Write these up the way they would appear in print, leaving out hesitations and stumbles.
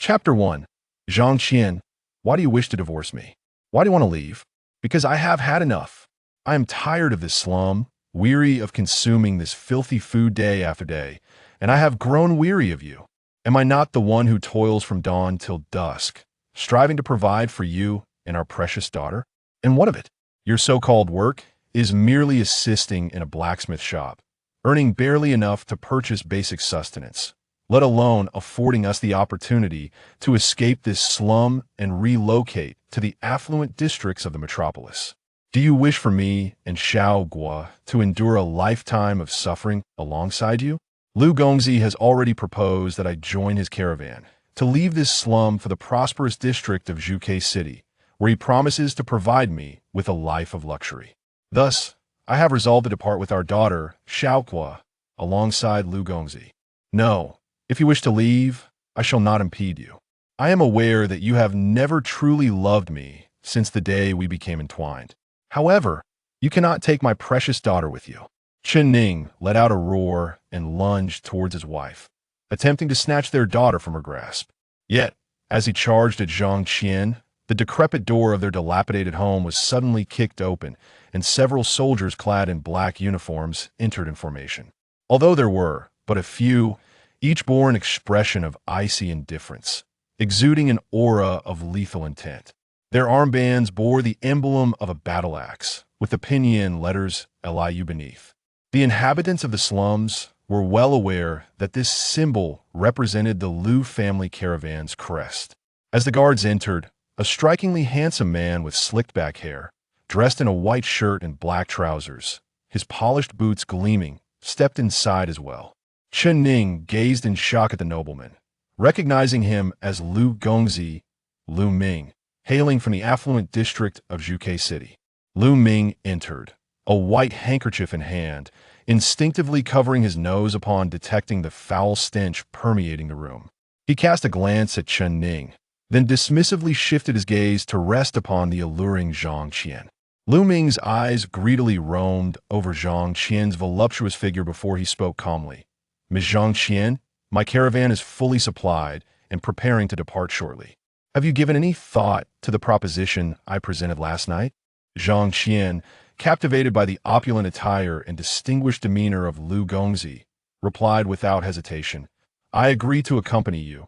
Chapter 1. Zhang Qian, why do you wish to divorce me? Why do you want to leave? Because I have had enough. I am tired of this slum, weary of consuming this filthy food day after day, and I have grown weary of you. Am I not the one who toils from dawn till dusk, striving to provide for you and our precious daughter? And what of it? Your so-called work is merely assisting in a blacksmith shop, earning barely enough to purchase basic sustenance, let alone affording us the opportunity to escape this slum and relocate to the affluent districts of the metropolis. Do you wish for me and Xiao Guo to endure a lifetime of suffering alongside you? Lu Gongzi has already proposed that I join his caravan to leave this slum for the prosperous district of Zhuke City, where he promises to provide me with a life of luxury. Thus, I have resolved to depart with our daughter, Xiao Guo, alongside Lu Gongzi. No, if you wish to leave, I shall not impede you. I am aware that you have never truly loved me since the day we became entwined. However, you cannot take my precious daughter with you. Chen Ning let out a roar and lunged towards his wife, attempting to snatch their daughter from her grasp. Yet, as he charged at Zhang Qian, the decrepit door of their dilapidated home was suddenly kicked open, and several soldiers clad in black uniforms entered in formation. Although there were but a few, each bore an expression of icy indifference, exuding an aura of lethal intent. Their armbands bore the emblem of a battle axe, with the pinyin letters LIU beneath. The inhabitants of the slums were well aware that this symbol represented the Lu family caravan's crest. As the guards entered, a strikingly handsome man with slicked-back hair, dressed in a white shirt and black trousers, his polished boots gleaming, stepped inside as well. Chen Ning gazed in shock at the nobleman, recognizing him as Lu Gongzi, Lu Ming, hailing from the affluent district of Zhuke City. Lu Ming entered, a white handkerchief in hand, instinctively covering his nose upon detecting the foul stench permeating the room. He cast a glance at Chen Ning, then dismissively shifted his gaze to rest upon the alluring Zhang Qian. Lu Ming's eyes greedily roamed over Zhang Qian's voluptuous figure before he spoke calmly. Ms. Zhang Qian, my caravan is fully supplied and preparing to depart shortly. Have you given any thought to the proposition I presented last night? Zhang Qian, captivated by the opulent attire and distinguished demeanor of Lu Gongzi, replied without hesitation, I agree to accompany you,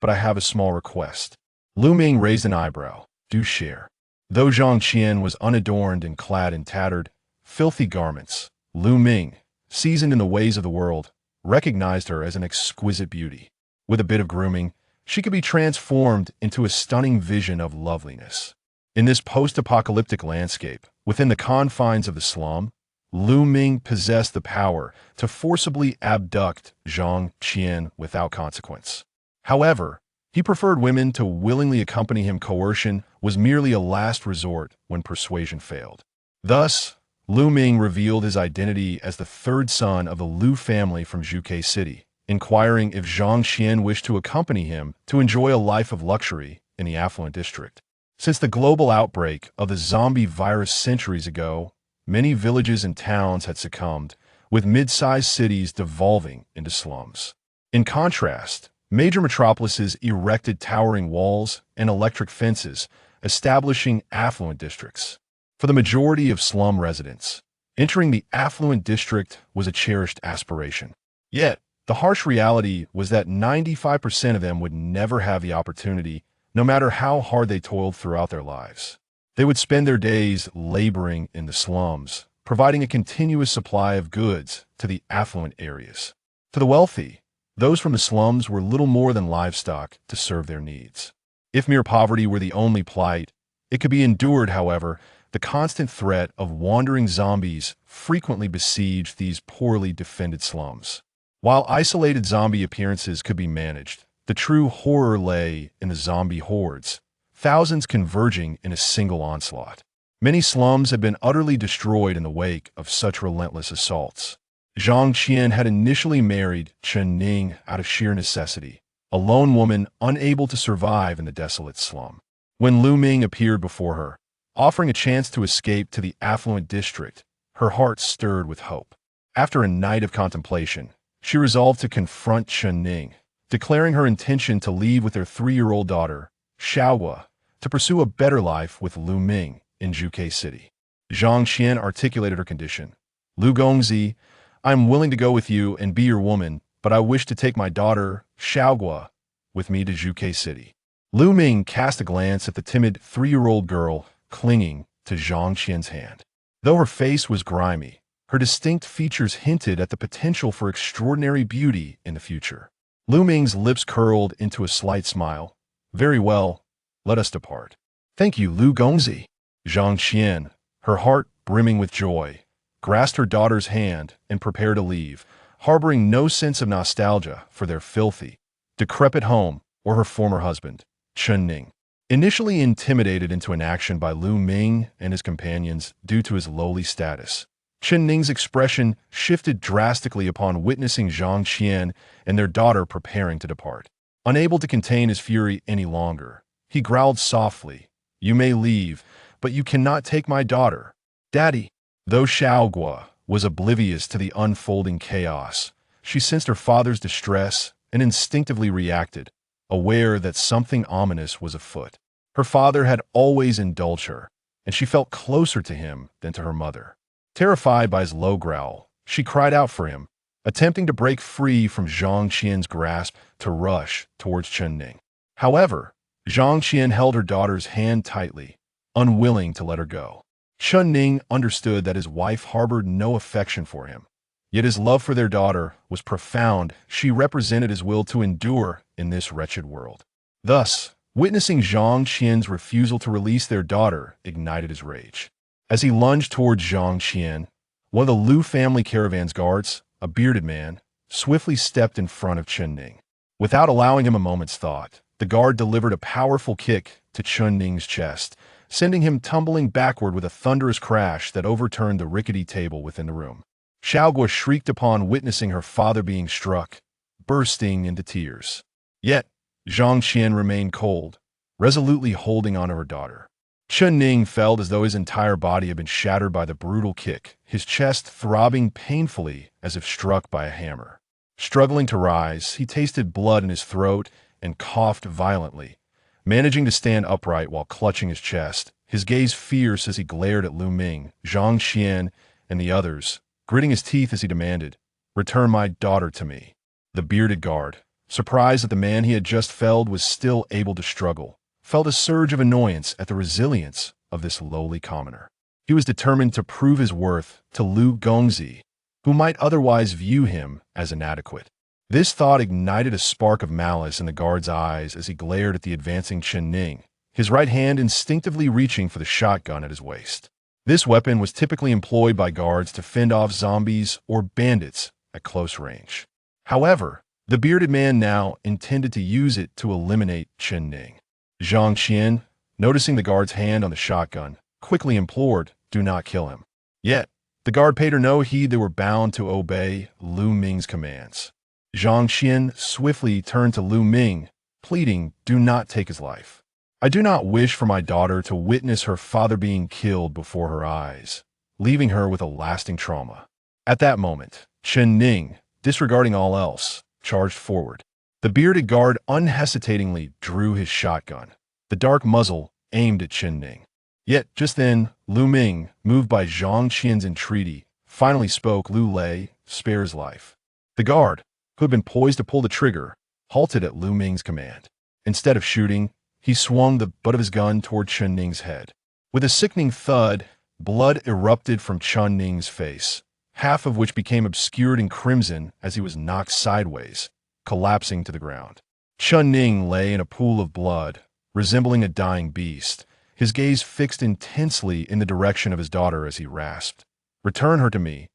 but I have a small request. Lu Ming raised an eyebrow. Do share. Though Zhang Qian was unadorned and clad in tattered, filthy garments, Lu Ming, seasoned in the ways of the world, recognized her as an exquisite beauty. With a bit of grooming, she could be transformed into a stunning vision of loveliness. In this post-apocalyptic landscape, within the confines of the slum, Lu Ming possessed the power to forcibly abduct Zhang Qian without consequence. However, he preferred women to willingly accompany him. Coercion was merely a last resort when persuasion failed. Thus, Lu Ming revealed his identity as the third son of the Lu family from Zhuke City, inquiring if Zhang Qian wished to accompany him to enjoy a life of luxury in the affluent district. Since the global outbreak of the zombie virus centuries ago, many villages and towns had succumbed, with mid-sized cities devolving into slums. In contrast, major metropolises erected towering walls and electric fences, establishing affluent districts. For the majority of slum residents, entering the affluent district was a cherished aspiration. Yet, the harsh reality was that 95% of them would never have the opportunity, no matter how hard they toiled throughout their lives. They would spend their days laboring in the slums, providing a continuous supply of goods to the affluent areas. To the wealthy, those from the slums were little more than livestock to serve their needs. If mere poverty were the only plight, it could be endured. However, the constant threat of wandering zombies frequently besieged these poorly defended slums. While isolated zombie appearances could be managed, the true horror lay in the zombie hordes, thousands converging in a single onslaught. Many slums had been utterly destroyed in the wake of such relentless assaults. Zhang Qian had initially married Chen Ning out of sheer necessity, a lone woman unable to survive in the desolate slum. When Lu Ming appeared before her, offering a chance to escape to the affluent district, her heart stirred with hope. After a night of contemplation, she resolved to confront Chen Ning, declaring her intention to leave with their 3-year-old daughter, Xiaohua, to pursue a better life with Lu Ming in Zhuge City. Zhang Qian articulated her condition. Lu Gongzi, I am willing to go with you and be your woman, but I wish to take my daughter, Xiaohua, with me to Zhuge City. Lu Ming cast a glance at the timid 3-year-old girl clinging to Zhang Qian's hand. Though her face was grimy, her distinct features hinted at the potential for extraordinary beauty in the future. Lu Ming's lips curled into a slight smile. Very well, let us depart. Thank you, Lu Gongzi. Zhang Qian, her heart brimming with joy, grasped her daughter's hand and prepared to leave, harboring no sense of nostalgia for their filthy, decrepit home or her former husband, Chen Ning. Initially intimidated into inaction by Lu Ming and his companions due to his lowly status, Chen Ning's expression shifted drastically upon witnessing Zhang Qian and their daughter preparing to depart. Unable to contain his fury any longer, he growled softly, You may leave, but you cannot take my daughter. Daddy. Though Xiaohua was oblivious to the unfolding chaos, she sensed her father's distress and instinctively reacted, aware that something ominous was afoot. Her father had always indulged her, and she felt closer to him than to her mother. Terrified by his low growl, she cried out for him, attempting to break free from Zhang Qian's grasp to rush towards Chen Ning. However, Zhang Qian held her daughter's hand tightly, unwilling to let her go. Chen Ning understood that his wife harbored no affection for him, yet his love for their daughter was profound. She represented his will to endure in this wretched world. Thus, witnessing Zhang Qian's refusal to release their daughter ignited his rage. As he lunged towards Zhang Qian, one of the Lu family caravan's guards, a bearded man, swiftly stepped in front of Chen Ning. Without allowing him a moment's thought, the guard delivered a powerful kick to Chen Ning's chest, sending him tumbling backward with a thunderous crash that overturned the rickety table within the room. Xiaohua shrieked upon witnessing her father being struck, bursting into tears. Yet, Zhang Qian remained cold, resolutely holding on to her daughter. Chen Ning felt as though his entire body had been shattered by the brutal kick, his chest throbbing painfully as if struck by a hammer. Struggling to rise, he tasted blood in his throat and coughed violently, managing to stand upright while clutching his chest, his gaze fierce as he glared at Lu Ming, Zhang Qian, and the others, gritting his teeth as he demanded, Return my daughter to me. The bearded guard, surprised that the man he had just felled was still able to struggle, felt a surge of annoyance at the resilience of this lowly commoner. He was determined to prove his worth to Lu Gongzi, who might otherwise view him as inadequate. This thought ignited a spark of malice in the guard's eyes as he glared at the advancing Chen Ning, his right hand instinctively reaching for the shotgun at his waist. This weapon was typically employed by guards to fend off zombies or bandits at close range. However, the bearded man now intended to use it to eliminate Chen Ning. Zhang Qian, noticing the guard's hand on the shotgun, quickly implored, Do not kill him. Yet, the guard paid her no heed. They were bound to obey Lu Ming's commands. Zhang Qian swiftly turned to Lu Ming, pleading, Do not take his life. I do not wish for my daughter to witness her father being killed before her eyes, leaving her with a lasting trauma. At that moment, Chen Ning, disregarding all else, charged forward. The bearded guard unhesitatingly drew his shotgun, the dark muzzle aimed at Chen Ning. Yet, just then, Lu Ming, moved by Zhang Qian's entreaty, finally spoke. Lu Lei, spare his life. The guard, who had been poised to pull the trigger, halted at Lu Ming's command. Instead of shooting, he swung the butt of his gun toward Chen Ning's head. With a sickening thud, blood erupted from Chen Ning's face, half of which became obscured in crimson as he was knocked sideways, collapsing to the ground. Chen Ning lay in a pool of blood, resembling a dying beast, his gaze fixed intensely in the direction of his daughter as he rasped, Return her to me.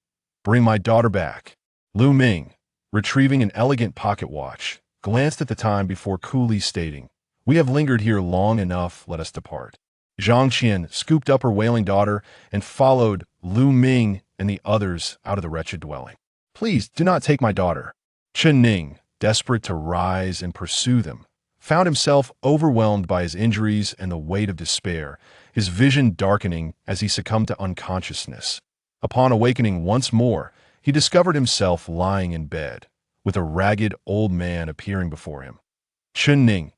Bring my daughter back. Lu Ming, retrieving an elegant pocket watch, glanced at the time before coolly stating, We have lingered here long enough, let us depart. Zhang Qian scooped up her wailing daughter and followed Lu Ming and the others out of the wretched dwelling. Please do not take my daughter. Chen Ning, desperate to rise and pursue them, found himself overwhelmed by his injuries and the weight of despair, his vision darkening as he succumbed to unconsciousness. Upon awakening once more, he discovered himself lying in bed, with a ragged old man appearing before him. Chen Ning,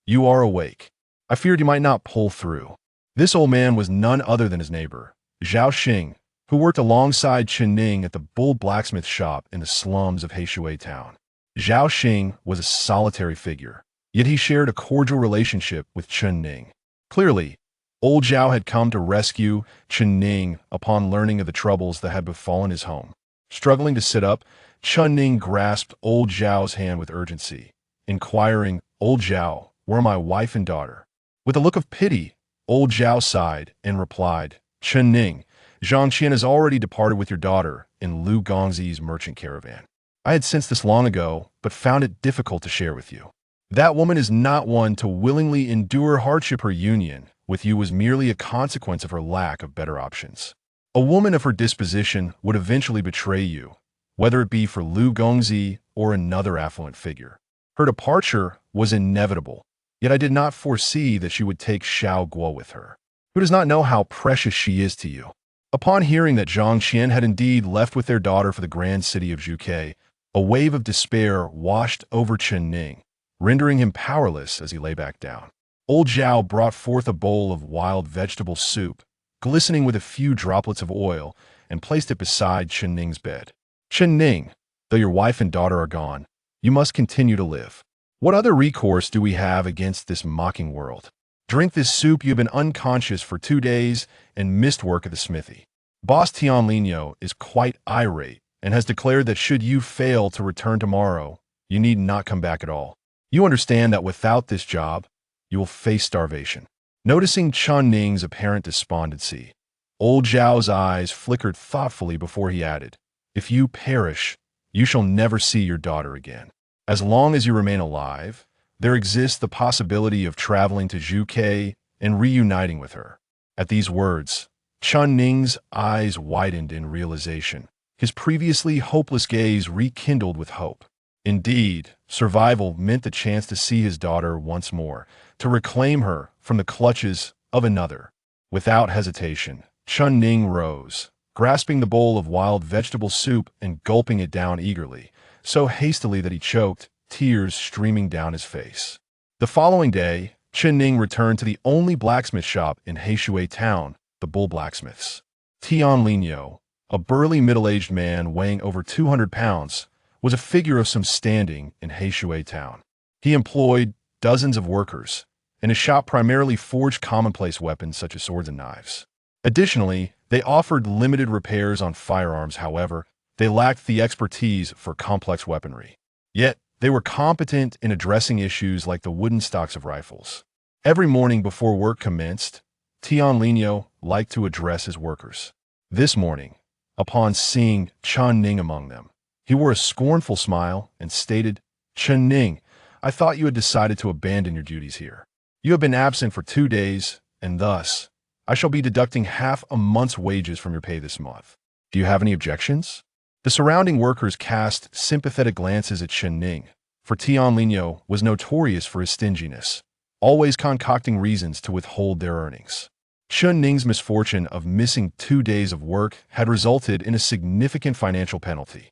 you are awake. I feared you might not pull through. This old man was none other than his neighbor, Zhao Xing, who worked alongside Chen Ning at the Bull blacksmith shop in the slums of Heishui town. Zhao Xing was a solitary figure, yet he shared a cordial relationship with Chen Ning. Clearly, old Zhao had come to rescue Chen Ning upon learning of the troubles that had befallen his home. Struggling to sit up, Chen Ning grasped old Zhao's hand with urgency, inquiring, "Old Zhao, where are my wife and daughter?" With a look of pity, old Zhao sighed and replied, "Chen Ning, Zhang Qian has already departed with your daughter in Lu Gongzi's merchant caravan. I had sensed this long ago, but found it difficult to share with you. That woman is not one to willingly endure hardship. Her union with you was merely a consequence of her lack of better options. A woman of her disposition would eventually betray you, whether it be for Lu Gongzi or another affluent figure. Her departure was inevitable, yet I did not foresee that she would take Xiao Guo with her, who does not know how precious she is to you." Upon hearing that Zhang Qian had indeed left with their daughter for the grand city of Zhuge, a wave of despair washed over Chen Ning, rendering him powerless as he lay back down. Old Zhao brought forth a bowl of wild vegetable soup, glistening with a few droplets of oil, and placed it beside Chen Ning's bed. "Chen Ning, though your wife and daughter are gone, you must continue to live. What other recourse do we have against this mocking world? Drink this soup. You have been unconscious for 2 days and missed work at the smithy. Boss Tianlinio is quite irate and has declared that should you fail to return tomorrow, you need not come back at all. You understand that without this job, you will face starvation." Noticing Chen Ning's apparent despondency, old Zhao's eyes flickered thoughtfully before he added, "If you perish, you shall never see your daughter again. As long as you remain alive, there exists the possibility of traveling to Zhuge and reuniting with her." At these words, Chen Ning's eyes widened in realization. His previously hopeless gaze rekindled with hope. Indeed, survival meant the chance to see his daughter once more, to reclaim her from the clutches of another. Without hesitation, Chen Ning rose, grasping the bowl of wild vegetable soup and gulping it down eagerly, so hastily that he choked, tears streaming down his face. The following day, Chen Ning returned to the only blacksmith shop in Heishui town, the Bull Blacksmiths. Tianlinio, a burly middle-aged man weighing over 200 pounds, was a figure of some standing in Heishui town. He employed dozens of workers, and his shop primarily forged commonplace weapons such as swords and knives. Additionally, they offered limited repairs on firearms. However, they lacked the expertise for complex weaponry. Yet, they were competent in addressing issues like the wooden stocks of rifles. Every morning before work commenced, Tianlinio liked to address his workers. This morning, upon seeing Chen Ning among them, he wore a scornful smile and stated, "Chen Ning, I thought you had decided to abandon your duties here. You have been absent for 2 days, and thus, I shall be deducting half a month's wages from your pay this month. Do you have any objections?" The surrounding workers cast sympathetic glances at Chen Ning, for Tianlinio was notorious for his stinginess, always concocting reasons to withhold their earnings. Chen Ning's misfortune of missing 2 days of work had resulted in a significant financial penalty.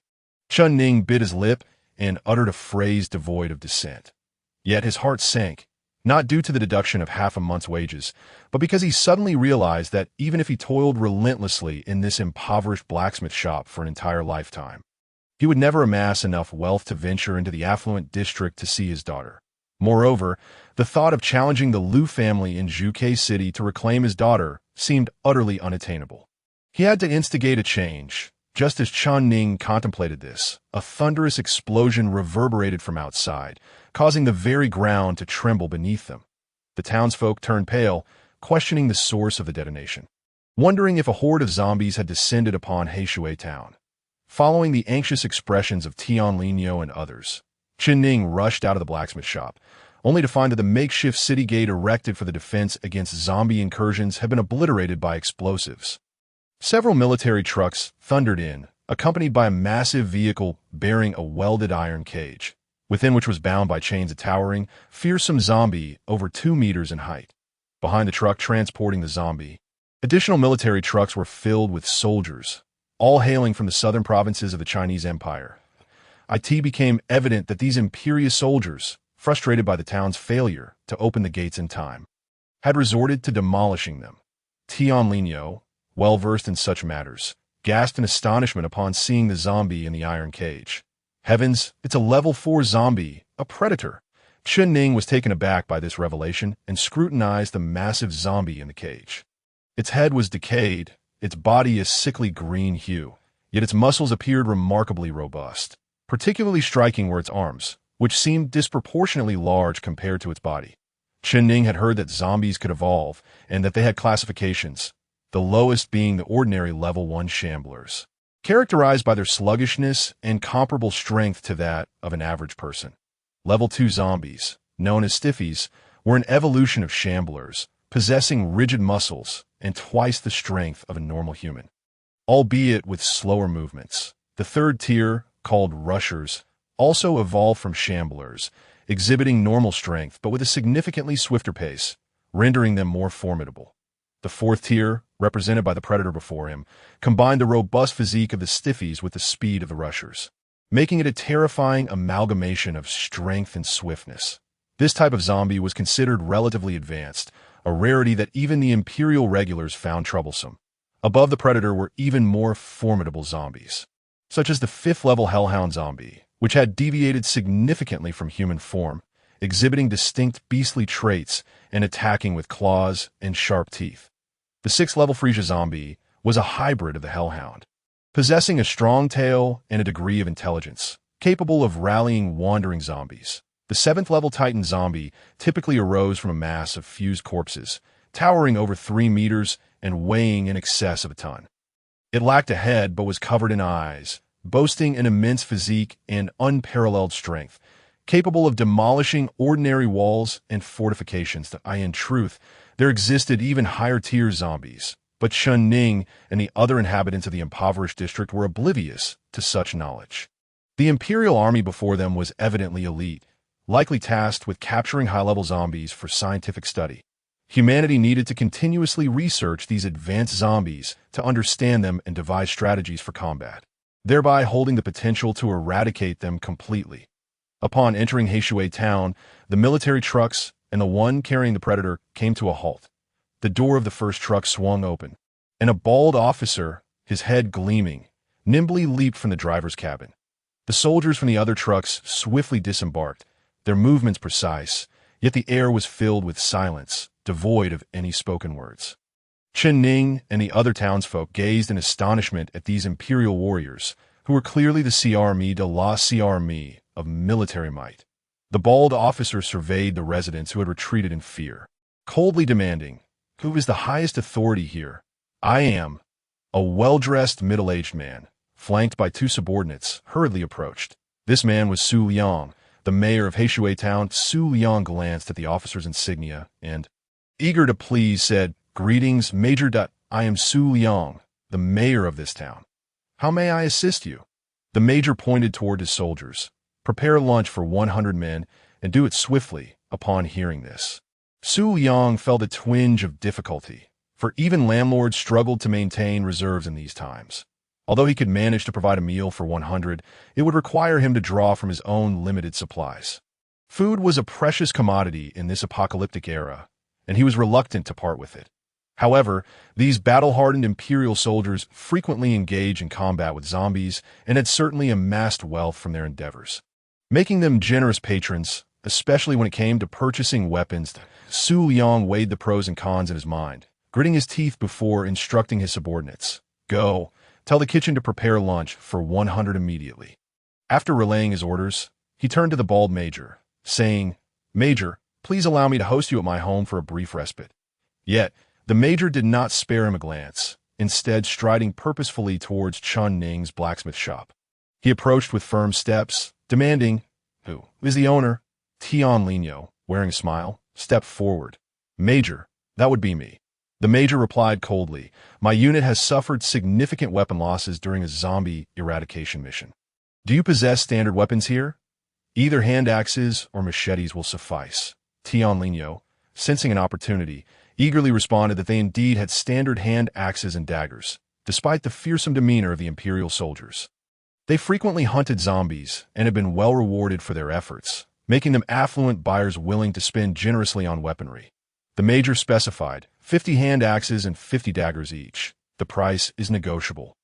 Chen Ning bit his lip and uttered a phrase devoid of dissent. Yet his heart sank, not due to the deduction of half a month's wages, but because he suddenly realized that even if he toiled relentlessly in this impoverished blacksmith shop for an entire lifetime, he would never amass enough wealth to venture into the affluent district to see his daughter. Moreover, the thought of challenging the Lu family in Zhuge City to reclaim his daughter seemed utterly unattainable. He had to instigate a change. Just as Chen Ning contemplated this, a thunderous explosion reverberated from outside, causing the very ground to tremble beneath them. The townsfolk turned pale, questioning the source of the detonation, wondering if a horde of zombies had descended upon Heishui town. Following the anxious expressions of Tianlinio and others, Chen Ning rushed out of the blacksmith shop, only to find that the makeshift city gate erected for the defense against zombie incursions had been obliterated by explosives. Several military trucks thundered in, accompanied by a massive vehicle bearing a welded iron cage, within which was bound by chains a towering, fearsome zombie over 2 meters in height. Behind the truck transporting the zombie, additional military trucks were filled with soldiers, all hailing from the southern provinces of the Chinese Empire. it became evident that these imperious soldiers, frustrated by the town's failure to open the gates in time, had resorted to demolishing them. Tian Linyo, well-versed in such matters, gasped in astonishment upon seeing the zombie in the iron cage. Heavens, it's a level 4 zombie, a predator. Chen Ning was taken aback by this revelation and scrutinized the massive zombie in the cage. Its head was decayed, its body a sickly green hue, yet its muscles appeared remarkably robust. Particularly striking were its arms, which seemed disproportionately large compared to its body. Chen Ning had heard that zombies could evolve and that they had classifications, the lowest being the ordinary level 1 shamblers, characterized by their sluggishness and comparable strength to that of an average person. Level 2 zombies, known as stiffies, were an evolution of shamblers, possessing rigid muscles and twice the strength of a normal human, albeit with slower movements. The third tier, called rushers, also evolved from shamblers, exhibiting normal strength but with a significantly swifter pace, rendering them more formidable. The fourth tier, represented by the predator before him, combined the robust physique of the stiffies with the speed of the rushers, making it a terrifying amalgamation of strength and swiftness. This type of zombie was considered relatively advanced, a rarity that even the Imperial regulars found troublesome. Above the predator were even more formidable zombies, such as the 5th-level Hellhound zombie, which had deviated significantly from human form, exhibiting distinct beastly traits and attacking with claws and sharp teeth. The 6th-level Frisia zombie was a hybrid of the Hellhound, possessing a strong tail and a degree of intelligence, capable of rallying wandering zombies. The 7th-level Titan zombie typically arose from a mass of fused corpses, towering over 3 meters and weighing in excess of a ton. It lacked a head but was covered in eyes, boasting an immense physique and unparalleled strength, capable of demolishing ordinary walls and fortifications. In truth, there existed even higher-tier zombies, but Chen Ning and the other inhabitants of the impoverished district were oblivious to such knowledge. The Imperial army before them was evidently elite, likely tasked with capturing high-level zombies for scientific study. Humanity needed to continuously research these advanced zombies to understand them and devise strategies for combat, thereby holding the potential to eradicate them completely. Upon entering Heishui town, the military trucks and the one carrying the predator came to a halt. The door of the first truck swung open, and a bald officer, his head gleaming, nimbly leaped from the driver's cabin. The soldiers from the other trucks swiftly disembarked, their movements precise, yet the air was filled with silence, devoid of any spoken words. Chen Ning and the other townsfolk gazed in astonishment at these imperial warriors, who were clearly the Armée de la Armée of military might. The bald officer surveyed the residents who had retreated in fear, coldly demanding, "Who is the highest authority here?" "I am." A well-dressed, middle-aged man, flanked by 2 subordinates, hurriedly approached. This man was Su Liang, the mayor of Heishui town. Su Liang glanced at the officer's insignia and, eager to please, said, "Greetings, Major. I am Su Liang, the mayor of this town. How may I assist you?" The major pointed toward his soldiers. "Prepare lunch for 100 men, and do it swiftly." Upon hearing this, Su Liang felt a twinge of difficulty, for even landlords struggled to maintain reserves in these times. Although he could manage to provide a meal for 100, it would require him to draw from his own limited supplies. Food was a precious commodity in this apocalyptic era, and he was reluctant to part with it. However, these battle-hardened Imperial soldiers frequently engaged in combat with zombies and had certainly amassed wealth from their endeavors, making them generous patrons, especially when it came to purchasing weapons. Su Liang weighed the pros and cons in his mind, gritting his teeth before instructing his subordinates. "Go, tell the kitchen to prepare lunch for 100 immediately." After relaying his orders, he turned to the bald major, saying, "Major, please allow me to host you at my home for a brief respite." Yet, the major did not spare him a glance, instead striding purposefully towards Chen Ning's blacksmith shop. He approached with firm steps, demanding, "Who is the owner?" Tian Linyo, wearing a smile, stepped forward. "Major, that would be me." The major replied coldly, "My unit has suffered significant weapon losses during a zombie eradication mission. Do you possess standard weapons here? Either hand axes or machetes will suffice." Tian Linyo, sensing an opportunity, eagerly responded that they indeed had standard hand axes and daggers, despite the fearsome demeanor of the Imperial soldiers. They frequently hunted zombies and had been well rewarded for their efforts, making them affluent buyers willing to spend generously on weaponry. The major specified 50 hand axes and 50 daggers each. The price is negotiable.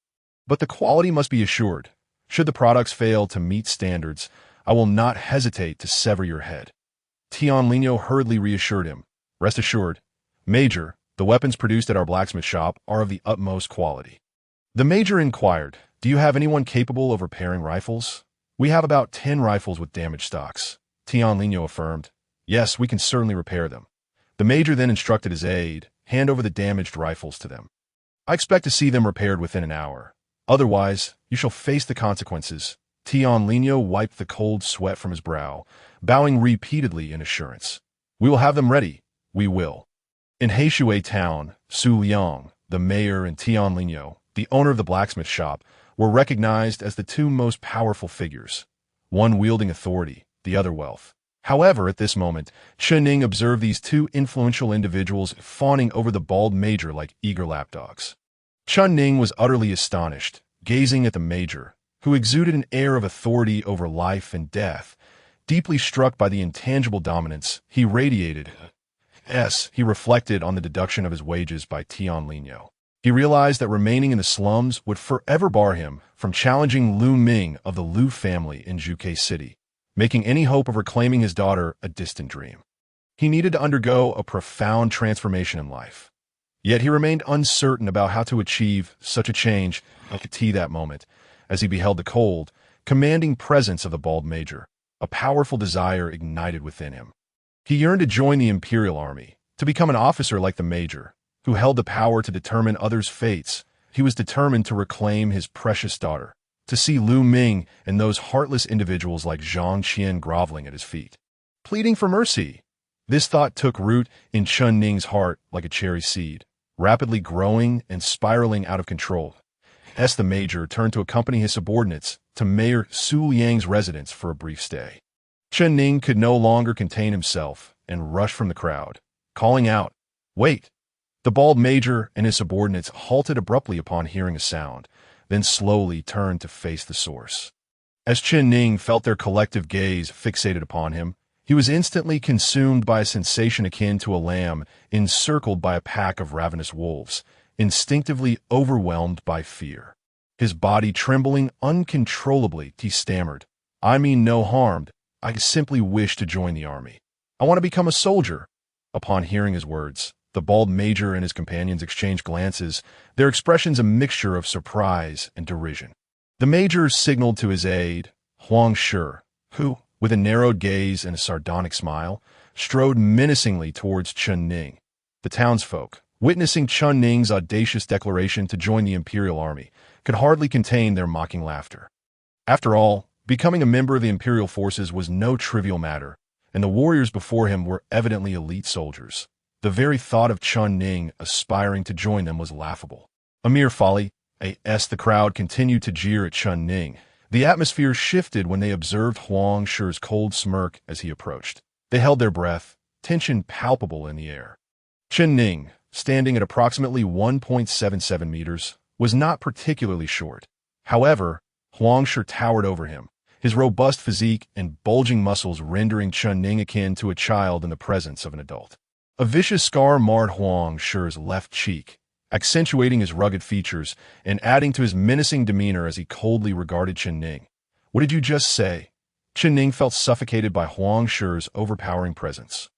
But the quality must be assured. Should the products fail to meet standards, I will not hesitate to sever your head. Tianlino hurriedly reassured him. Rest assured, Major, the weapons produced at our blacksmith shop are of the utmost quality. The Major inquired, do you have anyone capable of repairing rifles? We have about 10 rifles with damaged stocks. Tianlino affirmed, yes, we can certainly repair them. The Major then instructed his aide, hand over the damaged rifles to them. I expect to see them repaired within an hour. Otherwise, you shall face the consequences. Tianlino wiped the cold sweat from his brow, bowing repeatedly in assurance. We will have them ready. We will. In Heishui town, Su Liang, the mayor, and Tianlino, the owner of the blacksmith shop, were recognized as the two most powerful figures, one wielding authority, the other wealth. However, at this moment, Chen Ning observed these two influential individuals fawning over the bald major like eager lapdogs. Chen Ning was utterly astonished, gazing at the major, who exuded an air of authority over life and death. Deeply struck by the intangible dominance he radiated, he reflected on the deduction of his wages by Tianlino. He realized that remaining in the slums would forever bar him from challenging Lu Ming of the Lu family in Zhuge City, making any hope of reclaiming his daughter a distant dream. He needed to undergo a profound transformation in life. Yet he remained uncertain about how to achieve such a change at that moment, as he beheld the cold, commanding presence of the bald major. A powerful desire ignited within him. He yearned to join the imperial army, to become an officer like the major, who held the power to determine others' fates. He was determined to reclaim his precious daughter, to see Lu Ming and those heartless individuals like Zhang Qian groveling at his feet, pleading for mercy. This thought took root in Chen Ning's heart like a cherry seed, rapidly growing and spiraling out of control. The major turned to accompany his subordinates to Mayor Su Liang's residence for a brief stay. Chen Ning could no longer contain himself and rushed from the crowd, calling out, "Wait!" The bald major and his subordinates halted abruptly upon hearing a sound, then slowly turned to face the source. As Chen Ning felt their collective gaze fixated upon him, he was instantly consumed by a sensation akin to a lamb encircled by a pack of ravenous wolves, instinctively overwhelmed by fear. His body trembling uncontrollably, he stammered, "I mean no harm. I simply wish to join the army. I want to become a soldier." Upon hearing his words, the bald major and his companions exchanged glances, their expressions a mixture of surprise and derision. The major signaled to his aide, Huang Shi, who, with a narrowed gaze and a sardonic smile, strode menacingly towards Chen Ning. The townsfolk, witnessing Chen Ning's audacious declaration to join the imperial army, could hardly contain their mocking laughter. After all, becoming a member of the imperial forces was no trivial matter, and the warriors before him were evidently elite soldiers. The very thought of Chen Ning aspiring to join them was laughable. A mere folly. The crowd continued to jeer at Chen Ning. The atmosphere shifted when they observed Huang Shi's cold smirk as he approached. They held their breath, tension palpable in the air. Chen Ning, standing at approximately 1.77 meters, was not particularly short. However, Huang Shi towered over him, his robust physique and bulging muscles rendering Chen Ning akin to a child in the presence of an adult. A vicious scar marred Huang Shi's left cheek, accentuating his rugged features and adding to his menacing demeanor as he coldly regarded Chen Ning. "What did you just say?" Chen Ning felt suffocated by Huang Shi's overpowering presence.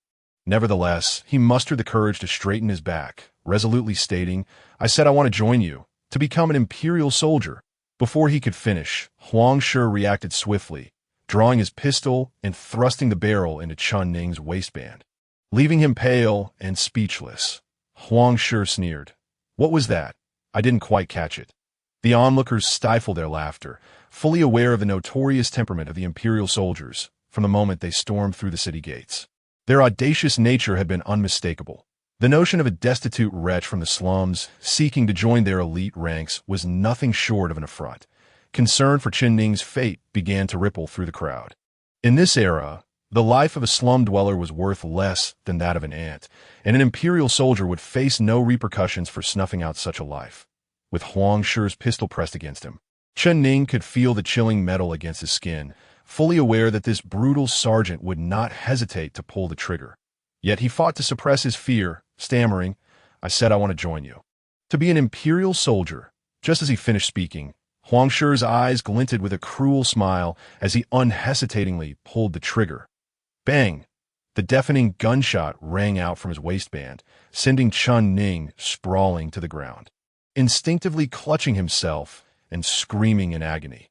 Nevertheless, he mustered the courage to straighten his back, resolutely stating, "I said I want to join you, to become an imperial soldier." Before he could finish, Huang Shi reacted swiftly, drawing his pistol and thrusting the barrel into Chen Ning's waistband. Leaving him pale and speechless, Huang Shi sneered, "What was that? I didn't quite catch it." The onlookers stifled their laughter, fully aware of the notorious temperament of the imperial soldiers from the moment they stormed through the city gates. Their audacious nature had been unmistakable. The notion of a destitute wretch from the slums seeking to join their elite ranks was nothing short of an affront. Concern for Chen Ning's fate began to ripple through the crowd. In this era, the life of a slum dweller was worth less than that of an ant, and an imperial soldier would face no repercussions for snuffing out such a life. With Huang Shi's pistol pressed against him, Chen Ning could feel the chilling metal against his skin, fully aware that this brutal sergeant would not hesitate to pull the trigger. Yet he fought to suppress his fear, stammering, "I said I want to join you." To be an imperial soldier. Just as he finished speaking, Huang Shi's eyes glinted with a cruel smile as he unhesitatingly pulled the trigger. Bang! The deafening gunshot rang out from his waistband, sending Chen Ning sprawling to the ground. Instinctively clutching himself and screaming in agony.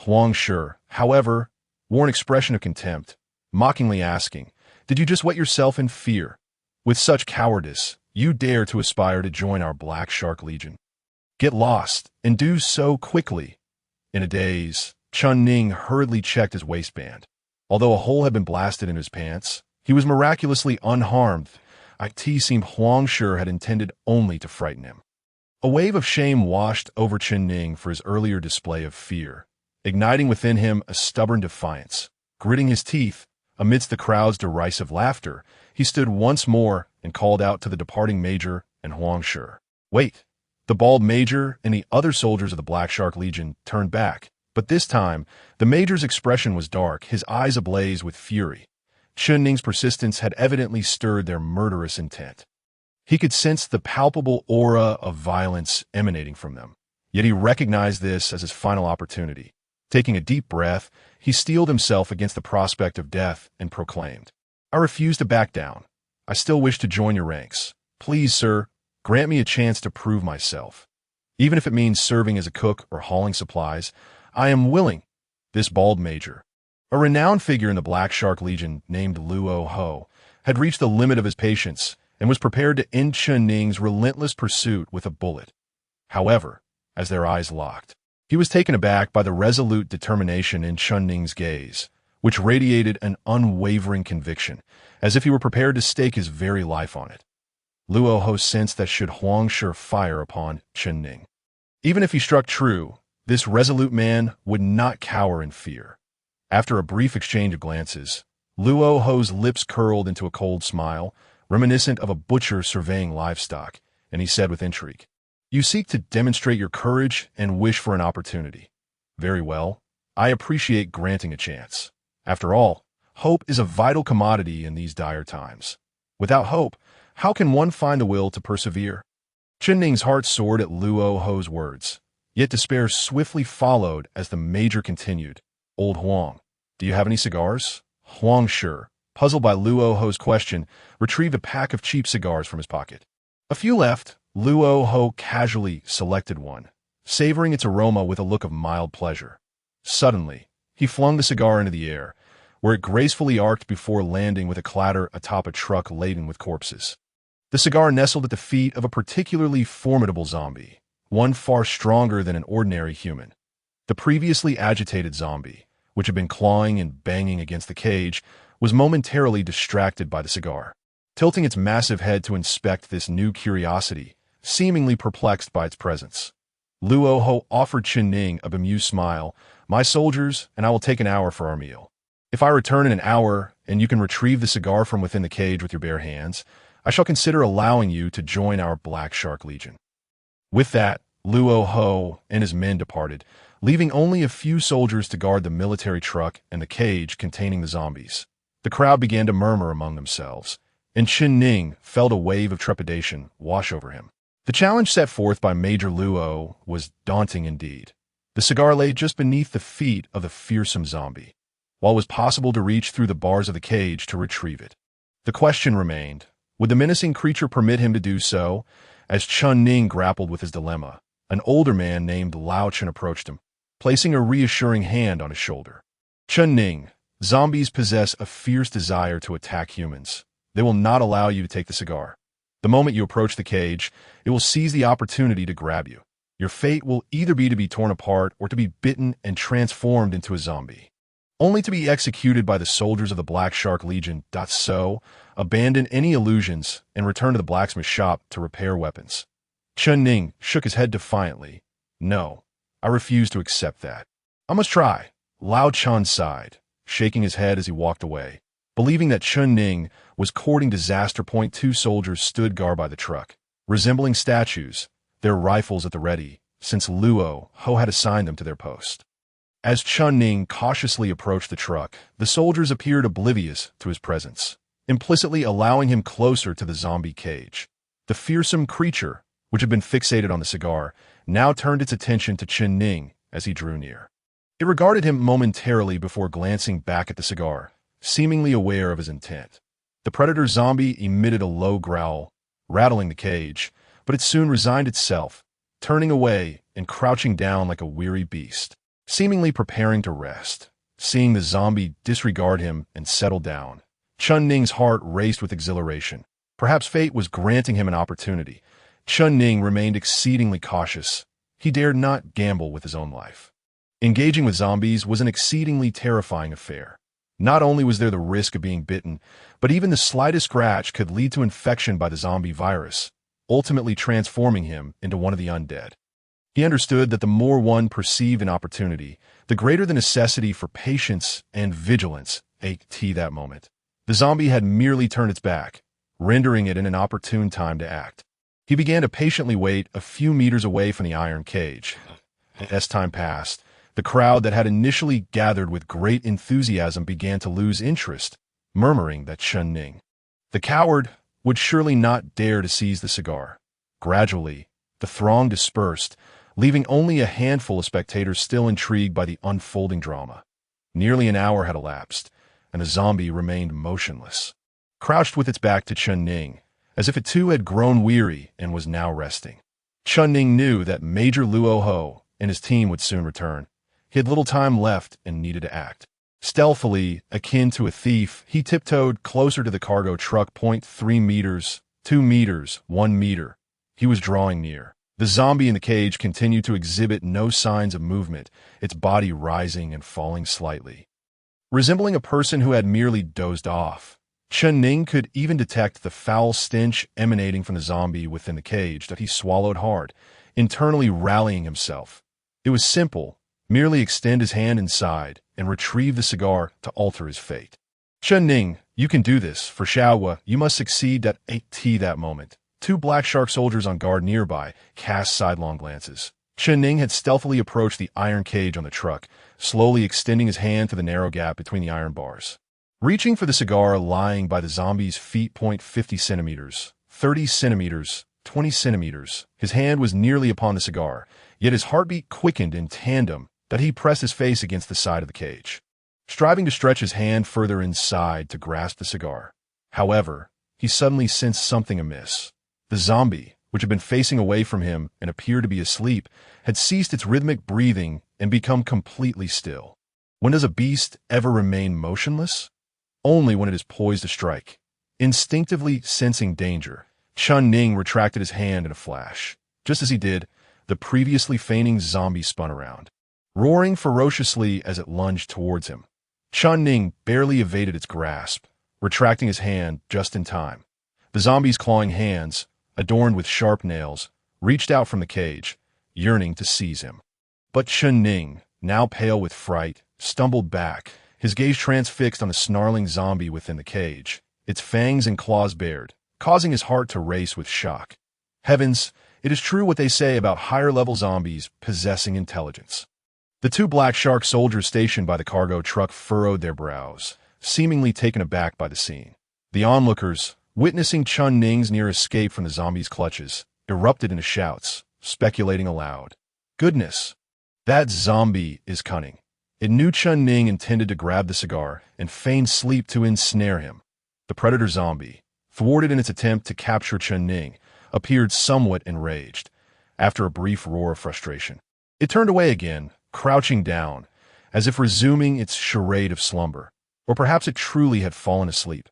Huang Shi, however, wore an expression of contempt, mockingly asking, "Did you just wet yourself in fear? With such cowardice, you dare to aspire to join our Black Shark Legion? Get lost, and do so quickly." In a daze, Chen Ning hurriedly checked his waistband. Although a hole had been blasted in his pants, he was miraculously unharmed. It seemed Huang Shi had intended only to frighten him. A wave of shame washed over Chen Ning for his earlier display of fear, igniting within him a stubborn defiance. Gritting his teeth, amidst the crowd's derisive laughter, he stood once more and called out to the departing major and Huang Shi. "Wait!" The bald major and the other soldiers of the Black Shark Legion turned back, but this time, the major's expression was dark, his eyes ablaze with fury. Chen Ning's persistence had evidently stirred their murderous intent. He could sense the palpable aura of violence emanating from them, yet he recognized this as his final opportunity. Taking a deep breath, he steeled himself against the prospect of death and proclaimed, "I refuse to back down. I still wish to join your ranks. Please, sir, grant me a chance to prove myself. Even if it means serving as a cook or hauling supplies, I am willing." This bald major, a renowned figure in the Black Shark Legion named Luo Ho, had reached the limit of his patience and was prepared to end Chen Ning's relentless pursuit with a bullet. However, as their eyes locked, he was taken aback by the resolute determination in Chen Ning's gaze, which radiated an unwavering conviction, as if he were prepared to stake his very life on it. Luo Ho sensed that should Huang Shi fire upon Chen Ning, even if he struck true, this resolute man would not cower in fear. After a brief exchange of glances, Luo Ho's lips curled into a cold smile, reminiscent of a butcher surveying livestock, and he said with intrigue, "You seek to demonstrate your courage and wish for an opportunity. Very well, I appreciate granting a chance. After all, hope is a vital commodity in these dire times. Without hope, how can one find the will to persevere?" Chen Ning's heart soared at Luo Ho's words, yet despair swiftly followed as the major continued, "Old Huang, do you have any cigars?" Huang Shi, puzzled by Luo Ho's question, retrieved a pack of cheap cigars from his pocket. A few left, Luo Ho casually selected one, savoring its aroma with a look of mild pleasure. Suddenly, he flung the cigar into the air, where it gracefully arced before landing with a clatter atop a truck laden with corpses. The cigar nestled at the feet of a particularly formidable zombie, one far stronger than an ordinary human. The previously agitated zombie, which had been clawing and banging against the cage, was momentarily distracted by the cigar. Tilting its massive head to inspect this new curiosity, seemingly perplexed by its presence, Luo Ho offered Chen Ning a bemused smile, "My soldiers, and I will take an hour for our meal. If I return in an hour and you can retrieve the cigar from within the cage with your bare hands, I shall consider allowing you to join our Black Shark Legion." With that, Luo Ho and his men departed, leaving only a few soldiers to guard the military truck and the cage containing the zombies. The crowd began to murmur among themselves, and Chen Ning felt a wave of trepidation wash over him. The challenge set forth by Major Luo was daunting indeed. The cigar lay just beneath the feet of the fearsome zombie, while it was possible to reach through the bars of the cage to retrieve it. The question remained, would the menacing creature permit him to do so? As Chen Ning grappled with his dilemma, an older man named Lao Chen approached him, placing a reassuring hand on his shoulder. "Chen Ning, zombies possess a fierce desire to attack humans. They will not allow you to take the cigar. The moment you approach the cage, it will seize the opportunity to grab you. Your fate will either be to be torn apart or to be bitten and transformed into a zombie, only to be executed by the soldiers of the Black Shark Legion. So, abandon any illusions and return to the blacksmith shop to repair weapons." Chen Ning shook his head defiantly. "No, I refuse to accept that. I must try." Lao Chen sighed, shaking his head as he walked away. Believing that Chen Ning was courting disaster, two soldiers stood guard by the truck, resembling statues, their rifles at the ready, since Luo Ho had assigned them to their post. As Chun Ning cautiously approached the truck, the soldiers appeared oblivious to his presence, implicitly allowing him closer to the zombie cage. The fearsome creature, which had been fixated on the cigar, now turned its attention to Chun Ning as he drew near. It regarded him momentarily before glancing back at the cigar, seemingly aware of his intent. The predator zombie emitted a low growl, rattling the cage, but it soon resigned itself, turning away and crouching down like a weary beast, seemingly preparing to rest. Seeing the zombie disregard him and settle down, Chun Ning's heart raced with exhilaration. Perhaps fate was granting him an opportunity. Chun Ning remained exceedingly cautious. He dared not gamble with his own life. Engaging with zombies was an exceedingly terrifying affair. Not only was there the risk of being bitten, but even the slightest scratch could lead to infection by the zombie virus, ultimately transforming him into one of the undead. He understood that the more one perceived an opportunity, the greater the necessity for patience and vigilance at that moment. The zombie had merely turned its back, rendering it an opportune time to act. He began to patiently wait a few meters away from the iron cage. As time passed, the crowd that had initially gathered with great enthusiasm began to lose interest, murmuring that Chun Ning, the coward, would surely not dare to seize the cigar. Gradually, the throng dispersed, leaving only a handful of spectators still intrigued by the unfolding drama. Nearly an hour had elapsed, and the zombie remained motionless, crouched with its back to Chun Ning, as if it too had grown weary and was now resting. Chun Ning knew that Major Luo Ho and his team would soon return. He had little time left and needed to act. Stealthily, akin to a thief, he tiptoed closer to the cargo truck. 3 meters, 2 meters, 1 meter. He was drawing near. The zombie in the cage continued to exhibit no signs of movement, its body rising and falling slightly. Resembling a person who had merely dozed off, Chun Ning could even detect the foul stench emanating from the zombie within the cage that he swallowed hard, internally rallying himself. It was simple. Merely extend his hand inside and retrieve the cigar to alter his fate. Chun Ning, you can do this. For Xiaohua, you must succeed at that moment. 2 Black Shark soldiers on guard nearby cast sidelong glances. Chun Ning had stealthily approached the iron cage on the truck, slowly extending his hand to the narrow gap between the iron bars. Reaching for the cigar lying by the zombie's feet. 50 centimeters, 30 centimeters, 20 centimeters. His hand was nearly upon the cigar, yet his heartbeat quickened in tandem that he pressed his face against the side of the cage, striving to stretch his hand further inside to grasp the cigar. However, he suddenly sensed something amiss. The zombie, which had been facing away from him and appeared to be asleep, had ceased its rhythmic breathing and become completely still. When does a beast ever remain motionless? Only when it is poised to strike. Instinctively sensing danger, Chun Ning retracted his hand in a flash. Just as he did, the previously feigning zombie spun around, roaring ferociously as it lunged towards him. Chun Ning barely evaded its grasp, retracting his hand just in time. The zombie's clawing hands, adorned with sharp nails, reached out from the cage, yearning to seize him. But Chun Ning, now pale with fright, stumbled back, his gaze transfixed on the snarling zombie within the cage, its fangs and claws bared, causing his heart to race with shock. Heavens, it is true what they say about higher-level zombies possessing intelligence. The 2 Black Shark soldiers stationed by the cargo truck furrowed their brows, seemingly taken aback by the scene. The onlookers, witnessing Chun Ning's near escape from the zombie's clutches, erupted into shouts, speculating aloud. Goodness! That zombie is cunning. It knew Chun Ning intended to grab the cigar and feign sleep to ensnare him. The predator zombie, thwarted in its attempt to capture Chun Ning, appeared somewhat enraged. After a brief roar of frustration, it turned away again, crouching down, as if resuming its charade of slumber. Or perhaps it truly had fallen asleep.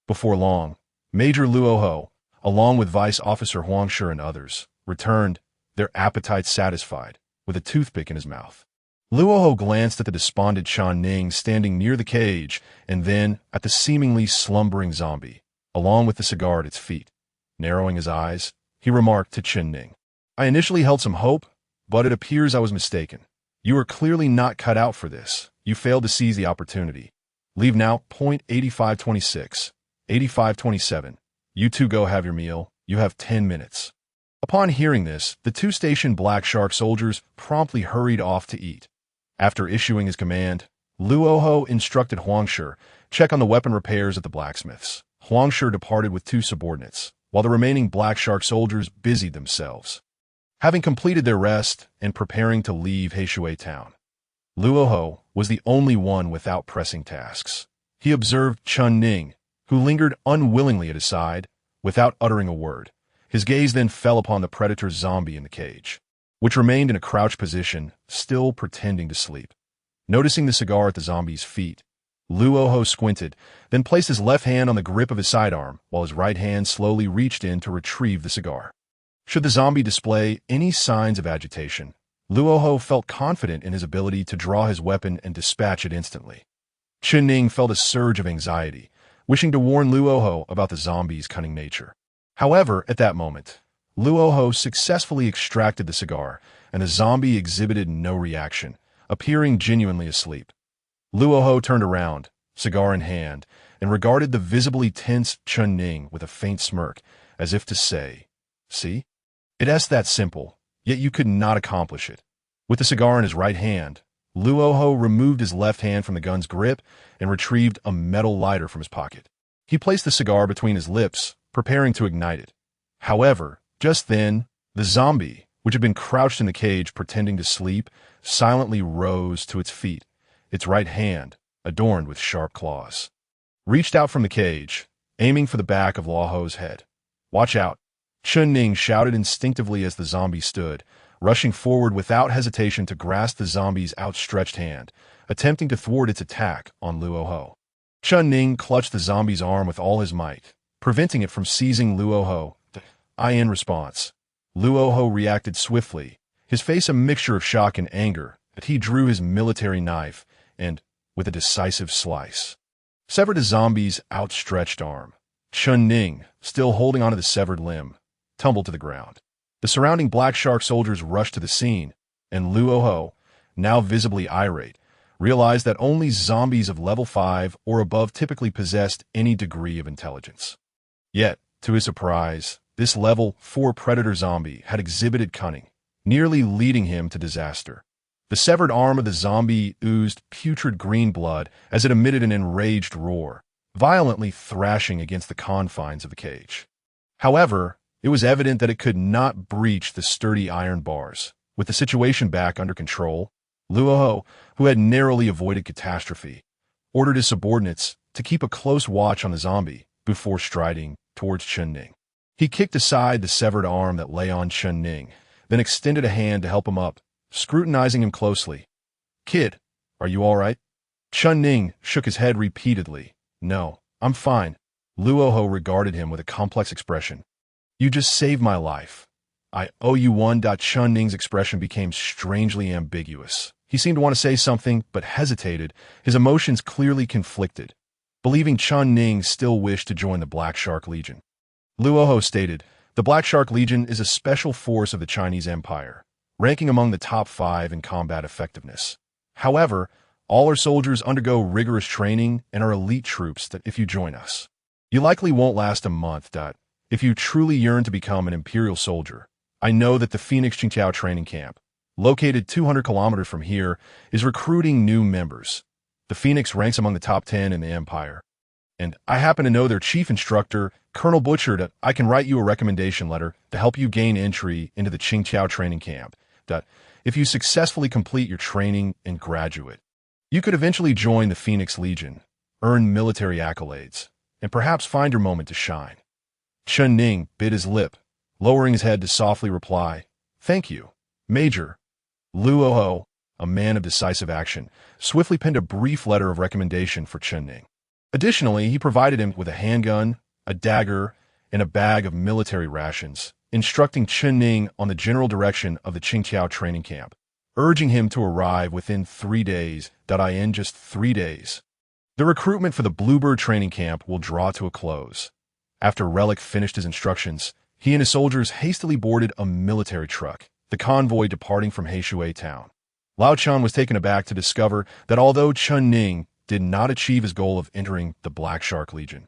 Before long, Major Luo Ho, along with Vice Officer Huang Shi and others, returned, their appetites satisfied, with a toothpick in his mouth. Luo Ho glanced at the despondent Chun Ning standing near the cage and then at the seemingly slumbering zombie, along with the cigar at its feet. Narrowing his eyes, he remarked to Chun Ning, I initially held some hope, but it appears I was mistaken. You are clearly not cut out for this. You failed to seize the opportunity. Leave now. 8526, 8527. You two go have your meal. You have 10 minutes. Upon hearing this, the two-station Black Shark soldiers promptly hurried off to eat. After issuing his command, Luoho instructed Huangshi check on the weapon repairs at the blacksmiths. Huangshi departed with two subordinates, while the remaining Black Shark soldiers busied themselves. Having completed their rest and preparing to leave Heishui town, Luoho was the only one without pressing tasks. He observed Chun Ning, who lingered unwillingly at his side, without uttering a word. His gaze then fell upon the predator zombie in the cage, which remained in a crouched position, still pretending to sleep. Noticing the cigar at the zombie's feet, Luoho squinted, then placed his left hand on the grip of his sidearm, while his right hand slowly reached in to retrieve the cigar. Should the zombie display any signs of agitation, Luoho felt confident in his ability to draw his weapon and dispatch it instantly. Chun Ning felt a surge of anxiety, wishing to warn Luoho about the zombie's cunning nature. However, at that moment, Luoho successfully extracted the cigar, and the zombie exhibited no reaction, appearing genuinely asleep. Luoho turned around, cigar in hand, and regarded the visibly tense Chun Ning with a faint smirk, as if to say, "See? It's that simple, yet you could not accomplish it." With the cigar in his right hand, Luoho removed his left hand from the gun's grip and retrieved a metal lighter from his pocket. He placed the cigar between his lips, preparing to ignite it. However, just then, the zombie, which had been crouched in the cage pretending to sleep, silently rose to its feet, its right hand, adorned with sharp claws, reached out from the cage, aiming for the back of Luoho's head. "Watch out!" Chun Ning shouted instinctively as the zombie stood, rushing forward without hesitation to grasp the zombie's outstretched hand, attempting to thwart its attack on Luoho. Chun Ning clutched the zombie's arm with all his might, preventing it from seizing Luoho. In response, Luoho reacted swiftly, his face a mixture of shock and anger, that he drew his military knife and, with a decisive slice, severed the zombie's outstretched arm. Chun Ning, still holding onto the severed limb, tumbled to the ground. The surrounding Black Shark soldiers rushed to the scene, and Luoho, now visibly irate, realized that only zombies of level 5 or above typically possessed any degree of intelligence. Yet, to his surprise, this level 4 predator zombie had exhibited cunning, nearly leading him to disaster. The severed arm of the zombie oozed putrid green blood as it emitted an enraged roar, violently thrashing against the confines of the cage. However, it was evident that it could not breach the sturdy iron bars. With the situation back under control, Luoho, who had narrowly avoided catastrophe, ordered his subordinates to keep a close watch on the zombie before striding towards Chun Ning. He kicked aside the severed arm that lay on Chun Ning, then extended a hand to help him up, scrutinizing him closely. "Kid, are you all right?" Chun Ning shook his head repeatedly. "No, I'm fine." Luoho regarded him with a complex expression. "You just saved my life. I owe you one." Chun Ning's expression became strangely ambiguous. He seemed to want to say something, but hesitated, his emotions clearly conflicted, believing Chun Ning still wished to join the Black Shark Legion. Luoho stated, "The Black Shark Legion is a special force of the Chinese Empire, ranking among the top 5 in combat effectiveness. However, all our soldiers undergo rigorous training and are elite troops that if you join us, you likely won't last a month. If you truly yearn to become an Imperial soldier, I know that the Phoenix Qingqiao training camp, located 200 kilometers from here, is recruiting new members. The Phoenix ranks among the top 10 in the Empire. And I happen to know their chief instructor, Colonel Butcher. I can write you a recommendation letter to help you gain entry into the Qingqiao training camp. If you successfully complete your training and graduate, you could eventually join the Phoenix Legion, earn military accolades, and perhaps find your moment to shine." Chun Ning bit his lip, lowering his head to softly reply, "Thank you, Major." Luoho, a man of decisive action, swiftly penned a brief letter of recommendation for Chun Ning. Additionally, he provided him with a handgun, a dagger, and a bag of military rations, instructing Chun Ning on the general direction of the Qingqiao training camp, urging him to arrive within 3 days. In just 3 days, the recruitment for the Bluebird training camp will draw to a close. After Relic finished his instructions, he and his soldiers hastily boarded a military truck, the convoy departing from Heishui town. Lao Chun was taken aback to discover that although Chun Ning did not achieve his goal of entering the Black Shark Legion,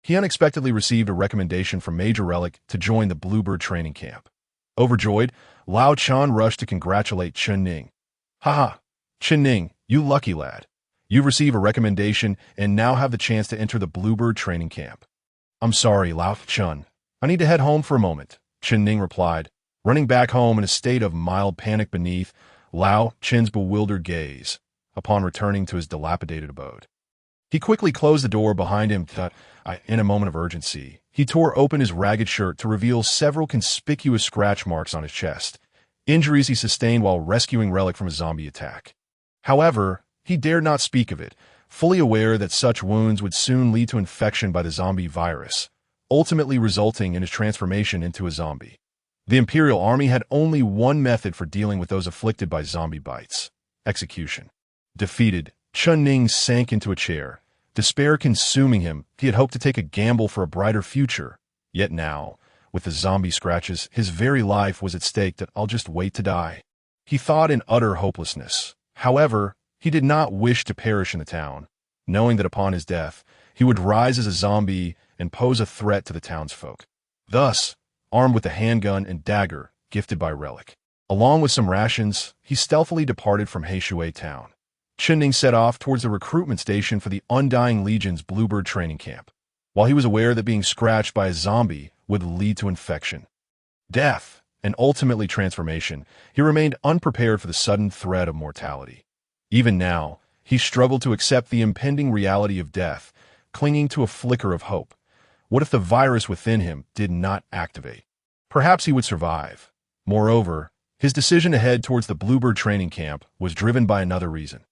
he unexpectedly received a recommendation from Major Relic to join the Bluebird training camp. Overjoyed, Lao Chan rushed to congratulate Chen Ning. Haha, Chen Ning, you lucky lad. You've received a recommendation and now have the chance to enter the Bluebird training camp. I'm sorry, Lao Chun. I need to head home for a moment, Chen Ning replied, running back home in a state of mild panic beneath Lao Chen's bewildered gaze upon returning to his dilapidated abode. He quickly closed the door behind him. In a moment of urgency, he tore open his ragged shirt to reveal several conspicuous scratch marks on his chest, injuries he sustained while rescuing Relic from a zombie attack. However, he dared not speak of it, fully aware that such wounds would soon lead to infection by the zombie virus, ultimately resulting in his transformation into a zombie. The Imperial Army had only one method for dealing with those afflicted by zombie bites: execution. Defeated, Chen Ning sank into a chair, despair consuming him. He had hoped to take a gamble for a brighter future, yet now, with the zombie scratches, his very life was at stake. That I'll just wait to die, he thought in utter hopelessness. However, he did not wish to perish in the town, knowing that upon his death, he would rise as a zombie and pose a threat to the townsfolk. Thus, armed with a handgun and dagger gifted by Relic, along with some rations, he stealthily departed from Heishui town. Chen Ning set off towards the recruitment station for the Undying Legion's Bluebird training camp, while he was aware that being scratched by a zombie would lead to infection, death, and ultimately transformation. He remained unprepared for the sudden threat of mortality. Even now, he struggled to accept the impending reality of death, clinging to a flicker of hope. What if the virus within him did not activate? Perhaps he would survive. Moreover, his decision to head towards the Bluebird training camp was driven by another reason.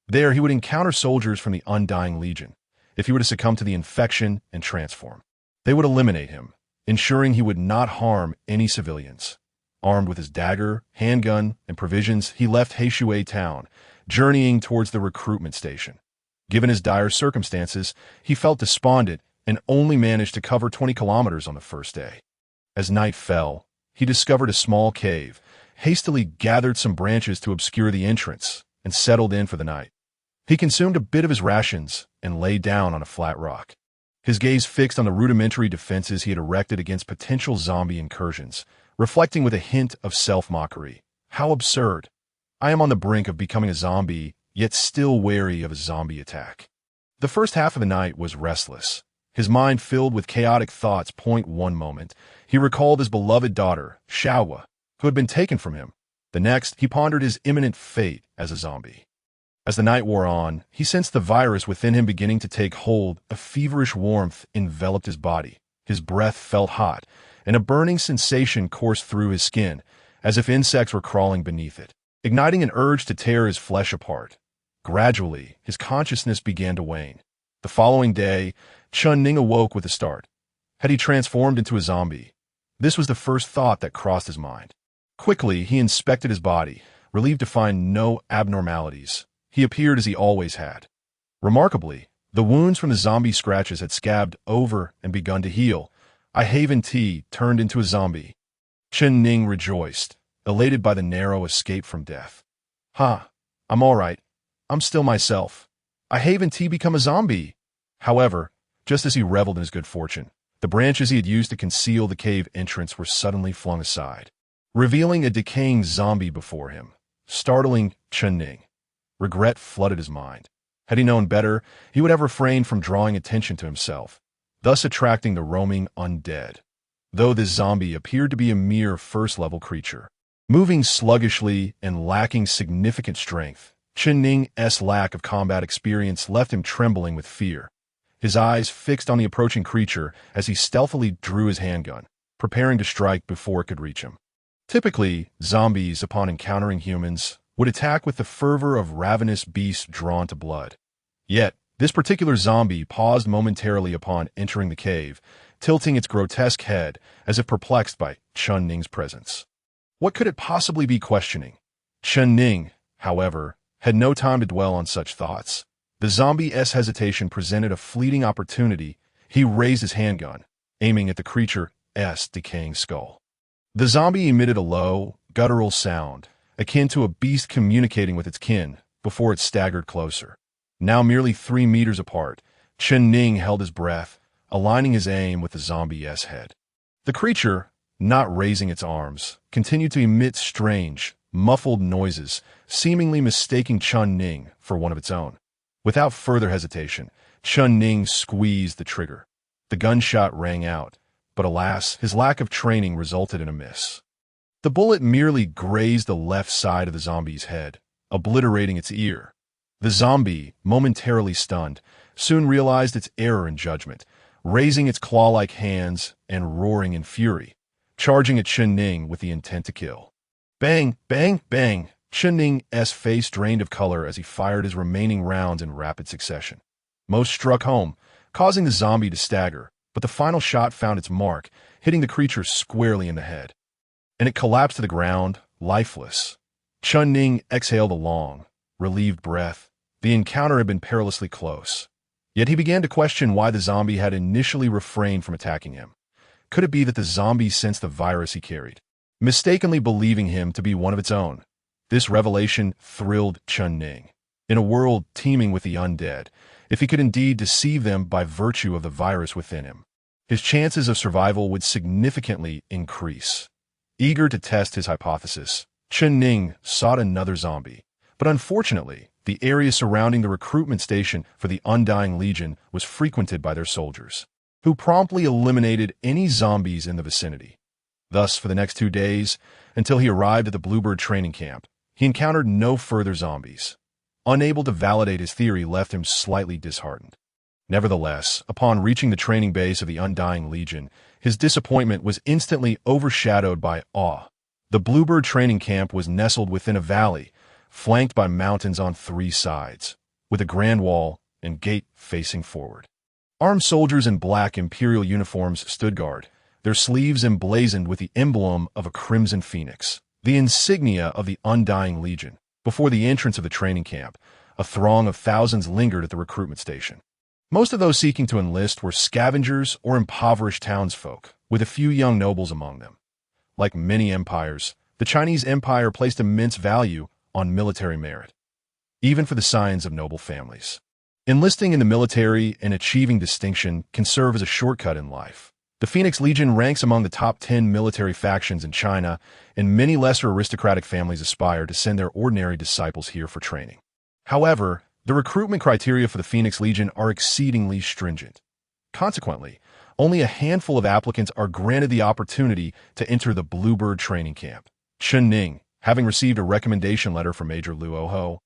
There, he would encounter soldiers from the Undying Legion. If he were to succumb to the infection and transform, they would eliminate him, ensuring he would not harm any civilians. Armed with his dagger, handgun, and provisions, he left Heishui town, journeying towards the recruitment station. Given his dire circumstances, he felt despondent and only managed to cover 20 kilometers on the first day. As night fell, he discovered a small cave, hastily gathered some branches to obscure the entrance, and settled in for the night. He consumed a bit of his rations and lay down on a flat rock, his gaze fixed on the rudimentary defenses he had erected against potential zombie incursions, reflecting with a hint of self-mockery. How absurd! I am on the brink of becoming a zombie, yet still wary of a zombie attack. The first half of the night was restless, his mind filled with chaotic thoughts. One moment, he recalled his beloved daughter, Xiaohua, who had been taken from him. The next, he pondered his imminent fate as a zombie. As the night wore on, he sensed the virus within him beginning to take hold. A feverish warmth enveloped his body. His breath felt hot, and a burning sensation coursed through his skin, as if insects were crawling beneath it, igniting an urge to tear his flesh apart. Gradually, his consciousness began to wane. The following day, Chen Ning awoke with a start. Had he transformed into a zombie? This was the first thought that crossed his mind. Quickly, he inspected his body, relieved to find no abnormalities. He appeared as he always had. Remarkably, the wounds from the zombie scratches had scabbed over and begun to heal. I Haven T turned into a zombie. Chen Ning rejoiced, elated by the narrow escape from death. I'm all right. I'm still myself. I Haven T become a zombie. However, just as he reveled in his good fortune, the branches he had used to conceal the cave entrance were suddenly flung aside, revealing a decaying zombie before him, startling Chen Ning. Regret flooded his mind. Had he known better, he would have refrained from drawing attention to himself, thus attracting the roaming undead. Though this zombie appeared to be a mere first-level creature, moving sluggishly and lacking significant strength, Chen Ning's lack of combat experience left him trembling with fear, his eyes fixed on the approaching creature as he stealthily drew his handgun, preparing to strike before it could reach him. Typically, zombies, upon encountering humans, would attack with the fervor of ravenous beasts drawn to blood. Yet, this particular zombie paused momentarily upon entering the cave, tilting its grotesque head as if perplexed by Chen Ning's presence. What could it possibly be questioning? Chen Ning, however, had no time to dwell on such thoughts. The zombie's hesitation presented a fleeting opportunity. He raised his handgun, aiming at the creature's decaying skull. The zombie emitted a low, guttural sound, akin to a beast communicating with its kin, before it staggered closer. Now merely 3 meters apart, Chen Ning held his breath, aligning his aim with the zombie's head. The creature, not raising its arms, continued to emit strange, muffled noises, seemingly mistaking Chun Ning for one of its own. Without further hesitation, Chun Ning squeezed the trigger. The gunshot rang out, but alas, his lack of training resulted in a miss. The bullet merely grazed the left side of the zombie's head, obliterating its ear. The zombie, momentarily stunned, soon realized its error in judgment, raising its claw-like hands and roaring in fury, charging at Chun Ning with the intent to kill. Bang, bang, bang! Chun Ning's face drained of color as he fired his remaining rounds in rapid succession. Most struck home, causing the zombie to stagger, but the final shot found its mark, hitting the creature squarely in the head. And it collapsed to the ground, lifeless. Chun Ning exhaled a long, relieved breath. The encounter had been perilously close. Yet he began to question why the zombie had initially refrained from attacking him. Could it be that the zombie sensed the virus he carried, mistakenly believing him to be one of its own? This revelation thrilled Chun Ning. In a world teeming with the undead, if he could indeed deceive them by virtue of the virus within him, his chances of survival would significantly increase. Eager to test his hypothesis, Chun Ning sought another zombie, but unfortunately, the area surrounding the recruitment station for the Undying Legion was frequented by their soldiers, who promptly eliminated any zombies in the vicinity. Thus, for the next 2 days, until he arrived at the Bluebird training camp, he encountered no further zombies. Unable to validate his theory left him slightly disheartened. Nevertheless, upon reaching the training base of the Undying Legion, his disappointment was instantly overshadowed by awe. The Bluebird training camp was nestled within a valley, flanked by mountains on 3 sides, with a grand wall and gate facing forward. Armed soldiers in black imperial uniforms stood guard, their sleeves emblazoned with the emblem of a crimson phoenix, the insignia of the Undying Legion. Before the entrance of the training camp, a throng of thousands lingered at the recruitment station. Most of those seeking to enlist were scavengers or impoverished townsfolk, with a few young nobles among them. Like many empires, the Chinese Empire placed immense value on military merit, even for the scions of noble families. Enlisting in the military and achieving distinction can serve as a shortcut in life. The Phoenix Legion ranks among the top 10 military factions in China, and many lesser aristocratic families aspire to send their ordinary disciples here for training. However, the recruitment criteria for the Phoenix Legion are exceedingly stringent. Consequently, only a handful of applicants are granted the opportunity to enter the Bluebird training camp. Chun Ning, having received a recommendation letter from Major Luo Ho,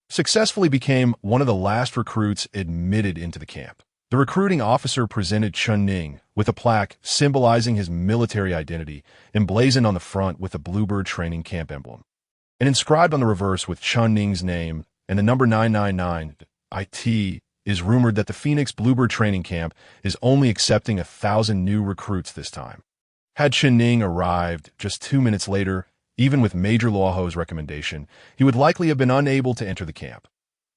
successfully became one of the last recruits admitted into the camp. The recruiting officer presented Chun Ning with a plaque symbolizing his military identity, emblazoned on the front with the Bluebird training camp emblem, and inscribed on the reverse with Chun Ning's name and the number 999. It is rumored that the Phoenix Bluebird training camp is only accepting 1,000 new recruits this time. Had Chun Ning arrived just 2 minutes later, even with Major Luo Ho's recommendation, he would likely have been unable to enter the camp.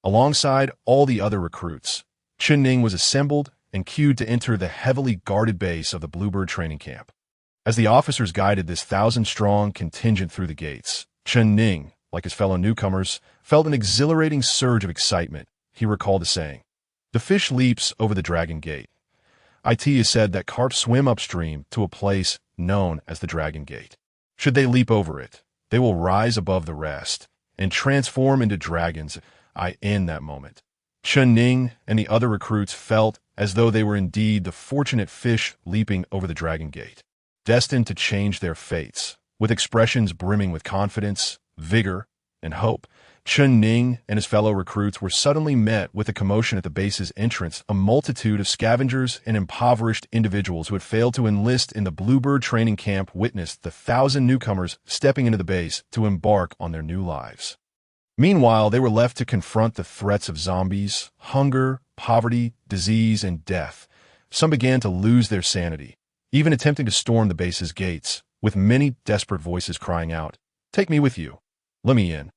Alongside all the other recruits, Chun Ning was assembled and queued to enter the heavily guarded base of the Bluebird training camp. As the officers guided this 1,000-strong contingent through the gates, Chun Ning, like his fellow newcomers, felt an exhilarating surge of excitement. He recalled the saying, "The fish leaps over the Dragon Gate." It is said that carp swim upstream to a place known as the Dragon Gate. Should they leap over it, they will rise above the rest and transform into dragons. In that moment, Chun Ning and the other recruits felt as though they were indeed the fortunate fish leaping over the Dragon Gate, destined to change their fates. With expressions brimming with confidence, vigor, and hope, Chun Ning and his fellow recruits were suddenly met with a commotion at the base's entrance. A multitude of scavengers and impoverished individuals who had failed to enlist in the Bluebird training camp witnessed the 1,000 newcomers stepping into the base to embark on their new lives. Meanwhile, they were left to confront the threats of zombies, hunger, poverty, disease, and death. Some began to lose their sanity, even attempting to storm the base's gates, with many desperate voices crying out, "Take me with you. Let me in.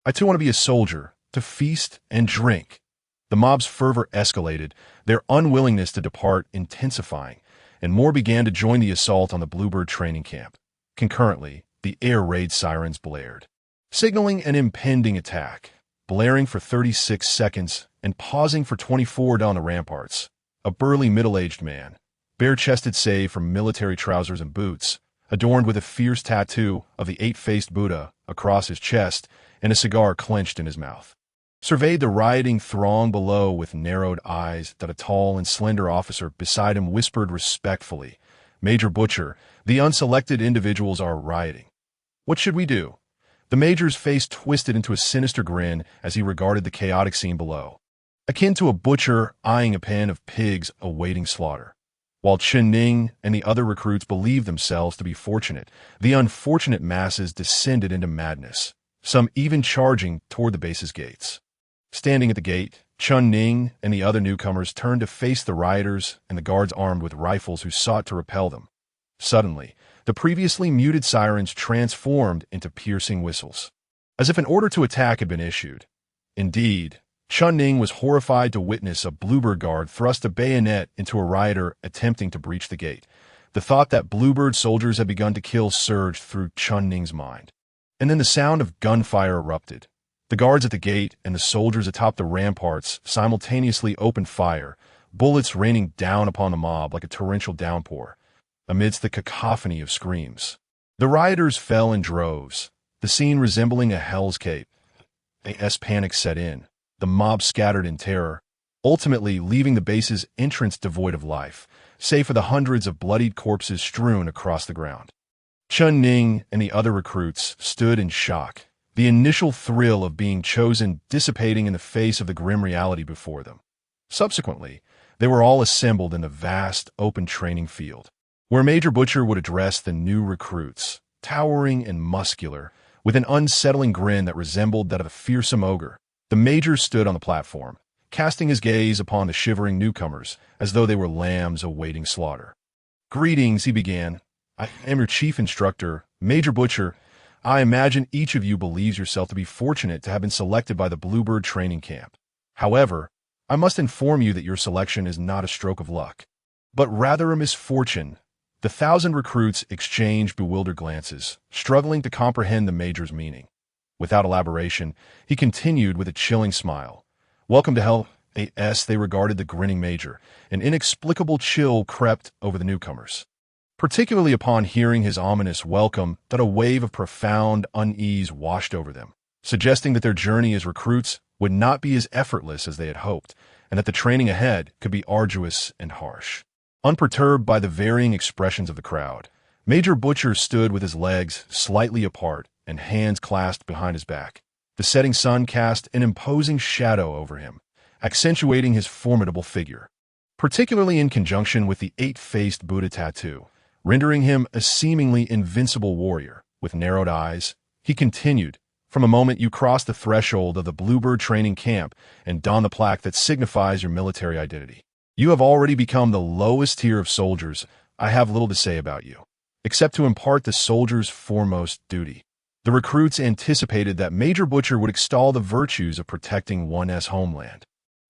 I too want to be a soldier, to feast and drink." The mob's fervor escalated, their unwillingness to depart intensifying, and more began to join the assault on the Bluebird training camp. Concurrently, the air raid sirens blared, signaling an impending attack. Blaring for 36 seconds and pausing for 24 down the ramparts, a burly middle-aged man, bare-chested save for military trousers and boots, adorned with a fierce tattoo of the eight-faced Buddha across his chest and a cigar clenched in his mouth. Surveyed the rioting throng below with narrowed eyes that a tall and slender officer beside him whispered respectfully, "Major Butcher, the unselected individuals are rioting. What should we do?" The major's face twisted into a sinister grin as he regarded the chaotic scene below, akin to a butcher eyeing a pen of pigs awaiting slaughter. While Chen Ning and the other recruits believed themselves to be fortunate, the unfortunate masses descended into madness, some even charging toward the base's gates. Standing at the gate, Chen Ning and the other newcomers turned to face the rioters and the guards armed with rifles who sought to repel them. Suddenly, the previously muted sirens transformed into piercing whistles, as if an order to attack had been issued. Indeed, Chen Ning was horrified to witness a Bluebird guard thrust a bayonet into a rioter attempting to breach the gate. The thought that Bluebird soldiers had begun to kill surged through Chen Ning's mind. And then the sound of gunfire erupted. The guards at the gate and the soldiers atop the ramparts simultaneously opened fire, bullets raining down upon the mob like a torrential downpour, amidst the cacophony of screams. The rioters fell in droves, the scene resembling a hell's cape. As panic set in, the mob scattered in terror, ultimately leaving the base's entrance devoid of life, save for the hundreds of bloodied corpses strewn across the ground. Chen Ning and the other recruits stood in shock, the initial thrill of being chosen dissipating in the face of the grim reality before them. Subsequently, they were all assembled in the vast, open training field, where Major Butcher would address the new recruits, towering and muscular, with an unsettling grin that resembled that of a fearsome ogre. The major stood on the platform, casting his gaze upon the shivering newcomers as though they were lambs awaiting slaughter. "Greetings," he began. "I am your chief instructor, Major Butcher. I imagine each of you believes yourself to be fortunate to have been selected by the Bluebird training camp. However, I must inform you that your selection is not a stroke of luck, but rather a misfortune." The 1,000 recruits exchanged bewildered glances, struggling to comprehend the major's meaning. Without elaboration, he continued with a chilling smile. "Welcome to Hell." They regarded the grinning major. An inexplicable chill crept over the newcomers, particularly upon hearing his ominous welcome that a wave of profound unease washed over them, suggesting that their journey as recruits would not be as effortless as they had hoped, and that the training ahead could be arduous and harsh. Unperturbed by the varying expressions of the crowd, Major Butcher stood with his legs slightly apart and hands clasped behind his back. The setting sun cast an imposing shadow over him, accentuating his formidable figure, particularly in conjunction with the eight-faced Buddha tattoo, rendering him a seemingly invincible warrior. With narrowed eyes, he continued, "From a moment you cross the threshold of the Bluebird training camp and don the plaque that signifies your military identity. You have already become the lowest tier of soldiers. I have little to say about you, except to impart the soldier's foremost duty." The recruits anticipated that Major Butcher would extol the virtues of protecting one's homeland,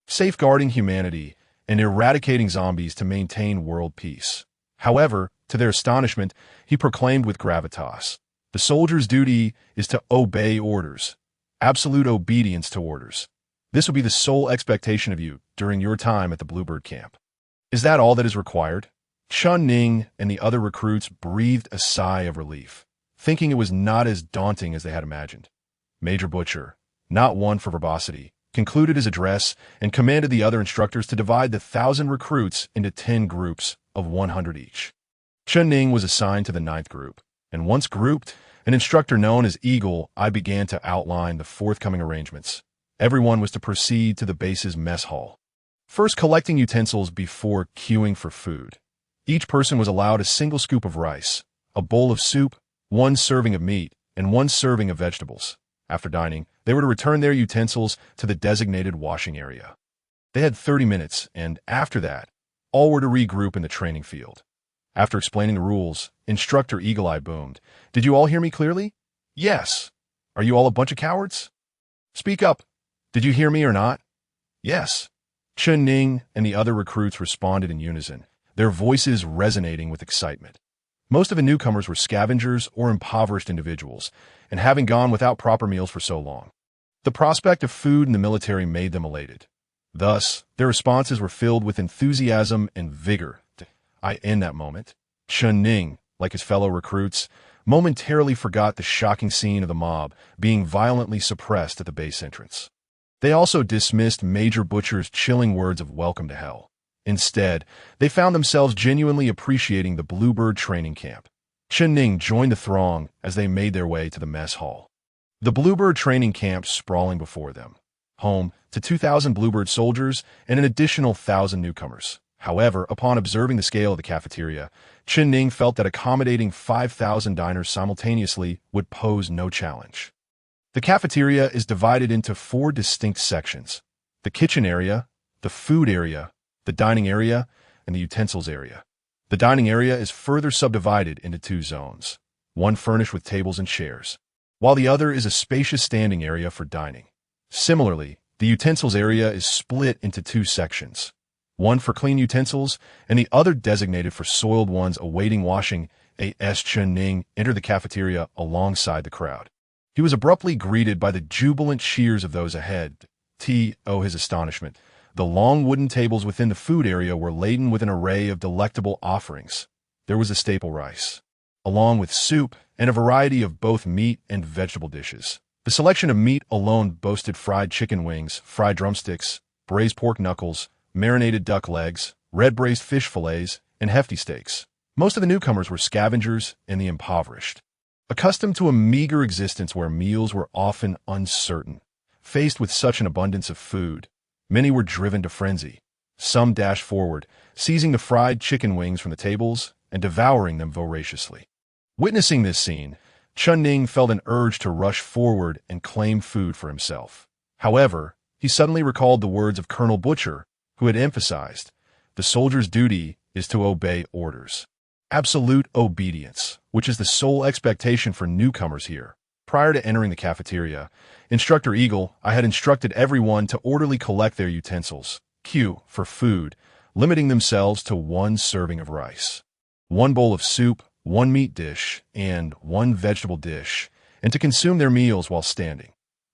safeguarding humanity, and eradicating zombies to maintain world peace. However, to their astonishment, he proclaimed with gravitas, "The soldier's duty is to obey orders, absolute obedience to orders. This will be the sole expectation of you during your time at the Bluebird camp." "Is that all that is required?" Chen Ning and the other recruits breathed a sigh of relief, thinking it was not as daunting as they had imagined. Major Butcher, not one for verbosity, concluded his address and commanded the other instructors to divide the 1,000 recruits into 10 groups of 100 each. Chen Ning was assigned to the 9th group, and once grouped, an instructor known as Eagle Eye began to outline the forthcoming arrangements. Everyone was to proceed to the base's mess hall, first collecting utensils before queuing for food. Each person was allowed a single scoop of rice, a bowl of soup, 1 serving of meat, and 1 serving of vegetables. After dining, they were to return their utensils to the designated washing area. They had 30 minutes, and after that, all were to regroup in the training field. After explaining the rules, Instructor Eagle Eye boomed, "Did you all hear me clearly?" "Yes." "Are you all a bunch of cowards?" "Speak up. Did you hear me or not?" "Yes." Chen Ning and the other recruits responded in unison, their voices resonating with excitement. Most of the newcomers were scavengers or impoverished individuals, and having gone without proper meals for so long, the prospect of food in the military made them elated. Thus, their responses were filled with enthusiasm and vigor. In that moment, Chen Ning, like his fellow recruits, momentarily forgot the shocking scene of the mob being violently suppressed at the base entrance. They also dismissed Major Butcher's chilling words of welcome to hell. Instead, they found themselves genuinely appreciating the Bluebird training camp. Chen Ning joined the throng as they made their way to the mess hall. The Bluebird training camp sprawling before them, home to 2,000 Bluebird soldiers and an additional 1,000 newcomers. However, upon observing the scale of the cafeteria, Chen Ning felt that accommodating 5,000 diners simultaneously would pose no challenge. The cafeteria is divided into 4 distinct sections: the kitchen area, the food area, the dining area, and the utensils area. The dining area is further subdivided into 2 zones, one furnished with tables and chairs, while the other is a spacious standing area for dining. Similarly, the utensils area is split into 2 sections, one for clean utensils and the other designated for soiled ones awaiting washing. As Chen Ning entered the cafeteria alongside the crowd, he was abruptly greeted by the jubilant cheers of those ahead. His astonishment. The long wooden tables within the food area were laden with an array of delectable offerings. There was the staple rice, along with soup and a variety of both meat and vegetable dishes. The selection of meat alone boasted fried chicken wings, fried drumsticks, braised pork knuckles, marinated duck legs, red braised fish fillets, and hefty steaks. Most of the newcomers were scavengers and the impoverished, accustomed to a meager existence where meals were often uncertain. Faced with such an abundance of food, many were driven to frenzy. Some dashed forward, seizing the fried chicken wings from the tables and devouring them voraciously. Witnessing this scene, Chen Ning felt an urge to rush forward and claim food for himself. However, he suddenly recalled the words of Colonel Butcher, who had emphasized, "The soldier's duty is to obey orders." Absolute obedience, which is the sole expectation for newcomers here. Prior to entering the cafeteria, Instructor Eagle, I had instructed everyone to orderly collect their utensils, queue for food, limiting themselves to 1 serving of rice, 1 bowl of soup, 1 meat dish, and 1 vegetable dish, and to consume their meals while standing.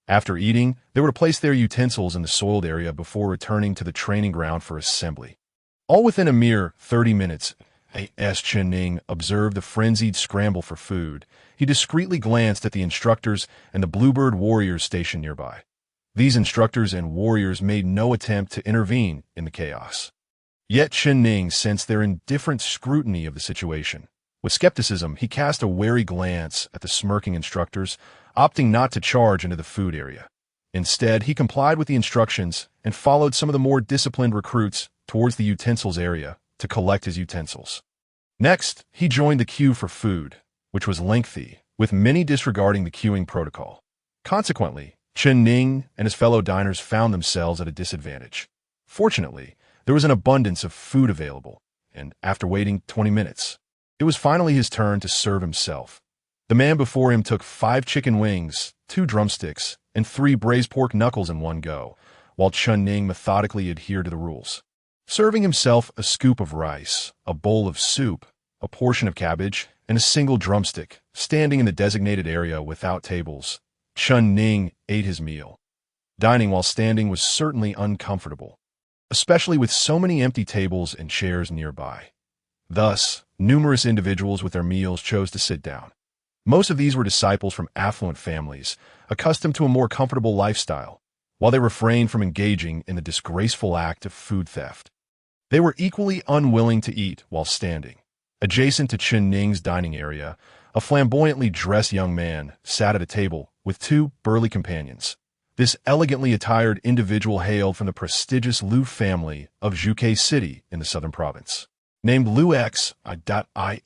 After eating, they were to place their utensils in the soiled area before returning to the training ground for assembly. All within a mere 30 minutes, as Chen Ning observed the frenzied scramble for food, he discreetly glanced at the instructors and the Bluebird warriors stationed nearby. These instructors and warriors made no attempt to intervene in the chaos. Yet Chen Ning sensed their indifferent scrutiny of the situation. With skepticism, he cast a wary glance at the smirking instructors, opting not to charge into the food area. Instead, he complied with the instructions and followed some of the more disciplined recruits towards the utensils area to collect his utensils. Next, he joined the queue for food, which was lengthy, with many disregarding the queuing protocol. Consequently, Chen Ning and his fellow diners found themselves at a disadvantage. Fortunately, there was an abundance of food available, and after waiting 20 minutes, it was finally his turn to serve himself. The man before him took 5 chicken wings, 2 drumsticks, and 3 braised pork knuckles in one go, while Chen Ning methodically adhered to the rules. Serving himself a scoop of rice, a bowl of soup, a portion of cabbage, and a single drumstick, standing in the designated area without tables, Chen Ning ate his meal. Dining while standing was certainly uncomfortable, especially with so many empty tables and chairs nearby. Thus, numerous individuals with their meals chose to sit down. Most of these were disciples from affluent families, accustomed to a more comfortable lifestyle, while they refrained from engaging in the disgraceful act of food theft. They were equally unwilling to eat while standing. Adjacent to Chen Ning's dining area, a flamboyantly dressed young man sat at a table with 2 burly companions. This elegantly attired individual hailed from the prestigious Liu family of Zhuke City in the southern province. Named Liu X.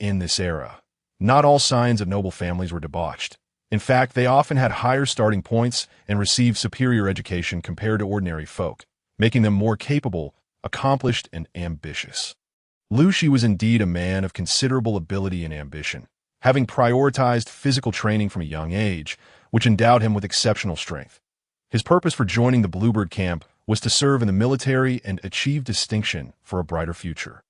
In this era, not all signs of noble families were debauched. In fact, they often had higher starting points and received superior education compared to ordinary folk, making them more capable, accomplished, and ambitious. Liu Shi was indeed a man of considerable ability and ambition, having prioritized physical training from a young age, which endowed him with exceptional strength. His purpose for joining the Bluebird camp was to serve in the military and achieve distinction for a brighter future.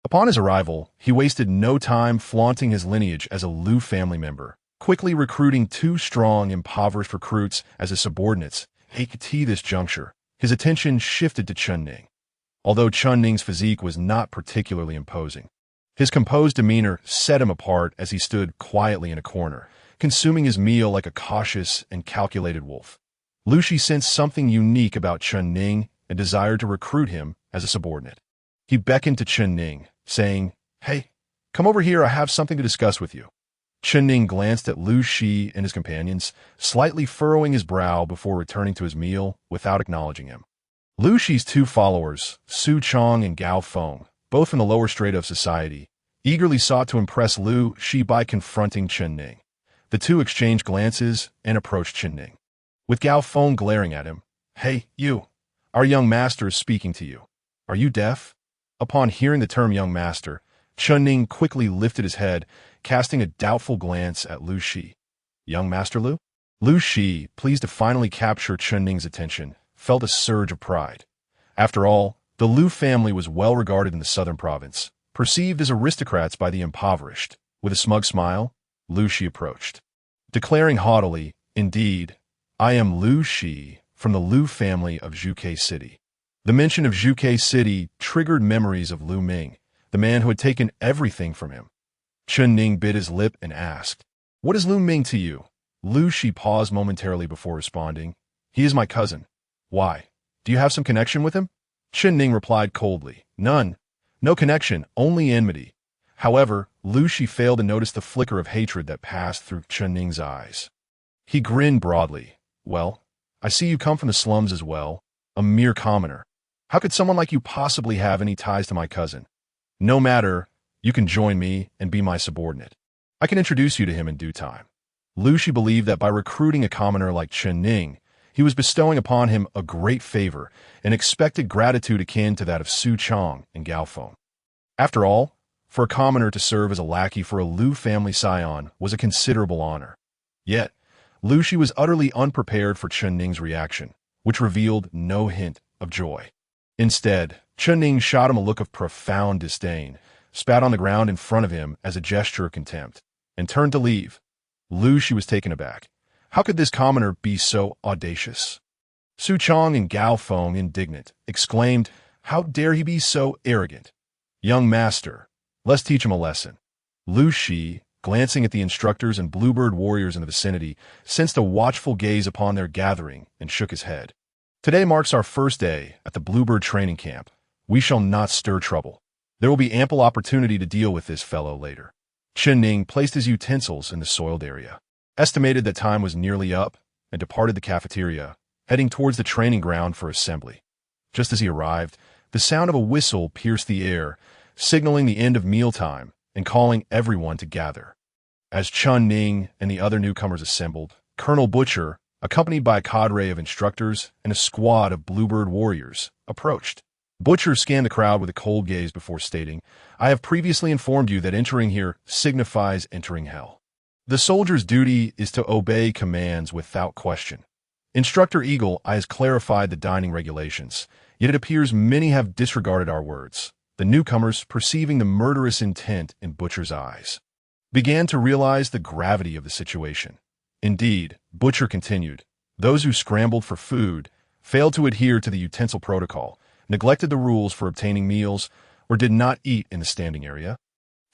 Upon his arrival, he wasted no time flaunting his lineage as a Liu family member, quickly recruiting 2 strong, impoverished recruits as his subordinates. At this juncture, his attention shifted to Chen Ning. Although Chen Ning's physique was not particularly imposing, His composed demeanor set him apart as he stood quietly in a corner, consuming his meal like a cautious and calculated wolf. Lu Shi sensed something unique about Chen Ning and desired to recruit him as a subordinate. He beckoned to Chen Ning, saying, "Hey, come over here, I have something to discuss with you." Chen Ning glanced at Lu Shi and his companions, slightly furrowing his brow before returning to his meal without acknowledging him. Lu Shi's two followers, Su Chong and Gao Feng, both in the lower strata of society, eagerly sought to impress Lu Shi by confronting Chen Ning. The two exchanged glances and approached Chen Ning, with Gao Feng glaring at him. "Hey, you! Our young master is speaking to you. Are you deaf?" Upon hearing the term young master, Chen Ning quickly lifted his head, casting a doubtful glance at Lu Shi. "Young Master Lu?" Lu Shi, pleased to finally capture Chen Ning's attention, felt a surge of pride. After all, the Lu family was well regarded in the southern province, perceived as aristocrats by the impoverished. With a smug smile, Lu Shi approached, declaring haughtily, "Indeed, I am Lu Shi from the Lu family of Zhuke City." The mention of Zhuke City triggered memories of Lu Ming, the man who had taken everything from him. Chen Ning bit his lip and asked, "What is Lu Ming to you?" Lu Shi paused momentarily before responding, "He is my cousin." "Why? Do you have some connection with him?" Chen Ning replied coldly, "None. No connection, only enmity." However, Lu Shi failed to notice the flicker of hatred that passed through Chen Ning's eyes. He grinned broadly. "Well, I see you come from the slums as well, a mere commoner. How could someone like you possibly have any ties to my cousin? No matter, you can join me and be my subordinate. I can introduce you to him in due time." Lu Shi believed that by recruiting a commoner like Chen Ning, he was bestowing upon him a great favor and expected gratitude akin to that of Su Chong and Gao Feng. After all, for a commoner to serve as a lackey for a Lu family scion was a considerable honor. Yet, Lu Shi was utterly unprepared for Chen Ning's reaction, which revealed no hint of joy. Instead, Chen Ning shot him a look of profound disdain, spat on the ground in front of him as a gesture of contempt, and turned to leave. Lu Shi was taken aback. How could this commoner be so audacious? Su Chong and Gao Feng, indignant, exclaimed, "How dare he be so arrogant? Young master, let's teach him a lesson." Lu Shi, glancing at the instructors and bluebird warriors in the vicinity, sensed a watchful gaze upon their gathering and shook his head. "Today marks our first day at the Bluebird training camp. We shall not stir trouble. There will be ample opportunity to deal with this fellow later." Chen Ning placed his utensils in the soiled area, estimated that time was nearly up, and departed the cafeteria, heading towards the training ground for assembly. Just as he arrived, the sound of a whistle pierced the air, signaling the end of mealtime and calling everyone to gather. As Chen Ning and the other newcomers assembled, Colonel Butcher, accompanied by a cadre of instructors and a squad of Bluebird warriors, approached. Butcher scanned the crowd with a cold gaze before stating, "I have previously informed you that entering here signifies entering hell. The soldier's duty is to obey commands without question. Instructor Eagle has clarified the dining regulations, yet it appears many have disregarded our words." The newcomers, perceiving the murderous intent in Butcher's eyes, began to realize the gravity of the situation. Indeed, Butcher continued, "Those who scrambled for food, failed to adhere to the utensil protocol, neglected the rules for obtaining meals, or did not eat in the standing area.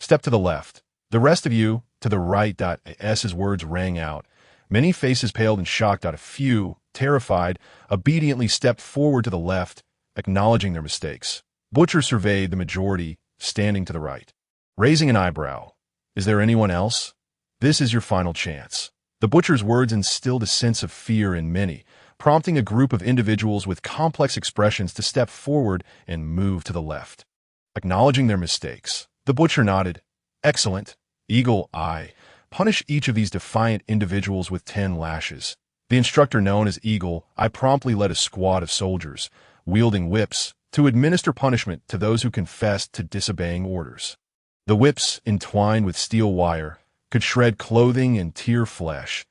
Step to the left. The rest of you, to the right." As his words rang out, many faces paled and shocked. A few, terrified, obediently stepped forward to the left, acknowledging their mistakes. Butcher surveyed the majority, standing to the right, raising an eyebrow. "Is there anyone else? This is your final chance." The Butcher's words instilled a sense of fear in many, prompting a group of individuals with complex expressions to step forward and move to the left. Acknowledging their mistakes, the Butcher nodded. "Excellent. Eagle Eye, punish each of these defiant individuals with 10 lashes." The instructor, known as Eagle Eye, promptly led a squad of soldiers, wielding whips, to administer punishment to those who confessed to disobeying orders. The whips, entwined with steel wire, could shred clothing and tear flesh.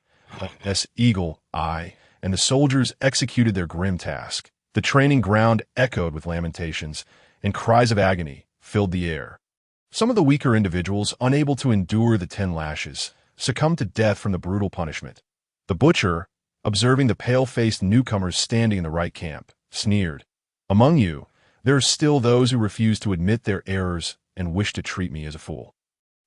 As Eagle Eye and the soldiers executed their grim task, the training ground echoed with lamentations, and cries of agony filled the air. Some of the weaker individuals, unable to endure the 10 lashes, succumbed to death from the brutal punishment. The Butcher, observing the pale-faced newcomers standing in the right camp, sneered, "Among you, there are still those who refuse to admit their errors and wish to treat me as a fool.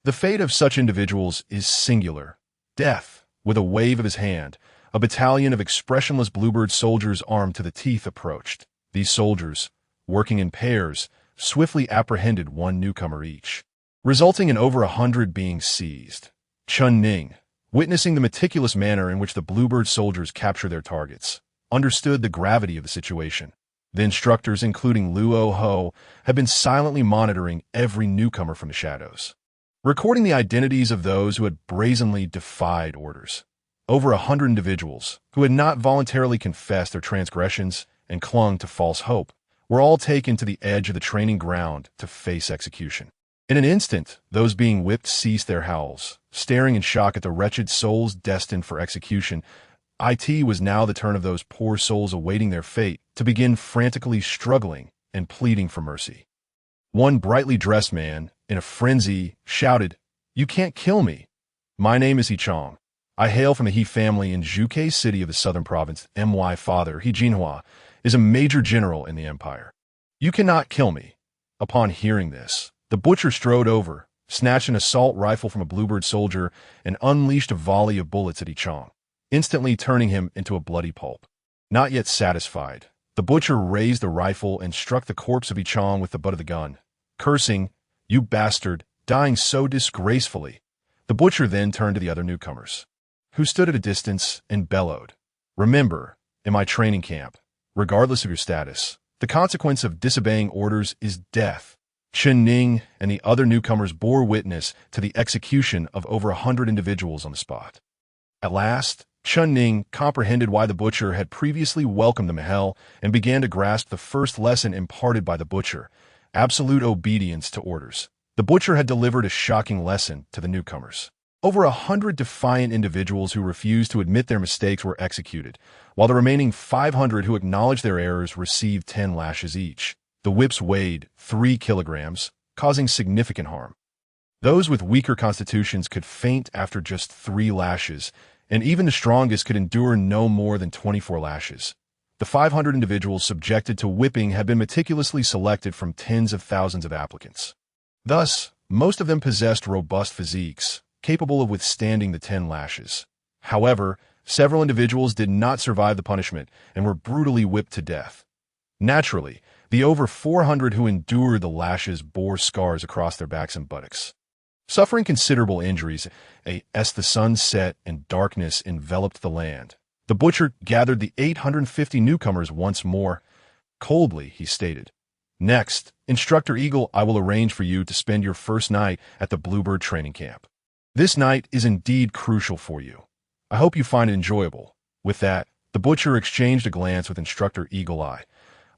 The fate of such individuals is singular. Death, with a wave of his hand, a battalion of expressionless Bluebird soldiers armed to the teeth approached. These soldiers, working in pairs, swiftly apprehended one newcomer each, resulting in over 100 being seized. Chun Ning, witnessing the meticulous manner in which the Bluebird soldiers capture their targets, understood the gravity of the situation. The instructors, including Luo Ho, had been silently monitoring every newcomer from the shadows, recording the identities of those who had brazenly defied orders. Over 100 individuals, who had not voluntarily confessed their transgressions and clung to false hope, were all taken to the edge of the training ground to face execution. In an instant, those being whipped ceased their howls, staring in shock at the wretched souls destined for execution. It was now the turn of those poor souls awaiting their fate to begin frantically struggling and pleading for mercy. One brightly dressed man, in a frenzy, shouted, "You can't kill me. My name is He Chong. I hail from the He family in Zhuke City of the southern province. My father, He Jinhua, is a major general in the empire. You cannot kill me." Upon hearing this, the butcher strode over, snatched an assault rifle from a Bluebird soldier, and unleashed a volley of bullets at He Chong, instantly turning him into a bloody pulp. Not yet satisfied, the butcher raised the rifle and struck the corpse of He Chong with the butt of the gun, cursing, "You bastard, dying so disgracefully." The butcher then turned to the other newcomers, who stood at a distance, and bellowed, "Remember, in my training camp, regardless of your status, the consequence of disobeying orders is death." Chun Ning and the other newcomers bore witness to the execution of over 100 individuals on the spot. At last, Chun Ning comprehended why the butcher had previously welcomed them to hell and began to grasp the first lesson imparted by the butcher: absolute obedience to orders. The butcher had delivered a shocking lesson to the newcomers. Over 100 defiant individuals who refused to admit their mistakes were executed, while the remaining 500 who acknowledged their errors received 10 lashes each. The whips weighed 3 kilograms, causing significant harm. Those with weaker constitutions could faint after just 3 lashes, and even the strongest could endure no more than 24 lashes. The 500 individuals subjected to whipping had been meticulously selected from tens of thousands of applicants. Thus, most of them possessed robust physiques, capable of withstanding the 10 lashes. However, several individuals did not survive the punishment and were brutally whipped to death. Naturally, the over 400 who endured the lashes bore scars across their backs and buttocks. Suffering considerable injuries, as the sun set and darkness enveloped the land, the butcher gathered the 850 newcomers once more. Coldly, he stated, "Next, Instructor Eagle, I will arrange for you to spend your first night at the Bluebird training camp. This night is indeed crucial for you. I hope you find it enjoyable." With that, the butcher exchanged a glance with Instructor Eagle Eye,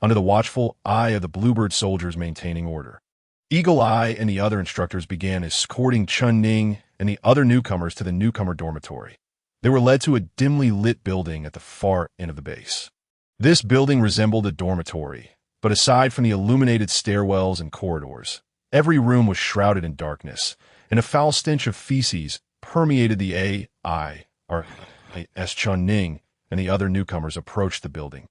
under the watchful eye of the Bluebird soldiers maintaining order. Eagle Eye and the other instructors began escorting Chun Ning and the other newcomers to the newcomer dormitory. They were led to a dimly lit building at the far end of the base. This building resembled a dormitory, but aside from the illuminated stairwells and corridors, every room was shrouded in darkness, and a foul stench of feces permeated the as Chun Ning and the other newcomers approached the building.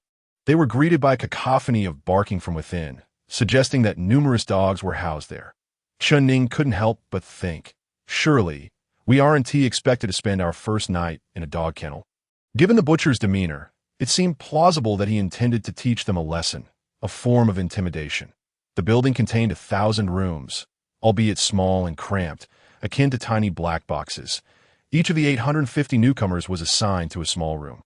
They were greeted by a cacophony of barking from within, suggesting that numerous dogs were housed there. Chun Ning couldn't help but think, surely, we aren't expected to spend our first night in a dog kennel. Given the butcher's demeanor, it seemed plausible that he intended to teach them a lesson, a form of intimidation. The building contained 1,000 rooms, albeit small and cramped, akin to tiny black boxes. Each of the 850 newcomers was assigned to a small room.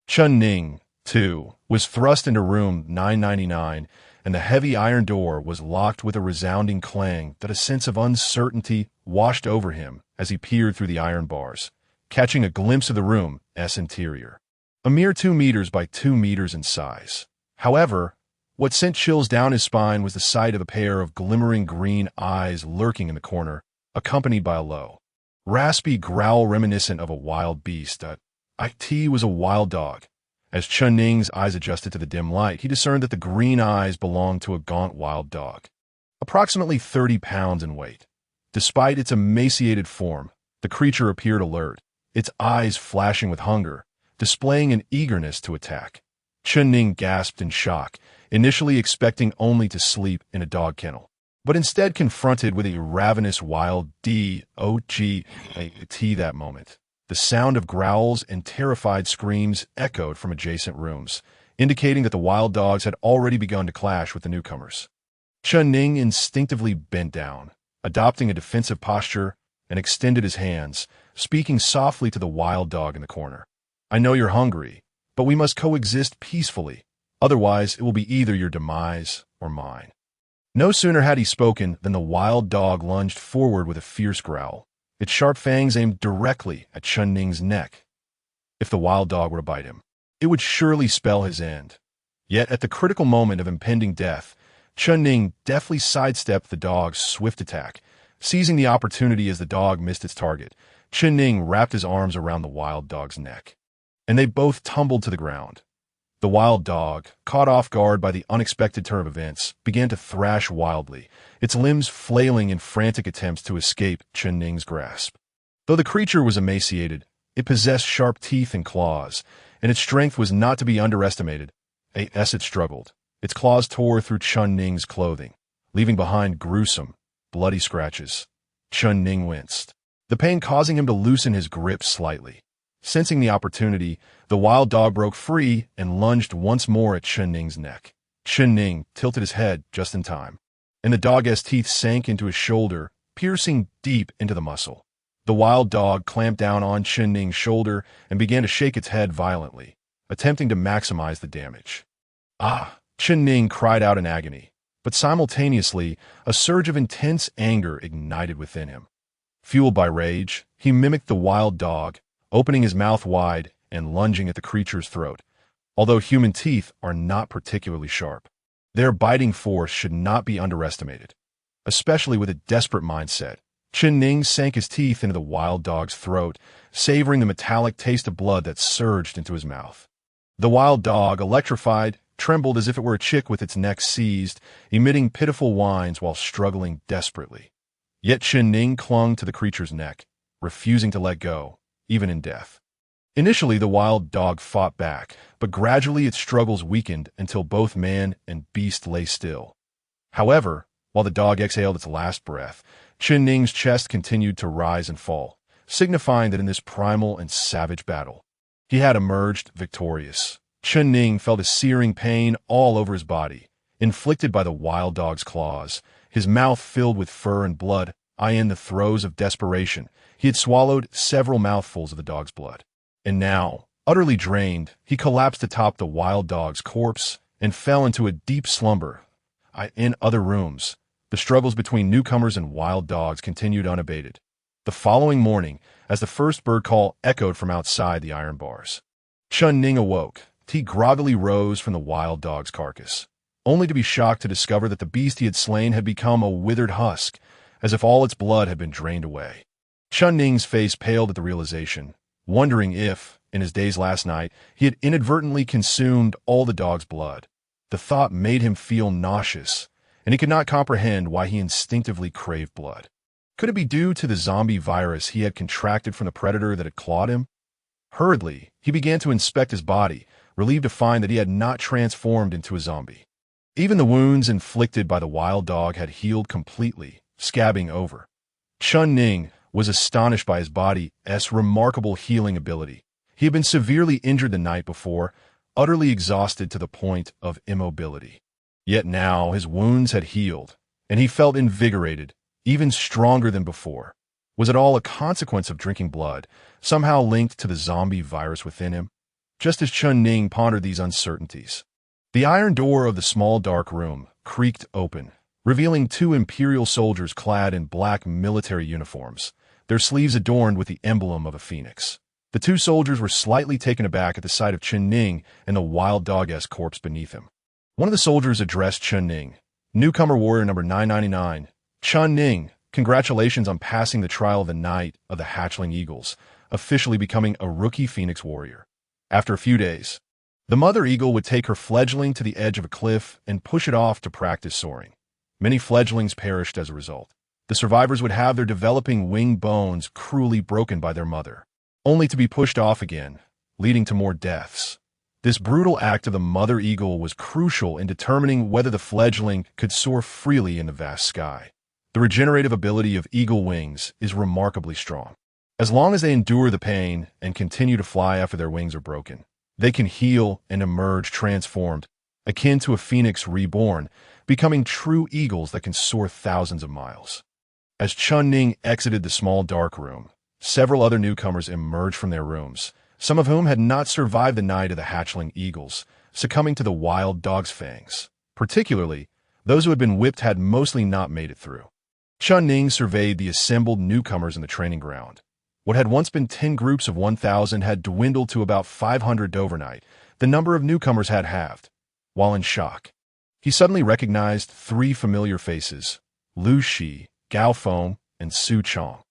Chun Ning, too, was thrust into room 999, and the heavy iron door was locked with a resounding clang that a sense of uncertainty washed over him as he peered through the iron bars, catching a glimpse of the room's interior. A mere 2 meters by 2 meters in size. However, what sent chills down his spine was the sight of a pair of glimmering green eyes lurking in the corner, accompanied by a low, raspy growl reminiscent of a wild beast. It was a wild dog. As Chun Ning's eyes adjusted to the dim light, he discerned that the green eyes belonged to a gaunt wild dog, approximately 30 pounds in weight. Despite its emaciated form, the creature appeared alert, its eyes flashing with hunger, displaying an eagerness to attack. Chun Ning gasped in shock, initially expecting only to sleep in a dog kennel. but instead confronted with a ravenous wild dog that moment. The sound of growls and terrified screams echoed from adjacent rooms, indicating that the wild dogs had already begun to clash with the newcomers. Chen Ning instinctively bent down, adopting a defensive posture, and extended his hands, speaking softly to the wild dog in the corner. I know you're hungry, but we must coexist peacefully. Otherwise, it will be either your demise or mine. No sooner had he spoken than the wild dog lunged forward with a fierce growl, its sharp fangs aimed directly at Chen Ning's neck. If the wild dog were to bite him, it would surely spell his end. Yet at the critical moment of impending death, Chen Ning deftly sidestepped the dog's swift attack. Seizing the opportunity as the dog missed its target, Chen Ning wrapped his arms around the wild dog's neck, and they both tumbled to the ground. The wild dog, caught off guard by the unexpected turn of events, began to thrash wildly, its limbs flailing in frantic attempts to escape Chen Ning's grasp. Though the creature was emaciated, it possessed sharp teeth and claws, and its strength was not to be underestimated. As it struggled, its claws tore through Chen Ning's clothing, leaving behind gruesome, bloody scratches. Chen Ning winced, the pain causing him to loosen his grip slightly. Sensing the opportunity, the wild dog broke free and lunged once more at Chen Ning's neck. Chen Ning tilted his head just in time, and the dog's teeth sank into his shoulder, piercing deep into the muscle. The wild dog clamped down on Chen Ning's shoulder and began to shake its head violently, attempting to maximize the damage. Ah! Chen Ning cried out in agony, but simultaneously, a surge of intense anger ignited within him. Fueled by rage, he mimicked the wild dog, opening his mouth wide and lunging at the creature's throat. Although human teeth are not particularly sharp, their biting force should not be underestimated. Especially with a desperate mindset, Chen Ning sank his teeth into the wild dog's throat, savoring the metallic taste of blood that surged into his mouth. The wild dog, electrified, trembled as if it were a chick with its neck seized, emitting pitiful whines while struggling desperately. Yet Chen Ning clung to the creature's neck, refusing to let go, even in death. Initially, the wild dog fought back, but gradually its struggles weakened until both man and beast lay still. However, while the dog exhaled its last breath, Chen Ning's chest continued to rise and fall, signifying that in this primal and savage battle, he had emerged victorious. Chen Ning felt a searing pain all over his body, inflicted by the wild dog's claws, his mouth filled with fur and blood. In the throes of desperation, he had swallowed several mouthfuls of the dog's blood. And now, utterly drained, he collapsed atop the wild dog's corpse and fell into a deep slumber. In other rooms, the struggles between newcomers and wild dogs continued unabated. The following morning, as the first bird call echoed from outside the iron bars, Chen Ning awoke. He groggily rose from the wild dog's carcass, only to be shocked to discover that the beast he had slain had become a withered husk, as if all its blood had been drained away. Chen Ning's face paled at the realization, wondering if, in his days last night, he had inadvertently consumed all the dog's blood. The thought made him feel nauseous, and he could not comprehend why he instinctively craved blood. Could it be due to the zombie virus he had contracted from the predator that had clawed him? Hurriedly, he began to inspect his body, relieved to find that he had not transformed into a zombie. Even the wounds inflicted by the wild dog had healed completely, scabbing over. Chen Ning was astonished by his body's remarkable healing ability. He had been severely injured the night before, utterly exhausted to the point of immobility. Yet now his wounds had healed, and he felt invigorated, even stronger than before. Was it all a consequence of drinking blood, somehow linked to the zombie virus within him? Just as Chen Ning pondered these uncertainties, the iron door of the small dark room creaked open, revealing two Imperial soldiers clad in black military uniforms, their sleeves adorned with the emblem of a phoenix. The two soldiers were slightly taken aback at the sight of Chen Ning and the wild dog-esque corpse beneath him. One of the soldiers addressed Chen Ning, newcomer warrior number 999. Chen Ning, congratulations on passing the trial of the Night of the Hatchling Eagles, officially becoming a rookie Phoenix warrior. After a few days, the mother eagle would take her fledgling to the edge of a cliff and push it off to practice soaring. Many fledglings perished as a result. The survivors would have their developing wing bones cruelly broken by their mother, only to be pushed off again, leading to more deaths. This brutal act of the mother eagle was crucial in determining whether the fledgling could soar freely in the vast sky. The regenerative ability of eagle wings is remarkably strong. As long as they endure the pain and continue to fly after their wings are broken, they can heal and emerge transformed, akin to a phoenix reborn, becoming true eagles that can soar thousands of miles. As Chun Ning exited the small dark room, several other newcomers emerged from their rooms, some of whom had not survived the night of the hatchling eagles, succumbing to the wild dog's fangs. Particularly, those who had been whipped had mostly not made it through. Chun Ning surveyed the assembled newcomers in the training ground. What had once been 10 groups of 1,000 had dwindled to about 500 overnight. The number of newcomers had halved. While in shock, he suddenly recognized 3 familiar faces: Lu Shi, Gao Feng, and Su Chong.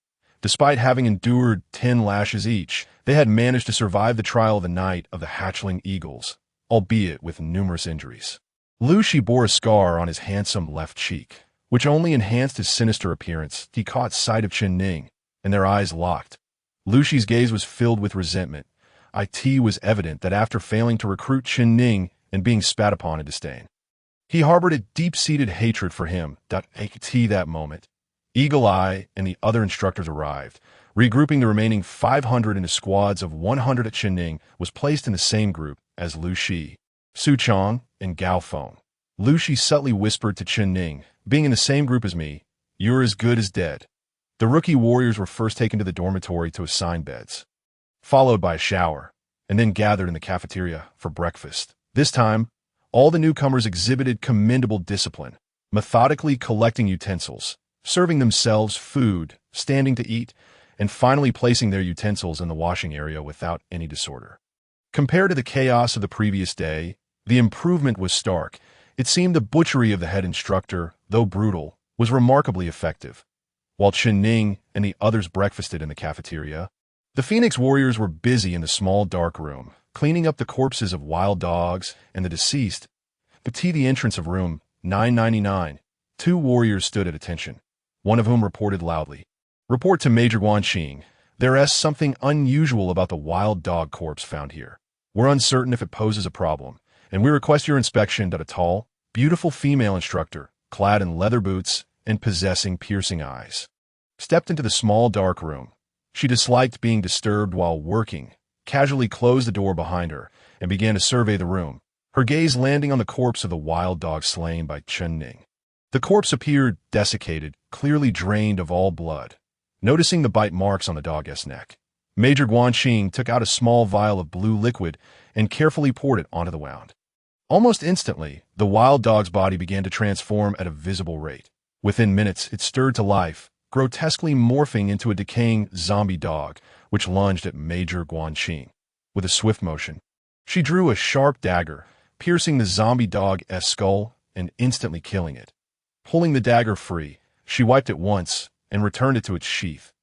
Despite having endured 10 lashes each, they had managed to survive the trial of the night of the hatchling eagles, albeit with numerous injuries. Lu Shi bore a scar on his handsome left cheek, which only enhanced his sinister appearance. He caught sight of Chun Ning, and their eyes locked. Lu Shi's gaze was filled with resentment. It was evident that after failing to recruit Chun Ning and being spat upon in disdain, he harbored a deep-seated hatred for him. At that moment, Eagle Eye and the other instructors arrived. Regrouping the remaining 500 into squads of 100 at Chun Ning was placed in the same group as Lu Shi, Su Chong, and Gao Feng. Lu Shi subtly whispered to Chun Ning, "Being in the same group as me, you're as good as dead." The rookie warriors were first taken to the dormitory to assign beds, followed by a shower, and then gathered in the cafeteria for breakfast. This time, all the newcomers exhibited commendable discipline, methodically collecting utensils, serving themselves food, standing to eat, and finally placing their utensils in the washing area without any disorder. Compared to the chaos of the previous day, the improvement was stark. It seemed the butchery of the head instructor, though brutal, was remarkably effective. While Chun Ning and the others breakfasted in the cafeteria, the Phoenix warriors were busy in the small dark room, cleaning up the corpses of wild dogs and the deceased. But to the entrance of room 999, 2 warriors stood at attention, one of whom reported loudly, "Report to Major Guanxing. There is something unusual about the wild dog corpse found here. We're uncertain if it poses a problem, and we request your inspection." A tall, beautiful female instructor, clad in leather boots and possessing piercing eyes, stepped into the small dark room. She disliked being disturbed while working, casually closed the door behind her, and began to survey the room, her gaze landing on the corpse of the wild dog slain by Chun Ning. The corpse appeared desiccated, clearly drained of all blood. Noticing the bite marks on the dog's neck, Major Guanxing took out a small vial of blue liquid and carefully poured it onto the wound. Almost instantly, the wild dog's body began to transform at a visible rate. Within minutes, it stirred to life, grotesquely morphing into a decaying zombie dog, which lunged at Major Guanxing. With a swift motion, she drew a sharp dagger, piercing the zombie dog's skull and instantly killing it. Pulling the dagger free, she wiped it once and returned it to its sheath.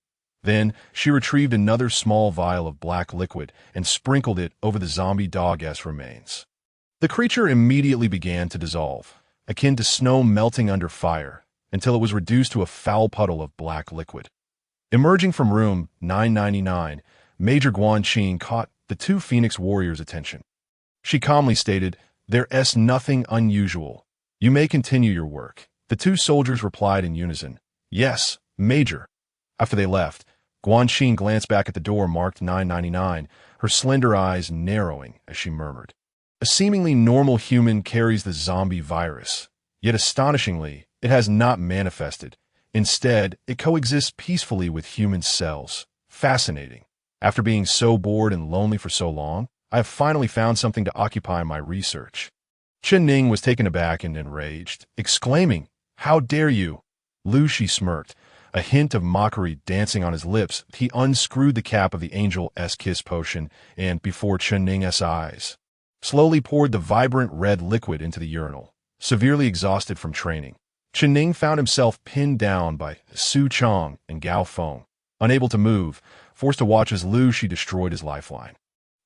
Then, she retrieved another small vial of black liquid and sprinkled it over the zombie dog's remains. The creature immediately began to dissolve, akin to snow melting under fire, until it was reduced to a foul puddle of black liquid. Emerging from room 999, Major Guanxing caught the 2 Phoenix warriors' attention. She calmly stated, "There is nothing unusual. You may continue your work." The 2 soldiers replied in unison, "Yes, Major." After they left, Guanxing glanced back at the door marked 999, her slender eyes narrowing as she murmured, "A seemingly normal human carries the zombie virus, yet astonishingly, it has not manifested. Instead, it coexists peacefully with human cells. Fascinating. After being so bored and lonely for so long, I have finally found something to occupy my research." Chun Ning was taken aback and enraged, exclaiming, "How dare you?" Lu Shi smirked, a hint of mockery dancing on his lips. He unscrewed the cap of the Angel's Kiss potion and, before Chun Ning's eyes, slowly poured the vibrant red liquid into the urinal. Severely exhausted from training, Chun Ning found himself pinned down by Su Chong and Gao Feng. Unable to move, forced to watch as Lu Shi destroyed his lifeline.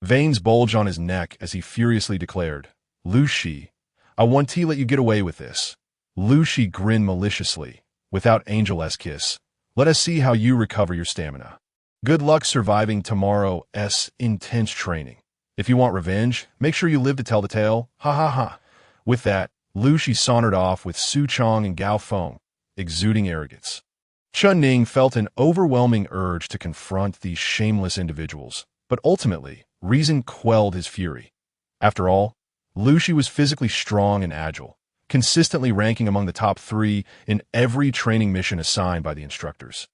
Veins bulged on his neck as he furiously declared, "Lu Shi, I want to let you get away with this." Lu Shi grinned maliciously. "Without Angel's Kiss, let us see how you recover your stamina. Good luck surviving tomorrow's intense training." If you want revenge, make sure you live to tell the tale. Ha ha ha. With that, Lu Shi sauntered off with Su Chong and Gao Feng, exuding arrogance. Chun Ning felt an overwhelming urge to confront these shameless individuals, but ultimately, reason quelled his fury. After all, Lu Shi was physically strong and agile, consistently ranking among the top 3 in every training mission assigned by the instructors.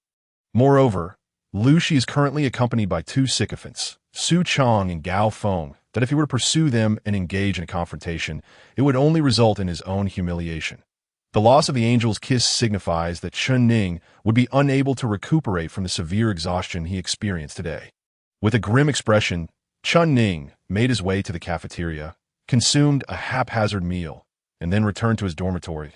Moreover, Lu Shi is currently accompanied by 2 sycophants, Su Chong and Gao Feng, that if he were to pursue them and engage in a confrontation, it would only result in his own humiliation. The loss of the Angel's Kiss signifies that Chun Ning would be unable to recuperate from the severe exhaustion he experienced today. With a grim expression, Chun Ning made his way to the cafeteria, consumed a haphazard meal, and then returned to his dormitory.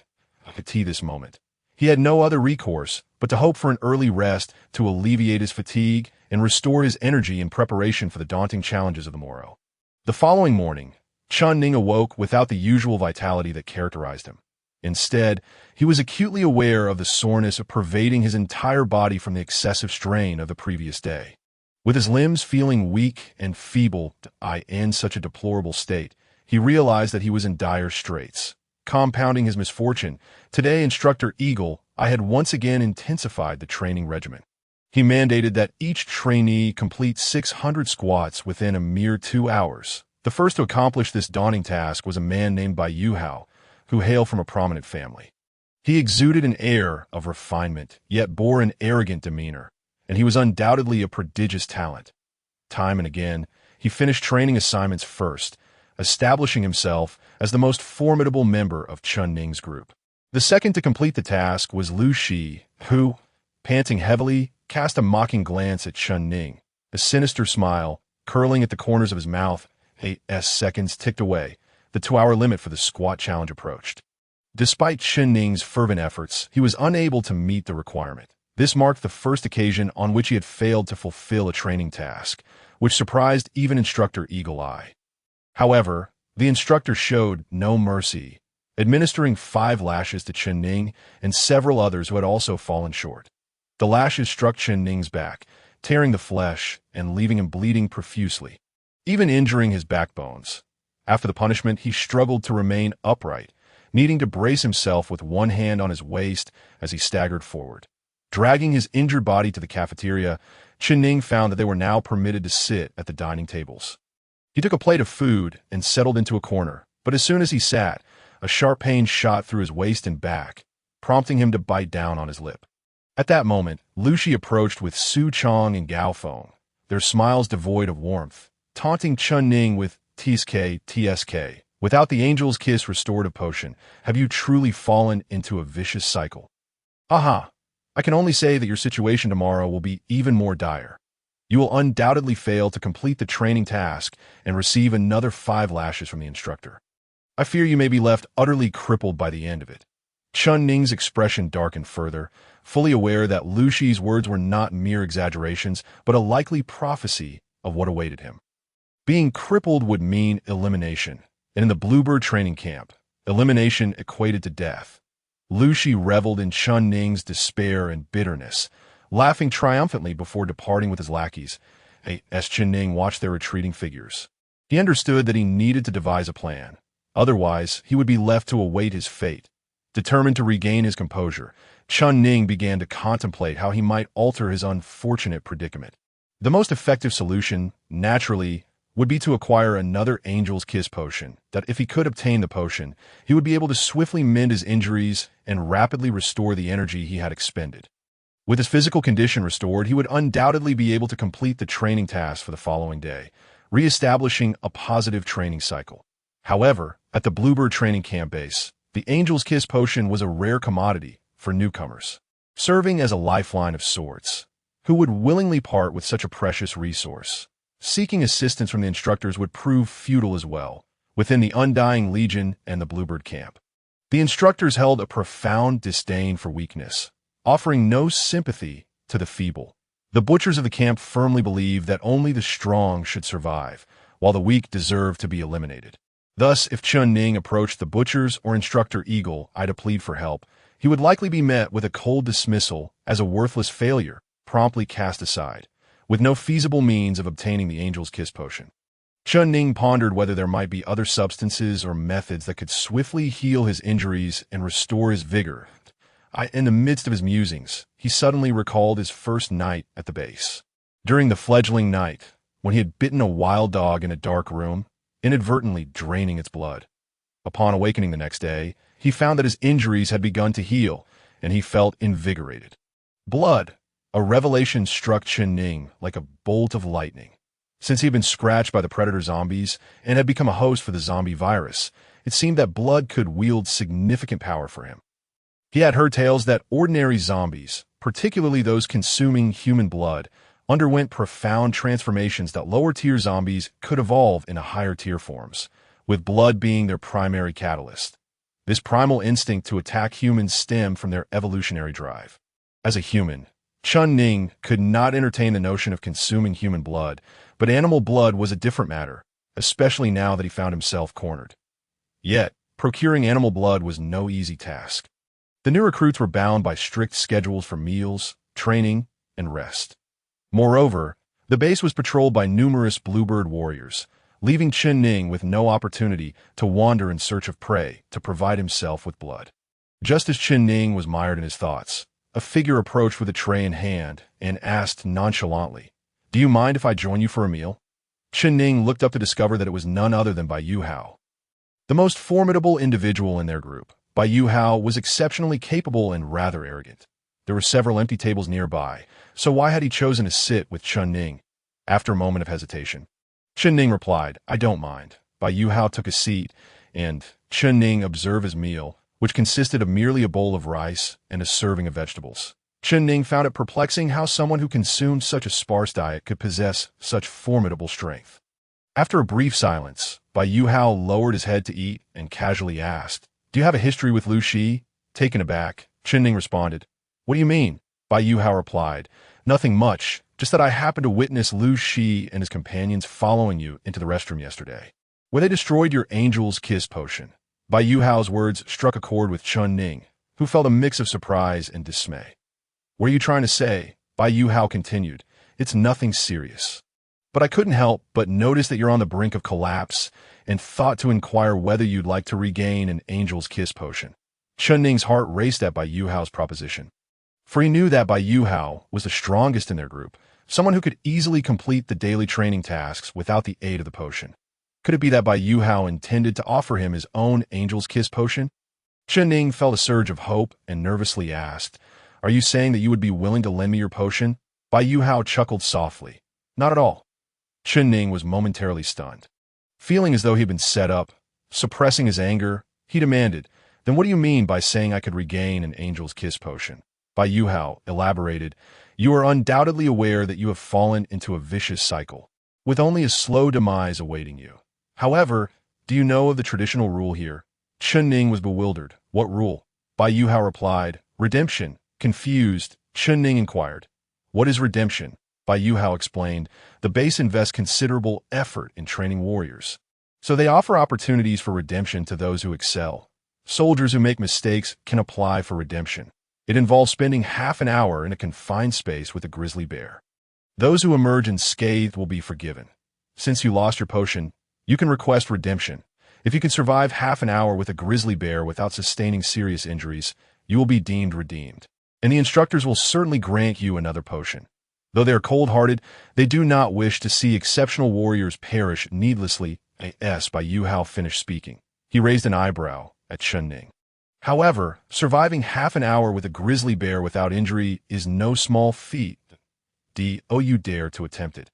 I could see this moment. He had no other recourse but to hope for an early rest to alleviate his fatigue and restore his energy in preparation for the daunting challenges of the morrow. The following morning, Chun Ning awoke without the usual vitality that characterized him. Instead, he was acutely aware of the soreness pervading his entire body from the excessive strain of the previous day. With his limbs feeling weak and feeble in such a deplorable state, he realized that he was in dire straits. Compounding his misfortune, today Instructor Eagle I had once again intensified the training regimen. He mandated that each trainee complete 600 squats within a mere 2 hours. The first to accomplish this daunting task was a man named Bai Yu Hao, who hailed from a prominent family. He exuded an air of refinement, yet bore an arrogant demeanor, and he was undoubtedly a prodigious talent. Time and again, he finished training assignments first, establishing himself as the most formidable member of Chun Ning's group. The second to complete the task was Lu Shi, who, panting heavily, cast a mocking glance at Chun Ning. A sinister smile, curling at the corners of his mouth, 8 seconds ticked away. The 2-hour limit for the squat challenge approached. Despite Chun Ning's fervent efforts, he was unable to meet the requirement. This marked the first occasion on which he had failed to fulfill a training task, which surprised even Instructor Eagle Eye. However, the instructor showed no mercy, administering 5 lashes to Chun Ning and several others who had also fallen short. The lashes struck Chun Ning's back, tearing the flesh and leaving him bleeding profusely, even injuring his backbones. After the punishment, he struggled to remain upright, needing to brace himself with one hand on his waist as he staggered forward. Dragging his injured body to the cafeteria, Chun Ning found that they were now permitted to sit at the dining tables. He took a plate of food and settled into a corner, but as soon as he sat, a sharp pain shot through his waist and back, prompting him to bite down on his lip. At that moment, Lu Shi approached with Su Chong and Gao Feng, their smiles devoid of warmth, taunting Chun Ning with TSK. Without the Angel's Kiss restorative potion, have you truly fallen into a vicious cycle? Aha! I can only say that your situation tomorrow will be even more dire. You will undoubtedly fail to complete the training task and receive another 5 lashes from the instructor. I fear you may be left utterly crippled by the end of it. Chun Ning's expression darkened further, fully aware that Lu Shi's words were not mere exaggerations, but a likely prophecy of what awaited him. Being crippled would mean elimination, and in the Bluebird training camp, elimination equated to death. Lu Shi reveled in Chun Ning's despair and bitterness, laughing triumphantly before departing with his lackeys, as Chun Ning watched their retreating figures. He understood that he needed to devise a plan. Otherwise, he would be left to await his fate. Determined to regain his composure, Chun Ning began to contemplate how he might alter his unfortunate predicament. The most effective solution, naturally, would be to acquire another Angel's Kiss potion, that if he could obtain the potion, he would be able to swiftly mend his injuries and rapidly restore the energy he had expended. With his physical condition restored, he would undoubtedly be able to complete the training task for the following day, re-establishing a positive training cycle. However, at the Bluebird training camp base, the Angel's Kiss potion was a rare commodity for newcomers, serving as a lifeline of sorts. Who would willingly part with such a precious resource? Seeking assistance from the instructors would prove futile as well, within the Undying Legion and the Bluebird camp. The instructors held a profound disdain for weakness, offering no sympathy to the feeble. The butchers of the camp firmly believed that only the strong should survive, while the weak deserved to be eliminated. Thus, if Chun Ning approached the butchers or Instructor Eagle Eye to plead for help, he would likely be met with a cold dismissal as a worthless failure, promptly cast aside, with no feasible means of obtaining the Angel's Kiss potion. Chun Ning pondered whether there might be other substances or methods that could swiftly heal his injuries and restore his vigor. In the midst of his musings, he suddenly recalled his first night at the base. During the fledgling night, when he had bitten a wild dog in a dark room, inadvertently draining its blood. Upon awakening the next day, he found that his injuries had begun to heal, and he felt invigorated. Blood, a revelation struck Chun Ning like a bolt of lightning. Since he had been scratched by the predator zombies and had become a host for the zombie virus, it seemed that blood could wield significant power for him. He had heard tales that ordinary zombies, particularly those consuming human blood, underwent profound transformations that lower-tier zombies could evolve into higher-tier forms, with blood being their primary catalyst. This primal instinct to attack humans stemmed from their evolutionary drive. As a human, Chun Ning could not entertain the notion of consuming human blood, but animal blood was a different matter, especially now that he found himself cornered. Yet, procuring animal blood was no easy task. The new recruits were bound by strict schedules for meals, training, and rest. Moreover, the base was patrolled by numerous bluebird warriors, leaving Chun Ning with no opportunity to wander in search of prey to provide himself with blood. Just as Chun Ning was mired in his thoughts, a figure approached with a tray in hand and asked nonchalantly, "Do you mind if I join you for a meal?" Chun Ning looked up to discover that it was none other than Bai Yu Hao. The most formidable individual in their group, Bai Yu Hao was exceptionally capable and rather arrogant. There were several empty tables nearby, so why had he chosen to sit with Chun Ning? After a moment of hesitation, Chun Ning replied, "I don't mind." Bai Yu Hao took a seat, and Chun Ning observed his meal, which consisted of merely a bowl of rice and a serving of vegetables. Chun Ning found it perplexing how someone who consumed such a sparse diet could possess such formidable strength. After a brief silence, Bai Yu Hao lowered his head to eat and casually asked, "Do you have a history with Lu Shi?" Taken aback, Chun Ning responded, "What do you mean?" Bai Yu Hao replied, "Nothing much, just that I happened to witness Lu Shi and his companions following you into the restroom yesterday, where they destroyed your Angel's Kiss potion." Bai Yu Hao's words struck a chord with Chun Ning, who felt a mix of surprise and dismay. "What are you trying to say?" Bai Yu Hao continued. "It's nothing serious. But I couldn't help but notice that you're on the brink of collapse and thought to inquire whether you'd like to regain an Angel's Kiss potion." Chun Ning's heart raced at Bai Yu Hao's proposition, for he knew that Bai Yu Hao was the strongest in their group, someone who could easily complete the daily training tasks without the aid of the potion. Could it be that Bai Yu Hao intended to offer him his own Angel's Kiss potion? Chun Ning felt a surge of hope and nervously asked, "Are you saying that you would be willing to lend me your potion?" Bai Yu Hao chuckled softly. "Not at all." Chun Ning was momentarily stunned. Feeling as though he had been set up, suppressing his anger, he demanded, "Then what do you mean by saying I could regain an Angel's Kiss potion?" Bai Yu Hao elaborated, "You are undoubtedly aware that you have fallen into a vicious cycle, with only a slow demise awaiting you. However, do you know of the traditional rule here?" Chun Ning was bewildered. "What rule?" Bai Yu Hao replied, "Redemption." Confused, Chun Ning inquired, "What is redemption?" Bai Yu Hao explained, "The base invests considerable effort in training warriors, so they offer opportunities for redemption to those who excel. Soldiers who make mistakes can apply for redemption. It involves spending half an hour in a confined space with a grizzly bear. Those who emerge unscathed will be forgiven. Since you lost your potion, you can request redemption. If you can survive half an hour with a grizzly bear without sustaining serious injuries, you will be deemed redeemed, and the instructors will certainly grant you another potion. Though they are cold-hearted, they do not wish to see exceptional warriors perish needlessly." Bai Yu Hao finished speaking. He raised an eyebrow at Chun Ning. "However, surviving half an hour with a grizzly bear without injury is no small feat. Do you dare to attempt it?"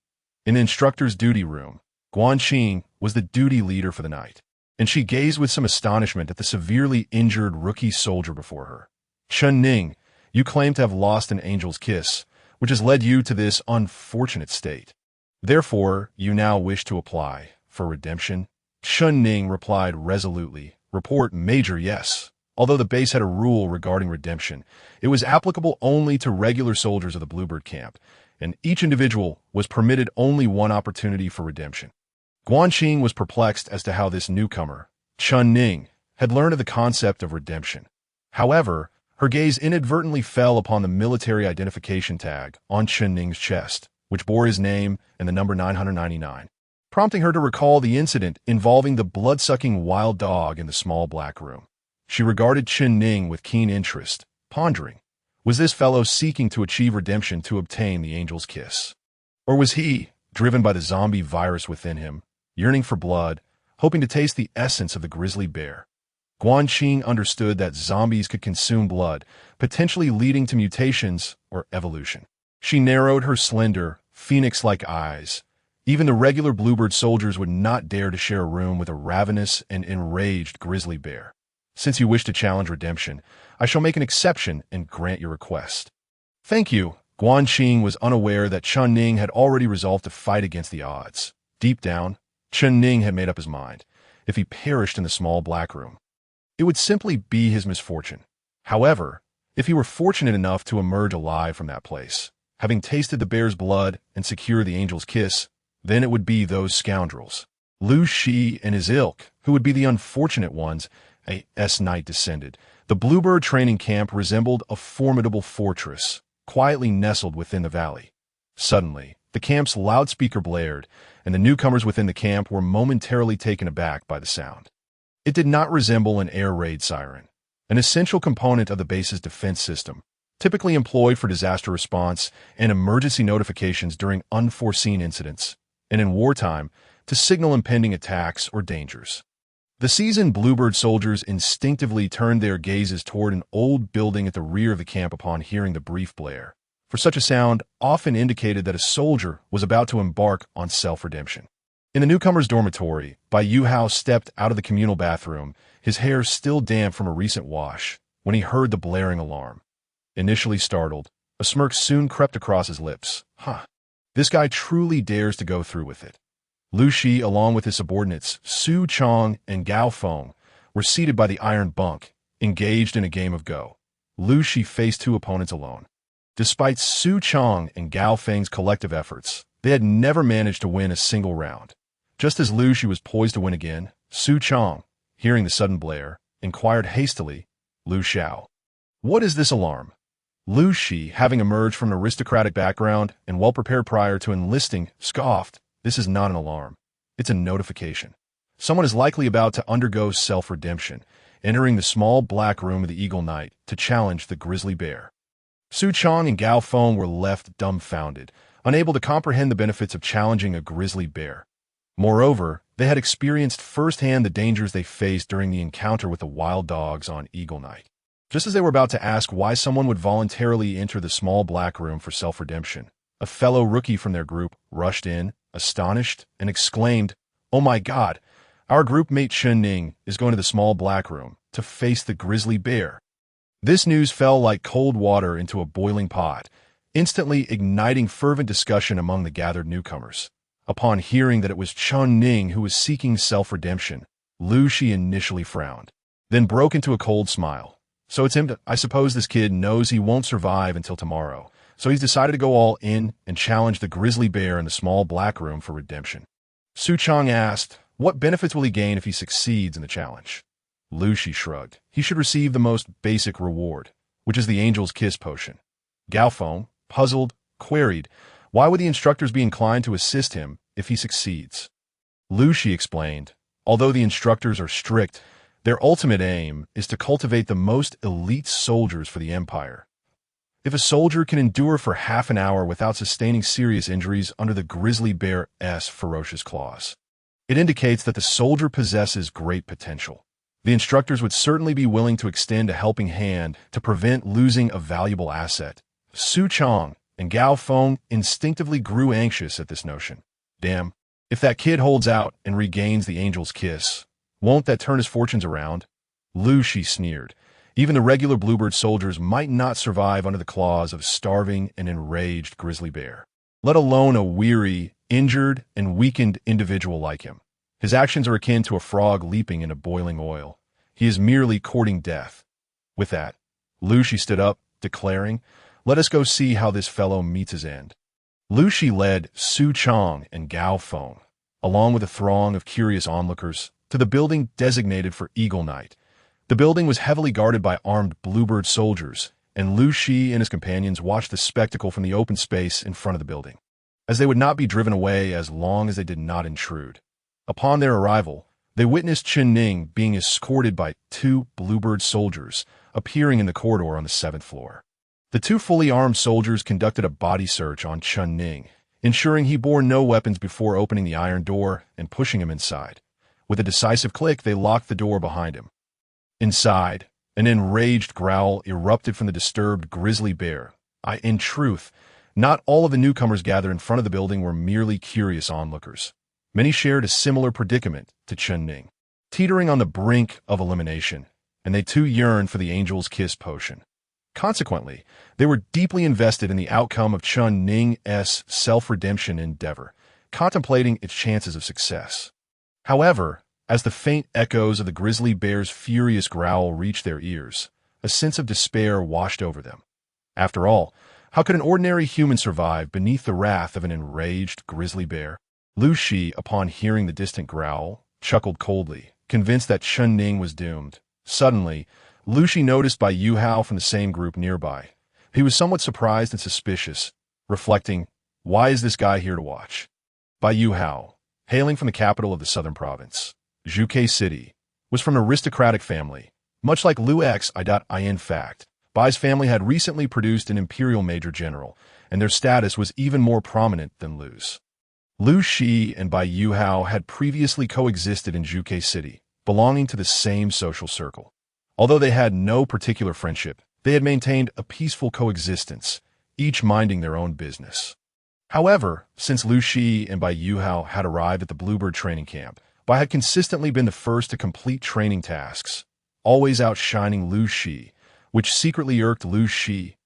In the instructor's duty room, Guan Qing was the duty leader for the night, and she gazed with some astonishment at the severely injured rookie soldier before her. "Chun Ning, you claim to have lost an Angel's Kiss, which has led you to this unfortunate state. Therefore, you now wish to apply for redemption?" Chun Ning replied resolutely, "Report Major, yes." Although the base had a rule regarding redemption, it was applicable only to regular soldiers of the Bluebird camp, and each individual was permitted only one opportunity for redemption. Guan Qing was perplexed as to how this newcomer, Chun Ning, had learned of the concept of redemption. However, her gaze inadvertently fell upon the military identification tag on Chun Ning's chest, which bore his name and the number 999. prompting her to recall the incident involving the blood-sucking wild dog in the small black room. She regarded Chen Ning with keen interest, pondering, was this fellow seeking to achieve redemption to obtain the angel's kiss? Or was he, driven by the zombie virus within him, yearning for blood, hoping to taste the essence of the grizzly bear? Guan Qing understood that zombies could consume blood, potentially leading to mutations or evolution. She narrowed her slender, phoenix-like eyes. Even the regular bluebird soldiers would not dare to share a room with a ravenous and enraged grizzly bear. Since you wish to challenge redemption, I shall make an exception and grant your request. Thank you. Guan Qing was unaware that Chen Ning had already resolved to fight against the odds. Deep down, Chen Ning had made up his mind. If he perished in the small black room, it would simply be his misfortune. However, if he were fortunate enough to emerge alive from that place, having tasted the bear's blood and secure the angel's kiss, then it would be those scoundrels, Lu Shi and his ilk, who would be the unfortunate ones. As night descended, the bluebird training camp resembled a formidable fortress, quietly nestled within the valley. Suddenly, the camp's loudspeaker blared, and the newcomers within the camp were momentarily taken aback by the sound. It did not resemble an air raid siren, an essential component of the base's defense system, typically employed for disaster response and emergency notifications during unforeseen incidents, and in wartime, to signal impending attacks or dangers. The seasoned bluebird soldiers instinctively turned their gazes toward an old building at the rear of the camp upon hearing the brief blare, for such a sound often indicated that a soldier was about to embark on self-redemption. In the newcomer's dormitory, Bai Yuhao stepped out of the communal bathroom, his hair still damp from a recent wash, when he heard the blaring alarm. Initially startled, a smirk soon crept across his lips. This guy truly dares to go through with it. Lu Shi, along with his subordinates, Su Chong and Gao Feng, were seated by the iron bunk, engaged in a game of Go. Lu Shi faced two opponents alone. Despite Su Chong and Gao Feng's collective efforts, they had never managed to win a single round. Just as Lu Shi was poised to win again, Su Chong, hearing the sudden blare, inquired hastily, Lu Xiao, what is this alarm? Lu Shi, having emerged from an aristocratic background and well-prepared prior to enlisting, scoffed, this is not an alarm. It's a notification. Someone is likely about to undergo self-redemption, entering the small black room of the Eagle Knight to challenge the grizzly bear. Su Chong and Gao Feng were left dumbfounded, unable to comprehend the benefits of challenging a grizzly bear. Moreover, they had experienced firsthand the dangers they faced during the encounter with the wild dogs on Eagle Knight. Just as they were about to ask why someone would voluntarily enter the small black room for self-redemption, a fellow rookie from their group rushed in, astonished, and exclaimed, "Oh my God, our group mate Chen Ning is going to the small black room to face the grizzly bear." This news fell like cold water into a boiling pot, instantly igniting fervent discussion among the gathered newcomers. Upon hearing that it was Chen Ning who was seeking self-redemption, Lu Shi initially frowned, then broke into a cold smile. So it's him. I suppose this kid knows he won't survive until tomorrow, so he's decided to go all in and challenge the grizzly bear in the small black room for redemption. Su Chong asked, what benefits will he gain if he succeeds in the challenge? Lu Shi shrugged. He should receive the most basic reward, which is the angel's kiss potion. Gao Feng, puzzled, queried, why would the instructors be inclined to assist him if he succeeds? Lu Shi explained, although the instructors are strict, their ultimate aim is to cultivate the most elite soldiers for the Empire. If a soldier can endure for half an hour without sustaining serious injuries under the grizzly bear's ferocious claws, it indicates that the soldier possesses great potential. The instructors would certainly be willing to extend a helping hand to prevent losing a valuable asset. Su Chong and Gao Feng instinctively grew anxious at this notion. Damn, if that kid holds out and regains the angel's kiss, won't that turn his fortunes around? Lu Shi sneered. Even the regular bluebird soldiers might not survive under the claws of a starving and enraged grizzly bear, let alone a weary, injured, and weakened individual like him. His actions are akin to a frog leaping into boiling oil. He is merely courting death. With that, Lu Shi stood up, declaring, let us go see how this fellow meets his end. Lu Shi led Su Chong and Gao Feng, along with a throng of curious onlookers, to the building designated for Eagle Knight. The building was heavily guarded by armed bluebird soldiers, and Lu Shi and his companions watched the spectacle from the open space in front of the building. as they would not be driven away as long as they did not intrude. Upon their arrival, they witnessed Chen Ning being escorted by 2 Bluebird soldiers appearing in the corridor on the 7th floor. The 2 fully armed soldiers conducted a body search on Chen Ning, ensuring he bore no weapons before opening the iron door and pushing him inside. With a decisive click, they locked the door behind him. Inside, an enraged growl erupted from the disturbed grizzly bear. In truth, not all of the newcomers gathered in front of the building were merely curious onlookers. Many shared a similar predicament to Chen Ning, teetering on the brink of elimination, and they too yearned for the Angel's Kiss potion. Consequently, they were deeply invested in the outcome of Chen Ning's self-redemption endeavor, contemplating its chances of success. However, as the faint echoes of the grizzly bear's furious growl reached their ears, a sense of despair washed over them. After all, how could an ordinary human survive beneath the wrath of an enraged grizzly bear? Lu Shi, upon hearing the distant growl, chuckled coldly, convinced that Chen Ning was doomed. Suddenly, Lu Shi noticed Bai Yuhao from the same group nearby. He was somewhat surprised and suspicious, reflecting, "Why is this guy here to watch?" Bai Yuhao, hailing from the capital of the southern province, Zhuke City, was from an aristocratic family, much like Lu Xi. In fact, Bai's family had recently produced an imperial major general, and their status was even more prominent than Lu's. Lu Shi and Bai Yuhao had previously coexisted in Zhuke City, belonging to the same social circle. Although they had no particular friendship, they had maintained a peaceful coexistence, each minding their own business. However, since Lu Shi and Bai Yuhao had arrived at the Bluebird training camp, Bai had consistently been the first to complete training tasks, always outshining Lu Shi, which secretly irked Lu Shi.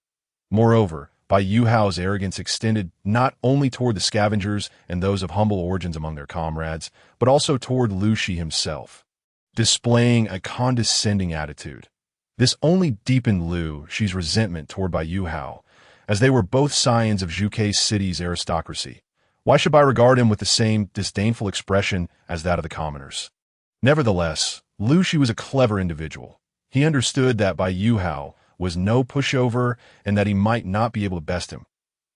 Moreover, Bai Yuhao's arrogance extended not only toward the scavengers and those of humble origins among their comrades, but also toward Lu Shi himself, displaying a condescending attitude. This only deepened Lu Shi's resentment toward Bai Yuhao, as they were both scions of Zhuke City's aristocracy. Why should Bai regard him with the same disdainful expression as that of the commoners? Nevertheless, Lu Shi was a clever individual. He understood that Bai Yuhao was no pushover and that he might not be able to best him.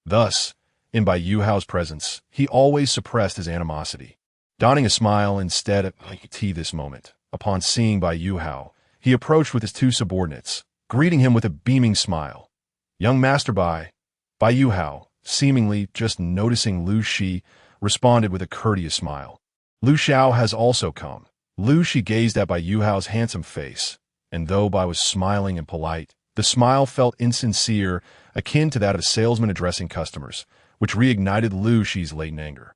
Thus, in Bai Yuhao's presence, he always suppressed his animosity, donning a smile instead of this moment. Upon seeing Bai Yuhao, he approached with his 2 subordinates, greeting him with a beaming smile. "Young Master Bai." Bai Yuhao, seemingly just noticing Lu Shi, responded with a courteous smile. "Lu Xiao has also come." Lu Shi gazed at Bai Yuhao's handsome face, and though Bai was smiling and polite, the smile felt insincere, akin to that of a salesman addressing customers, which reignited Lu Shi's latent anger.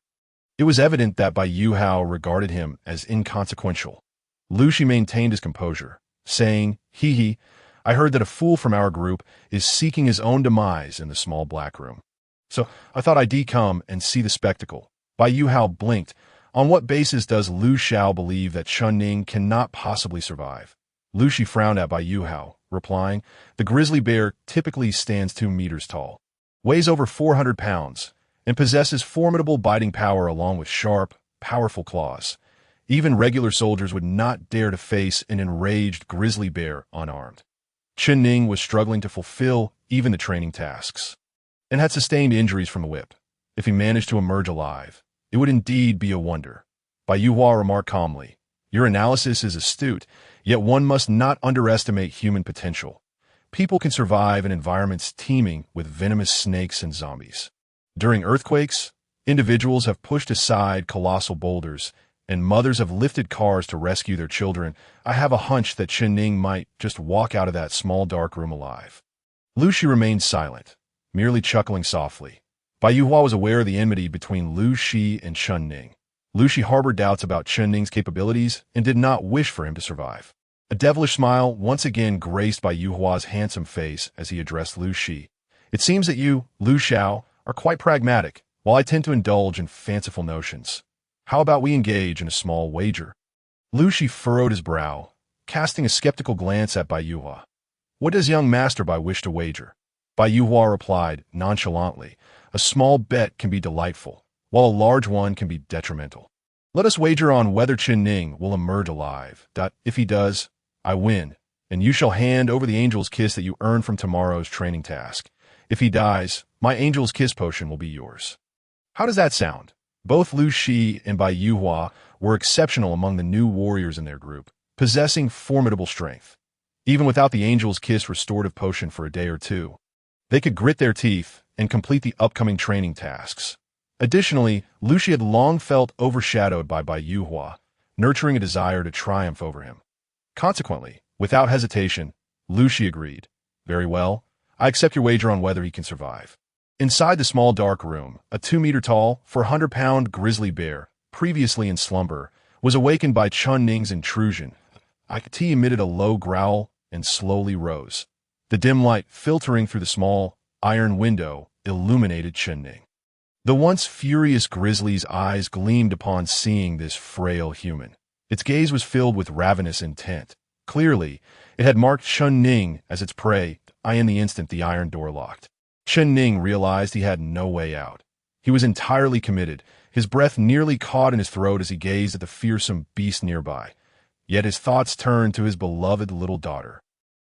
It was evident that Bai Yuhao regarded him as inconsequential. Lu Shi maintained his composure, saying, "Hee, I heard that a fool from our group is seeking his own demise in the small black room. So I thought I'd come and see the spectacle." Bai Yuhao blinked. On what basis does Lu Xiao believe that Chen Ning cannot possibly survive? Lu Shi frowned at Bai Yuhao, replying, "The grizzly bear typically stands 2 meters tall, weighs over 400 pounds, and possesses formidable biting power along with sharp, powerful claws. Even regular soldiers would not dare to face an enraged grizzly bear unarmed." Chen Ning was struggling to fulfill even the training tasks, and had sustained injuries from the whip. If he managed to emerge alive, it would indeed be a wonder. Bai Yuhua remarked calmly, "Your analysis is astute, yet one must not underestimate human potential. People can survive in environments teeming with venomous snakes and zombies. During earthquakes, individuals have pushed aside colossal boulders, and mothers have lifted cars to rescue their children. I have a hunch that Chen Ning might just walk out of that small dark room alive." Lu Shi remained silent, merely chuckling softly. Bai Yuhua was aware of the enmity between Lu Shi and Chen Ning. Lu Shi harbored doubts about Chen Ning's capabilities and did not wish for him to survive. A devilish smile once again graced Bai Yuhua's handsome face as he addressed Lu Shi. "It seems that you, Lu Xiao, are quite pragmatic, while I tend to indulge in fanciful notions. How about we engage in a small wager?" Lu Shi furrowed his brow, casting a skeptical glance at Bai Yuhua. "What does young Master Bai wish to wager?" Bai Yuhua replied nonchalantly, "A small bet can be delightful, while a large one can be detrimental. Let us wager on whether Chen Ning will emerge alive. If he does, I win, and you shall hand over the Angel's Kiss that you earned from tomorrow's training task. If he dies, my Angel's Kiss potion will be yours." How does that sound? Both Lu Shi and Bai Yuhua were exceptional among the new warriors in their group, possessing formidable strength. Even without the Angel's Kiss restorative potion for a day or two, they could grit their teeth and complete the upcoming training tasks. Additionally, Lu Shi had long felt overshadowed by Bai Yuhua, nurturing a desire to triumph over him. Consequently, without hesitation, Lu Shi agreed. Very well, I accept your wager on whether he can survive. Inside the small dark room, a 2-meter-tall, 400-pound grizzly bear, previously in slumber, was awakened by Chun Ning's intrusion. He emitted a low growl and slowly rose. The dim light filtering through the small, iron window illuminated Chun Ning. The once furious grizzly's eyes gleamed upon seeing this frail human. Its gaze was filled with ravenous intent. Clearly, it had marked Chun Ning as its prey, in the instant the iron door locked. Chun Ning realized he had no way out. He was entirely committed, his breath nearly caught in his throat as he gazed at the fearsome beast nearby. Yet his thoughts turned to his beloved little daughter.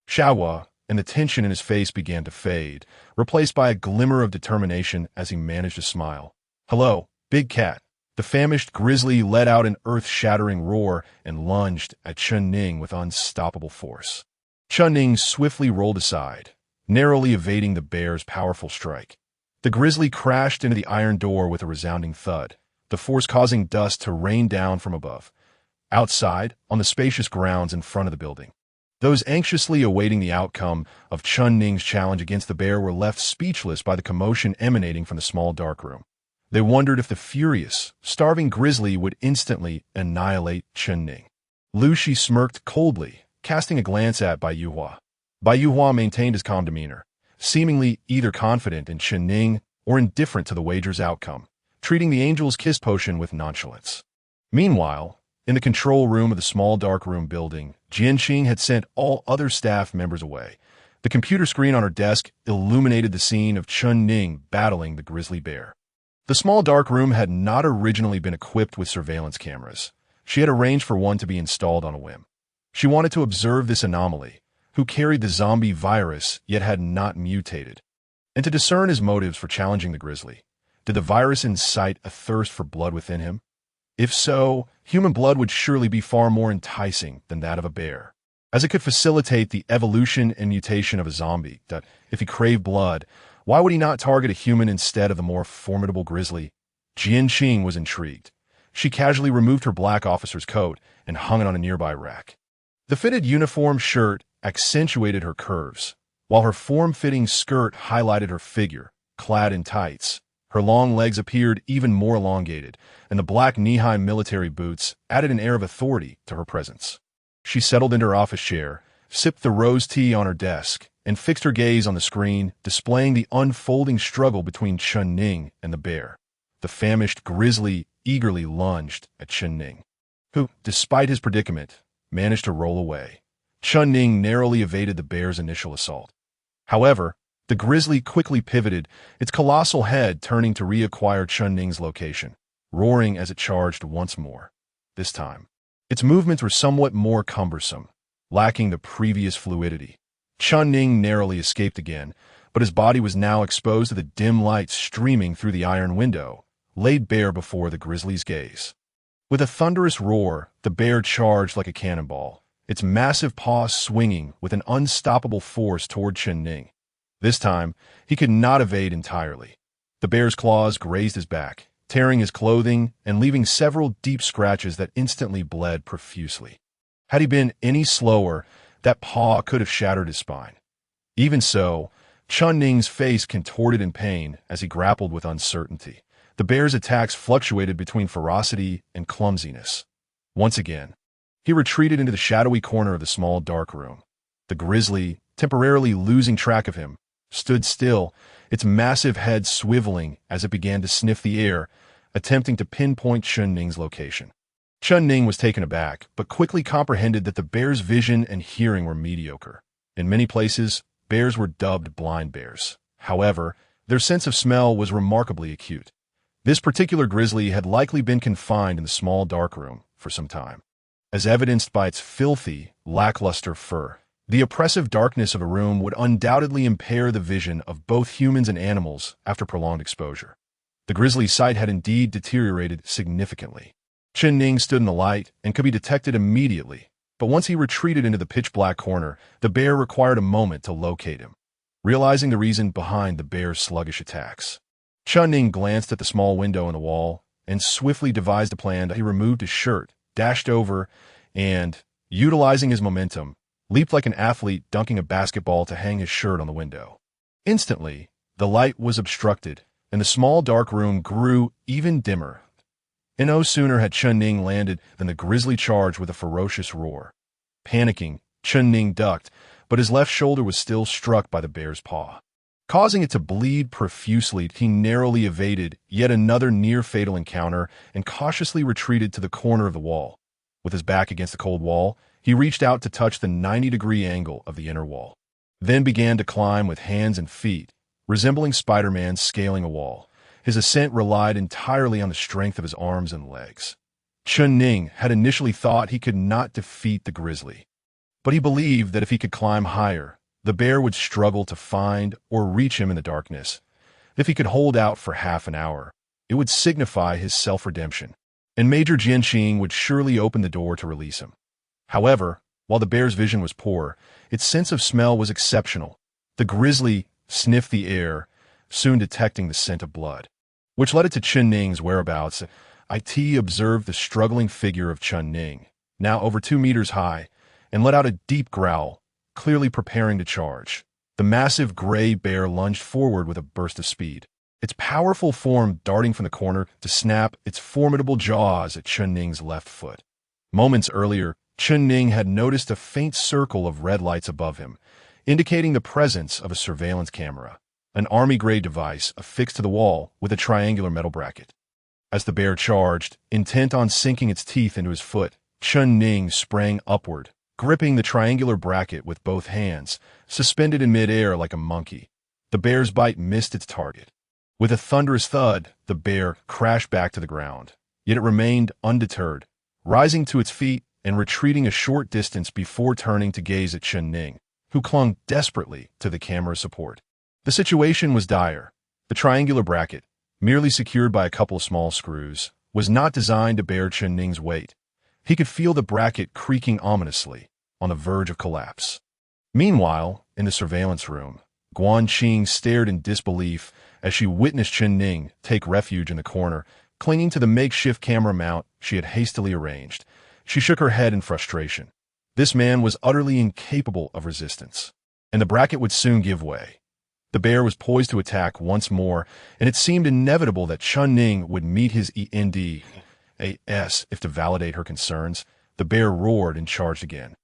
Xiahua, and the tension in his face began to fade, replaced by a glimmer of determination as he managed to smile. Hello, big cat. The famished grizzly let out an earth-shattering roar and lunged at Chun Ning with unstoppable force. Chun Ning swiftly rolled aside, narrowly evading the bear's powerful strike. The grizzly crashed into the iron door with a resounding thud, the force causing dust to rain down from above. Outside, on the spacious grounds in front of the building, those anxiously awaiting the outcome of Chun Ning's challenge against the bear were left speechless by the commotion emanating from the small dark room. They wondered if the furious, starving grizzly would instantly annihilate Chun Ning. Lu Shi smirked coldly, casting a glance at Bai Yuhua. Bai Yuhua maintained his calm demeanor, seemingly either confident in Chun Ning or indifferent to the wager's outcome, treating the Angel's Kiss potion with nonchalance. Meanwhile, in the control room of the small dark room building, Jianqing had sent all other staff members away. The computer screen on her desk illuminated the scene of Chun Ning battling the grizzly bear. The small dark room had not originally been equipped with surveillance cameras. She had arranged for one to be installed on a whim. She wanted to observe this anomaly, who carried the zombie virus yet had not mutated, and to discern his motives for challenging the grizzly. Did the virus incite a thirst for blood within him? If so, human blood would surely be far more enticing than that of a bear, as it could facilitate the evolution and mutation of a zombie. That if he craved blood, why would he not target a human instead of the more formidable grizzly? Jianqing was intrigued. She casually removed her black officer's coat and hung it on a nearby rack. The fitted uniform shirt accentuated her curves, while her form-fitting skirt highlighted her figure, clad in tights. Her long legs appeared even more elongated, and the black knee-high military boots added an air of authority to her presence. She settled into her office chair, sipped the rose tea on her desk, and fixed her gaze on the screen, displaying the unfolding struggle between Chun Ning and the bear. The famished grizzly eagerly lunged at Chun Ning, who, despite his predicament, managed to roll away. Chun Ning narrowly evaded the bear's initial assault. However, the grizzly quickly pivoted, its colossal head turning to reacquire Chun Ning's location, roaring as it charged once more. This time, its movements were somewhat more cumbersome, lacking the previous fluidity. Chun Ning narrowly escaped again, but his body was now exposed to the dim light streaming through the iron window, laid bare before the grizzly's gaze. With a thunderous roar, the bear charged like a cannonball, its massive paws swinging with an unstoppable force toward Chun Ning. This time, he could not evade entirely. The bear's claws grazed his back, tearing his clothing and leaving several deep scratches that instantly bled profusely. Had he been any slower, that paw could have shattered his spine. Even so, Chun Ning's face contorted in pain as he grappled with uncertainty. The bear's attacks fluctuated between ferocity and clumsiness. Once again, he retreated into the shadowy corner of the small dark room. The grizzly, temporarily losing track of him, stood still, its massive head swiveling as it began to sniff the air, attempting to pinpoint Chun Ning's location. Chun Ning was taken aback, but quickly comprehended that the bear's vision and hearing were mediocre. In many places, bears were dubbed blind bears. However, their sense of smell was remarkably acute. This particular grizzly had likely been confined in the small dark room for some time, as evidenced by its filthy, lackluster fur. The oppressive darkness of a room would undoubtedly impair the vision of both humans and animals after prolonged exposure. The grizzly's sight had indeed deteriorated significantly. Chen Ning stood in the light and could be detected immediately, but once he retreated into the pitch-black corner, the bear required a moment to locate him. Realizing the reason behind the bear's sluggish attacks, Chen Ning glanced at the small window in the wall and swiftly devised a plan. He removed his shirt, dashed over, and, utilizing his momentum, leaped like an athlete dunking a basketball to hang his shirt on the window. Instantly, the light was obstructed, and the small dark room grew even dimmer. And no sooner had Chen Ning landed than the grizzly charged with a ferocious roar. Panicking, Chen Ning ducked, but his left shoulder was still struck by the bear's paw. Causing it to bleed profusely, he narrowly evaded yet another near-fatal encounter and cautiously retreated to the corner of the wall. With his back against the cold wall, he reached out to touch the 90-degree angle of the inner wall, then began to climb with hands and feet, resembling Spider-Man scaling a wall. His ascent relied entirely on the strength of his arms and legs. Chen Ning had initially thought he could not defeat the grizzly, but he believed that if he could climb higher, the bear would struggle to find or reach him in the darkness. If he could hold out for half an hour, it would signify his self-redemption, and Major Jianqing would surely open the door to release him. However, while the bear's vision was poor, its sense of smell was exceptional. The grizzly sniffed the air, soon detecting the scent of blood, which led it to Chen Ning's whereabouts. It observed the struggling figure of Chen Ning, now over 2 meters high, and let out a deep growl, clearly preparing to charge. The massive gray bear lunged forward with a burst of speed, its powerful form darting from the corner to snap its formidable jaws at Chen Ning's left foot. Moments earlier, Chen Ning had noticed a faint circle of red lights above him, indicating the presence of a surveillance camera, an army-grade device affixed to the wall with a triangular metal bracket. As the bear charged, intent on sinking its teeth into his foot, Chen Ning sprang upward, gripping the triangular bracket with both hands, suspended in midair like a monkey. The bear's bite missed its target. With a thunderous thud, the bear crashed back to the ground, yet it remained undeterred, rising to its feet and retreating a short distance before turning to gaze at Chen Ning, who clung desperately to the camera's support. The situation was dire. The triangular bracket, merely secured by a couple of small screws, was not designed to bear Chen Ning's weight. He could feel the bracket creaking ominously, on the verge of collapse. Meanwhile, in the surveillance room, Guan Qing stared in disbelief as she witnessed Chen Ning take refuge in the corner, clinging to the makeshift camera mount she had hastily arranged. She shook her head in frustration. This man was utterly incapable of resistance, and the bracket would soon give way. The bear was poised to attack once more, and it seemed inevitable that Chen Ning would meet his END. If to validate her concerns, the bear roared and charged again,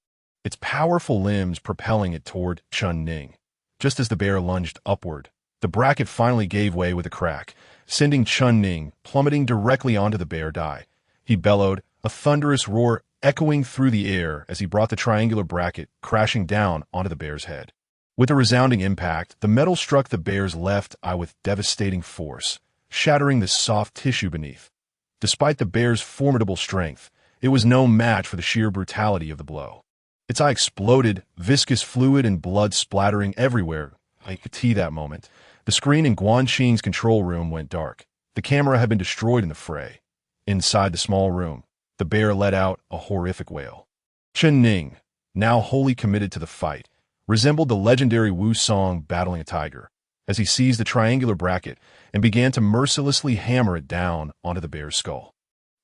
its powerful limbs propelling it toward Chen Ning. Just as the bear lunged upward, the bracket finally gave way with a crack, sending Chen Ning plummeting directly onto the bear die. He bellowed, a thunderous roar echoing through the air as he brought the triangular bracket crashing down onto the bear's head. With a resounding impact, the metal struck the bear's left eye with devastating force, shattering the soft tissue beneath. Despite the bear's formidable strength, it was no match for the sheer brutality of the blow. Its eye exploded, viscous fluid and blood splattering everywhere. I could see that moment. The screen in Guan Qing's control room went dark. The camera had been destroyed in the fray. Inside the small room, the bear let out a horrific wail. Chen Ning, now wholly committed to the fight, resembled the legendary Wu Song battling a tiger, as he seized the triangular bracket and began to mercilessly hammer it down onto the bear's skull.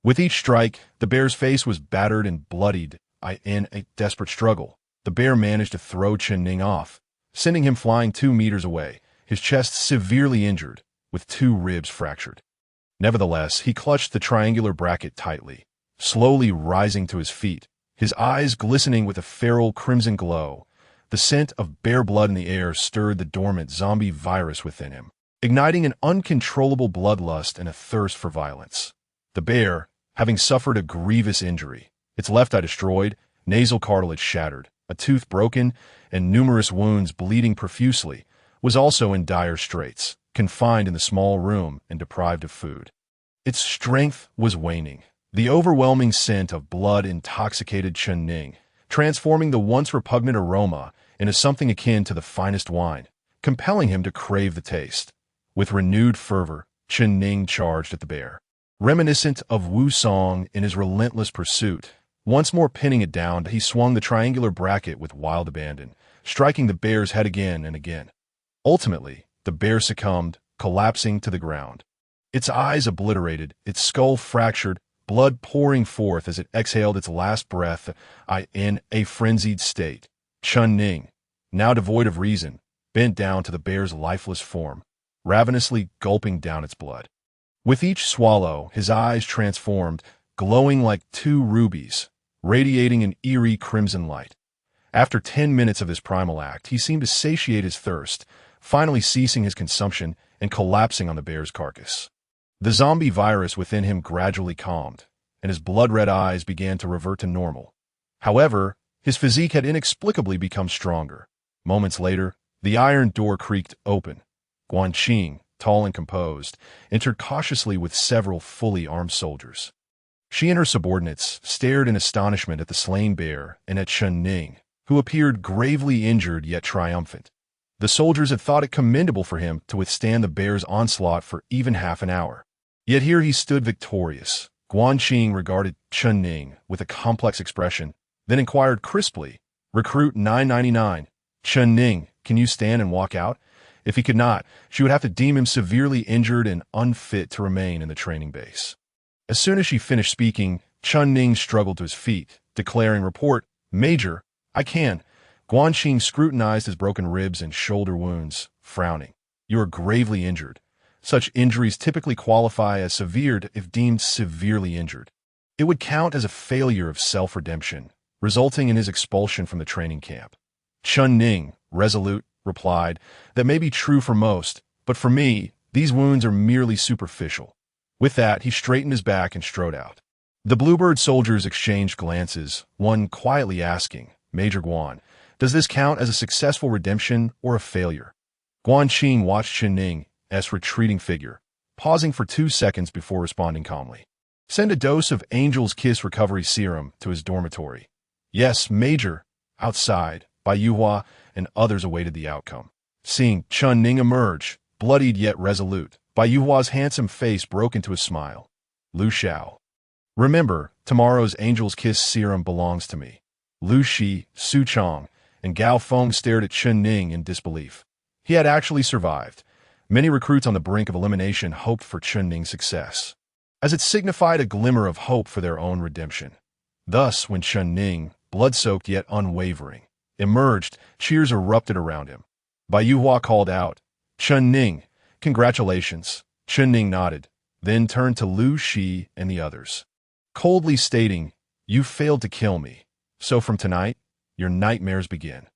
With each strike, the bear's face was battered and bloodied. In a desperate struggle, the bear managed to throw Chen Ning off, sending him flying 2 meters away, his chest severely injured, with 2 ribs fractured. Nevertheless, he clutched the triangular bracket tightly, slowly rising to his feet, his eyes glistening with a feral crimson glow. The scent of bear blood in the air stirred the dormant zombie virus within him, igniting an uncontrollable bloodlust and a thirst for violence. The bear, having suffered a grievous injury, its left eye destroyed, nasal cartilage shattered, a tooth broken, and numerous wounds bleeding profusely, was also in dire straits, confined in the small room and deprived of food. Its strength was waning. The overwhelming scent of blood intoxicated Chen Ning, transforming the once repugnant aroma into something akin to the finest wine, compelling him to crave the taste. With renewed fervor, Chen Ning charged at the bear, reminiscent of Wu Song in his relentless pursuit. Once more pinning it down, he swung the triangular bracket with wild abandon, striking the bear's head again and again. Ultimately, the bear succumbed, collapsing to the ground. Its eyes obliterated, its skull fractured, blood pouring forth as it exhaled its last breath in a frenzied state. Chen Ning, now devoid of reason, bent down to the bear's lifeless form, ravenously gulping down its blood. With each swallow, his eyes transformed, glowing like two rubies, radiating an eerie crimson light. After 10 minutes of this primal act, he seemed to satiate his thirst, finally ceasing his consumption and collapsing on the bear's carcass. The zombie virus within him gradually calmed, and his blood-red eyes began to revert to normal. However, his physique had inexplicably become stronger. Moments later, the iron door creaked open. Guanqing, tall and composed, entered cautiously with several fully armed soldiers. She and her subordinates stared in astonishment at the slain bear and at Chen Ning, who appeared gravely injured yet triumphant. The soldiers had thought it commendable for him to withstand the bear's onslaught for even half an hour. Yet here he stood victorious. Guanqing regarded Chen Ning with a complex expression, then inquired crisply, "Recruit 999, Chen Ning, can you stand and walk out?" If he could not, she would have to deem him severely injured and unfit to remain in the training base. As soon as she finished speaking, Chen Ning struggled to his feet, declaring, "Report, Major, I can." Guanqing scrutinized his broken ribs and shoulder wounds, frowning. "You are gravely injured. Such injuries typically qualify as severe if deemed severely injured. It would count as a failure of self-redemption, resulting in his expulsion from the training camp." Chen Ning, resolute, replied, "That may be true for most, but for me, these wounds are merely superficial." With that, he straightened his back and strode out. The Bluebird soldiers exchanged glances, one quietly asking, "Major Guan, does this count as a successful redemption or a failure?" Guanqing watched Chen Ning's retreating figure, pausing for 2 seconds before responding calmly. "Send a dose of Angel's Kiss recovery serum to his dormitory." "Yes, Major." Outside, Bai Yuhua and others awaited the outcome. Seeing Chen Ning emerge, bloodied yet resolute, Bai Yuhua's handsome face broke into a smile. "Lu Xiao. Remember, tomorrow's Angel's Kiss serum belongs to me." Lu Shi, Su Chong, and Gao Feng stared at Chen Ning in disbelief. He had actually survived. Many recruits on the brink of elimination hoped for Chen Ning's success, as it signified a glimmer of hope for their own redemption. Thus, when Chen Ning, blood-soaked yet unwavering, emerged, cheers erupted around him. Bai Yuhua called out, "Chen Ning, congratulations." Chen Ning nodded, then turned to Lu Shi and the others, coldly stating, "You failed to kill me, so from tonight, your nightmares begin."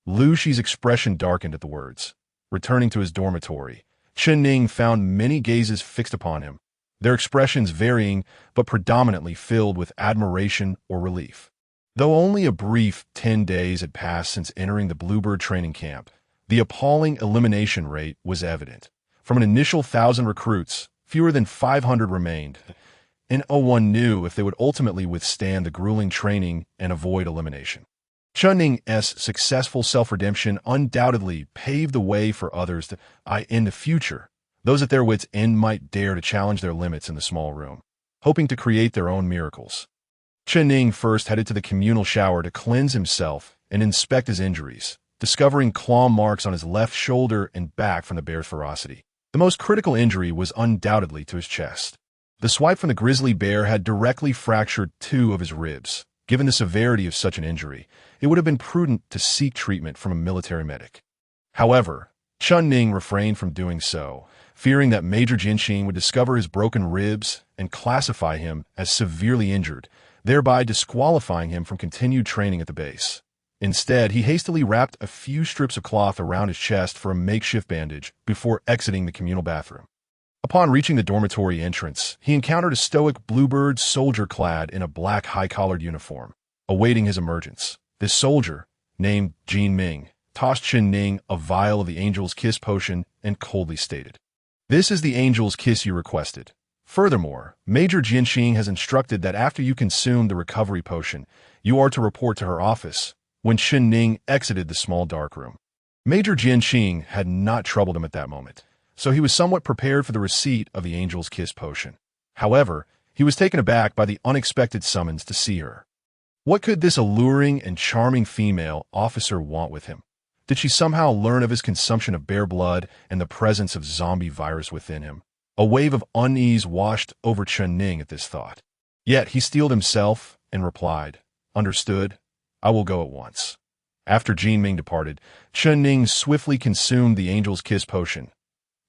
Lu Shi's expression darkened at the words. Returning to his dormitory, Chen Ning found many gazes fixed upon him, their expressions varying but predominantly filled with admiration or relief. Though only a brief 10 days had passed since entering the Bluebird training camp, the appalling elimination rate was evident. From an initial 1,000 recruits, fewer than 500 remained, and no one knew if they would ultimately withstand the grueling training and avoid elimination. Chen Ning's successful self-redemption undoubtedly paved the way for others in the future. Those at their wits' end might dare to challenge their limits in the small room, hoping to create their own miracles. Chen Ning first headed to the communal shower to cleanse himself and inspect his injuries, discovering claw marks on his left shoulder and back from the bear's ferocity. The most critical injury was undoubtedly to his chest. The swipe from the grizzly bear had directly fractured 2 of his ribs. Given the severity of such an injury, it would have been prudent to seek treatment from a military medic. However, Chen Ning refrained from doing so, fearing that Major Jinxing would discover his broken ribs and classify him as severely injured, thereby disqualifying him from continued training at the base. Instead, he hastily wrapped a few strips of cloth around his chest for a makeshift bandage before exiting the communal bathroom. Upon reaching the dormitory entrance, he encountered a stoic Bluebird soldier clad in a black high-collared uniform, awaiting his emergence. This soldier, named Jin Ming, tossed Chen Ning a vial of the Angel's Kiss potion and coldly stated, "This is the Angel's Kiss you requested. Furthermore, Major Jinxing has instructed that after you consume the recovery potion, you are to report to her office." When Chen Ning exited the small dark room, Major Jinxing had not troubled him at that moment. so he was somewhat prepared for the receipt of the Angel's Kiss potion. However, he was taken aback by the unexpected summons to see her. What could this alluring and charming female officer want with him? Did she somehow learn of his consumption of bear blood and the presence of zombie virus within him? A wave of unease washed over Chen Ning at this thought. Yet he steeled himself and replied, "Understood. I will go at once." After Jin Ming departed, Chen Ning swiftly consumed the Angel's Kiss potion.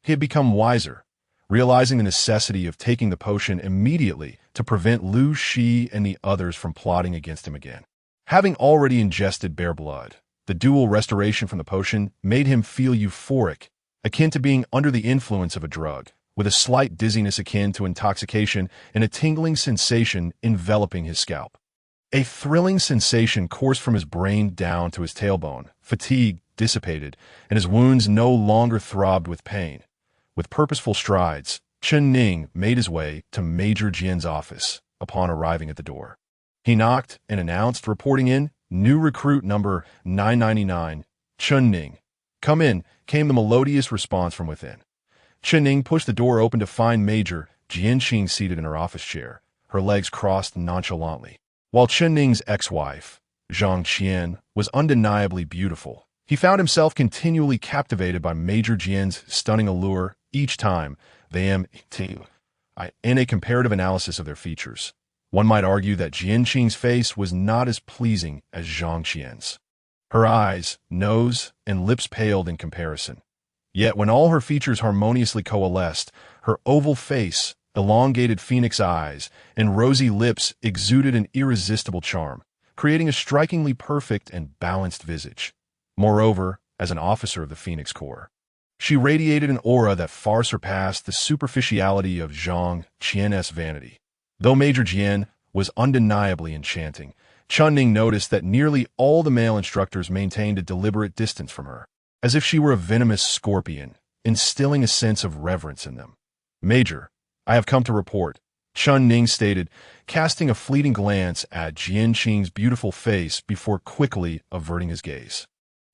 He had become wiser, realizing the necessity of taking the potion immediately to prevent Lu Shi and the others from plotting against him again. Having already ingested bear blood, the dual restoration from the potion made him feel euphoric, akin to being under the influence of a drug, with a slight dizziness akin to intoxication and a tingling sensation enveloping his scalp. A thrilling sensation coursed from his brain down to his tailbone. Fatigue dissipated, and his wounds no longer throbbed with pain. With purposeful strides, Chen Ning made his way to Major Jian's office upon arriving at the door. He knocked and announced, reporting in, "New recruit number 999, Chen Ning." "Come in," came the melodious response from within. Chen Ning pushed the door open to find Major Jianqing seated in her office chair, her legs crossed nonchalantly. While Chen Ning's ex-wife, Zhang Qian, was undeniably beautiful, he found himself continually captivated by Major Jian's stunning allure each time they in a comparative analysis of their features. One might argue that Jianqing's face was not as pleasing as Zhang Qian's. Her eyes, nose, and lips paled in comparison. Yet when all her features harmoniously coalesced, her oval face, elongated phoenix eyes, and rosy lips exuded an irresistible charm, creating a strikingly perfect and balanced visage. Moreover, as an officer of the Phoenix Corps, she radiated an aura that far surpassed the superficiality of Zhang Qian's vanity. Though Major Jian was undeniably enchanting, Chen Ning noticed that nearly all the male instructors maintained a deliberate distance from her, as if she were a venomous scorpion, instilling a sense of reverence in them. "Major, I have come to report," Chen Ning stated, casting a fleeting glance at Jianqing's beautiful face before quickly averting his gaze.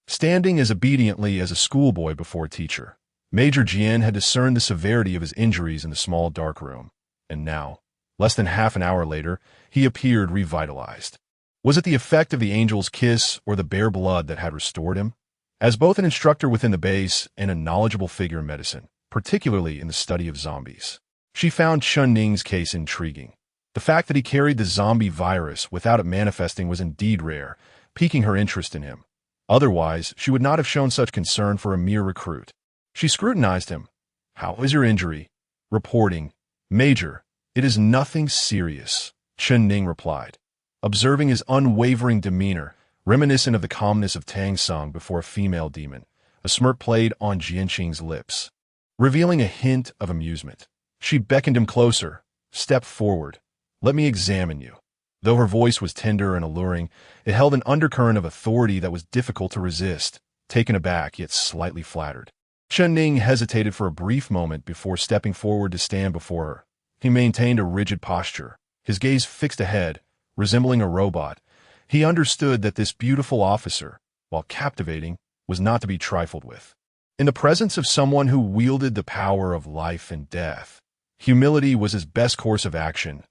Standing as obediently as a schoolboy before a teacher, Major Jian had discerned the severity of his injuries in the small dark room, and now, less than half an hour later, he appeared revitalized. Was it the effect of the Angel's Kiss or the bear blood that had restored him? As both an instructor within the base and a knowledgeable figure in medicine, particularly in the study of zombies, she found Chen Ning's case intriguing. The fact that he carried the zombie virus without it manifesting was indeed rare, piquing her interest in him. Otherwise, she would not have shown such concern for a mere recruit. She scrutinized him. "How is your injury?" Reporting, "Major, it is nothing serious," Chen Ning replied. Observing his unwavering demeanor, reminiscent of the calmness of Tang Sung before a female demon, a smirk played on Jianqing's lips, revealing a hint of amusement. She beckoned him closer. "Step forward. Let me examine you." Though her voice was tender and alluring, it held an undercurrent of authority that was difficult to resist. Taken aback, yet slightly flattered, Chen Ning hesitated for a brief moment before stepping forward to stand before her. He maintained a rigid posture, his gaze fixed ahead, resembling a robot. He understood that this beautiful officer, while captivating, was not to be trifled with. In the presence of someone who wielded the power of life and death, humility was his best course of action.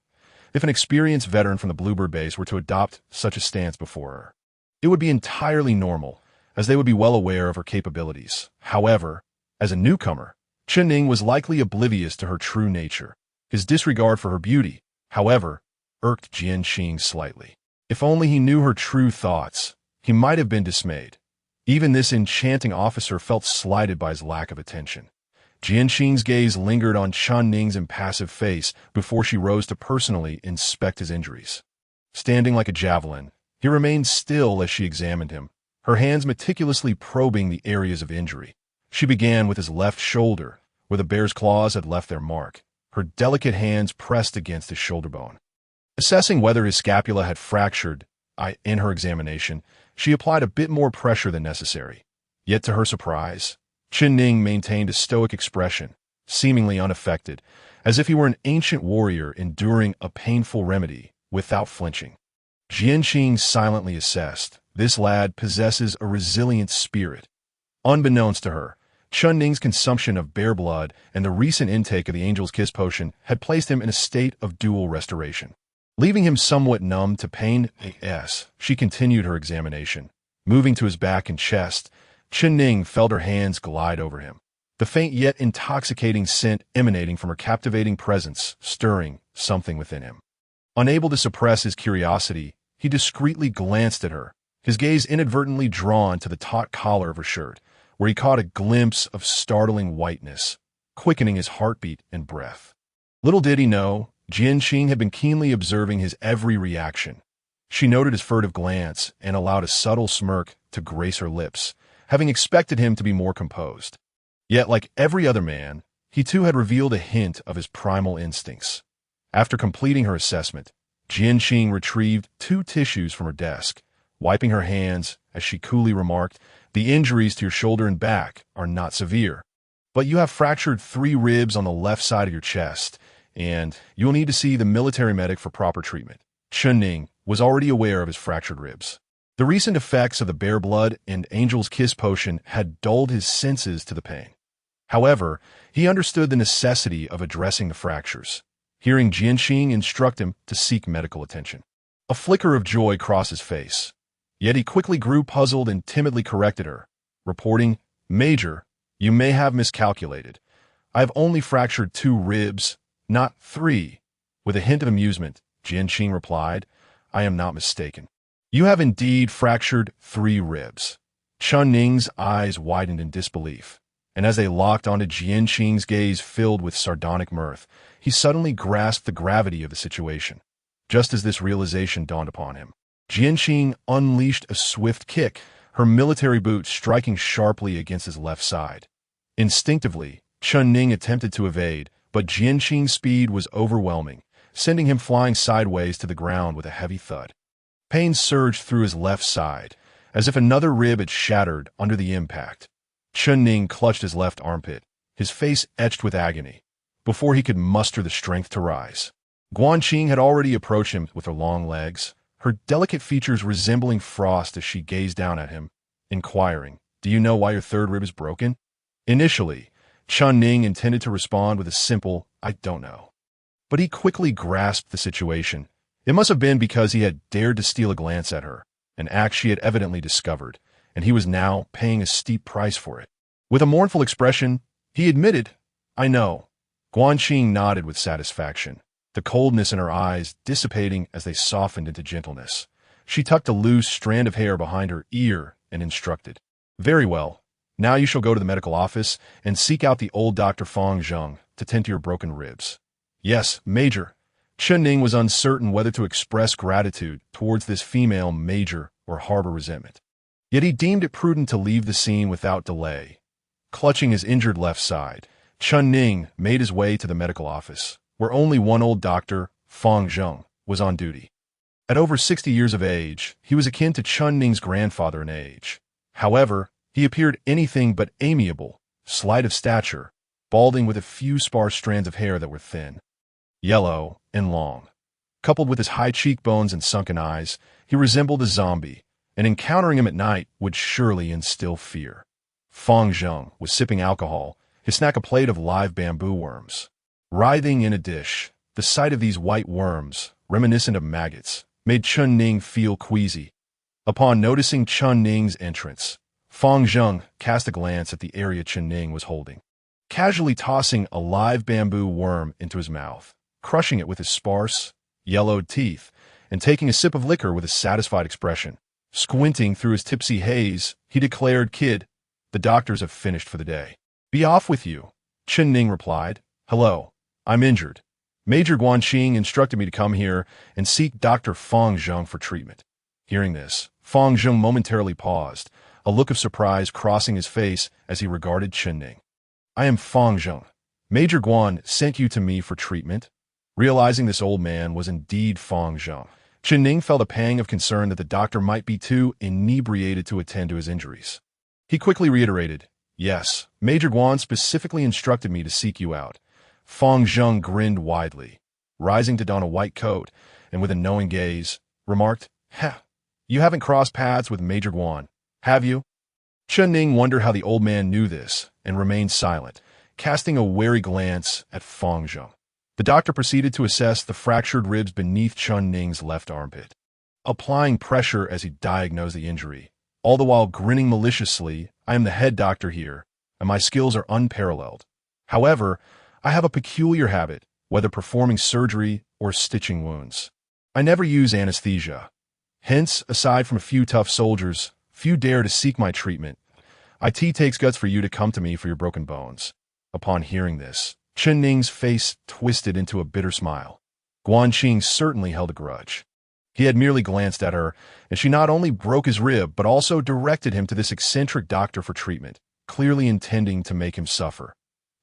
If an experienced veteran from the Bluebird base were to adopt such a stance before her, it would be entirely normal, as they would be well aware of her capabilities. However, as a newcomer, Chen Ning was likely oblivious to her true nature. His disregard for her beauty, however, irked Jianqing slightly. If only he knew her true thoughts, he might have been dismayed. Even this enchanting officer felt slighted by his lack of attention. Jianqing's gaze lingered on Chen Ning's impassive face before she rose to personally inspect his injuries. Standing like a javelin, he remained still as she examined him, her hands meticulously probing the areas of injury. She began with his left shoulder, where the bear's claws had left their mark, her delicate hands pressed against his shoulder bone. Assessing whether his scapula had fractured, in her examination, she applied a bit more pressure than necessary. Yet to her surprise, Chen Ning maintained a stoic expression, seemingly unaffected, as if he were an ancient warrior enduring a painful remedy without flinching. Jianqing silently assessed, this lad possesses a resilient spirit. Unbeknownst to her, Chun Ning's consumption of bear blood and the recent intake of the Angel's Kiss potion had placed him in a state of dual restoration. Leaving him somewhat numb to pain, she continued her examination. Moving to his back and chest, Chun Ning felt her hands glide over him. The faint yet intoxicating scent emanating from her captivating presence, stirring something within him. Unable to suppress his curiosity, he discreetly glanced at her, his gaze inadvertently drawn to the taut collar of her shirt, where he caught a glimpse of startling whiteness, quickening his heartbeat and breath. Little did he know, Jianqing had been keenly observing his every reaction. She noted his furtive glance and allowed a subtle smirk to grace her lips, having expected him to be more composed. Yet, like every other man, he too had revealed a hint of his primal instincts. After completing her assessment, Jianqing retrieved 2 tissues from her desk, wiping her hands as she coolly remarked, "The injuries to your shoulder and back are not severe, but you have fractured 3 ribs on the left side of your chest, and you will need to see the military medic for proper treatment." Chun Ning was already aware of his fractured ribs. The recent effects of the bear blood and Angel's Kiss potion had dulled his senses to the pain. However, he understood the necessity of addressing the fractures, hearing Jianqing instruct him to seek medical attention. A flicker of joy crossed his face, yet he quickly grew puzzled and timidly corrected her, reporting, "Major, you may have miscalculated. I have only fractured 2 ribs, not 3. With a hint of amusement, Jianqing replied, "I am not mistaken. You have indeed fractured 3 ribs." Chun Ning's eyes widened in disbelief, and as they locked onto Jianqing's gaze filled with sardonic mirth, he suddenly grasped the gravity of the situation. Just as this realization dawned upon him, Jianqing unleashed a swift kick, her military boot striking sharply against his left side. Instinctively, Chun Ning attempted to evade, but Jianqing's speed was overwhelming, sending him flying sideways to the ground with a heavy thud. Pain surged through his left side, as if another rib had shattered under the impact. Chun Ning clutched his left armpit, his face etched with agony, before he could muster the strength to rise. Guanqing had already approached him with her long legs, her delicate features resembling frost as she gazed down at him, inquiring, "Do you know why your 3rd rib is broken?" Initially, Chun Ning intended to respond with a simple, "I don't know." But he quickly grasped the situation. It must have been because he had dared to steal a glance at her, an act she had evidently discovered, and he was now paying a steep price for it. With a mournful expression, he admitted, "I know." Guanqing nodded with satisfaction, the coldness in her eyes dissipating as they softened into gentleness. She tucked a loose strand of hair behind her ear and instructed, "Very well. Now you shall go to the medical office and seek out the old Dr. Fang Zheng to tend to your broken ribs." "Yes, Major." Chun Ning was uncertain whether to express gratitude towards this female major or harbor resentment. Yet he deemed it prudent to leave the scene without delay. Clutching his injured left side, Chun Ning made his way to the medical office, where only one old doctor, Fang Zheng, was on duty. At over 60 years of age, he was akin to Chun Ning's grandfather in age. However, he appeared anything but amiable, slight of stature, balding with a few sparse strands of hair that were thin, yellow, and long. Coupled with his high cheekbones and sunken eyes, he resembled a zombie, and encountering him at night would surely instill fear. Fang Zheng was sipping alcohol, his snack a plate of live bamboo worms. Writhing in a dish, the sight of these white worms, reminiscent of maggots, made Chun Ning feel queasy. Upon noticing Chun Ning's entrance, Fang Zheng cast a glance at the area Chun Ning was holding, casually tossing a live bamboo worm into his mouth, crushing it with his sparse, yellowed teeth, and taking a sip of liquor with a satisfied expression. Squinting through his tipsy haze, he declared, "Kid, the doctors have finished for the day. Be off with you." Chun Ning replied, "Hello, I'm injured. Major Guanqing instructed me to come here and seek Dr. Fang Zheng for treatment." Hearing this, Fang Zheng momentarily paused, a look of surprise crossing his face as he regarded Chun Ning. "I am Fang Zheng. Major Guan sent you to me for treatment." Realizing this old man was indeed Fang Zheng, Chun Ning felt a pang of concern that the doctor might be too inebriated to attend to his injuries. He quickly reiterated, "Yes, Major Guan specifically instructed me to seek you out." Fang Zheng grinned widely, rising to don a white coat, and with a knowing gaze, remarked, "Heh, you haven't crossed paths with Major Guan, have you?" Chen Ning wondered how the old man knew this and remained silent, casting a wary glance at Fang Zheng. The doctor proceeded to assess the fractured ribs beneath Chen Ning's left armpit, applying pressure as he diagnosed the injury, all the while grinning maliciously. "I am the head doctor here, and my skills are unparalleled. However, I have a peculiar habit, whether performing surgery or stitching wounds. I never use anesthesia. Hence, aside from a few tough soldiers, few dare to seek my treatment. It takes guts for you to come to me for your broken bones." Upon hearing this, Chen Ning's face twisted into a bitter smile. Guanqing certainly held a grudge. He had merely glanced at her, and she not only broke his rib, but also directed him to this eccentric doctor for treatment, clearly intending to make him suffer.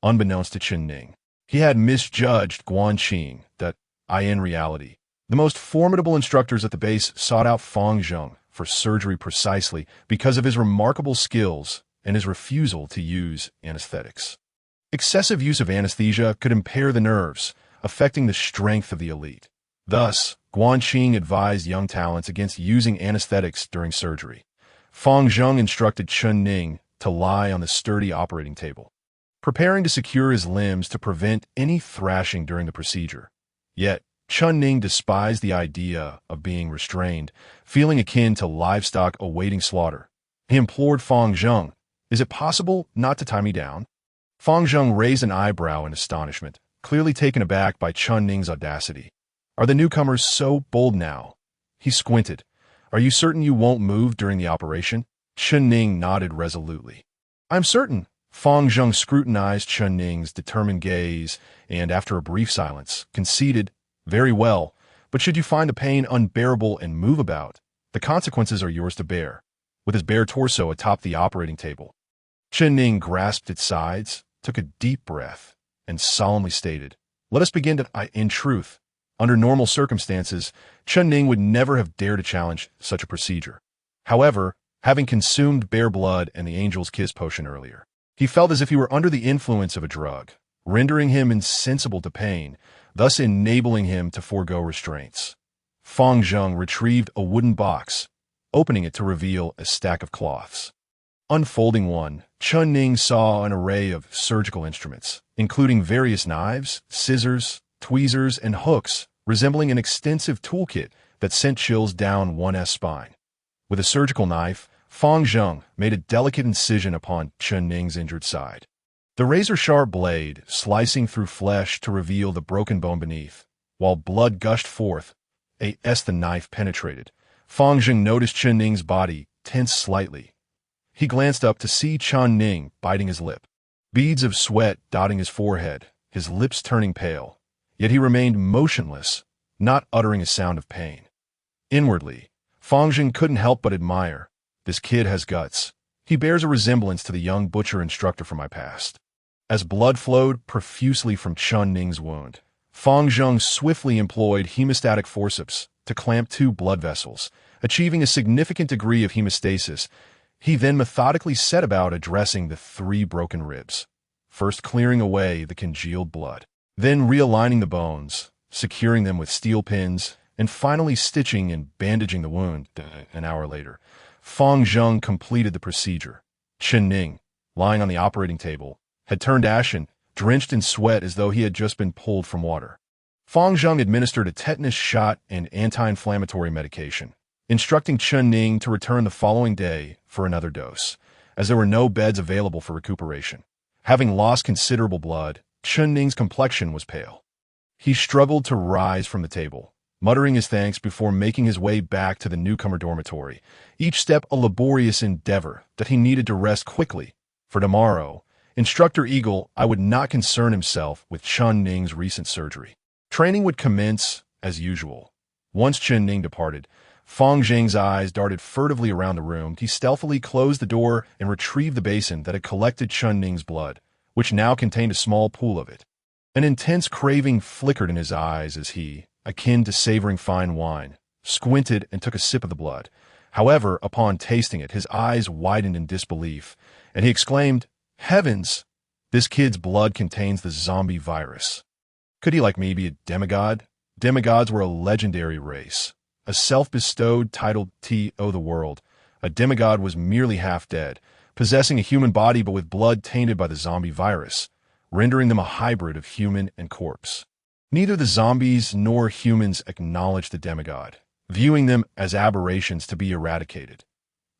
Unbeknownst to Chen Ning, he had misjudged Guanqing that, in reality, the most formidable instructors at the base sought out Fang Zheng for surgery precisely because of his remarkable skills and his refusal to use anesthetics. Excessive use of anesthesia could impair the nerves, affecting the strength of the elite. Thus, Guanqing advised young talents against using anesthetics during surgery. Fang Zheng instructed Chen Ning to lie on the sturdy operating table, preparing to secure his limbs to prevent any thrashing during the procedure. Yet, Chen Ning despised the idea of being restrained, feeling akin to livestock awaiting slaughter. He implored Fang Zheng, "Is it possible not to tie me down?" Fang Zheng raised an eyebrow in astonishment, clearly taken aback by Chen Ning's audacity. "Are the newcomers so bold now?" He squinted. "Are you certain you won't move during the operation?" Chen Ning nodded resolutely. "I'm certain." Fang Zheng scrutinized Chen Ning's determined gaze and, after a brief silence, conceded, "Very well, but should you find the pain unbearable and move about, the consequences are yours to bear." With his bare torso atop the operating table, Chen Ning grasped its sides, took a deep breath, and solemnly stated, "Let us begin to." In truth, under normal circumstances, Chen Ning would never have dared to challenge such a procedure. However, having consumed bear blood and the Angel's Kiss potion earlier, he felt as if he were under the influence of a drug, rendering him insensible to pain, thus enabling him to forego restraints. Fang Zheng retrieved a wooden box, opening it to reveal a stack of cloths. Unfolding one, Chen Ning saw an array of surgical instruments, including various knives, scissors, tweezers, and hooks, resembling an extensive toolkit that sent chills down one's spine. With a surgical knife, Fang Zheng made a delicate incision upon Chen Ning's injured side. The razor-sharp blade slicing through flesh to reveal the broken bone beneath, while blood gushed forth as the knife penetrated. Fang Zheng noticed Chen Ning's body tense slightly. He glanced up to see Chen Ning biting his lip, beads of sweat dotting his forehead, his lips turning pale. Yet he remained motionless, not uttering a sound of pain. Inwardly, Fang Zheng couldn't help but admire. This kid has guts. He bears a resemblance to the young butcher instructor from my past. As blood flowed profusely from Chen Ning's wound, Fang Zheng swiftly employed hemostatic forceps to clamp 2 blood vessels, achieving a significant degree of hemostasis. He then methodically set about addressing the 3 broken ribs, first clearing away the congealed blood, then realigning the bones, securing them with steel pins, and finally stitching and bandaging the wound. An hour later, Fang Zheng completed the procedure. Chen Ning, lying on the operating table, had turned ashen, drenched in sweat as though he had just been pulled from water. Fang Zheng administered a tetanus shot and anti-inflammatory medication, instructing Chen Ning to return the following day for another dose, as there were no beds available for recuperation. Having lost considerable blood, Chen Ning's complexion was pale. He struggled to rise from the table, muttering his thanks before making his way back to the newcomer dormitory, each step a laborious endeavor that he needed to rest quickly. For tomorrow, Instructor Eagle would not concern himself with Chen Ning's recent surgery. Training would commence as usual. Once Chen Ning departed, Fang Zheng's eyes darted furtively around the room. He stealthily closed the door and retrieved the basin that had collected Chen Ning's blood, which now contained a small pool of it. An intense craving flickered in his eyes as he, akin to savoring fine wine, squinted and took a sip of the blood. However, upon tasting it, his eyes widened in disbelief, and he exclaimed, "Heavens! This kid's blood contains the zombie virus. Could he, like me, be a demigod?" Demigods were a legendary race, a self-bestowed titled to the world. A demigod was merely half dead, possessing a human body but with blood tainted by the zombie virus, rendering them a hybrid of human and corpse. Neither the zombies nor humans acknowledged the demigod, viewing them as aberrations to be eradicated.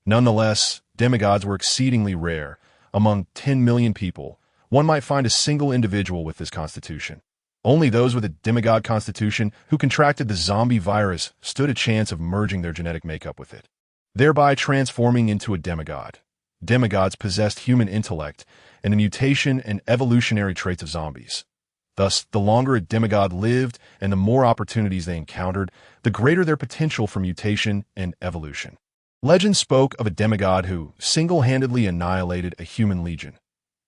Nonetheless, demigods were exceedingly rare. Among 10 million people, one might find a single individual with this constitution. Only those with a demigod constitution who contracted the zombie virus stood a chance of merging their genetic makeup with it, thereby transforming into a demigod. Demigods possessed human intellect and the mutation and evolutionary traits of zombies. Thus, the longer a demigod lived and the more opportunities they encountered, the greater their potential for mutation and evolution. Legend spoke of a demigod who single-handedly annihilated a human legion.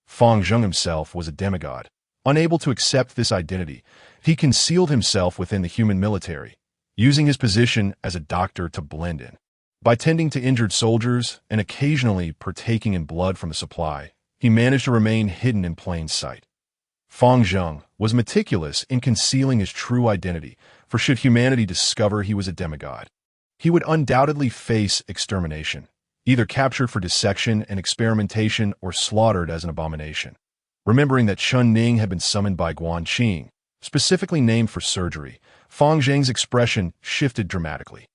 Fang Zheng himself was a demigod. Unable to accept this identity, he concealed himself within the human military, using his position as a doctor to blend in. By tending to injured soldiers and occasionally partaking in blood from the supply, he managed to remain hidden in plain sight. Fang Zheng was meticulous in concealing his true identity, for should humanity discover he was a demigod, he would undoubtedly face extermination, either captured for dissection and experimentation or slaughtered as an abomination. Remembering that Chun Ning had been summoned by Guan Qing, specifically named for surgery, Fang Zheng's expression shifted dramatically.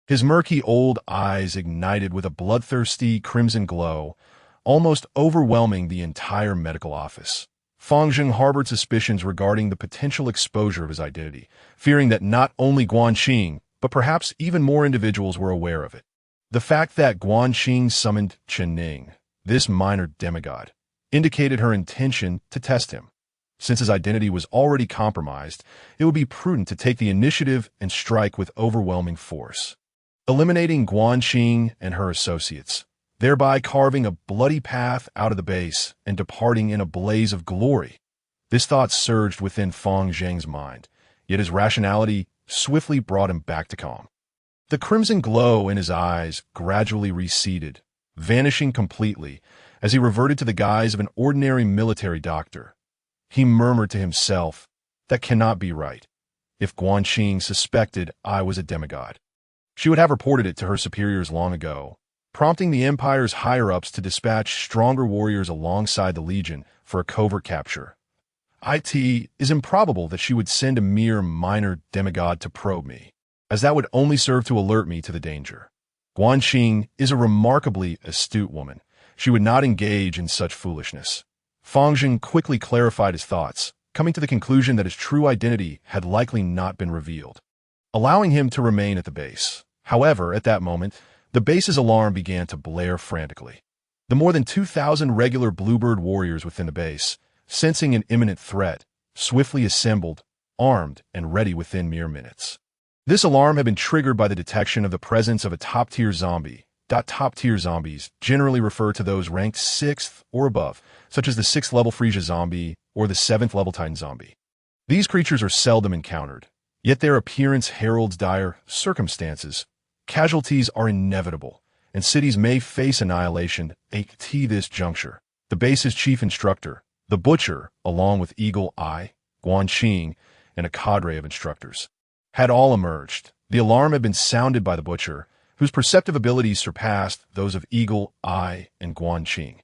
His murky old eyes ignited with a bloodthirsty crimson glow, almost overwhelming the entire medical office. Fang Zheng harbored suspicions regarding the potential exposure of his identity, fearing that not only Guan Qing, but perhaps even more individuals were aware of it. The fact that Guan Qing summoned Chen Ning, this minor demigod, indicated her intention to test him. Since his identity was already compromised, it would be prudent to take the initiative and strike with overwhelming force, eliminating Guan Qing and her associates, thereby carving a bloody path out of the base and departing in a blaze of glory. This thought surged within Fang Zheng's mind, yet his rationality swiftly brought him back to calm. The crimson glow in his eyes gradually receded, vanishing completely as he reverted to the guise of an ordinary military doctor. He murmured to himself, "That cannot be right. If Guan Qing suspected I was a demigod, she would have reported it to her superiors long ago, prompting the Empire's higher-ups to dispatch stronger warriors alongside the Legion for a covert capture. It is improbable that she would send a mere minor demigod to probe me, as that would only serve to alert me to the danger. Guan Qing is a remarkably astute woman. She would not engage in such foolishness." Fang Zheng quickly clarified his thoughts, coming to the conclusion that his true identity had likely not been revealed, allowing him to remain at the base. However, at that moment, the base's alarm began to blare frantically. The more than 2,000 regular Bluebird warriors within the base, sensing an imminent threat, swiftly assembled, armed and ready within mere minutes. This alarm had been triggered by the detection of the presence of a top-tier zombie. Top-tier zombies generally refer to those ranked 6th or above, such as the 6th level Frisia zombie or the 7th level Titan zombie. These creatures are seldom encountered, yet their appearance heralds dire circumstances. Casualties are inevitable, and cities may face annihilation at this juncture. The base's chief instructor, the Butcher, along with Eagle Eye, Guan Qing, and a cadre of instructors, had all emerged. The alarm had been sounded by the Butcher, whose perceptive abilities surpassed those of Eagle Eye and Guan Qing.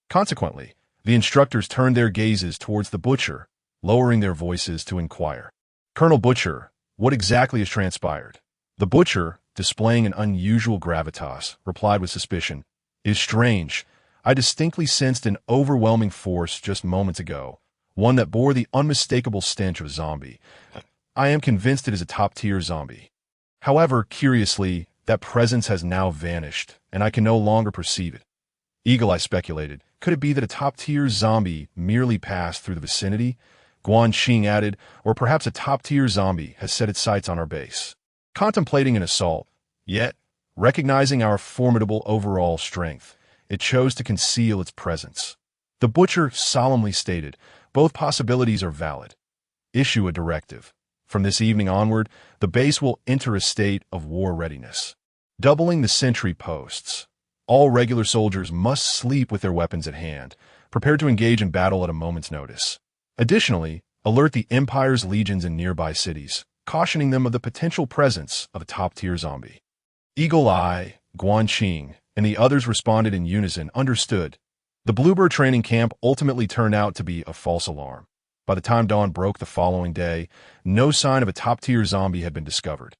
Consequently, the instructors turned their gazes towards the Butcher, lowering their voices to inquire, "Colonel Butcher, what exactly has transpired?" The Butcher, displaying an unusual gravitas, replied with suspicion, "It is strange. I distinctly sensed an overwhelming force just moments ago, one that bore the unmistakable stench of a zombie. I am convinced it is a top-tier zombie. However, curiously, that presence has now vanished, and I can no longer perceive it." Eagle Eye speculated, "Could it be that a top-tier zombie merely passed through the vicinity?" Guan Qing added, "Or perhaps a top-tier zombie has set its sights on our base, contemplating an assault. Yet, recognizing our formidable overall strength, it chose to conceal its presence." The Butcher solemnly stated, "Both possibilities are valid. Issue a directive. From this evening onward, the base will enter a state of war readiness, doubling the sentry posts. All regular soldiers must sleep with their weapons at hand, prepared to engage in battle at a moment's notice. Additionally, alert the Empire's legions in nearby cities, cautioning them of the potential presence of a top-tier zombie." Eagle Eye, Guan Qing, and the others responded in unison, understood. The Bluebird training camp ultimately turned out to be a false alarm. By the time dawn broke the following day, no sign of a top-tier zombie had been discovered.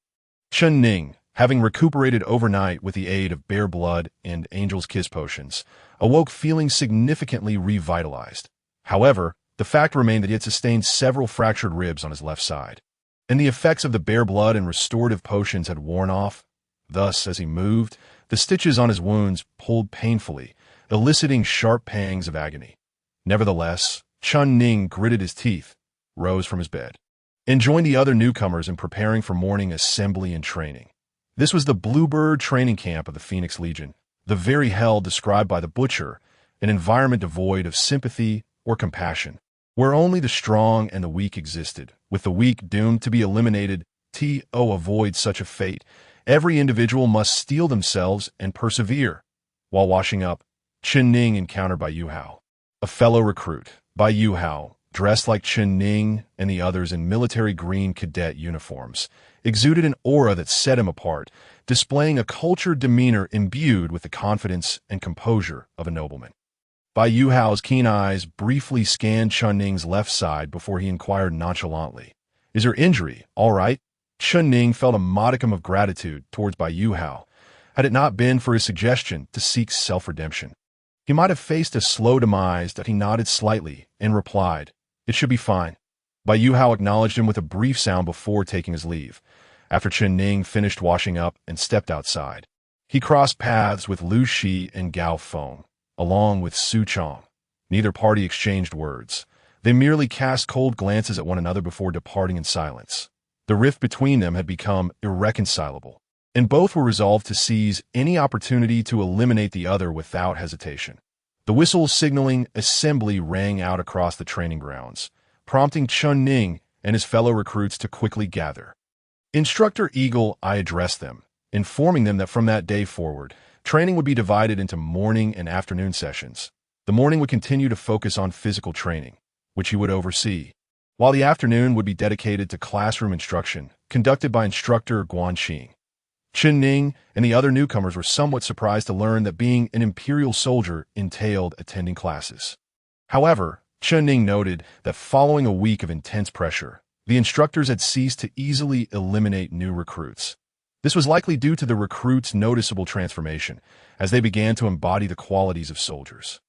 Chen Ning, having recuperated overnight with the aid of bear blood and angel's kiss potions, awoke feeling significantly revitalized. However, the fact remained that he had sustained several fractured ribs on his left side, and the effects of the bear blood and restorative potions had worn off. Thus, as he moved, the stitches on his wounds pulled painfully, eliciting sharp pangs of agony. Nevertheless, Chen Ning gritted his teeth, rose from his bed, and joined the other newcomers in preparing for morning assembly and training. This was the Bluebird training camp of the Phoenix Legion, the very hell described by the Butcher, an environment devoid of sympathy or compassion, where only the strong and the weak existed, with the weak doomed to be eliminated. To avoid such a fate, every individual must steel themselves and persevere. While washing up, Chen Ning encountered Bai Yuhao, a fellow recruit. Bai Yuhao, dressed like Chen Ning and the others in military green cadet uniforms, exuded an aura that set him apart, displaying a cultured demeanor imbued with the confidence and composure of a nobleman. Bai Yuhao's keen eyes briefly scanned Chen Ning's left side before he inquired nonchalantly, "Is your injury all right?" Chen Ning felt a modicum of gratitude towards Bai Yuhao, had it not been for his suggestion to seek self-redemption. He might have faced a slow demise, that he nodded slightly and replied, "It should be fine." Bai Yuhao acknowledged him with a brief sound before taking his leave. After Chen Ning finished washing up and stepped outside, he crossed paths with Lu Shi and Gao Feng, along with Su Chong. Neither party exchanged words. They merely cast cold glances at one another before departing in silence. The rift between them had become irreconcilable, and both were resolved to seize any opportunity to eliminate the other without hesitation. The whistle signaling assembly rang out across the training grounds, prompting Chen Ning and his fellow recruits to quickly gather. Instructor Eagle I addressed them, informing them that from that day forward, training would be divided into morning and afternoon sessions. The morning would continue to focus on physical training, which he would oversee, while the afternoon would be dedicated to classroom instruction, conducted by instructor Guanxing. Chen Ning and the other newcomers were somewhat surprised to learn that being an imperial soldier entailed attending classes. However, Chen Ning noted that following a week of intense pressure, the instructors had ceased to easily eliminate new recruits. This was likely due to the recruits' noticeable transformation as they began to embody the qualities of soldiers.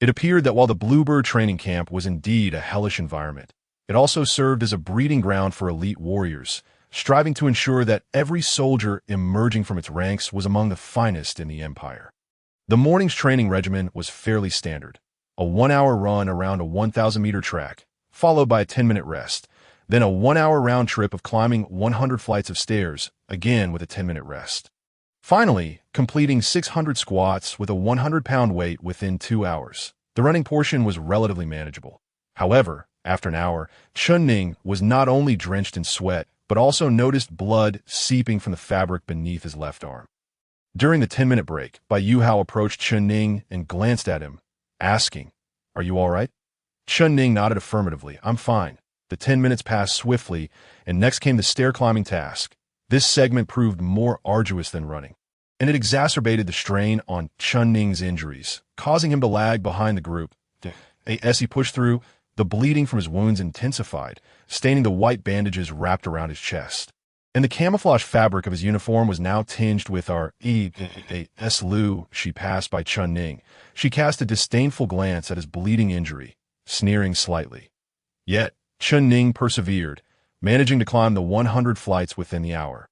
It appeared that while the Bluebird training camp was indeed a hellish environment, it also served as a breeding ground for elite warriors, striving to ensure that every soldier emerging from its ranks was among the finest in the Empire. The morning's training regimen was fairly standard: a 1-hour run around a 1,000-meter track, followed by a 10-minute rest, then a 1-hour round trip of climbing 100 flights of stairs, again with a 10-minute rest. Finally, completing 600 squats with a 100-pound weight within 2 hours. The running portion was relatively manageable. However, after an hour, Chen Ning was not only drenched in sweat, but also noticed blood seeping from the fabric beneath his left arm. During the 10-minute break, Bai Yuhao approached Chen Ning and glanced at him, asking, "Are you all right?" Chen Ning nodded affirmatively. "I'm fine." The 10 minutes passed swiftly, and next came the stair-climbing task. This segment proved more arduous than running, and it exacerbated the strain on Chen Ning's injuries, causing him to lag behind the group. As he pushed through, the bleeding from his wounds intensified, staining the white bandages wrapped around his chest. And the camouflage fabric of his uniform was now tinged with S. Lu Shi passed by Chen Ning. She cast a disdainful glance at his bleeding injury, sneering slightly. Yet, Chen Ning persevered, managing to climb the 100 flights within the hour,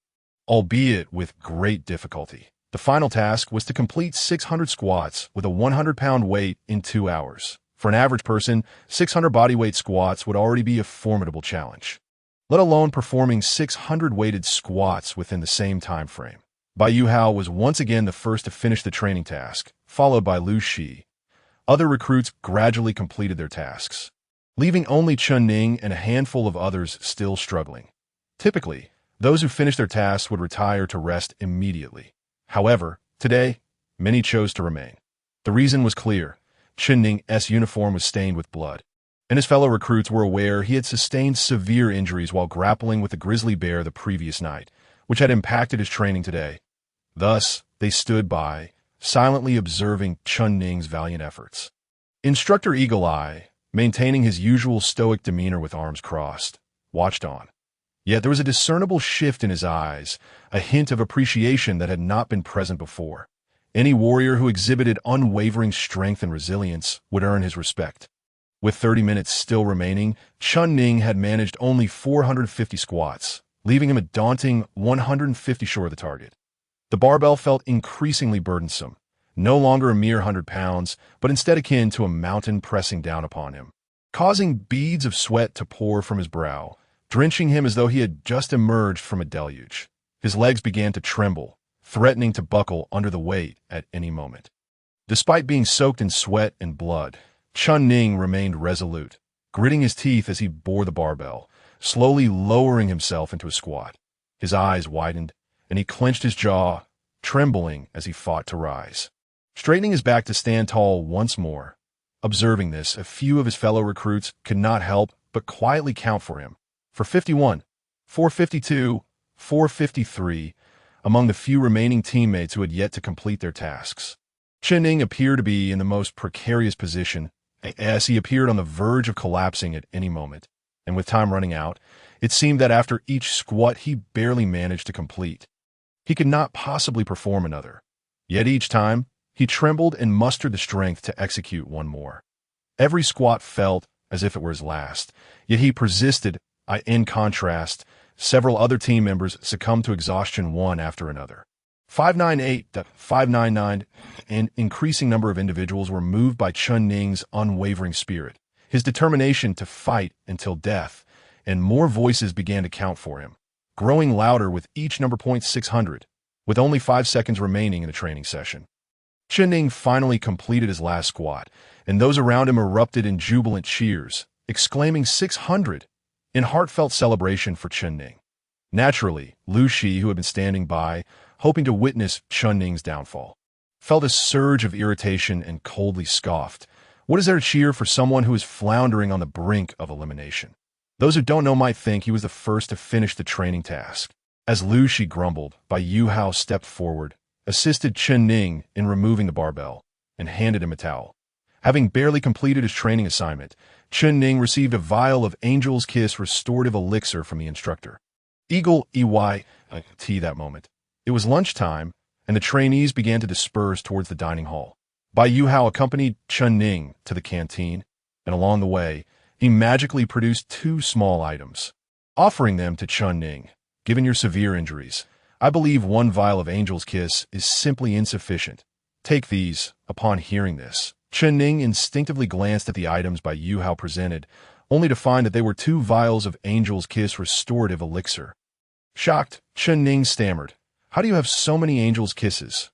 albeit with great difficulty. The final task was to complete 600 squats with a 100-pound weight in 2 hours. For an average person, 600 bodyweight squats would already be a formidable challenge, let alone performing 600 weighted squats within the same time frame. Bai Yuhao was once again the first to finish the training task, followed by Lu Shi. Other recruits gradually completed their tasks, leaving only Chen Ning and a handful of others still struggling. Typically, those who finished their tasks would retire to rest immediately. However, today, many chose to remain. The reason was clear. Chen Ning's uniform was stained with blood, and his fellow recruits were aware he had sustained severe injuries while grappling with a grizzly bear the previous night, which had impacted his training today. Thus, they stood by, silently observing Chun Ning's valiant efforts. Instructor Eagle Eye, maintaining his usual stoic demeanor with arms crossed, watched on. Yet there was a discernible shift in his eyes, a hint of appreciation that had not been present before. Any warrior who exhibited unwavering strength and resilience would earn his respect. With 30 minutes still remaining, Chun Ning had managed only 450 squats, leaving him a daunting 150 short of the target. The barbell felt increasingly burdensome, no longer a mere 100 pounds, but instead akin to a mountain pressing down upon him, causing beads of sweat to pour from his brow, drenching him as though he had just emerged from a deluge. His legs began to tremble, threatening to buckle under the weight at any moment. Despite being soaked in sweat and blood, Chun Ning remained resolute, gritting his teeth as he bore the barbell, slowly lowering himself into a squat. His eyes widened, and he clenched his jaw, trembling as he fought to rise. Straightening his back to stand tall once more. Observing this, a few of his fellow recruits could not help but quietly count for him. For 51, 452, 453, among the few remaining teammates who had yet to complete their tasks. Chun Ning appeared to be in the most precarious position, as he appeared on the verge of collapsing at any moment. And with time running out, it seemed that after each squat he barely managed to complete. He could not possibly perform another. Yet each time, he trembled and mustered the strength to execute one more. Every squat felt as if it were his last, yet he persisted. In contrast, several other team members succumbed to exhaustion one after another. 598 to 599, an increasing number of individuals were moved by Chun Ning's unwavering spirit, his determination to fight until death, and more voices began to count for him, growing louder with each number. 600, with only 5 seconds remaining in the training session. Chun Ning finally completed his last squat, and those around him erupted in jubilant cheers, exclaiming 600 in heartfelt celebration for Chun Ning. Naturally, Lu Shi, who had been standing by, hoping to witness Chun Ning's downfall, felt a surge of irritation and coldly scoffed. What is there to cheer for someone who is floundering on the brink of elimination? Those who don't know might think he was the first to finish the training task. As Lu Shi grumbled, Bai Yuhao stepped forward, assisted Chun Ning in removing the barbell, and handed him a towel. Having barely completed his training assignment, Chun Ning received a vial of Angel's Kiss restorative elixir from the instructor. Eagle EYT that moment. It was lunchtime, and the trainees began to disperse towards the dining hall. Bai Yuhao accompanied Chun Ning to the canteen, and along the way, he magically produced 2 small items, offering them to Chun Ning. Given your severe injuries, I believe 1 vial of Angel's Kiss is simply insufficient. Take these. Upon hearing this, Chun Ning instinctively glanced at the items Bai Yuhao presented, only to find that they were 2 vials of Angel's Kiss restorative elixir. Shocked, Chun Ning stammered, "How do you have so many Angel's Kisses?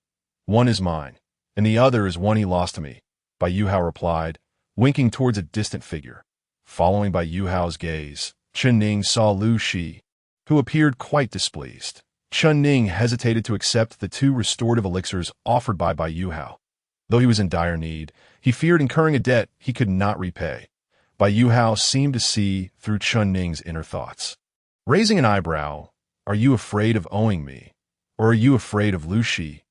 One is mine, and the other is one he lost to me," Bai Yuhao replied, winking towards a distant figure. Following Bai Yuhao's gaze, Chun Ning saw Lu Shi, who appeared quite displeased. Chun Ning hesitated to accept the 2 restorative elixirs offered by Bai Yuhao. Though he was in dire need, he feared incurring a debt he could not repay. Bai Yuhao seemed to see through Chun Ning's inner thoughts. Raising an eyebrow, "Are you afraid of owing me? Or are you afraid of Lu Shi?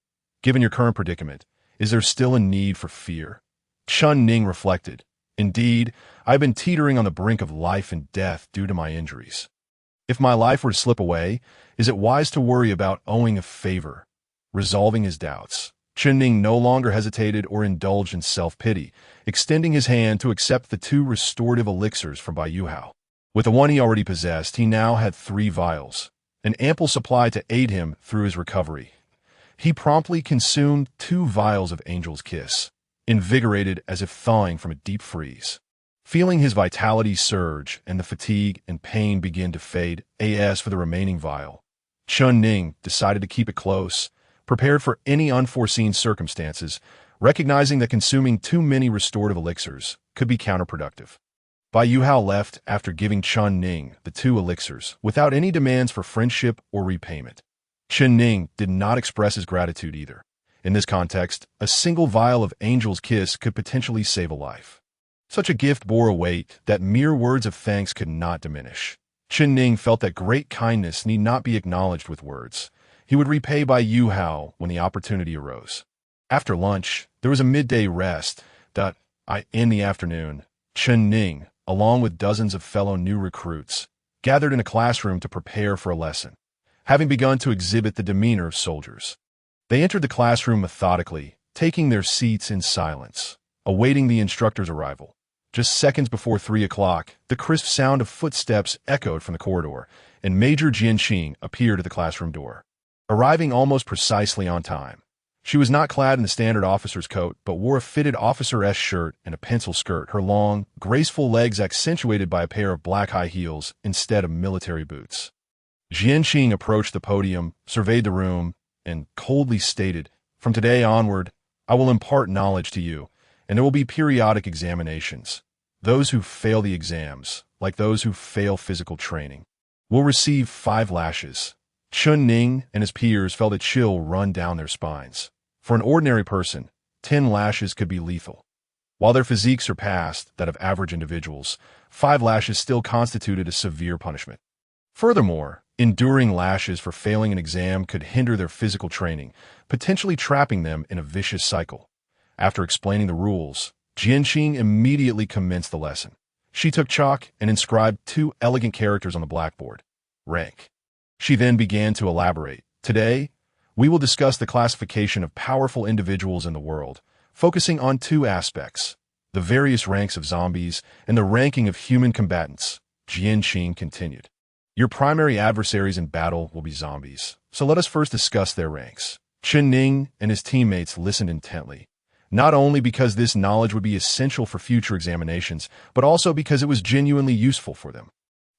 Given your current predicament, is there still a need for fear?" Chun Ning reflected. "Indeed, I've been teetering on the brink of life and death due to my injuries. If my life were to slip away, is it wise to worry about owing a favor?" Resolving his doubts, Chun Ning no longer hesitated or indulged in self-pity, extending his hand to accept the 2 restorative elixirs from Bai Yuhao. With the one he already possessed, he now had 3 vials, an ample supply to aid him through his recovery. He promptly consumed 2 vials of Angel's Kiss, invigorated as if thawing from a deep freeze. Feeling his vitality surge and the fatigue and pain begin to fade, as for the remaining vial, Chun Ning decided to keep it close, prepared for any unforeseen circumstances, recognizing that consuming too many restorative elixirs could be counterproductive. Bai Yuhao left after giving Chun Ning the 2 elixirs without any demands for friendship or repayment. Chun Ning did not express his gratitude either. In this context, a single vial of Angel's Kiss could potentially save a life. Such a gift bore a weight that mere words of thanks could not diminish. Chun Ning felt that great kindness need not be acknowledged with words. He would repay Bai Yuhao when the opportunity arose. After lunch, there was a midday rest. In the afternoon, Chen Ning, along with dozens of fellow new recruits, gathered in a classroom to prepare for a lesson, having begun to exhibit the demeanor of soldiers. They entered the classroom methodically, taking their seats in silence, awaiting the instructor's arrival. Just seconds before 3 o'clock, the crisp sound of footsteps echoed from the corridor, and Major Jianqing appeared at the classroom door, arriving almost precisely on time. She was not clad in the standard officer's coat, but wore a fitted officer-esque shirt and a pencil skirt, her long, graceful legs accentuated by a pair of black high heels instead of military boots. Jianqing approached the podium, surveyed the room, and coldly stated, "From today onward, I will impart knowledge to you, and there will be periodic examinations. Those who fail the exams, like those who fail physical training, will receive 5 lashes." Chen Ning and his peers felt a chill run down their spines. For an ordinary person, 10 lashes could be lethal. While their physiques surpassed that of average individuals, 5 lashes still constituted a severe punishment. Furthermore, enduring lashes for failing an exam could hinder their physical training, potentially trapping them in a vicious cycle. After explaining the rules, Jianqing immediately commenced the lesson. She took chalk and inscribed 2 elegant characters on the blackboard. Rank. She then began to elaborate. "Today, we will discuss the classification of powerful individuals in the world, focusing on 2 aspects: the various ranks of zombies and the ranking of human combatants." Jianqing continued. "Your primary adversaries in battle will be zombies, so let us first discuss their ranks." Chen Ning and his teammates listened intently, not only because this knowledge would be essential for future examinations, but also because it was genuinely useful for them.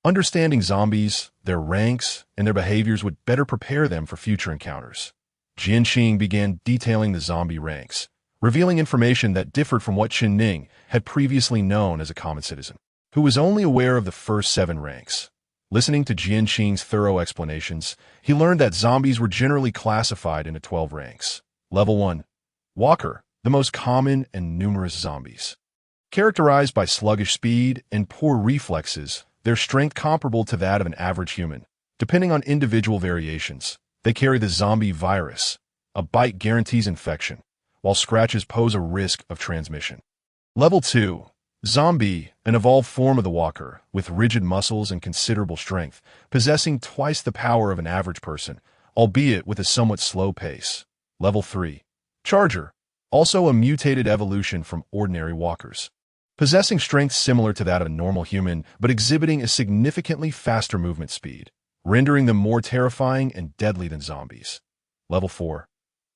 Understanding zombies, their ranks, and their behaviors would better prepare them for future encounters. Jianqing began detailing the zombie ranks, revealing information that differed from what Chen Ning had previously known as a common citizen, who was only aware of the first 7 ranks. Listening to Jianqing's thorough explanations, he learned that zombies were generally classified into 12 ranks. Level 1. Walker, the most common and numerous zombies. Characterized by sluggish speed and poor reflexes, their strength comparable to that of an average human. Depending on individual variations, they carry the zombie virus. A bite guarantees infection, while scratches pose a risk of transmission. Level 2. Zombie, an evolved form of the walker, with rigid muscles and considerable strength, possessing twice the power of an average person, albeit with a somewhat slow pace. Level 3. Charger, also a mutated evolution from ordinary walkers, possessing strength similar to that of a normal human, but exhibiting a significantly faster movement speed, rendering them more terrifying and deadly than zombies. Level 4.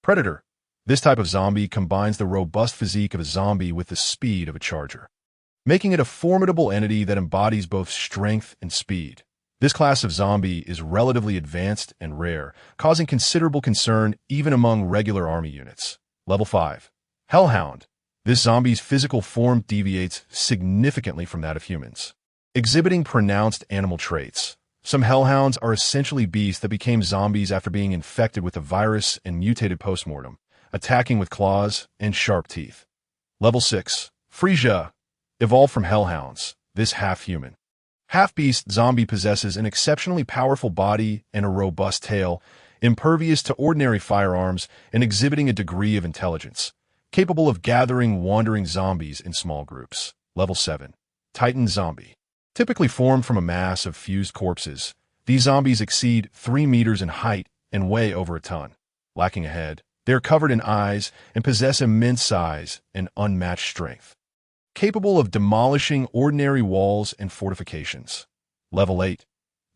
Predator. This type of zombie combines the robust physique of a zombie with the speed of a charger, making it a formidable entity that embodies both strength and speed. This class of zombie is relatively advanced and rare, causing considerable concern even among regular army units. Level 5. Hellhound. This zombie's physical form deviates significantly from that of humans, exhibiting pronounced animal traits. Some hellhounds are essentially beasts that became zombies after being infected with the virus and mutated postmortem, attacking with claws and sharp teeth. Level 6. Frisia. Evolved from hellhounds, this half-human, half-beast zombie possesses an exceptionally powerful body and a robust tail, impervious to ordinary firearms and exhibiting a degree of intelligence, capable of gathering wandering zombies in small groups. Level 7. Titan Zombie. Typically formed from a mass of fused corpses, these zombies exceed 3 meters in height and weigh over a ton. Lacking a head, they are covered in eyes and possess immense size and unmatched strength, capable of demolishing ordinary walls and fortifications. Level 8.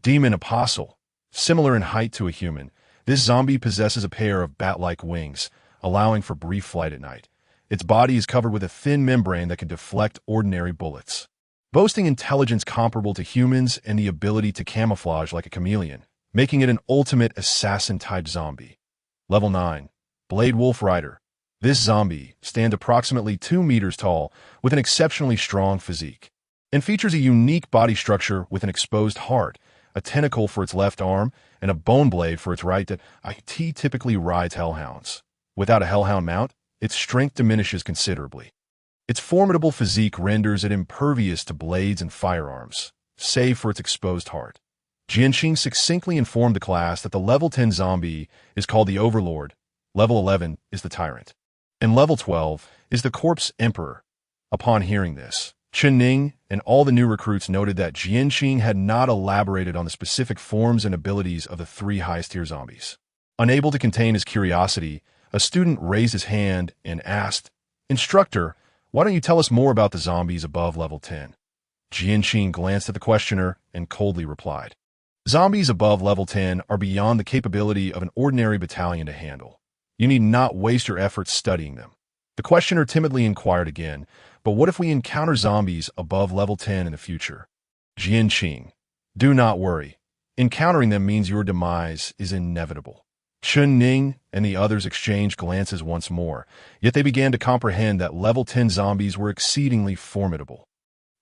Demon Apostle. Similar in height to a human, this zombie possesses a pair of bat-like wings, allowing for brief flight at night. Its body is covered with a thin membrane that can deflect ordinary bullets, boasting intelligence comparable to humans and the ability to camouflage like a chameleon, making it an ultimate assassin-type zombie. Level 9. Blade Wolf Rider. This zombie stands approximately 2 meters tall with an exceptionally strong physique and features a unique body structure with an exposed heart, a tentacle for its left arm, and a bone blade for its right that IT typically rides hellhounds. Without a hellhound mount, its strength diminishes considerably. Its formidable physique renders it impervious to blades and firearms, save for its exposed heart. Jianqing succinctly informed the class that the level 10 zombie is called the Overlord, level 11 is the Tyrant. And level 12 is the Corpse Emperor. Upon hearing this, Chen Ning and all the new recruits noted that Jianqing had not elaborated on the specific forms and abilities of the three highest-tier zombies. Unable to contain his curiosity, a student raised his hand and asked, "Instructor, why don't you tell us more about the zombies above level 10? Jianqing glanced at the questioner and coldly replied, "Zombies above level 10 are beyond the capability of an ordinary battalion to handle. You need not waste your efforts studying them." The questioner timidly inquired again, "But what if we encounter zombies above level 10 in the future?" Jianqing, "Do not worry. Encountering them means your demise is inevitable." Chen Ning and the others exchanged glances once more, yet they began to comprehend that level 10 zombies were exceedingly formidable,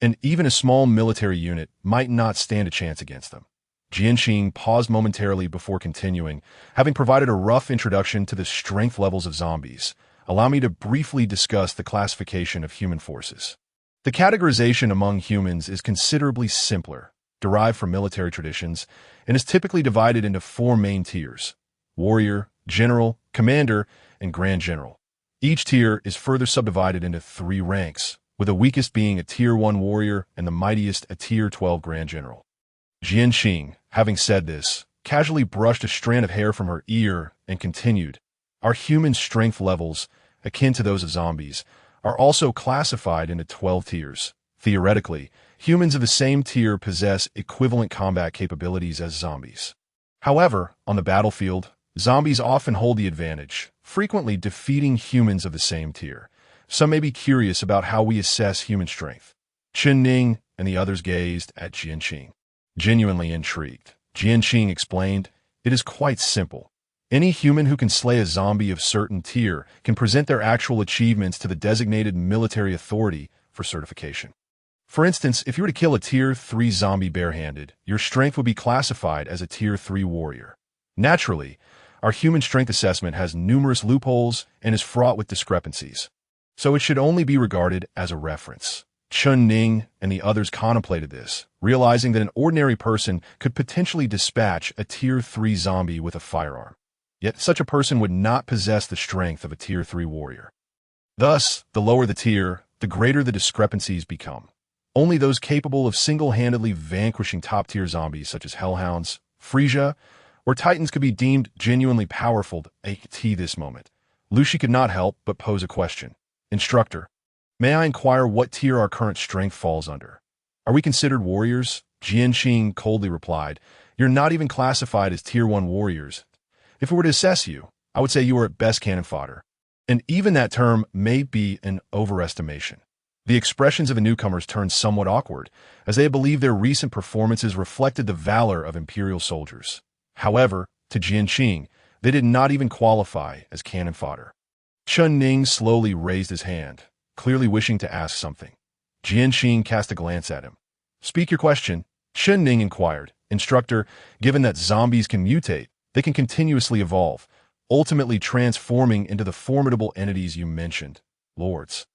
and even a small military unit might not stand a chance against them. Jianqing paused momentarily before continuing, "Having provided a rough introduction to the strength levels of zombies, allow me to briefly discuss the classification of human forces. The categorization among humans is considerably simpler, derived from military traditions, and is typically divided into four main tiers: warrior, general, commander, and grand general. Each tier is further subdivided into three ranks, with the weakest being a tier 1 warrior and the mightiest a tier 12 grand general." Jianqing, having said this, casually brushed a strand of hair from her ear and continued, "Our human strength levels, akin to those of zombies, are also classified into 12 tiers. Theoretically, humans of the same tier possess equivalent combat capabilities as zombies. However, on the battlefield, zombies often hold the advantage, frequently defeating humans of the same tier. Some may be curious about how we assess human strength." Chen Ning and the others gazed at Jianqing, genuinely intrigued. Jianqing explained, "It is quite simple. Any human who can slay a zombie of certain tier can present their actual achievements to the designated military authority for certification. For instance, if you were to kill a tier 3 zombie barehanded, your strength would be classified as a tier 3 warrior. Naturally, our human strength assessment has numerous loopholes and is fraught with discrepancies, so it should only be regarded as a reference." Chen Ning and the others contemplated this, realizing that an ordinary person could potentially dispatch a tier 3 zombie with a firearm. Yet such a person would not possess the strength of a tier 3 warrior. Thus, the lower the tier, the greater the discrepancies become. Only those capable of single-handedly vanquishing top-tier zombies such as hellhounds, Frisia, or titans could be deemed genuinely powerful at this moment. Lucy could not help but pose a question. "Instructor, may I inquire what tier our current strength falls under? Are we considered warriors?" Jianqing coldly replied, "You're not even classified as tier 1 warriors. If we were to assess you, I would say you are at best cannon fodder. And even that term may be an overestimation." The expressions of the newcomers turned somewhat awkward, as they believed their recent performances reflected the valor of imperial soldiers. However, to Jianqing, they did not even qualify as cannon fodder. Chen Ning slowly raised his hand, clearly wishing to ask something. Jianqing cast a glance at him. "Speak your question," Chen Ning inquired. "Instructor, given that zombies can mutate, they can continuously evolve, ultimately transforming into the formidable entities you mentioned, lords,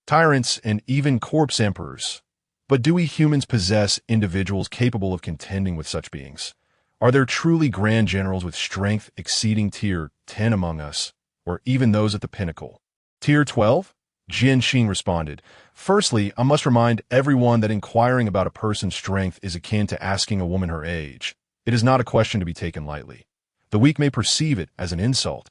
tyrants, and even corpse emperors. But do we humans possess individuals capable of contending with such beings? Are there truly grand generals with strength exceeding tier 10 among us, or even those at the pinnacle?" "Tier 12? Jianqing responded, "Firstly, I must remind everyone that inquiring about a person's strength is akin to asking a woman her age. It is not a question to be taken lightly. The weak may perceive it as an insult,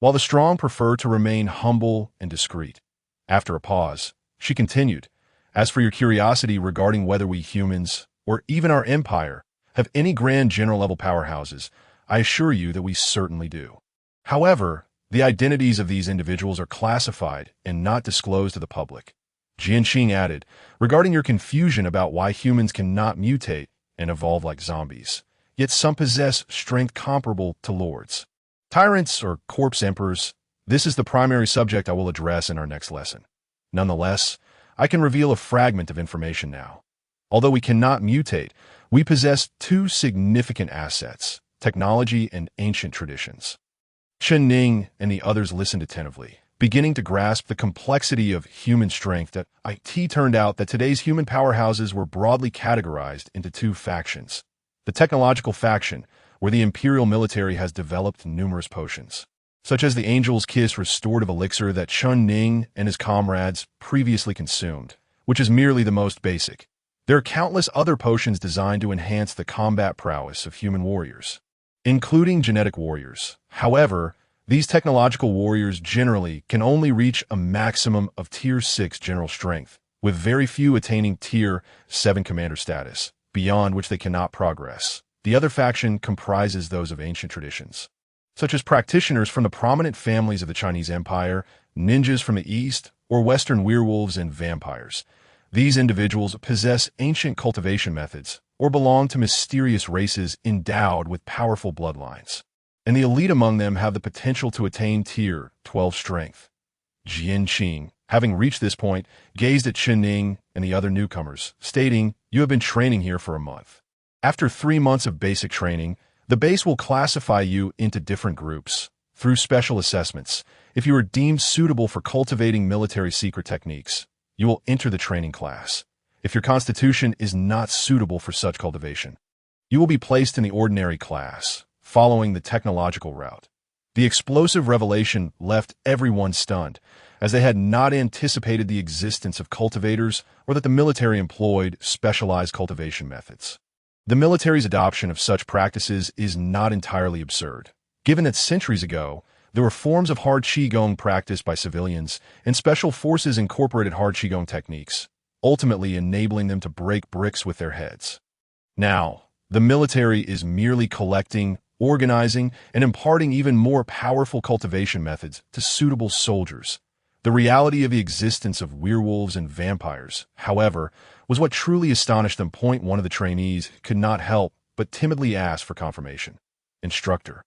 while the strong prefer to remain humble and discreet." After a pause, she continued, "As for your curiosity regarding whether we humans, or even our empire, have any grand general level powerhouses, I assure you that we certainly do. However, the identities of these individuals are classified and not disclosed to the public." Jianqing added, "Regarding your confusion about why humans cannot mutate and evolve like zombies, yet some possess strength comparable to lords, tyrants, or corpse emperors, this is the primary subject I will address in our next lesson. Nonetheless, I can reveal a fragment of information now. Although we cannot mutate, we possess two significant assets: technology and ancient traditions." Chen Ning and the others listened attentively, beginning to grasp the complexity of human strength. It turned out that today's human powerhouses were broadly categorized into two factions. The technological faction, where the imperial military has developed numerous potions. such as the Angel's Kiss restorative elixir that Chun Ning and his comrades previously consumed, which is merely the most basic. There are countless other potions designed to enhance the combat prowess of human warriors, including genetic warriors. However, these technological warriors generally can only reach a maximum of Tier 6 general strength, with very few attaining Tier 7 commander status, beyond which they cannot progress. The other faction comprises those of ancient traditions, such as practitioners from the prominent families of the Chinese Empire, ninjas from the East, or Western werewolves and vampires. These individuals possess ancient cultivation methods or belong to mysterious races endowed with powerful bloodlines, and the elite among them have the potential to attain Tier 12 strength. Jian Qing, having reached this point, gazed at Chun Ning and the other newcomers, stating, "You have been training here for a month. After 3 months of basic training, the base will classify you into different groups through special assessments. If you are deemed suitable for cultivating military secret techniques, you will enter the training class. If your constitution is not suitable for such cultivation, you will be placed in the ordinary class, following the technological route." The explosive revelation left everyone stunned, as they had not anticipated the existence of cultivators or that the military employed specialized cultivation methods. The military's adoption of such practices is not entirely absurd, given that centuries ago, there were forms of hard Qigong practiced by civilians, and special forces incorporated hard Qigong techniques, ultimately enabling them to break bricks with their heads. Now, the military is merely collecting, organizing, and imparting even more powerful cultivation methods to suitable soldiers. The reality of the existence of werewolves and vampires, however, was what truly astonished them. One of the trainees could not help but timidly ask for confirmation. "Instructor,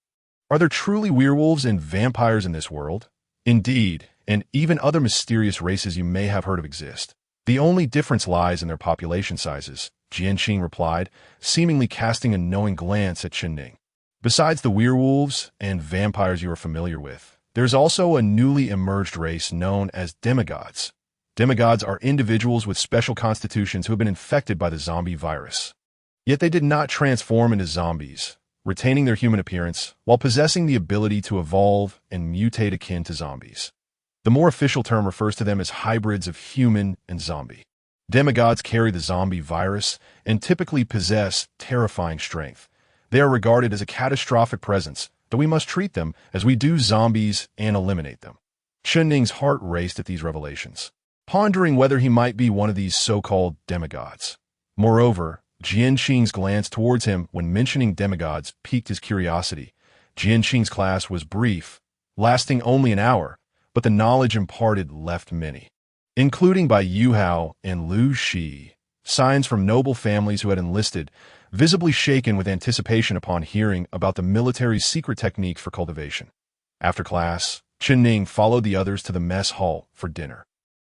are there truly werewolves and vampires in this world?" "Indeed, and even other mysterious races you may have heard of exist. The only difference lies in their population sizes," Jian Qing replied, seemingly casting a knowing glance at Chun Ning. "Besides the werewolves and vampires you are familiar with, there's also a newly emerged race known as demigods. Demigods are individuals with special constitutions who have been infected by the zombie virus. Yet they did not transform into zombies, retaining their human appearance while possessing the ability to evolve and mutate akin to zombies. The more official term refers to them as hybrids of human and zombie. Demigods carry the zombie virus and typically possess terrifying strength. They are regarded as a catastrophic presence, though we must treat them as we do zombies and eliminate them." Chun Ning's heart raced at these revelations, pondering whether he might be one of these so-called demigods. Moreover, Jian Qing's glance towards him when mentioning demigods piqued his curiosity. Jian Qing's class was brief, lasting only an hour, but the knowledge imparted left many, including by Yu Hao and Lu Shi, signs from noble families who had enlisted, visibly shaken with anticipation upon hearing about the military's secret techniques for cultivation. After class, Chun Ning followed the others to the mess hall for dinner.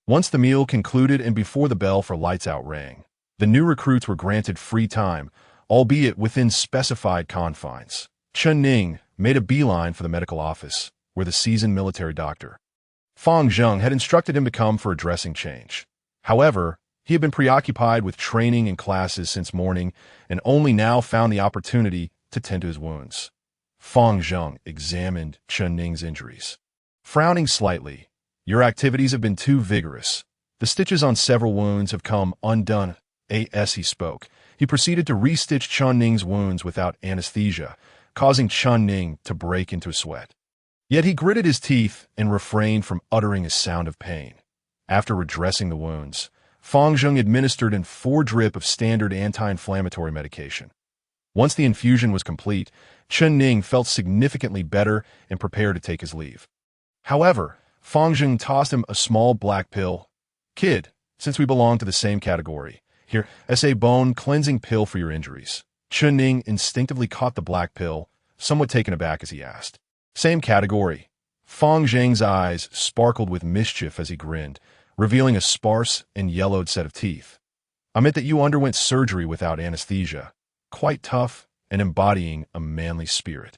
Once the meal concluded and before the bell for lights out rang, the new recruits were granted free time, albeit within specified confines. Chun Ning made a beeline for the medical office, where the seasoned military doctor, Fang Zheng, had instructed him to come for a dressing change. However, he had been preoccupied with training and classes since morning and only now found the opportunity to tend to his wounds. Fang Zheng examined Chun Ning's injuries. Frowning slightly, "Your activities have been too vigorous. The stitches on several wounds have come undone." As he spoke, he proceeded to restitch Chun Ning's wounds without anesthesia, causing Chun Ning to break into a sweat. Yet he gritted his teeth and refrained from uttering a sound of pain. After redressing the wounds, Fang Zheng administered a 4-drip of standard anti-inflammatory medication. Once the infusion was complete, Chun Ning felt significantly better and prepared to take his leave. However, Fang Zheng tossed him a small black pill. "Kid, since we belong to the same category, here, as a bone-cleansing pill for your injuries." Chun Ning instinctively caught the black pill, somewhat taken aback as he asked. "Same category." Fang Zheng's eyes sparkled with mischief as he grinned, revealing a sparse and yellowed set of teeth. "Admit that you underwent surgery without anesthesia. Quite tough and embodying a manly spirit.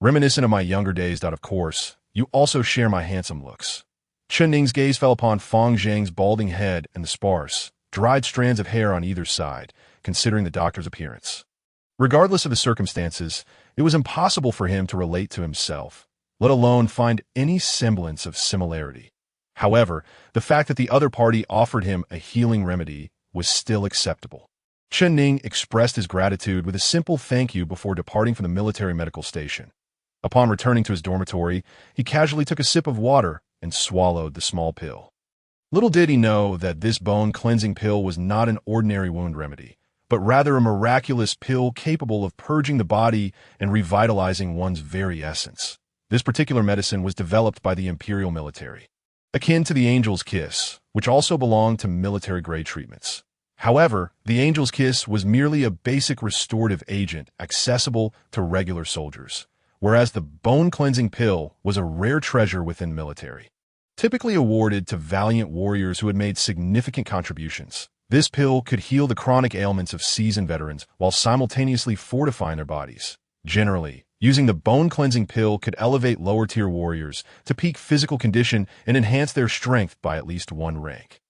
Reminiscent of my younger days. Of course, you also share my handsome looks." Chun Ning's gaze fell upon Fang Zheng's balding head and the sparse, dried strands of hair on either side, considering the doctor's appearance. Regardless of the circumstances, it was impossible for him to relate to himself. let alone find any semblance of similarity. However, the fact that the other party offered him a healing remedy was still acceptable. Chen Ning expressed his gratitude with a simple thank you before departing from the military medical station. Upon returning to his dormitory, he casually took a sip of water and swallowed the small pill. Little did he know that this bone-cleansing pill was not an ordinary wound remedy, but rather a miraculous pill capable of purging the body and revitalizing one's very essence. This particular medicine was developed by the Imperial military, akin to the Angel's Kiss, which also belonged to military-grade treatments. However, the Angel's Kiss was merely a basic restorative agent accessible to regular soldiers, whereas the bone-cleansing pill was a rare treasure within military, typically awarded to valiant warriors who had made significant contributions. This pill could heal the chronic ailments of seasoned veterans while simultaneously fortifying their bodies. Generally, using the bone-cleansing pill could elevate lower-tier warriors to peak physical condition and enhance their strength by at least one rank.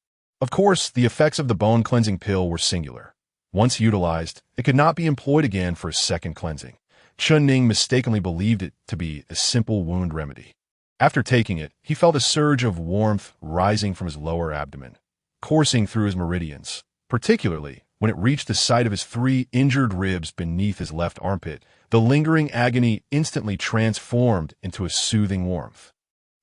Of course, the effects of the bone-cleansing pill were singular. Once utilized, it could not be employed again for a second cleansing. Chen Ning mistakenly believed it to be a simple wound remedy. After taking it, he felt a surge of warmth rising from his lower abdomen, coursing through his meridians, particularly when it reached the site of his 3 injured ribs beneath his left armpit. The lingering agony instantly transformed into a soothing warmth,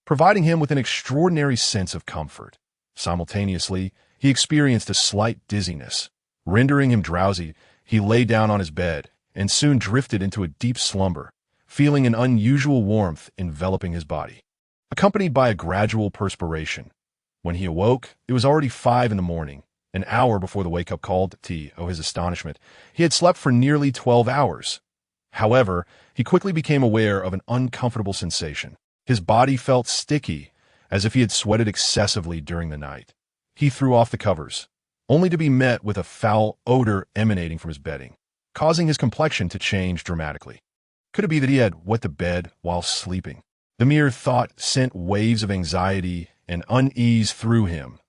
providing him with an extraordinary sense of comfort. Simultaneously, he experienced a slight dizziness. Rendering him drowsy, he lay down on his bed and soon drifted into a deep slumber, feeling an unusual warmth enveloping his body, accompanied by a gradual perspiration. When he awoke, it was already 5 in the morning, an hour before the wake-up call. To his astonishment, he had slept for nearly 12 hours. However, he quickly became aware of an uncomfortable sensation. His body felt sticky, as if he had sweated excessively during the night. He threw off the covers, only to be met with a foul odor emanating from his bedding, causing his complexion to change dramatically. Could it be that he had wet the bed while sleeping? The mere thought sent waves of anxiety and unease through him.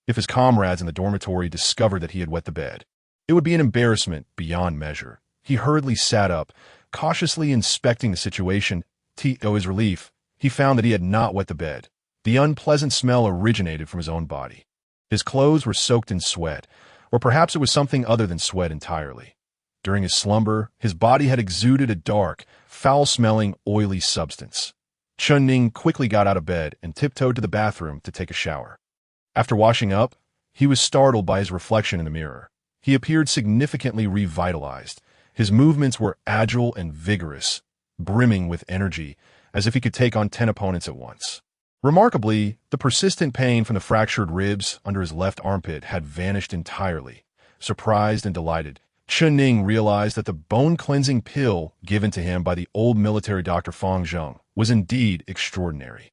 If his comrades in the dormitory discovered that he had wet the bed, it would be an embarrassment beyond measure. He hurriedly sat up, cautiously inspecting the situation. To his relief, he found that he had not wet the bed. The unpleasant smell originated from his own body. His clothes were soaked in sweat, or perhaps it was something other than sweat entirely. During his slumber, his body had exuded a dark, foul-smelling, oily substance. Chen Ning quickly got out of bed and tiptoed to the bathroom to take a shower. After washing up, he was startled by his reflection in the mirror. He appeared significantly revitalized. His movements were agile and vigorous, brimming with energy, as if he could take on 10 opponents at once. Remarkably, the persistent pain from the fractured ribs under his left armpit had vanished entirely. Surprised and delighted, Chen Ning realized that the bone-cleansing pill given to him by the old military doctor Fang Zheng was indeed extraordinary.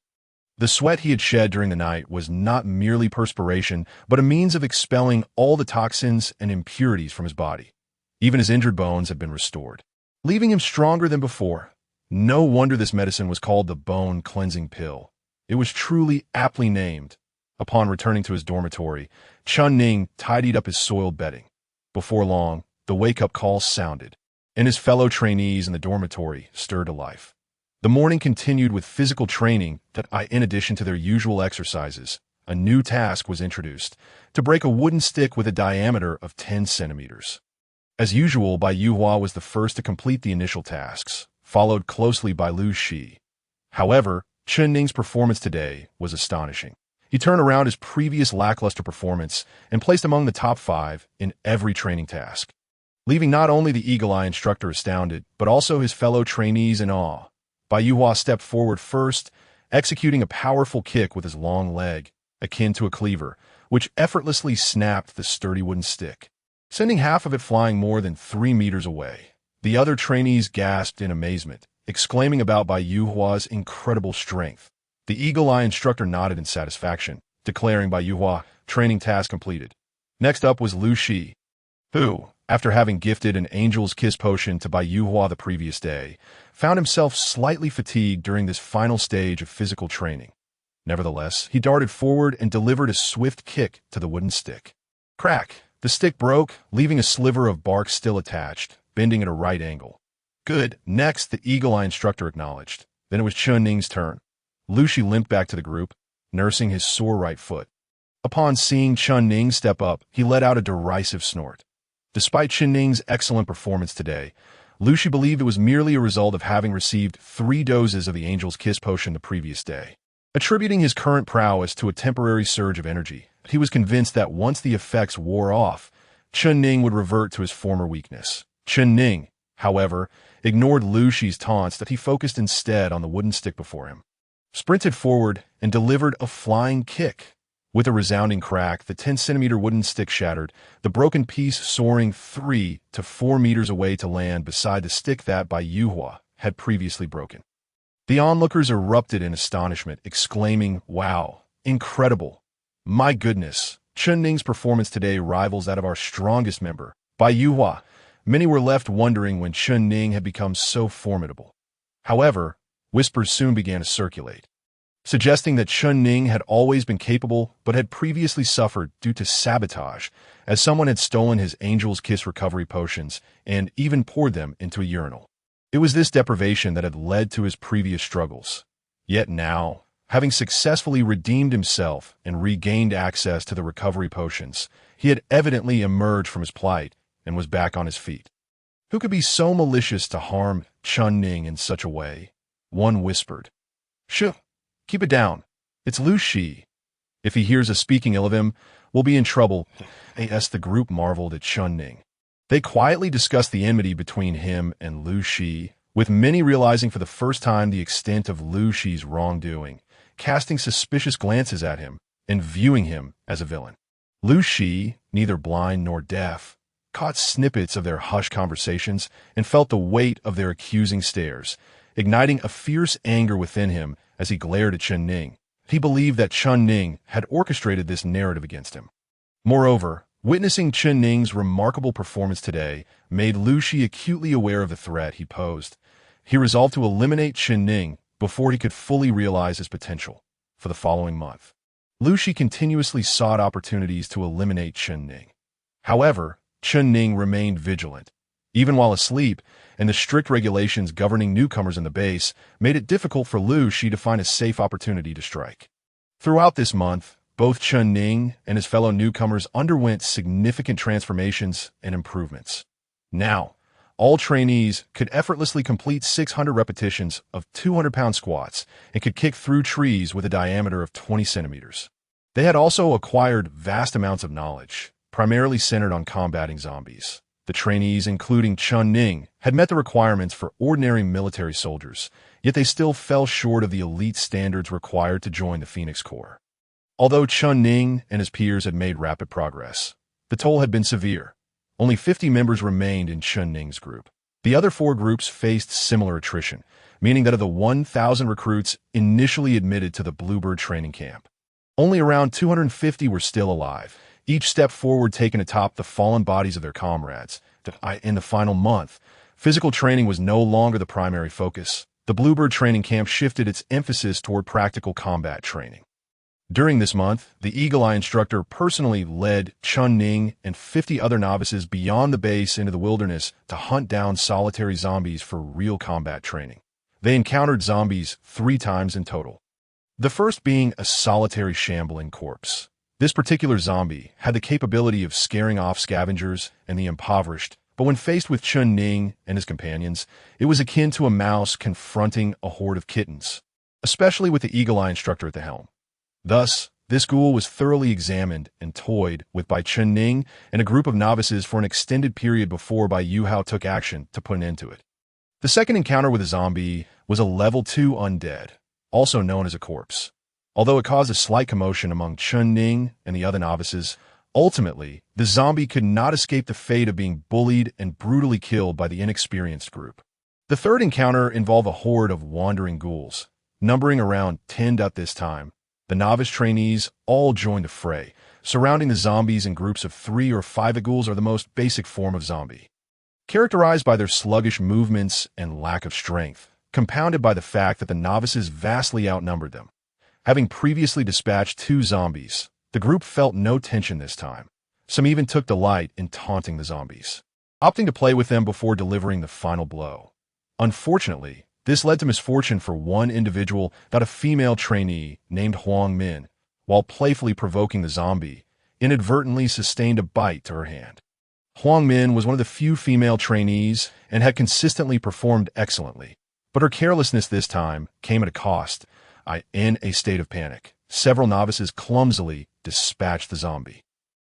The sweat he had shed during the night was not merely perspiration, but a means of expelling all the toxins and impurities from his body. Even his injured bones had been restored, leaving him stronger than before. No wonder this medicine was called the bone-cleansing pill. It was truly aptly named. Upon returning to his dormitory, Chen Ning tidied up his soiled bedding. Before long, the wake-up call sounded, and his fellow trainees in the dormitory stirred to life. The morning continued with physical training that, in addition to their usual exercises, a new task was introduced: to break a wooden stick with a diameter of 10 centimeters. As usual, Bai Yuhua was the first to complete the initial tasks, followed closely by Lu Shi. However, Chen Ning's performance today was astonishing. He turned around his previous lackluster performance and placed among the top 5 in every training task, leaving not only the Eagle Eye instructor astounded, but also his fellow trainees in awe. Bai Yuhua stepped forward first, executing a powerful kick with his long leg, akin to a cleaver, which effortlessly snapped the sturdy wooden stick, sending half of it flying more than 3 meters away. The other trainees gasped in amazement, exclaiming about Bai Yuhua's incredible strength. The Eagle Eye instructor nodded in satisfaction, declaring Bai Yuhua training task completed. Next up was Lu Shi, who, after having gifted an Angel's Kiss potion to Bai Yuhua the previous day, found himself slightly fatigued during this final stage of physical training. Nevertheless, he darted forward and delivered a swift kick to the wooden stick. Crack! The stick broke, leaving a sliver of bark still attached, bending at a right angle. Good. Next, the Eagle Eye instructor acknowledged. Then it was Chun Ning's turn. Lu Shi limped back to the group, nursing his sore right foot. Upon seeing Chun Ning step up, he let out a derisive snort. Despite Chun Ning's excellent performance today, Lu Shi believed it was merely a result of having received 3 doses of the Angel's Kiss potion the previous day. Attributing his current prowess to a temporary surge of energy, he was convinced that once the effects wore off, Chun Ning would revert to his former weakness. Chun Ning, however, ignored Lu Shi's taunts that he focused instead on the wooden stick before him, sprinted forward, and delivered a flying kick. With a resounding crack, the 10-centimeter wooden stick shattered, the broken piece soaring 3 to 4 meters away to land beside the stick that Bai Yuhua had previously broken. The onlookers erupted in astonishment, exclaiming, "Wow, incredible! My goodness, Chun Ning's performance today rivals that of our strongest member, Bai Yuhua." Many were left wondering when Chun Ning had become so formidable. However, whispers soon began to circulate, suggesting that Chun Ning had always been capable but had previously suffered due to sabotage, as someone had stolen his Angel's Kiss recovery potions and even poured them into a urinal. It was this deprivation that had led to his previous struggles. Yet now, having successfully redeemed himself and regained access to the recovery potions, he had evidently emerged from his plight and was back on his feet. Who could be so malicious to harm Chun Ning in such a way? One whispered. "Shh! Keep it down. It's Lu Shi. If he hears us speaking ill of him, we'll be in trouble." As the group marveled at Chun Ning, they quietly discussed the enmity between him and Lu Shi, with many realizing for the first time the extent of Lu Shi's wrongdoing, casting suspicious glances at him and viewing him as a villain. Lu Shi, neither blind nor deaf, caught snippets of their hushed conversations and felt the weight of their accusing stares, igniting a fierce anger within him as he glared at Chun Ning. He believed that Chun Ning had orchestrated this narrative against him. Moreover, witnessing Chun Ning's remarkable performance today made Lu Shi acutely aware of the threat he posed. He resolved to eliminate Chun Ning before he could fully realize his potential. For the following month, Lu Shi continuously sought opportunities to eliminate Chun Ning. However, Chun Ning remained vigilant, even while asleep, and the strict regulations governing newcomers in the base made it difficult for Lu Shi to find a safe opportunity to strike. Throughout this month, both Chun Ning and his fellow newcomers underwent significant transformations and improvements. Now, all trainees could effortlessly complete 600 repetitions of 200-pound squats and could kick through trees with a diameter of 20 centimeters. They had also acquired vast amounts of knowledge, primarily centered on combating zombies. The trainees, including Chun Ning, had met the requirements for ordinary military soldiers, yet they still fell short of the elite standards required to join the Phoenix Corps. Although Chun Ning and his peers had made rapid progress, the toll had been severe. Only 50 members remained in Chun Ning's group. The other 4 groups faced similar attrition, meaning that of the 1,000 recruits initially admitted to the Bluebird training camp, only around 250 were still alive, each step forward taken atop the fallen bodies of their comrades. In the final month, physical training was no longer the primary focus. The Bluebird training camp shifted its emphasis toward practical combat training. During this month, the Eagle Eye instructor personally led Chun Ning and 50 other novices beyond the base into the wilderness to hunt down solitary zombies for real combat training. They encountered zombies 3 times in total. The first being a solitary shambling corpse. This particular zombie had the capability of scaring off scavengers and the impoverished, but when faced with Chun Ning and his companions, it was akin to a mouse confronting a horde of kittens, especially with the Eagle Eye instructor at the helm. Thus, this ghoul was thoroughly examined and toyed with by Chun Ning and a group of novices for an extended period before Bai Yuhua took action to put an end to it. The second encounter with a zombie was a level 2 undead, also known as a corpse. Although it caused a slight commotion among Chun Ning and the other novices, ultimately, the zombie could not escape the fate of being bullied and brutally killed by the inexperienced group. The third encounter involved a horde of wandering ghouls, numbering around 10 at this time. The novice trainees all joined the fray, surrounding the zombies in groups of 3 or 5. The ghouls are the most basic form of zombie, characterized by their sluggish movements and lack of strength, compounded by the fact that the novices vastly outnumbered them. Having previously dispatched 2 zombies, the group felt no tension this time. Some even took delight in taunting the zombies, opting to play with them before delivering the final blow. Unfortunately, This led to misfortune for one individual that a female trainee named Huang Min, while playfully provoking the zombie, inadvertently sustained a bite to her hand. Huang Min was one of the few female trainees and had consistently performed excellently, but her carelessness this time came at a cost. In a state of panic, several novices clumsily dispatched the zombie.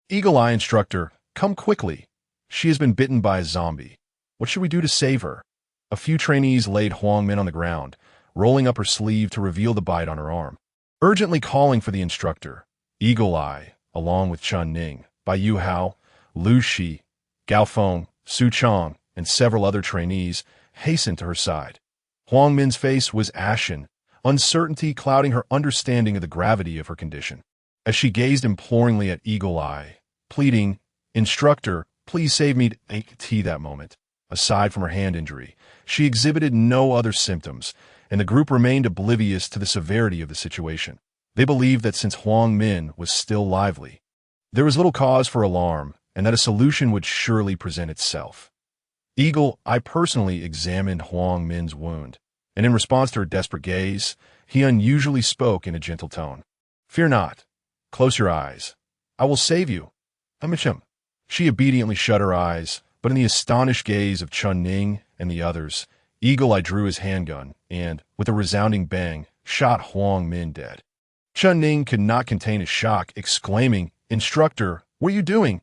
Eagle Eye instructor, come quickly. She has been bitten by a zombie. What should we do to save her? A few trainees laid Huang Min on the ground, rolling up her sleeve to reveal the bite on her arm. Urgently calling for the instructor, Eagle Eye, along with Chun Ning, Bai Yu Hao, Lu Shi, Gao Feng, Su Chong, and several other trainees, hastened to her side. Huang Min's face was ashen, uncertainty clouding her understanding of the gravity of her condition. As she gazed imploringly at Eagle Eye, pleading, Instructor, please save me that moment. Aside from her hand injury, she exhibited no other symptoms, and the group remained oblivious to the severity of the situation. They believed that since Huang Min was still lively, there was little cause for alarm, and that a solution would surely present itself. Eagle Eye personally examined Huang Min's wound, and in response to her desperate gaze, he unusually spoke in a gentle tone. Fear not. Close your eyes. I will save you. Amichum. She obediently shut her eyes, but in the astonished gaze of Chun Ning and the others, Eagle Eye drew his handgun and, with a resounding bang, shot Huang Min dead. Chun Ning could not contain his shock, exclaiming, Instructor, what are you doing?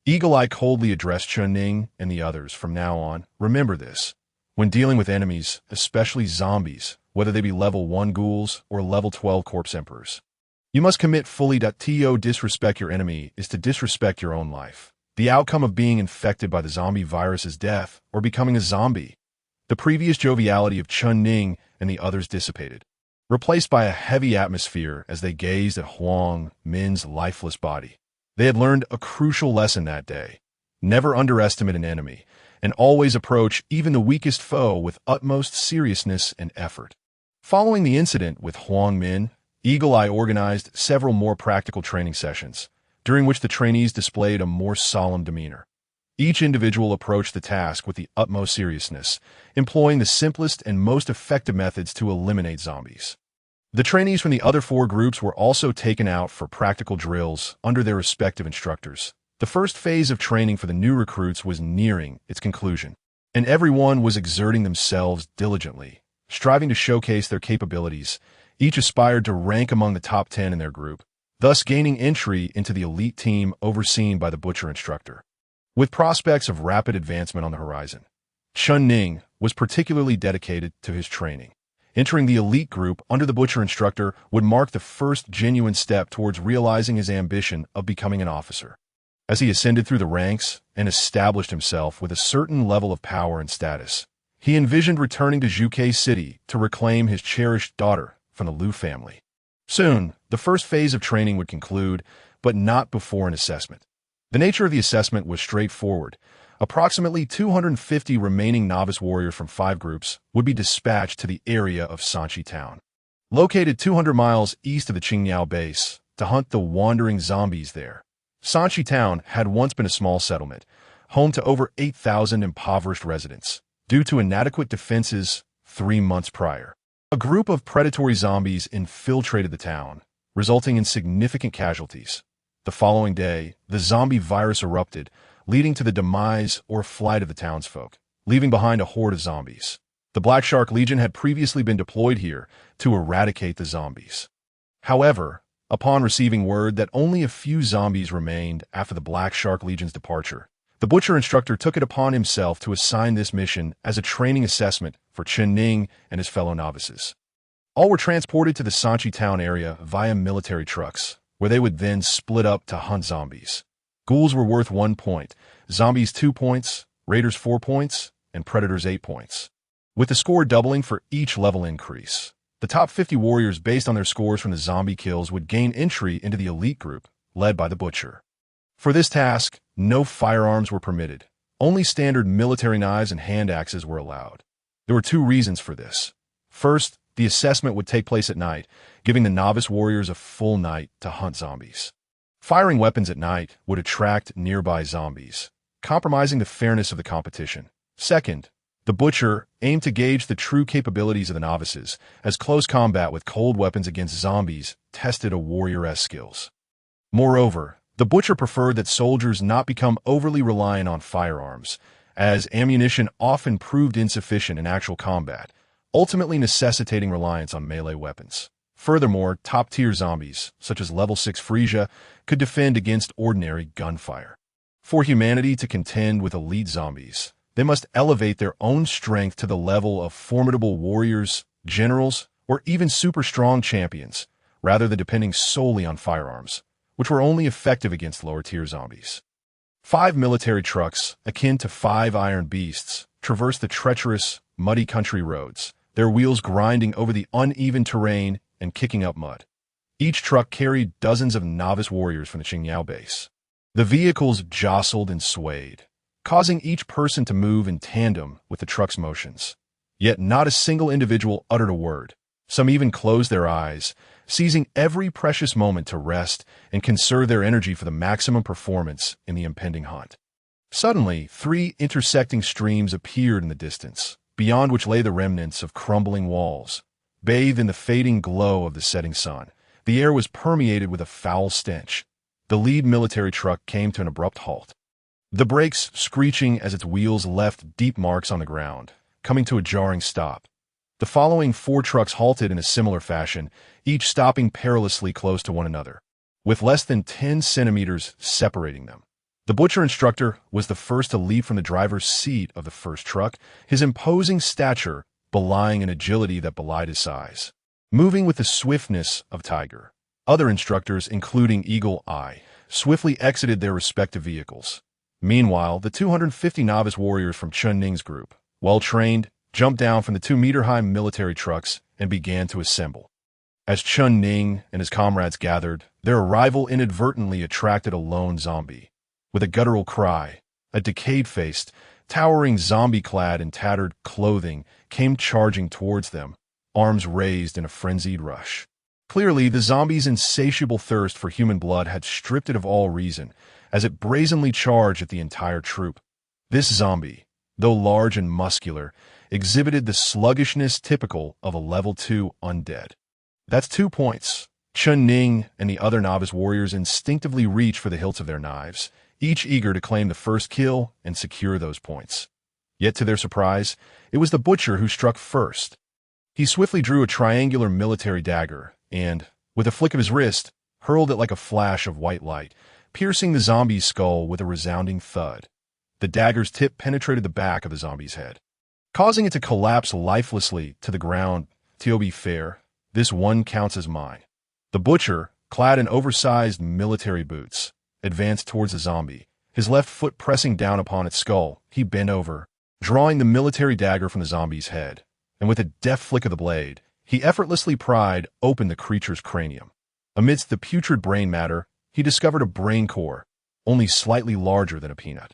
Eagle Eye coldly addressed Chun Ning and the others. From now on, remember this. When dealing with enemies, especially zombies, whether they be level 1 ghouls or level 12 corpse emperors, you must commit fully to disrespect your enemy is to disrespect your own life. The outcome of being infected by the zombie virus is death or becoming a zombie. The previous joviality of Chun Ning and the others dissipated, replaced by a heavy atmosphere as they gazed at Huang Min's lifeless body. They had learned a crucial lesson that day. Never underestimate an enemy, and always approach even the weakest foe with utmost seriousness and effort. Following the incident with Huang Min, Eagle Eye organized several more practical training sessions, during which the trainees displayed a more solemn demeanor. Each individual approached the task with the utmost seriousness, employing the simplest and most effective methods to eliminate zombies. The trainees from the other 4 groups were also taken out for practical drills under their respective instructors. The first phase of training for the new recruits was nearing its conclusion, and everyone was exerting themselves diligently, striving to showcase their capabilities. Each aspired to rank among the top 10 in their group, thus gaining entry into the elite team overseen by the butcher instructor. With prospects of rapid advancement on the horizon, Chun Ning was particularly dedicated to his training. Entering the elite group under the butcher instructor would mark the first genuine step towards realizing his ambition of becoming an officer. As he ascended through the ranks and established himself with a certain level of power and status, he envisioned returning to Zhuke City to reclaim his cherished daughter from the Liu family. Soon, the first phase of training would conclude, but not before an assessment. The nature of the assessment was straightforward. Approximately 250 remaining novice warriors from 5 groups would be dispatched to the area of Sanchi Town, located 200 miles east of the Qingyao base, to hunt the wandering zombies there. Sanchi Town had once been a small settlement, home to over 8,000 impoverished residents. Due to inadequate defenses 3 months prior, a group of predatory zombies infiltrated the town, resulting in significant casualties. The following day, the zombie virus erupted, leading to the demise or flight of the townsfolk, leaving behind a horde of zombies. The Black Shark Legion had previously been deployed here to eradicate the zombies. However, upon receiving word that only a few zombies remained after the Black Shark Legion's departure, the butcher instructor took it upon himself to assign this mission as a training assessment for Chun Ning and his fellow novices. All were transported to the Sanchi Town area via military trucks, where they would then split up to hunt zombies. Ghouls were worth 1 point, zombies 2 points, raiders 4 points, and predators 8 points, with the score doubling for each level increase. The top 50 warriors based on their scores from the zombie kills would gain entry into the elite group, led by the butcher. For this task, no firearms were permitted. Only standard military knives and hand axes were allowed. There were 2 reasons for this. First, the assessment would take place at night, giving the novice warriors a full night to hunt zombies. Firing weapons at night would attract nearby zombies, compromising the fairness of the competition. Second, The Butcher aimed to gauge the true capabilities of the novices, as close combat with cold weapons against zombies tested a warrior-esque skills. Moreover, the Butcher preferred that soldiers not become overly reliant on firearms, as ammunition often proved insufficient in actual combat, ultimately necessitating reliance on melee weapons. Furthermore, top-tier zombies, such as level 6 Frisia, could defend against ordinary gunfire. For humanity to contend with elite zombies, they must elevate their own strength to the level of formidable warriors, generals, or even super-strong champions, rather than depending solely on firearms, which were only effective against lower-tier zombies. 5 military trucks, akin to 5 iron beasts, traversed the treacherous, muddy country roads, their wheels grinding over the uneven terrain and kicking up mud. Each truck carried dozens of novice warriors from the Qingyao base. The vehicles jostled and swayed, causing each person to move in tandem with the truck's motions. Yet not a single individual uttered a word. Some even closed their eyes, seizing every precious moment to rest and conserve their energy for the maximum performance in the impending hunt. Suddenly, 3 intersecting streams appeared in the distance, beyond which lay the remnants of crumbling walls. Bathed in the fading glow of the setting sun, the air was permeated with a foul stench. The lead military truck came to an abrupt halt, the brakes screeching as its wheels left deep marks on the ground, coming to a jarring stop. The following 4 trucks halted in a similar fashion, each stopping perilously close to one another, with less than 10 centimeters separating them. The Butcher instructor was the first to leap from the driver's seat of the first truck, his imposing stature belying an agility that belied his size. Moving with the swiftness of tiger, other instructors, including Eagle Eye, swiftly exited their respective vehicles. Meanwhile, the 250 novice warriors from Chun Ning's group, well-trained, jumped down from the 2-meter-high military trucks and began to assemble. As Chun Ning and his comrades gathered, their arrival inadvertently attracted a lone zombie. With a guttural cry, a decayed-faced, towering zombie clad in tattered clothing came charging towards them, arms raised in a frenzied rush. Clearly, the zombie's insatiable thirst for human blood had stripped it of all reason, as it brazenly charged at the entire troop. This zombie, though large and muscular, exhibited the sluggishness typical of a level 2 undead. That's 2 points. Chun Ning and the other novice warriors instinctively reached for the hilts of their knives, each eager to claim the first kill and secure those points. Yet to their surprise, it was the Butcher who struck first. He swiftly drew a triangular military dagger and, with a flick of his wrist, hurled it like a flash of white light, piercing the zombie's skull with a resounding thud. The dagger's tip penetrated the back of the zombie's head, causing it to collapse lifelessly to the ground. To be fair, this one counts as mine. The Butcher, clad in oversized military boots, advanced towards the zombie, his left foot pressing down upon its skull. He bent over, drawing the military dagger from the zombie's head, and with a deft flick of the blade, he effortlessly pried open the creature's cranium. Amidst the putrid brain matter, he discovered a brain core, only slightly larger than a peanut.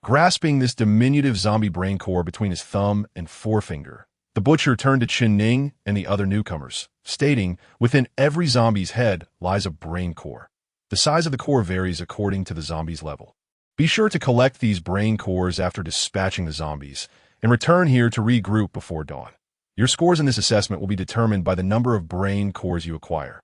Grasping this diminutive zombie brain core between his thumb and forefinger, the Butcher turned to Chun Ning and the other newcomers, stating, "Within every zombie's head lies a brain core. The size of the core varies according to the zombie's level. Be sure to collect these brain cores after dispatching the zombies, and return here to regroup before dawn. Your scores in this assessment will be determined by the number of brain cores you acquire.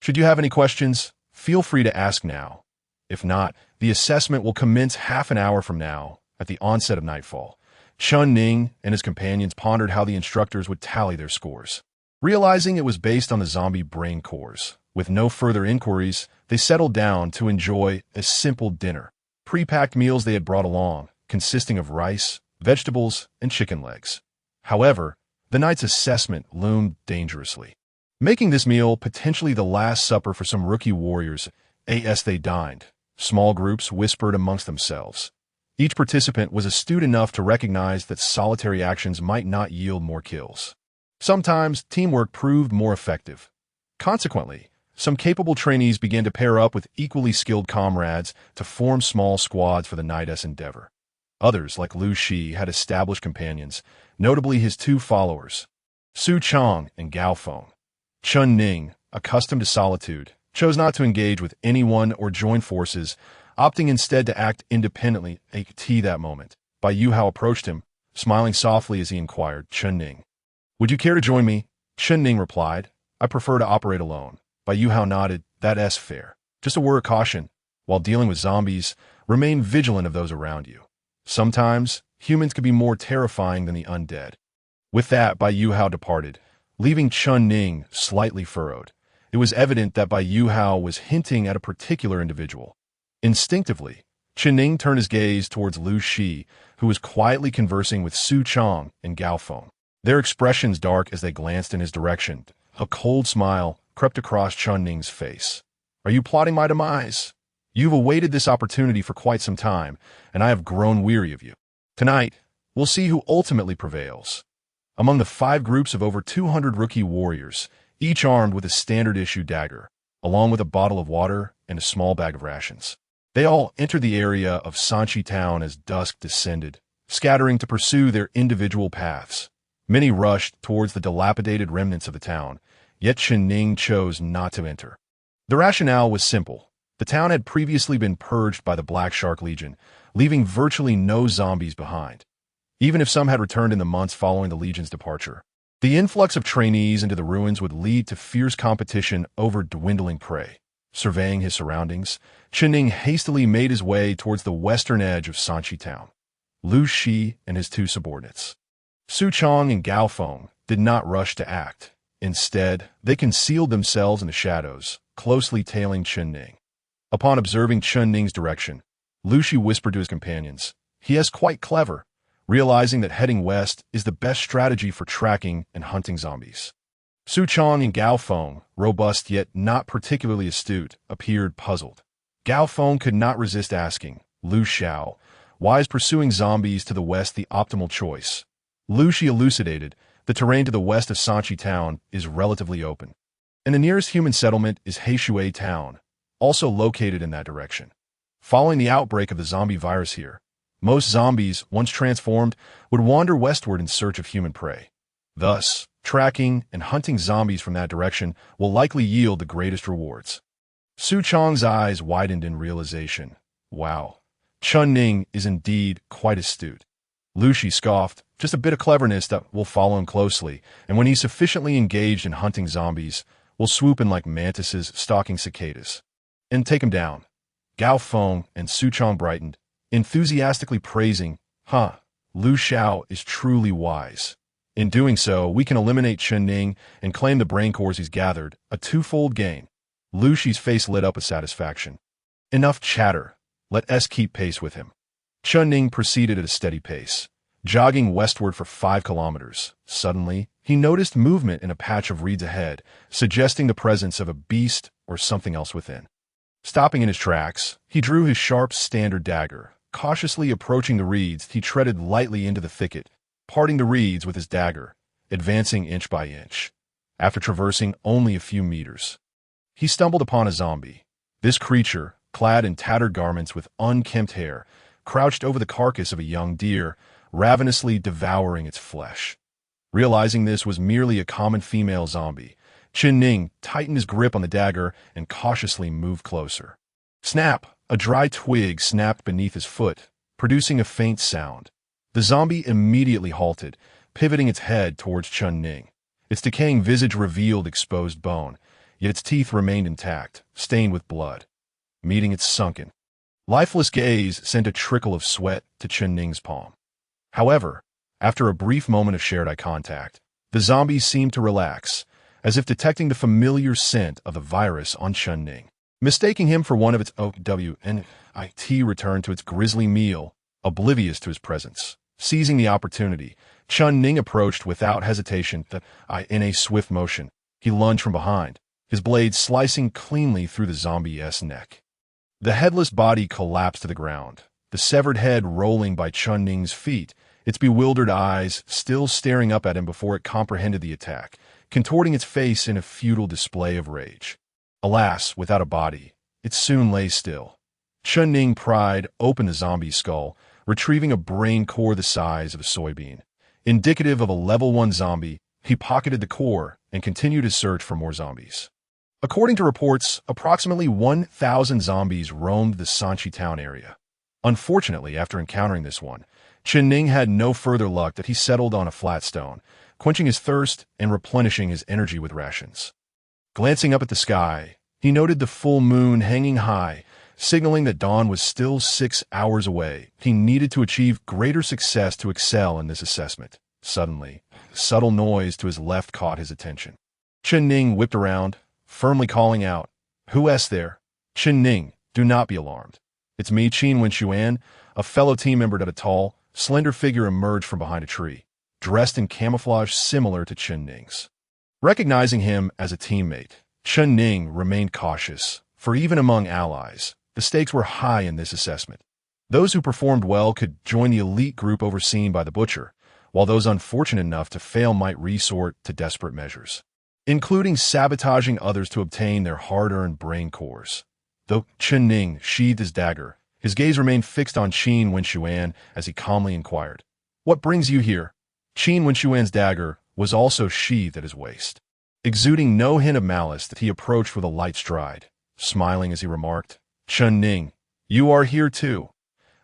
Should you have any questions, feel free to ask now. If not, the assessment will commence half an hour from now, at the onset of nightfall." Chun Ning and his companions pondered how the instructors would tally their scores. Realizing it was based on the zombie brain cores, with no further inquiries, they settled down to enjoy a simple dinner. Pre-packed meals they had brought along, consisting of rice, vegetables, and chicken legs. However, the night's assessment loomed dangerously, making this meal potentially the last supper for some rookie warriors. As they dined, small groups whispered amongst themselves. Each participant was astute enough to recognize that solitary actions might not yield more kills. Sometimes, teamwork proved more effective. Consequently, some capable trainees began to pair up with equally skilled comrades to form small squads for the night's endeavor. Others, like Lu Shi, had established companions, notably his 2 followers, Su Chong and Gao Feng. Chun Ning, accustomed to solitude, chose not to engage with anyone or join forces, opting instead to act independently. That moment, Bai Yuhao approached him, smiling softly as he inquired, Chen Ning. Would you care to join me? Chen Ning replied, I prefer to operate alone. Bai Yuhao nodded, that's fair. Just a word of caution. While dealing with zombies, remain vigilant of those around you. Sometimes, humans can be more terrifying than the undead. With that, Bai Yuhao departed, leaving Chen Ning slightly furrowed. It was evident that Bai Yuhao was hinting at a particular individual. Instinctively, Chen Ning turned his gaze towards Lu Shi, who was quietly conversing with Su Chong and Gao Feng. Their expressions dark as they glanced in his direction. A cold smile crept across Chen Ning's face. Are you plotting my demise? You've awaited this opportunity for quite some time, and I have grown weary of you. Tonight, we'll see who ultimately prevails. Among the 5 groups of over 200 rookie warriors, each armed with a standard-issue dagger, along with a bottle of water and a small bag of rations. They all entered the area of Sanchi Town as dusk descended, scattering to pursue their individual paths. Many rushed towards the dilapidated remnants of the town, yet Chen Ning chose not to enter. The rationale was simple. The town had previously been purged by the Black Shark Legion, leaving virtually no zombies behind. Even if some had returned in the months following the Legion's departure, the influx of trainees into the ruins would lead to fierce competition over dwindling prey. Surveying his surroundings, Chen Ning hastily made his way towards the western edge of Sanchi Town. Lu Shi and his 2 subordinates, Su Chong and Gao Feng, did not rush to act. Instead, they concealed themselves in the shadows, closely tailing Chen Ning. Upon observing Chen Ning's direction, Lu Shi whispered to his companions, he is quite clever, realizing that heading west is the best strategy for tracking and hunting zombies. Su Chong and Gao Feng, robust yet not particularly astute, appeared puzzled. Gao Feng could not resist asking, Lu Xiao, why is pursuing zombies to the west the optimal choice? Lu Shi elucidated, the terrain to the west of Sanchi Town is relatively open, and the nearest human settlement is Heishui Town, also located in that direction. Following the outbreak of the zombie virus here, most zombies, once transformed, would wander westward in search of human prey. Thus, tracking and hunting zombies from that direction will likely yield the greatest rewards. Su Chong's eyes widened in realization. Wow, Chen Ning is indeed quite astute. Lu Shi scoffed, just a bit of cleverness that will follow him closely, and when he's sufficiently engaged in hunting zombies, will swoop in like mantises stalking cicadas and take him down. Gao Feng and Su Chong brightened, enthusiastically praising, Lu Xiao is truly wise. In doing so, we can eliminate Chen Ning and claim the brain cores he's gathered, a 2-fold gain. Lu Shi's face lit up with satisfaction. Enough chatter. Let us keep pace with him. Chen Ning proceeded at a steady pace, jogging westward for 5 kilometers. Suddenly, he noticed movement in a patch of reeds ahead, suggesting the presence of a beast or something else within. Stopping in his tracks, he drew his sharp standard dagger. Cautiously approaching the reeds, he treaded lightly into the thicket, parting the reeds with his dagger, advancing inch by inch. After traversing only a few meters, he stumbled upon a zombie. This creature, clad in tattered garments with unkempt hair, crouched over the carcass of a young deer, ravenously devouring its flesh. Realizing this was merely a common female zombie, Chen Ning tightened his grip on the dagger and cautiously moved closer. Snap! A dry twig snapped beneath his foot, producing a faint sound. The zombie immediately halted, pivoting its head towards Chen Ning. Its decaying visage revealed exposed bone, yet its teeth remained intact, stained with blood. Meeting its sunken, lifeless gaze sent a trickle of sweat to Chen Ning's palm. However, after a brief moment of shared eye contact, the zombie seemed to relax, as if detecting the familiar scent of the virus on Chen Ning. Mistaking him for one of its OWNIT returned to its grisly meal, oblivious to his presence. Seizing the opportunity, Chen Ning approached without hesitation. In a swift motion, he lunged from behind, his blade slicing cleanly through the zombie's neck. The headless body collapsed to the ground, the severed head rolling by Chen Ning's feet, its bewildered eyes still staring up at him before it comprehended the attack, contorting its face in a futile display of rage. Alas, without a body, it soon lay still. Chen Ning pried open the zombie's skull, retrieving a brain core the size of a soybean. Indicative of a level 1 zombie, he pocketed the core and continued his search for more zombies. According to reports, approximately 1,000 zombies roamed the Sanchi Town area. Unfortunately, after encountering this one, Chen Ning had no further luck that he settled on a flat stone, quenching his thirst and replenishing his energy with rations. Glancing up at the sky, he noted the full moon hanging high, signaling that dawn was still 6 hours away. He needed to achieve greater success to excel in this assessment. Suddenly, a subtle noise to his left caught his attention. Chen Ning whipped around, firmly calling out, "Who's there?" "Chen Ning, do not be alarmed. It's me, Qin Wenxuan." A fellow team member at a tall, slender figure emerged from behind a tree, dressed in camouflage similar to Chen Ning's. Recognizing him as a teammate, Chen Ning remained cautious, for even among allies, the stakes were high in this assessment. Those who performed well could join the elite group overseen by the Butcher, while those unfortunate enough to fail might resort to desperate measures, including sabotaging others to obtain their hard-earned brain cores. Though Chen Ning sheathed his dagger, his gaze remained fixed on Qin Wenxuan as he calmly inquired, "What brings you here?" Qin Wenxuan's dagger was also sheathed at his waist. Exuding no hint of malice, that he approached with a light stride, smiling as he remarked, "Chen Ning, you are here too.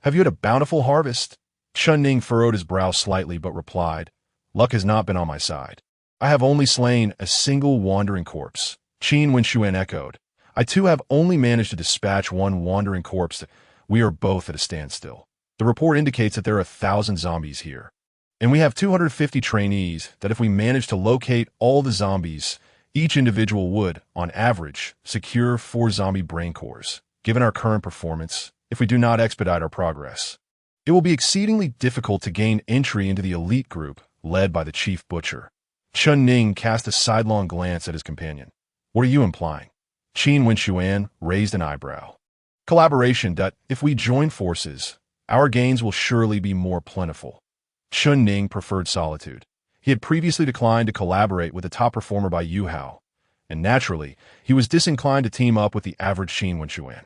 Have you had a bountiful harvest?" Chen Ning furrowed his brow slightly but replied, "Luck has not been on my side. I have only slain a single wandering corpse." Qin Wenxuan echoed, "I too have only managed to dispatch one wandering corpse. We are both at a standstill. The report indicates that there are 1,000 zombies here, and we have 250 trainees that if we manage to locate all the zombies, each individual would, on average, secure 4 zombie brain cores. Given our current performance, if we do not expedite our progress, it will be exceedingly difficult to gain entry into the elite group led by the Chief Butcher." Chen Ning cast a sidelong glance at his companion. "What are you implying?" Qin Wenxuan raised an eyebrow. "Collaboration. If we join forces, our gains will surely be more plentiful." Chen Ning preferred solitude. He had previously declined to collaborate with the top performer by Yu Hao, and naturally, he was disinclined to team up with the average Qin Wenxuan.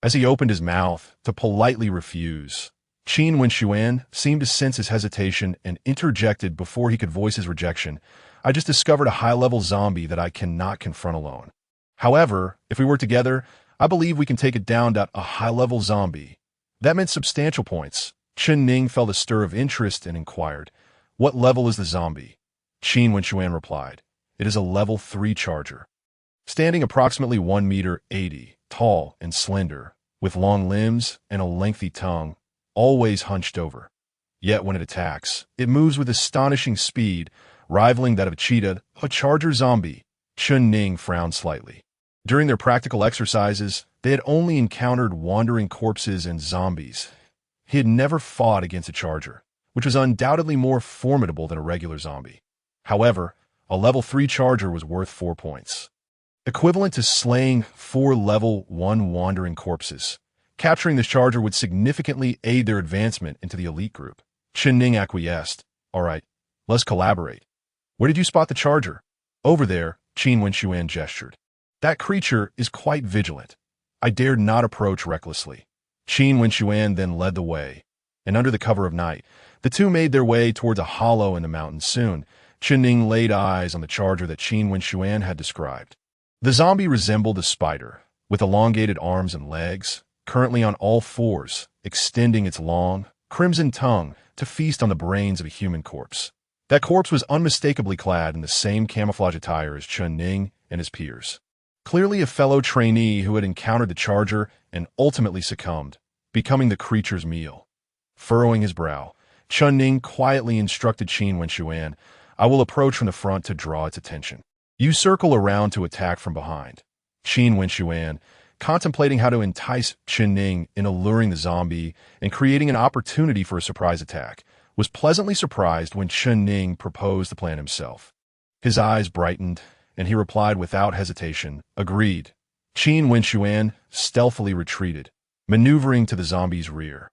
As he opened his mouth to politely refuse, Qin Wenxuan seemed to sense his hesitation and interjected before he could voice his rejection, "I just discovered a high-level zombie that I cannot confront alone. However, if we work together, I believe we can take it down. A high-level zombie." That meant substantial points. Chen Ning felt a stir of interest and inquired, "What level is the zombie?" Qin Wenxuan replied, "It is a level 3 charger. Standing approximately 1 meter 80, tall and slender, with long limbs and a lengthy tongue, always hunched over. Yet when it attacks, it moves with astonishing speed, rivaling that of a cheetah, a charger zombie." Chen Ning frowned slightly. During their practical exercises, they had only encountered wandering corpses and zombies. He had never fought against a charger, which was undoubtedly more formidable than a regular zombie. However, a level 3 charger was worth 4 points, equivalent to slaying 4 level 1 wandering corpses. Capturing this charger would significantly aid their advancement into the elite group. Chen Ning acquiesced. "All right, let's collaborate. Where did you spot the charger?" "Over there," Qin Wenxuan gestured. "That creature is quite vigilant. I dared not approach recklessly." Qin Wenxuan then led the way, and under the cover of night, the two made their way towards a hollow in the mountain. Soon, Chen Ning laid eyes on the charger that Qin Wenxuan had described. The zombie resembled a spider, with elongated arms and legs, currently on all fours, extending its long, crimson tongue to feast on the brains of a human corpse. That corpse was unmistakably clad in the same camouflage attire as Chen Ning and his peers. Clearly a fellow trainee who had encountered the charger and ultimately succumbed, becoming the creature's meal. Furrowing his brow, Chen Ning quietly instructed Qin Wenxuan, "I will approach from the front to draw its attention. You circle around to attack from behind." Qin Wenxuan, contemplating how to entice Chen Ning in alluring the zombie and creating an opportunity for a surprise attack, was pleasantly surprised when Chen Ning proposed the plan himself. His eyes brightened, and he replied without hesitation, "Agreed." Qin Wenxuan stealthily retreated, maneuvering to the zombie's rear.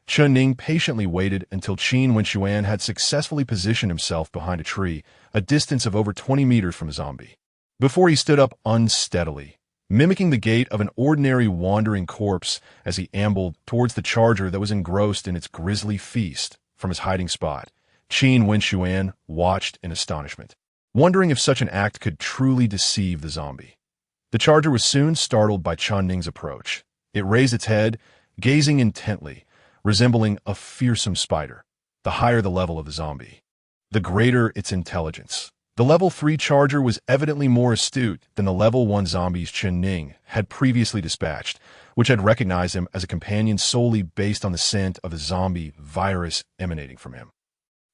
Chen Ning patiently waited until Qin Wenxuan had successfully positioned himself behind a tree, a distance of over 20 meters from the zombie, before he stood up unsteadily, mimicking the gait of an ordinary wandering corpse as he ambled towards the charger that was engrossed in its grisly feast. From his hiding spot, Qin Wenxuan watched in astonishment, wondering if such an act could truly deceive the zombie. The charger was soon startled by Chen Ning's approach. It raised its head, gazing intently, resembling a fearsome spider. The higher the level of the zombie, the greater its intelligence. The level 3 charger was evidently more astute than the level 1 zombies Chen Ning had previously dispatched, which had recognized him as a companion solely based on the scent of the zombie virus emanating from him.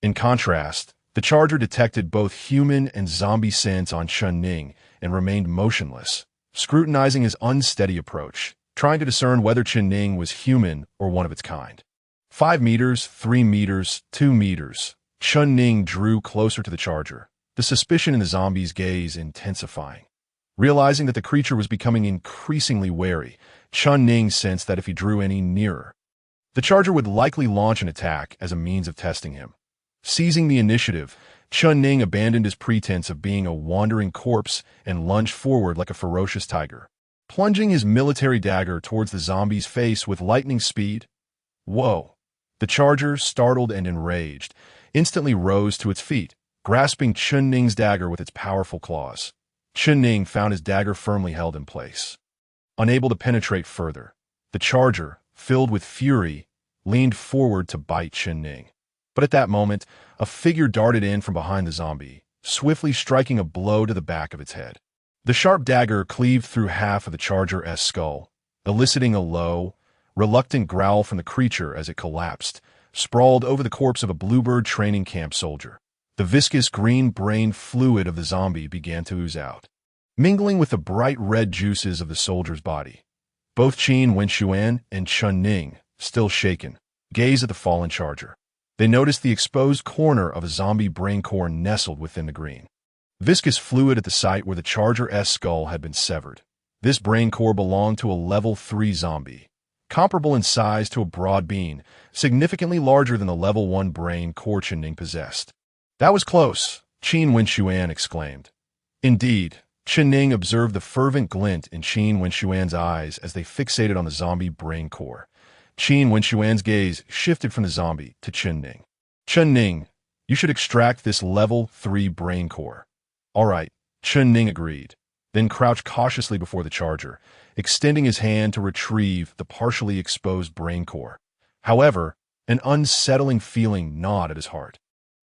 In contrast, the charger detected both human and zombie scents on Chen Ning and remained motionless, scrutinizing his unsteady approach, trying to discern whether Chen Ning was human or one of its kind. 5 meters, 3 meters, 2 meters. Chen Ning drew closer to the charger, the suspicion in the zombie's gaze intensifying. Realizing that the creature was becoming increasingly wary, Chen Ning sensed that if he drew any nearer, the charger would likely launch an attack as a means of testing him. Seizing the initiative, Chen Ning abandoned his pretense of being a wandering corpse and lunged forward like a ferocious tiger, plunging his military dagger towards the zombie's face with lightning speed. Whoa! The charger, startled and enraged, instantly rose to its feet, grasping Chen Ning's dagger with its powerful claws. Chen Ning found his dagger firmly held in place. Unable to penetrate further, the charger, filled with fury, leaned forward to bite Chen Ning. But at that moment, a figure darted in from behind the zombie, swiftly striking a blow to the back of its head. The sharp dagger cleaved through half of the charger's skull, eliciting a low, reluctant growl from the creature as it collapsed, sprawled over the corpse of a Bluebird training camp soldier. The viscous green brain fluid of the zombie began to ooze out, mingling with the bright red juices of the soldier's body. Both Qin Wenxuan and Chen Ning, still shaken, gazed at the fallen charger. They noticed the exposed corner of a zombie brain core nestled within the green, viscous fluid at the site where the charger's skull had been severed. This brain core belonged to a level 3 zombie, comparable in size to a broad bean, significantly larger than the level 1 brain core Chen Ning possessed. That was close, Qin Wenxuan exclaimed. Indeed, Chen Ning observed the fervent glint in Qin Wenxuan's eyes as they fixated on the zombie brain core. Qin Wenxuan's gaze shifted from the zombie to Chen Ning. Chen Ning, you should extract this level 3 brain core. All right, Chen Ning agreed, then crouched cautiously before the charger, extending his hand to retrieve the partially exposed brain core. However, an unsettling feeling gnawed at his heart.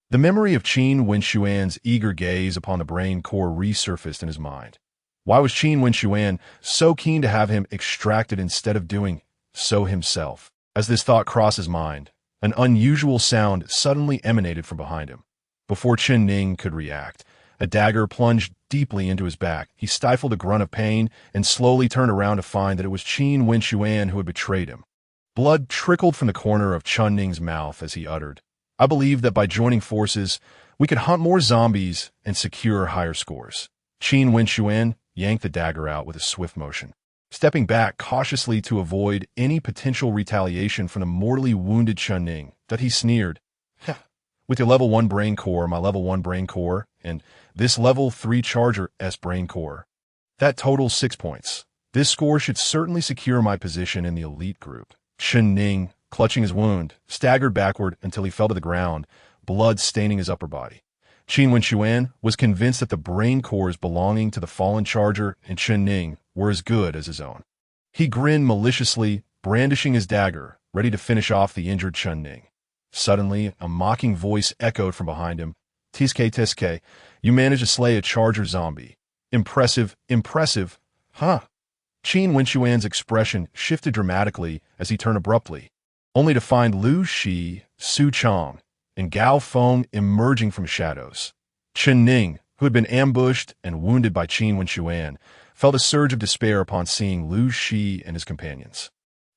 The memory of Qin Wenxuan's eager gaze upon the brain core resurfaced in his mind. Why was Qin Wenxuan so keen to have him extracted instead of doing so himself? As this thought crossed his mind, an unusual sound suddenly emanated from behind him. Before Chen Ning could react, a dagger plunged deeply into his back. He stifled a grunt of pain and slowly turned around to find that it was Qin Wenxuan who had betrayed him. Blood trickled from the corner of Chen Ning's mouth as he uttered, I believe that by joining forces, we could hunt more zombies and secure higher scores. Qin Wenxuan yanked the dagger out with a swift motion, stepping back cautiously to avoid any potential retaliation from the mortally wounded Chen Ning. That he sneered, with your level 1 brain core, my level 1 brain core, and this level 3 charger's brain core. That totals 6 points. This score should certainly secure my position in the elite group. Chen Ning, clutching his wound, staggered backward until he fell to the ground, blood staining his upper body. Qin Wenxuan was convinced that the brain cores belonging to the fallen charger and Chen Ning were as good as his own. He grinned maliciously, brandishing his dagger, ready to finish off the injured Chen Ning. Suddenly, a mocking voice echoed from behind him. Tiske, you managed to slay a charger zombie. Impressive, impressive. Huh? Qin Wenxuan's expression shifted dramatically as he turned abruptly, only to find Lu Shi, Su Chong, and Gao Feng emerging from shadows. Chen Ning, who had been ambushed and wounded by Qin Wenxuan, felt a surge of despair upon seeing Lu Shi and his companions.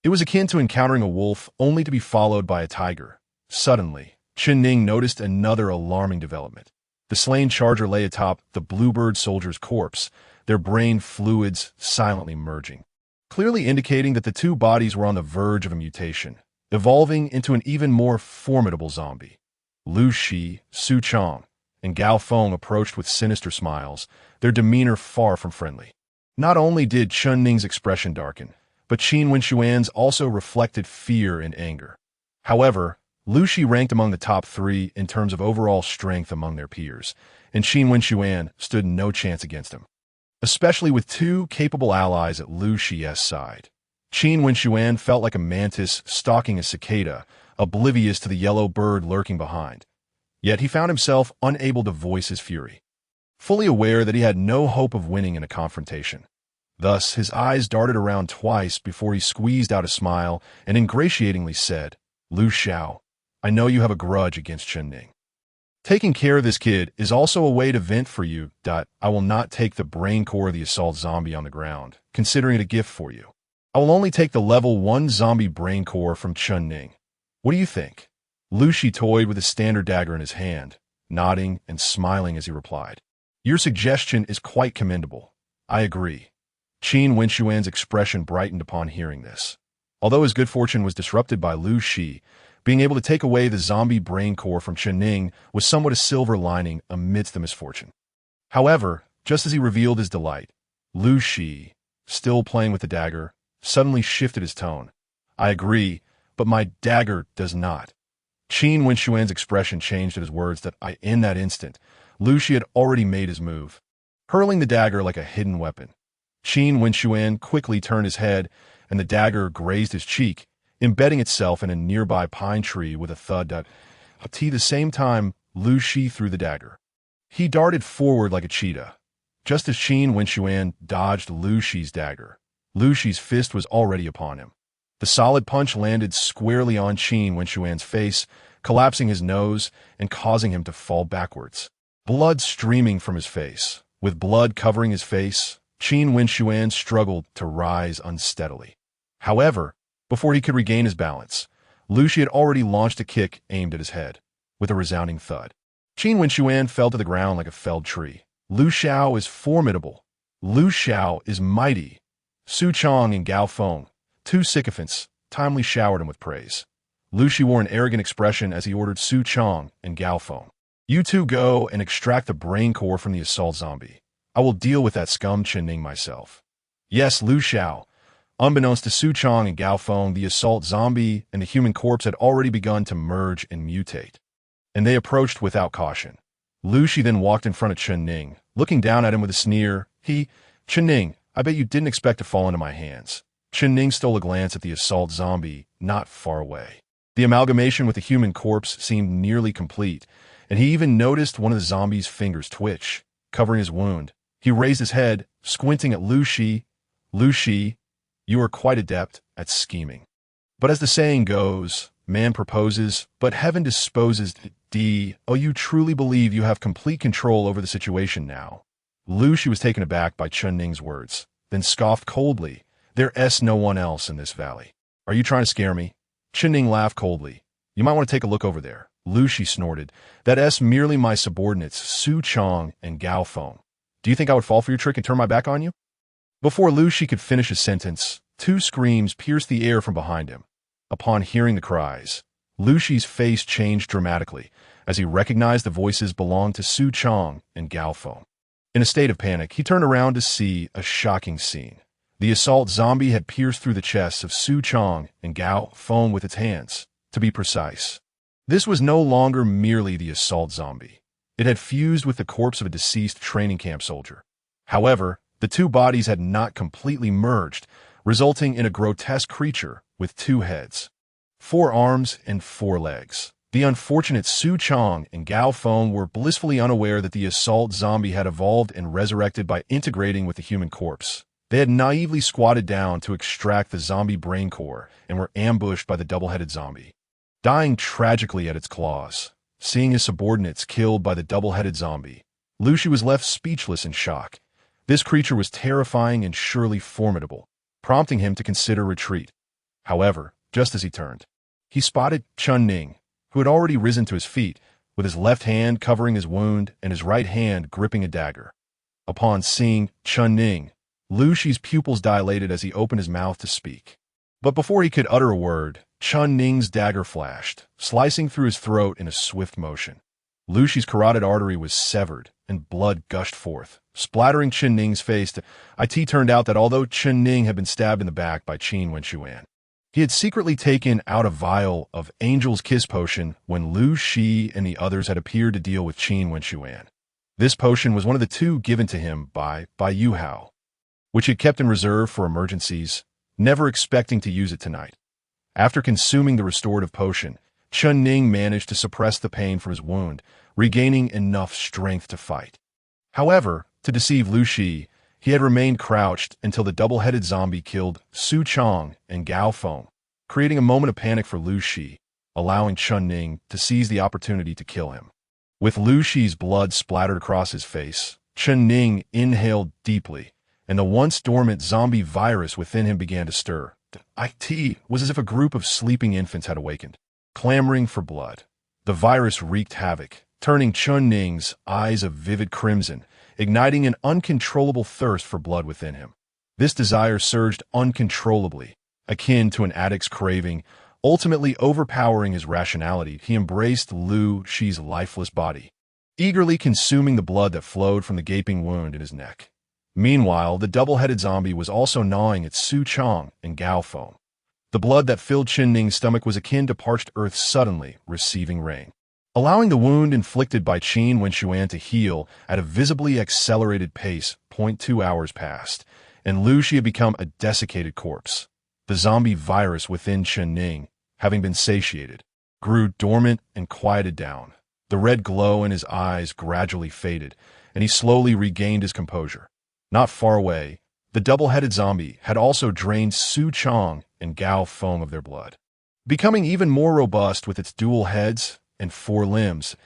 It was akin to encountering a wolf only to be followed by a tiger. Suddenly, Chen Ning noticed another alarming development. The slain charger lay atop the Bluebird soldier's corpse, their brain fluids silently merging, clearly indicating that the two bodies were on the verge of a mutation, evolving into an even more formidable zombie. Lu Shi, Su Chong, and Gao Feng approached with sinister smiles, their demeanor far from friendly. Not only did Chen Ning's expression darken, but Qin Wenxuan's also reflected fear and anger. However, Lu Shi ranked among the top 3 in terms of overall strength among their peers, and Qin Wenxuan stood no chance against him, especially with 2 capable allies at Lu Shi's side. Qin Wenxuan felt like a mantis stalking a cicada, oblivious to the yellow bird lurking behind. Yet he found himself unable to voice his fury, fully aware that he had no hope of winning in a confrontation. Thus, his eyes darted around twice before he squeezed out a smile and ingratiatingly said, "Lu Xiao, I know you have a grudge against Chen Ning. Taking care of this kid is also a way to vent for you. I will not take the brain core of the assault zombie on the ground, considering it a gift for you. I will only take the level 1 zombie brain core from Chen Ning. What do you think?" Lu Shi toyed with a standard dagger in his hand, nodding and smiling as he replied, "Your suggestion is quite commendable. I agree." Qin Wenxuan's expression brightened upon hearing this. Although his good fortune was disrupted by Lu Shi, being able to take away the zombie brain core from Chen Ning was somewhat a silver lining amidst the misfortune. However, just as he revealed his delight, Lu Shi, still playing with the dagger, suddenly shifted his tone. "I agree, but my dagger does not." Qin Wenxuan's expression changed at his words in that instant, Lu Shi had already made his move, hurling the dagger like a hidden weapon. Qin Wenxuan quickly turned his head, and the dagger grazed his cheek, embedding itself in a nearby pine tree with a thud. At the same time, Lu Shi threw the dagger. He darted forward like a cheetah. Just as Qin Wenxuan dodged Lu Shi's dagger, Lu Shi's fist was already upon him. The solid punch landed squarely on Qin Wenxuan's face, collapsing his nose and causing him to fall backwards. Blood streaming from his face. With blood covering his face, Qin Wenxuan struggled to rise unsteadily. However, before he could regain his balance, Lu Shi had already launched a kick aimed at his head, with a resounding thud. Qin Wenxuan fell to the ground like a felled tree. Lu Xiao is formidable. Lu Xiao is mighty. Su Chong and Gao Feng, two sycophants, timely showered him with praise. Lu Shi wore an arrogant expression as he ordered Su Chong and Gao Feng, "You two go and extract the brain core from the assault zombie. I will deal with that scum Chen Ning myself." Yes, Lu Xiao. Unbeknownst to Su Chong and Gao Feng, the assault zombie and the human corpse had already begun to merge and mutate, and they approached without caution. Lu Shi then walked in front of Chen Ning, looking down at him with a sneer. "Chen Ning, I bet you didn't expect to fall into my hands." Chen Ning stole a glance at the assault zombie not far away. The amalgamation with the human corpse seemed nearly complete, and he even noticed one of the zombie's fingers twitch, covering his wound. He raised his head, squinting at Lu Shi. "Lu Shi, you are quite adept at scheming. But as the saying goes, man proposes, but heaven disposes. Oh, you truly believe you have complete control over the situation now?" Lu Shi was taken aback by Chen Ning's words, then scoffed coldly. "There's no one else in this valley. Are you trying to scare me?" Chen Ning laughed coldly. "You might want to take a look over there." Lu Shi snorted. "That's merely my subordinates, Su Chong and Gao Feng. Do you think I would fall for your trick and turn my back on you?" Before Lu Shi could finish his sentence, two screams pierced the air from behind him. Upon hearing the cries, Lu Shi's face changed dramatically as he recognized the voices belonged to Su Chong and Gao Feng. In a state of panic, he turned around to see a shocking scene. The assault zombie had pierced through the chests of Su Chong and Gao Feng with its hands, to be precise. This was no longer merely the assault zombie. It had fused with the corpse of a deceased training camp soldier. However, the two bodies had not completely merged, resulting in a grotesque creature with 2 heads, 4 arms, and 4 legs. The unfortunate Su Chong and Gao Feng were blissfully unaware that the assault zombie had evolved and resurrected by integrating with the human corpse. They had naively squatted down to extract the zombie brain core and were ambushed by the double-headed zombie, dying tragically at its claws. Seeing his subordinates killed by the double-headed zombie, Lu Shi was left speechless in shock. This creature was terrifying and surely formidable, prompting him to consider retreat. However, just as he turned, he spotted Chen Ning, who had already risen to his feet, with his left hand covering his wound and his right hand gripping a dagger. Upon seeing Chen Ning, Lu Shi's pupils dilated as he opened his mouth to speak. But before he could utter a word, Chen Ning's dagger flashed, slicing through his throat in a swift motion. Lu Shi's carotid artery was severed, and blood gushed forth, splattering Chen Ning's face. It turned out that although Chen Ning had been stabbed in the back by Qin Wenxuan, he had secretly taken out a vial of Angel's Kiss potion when Lu Shi and the others had appeared to deal with Qin Wenxuan. This potion was one of the 2 given to him by Yu Hao, which he kept in reserve for emergencies. never expecting to use it tonight. After consuming the restorative potion, Chen Ning managed to suppress the pain from his wound, regaining enough strength to fight. However, to deceive Lu Shi, he had remained crouched until the double-headed zombie killed Su Chong and Gao Feng, creating a moment of panic for Lu Shi, allowing Chen Ning to seize the opportunity to kill him. With Lu Shi's blood splattered across his face, Chen Ning inhaled deeply, and the once dormant zombie virus within him began to stir. It was as if a group of sleeping infants had awakened, clamoring for blood. The virus wreaked havoc, turning Chen Ning's eyes a vivid crimson, igniting an uncontrollable thirst for blood within him. This desire surged uncontrollably, akin to an addict's craving, ultimately overpowering his rationality. He embraced Lu Shi's lifeless body, eagerly consuming the blood that flowed from the gaping wound in his neck. Meanwhile, the double-headed zombie was also gnawing at Su Chong and Gao Feng. The blood that filled Chen Ning's stomach was akin to parched earth suddenly receiving rain, allowing the wound inflicted by Qin Wenxuan to heal at a visibly accelerated pace. 0.2 hours passed, and Lu Shi had become a desiccated corpse. The zombie virus within Chen Ning, having been satiated, grew dormant and quieted down. The red glow in his eyes gradually faded, and he slowly regained his composure. Not far away, the double-headed zombie had also drained Su Chong and Gao Feng of their blood. Becoming even more robust with its dual heads and 4 limbs,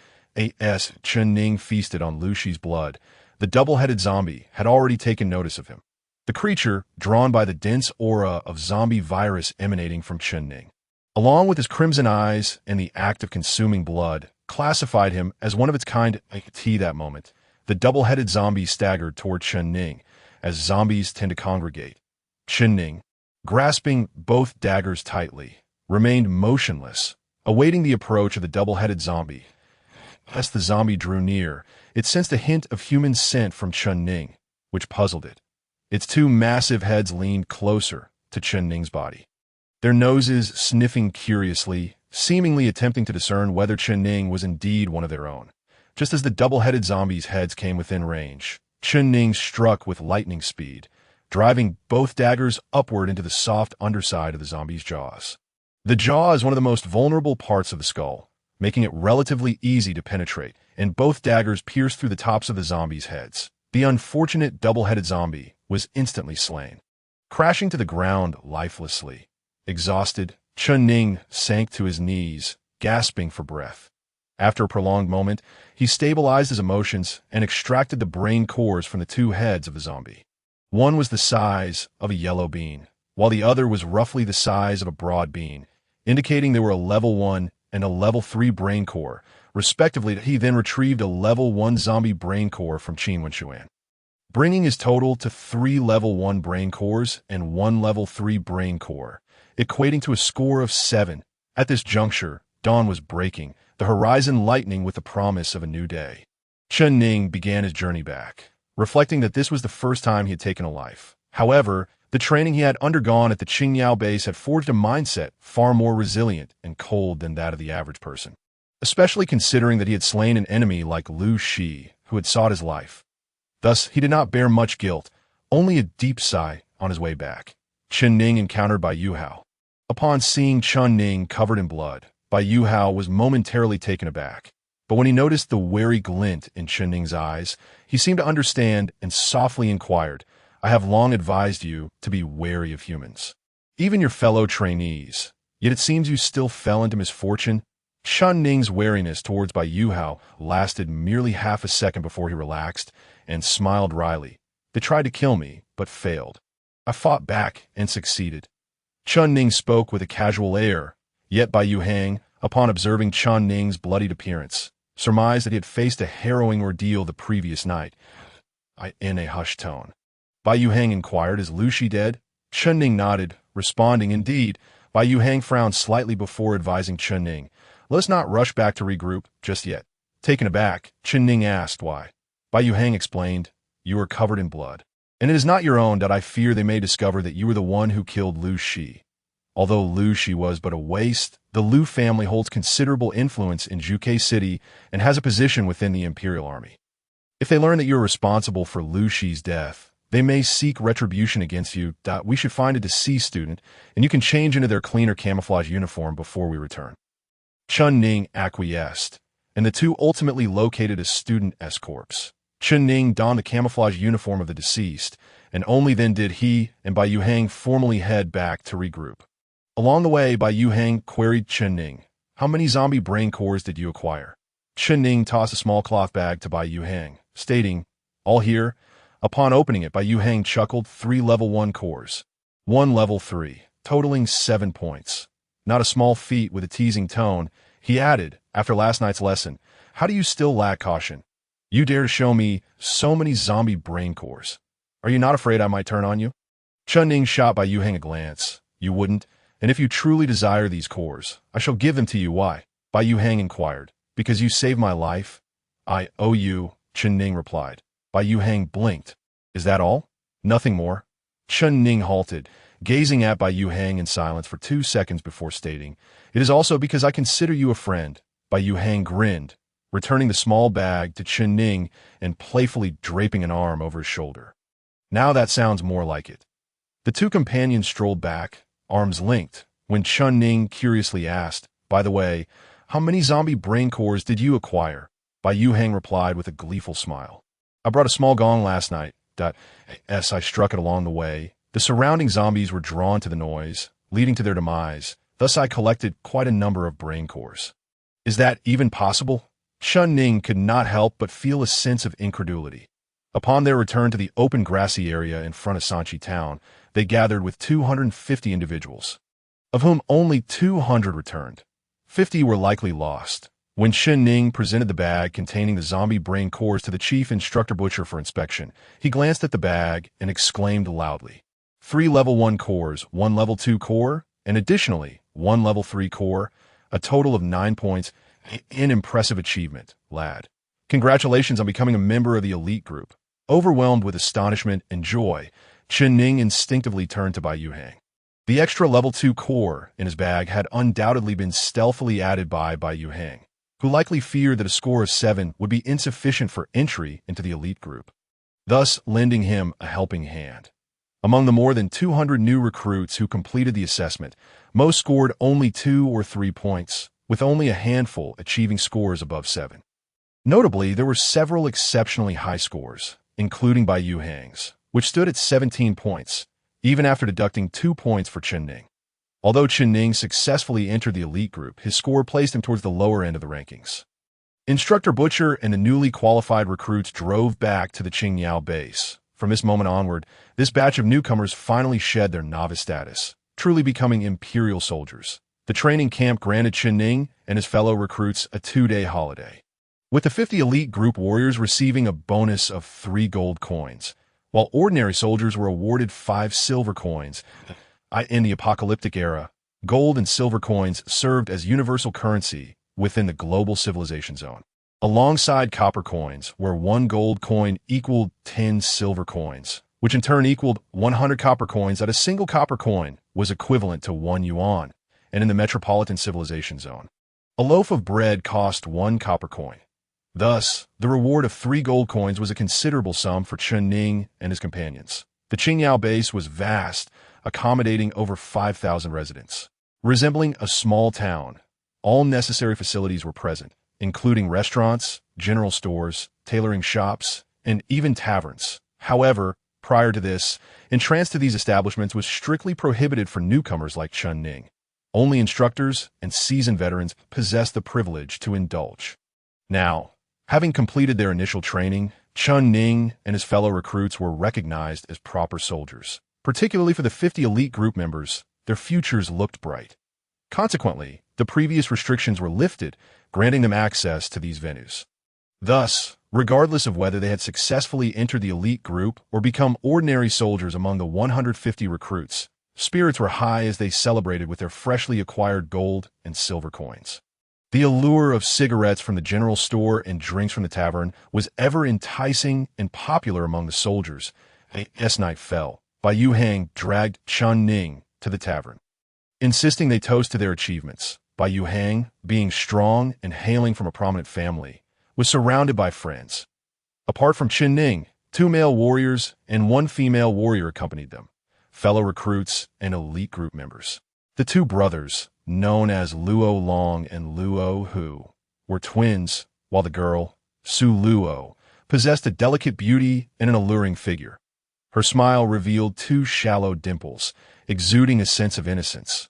as Chen Ning feasted on Lu Shi's blood, the double-headed zombie had already taken notice of him. The creature, drawn by the dense aura of zombie virus emanating from Chen Ning, along with his crimson eyes and the act of consuming blood, classified him as one of its kind. That moment, the double-headed zombie staggered toward Chen Ning, as zombies tend to congregate. Chen Ning, grasping both daggers tightly, remained motionless, awaiting the approach of the double-headed zombie. As the zombie drew near, it sensed a hint of human scent from Chen Ning, which puzzled it. Its 2 massive heads leaned closer to Chen Ning's body, their noses sniffing curiously, seemingly attempting to discern whether Chen Ning was indeed one of their own. Just as the double-headed zombies' heads came within range, Chen Ning struck with lightning speed, driving both daggers upward into the soft underside of the zombie's jaws. The jaw is one of the most vulnerable parts of the skull, making it relatively easy to penetrate, and both daggers pierced through the tops of the zombies' heads. The unfortunate double-headed zombie was instantly slain, crashing to the ground lifelessly. Exhausted, Chen Ning sank to his knees, gasping for breath. After a prolonged moment, he stabilized his emotions and extracted the brain cores from the 2 heads of the zombie. One was the size of a yellow bean, while the other was roughly the size of a broad bean, indicating they were a level 1 and a level 3 brain core, respectively. He then retrieved a level 1 zombie brain core from Qin Wenxuan, bringing his total to 3 level 1 brain cores and 1 level 3 brain core, equating to a score of 7. At this juncture, dawn was breaking, the horizon lightening with the promise of a new day. Chen Ning began his journey back, reflecting that this was the first time he had taken a life. However, the training he had undergone at the Qingyao base had forged a mindset far more resilient and cold than that of the average person, especially considering that he had slain an enemy like Lu Shi, who had sought his life. Thus, he did not bear much guilt, only a deep sigh on his way back. Chen Ning encountered Bai Yuhao. Upon seeing Chen Ning covered in blood, Bai Yuhao was momentarily taken aback, but when he noticed the wary glint in Chen Ning's eyes, he seemed to understand and softly inquired, "I have long advised you to be wary of humans, even your fellow trainees, yet it seems you still fell into misfortune." Chen Ning's wariness towards Bai Yuhao lasted merely half a second before he relaxed and smiled wryly. "They tried to kill me, but failed. I fought back and succeeded." Chen Ning spoke with a casual air, yet Bai Yuhang, upon observing Chen Ning's bloodied appearance, surmised that he had faced a harrowing ordeal the previous night. In a hushed tone, Bai Yuhang inquired, "Is Lu Shi dead?" Chen Ning nodded, responding, "Indeed." Bai Yuhang frowned slightly before advising Chen Ning, "Let us not rush back to regroup just yet." Taken aback, Chen Ning asked why. Bai Yuhang explained, "You are covered in blood, and it is not your own that I fear they may discover that you were the one who killed Lu Shi. Although Lu Shi was but a waste, the Lu family holds considerable influence in Zhuke City and has a position within the Imperial Army. If they learn that you are responsible for Lu Shi's death, They may seek retribution against you. We should find a deceased student, and you can change into their cleaner camouflage uniform before we return. Chun Ning acquiesced, and the two ultimately located a student escorts. Chun Ning donned the camouflage uniform of the deceased, and only then did he and Bai Yuhang formally head back to regroup. Along the way, Bai Yuhang queried Chun Ning, "How many zombie brain cores did you acquire?" Chun Ning tossed a small cloth bag to Bai Yuhang, stating, "All here." Upon opening it, Bai Yuhang chuckled, 3 level 1 cores, 1 level 3, totaling 7 points. Not a small feat. With a teasing tone, he added, after last night's lesson, "How do you still lack caution? You dare to show me so many zombie brain cores. Are you not afraid I might turn on you?" Chun Ning shot Bai Yuhang a glance. "You wouldn't, and if you truly desire these cores, I shall give them to you." "Why?" Bai Yuhang inquired. "Because you saved my life." "I owe you," Chun Ning replied. Bai Yuhang blinked. "Is that all?" "Nothing more." Chun Ning halted, gazing at Bai Yuhang in silence for 2 seconds before stating, "It is also because I consider you a friend." Bai Yuhang grinned, returning the small bag to Chun Ning and playfully draping an arm over his shoulder. "Now that sounds more like it." The two companions strolled back, arms linked, when Chun Ning curiously asked, "By the way, how many zombie brain cores did you acquire?" Bai Yuhang replied with a gleeful smile, "I brought a small gong last night. As I struck it along the way, the surrounding zombies were drawn to the noise, leading to their demise. Thus I collected quite a number of brain cores." "Is that even possible?" Chun Ning could not help but feel a sense of incredulity. Upon their return to the open grassy area in front of Sanchi town, they gathered with 250 individuals, of whom only 200 returned. 50 were likely lost. When Chun Ning presented the bag containing the zombie brain cores to the chief instructor butcher for inspection, he glanced at the bag and exclaimed loudly, 3 level 1 cores, 1 level 2 core, and additionally, 1 level 3 core, a total of 9 points. An impressive achievement, lad. Congratulations on becoming a member of the elite group. Overwhelmed with astonishment and joy, Chun Ning instinctively turned to Bai Yuhang. The extra level 2 core in his bag had undoubtedly been stealthily added by Bai Yuhang, who likely feared that a score of 7 would be insufficient for entry into the elite group, thus lending him a helping hand. Among the more than 200 new recruits who completed the assessment, most scored only 2 or 3 points, with only a handful achieving scores above 7. Notably, there were several exceptionally high scores, including Bai Yuhang's, which stood at 17 points, even after deducting 2 points for Chun Ning. Although Chun Ning successfully entered the elite group, his score placed him towards the lower end of the rankings. Instructor Butcher and the newly qualified recruits drove back to the Qingyao base. From this moment onward, this batch of newcomers finally shed their novice status, truly becoming imperial soldiers. The training camp granted Chun Ning and his fellow recruits a 2-day holiday, with the 50 elite group warriors receiving a bonus of 3 gold coins, while ordinary soldiers were awarded 5 silver coins. In the apocalyptic era, gold and silver coins served as universal currency within the global civilization zone, alongside copper coins, where 1 gold coin equaled 10 silver coins, which in turn equaled 100 copper coins. That a single copper coin was equivalent to 1 yuan, and in the metropolitan civilization zone, a loaf of bread cost 1 copper coin. Thus, the reward of 3 gold coins was a considerable sum for Chun Ning and his companions. The Qingyao base was vast, accommodating over 5,000 residents. Resembling a small town, all necessary facilities were present, including restaurants, general stores, tailoring shops, and even taverns. However, prior to this, entrance to these establishments was strictly prohibited for newcomers like Chun Ning. Only instructors and seasoned veterans possessed the privilege to indulge. Now, having completed their initial training, Chun Ning and his fellow recruits were recognized as proper soldiers. Particularly for the 50 elite group members, their futures looked bright. Consequently, the previous restrictions were lifted, granting them access to these venues. Thus, regardless of whether they had successfully entered the elite group or become ordinary soldiers among the 150 recruits, spirits were high as they celebrated with their freshly acquired gold and silver coins. The allure of cigarettes from the general store and drinks from the tavern was ever enticing and popular among the soldiers. As night fell, Bai Yuhang dragged Chun Ning to the tavern, insisting they toast to their achievements. Bai Yuhang, being strong and hailing from a prominent family, was surrounded by friends. Apart from Chun Ning, Two male warriors and one female warrior accompanied them, fellow recruits and elite group members. The two brothers, known as Luo Long and Luo Hu, were twins, while the girl, Su Luo, possessed a delicate beauty and an alluring figure. Her smile revealed two shallow dimples, exuding a sense of innocence.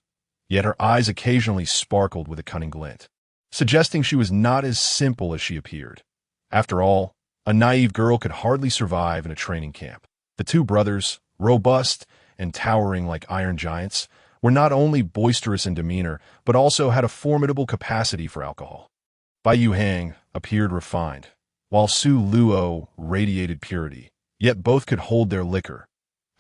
Yet her eyes occasionally sparkled with a cunning glint, suggesting she was not as simple as she appeared. After all, a naive girl could hardly survive in a training camp. The two brothers, robust and towering like iron giants, were not only boisterous in demeanor, but also had a formidable capacity for alcohol. Bai Yuhang appeared refined, while Su Luo radiated purity, yet both could hold their liquor.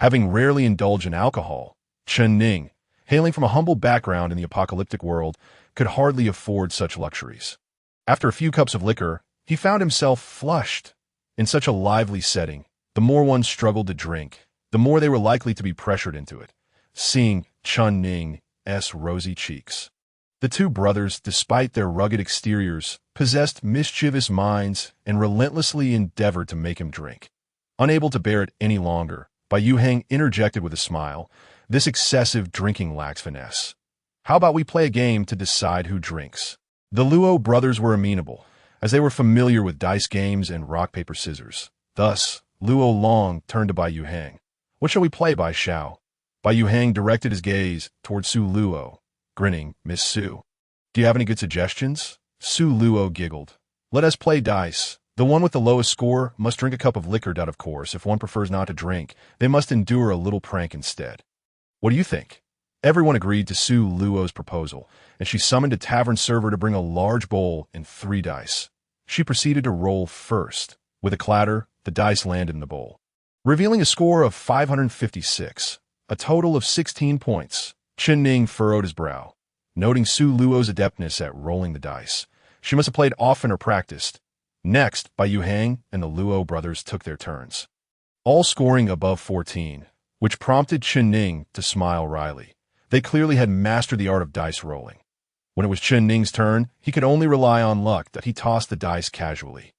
Having rarely indulged in alcohol, Chen Ning, hailing from a humble background in the apocalyptic world, could hardly afford such luxuries. After a few cups of liquor, he found himself flushed. In such a lively setting, the more one struggled to drink, the more they were likely to be pressured into it, seeing Chen Ning's rosy cheeks. The two brothers, despite their rugged exteriors, possessed mischievous minds and relentlessly endeavored to make him drink. Unable to bear it any longer, Bai Yuhang interjected with a smile, "This excessive drinking lacks finesse. How about we play a game to decide who drinks?" The Luo brothers were amenable, as they were familiar with dice games and rock, paper, scissors. Thus, Luo Long turned to Bai Yuhang. "What shall we play, Bai Xiao?" Bai Yuhang directed his gaze toward Su Luo, grinning, "Miss Su, do you have any good suggestions?" Su Luo giggled. "Let us play dice. The one with the lowest score must drink a cup of liquor, of course. If one prefers not to drink, they must endure a little prank instead. What do you think?" Everyone agreed to Su Luo's proposal, and she summoned a tavern server to bring a large bowl and 3 dice. She proceeded to roll first. With a clatter, the dice landed in the bowl, revealing a score of 556, a total of 16 points. Chen Ning furrowed his brow, noting Su Luo's adeptness at rolling the dice. She must have played often or practiced. Next, Bai Yuhang and the Luo brothers took their turns, all scoring above 14, which prompted Chen Ning to smile wryly. They clearly had mastered the art of dice rolling. When it was Chen Ning's turn, he could only rely on luck that he tossed the dice casually,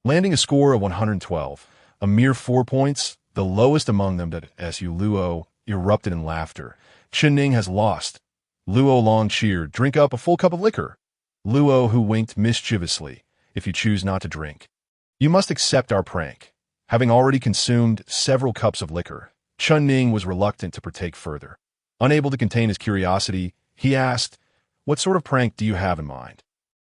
landing a score of 112, a mere 4 points, the lowest among them. That Su Luo erupted in laughter. "Chen Ning has lost." Luo Long cheered, "Drink up a full cup of liquor." Luo Hu winked mischievously, "If you choose not to drink, you must accept our prank." Having already consumed several cups of liquor, Chen Ning was reluctant to partake further. Unable to contain his curiosity, he asked, "What sort of prank do you have in mind?"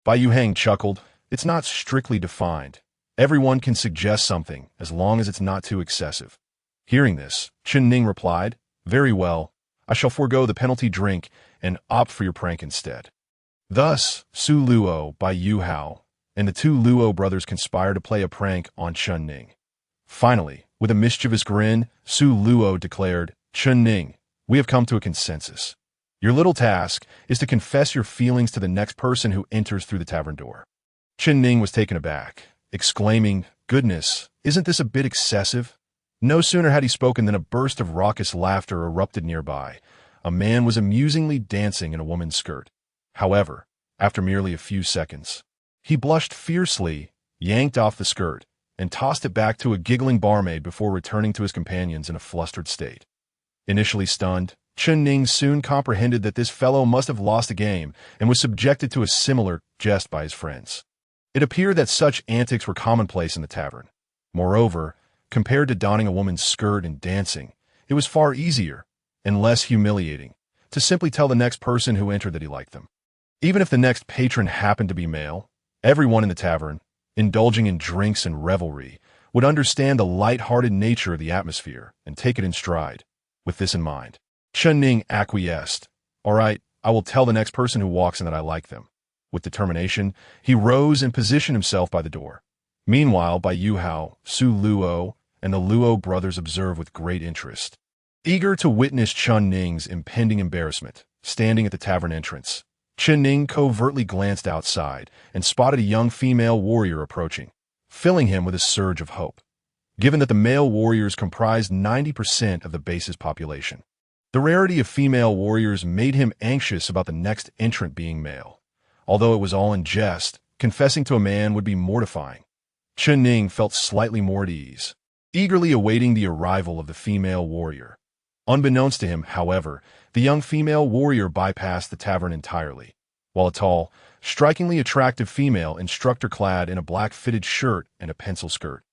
Bai Yuhang chuckled, "It's not strictly defined. Everyone can suggest something, as long as it's not too excessive." Hearing this, Chen Ning replied, "Very well, I shall forego the penalty drink and opt for your prank instead." Thus, Su Luo, Bai Yuhao, and the two Luo brothers conspired to play a prank on Chen Ning. Finally, with a mischievous grin, Su Luo declared, "Chen Ning, we have come to a consensus. Your little task is to confess your feelings to the next person who enters through the tavern door." Chen Ning was taken aback, exclaiming, "Goodness, isn't this a bit excessive?" No sooner had he spoken than a burst of raucous laughter erupted nearby. A man was amusingly dancing in a woman's skirt. However, after merely a few seconds, he blushed fiercely, yanked off the skirt, and tossed it back to a giggling barmaid before returning to his companions in a flustered state. Initially stunned, Chen Ning soon comprehended that this fellow must have lost a game and was subjected to a similar jest by his friends. It appeared that such antics were commonplace in the tavern. Moreover, compared to donning a woman's skirt and dancing, it was far easier and less humiliating to simply tell the next person who entered that he liked them. Even if the next patron happened to be male, everyone in the tavern, indulging in drinks and revelry, would understand the light-hearted nature of the atmosphere and take it in stride. With this in mind, Chen Ning acquiesced. "All right, I will tell the next person who walks in that I like them." With determination, he rose and positioned himself by the door. Meanwhile, Bai Yuhao, Su Luo, and the Luo brothers observed with great interest. Eager to witness Chen Ning's impending embarrassment, standing at the tavern entrance, Chen Ning covertly glanced outside and spotted a young female warrior approaching, filling him with a surge of hope, given that the male warriors comprised 90% of the base's population. The rarity of female warriors made him anxious about the next entrant being male. Although it was all in jest, confessing to a man would be mortifying. Chen Ning felt slightly more at ease. eagerly awaiting the arrival of the female warrior. Unbeknownst to him, however, the young female warrior bypassed the tavern entirely, while a tall, strikingly attractive female instructor clad in a black fitted shirt and a pencil skirt,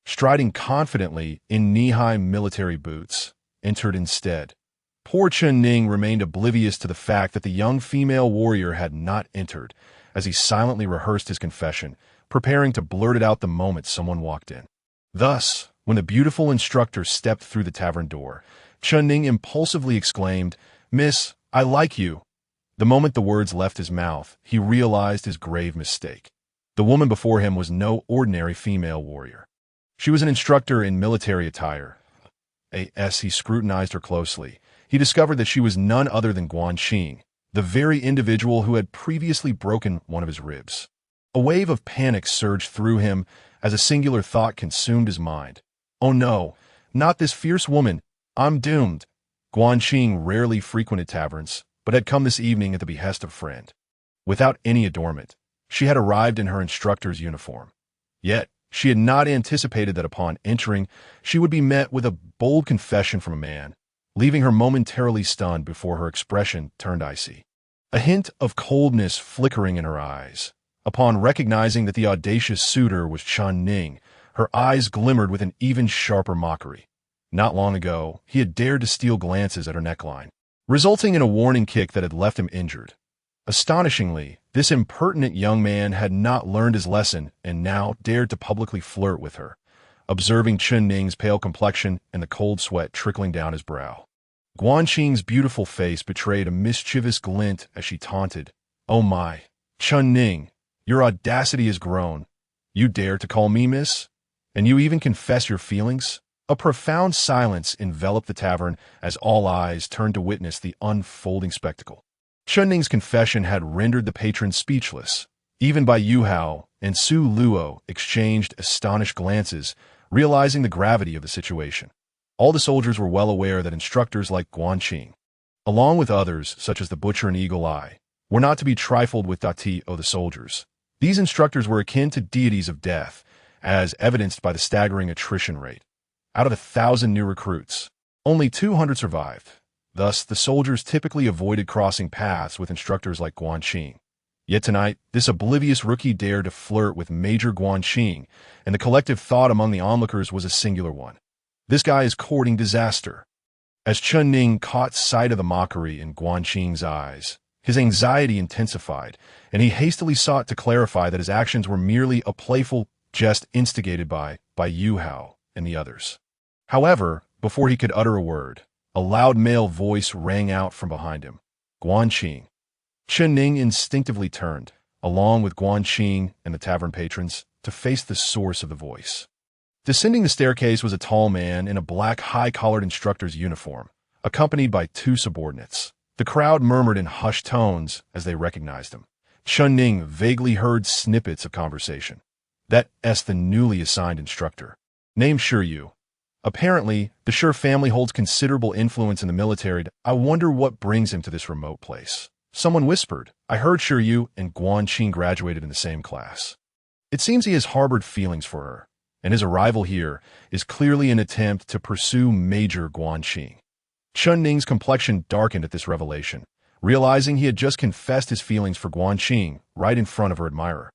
striding confidently in knee-high military boots, entered instead. Poor Chen Ning remained oblivious to the fact that the young female warrior had not entered, as he silently rehearsed his confession, preparing to blurt it out the moment someone walked in. Thus, when the beautiful instructor stepped through the tavern door, Chen Ning impulsively exclaimed, "Miss, I like you." The moment the words left his mouth, he realized his grave mistake. The woman before him was no ordinary female warrior. She was an instructor in military attire. As he scrutinized her closely, he discovered that she was none other than Guan Xing, the very individual who had previously broken one of his ribs. A wave of panic surged through him as a singular thought consumed his mind. Oh no, not this fierce woman. I'm doomed. Guan Xing rarely frequented taverns, but had come this evening at the behest of a friend. Without any adornment, she had arrived in her instructor's uniform. Yet, she had not anticipated that upon entering, she would be met with a bold confession from a man, leaving her momentarily stunned before her expression turned icy. A hint of coldness flickering in her eyes. Upon recognizing that the audacious suitor was Chen Ning, her eyes glimmered with an even sharper mockery. Not long ago, he had dared to steal glances at her neckline, resulting in a warning kick that had left him injured. Astonishingly, this impertinent young man had not learned his lesson and now dared to publicly flirt with her, observing Chen Ning's pale complexion and the cold sweat trickling down his brow. Guan Xing's beautiful face betrayed a mischievous glint as she taunted, "Oh my, Chen Ning, your audacity has grown. You dare to call me miss? And you even confess your feelings?" A profound silence enveloped the tavern as all eyes turned to witness the unfolding spectacle. Chen Ning's confession had rendered the patrons speechless. Even Bai Yuhao and Su Luo exchanged astonished glances, realizing the gravity of the situation. All the soldiers were well aware that instructors like Guan Xing, along with others such as the Butcher and Eagle Eye, were not to be trifled with. The soldiers. These instructors were akin to deities of death, as evidenced by the staggering attrition rate. Out of 1,000 new recruits, only 200 survived. Thus, the soldiers typically avoided crossing paths with instructors like Guan Xing. Yet tonight, this oblivious rookie dared to flirt with Major Guan Xing, and the collective thought among the onlookers was a singular one. This guy is courting disaster. As Chen Ning caught sight of the mockery in Guan Xing's eyes, his anxiety intensified, and he hastily sought to clarify that his actions were merely a playful jest instigated by Yuhao and the others. However, before he could utter a word, a loud male voice rang out from behind him. "Guan Xing." Chen Ning instinctively turned, along with Guan Xing and the tavern patrons, to face the source of the voice. Descending the staircase was a tall man in a black high-collared instructor's uniform, accompanied by 2 subordinates. The crowd murmured in hushed tones as they recognized him. Chen Ning vaguely heard snippets of conversation. That's the newly assigned instructor, named Shi Yu. Apparently, the Shi family holds considerable influence in the military. I wonder what brings him to this remote place. Someone whispered, "I heard Shi Yu and Guan Xing graduated in the same class." It seems he has harbored feelings for her, and his arrival here is clearly an attempt to pursue Major Guan Xing. Chen Ning's complexion darkened at this revelation, realizing he had just confessed his feelings for Guan Xing right in front of her admirer,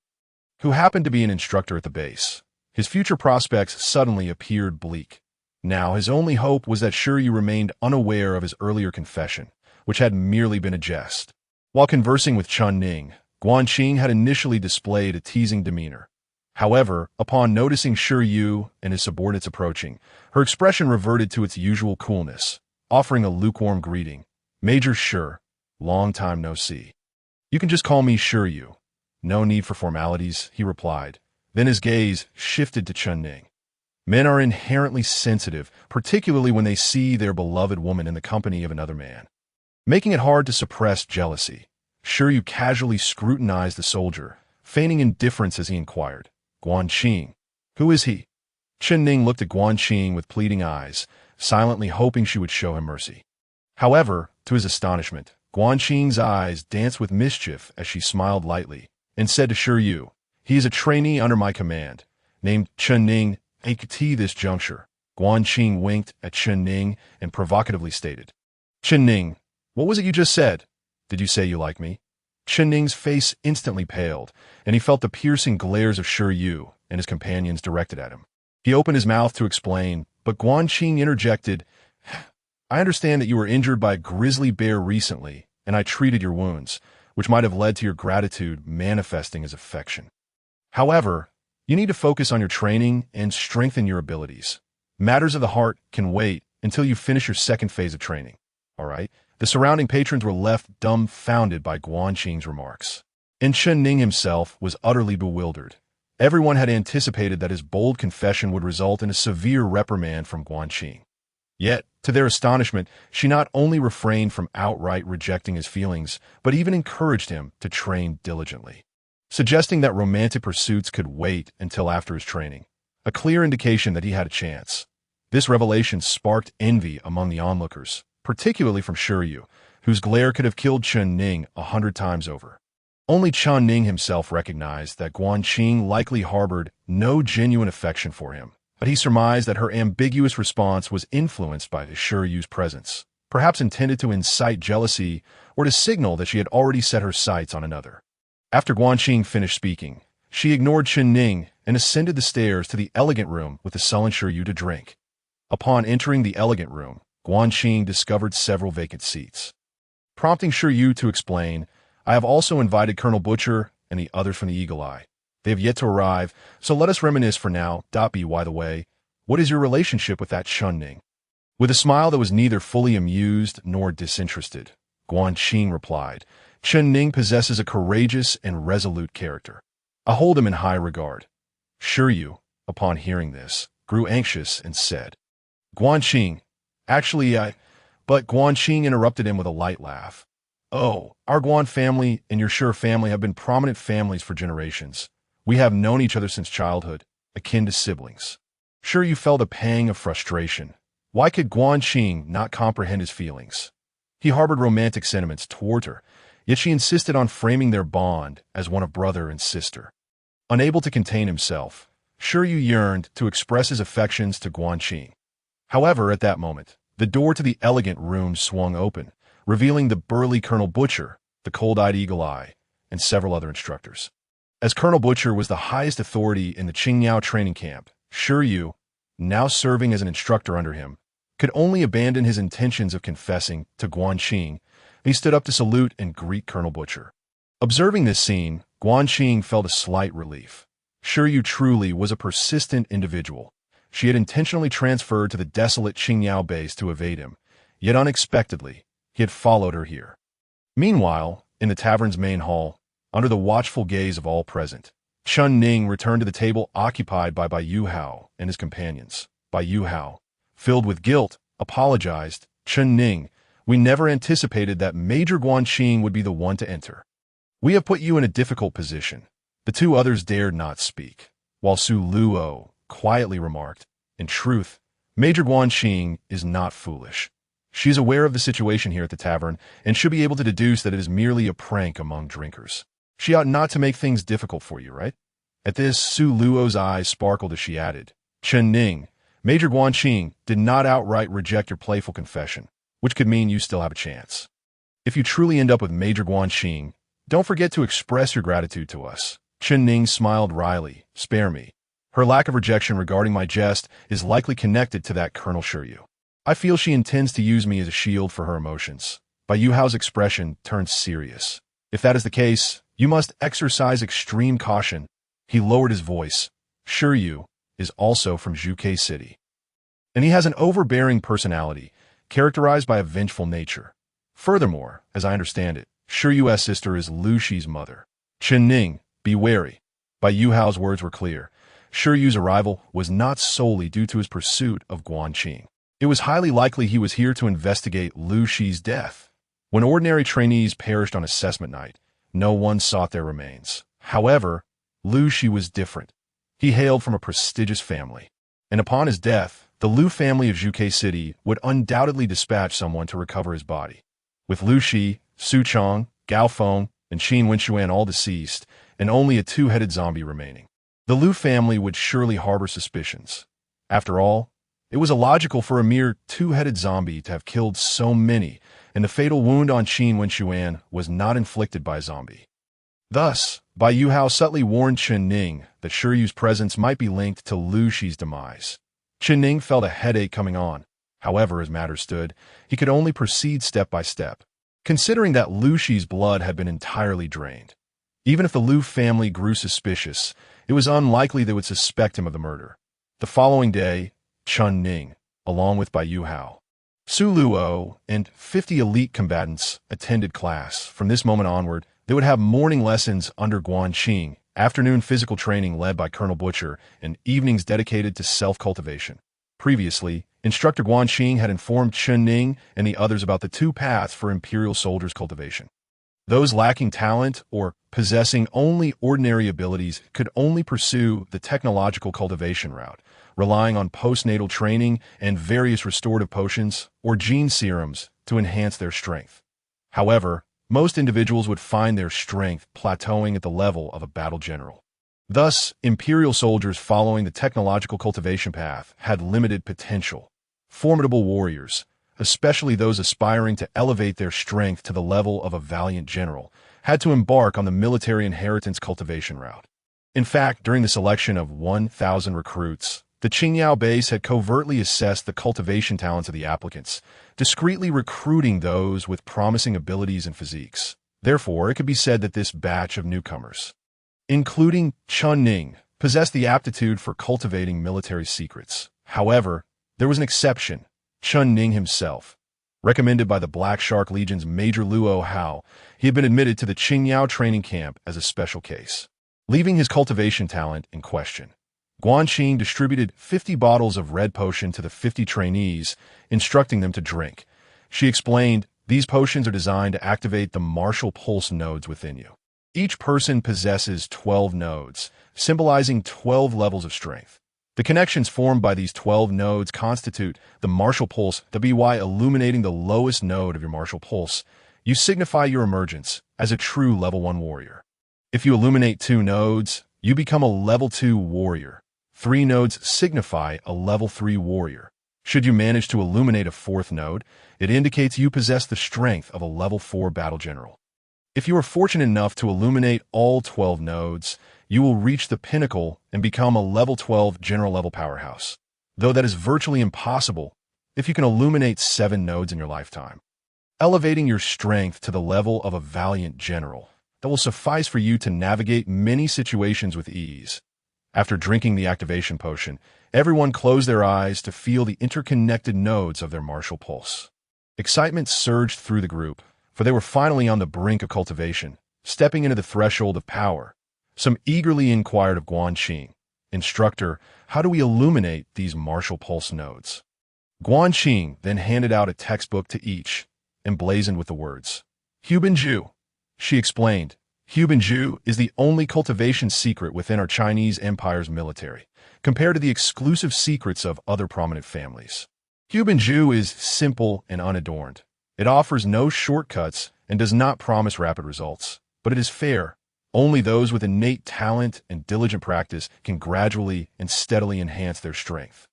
who happened to be an instructor at the base. His future prospects suddenly appeared bleak. Now his only hope was that Shi Yu remained unaware of his earlier confession, which had merely been a jest. While conversing with Chen Ning, Guan Xing had initially displayed a teasing demeanor. However, upon noticing Shi Yu and his subordinates approaching, her expression reverted to its usual coolness, offering a lukewarm greeting. "Major Shi, long time no see. You can just call me Shi Yu. No need for formalities," he replied. Then his gaze shifted to Chen Ning. Men are inherently sensitive, particularly when they see their beloved woman in the company of another man. Making it hard to suppress jealousy, Shi Yu casually scrutinized the soldier, feigning indifference as he inquired, "Guan Xing, who is he?" Chen Ning looked at Guan Xing with pleading eyes, silently hoping she would show him mercy. However, to his astonishment, Guan Xing's eyes danced with mischief as she smiled lightly and said to Shi Yu, "He is a trainee under my command, named Chen Ning. At this juncture, Guan Qing winked at Chen Ning and provocatively stated, Chen Ning, what was it you just said? Did you say you like me? Chen Ning's face instantly paled, and he felt the piercing glares of Shi Yu and his companions directed at him. He opened his mouth to explain, but Guan Qing interjected, I understand that you were injured by a grizzly bear recently, and I treated your wounds, which might have led to your gratitude manifesting as affection. However, you need to focus on your training and strengthen your abilities. Matters of the heart can wait until you finish your second phase of training. All right? The surrounding patrons were left dumbfounded by Guan Qing's remarks. And Chen Ning himself was utterly bewildered. Everyone had anticipated that his bold confession would result in a severe reprimand from Guan Qing. Yet, to their astonishment, she not only refrained from outright rejecting his feelings, but even encouraged him to train diligently, suggesting that romantic pursuits could wait until after his training, a clear indication that he had a chance. This revelation sparked envy among the onlookers, particularly from Shi Yu, whose glare could have killed Chen Ning 100 times over. Only Chen Ning himself recognized that Guan Qing likely harbored no genuine affection for him, but he surmised that her ambiguous response was influenced by Shi Yu's presence, perhaps intended to incite jealousy or to signal that she had already set her sights on another. After Guan Qing finished speaking, she ignored Chen Ning and ascended the stairs to the elegant room with the sullen Shi Yu to drink. Upon entering the elegant room, Guan Qing discovered several vacant seats. Prompting Shi Yu to explain, I have also invited Colonel Butcher and the others from the Eagle Eye. They have yet to arrive, so let us reminisce for now. By the way, what is your relationship with that Chen Ning? With a smile that was neither fully amused nor disinterested, Guan Qing replied, Chen Ning possesses a courageous and resolute character. I hold him in high regard. Shi Yu, upon hearing this, grew anxious and said, Guan Qing, But Guan Qing interrupted him with a light laugh. Oh, our Guan family and your Shi family have been prominent families for generations. We have known each other since childhood, akin to siblings. Shi Yu felt a pang of frustration. Why could Guan Qing not comprehend his feelings? He harbored romantic sentiments toward her, yet she insisted on framing their bond as one of brother and sister. Unable to contain himself, Shi Yu yearned to express his affections to Guan Qing. However, at that moment, the door to the elegant room swung open, revealing the burly Colonel Butcher, the cold-eyed Eagle Eye, and several other instructors. As Colonel Butcher was the highest authority in the Qingyao training camp, Shi Yu, now serving as an instructor under him, could only abandon his intentions of confessing to Guan Qing. He stood up to salute and greet Colonel Butcher. Observing this scene, Guan Qing felt a slight relief. Shi Yu truly was a persistent individual. She had intentionally transferred to the desolate Qingyao base to evade him, yet unexpectedly, he had followed her here. Meanwhile, in the tavern's main hall, under the watchful gaze of all present, Chen Ning returned to the table occupied by Bai Yuhao and his companions. Bai Yuhao, filled with guilt, apologized, Chen Ning, we never anticipated that Major Guan Qing would be the one to enter. We have put you in a difficult position. The two others dared not speak, while Su Luo quietly remarked, in truth, Major Guan Qing is not foolish. She is aware of the situation here at the tavern and should be able to deduce that it is merely a prank among drinkers. She ought not to make things difficult for you, right? At this, Su Luo's eyes sparkled as she added, Chen Ning, Major Guan Qing did not outright reject your playful confession, which could mean you still have a chance. If you truly end up with Major Guan Qing, don't forget to express your gratitude to us. Chen Ning smiled wryly, spare me. Her lack of rejection regarding my jest is likely connected to that Colonel Shi Yu. I feel she intends to use me as a shield for her emotions. Bai Yuhao's expression turned serious. If that is the case, you must exercise extreme caution. He lowered his voice. Shi Yu is also from Zhuke City, and he has an overbearing personality, characterized by a vengeful nature. Furthermore, as I understand it, Shi Yu's sister is Lu Shi's mother. Chen Ning, be wary. Bai Yuhao's words were clear. Shi Yu's arrival was not solely due to his pursuit of Guan Qing. It was highly likely he was here to investigate Lu Shi's death. When ordinary trainees perished on assessment night, no one sought their remains. However, Lu Shi was different. He hailed from a prestigious family, and upon his death, the Lu family of Zhuke City would undoubtedly dispatch someone to recover his body. With Lu Shi, Su Chong, Gao Feng, and Qin Wenxuan all deceased, and only a two-headed zombie remaining, the Lu family would surely harbor suspicions. After all, It was illogical for a mere two-headed zombie to have killed so many, and the fatal wound on Qin Wenxuan was not inflicted by a zombie. Thus, Bai Yuhao subtly warned Chen Ning that Shiryu's presence might be linked to Lu Shi's demise. Chen Ning felt a headache coming on. However, as matters stood, he could only proceed step by step, considering that Lu Shi's blood had been entirely drained. Even if the Lu family grew suspicious, it was unlikely they would suspect him of the murder. The following day, Chen Ning, along with Bai Yuhao, Su Luo, and 50 elite combatants attended class. From this moment onward, they would have morning lessons under Guan Qing, afternoon physical training led by Colonel Butcher, and evenings dedicated to self-cultivation. Previously, Instructor Guan Qing had informed Chen Ning and the others about the two paths for Imperial soldiers' cultivation. Those lacking talent or possessing only ordinary abilities could only pursue the technological cultivation route, relying on postnatal training and various restorative potions or gene serums to enhance their strength. However, most individuals would find their strength plateauing at the level of a battle general. Thus, Imperial soldiers following the technological cultivation path had limited potential. Formidable warriors, especially those aspiring to elevate their strength to the level of a valiant general, had to embark on the military inheritance cultivation route. In fact, during the selection of 1,000 recruits, the Qingyao base had covertly assessed the cultivation talents of the applicants, discreetly recruiting those with promising abilities and physiques. Therefore, it could be said that this batch of newcomers, including Chen Ning, possessed the aptitude for cultivating military secrets. However, there was an exception, Chen Ning himself. Recommended by the Black Shark Legion's Major Luo Hao, he had been admitted to the Qingyao training camp as a special case. Leaving his cultivation talent in question, Guan Qing distributed 50 bottles of red potion to the 50 trainees, instructing them to drink. She explained, these potions are designed to activate the martial pulse nodes within you. Each person possesses 12 nodes, symbolizing 12 levels of strength. The connections formed by these 12 nodes constitute the martial pulse, by illuminating the lowest node of your martial pulse. You signify your emergence as a true level 1 warrior. If you illuminate 2 nodes, you become a level 2 warrior. 3 nodes signify a level 3 warrior. Should you manage to illuminate a 4th node, it indicates you possess the strength of a level 4 battle general. If you are fortunate enough to illuminate all 12 nodes, you will reach the pinnacle and become a level 12 general level powerhouse. Though that is virtually impossible if you can illuminate 7 nodes in your lifetime. Elevating your strength to the level of a valiant general that will suffice for you to navigate many situations with ease. After drinking the activation potion, everyone closed their eyes to feel the interconnected nodes of their martial pulse. Excitement surged through the group, for they were finally on the brink of cultivation, stepping into the threshold of power. Some eagerly inquired of Guan Qing, "Instructor, how do we illuminate these martial pulse nodes?" Guan Qing then handed out a textbook to each, emblazoned with the words, "Hubanju." She explained, Hubanju is the only cultivation secret within our Chinese Empire's military, compared to the exclusive secrets of other prominent families. Hubanju is simple and unadorned. It offers no shortcuts and does not promise rapid results, but it is fair. Only those with innate talent and diligent practice can gradually and steadily enhance their strength.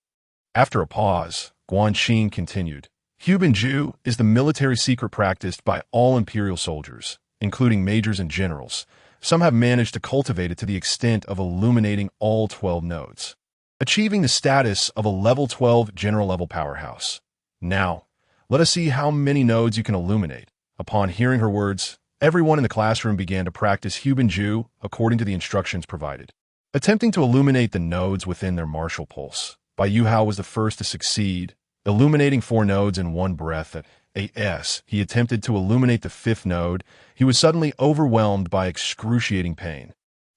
After a pause, Guan Qing continued, Hubanju is the military secret practiced by all imperial soldiers, including majors and generals. Some have managed to cultivate it to the extent of illuminating all 12 nodes, achieving the status of a level 12 general level powerhouse. Now, let us see how many nodes you can illuminate. Upon hearing her words, everyone in the classroom began to practice Hubanju according to the instructions provided, attempting to illuminate the nodes within their martial pulse. Bai Yuhao was the first to succeed, illuminating 4 nodes in one breath. As he attempted to illuminate the 5th node, he was suddenly overwhelmed by excruciating pain,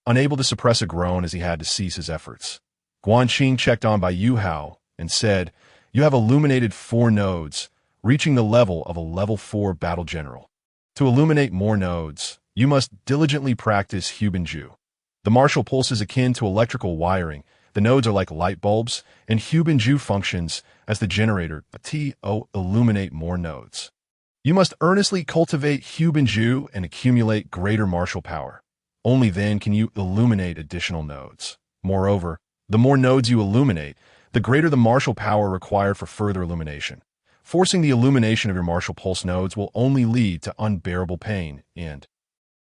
unable to suppress a groan as he had to cease his efforts. Guan Qing checked on Bai Yuhao and said, "You have illuminated 4 nodes, reaching the level of a level 4 battle general. To illuminate more nodes, you must diligently practice Hubanju. The martial pulse is akin to electrical wiring. The nodes are like light bulbs, and Hubanju functions as the generator to illuminate more nodes. You must earnestly cultivate Hubanju and accumulate greater martial power. Only then can you illuminate additional nodes. Moreover, the more nodes you illuminate, the greater the martial power required for further illumination. Forcing the illumination of your martial pulse nodes will only lead to unbearable pain and,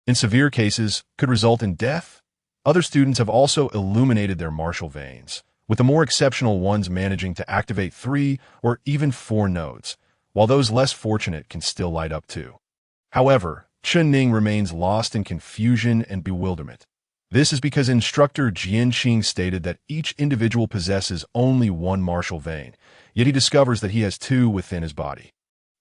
in severe cases, could result in death. Other students have also illuminated their martial veins, with the more exceptional ones managing to activate 3 or even 4 nodes, while those less fortunate can still light up too. However, Chen Ning remains lost in confusion and bewilderment. This is because instructor Jian Qing stated that each individual possesses only one martial vein, yet he discovers that he has 2 within his body.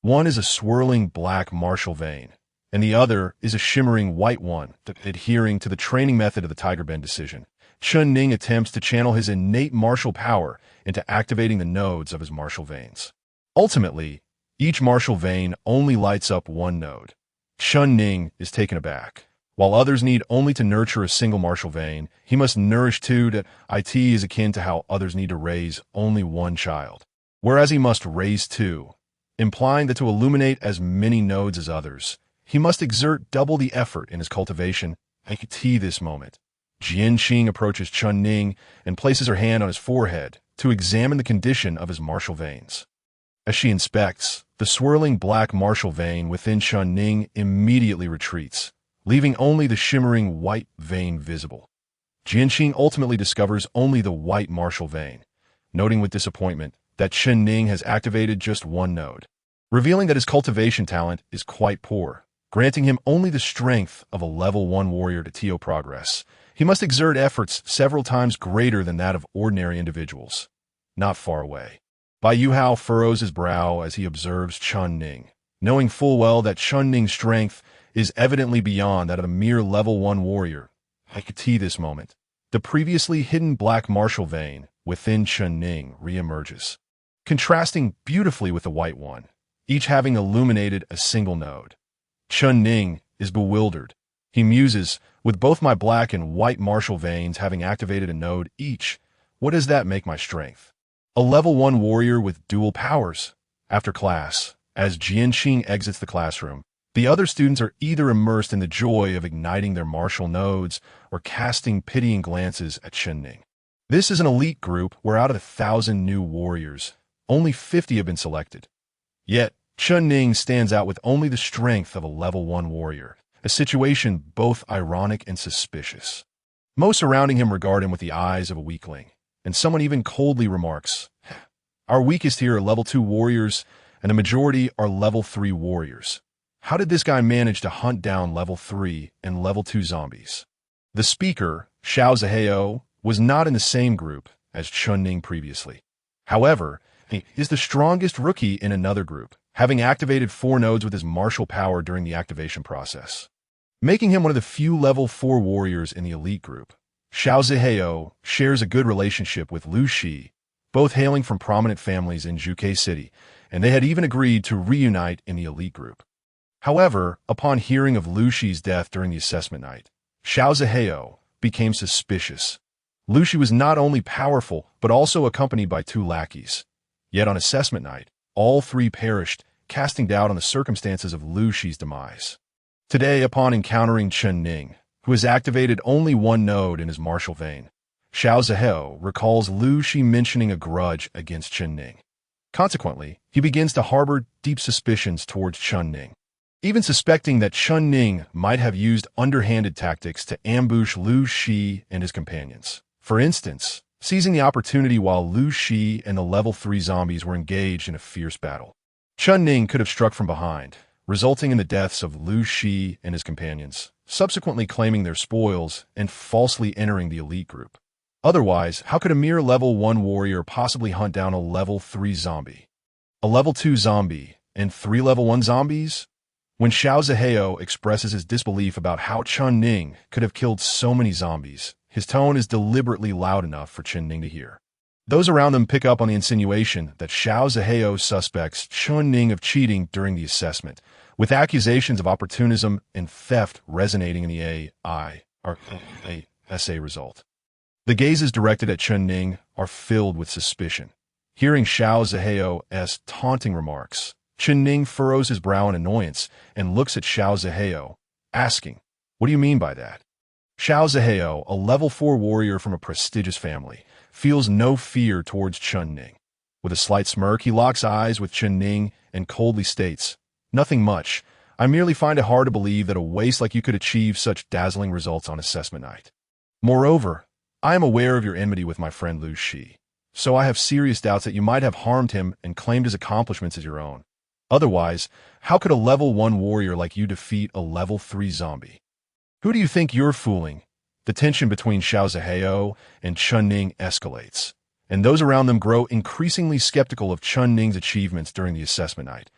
One is a swirling black martial vein, and the other is a shimmering white one, adhering to the training method of the Tiger Bend decision. Chen Ning attempts to channel his innate martial power into activating the nodes of his martial veins. Ultimately, each martial vein only lights up one node. Chen Ning is taken aback. While others need only to nurture a single martial vein, he must nourish 2. That it is akin to how others need to raise only one child, whereas he must raise 2, implying that to illuminate as many nodes as others, he must exert double the effort in his cultivation. At this moment, Jian Qing approaches Chen Ning and places her hand on his forehead to examine the condition of his martial veins. As she inspects, the swirling black martial vein within Chen Ning immediately retreats, leaving only the shimmering white vein visible. Jian Qing ultimately discovers only the white martial vein, noting with disappointment that Chen Ning has activated just one node, revealing that his cultivation talent is quite poor, granting him only the strength of a level 1 warrior to TO progress. He must exert efforts several times greater than that of ordinary individuals. Not far away, Bai Yuhao furrows his brow as he observes Chen Ning, knowing full well that Chen Ning's strength is evidently beyond that of a mere level 1 warrior. At this moment, the previously hidden black martial vein within Chen Ning reemerges, contrasting beautifully with the white one, each having illuminated a single node. Chen Ning is bewildered. He muses, with both my black and white martial veins having activated a node each, what does that make my strength? A level 1 warrior with dual powers. After class, as Jian Qing exits the classroom, the other students are either immersed in the joy of igniting their martial nodes or casting pitying glances at Chen Ning. This is an elite group where out of 1,000 new warriors, only 50 have been selected. Yet, Chen Ning stands out with only the strength of a level 1 warrior, a situation both ironic and suspicious. Most surrounding him regard him with the eyes of a weakling, and someone even coldly remarks, "Our weakest here are level 2 warriors, and the majority are level 3 warriors. How did this guy manage to hunt down level 3 and level 2 zombies?" The speaker, Xiao Zihao, was not in the same group as Chen Ning previously. However, he is the strongest rookie in another group, having activated 4 nodes with his martial power during the activation process, making him one of the few level 4 warriors in the elite group. Xiao Zihao shares a good relationship with Lu Shi, both hailing from prominent families in Zhuke City, and they had even agreed to reunite in the elite group. However, upon hearing of Lu Shi's death during the assessment night, Xiao Zihao became suspicious. Lu Shi was not only powerful, but also accompanied by 2 lackeys. Yet on assessment night, all 3 perished, casting doubt on the circumstances of Lu Shi's demise. Today, upon encountering Chen Ning, who has activated only 1 node in his martial vein, Xiao Zihao recalls Lu Shi mentioning a grudge against Chen Ning. Consequently, he begins to harbor deep suspicions towards Chen Ning, even suspecting that Chen Ning might have used underhanded tactics to ambush Lu Shi and his companions. For instance, seizing the opportunity while Lu Shi and the level 3 zombies were engaged in a fierce battle. Chen Ning could have struck from behind, resulting in the deaths of Lu Shi and his companions, subsequently claiming their spoils and falsely entering the elite group. Otherwise, how could a mere level 1 warrior possibly hunt down a level 3 zombie? A level 2 zombie and 3 level 1 zombies? When Xiao Zihao expresses his disbelief about how Chen Ning could have killed so many zombies, his tone is deliberately loud enough for Chen Ning to hear. Those around them pick up on the insinuation that Xiao Zihao suspects Chen Ning of cheating during the assessment, with accusations of opportunism and theft resonating in the essay result. The gazes directed at Chen Ning are filled with suspicion. Hearing Xiao Zihao's taunting remarks, Chen Ning furrows his brow in annoyance and looks at Xiao Zihao, asking, "What do you mean by that?" Xiao Zihao, a level 4 warrior from a prestigious family, feels no fear towards Chun Ning. With a slight smirk, he locks eyes with Chun Ning and coldly states, "Nothing much. I merely find it hard to believe that a waste like you could achieve such dazzling results on assessment night. Moreover, I am aware of your enmity with my friend Lu Shi, so I have serious doubts that you might have harmed him and claimed his accomplishments as your own. Otherwise, how could a level 1 warrior like you defeat a level 3 zombie? Who do you think you're fooling?" The tension between Xiao Zihao and Chun Ning escalates, and those around them grow increasingly skeptical of Chun Ning's achievements during the assessment night.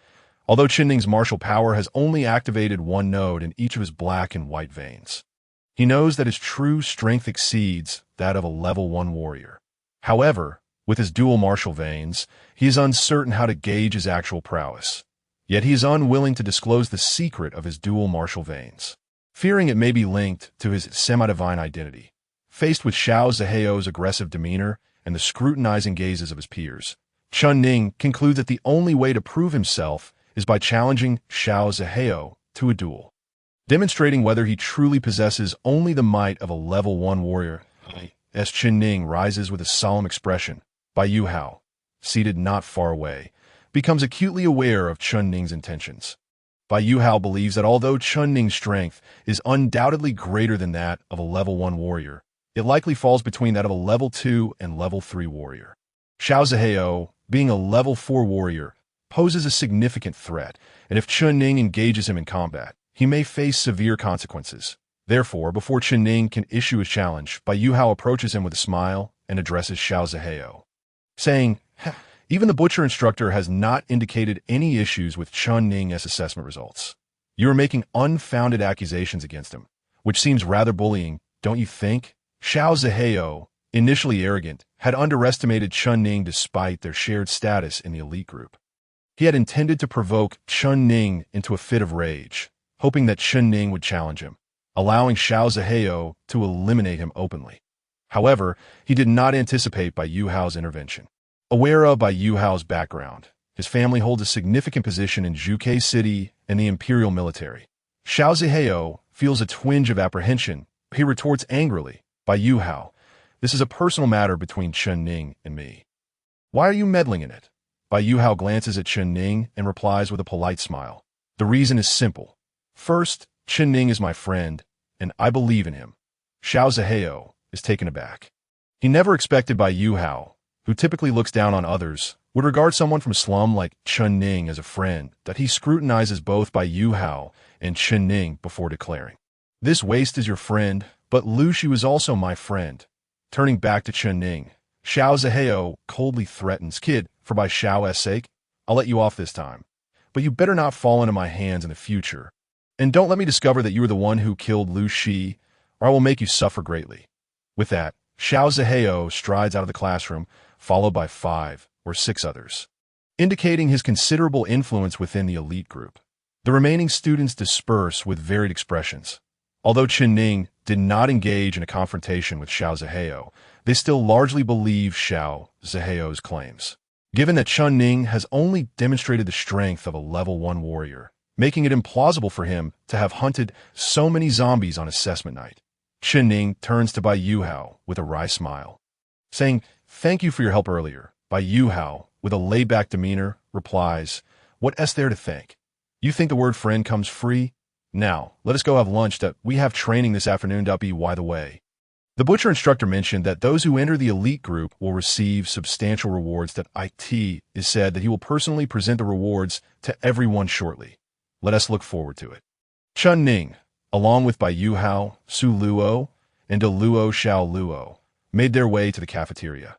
Although Chun Ning's martial power has only activated one node in each of his black and white veins, he knows that his true strength exceeds that of a level 1 warrior. However, with his dual martial veins, he is uncertain how to gauge his actual prowess. Yet he is unwilling to disclose the secret of his dual martial veins, fearing it may be linked to his semi-divine identity. Faced with Xiao Zihao's aggressive demeanor and the scrutinizing gazes of his peers, Chun Ning concludes that the only way to prove himself is by challenging Xiao Zihao to a duel, demonstrating whether he truly possesses only the might of a level 1 warrior. As Chun Ning rises with a solemn expression, Bai Yu Hao, seated not far away, becomes acutely aware of Chun Ning's intentions. Bai Yu Hao believes that although Chun Ning's strength is undoubtedly greater than that of a level 1 warrior, it likely falls between that of a level 2 and level 3 warrior. Xiao Zihao, being a level 4 warrior, poses a significant threat, and if Chun Ning engages him in combat, he may face severe consequences. Therefore, before Chun Ning can issue his challenge, Bai Yu Hao approaches him with a smile and addresses Xiao Zihao, saying, "Even the butcher instructor has not indicated any issues with Chun Ning's assessment results. You are making unfounded accusations against him, which seems rather bullying, don't you think?" Xiao Zihao, initially arrogant, had underestimated Chun Ning despite their shared status in the elite group. He had intended to provoke Chun Ning into a fit of rage, hoping that Chun Ning would challenge him, allowing Xiao Zihao to eliminate him openly. However, he did not anticipate Bai Yu Hao's intervention. Aware of Bai Yu Hao's background, his family holds a significant position in Zhuge City and the imperial military. Xiao Zihao feels a twinge of apprehension. He retorts angrily, "Bai Yu Hao, this is a personal matter between Chun Ning and me. Why are you meddling in it?" Bai Yu Hao glances at Chun Ning and replies with a polite smile. "The reason is simple. First, Chun Ning is my friend, and I believe in him." Xiao Zihao is taken aback. He never expected Bai Yu Hao, who typically looks down on others, would regard someone from slum like Chun Ning as a friend, that he scrutinizes both Bai Yu Hao and Chun Ning before declaring, "This waste is your friend, but Lu Shi was also my friend." Turning back to Chun Ning, Xiao Zihao coldly threatens, "Kid, for Bai Xiao's sake, I'll let you off this time. But you better not fall into my hands in the future. And don't let me discover that you were the one who killed Lu Shi, or I will make you suffer greatly." With that, Xiao Zihao strides out of the classroom, followed by 5 or 6 others, indicating his considerable influence within the elite group. The remaining students disperse with varied expressions. Although Chun Ning did not engage in a confrontation with Xiao Zihao, they still largely believe Xiao Zihao's claims. Given that Chun Ning has only demonstrated the strength of a level 1 warrior, making it implausible for him to have hunted so many zombies on assessment night, Chun Ning turns to Bai Yu Hao with a wry smile, saying, "Thank you for your help earlier." Bai Yu Hao, with a laid-back demeanor, replies, "What's there to thank? You think the word friend comes free? Now, let us go have lunch that we have training this afternoon. By the way." The butcher instructor mentioned that those who enter the elite group will receive substantial rewards. That it is said that he will personally present the rewards to everyone shortly. Let us look forward to it. Chun Ning, along with Bai Yu Hao, Su Luo, and De Luo Xiao Luo, made their way to the cafeteria.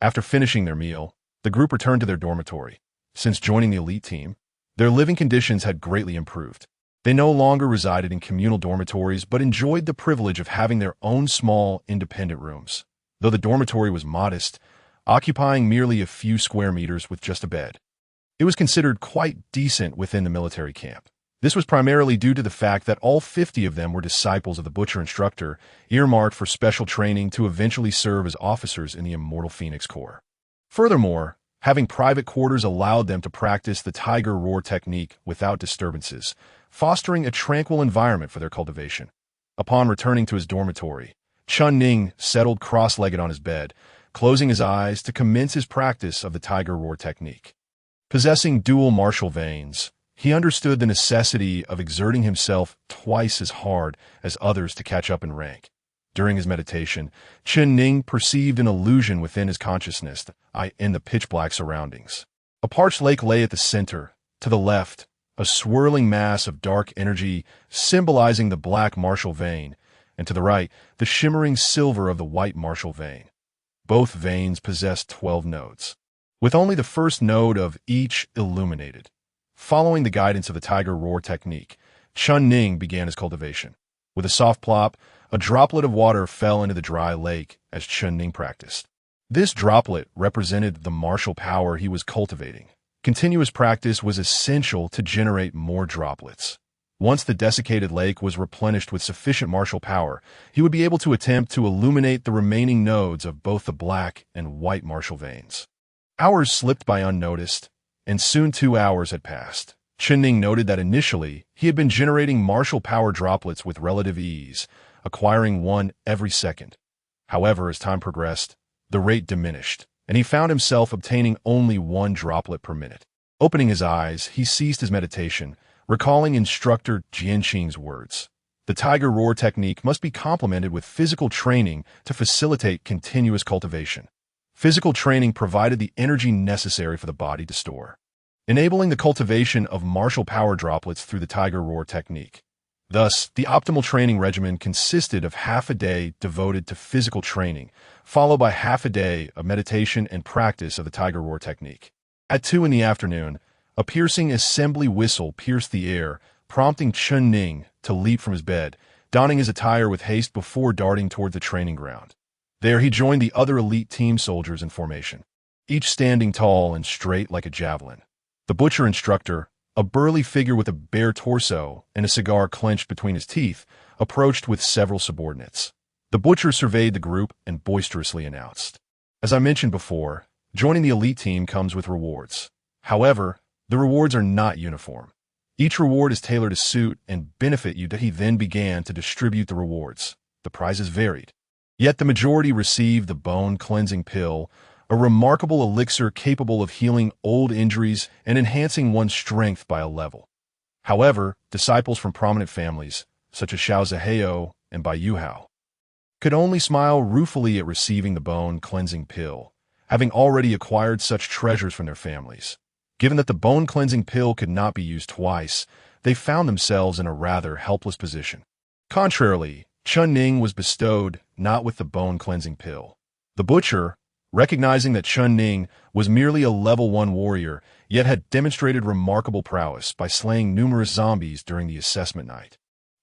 After finishing their meal, the group returned to their dormitory. Since joining the elite team, their living conditions had greatly improved. They no longer resided in communal dormitories but enjoyed the privilege of having their own small, independent rooms. Though the dormitory was modest, occupying merely a few square meters with just a bed, it was considered quite decent within the military camp. This was primarily due to the fact that all 50 of them were disciples of the butcher instructor, earmarked for special training to eventually serve as officers in the Immortal Phoenix Corps. Furthermore, having private quarters allowed them to practice the tiger roar technique without disturbances, fostering a tranquil environment for their cultivation. Upon returning to his dormitory, Chun Ning settled cross-legged on his bed, closing his eyes to commence his practice of the Tiger Roar technique. Possessing dual martial veins, he understood the necessity of exerting himself twice as hard as others to catch up in rank. During his meditation, Chen Ning perceived an illusion within his consciousness in the pitch-black surroundings. A parched lake lay at the center. To the left, a swirling mass of dark energy symbolizing the black martial vein, and to the right, the shimmering silver of the white martial vein. Both veins possessed 12 nodes, with only the first node of each illuminated. Following the guidance of the Tiger Roar technique, Chen Ning began his cultivation. With a soft plop, a droplet of water fell into the dry lake as Chen Ning practiced. This droplet represented the martial power he was cultivating. Continuous practice was essential to generate more droplets. Once the desiccated lake was replenished with sufficient martial power, he would be able to attempt to illuminate the remaining nodes of both the black and white martial veins. Hours slipped by unnoticed, and soon 2 hours had passed. Chen Ning noted that initially, he had been generating martial power droplets with relative ease, acquiring one every second. However, as time progressed, the rate diminished, and he found himself obtaining only 1 droplet per minute. Opening his eyes, he ceased his meditation, recalling instructor Jianqing's words. The Tiger Roar technique must be complemented with physical training to facilitate continuous cultivation. Physical training provided the energy necessary for the body to store, enabling the cultivation of martial power droplets through the Tiger Roar technique. Thus, the optimal training regimen consisted of half a day devoted to physical training, followed by half a day of meditation and practice of the Tiger Roar technique. At 2 in the afternoon, a piercing assembly whistle pierced the air, prompting Chen Ning to leap from his bed, donning his attire with haste before darting toward the training ground. There he joined the other elite team soldiers in formation, each standing tall and straight like a javelin. The butcher instructor, a burly figure with a bare torso and a cigar clenched between his teeth, approached with several subordinates. The butcher surveyed the group and boisterously announced, "As I mentioned before, joining the elite team comes with rewards. However, the rewards are not uniform. Each reward is tailored to suit and benefit you." He then began to distribute the rewards. The prizes varied. Yet the majority received the bone cleansing pill, a remarkable elixir capable of healing old injuries and enhancing one's strength by a level. However, disciples from prominent families, such as Xiao Zihao and Bai Yuhao, could only smile ruefully at receiving the bone cleansing pill, having already acquired such treasures from their families. Given that the bone cleansing pill could not be used twice, they found themselves in a rather helpless position. Contrarily, Chen Ning was bestowed not with the bone cleansing pill. The butcher, recognizing that Chen Ning was merely a level 1 warrior, yet had demonstrated remarkable prowess by slaying numerous zombies during the assessment night,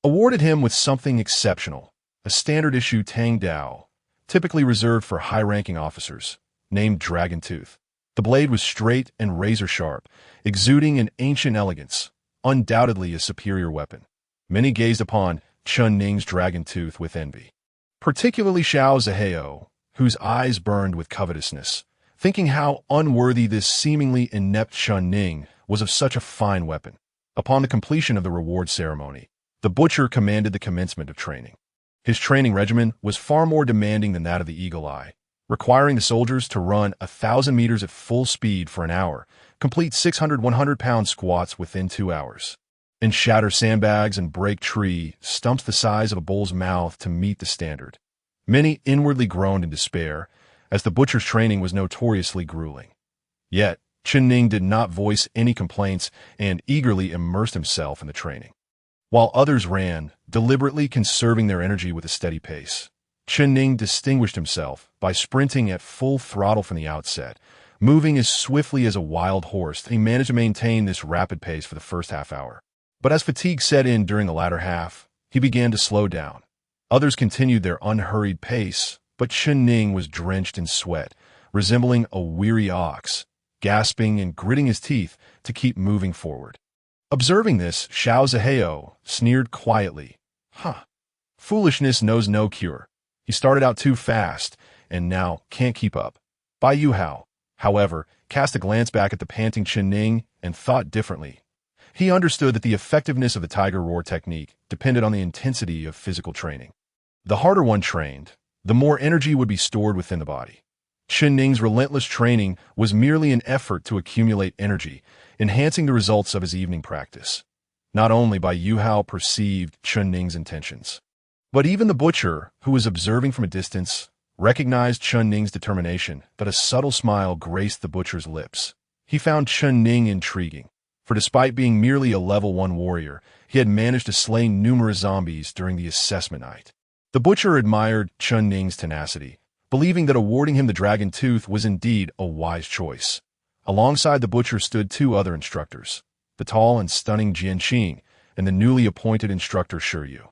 awarded him with something exceptional, a standard-issue Tang Dao, typically reserved for high-ranking officers, named Dragon Tooth. The blade was straight and razor-sharp, exuding an ancient elegance, undoubtedly a superior weapon. Many gazed upon Chen Ning's Dragon Tooth with envy, particularly Xiao Zihao, whose eyes burned with covetousness, thinking how unworthy this seemingly inept Chen Ning was of such a fine weapon. Upon the completion of the reward ceremony, the butcher commanded the commencement of training. His training regimen was far more demanding than that of the Eagle Eye, requiring the soldiers to run 1,000 meters at full speed for an hour, complete 600 100-pound squats within 2 hours, and shatter sandbags and break tree stumps the size of a bull's mouth to meet the standard. Many inwardly groaned in despair, as the butcher's training was notoriously grueling. Yet, Chen Ning did not voice any complaints and eagerly immersed himself in the training. While others ran, deliberately conserving their energy with a steady pace, Chen Ning distinguished himself by sprinting at full throttle from the outset, moving as swiftly as a wild horse. He managed to maintain this rapid pace for the first half hour. But as fatigue set in during the latter half, he began to slow down. Others continued their unhurried pace, but Chen Ning was drenched in sweat, resembling a weary ox, gasping and gritting his teeth to keep moving forward. Observing this, Xiao Zihao sneered quietly. Foolishness knows no cure. He started out too fast, and now can't keep up." Bai Yuhao, however, cast a glance back at the panting Chen Ning and thought differently. He understood that the effectiveness of the Tiger Roar technique depended on the intensity of physical training. The harder one trained, the more energy would be stored within the body. Chen Ning's relentless training was merely an effort to accumulate energy, enhancing the results of his evening practice. Not only by Yu Hao perceived Chen Ning's intentions, but even the butcher, who was observing from a distance, recognized Chen Ning's determination. But a subtle smile graced the butcher's lips. He found Chen Ning intriguing, for despite being merely a level 1 warrior, he had managed to slay numerous zombies during the assessment night. The butcher admired Chen Ning's tenacity, believing that awarding him the Dragon Tooth was indeed a wise choice. Alongside the butcher stood 2 other instructors, the tall and stunning Jian Qing and the newly appointed instructor Shi Yu.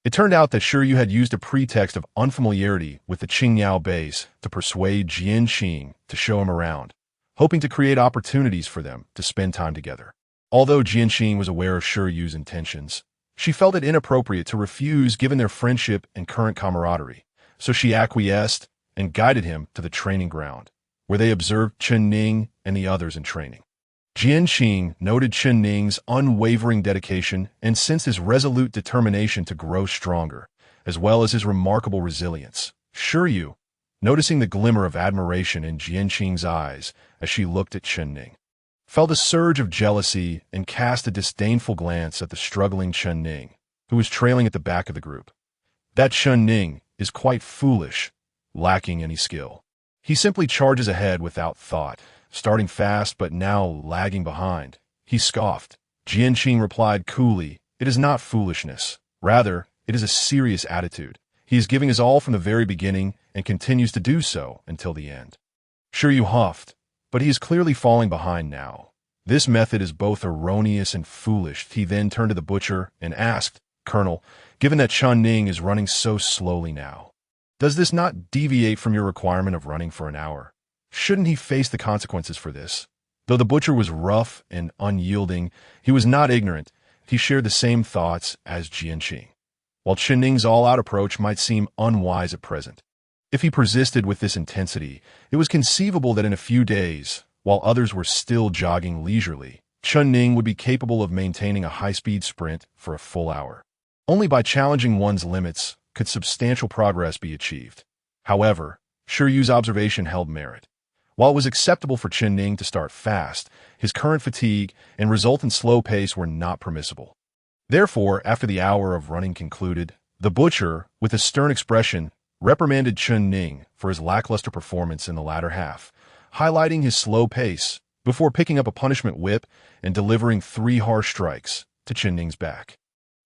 It turned out that Shi Yu had used a pretext of unfamiliarity with the Qingyao base to persuade Jian Qing to show him around, hoping to create opportunities for them to spend time together. Although Jian Qing was aware of Shi Yu's intentions, she felt it inappropriate to refuse given their friendship and current camaraderie, so she acquiesced and guided him to the training ground, where they observed Chen Ning and the others in training. Jian Qing noted Chen Ning's unwavering dedication and sensed his resolute determination to grow stronger, as well as his remarkable resilience. Shi Yu, noticing the glimmer of admiration in Jian Qing's eyes as she looked at Chen Ning, felt a surge of jealousy and cast a disdainful glance at the struggling Chen Ning, who was trailing at the back of the group. That Chen Ning is quite foolish, lacking any skill. He simply charges ahead without thought, starting fast but now lagging behind. He scoffed. Jian Qing replied coolly, "It is not foolishness. Rather, it is a serious attitude. He is giving his all from the very beginning and continues to do so until the end." Shi Yu huffed, but he is clearly falling behind now. This method is both erroneous and foolish. He then turned to the butcher and asked, "Colonel, given that Chen Ning is running so slowly now, does this not deviate from your requirement of running for an hour? Shouldn't he face the consequences for this?" Though the butcher was rough and unyielding, he was not ignorant. He shared the same thoughts as Jian Qing. While Chen Ning's all-out approach might seem unwise at present, if he persisted with this intensity, it was conceivable that in a few days, while others were still jogging leisurely, Chen Ning would be capable of maintaining a high-speed sprint for a full hour. Only by challenging one's limits could substantial progress be achieved. However, Shi Yu's observation held merit. While it was acceptable for Chen Ning to start fast, his current fatigue and resultant slow pace were not permissible. Therefore, after the hour of running concluded, the butcher, with a stern expression, reprimanded Chen Ning for his lackluster performance in the latter half, highlighting his slow pace before picking up a punishment whip and delivering 3 harsh strikes to Chen Ning's back.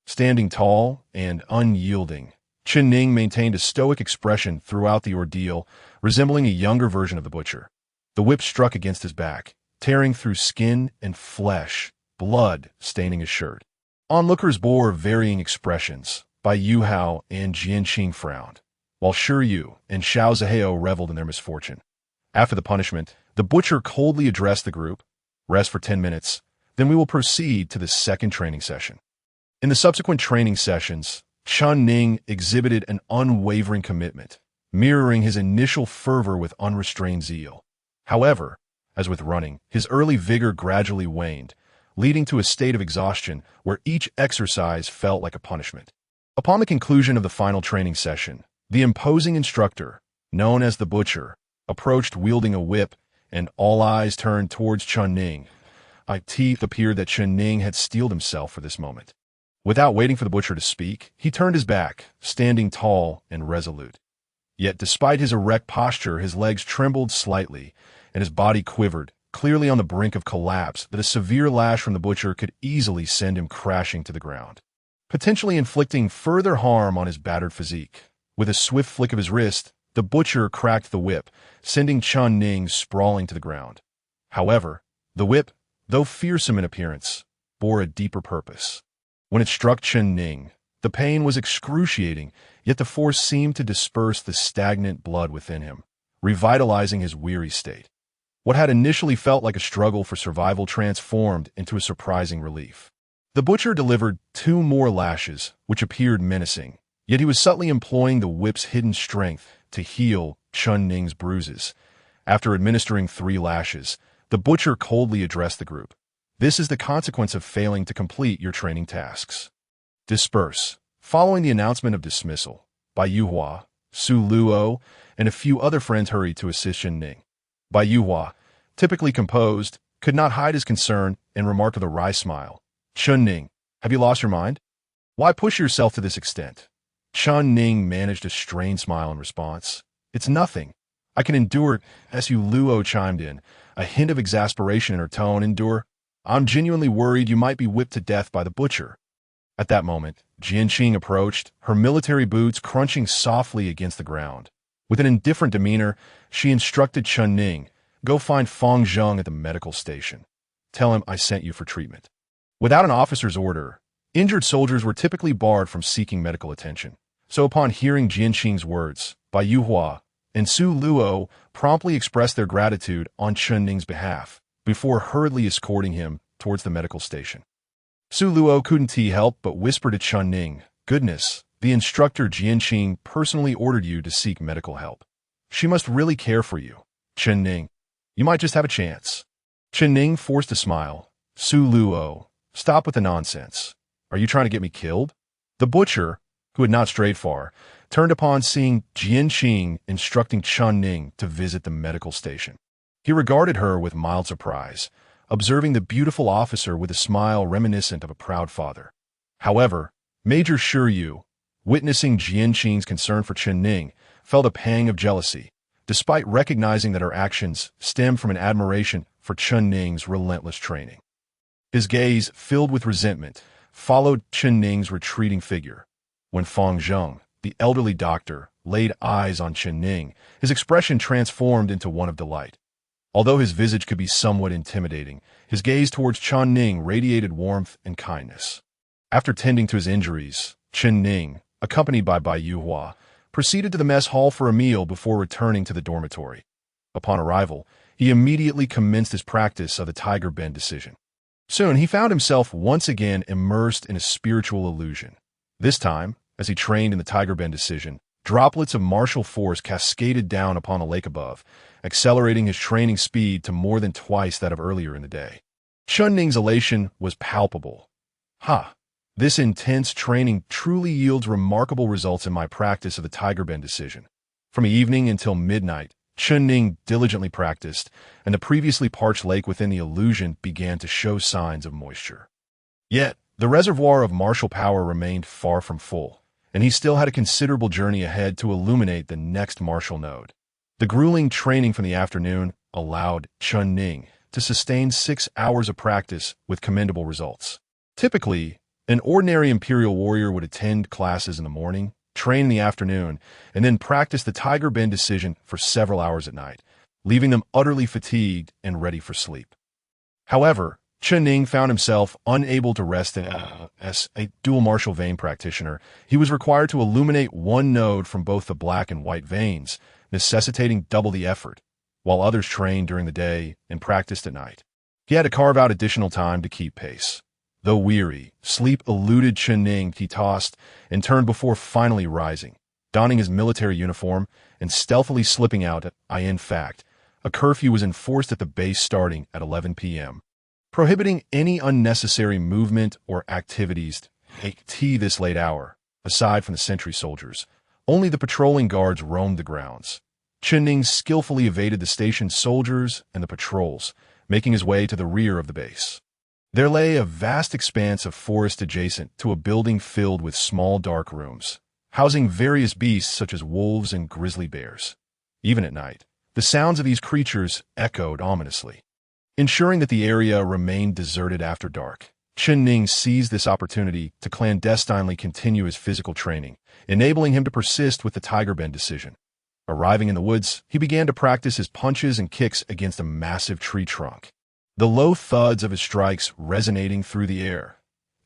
Standing tall and unyielding, Chen Ning maintained a stoic expression throughout the ordeal, resembling a younger version of the butcher. The whip struck against his back, tearing through skin and flesh, blood staining his shirt. Onlookers bore varying expressions. Bai Yuhao and Jian Qing frowned, while Shi Yu and Xiao Zihao reveled in their misfortune. After the punishment, the butcher coldly addressed the group, "Rest for 10 minutes, then we will proceed to the second training session." In the subsequent training sessions, Chen Ning exhibited an unwavering commitment, mirroring his initial fervor with unrestrained zeal. However, as with running, his early vigor gradually waned, leading to a state of exhaustion where each exercise felt like a punishment. Upon the conclusion of the final training session, the imposing instructor, known as the butcher, approached wielding a whip, and all eyes turned towards Chen Ning. It appeared that Chen Ning had steeled himself for this moment. Without waiting for the butcher to speak, he turned his back, standing tall and resolute. Yet despite his erect posture, his legs trembled slightly, and his body quivered, clearly on the brink of collapse that a severe lash from the butcher could easily send him crashing to the ground, potentially inflicting further harm on his battered physique. With a swift flick of his wrist, the butcher cracked the whip, sending Chen Ning sprawling to the ground. However, the whip, though fearsome in appearance, bore a deeper purpose. When it struck Chen Ning, the pain was excruciating, yet the force seemed to disperse the stagnant blood within him, revitalizing his weary state. What had initially felt like a struggle for survival transformed into a surprising relief. The butcher delivered 2 more lashes, which appeared menacing, yet he was subtly employing the whip's hidden strength to heal Chen Ning's bruises. After administering 3 lashes, the butcher coldly addressed the group. "This is the consequence of failing to complete your training tasks. Disperse." Following the announcement of dismissal, Bai Yuhua, Su Luo, and a few other friends hurried to assist Chen Ning. Bai Yuhua, typically composed, could not hide his concern and remarked with a wry smile, "Chen Ning, have you lost your mind? Why push yourself to this extent?" Chen Ning managed a strained smile in response. "It's nothing. I can endure it," Su Luo chimed in, a hint of exasperation in her tone. "Endure? I'm genuinely worried you might be whipped to death by the butcher." At that moment, Jianqing approached, her military boots crunching softly against the ground. With an indifferent demeanor, she instructed Chen Ning, "Go find Fang Zheng at the medical station. Tell him I sent you for treatment." Without an officer's order, injured soldiers were typically barred from seeking medical attention. So upon hearing Jianqing's words, Bai Yuhua and Su Luo promptly expressed their gratitude on Chen Ning's behalf before hurriedly escorting him towards the medical station. Su Luo couldn't help but whisper to Chen Ning, "Goodness, the instructor Jianqing personally ordered you to seek medical help. She must really care for you. Chen Ning, you might just have a chance." Chen Ning forced a smile. "Su Luo, stop with the nonsense. Are you trying to get me killed?" The butcher, who had not strayed far, turned upon seeing Jianqing instructing Chen Ning to visit the medical station. He regarded her with mild surprise, observing the beautiful officer with a smile reminiscent of a proud father. However, Major Shi Yu, witnessing Jianqing's concern for Chen Ning, felt a pang of jealousy, despite recognizing that her actions stemmed from an admiration for Chen Ning's relentless training. His gaze, filled with resentment, followed Chen Ning's retreating figure. When Fang Zheng, the elderly doctor, laid eyes on Chen Ning, his expression transformed into one of delight. Although his visage could be somewhat intimidating, his gaze towards Chen Ning radiated warmth and kindness. After tending to his injuries, Chen Ning, accompanied by Bai Yuhua, proceeded to the mess hall for a meal before returning to the dormitory. Upon arrival, he immediately commenced his practice of the Tiger Bend decision. Soon he found himself once again immersed in a spiritual illusion. This time, as he trained in the Tiger Bend decision, droplets of martial force cascaded down upon the lake above, accelerating his training speed to more than twice that of earlier in the day. Chen Ning's elation was palpable. This intense training truly yields remarkable results in my practice of the Tiger Bend decision. From evening until midnight, Chen Ning diligently practiced, and the previously parched lake within the illusion began to show signs of moisture. Yet, the reservoir of martial power remained far from full, and he still had a considerable journey ahead to illuminate the next martial node. The grueling training from the afternoon allowed Chen Ning to sustain 6 hours of practice with commendable results. Typically, an ordinary imperial warrior would attend classes in the morning, train in the afternoon, and then practice the Tiger Bend decision for several hours at night, leaving them utterly fatigued and ready for sleep. However, Chen Ning found himself unable to rest as a dual martial vein practitioner. He was required to illuminate one node from both the black and white veins, necessitating double the effort, while others trained during the day and practiced at night. He had to carve out additional time to keep pace. Though weary, sleep eluded Chen Ning. He tossed and turned before finally rising, donning his military uniform and stealthily slipping out. In fact, a curfew was enforced at the base starting at 11 p.m., prohibiting any unnecessary movement or activities at this late hour. Aside from the sentry soldiers, only the patrolling guards roamed the grounds. Chen Ning skillfully evaded the station's soldiers and the patrols, making his way to the rear of the base. There lay a vast expanse of forest adjacent to a building filled with small dark rooms, housing various beasts such as wolves and grizzly bears. Even at night, the sounds of these creatures echoed ominously. Ensuring that the area remained deserted after dark, Chen Ning seized this opportunity to clandestinely continue his physical training, enabling him to persist with the Tiger Bend decision. Arriving in the woods, he began to practice his punches and kicks against a massive tree trunk, the low thuds of his strikes resonating through the air.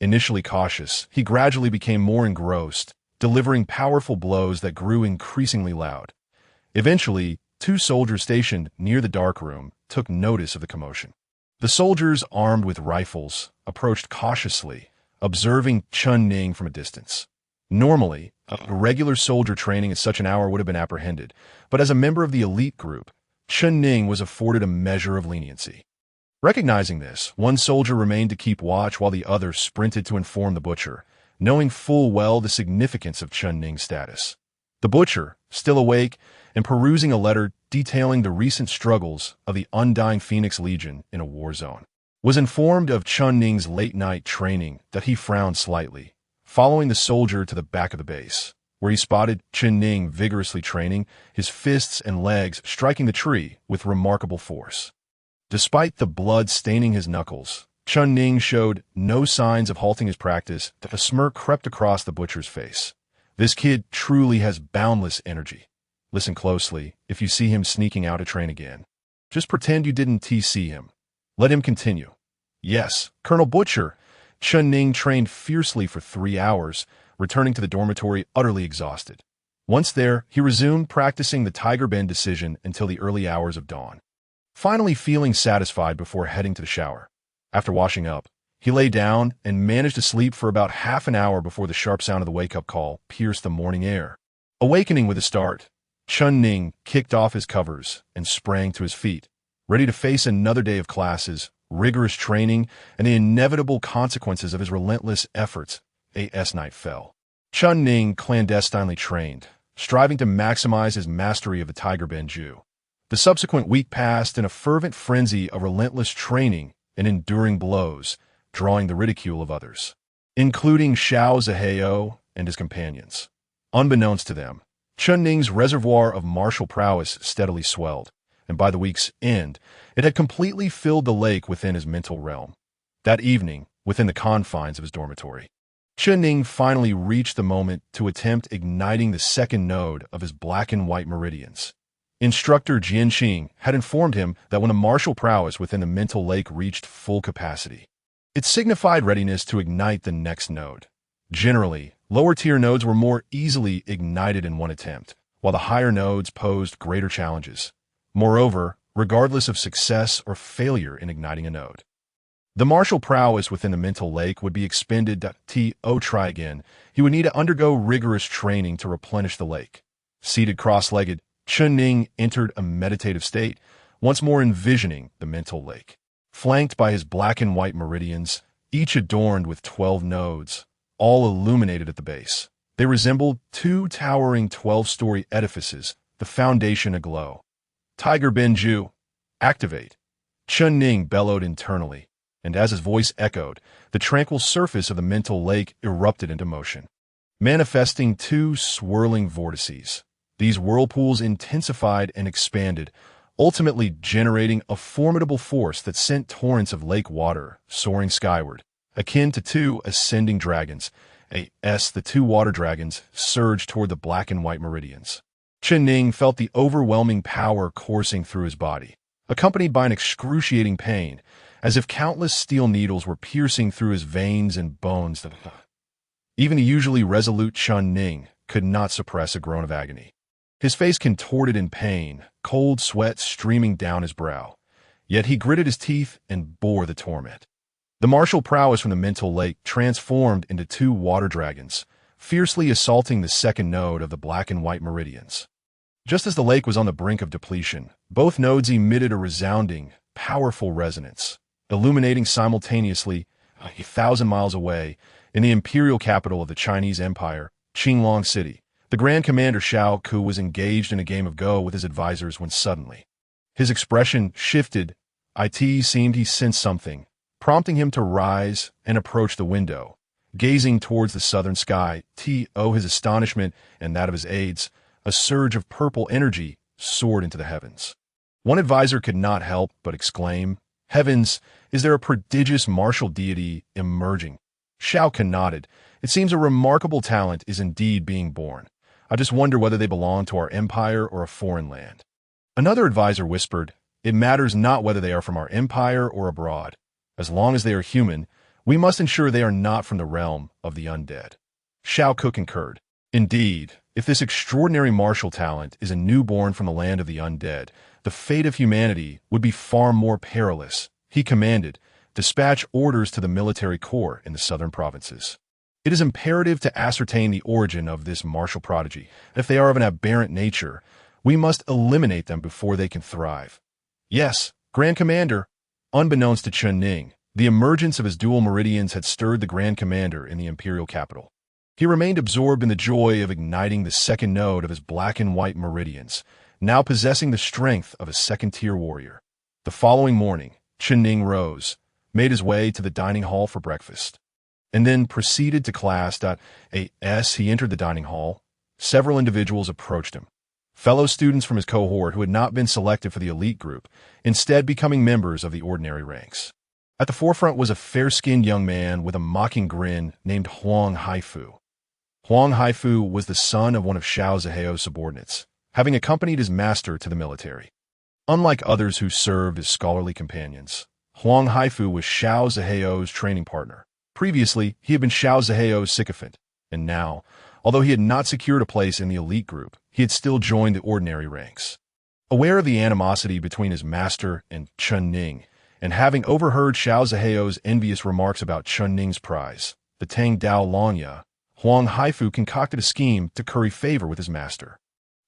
Initially cautious, he gradually became more engrossed, delivering powerful blows that grew increasingly loud. Eventually, 2 soldiers stationed near the dark room took notice of the commotion. The soldiers, armed with rifles, approached cautiously, observing Chen Ning from a distance. Normally, a regular soldier training at such an hour would have been apprehended, but as a member of the elite group, Chen Ning was afforded a measure of leniency. Recognizing this, one soldier remained to keep watch while the other sprinted to inform the butcher, knowing full well the significance of Chen Ning's status. The butcher, still awake and perusing a letter detailing the recent struggles of the Undying Phoenix Legion in a war zone, was informed of Chun Ning's late-night training that he frowned slightly, following the soldier to the back of the base, where he spotted Chun Ning vigorously training, his fists and legs striking the tree with remarkable force. Despite the blood staining his knuckles, Chun Ning showed no signs of halting his practice. A smirk crept across the butcher's face. This kid truly has boundless energy. Listen closely if you see him sneaking out to train again. Just pretend you didn't TC him. Let him continue. Yes, Colonel Butcher. Chun Ning trained fiercely for 3 hours, returning to the dormitory utterly exhausted. Once there, he resumed practicing the Tiger Bend decision until the early hours of dawn, finally feeling satisfied before heading to the shower. After washing up, he lay down and managed to sleep for about half an hour before the sharp sound of the wake-up call pierced the morning air. Awakening with a start, Chun Ning kicked off his covers and sprang to his feet, ready to face another day of classes, rigorous training, and the inevitable consequences of his relentless efforts. As night fell, Chun Ning clandestinely trained, striving to maximize his mastery of the Tiger Bend Jiu. The subsequent week passed in a fervent frenzy of relentless training and enduring blows, drawing the ridicule of others, including Xiao Zihao and his companions. Unbeknownst to them, Chun Ning's reservoir of martial prowess steadily swelled, and by the week's end, it had completely filled the lake within his mental realm. That evening, within the confines of his dormitory, Chun Ning finally reached the moment to attempt igniting the second node of his black and white meridians. Instructor Jian Qing had informed him that when a martial prowess within the mental lake reached full capacity, it signified readiness to ignite the next node. Generally, lower-tier nodes were more easily ignited in one attempt, while the higher nodes posed greater challenges. Moreover, regardless of success or failure in igniting a node, the martial prowess within the mental lake would be expended. Try again. He would need to undergo rigorous training to replenish the lake. Seated cross-legged, Chun Ning entered a meditative state, once more envisioning the mental lake, flanked by his black and white meridians, each adorned with 12 nodes, all illuminated at the base. They resembled 2 towering 12-story edifices, the foundation aglow. Tiger Bend Jiu, activate! Chun Ning bellowed internally, and as his voice echoed, the tranquil surface of the mental lake erupted into motion, manifesting 2 swirling vortices. These whirlpools intensified and expanded, ultimately generating a formidable force that sent torrents of lake water soaring skyward, akin to 2 ascending dragons. The 2 water dragons surged toward the black and white meridians. Chun Ning felt the overwhelming power coursing through his body, accompanied by an excruciating pain, as if countless steel needles were piercing through his veins and bones. Even the usually resolute Chun Ning could not suppress a groan of agony. His face contorted in pain, cold sweat streaming down his brow. Yet he gritted his teeth and bore the torment. The martial prowess from the mental lake transformed into 2 water dragons, fiercely assaulting the second node of the black and white meridians. Just as the lake was on the brink of depletion, both nodes emitted a resounding, powerful resonance, illuminating simultaneously 1,000 miles away in the imperial capital of the Chinese Empire, Qinglong City. The Grand Commander Xiao Ku was engaged in a game of Go with his advisors when suddenly his expression shifted. It seemed he sensed something, prompting him to rise and approach the window, gazing towards the southern sky. His astonishment and that of his aides, a surge of purple energy soared into the heavens. One advisor could not help but exclaim, "Heavens, is there a prodigious martial deity emerging?" Xiao Kun nodded. "It seems a remarkable talent is indeed being born. I just wonder whether they belong to our empire or a foreign land." Another advisor whispered, "It matters not whether they are from our empire or abroad. As long as they are human, we must ensure they are not from the realm of the undead." Xiao Ku concurred. "Indeed, if this extraordinary martial talent is a newborn from the land of the undead, the fate of humanity would be far more perilous." He commanded, "Dispatch orders to the military corps in the southern provinces. It is imperative to ascertain the origin of this martial prodigy. If they are of an aberrant nature, we must eliminate them before they can thrive." "Yes, Grand Commander." Unbeknownst to Chun Ning, the emergence of his dual meridians had stirred the Grand Commander in the imperial capital. He remained absorbed in the joy of igniting the second node of his black and white meridians, now possessing the strength of a second-tier warrior. The following morning, Chen Ning rose, made his way to the dining hall for breakfast, and then proceeded to class. As he entered the dining hall, several individuals approached him, fellow students from his cohort who had not been selected for the elite group, instead becoming members of the ordinary ranks. At the forefront was a fair-skinned young man with a mocking grin named Huang Haifu. Huang Haifu was the son of one of Xiao Ziheo's subordinates, having accompanied his master to the military. Unlike others who served as scholarly companions, Huang Haifu was Xiao Ziheo's training partner. Previously, he had been Xiao Ziheo's sycophant, and now, although he had not secured a place in the elite group, he had still joined the ordinary ranks. Aware of the animosity between his master and Chen Ning, and having overheard Xiao Ziheo's envious remarks about Chen Ning's prize, the Tang Dao Longya, Huang Haifu concocted a scheme to curry favor with his master.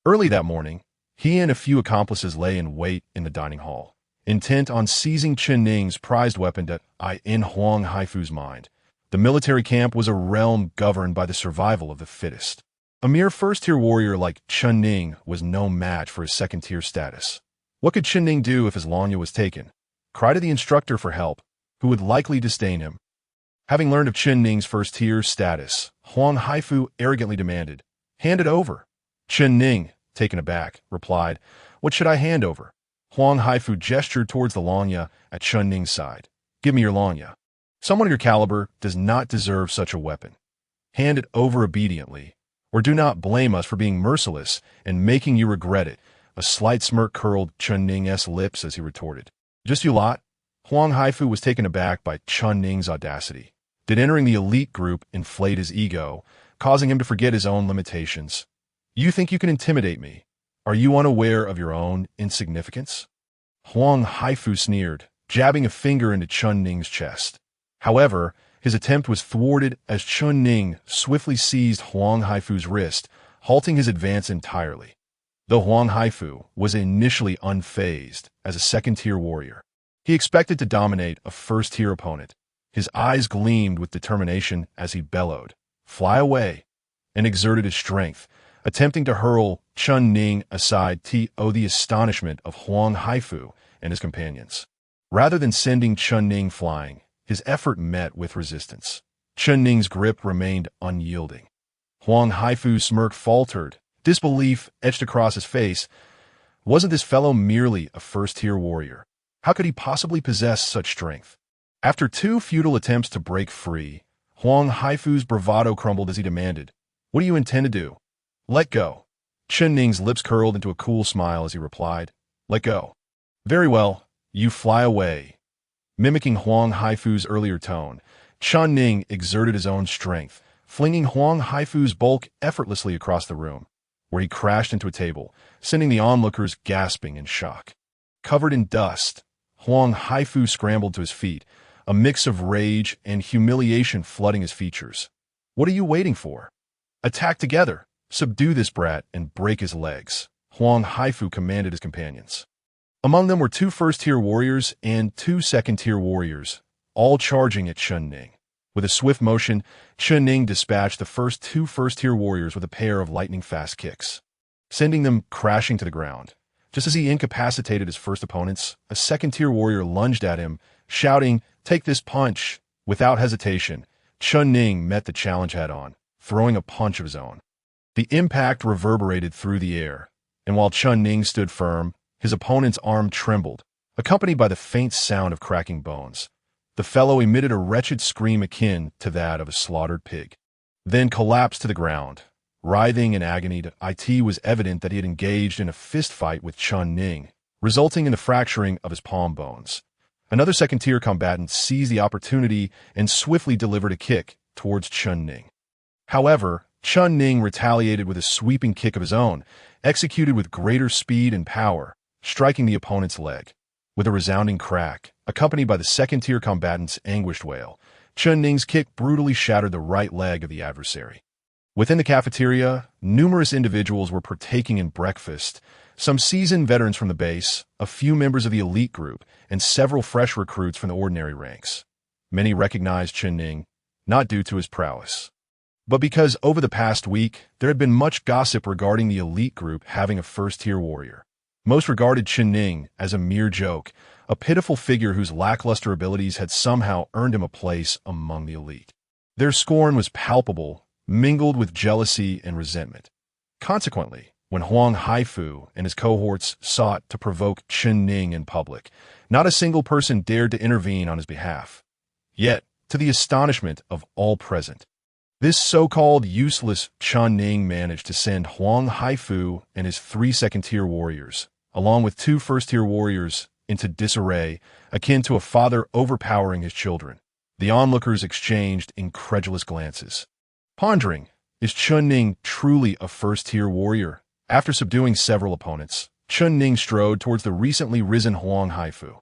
Early that morning, he and a few accomplices lay in wait in the dining hall, intent on seizing Chen Ning's prized weapon. In Huang Haifu's mind, the military camp was a realm governed by the survival of the fittest. A mere first-tier warrior like Chen Ning was no match for his second-tier status. What could Chen Ning do if his Longya was taken? Cry to the instructor for help, who would likely disdain him. Having learned of Chen Ning's first-tier status, Huang Haifu arrogantly demanded, "Hand it over." Chen Ning, taken aback, replied, "What should I hand over?" Huang Haifu gestured towards the Longya at Chen Ning's side. "Give me your Longya. Someone of your caliber does not deserve such a weapon. Hand it over obediently, or do not blame us for being merciless and making you regret it." A slight smirk curled Chen Ning's lips as he retorted, "Just you lot?" Huang Haifu was taken aback by Chen Ning's audacity. Did entering the elite group inflate his ego, causing him to forget his own limitations? "You think you can intimidate me? Are you unaware of your own insignificance?" Huang Haifu sneered, jabbing a finger into Chen Ning's chest. However, his attempt was thwarted as Chen Ning swiftly seized Huang Haifu's wrist, halting his advance entirely. Though Huang Haifu was initially unfazed as a second-tier warrior, he expected to dominate a first-tier opponent. His eyes gleamed with determination as he bellowed, "Fly away," and exerted his strength, attempting to hurl Chen Ning aside. The astonishment of Huang Haifu and his companions. Rather than sending Chen Ning flying, his effort met with resistance. Chen Ning's grip remained unyielding. Huang Haifu's smirk faltered, disbelief etched across his face. Wasn't this fellow merely a first-tier warrior? How could he possibly possess such strength? After two futile attempts to break free, Huang Haifu's bravado crumbled as he demanded, "What do you intend to do?" "Let go." Chen Ning's lips curled into a cool smile as he replied, "Let go." "Very well, you fly away." Mimicking Huang Haifu's earlier tone, Chen Ning exerted his own strength, flinging Huang Haifu's bulk effortlessly across the room, where he crashed into a table, sending the onlookers gasping in shock. Covered in dust, Huang Haifu scrambled to his feet, a mix of rage and humiliation flooding his features. "What are you waiting for? Attack together! Subdue this brat and break his legs," Huang Haifu commanded his companions. Among them were two first-tier warriors and two second-tier warriors, all charging at Chen Ning. With a swift motion, Chen Ning dispatched the two first-tier warriors with a pair of lightning-fast kicks, sending them crashing to the ground. Just as he incapacitated his first opponents, a second-tier warrior lunged at him, shouting, "Take this punch!" Without hesitation, Chen Ning met the challenge head-on, throwing a punch of his own. The impact reverberated through the air, and while Chen Ning stood firm, his opponent's arm trembled, accompanied by the faint sound of cracking bones. The fellow emitted a wretched scream akin to that of a slaughtered pig, then collapsed to the ground. Writhing in agony, it was evident that he had engaged in a fist fight with Chen Ning, resulting in the fracturing of his palm bones. Another second-tier combatant seized the opportunity and swiftly delivered a kick towards Chen Ning. However, Chen Ning retaliated with a sweeping kick of his own, executed with greater speed and power, striking the opponent's leg. With a resounding crack, accompanied by the second-tier combatant's anguished wail, Chen Ning's kick brutally shattered the right leg of the adversary. Within the cafeteria, numerous individuals were partaking in breakfast, some seasoned veterans from the base, a few members of the elite group, and several fresh recruits from the ordinary ranks. Many recognized Chen Ning, not due to his prowess, but because over the past week, there had been much gossip regarding the elite group having a first-tier warrior. Most regarded Chen Ning as a mere joke, a pitiful figure whose lackluster abilities had somehow earned him a place among the elite. Their scorn was palpable, mingled with jealousy and resentment. Consequently, when Huang Haifu and his cohorts sought to provoke Chen Ning in public, not a single person dared to intervene on his behalf. Yet, to the astonishment of all present, this so-called useless Chen Ning managed to send Huang Haifu and his 3 second-tier warriors, along with 2 first-tier warriors, into disarray, akin to a father overpowering his children. The onlookers exchanged incredulous glances. Pondering, is Chen Ning truly a first-tier warrior? After subduing several opponents, Chen Ning strode towards the recently risen Huang Haifu.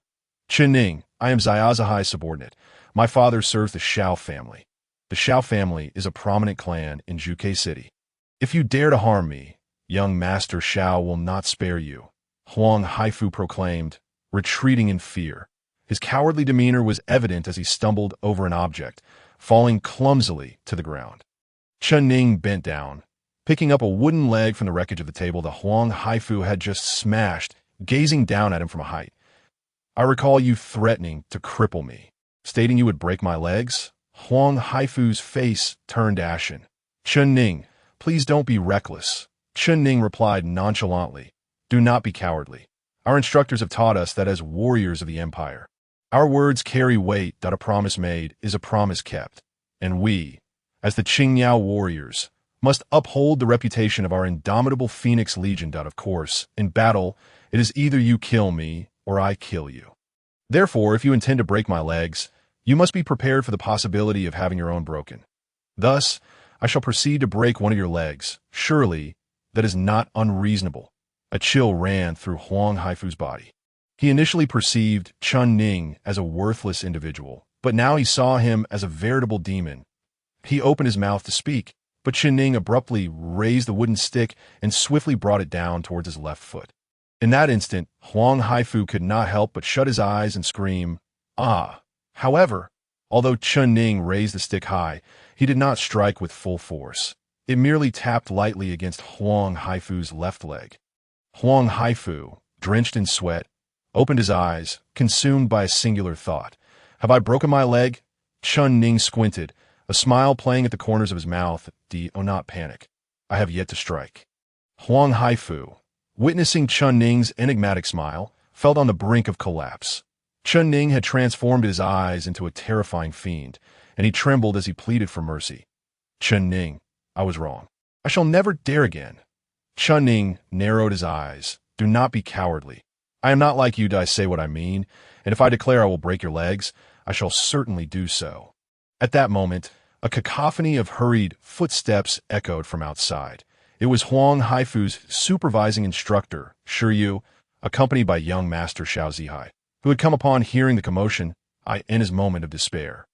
Chen Ning, I am Xia Zihai's subordinate. My father serves the Xiao family. The Xiao family is a prominent clan in Zhuke City. If you dare to harm me, young Master Xiao will not spare you, Huang Haifu proclaimed, retreating in fear. His cowardly demeanor was evident as he stumbled over an object, falling clumsily to the ground. Chen Ning bent down, picking up a wooden leg from the wreckage of the table the Huang Haifu had just smashed, gazing down at him from a height. I recall you threatening to cripple me, stating you would break my legs. Huang Haifu's face turned ashen. Chen Ning, please don't be reckless. Chen Ning replied nonchalantly. Do not be cowardly. Our instructors have taught us that as warriors of the empire, our words carry weight, that a promise made is a promise kept, and we, as the Qingyao warriors, must uphold the reputation of our indomitable Phoenix Legion. Of course, in battle, it is either you kill me or I kill you. Therefore, if you intend to break my legs, you must be prepared for the possibility of having your own broken. Thus, I shall proceed to break one of your legs. Surely, that is not unreasonable. A chill ran through Huang Haifu's body. He initially perceived Chen Ning as a worthless individual, but now he saw him as a veritable demon. He opened his mouth to speak, but Chen Ning abruptly raised the wooden stick and swiftly brought it down towards his left foot. In that instant, Huang Haifu could not help but shut his eyes and scream, "Ah!" However, although Chen Ning raised the stick high, he did not strike with full force. It merely tapped lightly against Huang Haifu's left leg. Huang Haifu, drenched in sweat, opened his eyes, consumed by a singular thought. Have I broken my leg? Chen Ning squinted, a smile playing at the corners of his mouth. Do not panic. I have yet to strike. Huang Haifu, witnessing Chen Ning's enigmatic smile, felt on the brink of collapse. Chen Ning had transformed his eyes into a terrifying fiend, and he trembled as he pleaded for mercy. Chen Ning, I was wrong. I shall never dare again. Chen Ning narrowed his eyes. Do not be cowardly. I am not like you to say what I mean, and if I declare I will break your legs, I shall certainly do so. At that moment, a cacophony of hurried footsteps echoed from outside. It was Huang Haifu's supervising instructor, Shiyu, accompanied by young Master Xiao Zihai, who had come upon hearing the commotion in his moment of despair.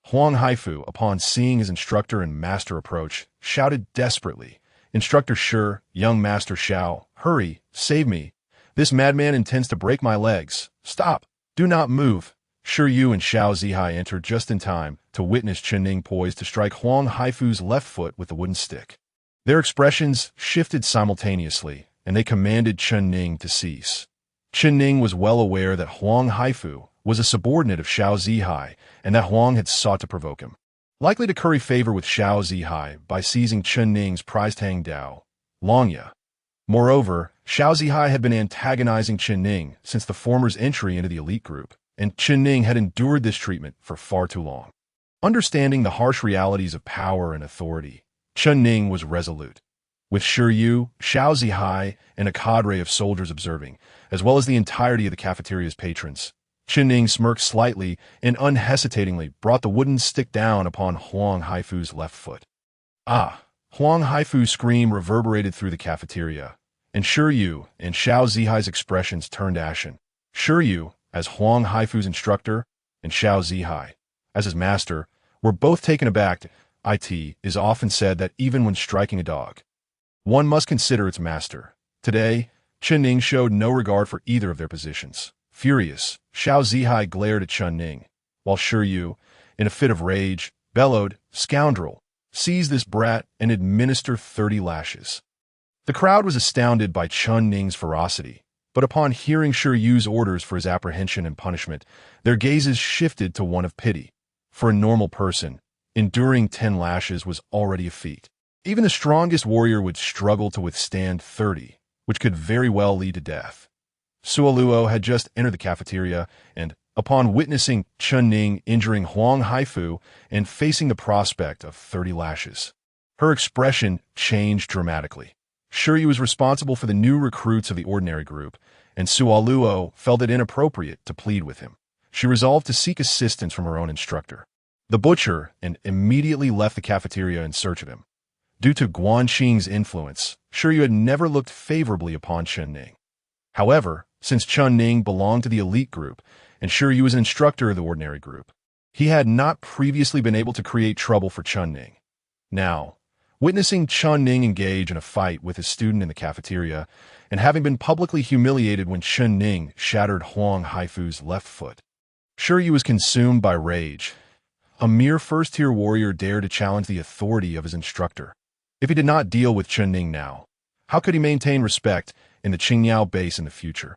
Huang Haifu, upon seeing his instructor and master approach, shouted desperately, Instructor Shi, young Master Xiao, hurry, save me. This madman intends to break my legs. Stop. Do not move. Shiyu and Xiao Zihai entered just in time to witness Chen Ning poised to strike Huang Haifu's left foot with the wooden stick. Their expressions shifted simultaneously, and they commanded Chen Ning to cease. Chen Ning was well aware that Huang Haifu was a subordinate of Xiao Zihai, and that Huang had sought to provoke him. Likely to curry favor with Xiao Zihai by seizing Chen Ning's prized hang dao, Longya. Moreover, Xiao Zihai had been antagonizing Chen Ning since the former's entry into the elite group, and Chen Ning had endured this treatment for far too long. Understanding the harsh realities of power and authority, Chen Ning was resolute. With Shiyu, Xiao Zihai, and a cadre of soldiers observing, as well as the entirety of the cafeteria's patrons, Chen Ning smirked slightly and unhesitatingly brought the wooden stick down upon Huang Haifu's left foot. Ah! Huang Haifu's scream reverberated through the cafeteria, and Shiyu and Xiao Zihai's expressions turned ashen. Shiyu, as Huang Haifu's instructor, and Xiao Zihai, as his master, were both taken aback. It is often said that even when striking a dog, one must consider its master. Today, Chen Ning showed no regard for either of their positions. Furious, Xiao Zihai glared at Chen Ning, while Shiyu, in a fit of rage, bellowed, "Scoundrel! Seize this brat and administer 30 lashes. The crowd was astounded by Chun Ning's ferocity, but upon hearing Shi Yu's orders for his apprehension and punishment, their gazes shifted to one of pity. For a normal person, enduring 10 lashes was already a feat. Even the strongest warrior would struggle to withstand 30, which could very well lead to death. Su Luo had just entered the cafeteria, and, upon witnessing Chun Ning injuring Huang Haifu and facing the prospect of 30 lashes, her expression changed dramatically. Shi Yu was responsible for the new recruits of the ordinary group, and Su Luo felt it inappropriate to plead with him. She resolved to seek assistance from her own instructor, the butcher, and immediately left the cafeteria in search of him. Due to Guanxing's influence, Shi Yu had never looked favorably upon Chun Ning. However, since Chun Ning belonged to the elite group, and Shi Yu was an instructor of the ordinary group, he had not previously been able to create trouble for Chun Ning. Now, witnessing Chun Ning engage in a fight with his student in the cafeteria, and having been publicly humiliated when Chun Ning shattered Huang Haifu's left foot, Shi Yu was consumed by rage. A mere first-tier warrior dared to challenge the authority of his instructor. If he did not deal with Chun Ning now, how could he maintain respect in the Qingyao base in the future?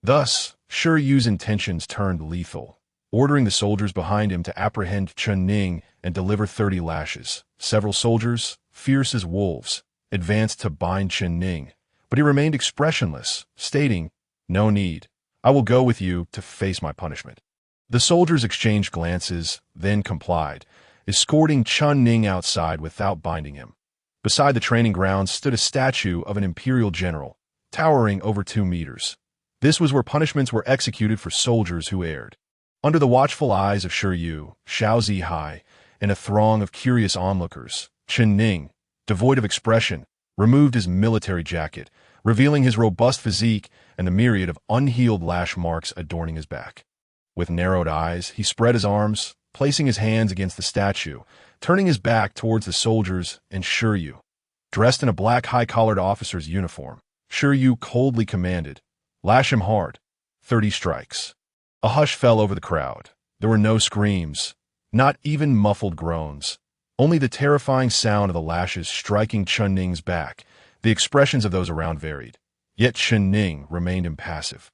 Thus, Shi Yu's intentions turned lethal, ordering the soldiers behind him to apprehend Chun Ning and deliver 30 lashes. Several soldiers, fierce as wolves, advanced to bind Chun Ning, but he remained expressionless, stating, "No need. I will go with you to face my punishment." The soldiers exchanged glances, then complied, escorting Chun Ning outside without binding him. Beside the training grounds stood a statue of an imperial general, towering over 2 meters. This was where punishments were executed for soldiers who erred. Under the watchful eyes of Shi Yu, Xiao Zihai, and a throng of curious onlookers, Chun Ning, devoid of expression, removed his military jacket, revealing his robust physique and the myriad of unhealed lash marks adorning his back. With narrowed eyes, he spread his arms, placing his hands against the statue, turning his back towards the soldiers and Shi Yu. Dressed in a black high-collared officer's uniform, Shi Yu coldly commanded, "Lash him hard. 30 strikes." A hush fell over the crowd. There were no screams, not even muffled groans. Only the terrifying sound of the lashes striking Chun Ning's back. The expressions of those around varied. Yet Chun Ning remained impassive,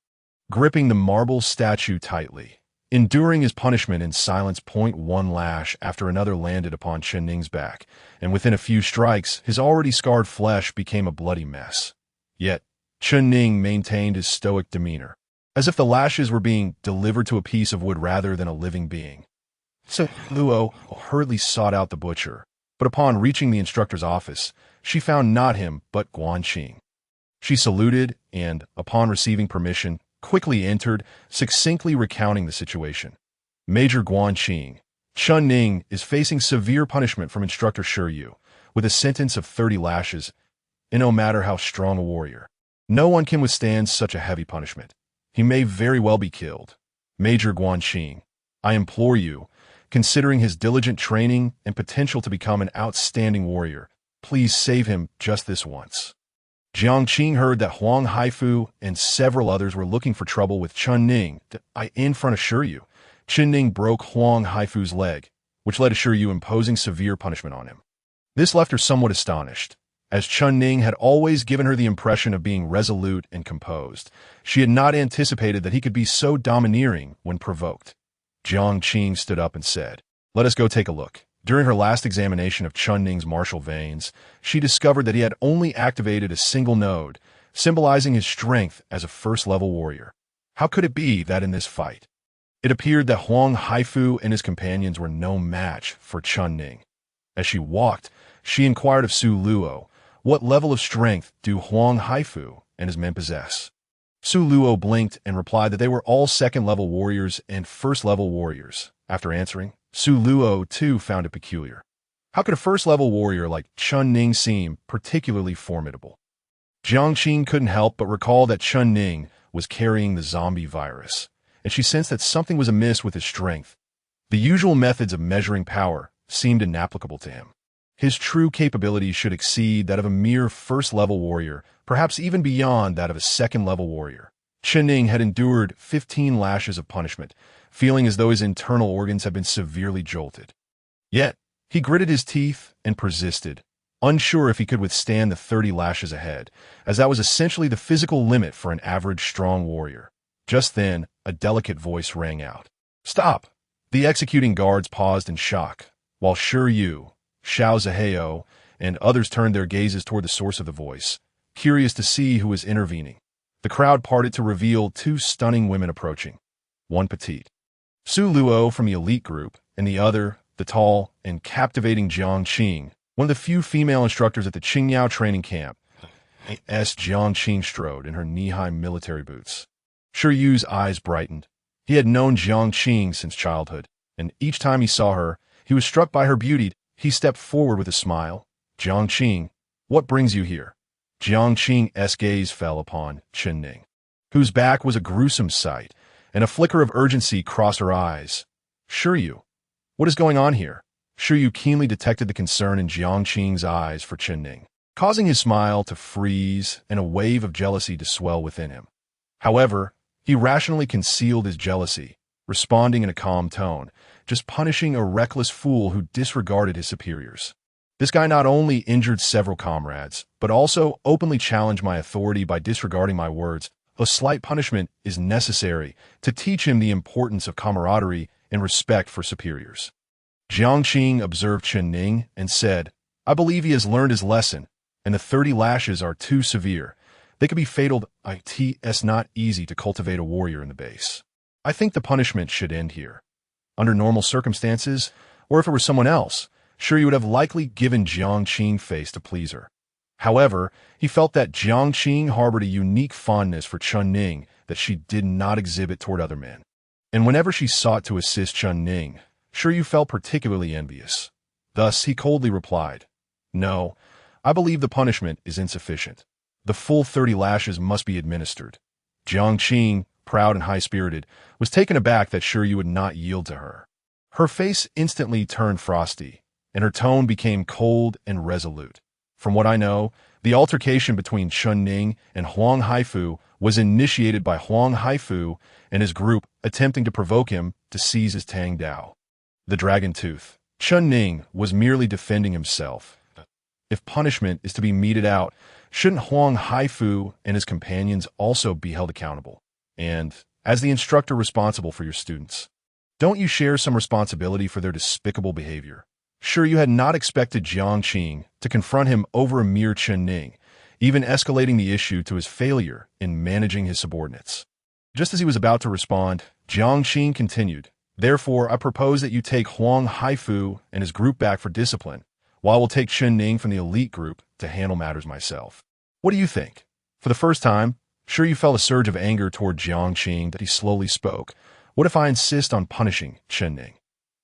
gripping the marble statue tightly, enduring his punishment in silence. One lash after another landed upon Chun Ning's back, and within a few strikes, his already scarred flesh became a bloody mess. Yet, Chun Ning maintained his stoic demeanor, as if the lashes were being delivered to a piece of wood rather than a living being. Su Luo hurriedly sought out the butcher, but upon reaching the instructor's office, she found not him but Guanxing. She saluted and, upon receiving permission, quickly entered, succinctly recounting the situation. "Major Guanxing, Chun Ning is facing severe punishment from instructor Shi Yu, with a sentence of 30 lashes, and no matter how strong a warrior, no one can withstand such a heavy punishment. He may very well be killed. Major Guanxing, I implore you, considering his diligent training and potential to become an outstanding warrior, please save him just this once." Jiang Qing heard that Huang Haifu and several others were looking for trouble with Chun Ning in front of Shi Yu. Chun Ning broke Huang Haifu's leg, which led to Shi Yu imposing severe punishment on him. This left her somewhat astonished, as Chun Ning had always given her the impression of being resolute and composed. She had not anticipated that he could be so domineering when provoked. Jiang Qing stood up and said, "Let us go take a look." During her last examination of Chun Ning's martial veins, she discovered that he had only activated a single node, symbolizing his strength as a first-level warrior. How could it be that in this fight, it appeared that Huang Haifu and his companions were no match for Chun Ning? As she walked, she inquired of Su Luo, "What level of strength do Huang Haifu and his men possess?" Su Luo blinked and replied that they were all second-level warriors and first-level warriors. After answering, Su Luo too found it peculiar. How could a first-level warrior like Chun Ning seem particularly formidable? Jiang Qing couldn't help but recall that Chun Ning was carrying the zombie virus, and she sensed that something was amiss with his strength. The usual methods of measuring power seemed inapplicable to him. His true capabilities should exceed that of a mere first-level warrior, perhaps even beyond that of a second-level warrior. Chun Ning had endured 15 lashes of punishment, feeling as though his internal organs had been severely jolted. Yet, He gritted his teeth and persisted, unsure if he could withstand the 30 lashes ahead, as that was essentially the physical limit for an average strong warrior. Just then, a delicate voice rang out. "Stop!" The executing guards paused in shock, while Shi Yu, Xiao Zihao, and others turned their gazes toward the source of the voice, curious to see who was intervening. The crowd parted to reveal two stunning women approaching. One petite, Su Luo from the elite group, and the other, the tall and captivating Jiang Qing, one of the few female instructors at the Qingyao training camp. Jiang Qing strode in her knee-high military boots. Shi Yu's eyes brightened. He had known Jiang Qing since childhood, and each time he saw her, he was struck by her beauty. He stepped forward with a smile. "Jiang Qing, what brings you here?" Jiang Qing's gaze fell upon Chen Ning, whose back was a gruesome sight, and a flicker of urgency crossed her eyes. "Shi Yu, what is going on here?" Shi Yu keenly detected the concern in Jiang Qing's eyes for Chen Ning, causing his smile to freeze and a wave of jealousy to swell within him. However, he rationally concealed his jealousy, responding in a calm tone, just punishing a reckless fool who disregarded his superiors. This guy not only injured several comrades, but also openly challenged my authority by disregarding my words. A slight punishment is necessary to teach him the importance of camaraderie and respect for superiors. Jiang Qing observed Chen Ning and said, "I believe he has learned his lesson, and the 30 lashes are too severe. They could be fatal. It's not easy to cultivate a warrior in the base. I think the punishment should end here." Under normal circumstances, or if it were someone else, sure you would have likely given Jiang Qing face to please her. However, he felt that Jiang Qing harbored a unique fondness for Chen Ning that she did not exhibit toward other men. And whenever she sought to assist Chen Ning, sure you felt particularly envious. Thus, he coldly replied, "No, I believe the punishment is insufficient. The full 30 lashes must be administered." Jiang Qing, proud and high-spirited, was taken aback that Shi Yu would not yield to her. Her face instantly turned frosty, and her tone became cold and resolute. "From what I know, the altercation between Chen Ning and Huang Haifu was initiated by Huang Haifu and his group attempting to provoke him to seize his Tang Dao, the Dragon Tooth. Chen Ning was merely defending himself. If punishment is to be meted out, shouldn't Huang Haifu and his companions also be held accountable? And, as the instructor responsible for your students, don't you share some responsibility for their despicable behavior?" Sure, you had not expected Jiang Qing to confront him over a mere Chen Ning, even escalating the issue to his failure in managing his subordinates. Just as he was about to respond, Jiang Qing continued, "Therefore, I propose that you take Huang Haifu and his group back for discipline, while I will take Chen Ning from the elite group to handle matters myself. What do you think?" For the first time, sure you felt a surge of anger toward Jiang Qing that he slowly spoke. "What if I insist on punishing Chen Ning?"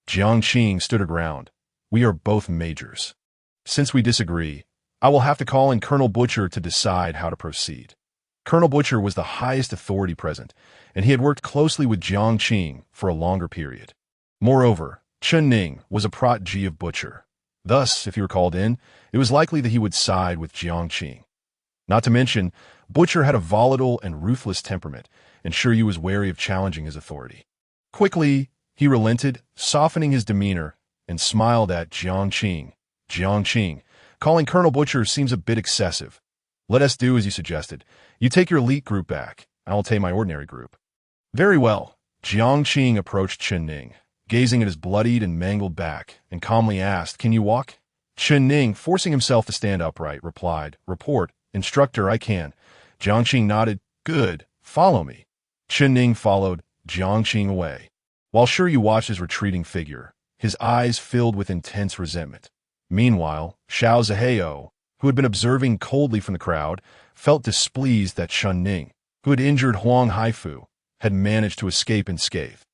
Jiang Qing stood her ground. "We are both majors. Since we disagree, I will have to call in Colonel Butcher to decide how to proceed." Colonel Butcher was the highest authority present, and he had worked closely with Jiang Qing for a longer period. Moreover, Chen Ning was a protege of Butcher. Thus, if he were called in, it was likely that he would side with Jiang Qing. Not to mention, Butcher had a volatile and ruthless temperament, and Shi Yu was wary of challenging his authority. Quickly, he relented, softening his demeanor, and smiled at Jiang Qing. "Jiang Qing, calling Colonel Butcher seems a bit excessive. Let us do as you suggested. You take your elite group back. I will take my ordinary group." "Very well." Jiang Qing approached Chen Ning, gazing at his bloodied and mangled back, and calmly asked, "Can you walk?" Chen Ning, forcing himself to stand upright, replied, "Report, instructor, I can." Jiang Qing nodded. "Good. Follow me." Chen Ning followed Jiang Qing away. While Shi Yu watched his retreating figure, his eyes filled with intense resentment. Meanwhile, Xiao Zihao, who had been observing coldly from the crowd, felt displeased that Chen Ning, who had injured Huang Haifu, had managed to escape unscathed.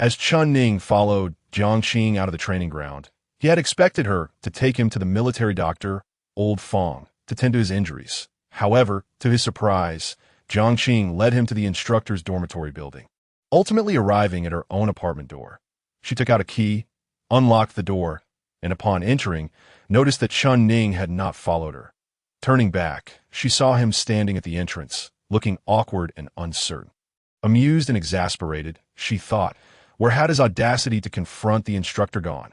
As Chen Ning followed Jiang Qing out of the training ground, he had expected her to take him to the military doctor, Old Fong, to tend to his injuries. However, to his surprise, Jiang Qing led him to the instructor's dormitory building. Ultimately arriving at her own apartment door, she took out a key, unlocked the door, and upon entering, noticed that Chen Ning had not followed her. Turning back, she saw him standing at the entrance, looking awkward and uncertain. Amused and exasperated, she thought, where had his audacity to confront the instructor gone?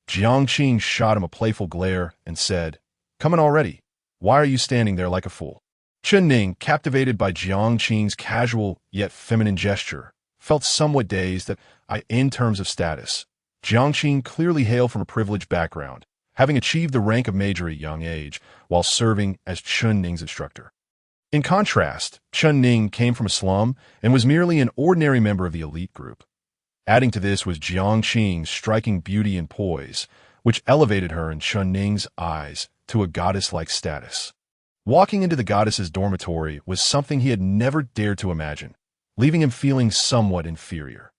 Jiang Qing shot him a playful glare and said, "Coming already? Why are you standing there like a fool?" Chen Ning, captivated by Jiang Qing's casual yet feminine gesture, felt somewhat dazed in terms of status. Jiang Qing clearly hailed from a privileged background, having achieved the rank of major at young age while serving as Chen Ning's instructor. In contrast, Chen Ning came from a slum and was merely an ordinary member of the elite group. Adding to this was Jiang Qing's striking beauty and poise, which elevated her in Chen Ning's eyes to a goddess-like status. Walking into the goddess's dormitory was something he had never dared to imagine, leaving him feeling somewhat inferior.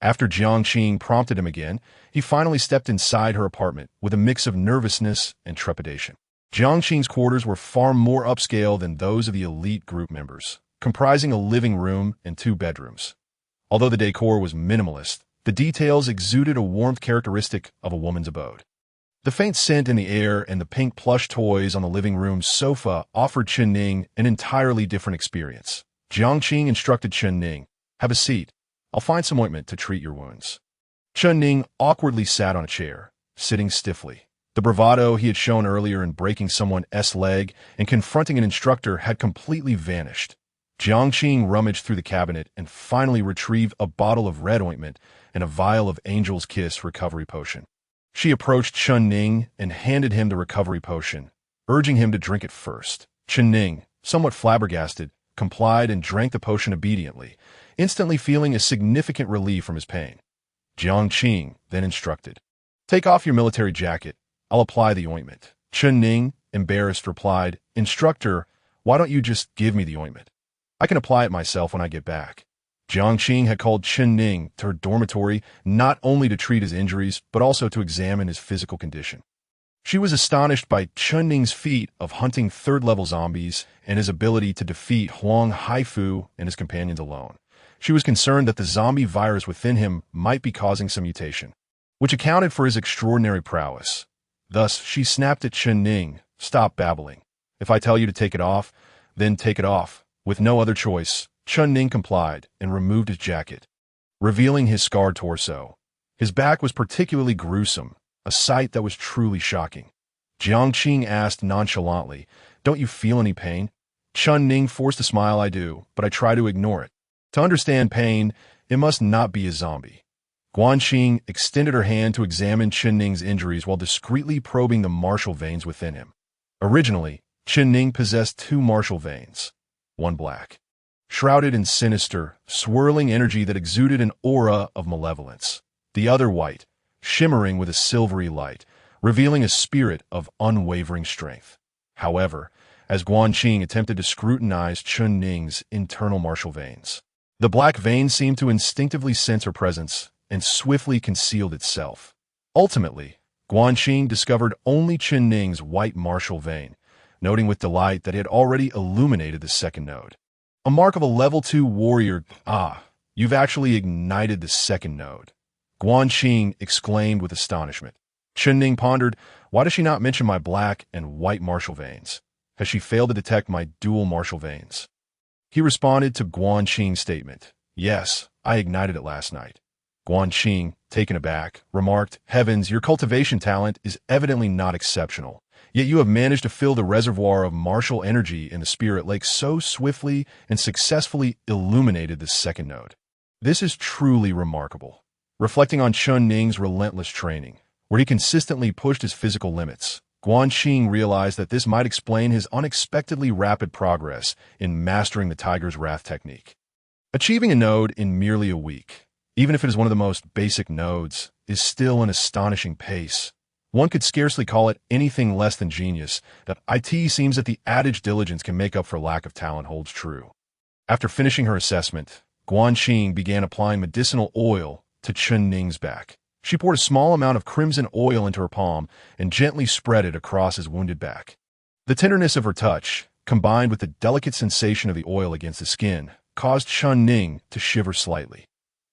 After Jiang Qing prompted him again, he finally stepped inside her apartment with a mix of nervousness and trepidation. Jiang Qing's quarters were far more upscale than those of the elite group members, comprising a living room and 2 bedrooms. Although the decor was minimalist, the details exuded a warmth characteristic of a woman's abode. The faint scent in the air and the pink plush toys on the living room sofa offered Chen Ning an entirely different experience. Jiang Qing instructed Chen Ning, "Have a seat. I'll find some ointment to treat your wounds." Chen Ning awkwardly sat on a chair, sitting stiffly. The bravado he had shown earlier in breaking someone's leg and confronting an instructor had completely vanished. Jiang Qing rummaged through the cabinet and finally retrieved a bottle of red ointment and a vial of Angel's Kiss recovery potion. She approached Chen Ning and handed him the recovery potion, urging him to drink it first. Chen Ning, somewhat flabbergasted, complied and drank the potion obediently, instantly feeling a significant relief from his pain. Jiang Qing then instructed, "Take off your military jacket. I'll apply the ointment." Chen Ning, embarrassed, replied, "Instructor, why don't you just give me the ointment? I can apply it myself when I get back." Jiang Qing had called Chen Ning to her dormitory not only to treat his injuries, but also to examine his physical condition. She was astonished by Chen Ning's feat of hunting 3rd-level zombies and his ability to defeat Huang Haifu and his companions alone. She was concerned that the zombie virus within him might be causing some mutation, which accounted for his extraordinary prowess. Thus, she snapped at Chen Ning, "Stop babbling. If I tell you to take it off, then take it off." With no other choice, Chen Ning complied and removed his jacket, revealing his scarred torso. His back was particularly gruesome, a sight that was truly shocking. Jiang Qing asked nonchalantly, "Don't you feel any pain?" Chen Ning forced a smile. "I do, but I try to ignore it. To understand pain, it must not be a zombie." Guanxing extended her hand to examine Chen Ning's injuries while discreetly probing the martial veins within him. Originally, Chen Ning possessed 2 martial veins, one black, shrouded in sinister, swirling energy that exuded an aura of malevolence. The other white, shimmering with a silvery light, revealing a spirit of unwavering strength. However, as Guanxing attempted to scrutinize Chen Ning's internal martial veins, the black vein seemed to instinctively sense her presence and swiftly concealed itself. Ultimately, Guanxing discovered only Chen Ning's white martial vein, noting with delight that it had already illuminated the 2nd node. A mark of a level 2 warrior. "Ah, you've actually ignited the 2nd node." Guanxing exclaimed with astonishment. Chen Ning pondered, "Why does she not mention my black and white martial veins? Has she failed to detect my dual martial veins?" He responded to Guanxing's statement, "Yes, I ignited it last night." Guanxing, taken aback, remarked, "Heavens, your cultivation talent is evidently not exceptional. Yet you have managed to fill the reservoir of martial energy in the Spirit Lake so swiftly and successfully illuminated the 2nd node. This is truly remarkable." Reflecting on Chen Ning's relentless training, where he consistently pushed his physical limits, Guanxing realized that this might explain his unexpectedly rapid progress in mastering the Tiger's Wrath technique. Achieving a node in merely a week, even if it is one of the most basic nodes, is still an astonishing pace. One could scarcely call it anything less than genius. That it seems that the adage diligence can make up for lack of talent holds true. After finishing her assessment, Guanxing began applying medicinal oil to Chen Ning's back. She poured a small amount of crimson oil into her palm and gently spread it across his wounded back. The tenderness of her touch, combined with the delicate sensation of the oil against the skin, caused Chen Ning to shiver slightly.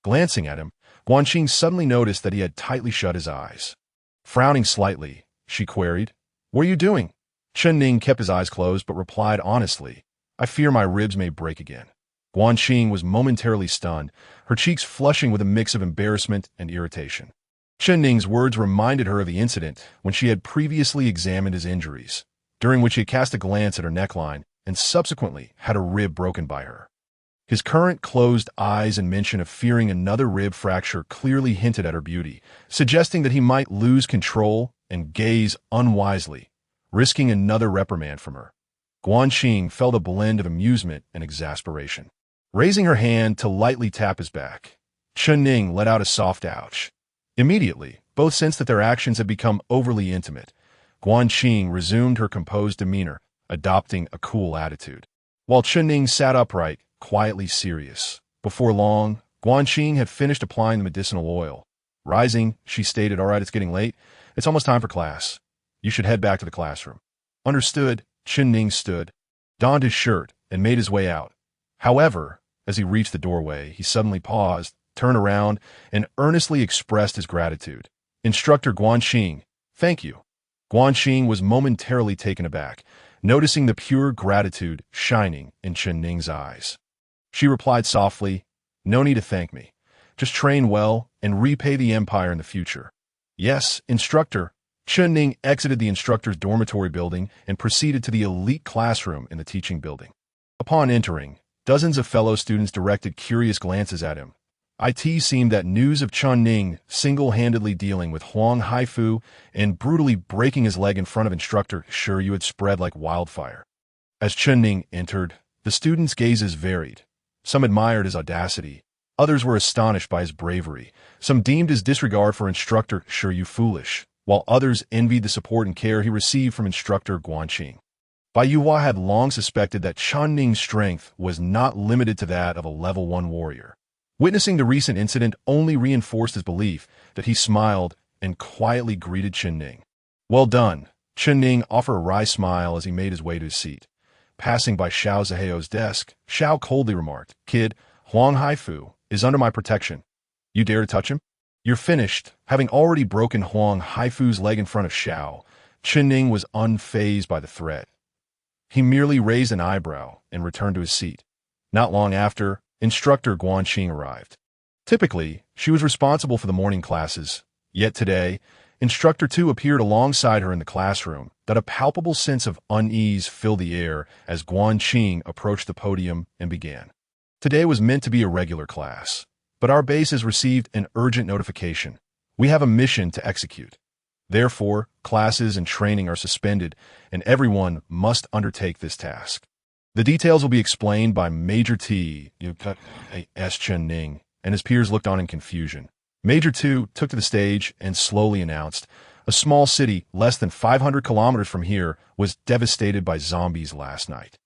Glancing at him, Guanxing suddenly noticed that he had tightly shut his eyes. Frowning slightly, she queried, "What are you doing?" Chen Ning kept his eyes closed but replied honestly, "I fear my ribs may break again." Guanxing was momentarily stunned, her cheeks flushing with a mix of embarrassment and irritation. Chen Ning's words reminded her of the incident when she had previously examined his injuries, during which he had cast a glance at her neckline and subsequently had a rib broken by her. His current closed eyes and mention of fearing another rib fracture clearly hinted at her beauty, suggesting that he might lose control and gaze unwisely, risking another reprimand from her. Guanxing felt a blend of amusement and exasperation. Raising her hand to lightly tap his back, Chen Ning let out a soft ouch. Immediately, both sensed that their actions had become overly intimate. Guanxing resumed her composed demeanor, adopting a cool attitude, while Chen Ning sat upright, quietly serious. Before long, Guanxing had finished applying the medicinal oil. Rising, she stated, "All right, it's getting late. It's almost time for class. You should head back to the classroom." Understood. Chen Ning stood, donned his shirt, and made his way out. However, as he reached the doorway, he suddenly paused, turned around, and earnestly expressed his gratitude. "Instructor Guanxing, thank you." Guanxing was momentarily taken aback, noticing the pure gratitude shining in Chen Ning's eyes. She replied softly, "No need to thank me. Just train well and repay the Empire in the future." "Yes, instructor." Chen Ning exited the instructor's dormitory building and proceeded to the elite classroom in the teaching building. Upon entering, dozens of fellow students directed curious glances at him. It seemed that news of Chen Ning single-handedly dealing with Huang Haifu and brutally breaking his leg in front of instructor Shiryu had spread like wildfire. As Chen Ning entered, the students' gazes varied. Some admired his audacity, others were astonished by his bravery, some deemed his disregard for instructor Shiryu foolish, while others envied the support and care he received from instructor Guanxing. Bai Yuhua had long suspected that Chen Ning's strength was not limited to that of a level 1 warrior. Witnessing the recent incident only reinforced his belief that he smiled and quietly greeted Chen Ning. "Well done." Chen Ning offered a wry smile as he made his way to his seat. Passing by Xiao Ziheo's desk, Xiao coldly remarked, "Kid, Huang Haifu is under my protection. You dare to touch him? You're finished." Having already broken Huang Haifu's leg in front of Xiao, Chen Ning was unfazed by the threat. He merely raised an eyebrow and returned to his seat. Not long after, instructor Guanxing arrived. Typically, she was responsible for the morning classes, yet today, instructor 2 appeared alongside her in the classroom, that a palpable sense of unease filled the air as Guanxing approached the podium and began. "Today was meant to be a regular class, but our base has received an urgent notification. We have a mission to execute. Therefore, classes and training are suspended, and everyone must undertake this task. The details will be explained by Major T. S. Chen Ning, and his peers looked on in confusion. Major 2 took to the stage and slowly announced, "A small city less than 500 kilometers from here was devastated by zombies last night.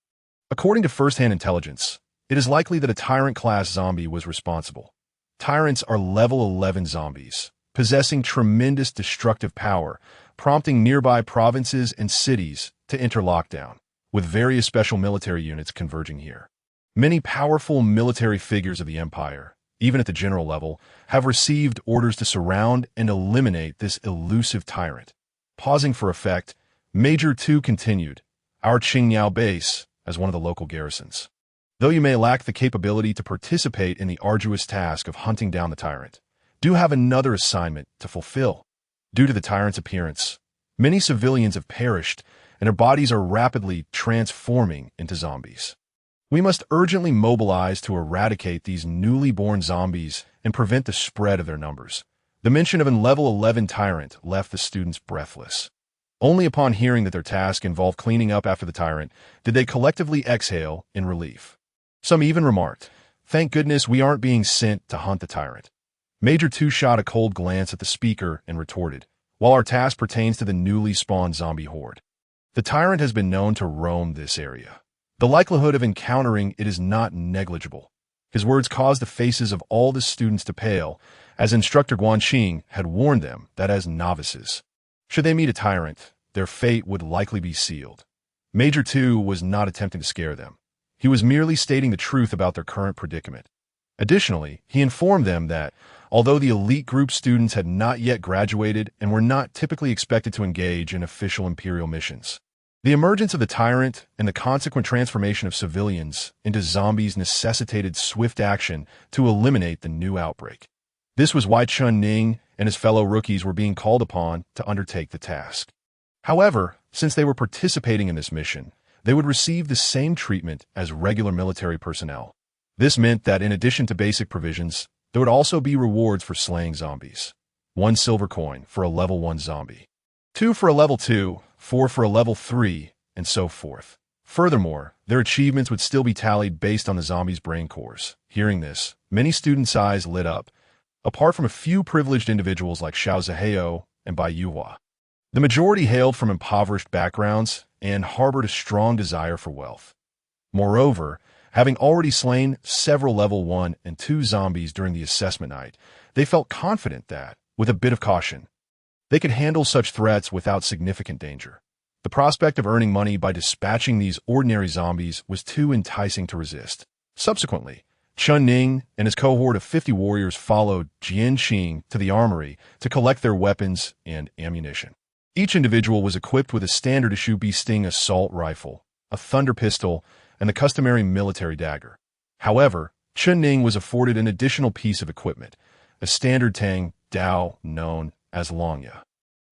According to first-hand intelligence, it is likely that a Tyrant-class zombie was responsible. Tyrants are level 11 zombies, possessing tremendous destructive power, prompting nearby provinces and cities to enter lockdown, with various special military units converging here. Many powerful military figures of the Empire, even at the general level, have received orders to surround and eliminate this elusive tyrant." Pausing for effect, Major 2 continued, "Our Qingyao base, as one of the local garrisons. Though you may lack the capability to participate in the arduous task of hunting down the tyrant, do have another assignment to fulfill. Due to the tyrant's appearance, many civilians have perished, and their bodies are rapidly transforming into zombies. We must urgently mobilize to eradicate these newly born zombies and prevent the spread of their numbers." The mention of a level 11 tyrant left the students breathless. Only upon hearing that their task involved cleaning up after the tyrant did they collectively exhale in relief. Some even remarked, "Thank goodness we aren't being sent to hunt the tyrant." Major 2 shot a cold glance at the speaker and retorted, "While our task pertains to the newly spawned zombie horde, the tyrant has been known to roam this area. The likelihood of encountering it is not negligible." His words caused the faces of all the students to pale, as instructor Guanxing had warned them that as novices, should they meet a tyrant, their fate would likely be sealed. Major 2 was not attempting to scare them. He was merely stating the truth about their current predicament. Additionally, he informed them that, although the elite group students had not yet graduated and were not typically expected to engage in official Imperial missions, the emergence of the tyrant and the consequent transformation of civilians into zombies necessitated swift action to eliminate the new outbreak. This was why Chun Ning and his fellow rookies were being called upon to undertake the task. However, since they were participating in this mission, they would receive the same treatment as regular military personnel. This meant that in addition to basic provisions, there would also be rewards for slaying zombies. 1 silver coin for a level 1 zombie, 2 for a level 2, 4 for a level 3, and so forth. Furthermore, their achievements would still be tallied based on the zombies' brain cores. Hearing this, many students' eyes lit up, apart from a few privileged individuals like Xiao Zihao and Bai Yuhua. The majority hailed from impoverished backgrounds and harbored a strong desire for wealth. Moreover, having already slain several level 1 and 2 zombies during the assessment night, they felt confident that, with a bit of caution, they could handle such threats without significant danger. The prospect of earning money by dispatching these ordinary zombies was too enticing to resist. Subsequently, Chun Ning and his cohort of 50 warriors followed Jian Qing to the armory to collect their weapons and ammunition. Each individual was equipped with a standard issue Bee Sting assault rifle, a thunder pistol, and the customary military dagger. However, Chun Ning was afforded an additional piece of equipment, a standard Tang Dao known as Longya.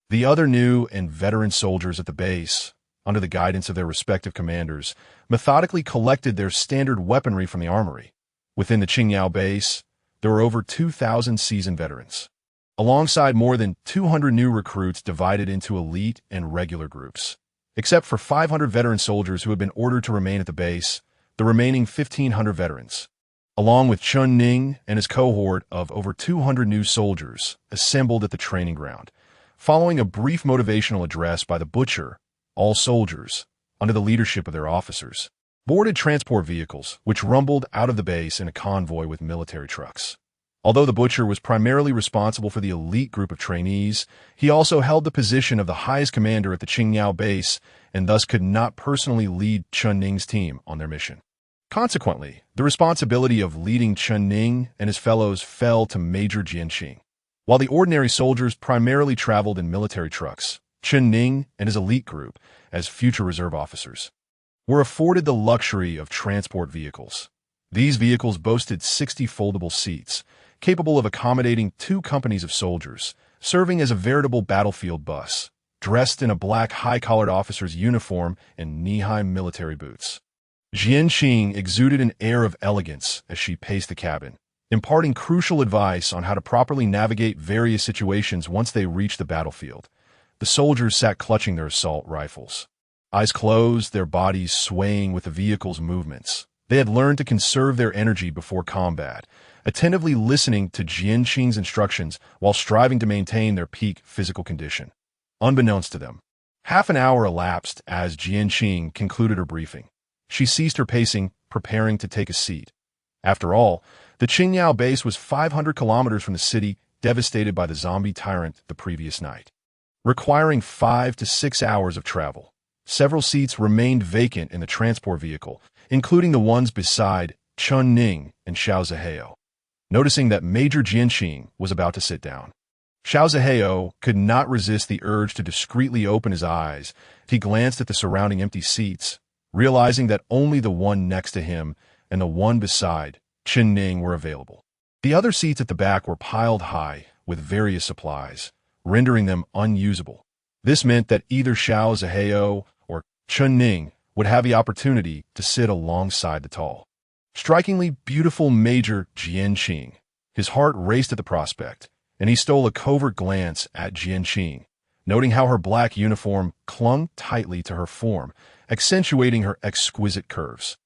The other new and veteran soldiers at the base, under the guidance of their respective commanders, methodically collected their standard weaponry from the armory. Within the Qingyao base, there were over 2,000 seasoned veterans, alongside more than 200 new recruits divided into elite and regular groups. Except for 500 veteran soldiers who had been ordered to remain at the base, the remaining 1,500 veterans, along with Chun Ning and his cohort of over 200 new soldiers, assembled at the training ground. Following a brief motivational address by the butcher, all soldiers, under the leadership of their officers, boarded transport vehicles, which rumbled out of the base in a convoy with military trucks. Although the butcher was primarily responsible for the elite group of trainees, he also held the position of the highest commander at the Qingyao base and thus could not personally lead Chun Ning's team on their mission. Consequently, the responsibility of leading Chun Ning and his fellows fell to Major Jian Qing. While the ordinary soldiers primarily traveled in military trucks, Chun Ning and his elite group, as future reserve officers, were afforded the luxury of transport vehicles. These vehicles boasted 60 foldable seats, capable of accommodating 2 companies of soldiers, serving as a veritable battlefield bus, dressed in a black high-collared officer's uniform and knee-high military boots. Jian Qing exuded an air of elegance as she paced the cabin, imparting crucial advice on how to properly navigate various situations once they reached the battlefield. The soldiers sat clutching their assault rifles, eyes closed, their bodies swaying with the vehicle's movements. They had learned to conserve their energy before combat, attentively listening to Jian Qing's instructions while striving to maintain their peak physical condition. Unbeknownst to them, half an hour elapsed as Jian Qing concluded her briefing. She ceased her pacing, preparing to take a seat. After all, the Qingyao base was 500 kilometers from the city, devastated by the zombie tyrant the previous night, requiring 5 to 6 hours of travel. Several seats remained vacant in the transport vehicle, including the ones beside Chun Ning and Xiao Zihao. Noticing that Major Jian Qing was about to sit down, Xiao Zihao could not resist the urge to discreetly open his eyes. He glanced at the surrounding empty seats, realizing that only the one next to him and the one beside Chun Ning were available. The other seats at the back were piled high with various supplies, rendering them unusable. This meant that either Xiao Zihao or Chun Ning would have the opportunity to sit alongside the tall, strikingly beautiful Major Jian Qing. His heart raced at the prospect, and he stole a covert glance at Jian Qing, noting how her black uniform clung tightly to her form, accentuating her exquisite curves.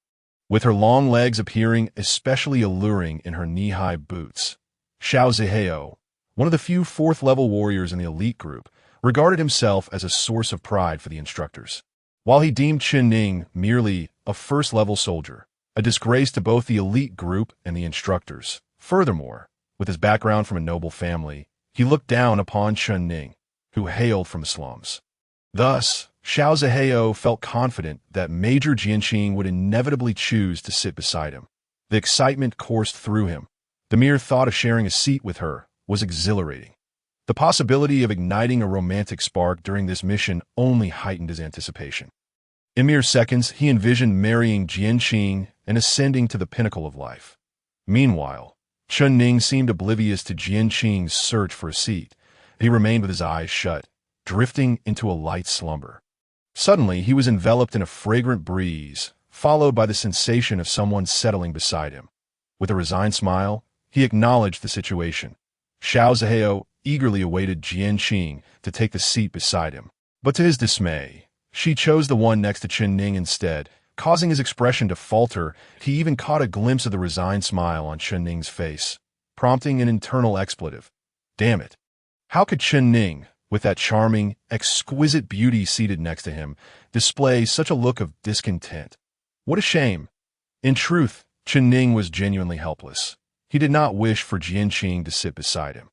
With her long legs appearing especially alluring in her knee-high boots, Xiao Zihao, one of the few 4th-level warriors in the elite group, regarded himself as a source of pride for the instructors. While he deemed Chun Ning merely a 1st-level soldier, a disgrace to both the elite group and the instructors. Furthermore, with his background from a noble family, he looked down upon Chun Ning, who hailed from the slums. Thus, Xiao Zihao felt confident that Major Jian Qing would inevitably choose to sit beside him. The excitement coursed through him. The mere thought of sharing a seat with her was exhilarating. The possibility of igniting a romantic spark during this mission only heightened his anticipation. In mere seconds, he envisioned marrying Jian Qing and ascending to the pinnacle of life. Meanwhile, Chun Ning seemed oblivious to Jian Qing's search for a seat. He remained with his eyes shut, drifting into a light slumber. Suddenly, he was enveloped in a fragrant breeze, followed by the sensation of someone settling beside him. With a resigned smile, he acknowledged the situation. Xiao Zihao eagerly awaited Jian Qing to take the seat beside him. But to his dismay, she chose the one next to Chun Ning instead, causing his expression to falter. He even caught a glimpse of the resigned smile on Chun Ning's face, prompting an internal expletive. Damn it. How could Chun Ning, with that charming, exquisite beauty seated next to him, display such a look of discontent? What a shame. In truth, Chun Ning was genuinely helpless. He did not wish for Jian Qing to sit beside him.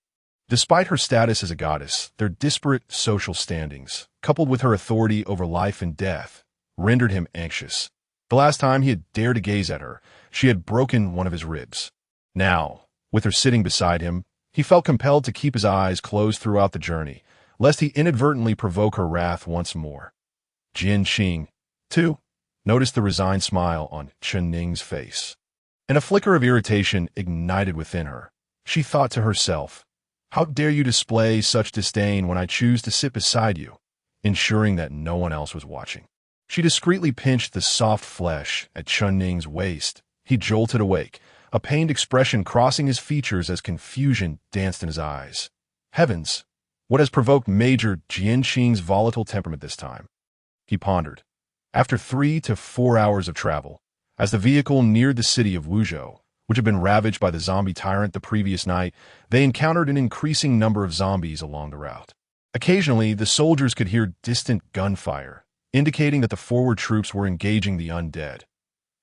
Despite her status as a goddess, their disparate social standings, coupled with her authority over life and death, rendered him anxious. The last time he had dared to gaze at her, she had broken one of his ribs. Now, with her sitting beside him, he felt compelled to keep his eyes closed throughout the journey, lest he inadvertently provoke her wrath once more. Jian Qing, too, noticed the resigned smile on Chun Ning's face. And a flicker of irritation ignited within her. She thought to herself, how dare you display such disdain when I choose to sit beside you, ensuring that no one else was watching. She discreetly pinched the soft flesh at Chun Ning's waist. He jolted awake, a pained expression crossing his features as confusion danced in his eyes. Heavens, what has provoked Major Jian Qing's volatile temperament this time? He pondered. After 3 to 4 hours of travel, as the vehicle neared the city of Wuzhou, which had been ravaged by the zombie tyrant the previous night, they encountered an increasing number of zombies along the route. Occasionally, the soldiers could hear distant gunfire, indicating that the forward troops were engaging the undead.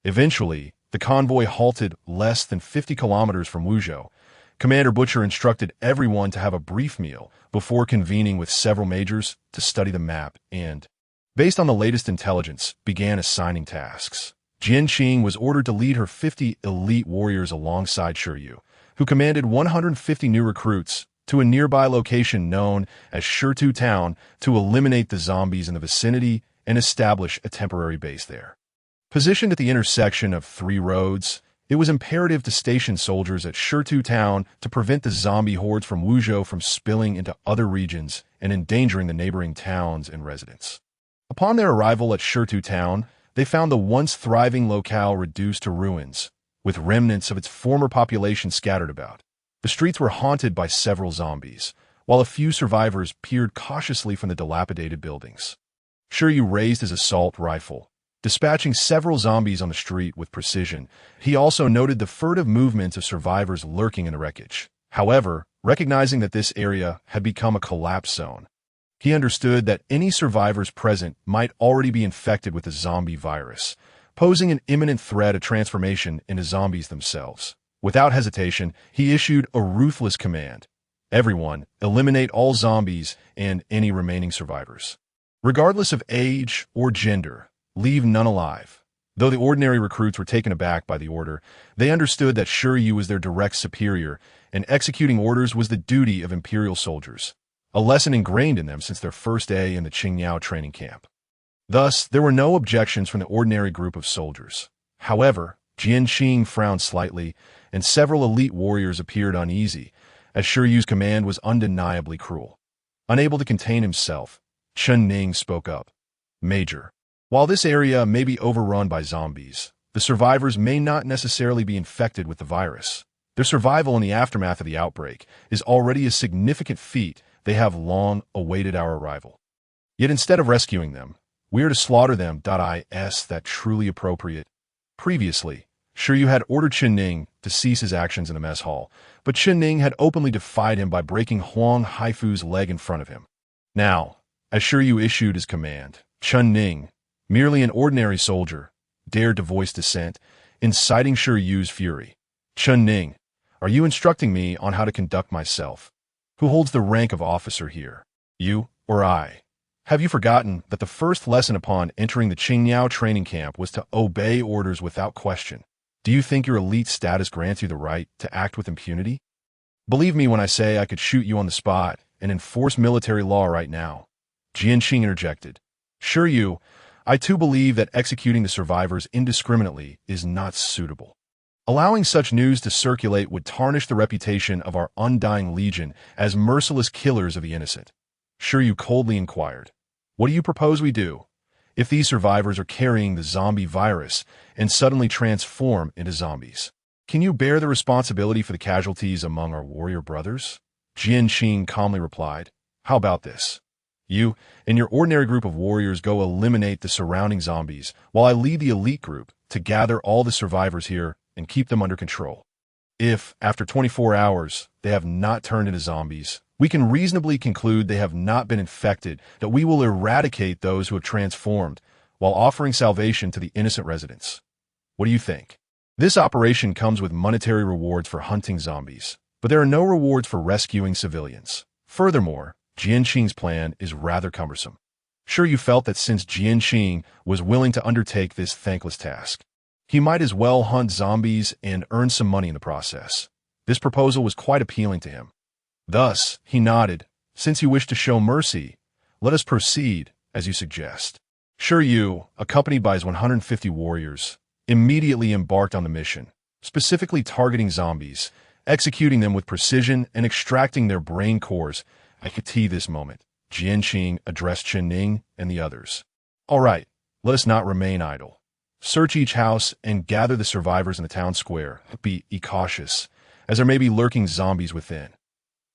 Eventually, the convoy halted less than 50 kilometers from Wuzhou. Commander Butcher instructed everyone to have a brief meal before convening with several majors to study the map and, based on the latest intelligence, began assigning tasks. Jian Qing was ordered to lead her 50 elite warriors alongside Shiryu, who commanded 150 new recruits, to a nearby location known as Shitu Town to eliminate the zombies in the vicinity and establish a temporary base there. Positioned at the intersection of 3 roads, it was imperative to station soldiers at Shitu Town to prevent the zombie hordes from Wuzhou from spilling into other regions and endangering the neighboring towns and residents. Upon their arrival at Shitu Town, they found the once thriving locale reduced to ruins, with remnants of its former population scattered about. The streets were haunted by several zombies, while a few survivors peered cautiously from the dilapidated buildings. Shiryu raised his assault rifle, dispatching several zombies on the street with precision. He also noted the furtive movements of survivors lurking in the wreckage. However, recognizing that this area had become a collapse zone, he understood that any survivors present might already be infected with the zombie virus, posing an imminent threat of transformation into zombies themselves. Without hesitation, he issued a ruthless command. Everyone, eliminate all zombies and any remaining survivors. Regardless of age or gender, leave none alive. Though the ordinary recruits were taken aback by the order, they understood that Shiryu was their direct superior, and executing orders was the duty of imperial soldiers, a lesson ingrained in them since their first day in the Qingyao training camp. Thus, there were no objections from the ordinary group of soldiers. However, Jian Qing frowned slightly, and several elite warriors appeared uneasy, as Shiryu's command was undeniably cruel. Unable to contain himself, Chun Ning spoke up. Major, while this area may be overrun by zombies, the survivors may not necessarily be infected with the virus. Their survival in the aftermath of the outbreak is already a significant feat. They have long awaited our arrival. Yet instead of rescuing them, we are to slaughter them. Is that truly appropriate? Previously, Shiryu had ordered Chun Ning to cease his actions in the mess hall, but Chun Ning had openly defied him by breaking Huang Haifu's leg in front of him. Now, as Shiryu issued his command, Chun Ning, merely an ordinary soldier, dared to voice dissent, inciting Shiryu's fury. Chun Ning, are you instructing me on how to conduct myself? Who holds the rank of officer here? You or I? Have you forgotten that the first lesson upon entering the Qingyao training camp was to obey orders without question? Do you think your elite status grants you the right to act with impunity? Believe me when I say I could shoot you on the spot and enforce military law right now. Jian Qing interjected. Shiryu, I too believe that executing the survivors indiscriminately is not suitable. Allowing such news to circulate would tarnish the reputation of our undying legion as merciless killers of the innocent. Shiryu coldly inquired, "What do you propose we do if these survivors are carrying the zombie virus and suddenly transform into zombies? Can you bear the responsibility for the casualties among our warrior brothers?" Jianqing calmly replied, "How about this? You and your ordinary group of warriors go eliminate the surrounding zombies, while I lead the elite group to gather all the survivors here and keep them under control. If, after 24 hours, they have not turned into zombies, we can reasonably conclude they have not been infected, that we will eradicate those who have transformed, while offering salvation to the innocent residents. What do you think? This operation comes with monetary rewards for hunting zombies, but there are no rewards for rescuing civilians. Furthermore, Jianqing's plan is rather cumbersome." Shiryu felt that since Jianqing was willing to undertake this thankless task, he might as well hunt zombies and earn some money in the process. This proposal was quite appealing to him. Thus, he nodded, "Since you wish to show mercy, let us proceed, as you suggest." Shiryu, accompanied by his 150 warriors, immediately embarked on the mission, specifically targeting zombies, executing them with precision and extracting their brain cores. "I could see this moment," Jianqing addressed Chen Ning and the others. "All right, let us not remain idle. Search each house and gather the survivors in the town square. Be cautious, as there may be lurking zombies within.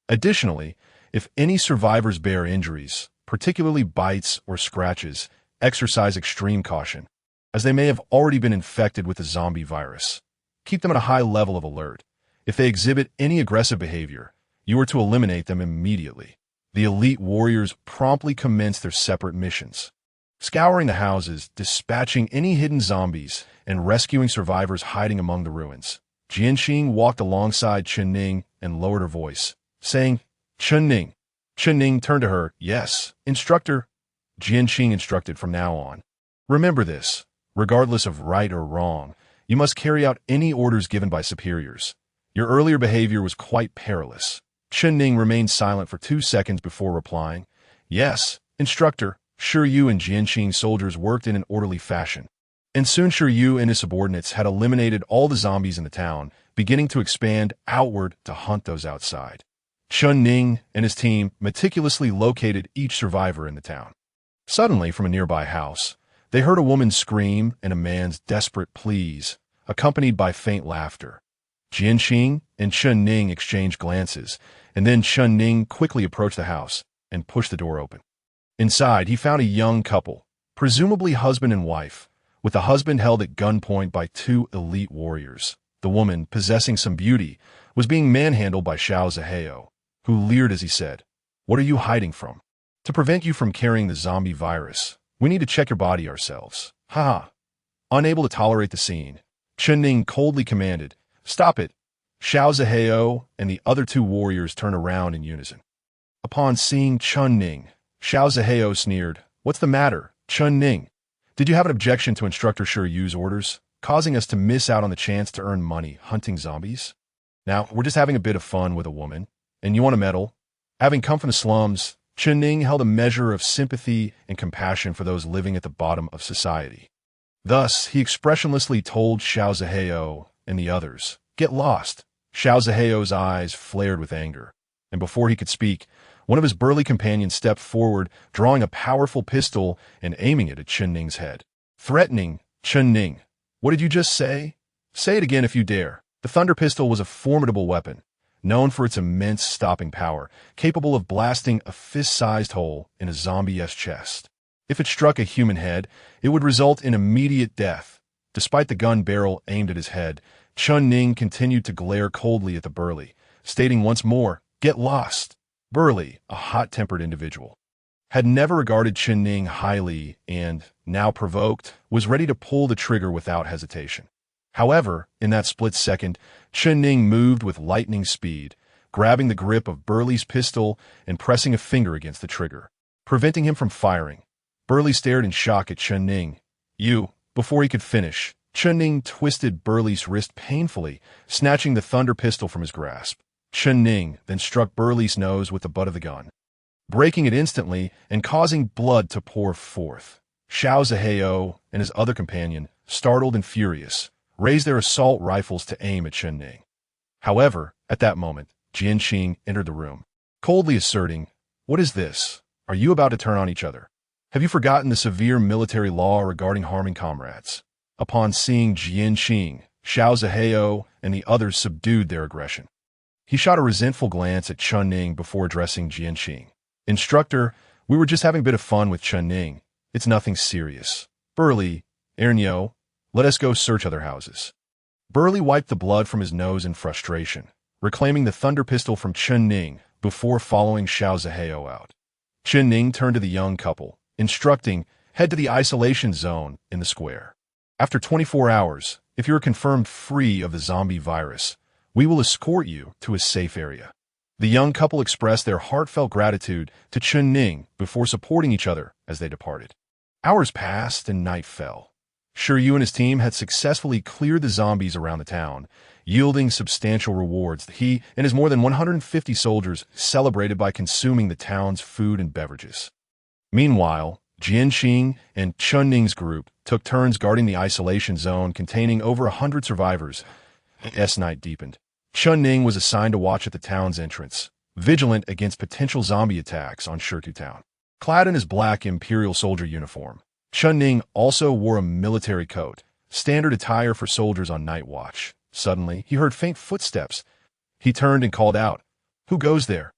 Additionally, if any survivors bear injuries, particularly bites or scratches, exercise extreme caution, as they may have already been infected with the zombie virus. Keep them at a high level of alert. If they exhibit any aggressive behavior, you are to eliminate them immediately." The elite warriors promptly commenced their separate missions, scouring the houses, dispatching any hidden zombies, and rescuing survivors hiding among the ruins. Jianqing walked alongside Chen Ning and lowered her voice, saying, "Chen Ning." Chen Ning turned to her, "Yes, instructor." Jianqing instructed from now on, "Remember this, regardless of right or wrong, you must carry out any orders given by superiors. Your earlier behavior was quite perilous." Chen Ning remained silent for 2 seconds before replying, "Yes, instructor." Shiryu and Jianqing's soldiers worked in an orderly fashion, and soon Shiryu and his subordinates had eliminated all the zombies in the town, beginning to expand outward to hunt those outside. Chen Ning and his team meticulously located each survivor in the town. Suddenly, from a nearby house, they heard a woman scream and a man's desperate pleas, accompanied by faint laughter. Jianqing and Chen Ning exchanged glances, and then Chen Ning quickly approached the house and pushed the door open. Inside, he found a young couple, presumably husband and wife, with the husband held at gunpoint by 2 elite warriors. The woman, possessing some beauty, was being manhandled by Xiao Zihao, who leered as he said, "What are you hiding from? To prevent you from carrying the zombie virus, we need to check your body ourselves." "Ha!" Unable to tolerate the scene, Chen Ning coldly commanded, "Stop it." Xiao Zihao and the other 2 warriors turned around in unison. Upon seeing Chen Ning, Xiao Zihao sneered, "What's the matter, Chen Ning? Did you have an objection to Instructor Shiryu's orders, causing us to miss out on the chance to earn money hunting zombies? Now, we're just having a bit of fun with a woman, and you want to meddle?" Having come from the slums, Chen Ning held a measure of sympathy and compassion for those living at the bottom of society. Thus, he expressionlessly told Xiao Zihao and the others, "Get lost." Xiao Zihao's eyes flared with anger, and before he could speak, one of his burly companions stepped forward, drawing a powerful pistol and aiming it at Chen Ning's head. Threatening, "Chen Ning, what did you just say? Say it again if you dare." The thunder pistol was a formidable weapon, known for its immense stopping power, capable of blasting a fist-sized hole in a zombie's chest. If it struck a human head, it would result in immediate death. Despite the gun barrel aimed at his head, Chen Ning continued to glare coldly at the burly, stating once more, "Get lost." Burly, a hot-tempered individual, had never regarded Chen Ning highly and, now provoked, was ready to pull the trigger without hesitation. However, in that split second, Chen Ning moved with lightning speed, grabbing the grip of Burly's pistol and pressing a finger against the trigger, preventing him from firing. Burly stared in shock at Chen Ning. "You," before he could finish, Chen Ning twisted Burly's wrist painfully, snatching the thunder pistol from his grasp. Chen Ning then struck Burly's nose with the butt of the gun, breaking it instantly and causing blood to pour forth. Xiao Zihao and his other companion, startled and furious, raised their assault rifles to aim at Chen Ning. However, at that moment, Jian Qing entered the room, coldly asserting, "What is this? Are you about to turn on each other? Have you forgotten the severe military law regarding harming comrades?" Upon seeing Jian Qing, Xiao Zihao and the others subdued their aggression. He shot a resentful glance at Chen Ning before addressing Jian Qing. "Instructor, we were just having a bit of fun with Chen Ning. It's nothing serious. Burley, Ernyo, let us go search other houses." Burley wiped the blood from his nose in frustration, reclaiming the thunder pistol from Chen Ning before following Xiao Zihao out. Chen Ning turned to the young couple, instructing, "Head to the isolation zone in the square. After 24 hours, if you are confirmed free of the zombie virus, we will escort you to a safe area." The young couple expressed their heartfelt gratitude to Chen Ning before supporting each other as they departed. Hours passed and night fell. Shiryu and his team had successfully cleared the zombies around the town, yielding substantial rewards that he and his more than 150 soldiers celebrated by consuming the town's food and beverages. Meanwhile, Jian Qing and Chen Ning's group took turns guarding the isolation zone containing over 100 survivors. As night deepened, Chen Ning was assigned to watch at the town's entrance, vigilant against potential zombie attacks on Shirtu Town. Clad in his black Imperial soldier uniform, Chen Ning also wore a military coat, standard attire for soldiers on night watch. Suddenly, he heard faint footsteps. He turned and called out, "Who goes there?"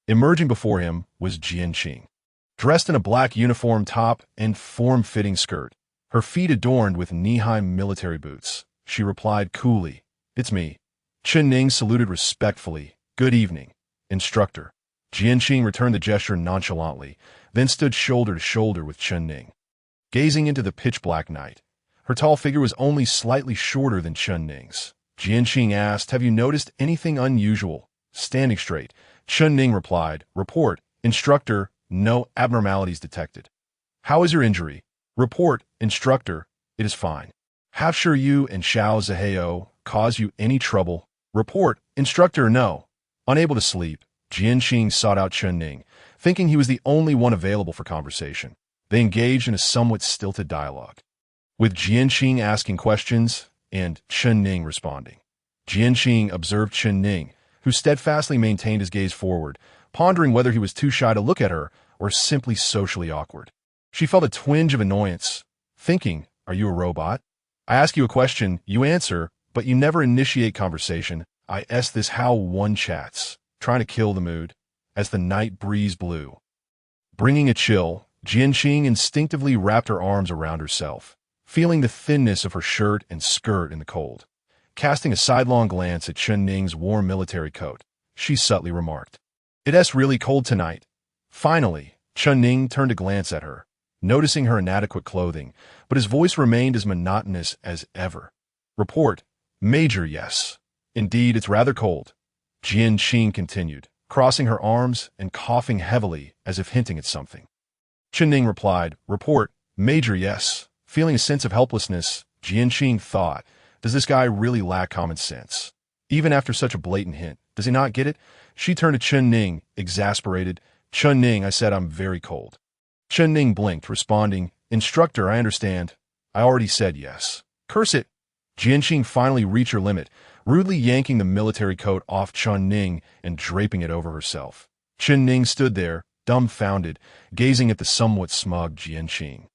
Emerging before him was Jian Qing, dressed in a black uniform top and form-fitting skirt, her feet adorned with knee-high military boots. She replied coolly, "It's me." Chen Ning saluted respectfully. "Good evening, instructor." Jian Qing returned the gesture nonchalantly, then stood shoulder to shoulder with Chen Ning. Gazing into the pitch-black night, her tall figure was only slightly shorter than Chen Ning's. Jian Qing asked, "Have you noticed anything unusual?" Standing straight, Chen Ning replied, "Report, instructor, no abnormalities detected." "How is your injury?" "Report, instructor, it is fine." "Have Shiryu and Xiao Zihao caused you any trouble?" "Report, instructor, no." Unable to sleep, Jian Qing sought out Chen Ning, thinking he was the only one available for conversation. They engaged in a somewhat stilted dialogue, with Jian Qing asking questions and Chen Ning responding. Jian Qing observed Chen Ning, who steadfastly maintained his gaze forward, pondering whether he was too shy to look at her or simply socially awkward. She felt a twinge of annoyance, thinking, "Are you a robot? I ask you a question, you answer, but you never initiate conversation. I ask this how one chats," trying to kill the mood, as the night breeze blew. Bringing a chill, Jian Qing instinctively wrapped her arms around herself, feeling the thinness of her shirt and skirt in the cold. Casting a sidelong glance at Chen Ning's warm military coat, she subtly remarked, "It's really cold tonight." Finally, Chen Ning turned to glance at her, noticing her inadequate clothing, but his voice remained as monotonous as ever. "Report, Major, yes. Indeed, it's rather cold." Jian Qing continued, crossing her arms and coughing heavily as if hinting at something. Chen Ning replied, "Report, Major, yes." Feeling a sense of helplessness, Jian Qing thought, "Does this guy really lack common sense? Even after such a blatant hint, does he not get it?" She turned to Chen Ning, exasperated. "Chen Ning, I said I'm very cold." Chen Ning blinked, responding, "Instructor, I understand. I already said yes." "Curse it." Jian Qing finally reached her limit, rudely yanking the military coat off Chen Ning and draping it over herself. Chen Ning stood there, dumbfounded, gazing at the somewhat smug Jian Qing.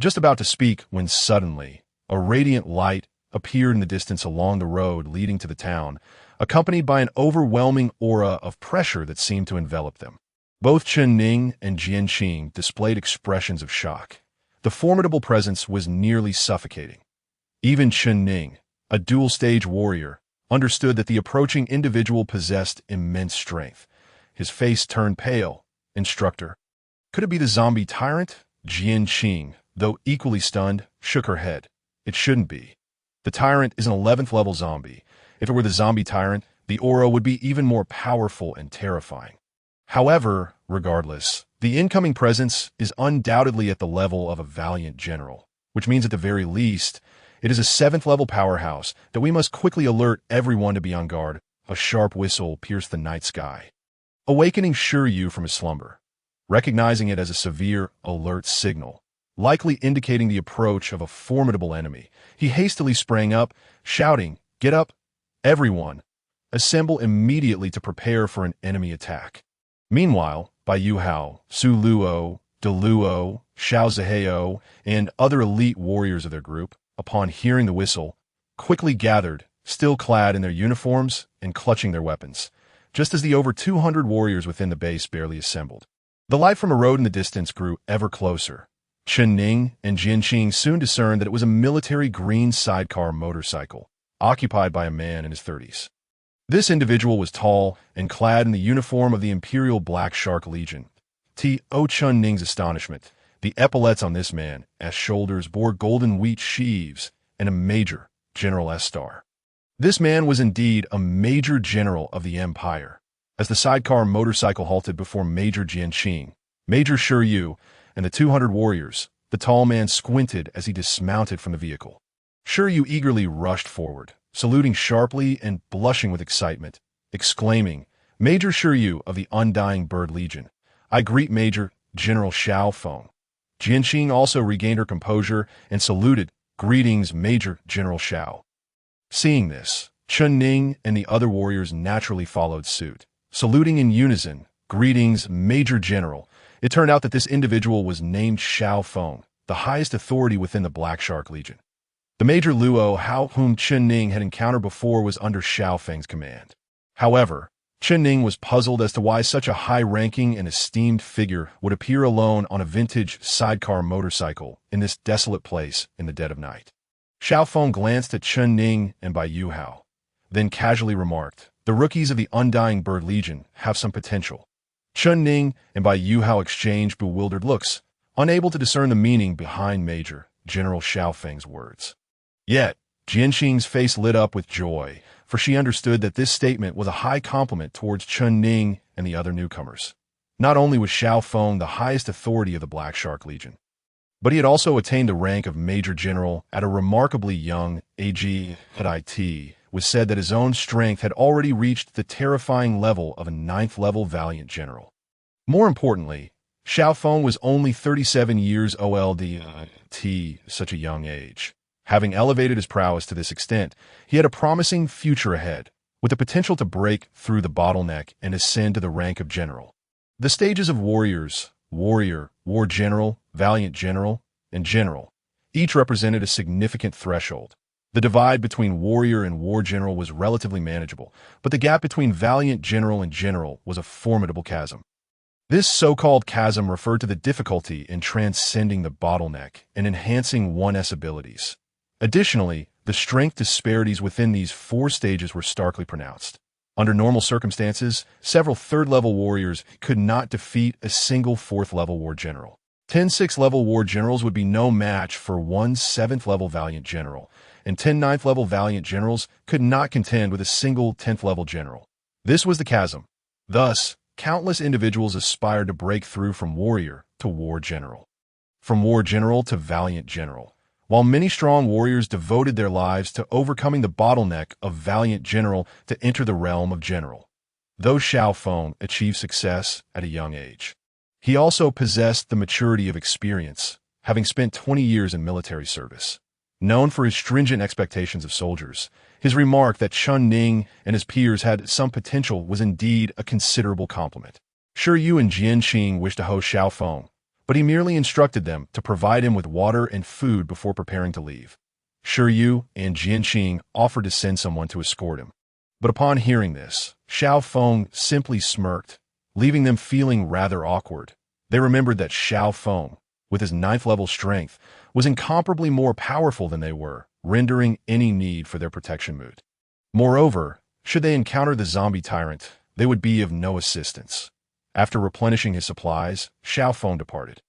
Just about to speak when suddenly, a radiant light appeared in the distance along the road leading to the town, accompanied by an overwhelming aura of pressure that seemed to envelop them. Both Chen Ning and Jian Qing displayed expressions of shock. The formidable presence was nearly suffocating. Even Chen Ning, a dual-stage warrior, understood that the approaching individual possessed immense strength. His face turned pale. "Instructor, could it be the zombie tyrant?" Jian Qing, though equally stunned, shook her head. "It shouldn't be. The tyrant is an 11th level zombie. If it were the zombie tyrant, the aura would be even more powerful and terrifying. However, regardless, the incoming presence is undoubtedly at the level of a valiant general, which means at the very least, it is a 7th level powerhouse that we must quickly alert everyone to be on guard." A sharp whistle pierced the night sky, awakening Shiryu from his slumber. Recognizing it as a severe alert signal, likely indicating the approach of a formidable enemy. He hastily sprang up, shouting, "Get up, everyone! Assemble immediately to prepare for an enemy attack." Meanwhile, Bai Yu Hao, Su Luo, De Luo, Xiao Zihao, and other elite warriors of their group, upon hearing the whistle, quickly gathered, still clad in their uniforms and clutching their weapons, just as the over 200 warriors within the base barely assembled. The light from a road in the distance grew ever closer. Chen Ning and Jian Qing soon discerned that it was a military green sidecar motorcycle, occupied by a man in his 30s. This individual was tall and clad in the uniform of the Imperial Black Shark Legion. To Chen Ning's astonishment, the epaulets on this man's shoulders bore golden wheat sheaves and a Major General S star. This man was indeed a Major General of the Empire. As the sidecar motorcycle halted before Major Jian Qing, Major Shi Yu, and the 200 warriors, the tall man squinted as he dismounted from the vehicle. Shi Yu eagerly rushed forward, saluting sharply and blushing with excitement, exclaiming, "Major Shi Yu of the Undying Bird Legion, I greet Major General Xiao Feng." Jian Qing also regained her composure and saluted, "Greetings, Major General Xiao." Seeing this, Chen Ning and the other warriors naturally followed suit, saluting in unison, "Greetings, Major General." It turned out that this individual was named Xiao Feng, the highest authority within the Black Shark Legion. The Major Luo Hao whom Chen Ning had encountered before was under Xiao Feng's command. However, Chen Ning was puzzled as to why such a high-ranking and esteemed figure would appear alone on a vintage sidecar motorcycle in this desolate place in the dead of night. Xiao Feng glanced at Chen Ning and Bai Yu Hao, then casually remarked, "The rookies of the Undying Bird Legion have some potential." Chen Ning and Bai Yu Hao exchanged bewildered looks, unable to discern the meaning behind Major General Xiao Feng's words. Yet, Jian Qing's face lit up with joy, for she understood that this statement was a high compliment towards Chen Ning and the other newcomers. Not only was Xiao Feng the highest authority of the Black Shark Legion, but he had also attained the rank of Major General at a remarkably young age. It was said that his own strength had already reached the terrifying level of a 9th-level Valiant General. More importantly, Xiao Feng was only 37 years old at such a young age. Having elevated his prowess to this extent, he had a promising future ahead, with the potential to break through the bottleneck and ascend to the rank of general. The stages of warriors, warrior, war general, valiant general, and general, each represented a significant threshold. The divide between warrior and war general was relatively manageable, but the gap between valiant general and general was a formidable chasm. This so-called chasm referred to the difficulty in transcending the bottleneck and enhancing one's abilities. Additionally, the strength disparities within these 4 stages were starkly pronounced. Under normal circumstances, several 3rd-level warriors could not defeat a single 4th-level war general. 10 6th-level war generals would be no match for one 7th-level valiant general, and 10 9th-level valiant generals could not contend with a single 10th-level general. This was the chasm. Thus, countless individuals aspired to break through from warrior to war general, from war general to valiant general, while many strong warriors devoted their lives to overcoming the bottleneck of valiant general to enter the realm of general. Though Xiao Feng achieved success at a young age, he also possessed the maturity of experience, having spent 20 years in military service. Known for his stringent expectations of soldiers, his remark that Chen Ning and his peers had some potential was indeed a considerable compliment. Shi Yu and Jian Qing wished to host Xiao Feng, but he merely instructed them to provide him with water and food before preparing to leave. Shi Yu and Jian Qing offered to send someone to escort him. But upon hearing this, Xiao Feng simply smirked, leaving them feeling rather awkward. They remembered that Xiao Feng, with his 9th-level strength, was incomparably more powerful than they were, rendering any need for their protection moot. Moreover, should they encounter the zombie tyrant, they would be of no assistance. After replenishing his supplies, Xiao Feng departed.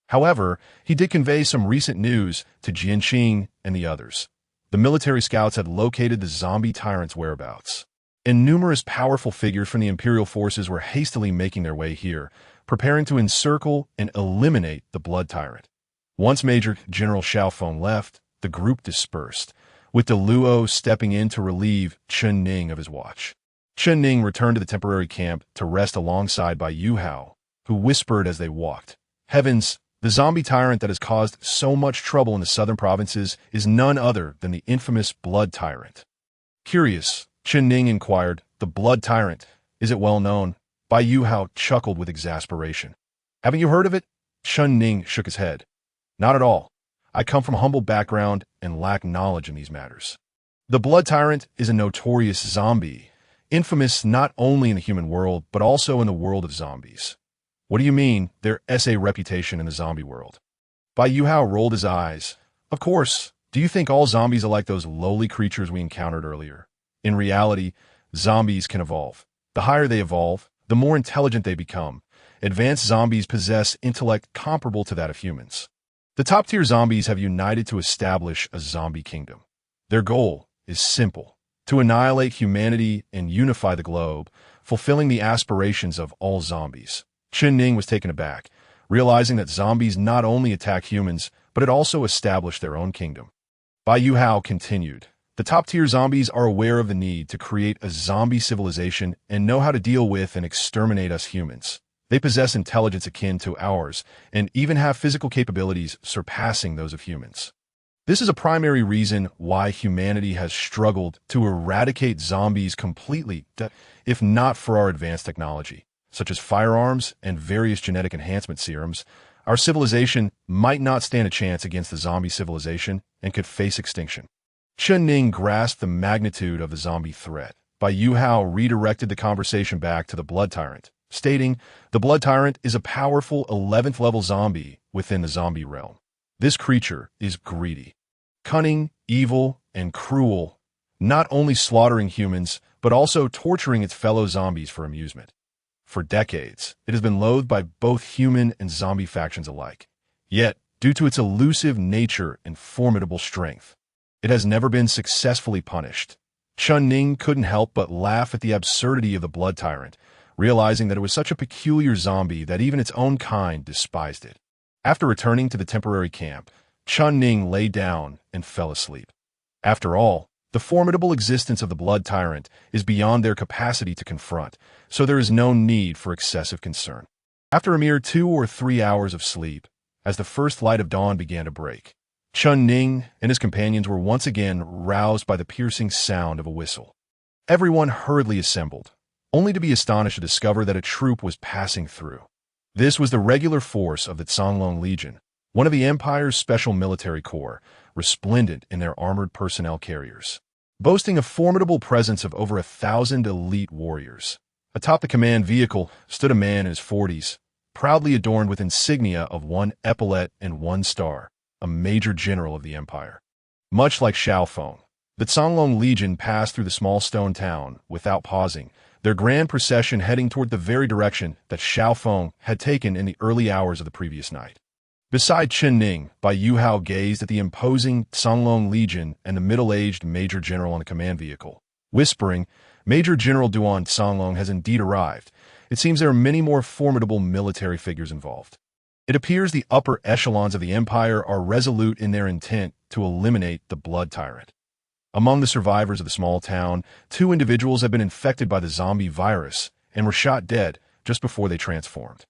However, he did convey some recent news to Jian Qing and the others. The military scouts had located the zombie tyrant's whereabouts, and numerous powerful figures from the Imperial forces were hastily making their way here, preparing to encircle and eliminate the blood tyrant. Once Major General Xiao Feng left, the group dispersed, with De Luo stepping in to relieve Chen Ning of his watch. Chen Ning returned to the temporary camp to rest alongside Bai Yu Hao, who whispered as they walked, "Heavens, The zombie tyrant that has caused so much trouble in the southern provinces is none other than the infamous Blood Tyrant. Curious, Chen Ning inquired, "The Blood Tyrant, is it well known?" Bai Yuhao chuckled with exasperation. "Haven't you heard of it?" Chen Ning shook his head. "Not at all. I come from a humble background and lack knowledge in these matters. The Blood Tyrant is a notorious zombie, infamous not only in the human world, but also in the world of zombies." "What do you mean, their SA reputation in the zombie world?" Bai Yuhao rolled his eyes. "Of course. Do you think all zombies are like those lowly creatures we encountered earlier? In reality, zombies can evolve. The higher they evolve, the more intelligent they become. Advanced zombies possess intellect comparable to that of humans. The top-tier zombies have united to establish a zombie kingdom. Their goal is simple: to annihilate humanity and unify the globe, fulfilling the aspirations of all zombies." Chen Ning was taken aback, realizing that zombies not only attack humans, but had also established their own kingdom. Bai Yuhao continued, "The top-tier zombies are aware of the need to create a zombie civilization and know how to deal with and exterminate us humans. They possess intelligence akin to ours, and even have physical capabilities surpassing those of humans. This is a primary reason why humanity has struggled to eradicate zombies completely, if not for our advanced technology, such as firearms and various genetic enhancement serums. Our civilization might not stand a chance against the zombie civilization and could face extinction." Chen Ning grasped the magnitude of the zombie threat. Bai Yuhao redirected the conversation back to the Blood Tyrant, stating, "The Blood Tyrant is a powerful 11th level zombie within the zombie realm. This creature is greedy, cunning, evil, and cruel, not only slaughtering humans, but also torturing its fellow zombies for amusement. For decades, it has been loathed by both human and zombie factions alike. Yet, due to its elusive nature and formidable strength, it has never been successfully punished." Chen Ning couldn't help but laugh at the absurdity of the Blood Tyrant, realizing that it was such a peculiar zombie that even its own kind despised it. After returning to the temporary camp, Chen Ning lay down and fell asleep. After all, the formidable existence of the Blood Tyrant is beyond their capacity to confront, so there is no need for excessive concern. After a mere 2 or 3 hours of sleep, as the first light of dawn began to break, Chen Ning and his companions were once again roused by the piercing sound of a whistle. Everyone hurriedly assembled, only to be astonished to discover that a troop was passing through. This was the regular force of the Canglong Legion, one of the Empire's special military corps, resplendent in their armored personnel carriers, boasting a formidable presence of over 1,000 elite warriors. Atop the command vehicle stood a man in his 40s, proudly adorned with insignia of 1 epaulet and 1 star, a major general of the Empire. Much like Xiaofeng, the Canglong Legion passed through the small stone town without pausing, their grand procession heading toward the very direction that Xiaofeng had taken in the early hours of the previous night. Beside Chen Ning, Bai Yuhao gazed at the imposing Canglong Legion and the middle-aged Major General on the command vehicle, whispering, "Major General Duan Canglong has indeed arrived. It seems there are many more formidable military figures involved. It appears the upper echelons of the Empire are resolute in their intent to eliminate the Blood Tyrant." Among the survivors of the small town, 2 individuals have been infected by the zombie virus and were shot dead just before they transformed.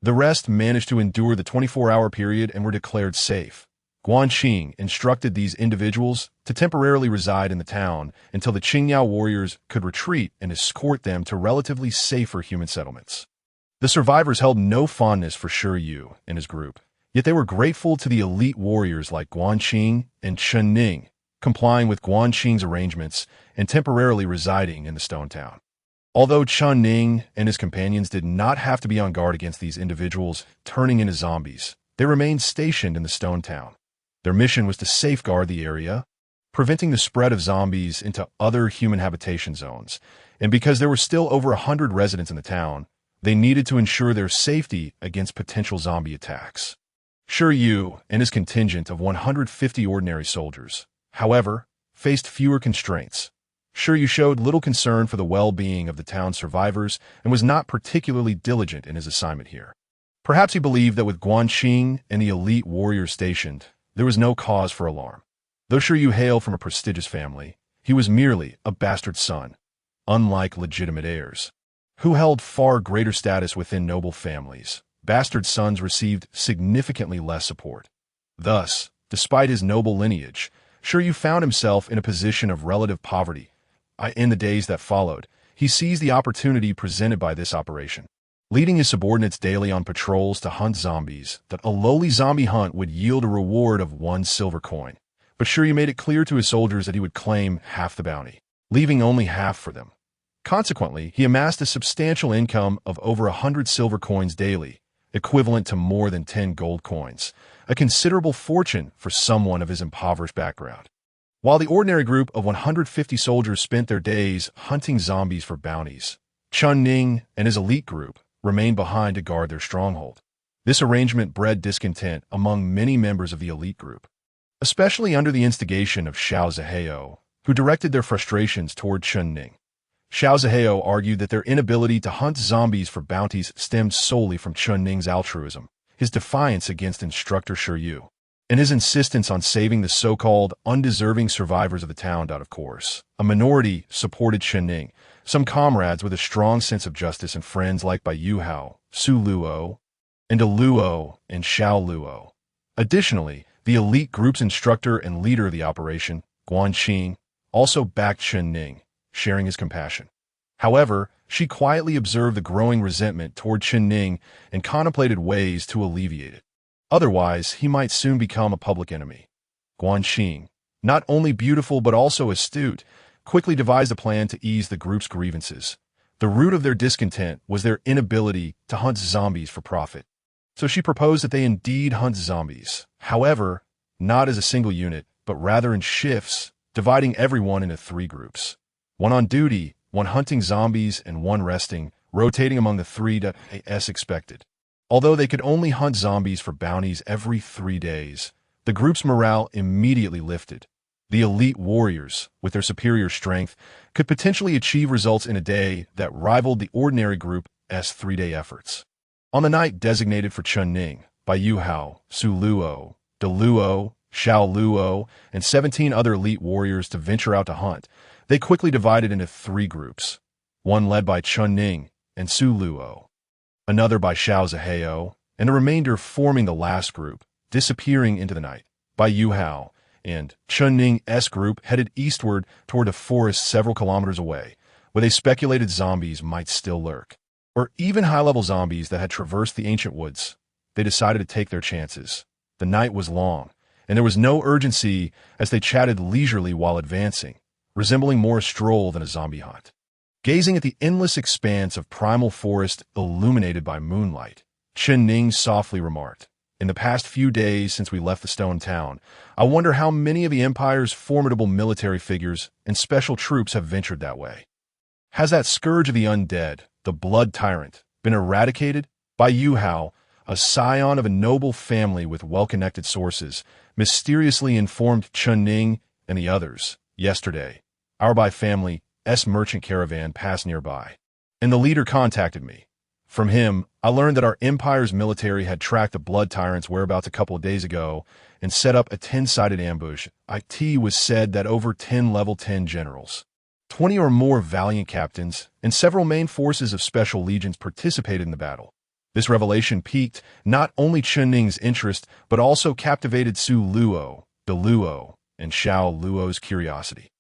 The rest managed to endure the 24-hour period and were declared safe. Guanqing instructed these individuals to temporarily reside in the town until the Qingyao warriors could retreat and escort them to relatively safer human settlements. The survivors held no fondness for Shi Yu and his group, yet they were grateful to the elite warriors like Guanqing and Chen Ning, complying with Guanqing's arrangements and temporarily residing in the stone town. Although Chen Ning and his companions did not have to be on guard against these individuals turning into zombies, they remained stationed in the stone town. Their mission was to safeguard the area, preventing the spread of zombies into other human habitation zones, and because there were still over 100 residents in the town, they needed to ensure their safety against potential zombie attacks. Shi Yu and his contingent of 150 ordinary soldiers, however, faced fewer constraints. Shi Yu showed little concern for the well-being of the town's survivors and was not particularly diligent in his assignment here. Perhaps he believed that with Guanqing and the elite warriors stationed, there was no cause for alarm. Though Shi Yu hailed from a prestigious family, he was merely a bastard son, unlike legitimate heirs, who held far greater status within noble families. bastard sons received significantly less support. Thus, despite his noble lineage, Shou Yu found himself in a position of relative poverty. In the days that followed, he seized the opportunity presented by this operation, leading his subordinates daily on patrols to hunt zombies. That a lowly zombie hunt would yield a reward of 1 silver coin. But Shou Yu made it clear to his soldiers that he would claim half the bounty, leaving only half for them. Consequently, he amassed a substantial income of over 100 silver coins daily, equivalent to more than 10 gold coins, a considerable fortune for someone of his impoverished background. While the ordinary group of 150 soldiers spent their days hunting zombies for bounties, Chun Ning and his elite group remained behind to guard their stronghold. This arrangement bred discontent among many members of the elite group, especially under the instigation of Xiao Zihao, who directed their frustrations toward Chun Ning. Xiao Zihao argued that their inability to hunt zombies for bounties stemmed solely from Chun Ning's altruism, his defiance against instructor Shou Yu, and his insistence on saving the so-called undeserving survivors of the town. Of course, a minority supported Chun Ning, some comrades with a strong sense of justice and friends like Bai Yuhao, Su Luo, and De Luo and Xiao Luo. Additionally, the elite group's instructor and leader of the operation, Guan Qing, also backed Chun Ning, sharing his compassion. However, she quietly observed the growing resentment toward Chun Ning and contemplated ways to alleviate it. Otherwise, he might soon become a public enemy. Guan Qing, not only beautiful but also astute, quickly devised a plan to ease the group's grievances. The root of their discontent was their inability to hunt zombies for profit. So she proposed that they indeed hunt zombies, however, not as a single unit, but rather in shifts, dividing everyone into 3 groups. 1 on duty, 1 hunting zombies, and 1 resting, rotating among the 3 as expected. Although they could only hunt zombies for bounties every 3 days, the group's morale immediately lifted. The elite warriors, with their superior strength, could potentially achieve results in a day that rivaled the ordinary group's 3-day efforts. On the night designated for Chun Ning, Bai Yuhao, Su Luo, De Luo, Xiao Luo, and 17 other elite warriors to venture out to hunt, they quickly divided into 3 groups, 1 led by Chun Ning and Su Luo, another by Xiao Zihao, and the remainder forming the last group, disappearing into the night. Bai Yuhao and Chun Ning's group headed eastward toward a forest several kilometers away, where they speculated zombies might still lurk, or even high-level zombies that had traversed the ancient woods. They decided to take their chances. The night was long, and there was no urgency as they chatted leisurely while advancing, resembling more a stroll than a zombie hunt. Gazing at the endless expanse of primal forest illuminated by moonlight, Chun Ning softly remarked, "In the past few days since we left the stone town, I wonder how many of the Empire's formidable military figures and special troops have ventured that way. Has that scourge of the undead, the blood tyrant, been eradicated?" Bai Yuhao, a scion of a noble family with well-connected sources, mysteriously informed Chun Ning and the others, "Yesterday, our Bai family's merchant caravan passed nearby, and the leader contacted me. From him, I learned that our Empire's military had tracked the blood tyrant's whereabouts a couple of days ago and set up a 10-sided ambush. It was said that over 10 level 10 generals, 20 or more valiant captains, and several main forces of special legions participated in the battle. This revelation piqued not only Chun Ning's interest, but also captivated Su Luo, De Luo, and Xiao Luo's curiosity.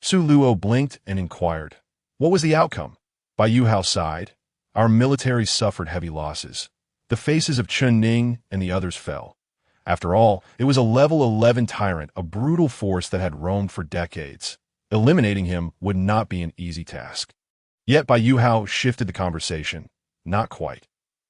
Su Luo blinked and inquired, "What was the outcome?" Bai Yuhao sighed. "Our military suffered heavy losses. The faces of Chun Ning and the others fell. After all, it was a level 11 tyrant, a brutal force that had roamed for decades. Eliminating him would not be an easy task." Yet Bai Yuhao shifted the conversation. "Not quite.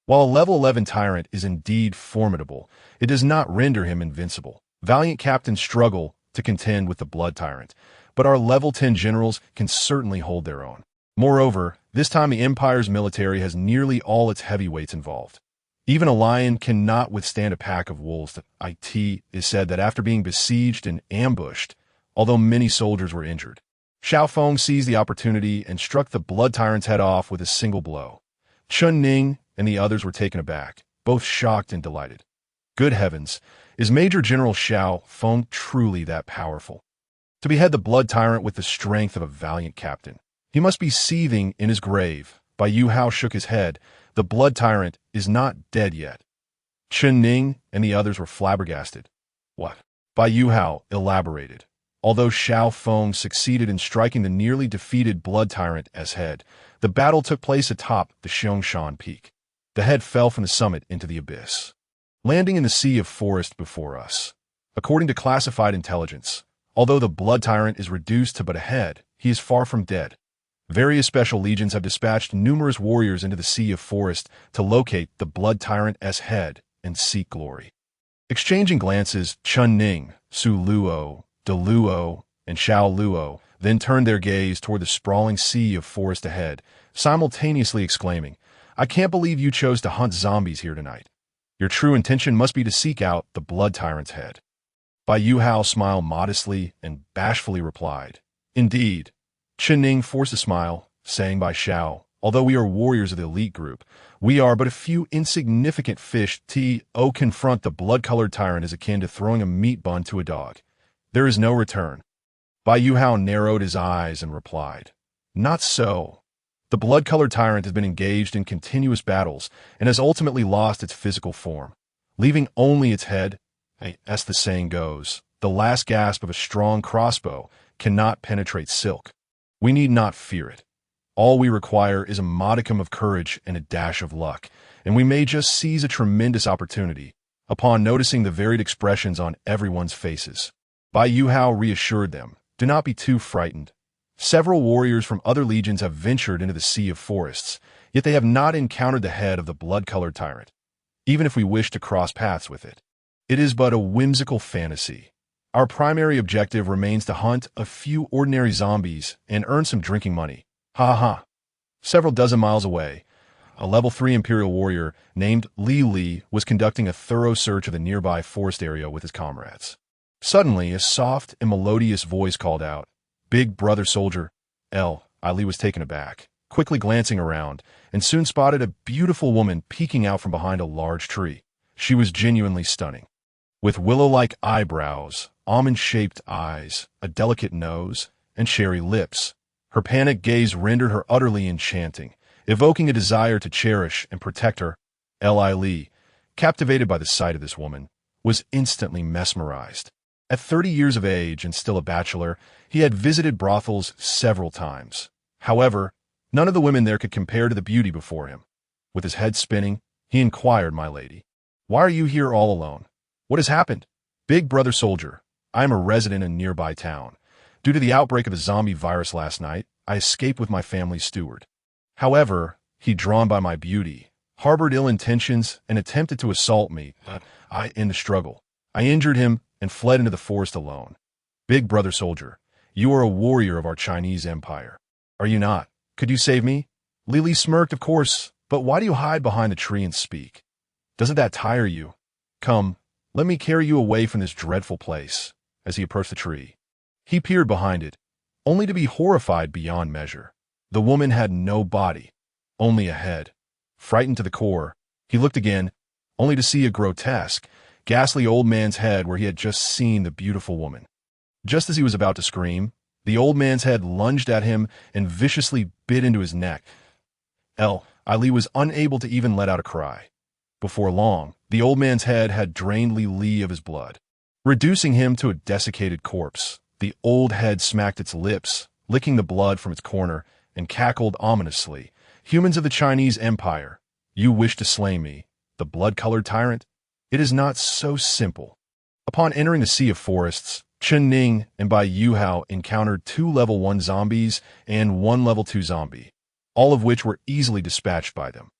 While a level 11 tyrant is indeed formidable, it does not render him invincible. Valiant captains struggle to contend with the blood tyrant, but our level 10 generals can certainly hold their own. Moreover, this time the Empire's military has nearly all its heavyweights involved. Even a lion cannot withstand a pack of wolves." It is said that after being besieged and ambushed, although many soldiers were injured, Xiao Feng seized the opportunity and struck the blood tyrant's head off with a single blow. Chun Ning and the others were taken aback, both shocked and delighted. Good heavens, is Major General Xiao Feng truly that powerful? To behead the blood tyrant with the strength of a valiant captain. He must be seething in his grave, Bai Yuhao shook his head. The blood tyrant is not dead yet. Chen Ning and the others were flabbergasted. What? Bai Yuhao elaborated. Although Xiao Feng succeeded in striking the nearly defeated blood tyrant as head, the battle took place atop the Xiangshan Peak. The head fell from the summit into the abyss, landing in the sea of forest before us. According to classified intelligence, although the blood tyrant is reduced to but a head, he is far from dead. Various special legions have dispatched numerous warriors into the sea of forest to locate the blood tyrant's head and seek glory. Exchanging glances, Chun Ning, Su Luo, De Luo, and Xiao Luo then turned their gaze toward the sprawling sea of forest ahead, simultaneously exclaiming, "I can't believe you chose to hunt zombies here tonight. Your true intention must be to seek out the blood tyrant's head." Bai Yuhao smiled modestly and bashfully replied, "Indeed." Chen Ning forced a smile, saying, "By Xiao, although we are warriors of the elite group, we are but a few insignificant fish. To confront the blood-colored tyrant is akin to throwing a meat bun to a dog. There is no return." Bai Yuhao narrowed his eyes and replied, "Not so. The blood-colored tyrant has been engaged in continuous battles and has ultimately lost its physical form, leaving only its head. As the saying goes, the last gasp of a strong crossbow cannot penetrate silk. We need not fear it. All we require is a modicum of courage and a dash of luck, and we may just seize a tremendous opportunity upon noticing the varied expressions on everyone's faces." Bai Yuhao reassured them, "Do not be too frightened. Several warriors from other legions have ventured into the sea of forests, yet they have not encountered the head of the blood-colored tyrant, even if we wish to cross paths with it. It is but a whimsical fantasy. Our primary objective remains to hunt a few ordinary zombies and earn some drinking money. Ha ha." Several dozen miles away, a level 3 Imperial warrior named Li Li was conducting a thorough search of the nearby forest area with his comrades. Suddenly, a soft and melodious voice called out, "Big brother soldier." Ali was taken aback, quickly glancing around, and soon spotted a beautiful woman peeking out from behind a large tree. She was genuinely stunning. With willow-like eyebrows, almond-shaped eyes, a delicate nose, and cherry lips, her panicked gaze rendered her utterly enchanting, evoking a desire to cherish and protect her. Li, captivated by the sight of this woman, was instantly mesmerized. At 30 years of age and still a bachelor, he had visited brothels several times. However, none of the women there could compare to the beauty before him. With his head spinning, he inquired, "My lady, why are you here all alone? What has happened?" "Big brother soldier, I am a resident in a nearby town. Due to the outbreak of a zombie virus last night, I escaped with my family's steward. However, he, drawn by my beauty, harbored ill intentions and attempted to assault me. In the struggle, I injured him and fled into the forest alone. Big brother soldier, you are a warrior of our Chinese empire. Are you not? Could you save me?" Lily smirked, "Of course, but why do you hide behind the tree and speak? Doesn't that tire you? Come, let me carry you away from this dreadful place." As he approached the tree, he peered behind it, only to be horrified beyond measure. The woman had no body, only a head. Frightened to the core, he looked again, only to see a grotesque, ghastly old man's head where he had just seen the beautiful woman. Just as he was about to scream, the old man's head lunged at him and viciously bit into his neck. Ali was unable to even let out a cry. Before long, the old man's head had drained Li Li of his blood, reducing him to a desiccated corpse. The old head smacked its lips, licking the blood from its corner, and cackled ominously. "Humans of the Chinese Empire, you wish to slay me, the blood-colored tyrant? It is not so simple." Upon entering the Sea of Forests, Chen Ning and Bai Yuhao encountered 2 level 1 zombies and 1 level 2 zombie, all of which were easily dispatched by them.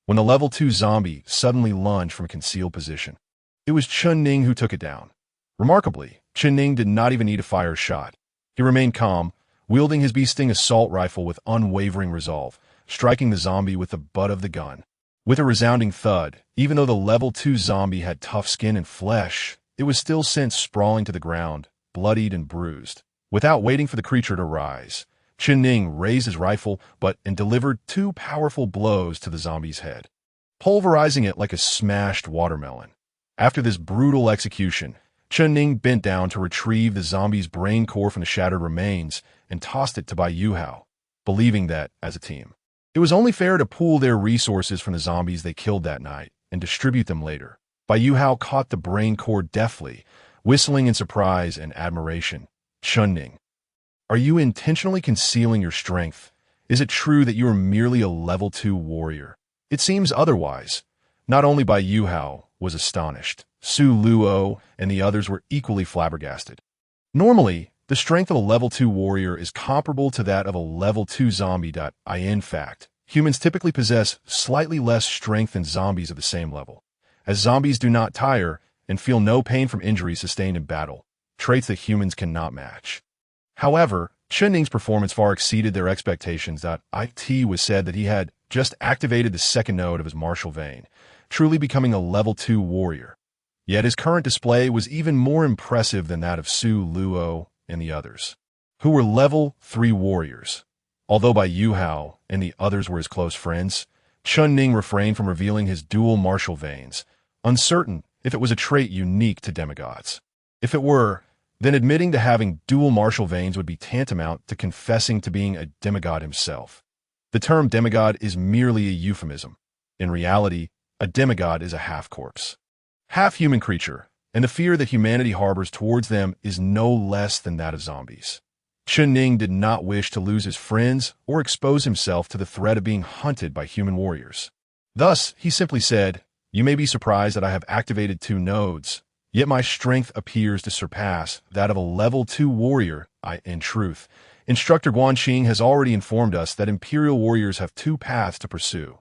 When the level 2 zombie suddenly lunged from a concealed position, it was Chen Ning who took it down. Remarkably, Chen Ning did not even need to fire a shot. He remained calm, wielding his bee-sting assault rifle with unwavering resolve, striking the zombie with the butt of the gun. With a resounding thud, even though the level 2 zombie had tough skin and flesh, it was still sent sprawling to the ground, bloodied and bruised. Without waiting for the creature to rise, Chen Ning raised his rifle and delivered 2 powerful blows to the zombie's head, pulverizing it like a smashed watermelon. After this brutal execution, Chen Ning bent down to retrieve the zombie's brain core from the shattered remains and tossed it to Bai Yuhao, believing that, as a team, It was only fair to pool their resources from the zombies they killed that night and distribute them later. Bai Yuhao caught the brain cord deftly, whistling in surprise and admiration. Chunning, are you intentionally concealing your strength? Is it true that you are merely a level 2 warrior? It seems otherwise. Not only Bai Yuhao was astonished, Su Luo and the others were equally flabbergasted. Normally, the strength of a level 2 warrior is comparable to that of a level 2 zombie. In fact, humans typically possess slightly less strength than zombies of the same level, as zombies do not tire and feel no pain from injuries sustained in battle, traits that humans cannot match. However, Chunning's performance far exceeded their expectations. It was said that he had just activated the second node of his martial vein, truly becoming a level 2 warrior. Yet his current display was even more impressive than that of Su Luo and the others, who were level 3 warriors. Although Bai Yuhao and the others were his close friends, Chunning refrained from revealing his dual martial veins, uncertain if it was a trait unique to demigods. If it were, then admitting to having dual martial veins would be tantamount to confessing to being a demigod himself. The term demigod is merely a euphemism. In reality, a demigod is a half-corpse, half-human creature, and the fear that humanity harbors towards them is no less than that of zombies. Chunning did not wish to lose his friends or expose himself to the threat of being hunted by human warriors. Thus, he simply said, "You may be surprised that I have activated 2 nodes, yet my strength appears to surpass that of a level 2 warrior. In truth, Instructor Guanxing has already informed us that Imperial warriors have 2 paths to pursue: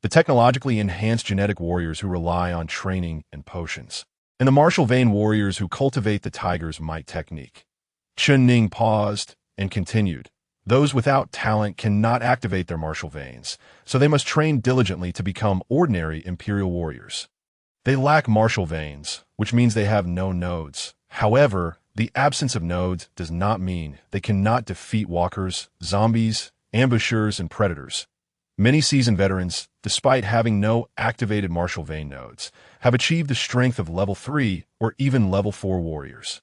the technologically enhanced genetic warriors who rely on training and potions, and the martial vein warriors who cultivate the tiger's might technique." Chunning paused and continued, "Those without talent cannot activate their martial veins, so they must train diligently to become ordinary Imperial warriors. They lack martial veins, which means they have no nodes. However, the absence of nodes does not mean they cannot defeat walkers, zombies, ambushers, and predators. Many seasoned veterans, despite having no activated martial vein nodes, have achieved the strength of level 3 or even level 4 warriors."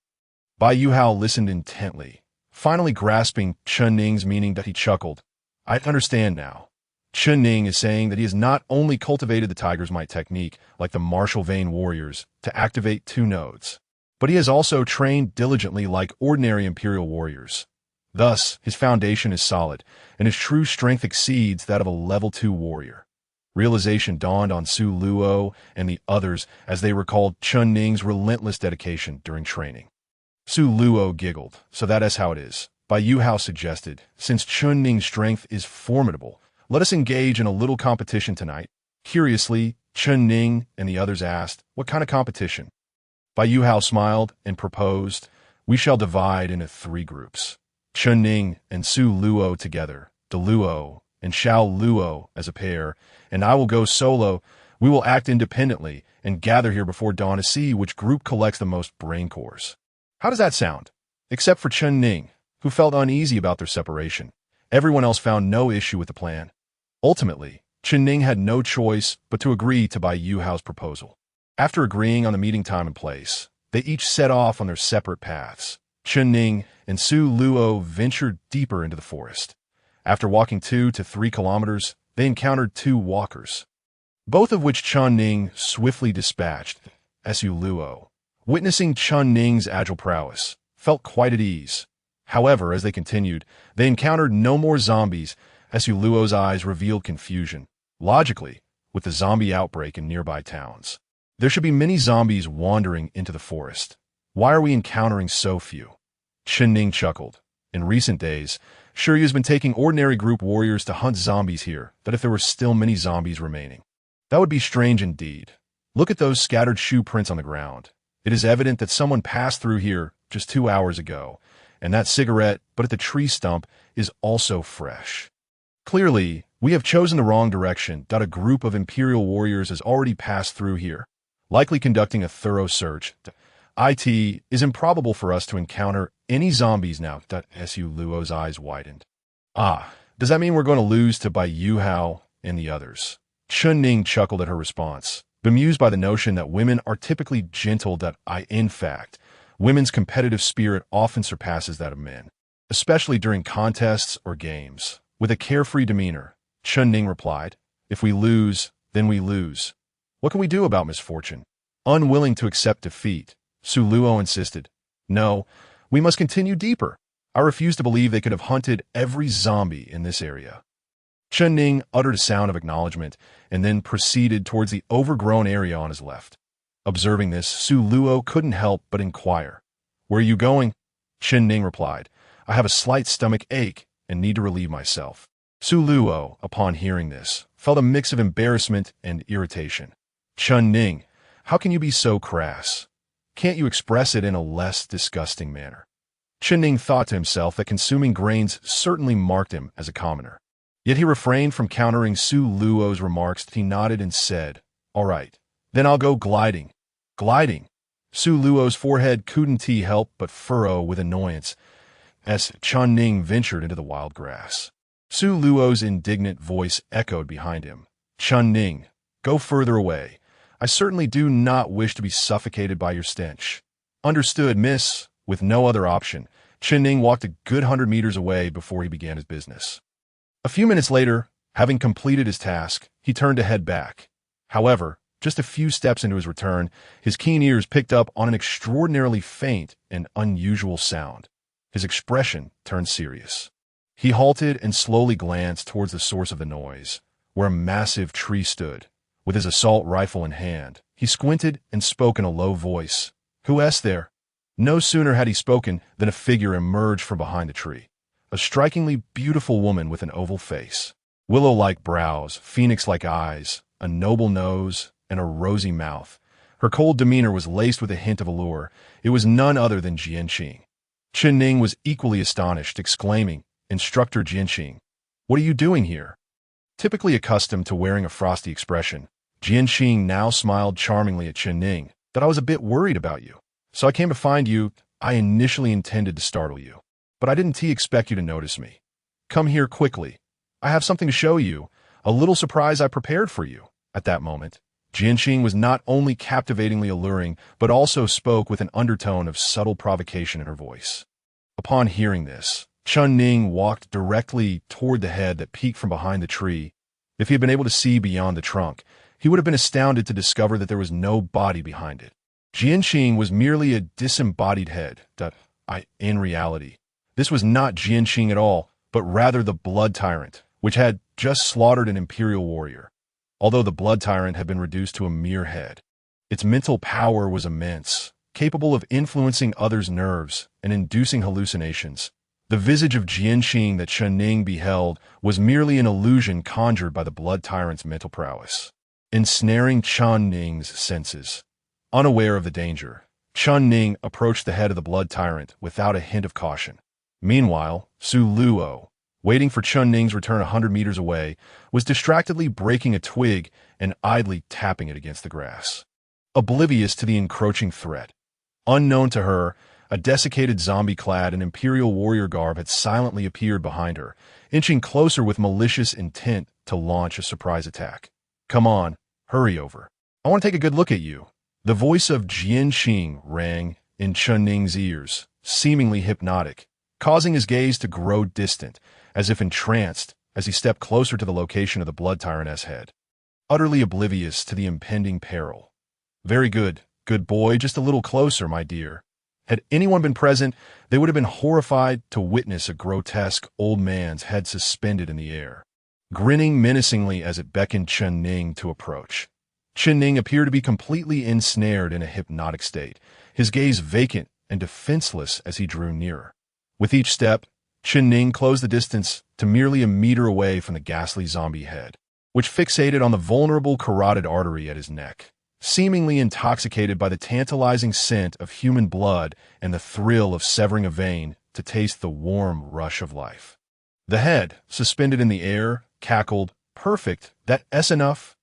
Bai Yuhao listened intently, finally grasping Chunning's meaning. That he chuckled. "I understand now. Chunning is saying that he has not only cultivated the tiger's might technique, like the martial vein warriors, to activate 2 nodes, but he has also trained diligently like ordinary Imperial warriors. Thus, his foundation is solid, and his true strength exceeds that of a level 2 warrior." Realization dawned on Su Luo and the others as they recalled Chunning's relentless dedication during training. Su Luo giggled. "So that is how it is," Bai Yuhao suggested. "Since Chunning's strength is formidable, let us engage in a little competition tonight." Curiously, Chunning and the others asked, "What kind of competition?" Bai Yuhao smiled and proposed, "We shall divide into 3 groups. Chunning and Su Luo together, De Luo and Xiao Luo as a pair, and I will go solo. We will act independently and gather here before dawn to see which group collects the most brain cores." How does that sound? Except for Chunning, who felt uneasy about their separation. Everyone else found no issue with the plan. Ultimately, Chunning had no choice but to agree to Bai Yuhao's proposal. After agreeing on the meeting time and place, they each set off on their separate paths. Chunning and Su Luo ventured deeper into the forest. After walking 2 to 3 kilometers, they encountered 2 walkers, both of which Chunning swiftly dispatched. Su Luo, witnessing Chunning's agile prowess, felt quite at ease. However, as they continued, they encountered no more zombies. Su Luo's eyes revealed confusion. Logically, with the zombie outbreak in nearby towns, there should be many zombies wandering into the forest. Why are we encountering so few? Chunning chuckled. In recent days, Shiryu has been taking ordinary group warriors to hunt zombies here, that if there were still many zombies remaining. That would be strange indeed. Look at those scattered shoe prints on the ground. It is evident that someone passed through here just 2 hours ago, and that cigarette, but at the tree stump, is also fresh. Clearly, we have chosen the wrong direction. A group of Imperial warriors has already passed through here, likely conducting a thorough search. It is improbable for us to encounter any zombies now. Su Luo's eyes widened. Does that mean we're going to lose to Bai Yuhao and the others? Chunning chuckled at her response, bemused by the notion that women are typically gentle. In fact, women's competitive spirit often surpasses that of men, especially during contests or games. With a carefree demeanor, Chun Ning replied. If we lose, then we lose. What can we do about misfortune? Unwilling to accept defeat, Su Luo insisted. No, we must continue deeper. I refuse to believe they could have hunted every zombie in this area. Chun Ning uttered a sound of acknowledgement and then proceeded towards the overgrown area on his left. Observing this, Su Luo couldn't help but inquire. Where are you going? Chun Ning replied. I have a slight stomach ache and need to relieve myself. Su Luo, upon hearing this, felt a mix of embarrassment and irritation. Chun Ning, how can you be so crass? Can't you express it in a less disgusting manner? Chun Ning thought to himself that consuming grains certainly marked him as a commoner. Yet he refrained from countering Su Luo's remarks. He nodded and said, All right, then I'll go gliding. Gliding? Su Luo's forehead couldn't help but furrow with annoyance as Chun Ning ventured into the wild grass. Su Luo's indignant voice echoed behind him. Chun Ning, go further away. I certainly do not wish to be suffocated by your stench. Understood, miss. With no other option, Chun Ning walked a good 100 meters away before he began his business. A few minutes later, having completed his task, he turned to head back. However, just a few steps into his return, his keen ears picked up on an extraordinarily faint and unusual sound. His expression turned serious. He halted and slowly glanced towards the source of the noise, where a massive tree stood. With his assault rifle in hand, he squinted and spoke in a low voice. Who is there? No sooner had he spoken than a figure emerged from behind the tree. A strikingly beautiful woman with an oval face, willow-like brows, phoenix-like eyes, a noble nose, and a rosy mouth. Her cold demeanor was laced with a hint of allure. It was none other than Jianqing. Chun Ning was equally astonished, exclaiming, Instructor Jianqing, what are you doing here? Typically accustomed to wearing a frosty expression, Jianqing now smiled charmingly at Chun Ning. That I was a bit worried about you. So I came to find you. I initially intended to startle you, but I didn't expect you to notice me. Come here quickly. I have something to show you, a little surprise I prepared for you. At that moment, Jianqing was not only captivatingly alluring, but also spoke with an undertone of subtle provocation in her voice. Upon hearing this, Chun Ning walked directly toward the head that peeked from behind the tree. If he had been able to see beyond the trunk, he would have been astounded to discover that there was no body behind it. Jianqing was merely a disembodied head. In reality, this was not Jianqing at all, but rather the Blood Tyrant, which had just slaughtered an imperial warrior. Although the Blood Tyrant had been reduced to a mere head, its mental power was immense, capable of influencing others' nerves and inducing hallucinations. The visage of Jianqing that Chun Ning beheld was merely an illusion conjured by the Blood Tyrant's mental prowess, ensnaring Chun Ning's senses. Unaware of the danger, Chun Ning approached the head of the Blood Tyrant without a hint of caution. Meanwhile, Su Luo, waiting for Chun Ning's return 100 meters away, was distractedly breaking a twig and idly tapping it against the grass, oblivious to the encroaching threat. Unknown to her, a desiccated zombie clad in imperial warrior garb had silently appeared behind her, inching closer with malicious intent to launch a surprise attack. Come on, hurry over. I want to take a good look at you. The voice of Jianqing rang in Chun Ning's ears, seemingly hypnotic, causing his gaze to grow distant, as if entranced, as he stepped closer to the location of the Blood Tyrant's head, utterly oblivious to the impending peril. Very good, good boy, just a little closer, my dear. Had anyone been present, they would have been horrified to witness a grotesque old man's head suspended in the air, grinning menacingly as it beckoned Chun Ning to approach. Chun Ning appeared to be completely ensnared in a hypnotic state, his gaze vacant and defenseless as he drew nearer. With each step, Chun Ning closed the distance to merely a meter away from the ghastly zombie head, which fixated on the vulnerable carotid artery at his neck, seemingly intoxicated by the tantalizing scent of human blood and the thrill of severing a vein to taste the warm rush of life. The head, suspended in the air, cackled, "Perfect, that's enough."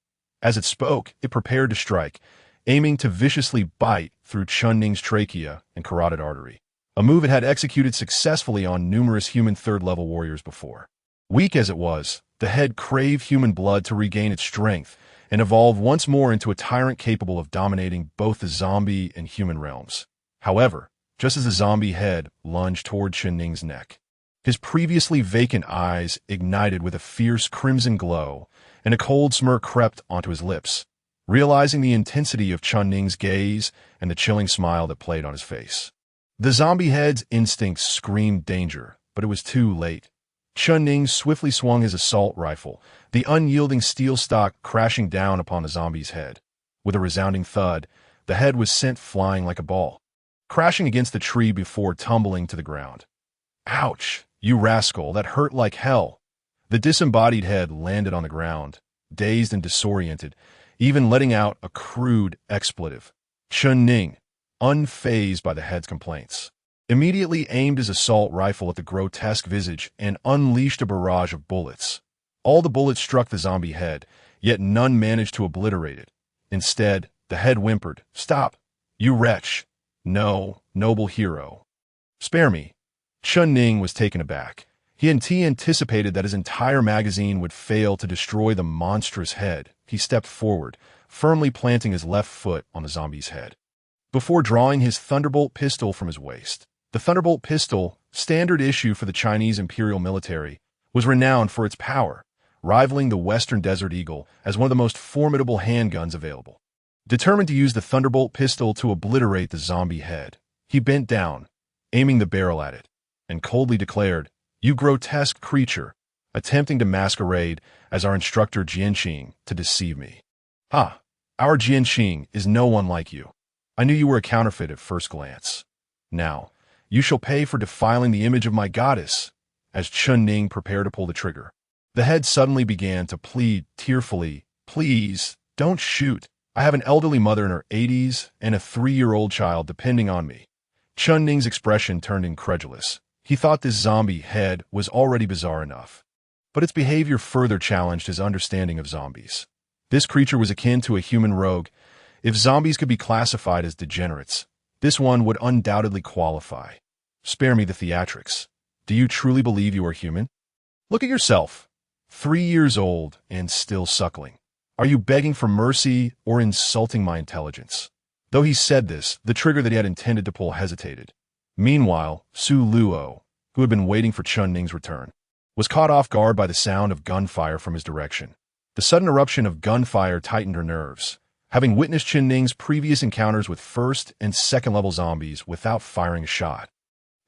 As it spoke, it prepared to strike, aiming to viciously bite through Chun Ning's trachea and carotid artery, a move it had executed successfully on numerous human third-level warriors before. Weak as it was, the head craved human blood to regain its strength and evolve once more into a tyrant capable of dominating both the zombie and human realms. However, just as the zombie head lunged toward Chun Ning's neck, His previously vacant eyes ignited with a fierce crimson glow, and a cold smirk crept onto his lips, realizing the intensity of Chun Ning's gaze and the chilling smile that played on his face. The zombie head's instincts screamed danger, but it was too late. Chun Ning swiftly swung his assault rifle, the unyielding steel stock crashing down upon the zombie's head. With a resounding thud, the head was sent flying like a ball, crashing against the tree before tumbling to the ground. Ouch, you rascal, that hurt like hell. The disembodied head landed on the ground, dazed and disoriented, even letting out a crude expletive. Chun Ning, unfazed by the head's complaints, immediately aimed his assault rifle at the grotesque visage and unleashed a barrage of bullets. All the bullets struck the zombie head, yet none managed to obliterate it. Instead, the head whimpered, "Stop, you wretch! No, noble hero. Spare me." Chun Ning was taken aback. He anticipated that his entire magazine would fail to destroy the monstrous head. He stepped forward, firmly planting his left foot on the zombie's head, before drawing his Thunderbolt pistol from his waist. The Thunderbolt pistol, standard issue for the Chinese Imperial military, was renowned for its power, rivaling the Western Desert Eagle as one of the most formidable handguns available. Determined to use the Thunderbolt pistol to obliterate the zombie head, he bent down, aiming the barrel at it, and coldly declared, "You grotesque creature, attempting to masquerade as our instructor Jianqing to deceive me. Ah, our Jianqing is no one like you. I knew you were a counterfeit at first glance. Now, you shall pay for defiling the image of my goddess." As Chun Ning prepared to pull the trigger, the head suddenly began to plead tearfully, "Please, don't shoot. I have an elderly mother in her 80s and a 3-year-old child depending on me." Chun Ning's expression turned incredulous. He thought this zombie head was already bizarre enough, but its behavior further challenged his understanding of zombies. This creature was akin to a human rogue. If zombies could be classified as degenerates, this one would undoubtedly qualify. Spare me the theatrics. Do you truly believe you are human? Look at yourself. 3 years old and still suckling. Are you begging for mercy or insulting my intelligence? Though he said this, the trigger that he had intended to pull hesitated. Meanwhile, Su Luo, who had been waiting for Chun Ning's return, was caught off guard by the sound of gunfire from his direction. The sudden eruption of gunfire tightened her nerves, having witnessed Chun Ning's previous encounters with first and second level zombies without firing a shot.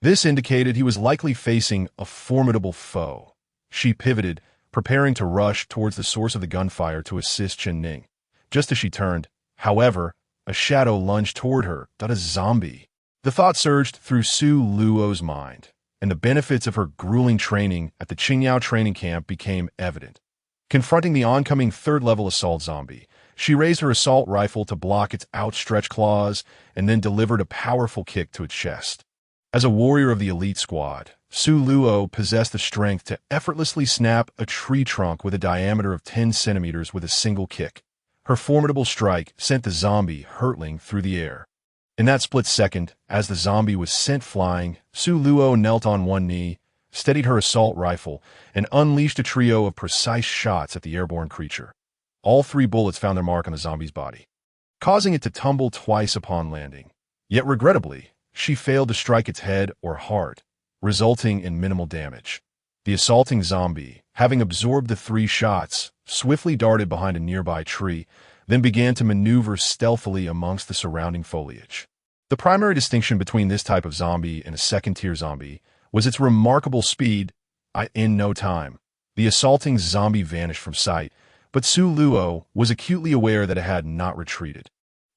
This indicated he was likely facing a formidable foe. She pivoted, preparing to rush towards the source of the gunfire to assist Chun Ning. Just as she turned, however, a shadow lunged toward her, a zombie. The thought surged through Su Luo's mind, and the benefits of her grueling training at the Qingyao training camp became evident. Confronting the oncoming third-level assault zombie, she raised her assault rifle to block its outstretched claws and then delivered a powerful kick to its chest. As a warrior of the elite squad, Su Luo possessed the strength to effortlessly snap a tree trunk with a diameter of 10 centimeters with a single kick. Her formidable strike sent the zombie hurtling through the air. In that split second, as the zombie was sent flying, Su Luo knelt on one knee, steadied her assault rifle, and unleashed a trio of precise shots at the airborne creature. All 3 bullets found their mark on the zombie's body, causing it to tumble twice upon landing. Yet regrettably, she failed to strike its head or heart, resulting in minimal damage. The assaulting zombie, having absorbed the 3 shots, swiftly darted behind a nearby tree, then began to maneuver stealthily amongst the surrounding foliage. The primary distinction between this type of zombie and a second-tier zombie was its remarkable speed. In no time, the assaulting zombie vanished from sight, but Su Luo was acutely aware that it had not retreated.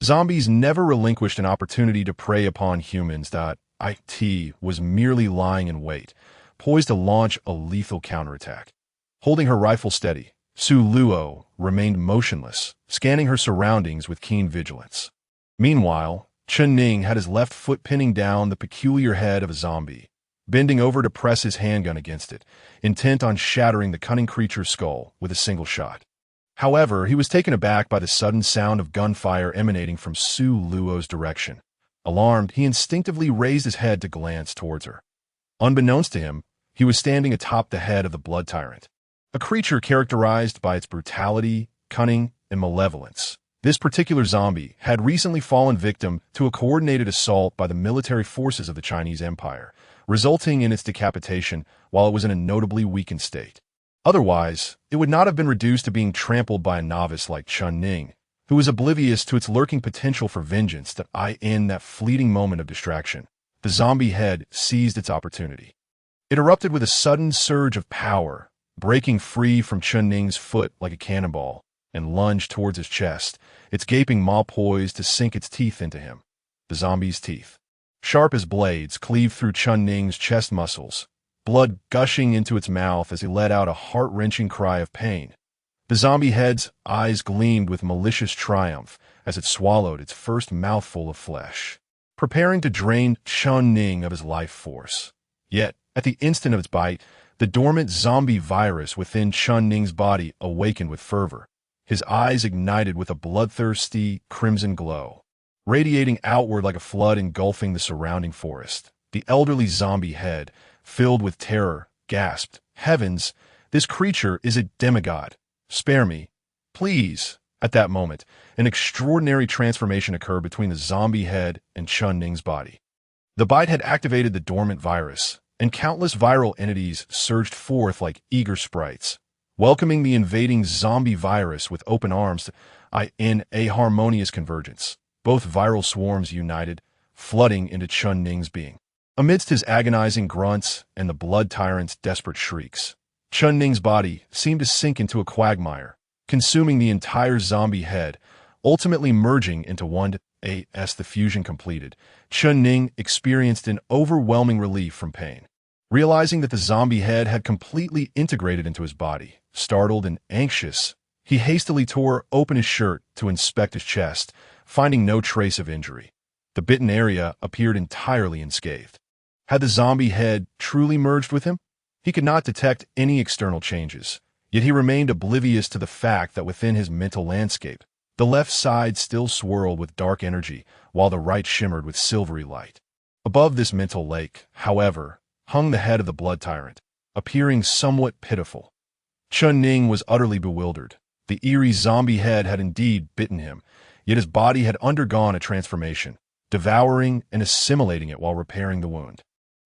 Zombies never relinquished an opportunity to prey upon humans. It was merely lying in wait, poised to launch a lethal counterattack. Holding her rifle steady, Su Luo remained motionless, scanning her surroundings with keen vigilance. Meanwhile, Chun Ning had his left foot pinning down the peculiar head of a zombie, bending over to press his handgun against it, intent on shattering the cunning creature's skull with a single shot. However, he was taken aback by the sudden sound of gunfire emanating from Su Luo's direction. Alarmed, he instinctively raised his head to glance towards her. Unbeknownst to him, he was standing atop the head of the blood tyrant, a creature characterized by its brutality, cunning, and malevolence. This particular zombie had recently fallen victim to a coordinated assault by the military forces of the Chinese Empire, resulting in its decapitation while it was in a notably weakened state. Otherwise, it would not have been reduced to being trampled by a novice like Chun Ning, who was oblivious to its lurking potential for vengeance. In that fleeting moment of distraction, the zombie head seized its opportunity. It erupted with a sudden surge of power, breaking free from Chun Ning's foot like a cannonball, and lunged towards his chest, its gaping maw poised to sink its teeth into him. The zombie's teeth, sharp as blades, cleaved through Chun Ning's chest muscles, blood gushing into its mouth as he let out a heart-wrenching cry of pain. The zombie head's eyes gleamed with malicious triumph as it swallowed its first mouthful of flesh, preparing to drain Chun Ning of his life force. Yet, at the instant of its bite, the dormant zombie virus within Chun Ning's body awakened with fervor. His eyes ignited with a bloodthirsty, crimson glow, radiating outward like a flood engulfing the surrounding forest. The elderly zombie head, filled with terror, gasped, "Heavens, this creature is a demigod. Spare me, please." At that moment, an extraordinary transformation occurred between the zombie head and Chun Ning's body. The bite had activated the dormant virus, and countless viral entities surged forth like eager sprites, welcoming the invading zombie virus with open arms. In a harmonious convergence, both viral swarms united, flooding into Chun Ning's being. Amidst his agonizing grunts and the blood tyrant's desperate shrieks, Chun Ning's body seemed to sink into a quagmire, consuming the entire zombie head, ultimately merging into one. As the fusion completed, Chun Ning experienced an overwhelming relief from pain. Realizing that the zombie head had completely integrated into his body, startled and anxious, he hastily tore open his shirt to inspect his chest, finding no trace of injury. The bitten area appeared entirely unscathed. Had the zombie head truly merged with him? He could not detect any external changes, yet he remained oblivious to the fact that within his mental landscape, the left side still swirled with dark energy, while the right shimmered with silvery light. Above this mental lake, however, hung the head of the blood tyrant, appearing somewhat pitiful. Chun Ning was utterly bewildered. The eerie zombie head had indeed bitten him, yet his body had undergone a transformation, devouring and assimilating it while repairing the wound.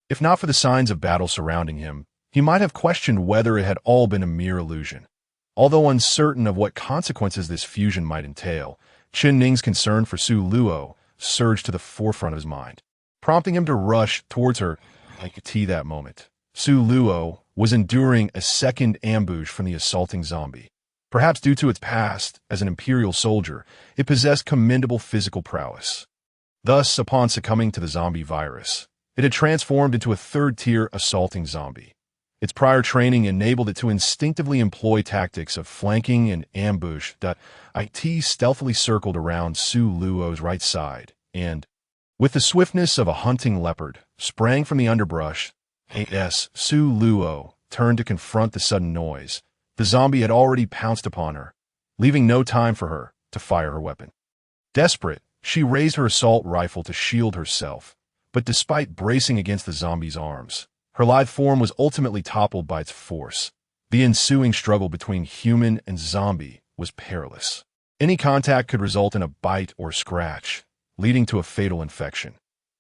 If not for the signs of battle surrounding him, he might have questioned whether it had all been a mere illusion. Although uncertain of what consequences this fusion might entail, Chun Ning's concern for Su Luo surged to the forefront of his mind, prompting him to rush towards her. That moment, Su Luo was enduring a second ambush from the assaulting zombie. Perhaps due to its past as an imperial soldier, it possessed commendable physical prowess. Thus, upon succumbing to the zombie virus, it had transformed into a third-tier assaulting zombie. Its prior training enabled it to instinctively employ tactics of flanking and ambush. It stealthily circled around Su Luo's right side and, with the swiftness of a hunting leopard, sprang from the underbrush. As Su Luo turned to confront the sudden noise, the zombie had already pounced upon her, leaving no time for her to fire her weapon. Desperate, she raised her assault rifle to shield herself, but despite bracing against the zombie's arms, her lithe form was ultimately toppled by its force. The ensuing struggle between human and zombie was perilous. Any contact could result in a bite or scratch, leading to a fatal infection.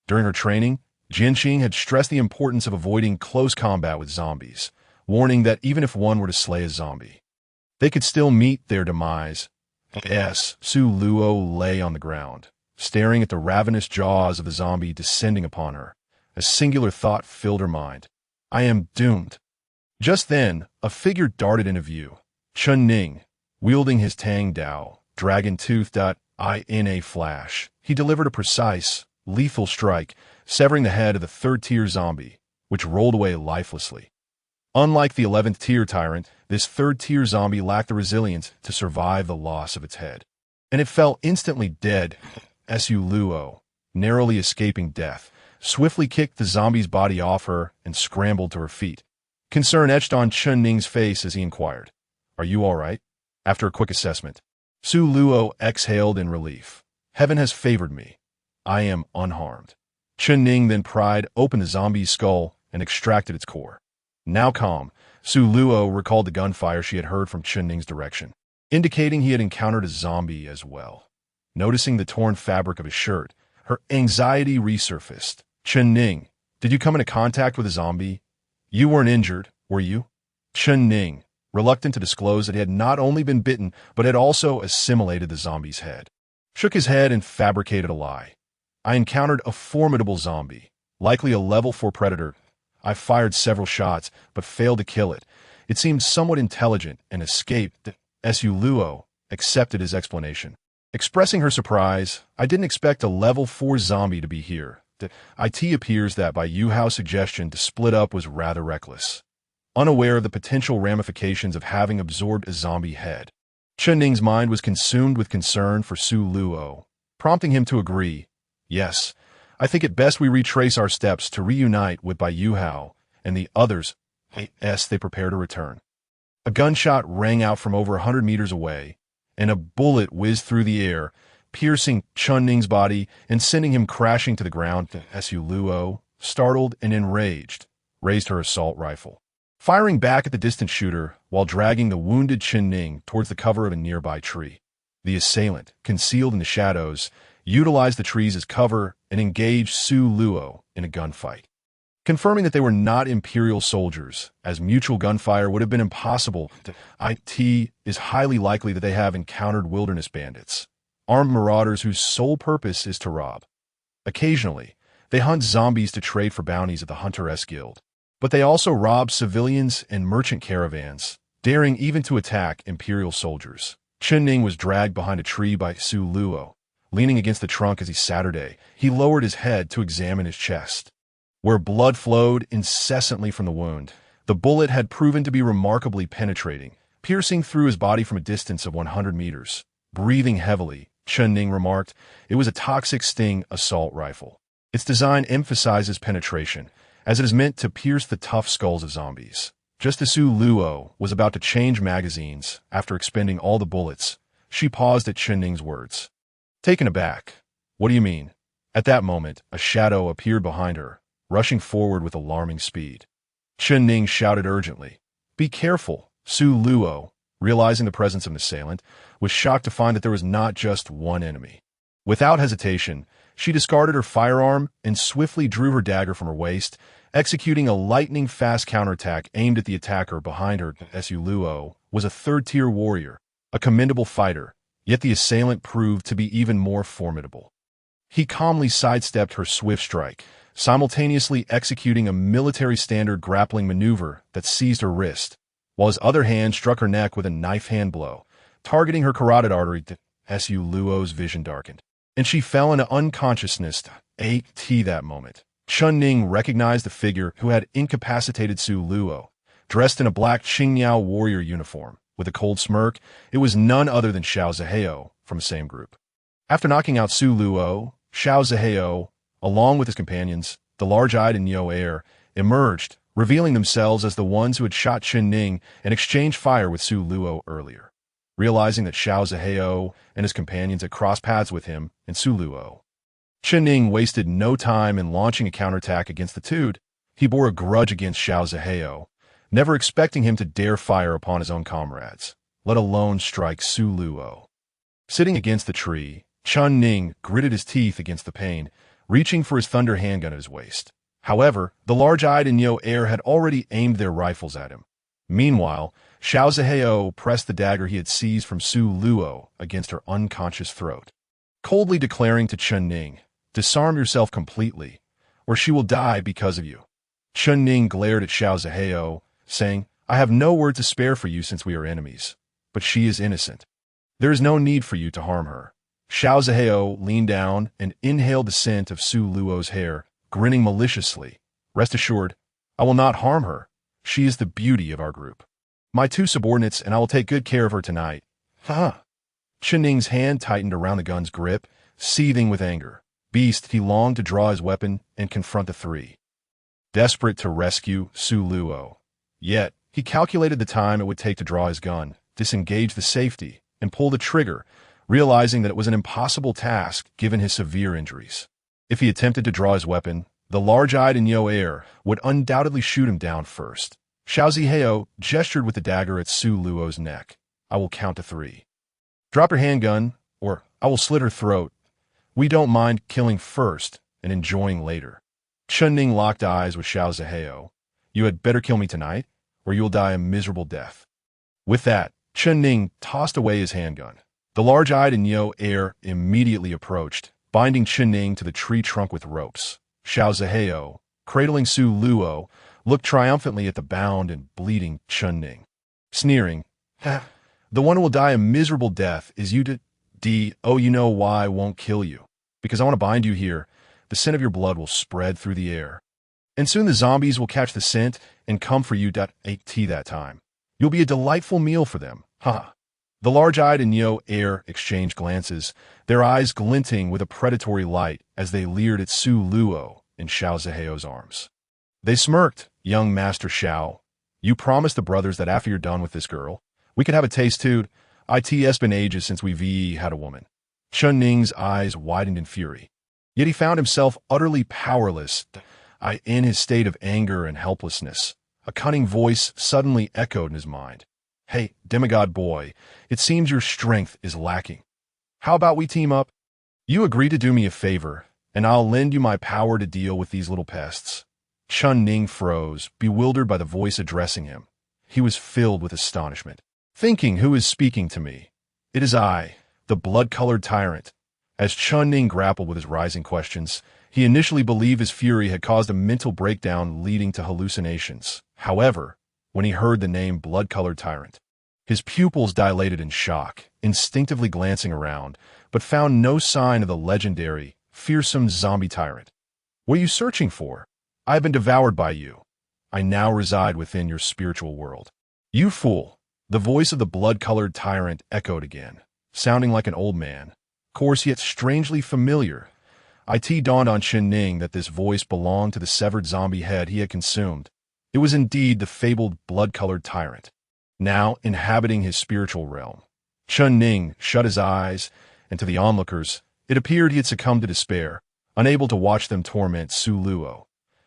During her training, Jianqing had stressed the importance of avoiding close combat with zombies, warning that even if one were to slay a zombie, they could still meet their demise. Su Luo lay on the ground, staring at the ravenous jaws of the zombie descending upon her. A singular thought filled her mind. I am doomed. Just then, a figure darted into view. Chun Ning, wielding his Tang Dao, dragon tooth. In a flash, he delivered a precise, lethal strike, severing the head of the third-tier zombie, which rolled away lifelessly. Unlike the 11th-tier tyrant, this third-tier zombie lacked the resilience to survive the loss of its head, and it fell instantly dead. Su Luo, narrowly escaping death, swiftly kicked the zombie's body off her and scrambled to her feet. Concern etched on Chun Ning's face as he inquired, "Are you all right?" After a quick assessment, Su Luo exhaled in relief. "Heaven has favored me. I am unharmed." Chun Ning then pried open the zombie's skull and extracted its core. Now calm, Su Luo recalled the gunfire she had heard from Chun Ning's direction, indicating he had encountered a zombie as well. Noticing the torn fabric of his shirt, her anxiety resurfaced. "Chun Ning, Did you come into contact with a zombie? You weren't injured, were you? Chen Ning, reluctant to disclose that he had not only been bitten, but had also assimilated the zombie's head, shook his head and fabricated a lie. I encountered a formidable zombie, likely a level 4 predator. I fired several shots, but failed to kill it. It seemed somewhat intelligent and escaped. Su Luo accepted his explanation. Expressing her surprise, I didn't expect a level 4 zombie to be here. It appears that by Yu Hao's suggestion to split up was rather reckless, unaware of the potential ramifications of having absorbed a zombie head. Chen Ning's mind was consumed with concern for Su Luo, prompting him to agree. Yes, I think it best we retrace our steps to reunite with Bai Yu Hao and the others as they prepare to return. A gunshot rang out from over 100 meters away, and a bullet whizzed through the air, piercing Chen Ning's body and sending him crashing to the ground. Su Luo, startled and enraged, raised her assault rifle, firing back at the distant shooter while dragging the wounded Chen Ning towards the cover of a nearby tree. The assailant, concealed in the shadows, utilized the trees as cover and engaged Su Luo in a gunfight. Confirming that they were not Imperial soldiers, as mutual gunfire would have been impossible, it is highly likely that they have encountered wilderness bandits, armed marauders whose sole purpose is to rob. Occasionally, they hunt zombies to trade for bounties at the Hunter-S Guild, but they also rob civilians and merchant caravans, daring even to attack Imperial soldiers. Chen Ning was dragged behind a tree by Su Luo. Leaning against the trunk as he sat, he lowered his head to examine his chest, where blood flowed incessantly from the wound. The bullet had proven to be remarkably penetrating, piercing through his body from a distance of 100 meters. Breathing heavily, Chen Ning remarked, "It was a toxic sting assault rifle. Its design emphasizes penetration, as it is meant to pierce the tough skulls of zombies." Just as Su Luo was about to change magazines after expending all the bullets, she paused at Chen Ning's words. Taken aback. "What do you mean?" At that moment, a shadow appeared behind her, rushing forward with alarming speed. Chen Ning shouted urgently, "Be careful!" Su Luo, realizing the presence of an assailant, was shocked to find that there was not just one enemy. Without hesitation, she discarded her firearm and swiftly drew her dagger from her waist, executing a lightning-fast counterattack aimed at the attacker behind her. Su Luo was a third-tier warrior, a commendable fighter, yet the assailant proved to be even more formidable. He calmly sidestepped her swift strike, simultaneously executing a military-standard grappling maneuver that seized her wrist, while his other hand struck her neck with a knife-hand blow, targeting her carotid artery. Su Luo's vision darkened, and she fell into unconsciousness. That moment, Chen Ning recognized the figure who had incapacitated Su Luo, dressed in a black Qingyao warrior uniform. With a cold smirk, it was none other than Xiao Zihao from the same group. After knocking out Su Luo, Xiao Zihao, along with his companions, the large-eyed and Neo Air, emerged, revealing themselves as the ones who had shot Chen Ning and exchanged fire with Su Luo earlier. Realizing that Xiao Zihao and his companions had crossed paths with him and Su Luo, Chen Ning wasted no time in launching a counterattack against the two. He bore a grudge against Xiao Zihao, never expecting him to dare fire upon his own comrades, let alone strike Su Luo. Sitting against the tree, Chen Ning gritted his teeth against the pain, reaching for his thunder handgun at his waist. However, the large-eyed and Neo Air had already aimed their rifles at him. Meanwhile, Xiao Zihao pressed the dagger he had seized from Su Luo against her unconscious throat, coldly declaring to Chen Ning, "Disarm yourself completely, or she will die because of you." Chen Ning glared at Xiao Zihao, saying, "I have no word to spare for you since we are enemies, but she is innocent. There is no need for you to harm her." Xiao Zihao leaned down and inhaled the scent of Su Luo's hair, grinning maliciously. "Rest assured, I will not harm her. She is the beauty of our group. My two subordinates and I will take good care of her tonight." Chen Ning's hand tightened around the gun's grip, seething with anger. Beast, he longed to draw his weapon and confront the three, desperate to rescue Su Luo. Yet, he calculated the time it would take to draw his gun, disengage the safety, and pull the trigger, realizing that it was an impossible task given his severe injuries. If he attempted to draw his weapon, the large-eyed and Neo Air would undoubtedly shoot him down first. Xiao Zihao gestured with the dagger at Su Luo's neck. "I will count to 3. Drop your handgun, or I will slit her throat. We don't mind killing first and enjoying later." Chun Ning locked eyes with Xiao Zhehao. You had better kill me tonight, or you will die a miserable death. With that, Chun Ning tossed away his handgun. The large-eyed and Nyo heir immediately approached, binding Chun Ning to the tree trunk with ropes. Xiao Zhehao, cradling Su Luo, looked triumphantly at the bound and bleeding Chun Ning. Sneering, the one who will die a miserable death is you oh, you know why I won't kill you. Because I want to bind you here. The scent of your blood will spread through the air. And soon the zombies will catch the scent and come for you at that time. You'll be a delightful meal for them. Ha! The large-eyed and Nyo heir exchanged glances, their eyes glinting with a predatory light as they leered at Su Luo in Xiao Zhehao's arms. They smirked, young Master Xiao. You promised the brothers that after you're done with this girl, we could have a taste too. It's been ages since we've had a woman. Chun Ning's eyes widened in fury. Yet he found himself utterly powerless, in his state of anger and helplessness. A cunning voice suddenly echoed in his mind. Hey, demigod boy, it seems your strength is lacking. How about we team up? You agree to do me a favor, and I'll lend you my power to deal with these little pests. Chun Ning froze, bewildered by the voice addressing him. He was filled with astonishment, thinking, who is speaking to me? It is I, the blood-colored tyrant. As Chun Ning grappled with his rising questions, he initially believed his fury had caused a mental breakdown leading to hallucinations. However, when he heard the name blood-colored tyrant, his pupils dilated in shock, instinctively glancing around, but found no sign of the legendary, fearsome zombie tyrant. What are you searching for? I have been devoured by you. I now reside within your spiritual world. You fool! The voice of the blood-colored tyrant echoed again, sounding like an old man, coarse yet strangely familiar. It dawned on Chun Ning that this voice belonged to the severed zombie head he had consumed. It was indeed the fabled blood-colored tyrant, now inhabiting his spiritual realm. Chun Ning shut his eyes, and to the onlookers, it appeared he had succumbed to despair, unable to watch them torment Su Luo.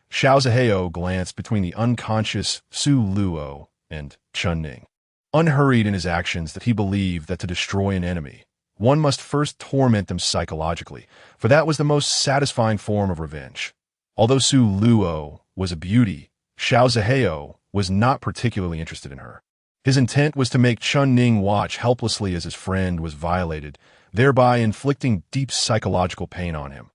Xiao Zhehao glanced between the unconscious Su Luo and Chun Ning, unhurried in his actions, that he believed that to destroy an enemy, one must first torment them psychologically, for that was the most satisfying form of revenge. Although Su Luo was a beauty, Xiao Zhehao was not particularly interested in her. His intent was to make Chun Ning watch helplessly as his friend was violated, thereby inflicting deep psychological pain on him.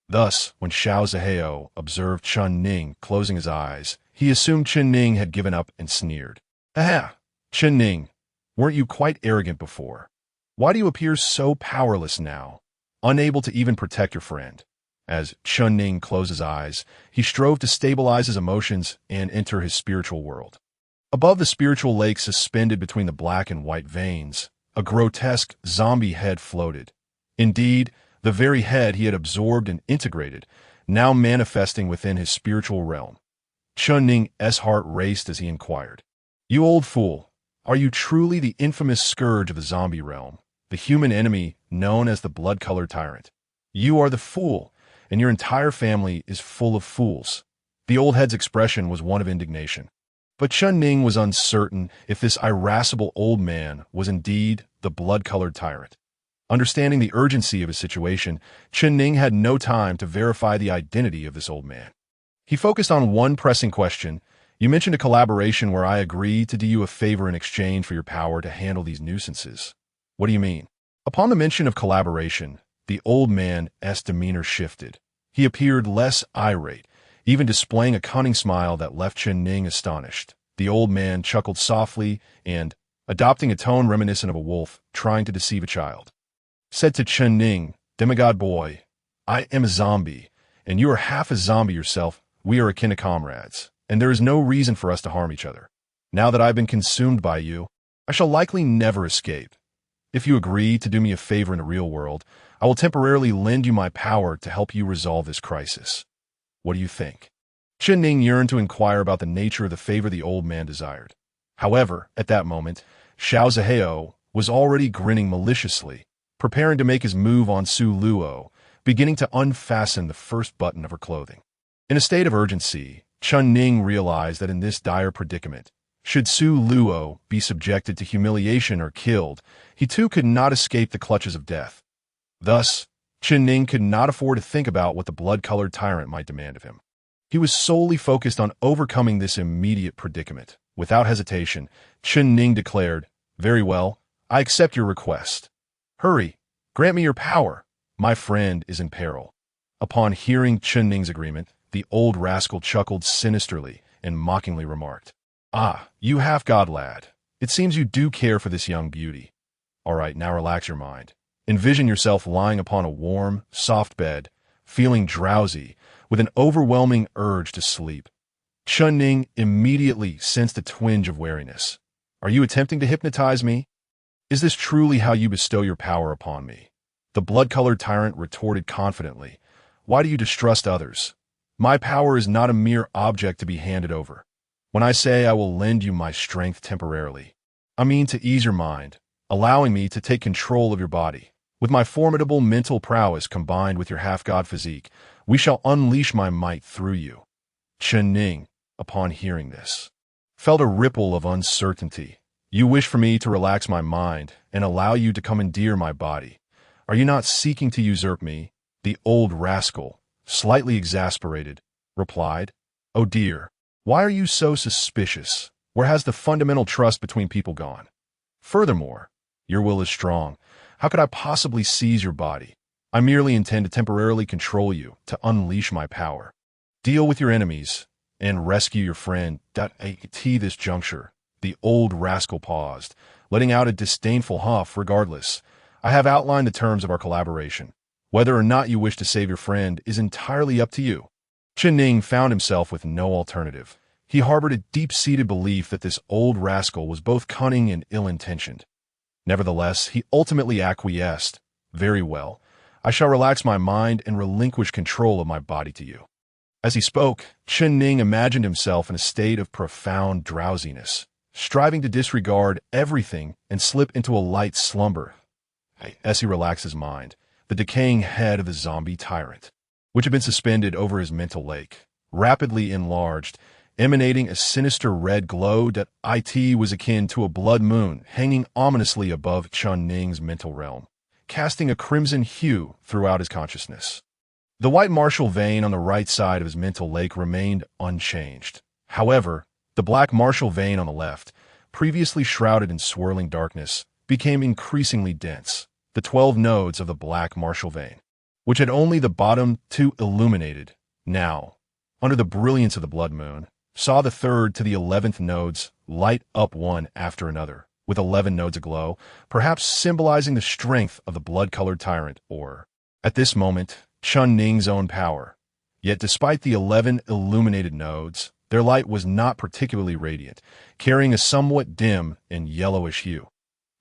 Thus, when Xiao Zhehao observed Chun Ning closing his eyes, he assumed Chun Ning had given up and sneered. Aha! Chun Ning, weren't you quite arrogant before? Why do you appear so powerless now, unable to even protect your friend? As Chun Ning closed his eyes, he strove to stabilize his emotions and enter his spiritual world. Above the spiritual lake suspended between the black and white veins, a grotesque zombie head floated. Indeed, the very head he had absorbed and integrated, now manifesting within his spiritual realm. Chun Ning's heart raced as he inquired, You old fool, are you truly the infamous scourge of the zombie realm, the human enemy known as the blood-colored tyrant? You are the fool, and your entire family is full of fools. The old head's expression was one of indignation. But Chun Ning was uncertain if this irascible old man was indeed the blood-colored tyrant. Understanding the urgency of his situation, Chun Ning had no time to verify the identity of this old man. He focused on one pressing question. You mentioned a collaboration where I agree to do you a favor in exchange for your power to handle these nuisances. What do you mean? Upon the mention of collaboration, the old man's demeanor shifted. He appeared less irate, even displaying a cunning smile that left Chun Ning astonished. The old man chuckled softly and, adopting a tone reminiscent of a wolf trying to deceive a child, said to Chun Ning, Demigod boy, I am a zombie, and you are half a zombie yourself. We are akin to comrades, and there is no reason for us to harm each other. Now that I have been consumed by you, I shall likely never escape. If you agree to do me a favor in the real world, I will temporarily lend you my power to help you resolve this crisis. What do you think? Chun Ning yearned to inquire about the nature of the favor the old man desired. However, at that moment, Xiao Zhehao was already grinning maliciously, preparing to make his move on Su Luo, beginning to unfasten the first button of her clothing. In a state of urgency, Chun Ning realized that in this dire predicament, should Su Luo be subjected to humiliation or killed, he too could not escape the clutches of death. Thus, Chun Ning could not afford to think about what the blood-colored tyrant might demand of him. He was solely focused on overcoming this immediate predicament. Without hesitation, Chen Ning declared, "Very well, I accept your request. Hurry, grant me your power. My friend is in peril." Upon hearing Chen Ning's agreement, the old rascal chuckled sinisterly and mockingly remarked, "Ah, you half-god lad. It seems you do care for this young beauty. All right, now relax your mind. Envision yourself lying upon a warm, soft bed, feeling drowsy, with an overwhelming urge to sleep." Chen Ning immediately sensed a twinge of wariness. "Are you attempting to hypnotize me? Is this truly how you bestow your power upon me?" The blood-colored tyrant retorted confidently, "Why do you distrust others? My power is not a mere object to be handed over. When I say I will lend you my strength temporarily, I mean to ease your mind, allowing me to take control of your body. With my formidable mental prowess combined with your half-god physique, we shall unleash my might through you." Chen Ning, upon hearing this, felt a ripple of uncertainty. "You wish for me to relax my mind and allow you to commandeer my body. Are you not seeking to usurp me?" The old rascal, slightly exasperated, replied, "Oh dear, why are you so suspicious? Where has the fundamental trust between people gone? Furthermore, your will is strong. How could I possibly seize your body? I merely intend to temporarily control you, to unleash my power. Deal with your enemies and rescue your friend." At this juncture, the old rascal paused, letting out a disdainful huff. "Regardless, I have outlined the terms of our collaboration. Whether or not you wish to save your friend is entirely up to you." Chen Ning found himself with no alternative. He harbored a deep-seated belief that this old rascal was both cunning and ill-intentioned. Nevertheless, he ultimately acquiesced. "Very well, I shall relax my mind and relinquish control of my body to you." As he spoke, Chen Ning imagined himself in a state of profound drowsiness, striving to disregard everything and slip into a light slumber. As he relaxed his mind, the decaying head of the zombie tyrant, which had been suspended over his mental lake, rapidly enlarged, emanating a sinister red glow that was akin to a blood moon hanging ominously above Chen Ning's mental realm, casting a crimson hue throughout his consciousness. The white martial vein on the right side of his mental lake remained unchanged. However, the black martial vein on the left, previously shrouded in swirling darkness, became increasingly dense. The 12 nodes of the black martial vein, which had only the bottom 2 illuminated, now, under the brilliance of the blood moon, saw the 3rd to the 11th nodes light up one after another, with 11 nodes aglow, perhaps symbolizing the strength of the blood-colored tyrant, or, at this moment, Chen Ning's own power. Yet despite the 11 illuminated nodes, their light was not particularly radiant, carrying a somewhat dim and yellowish hue.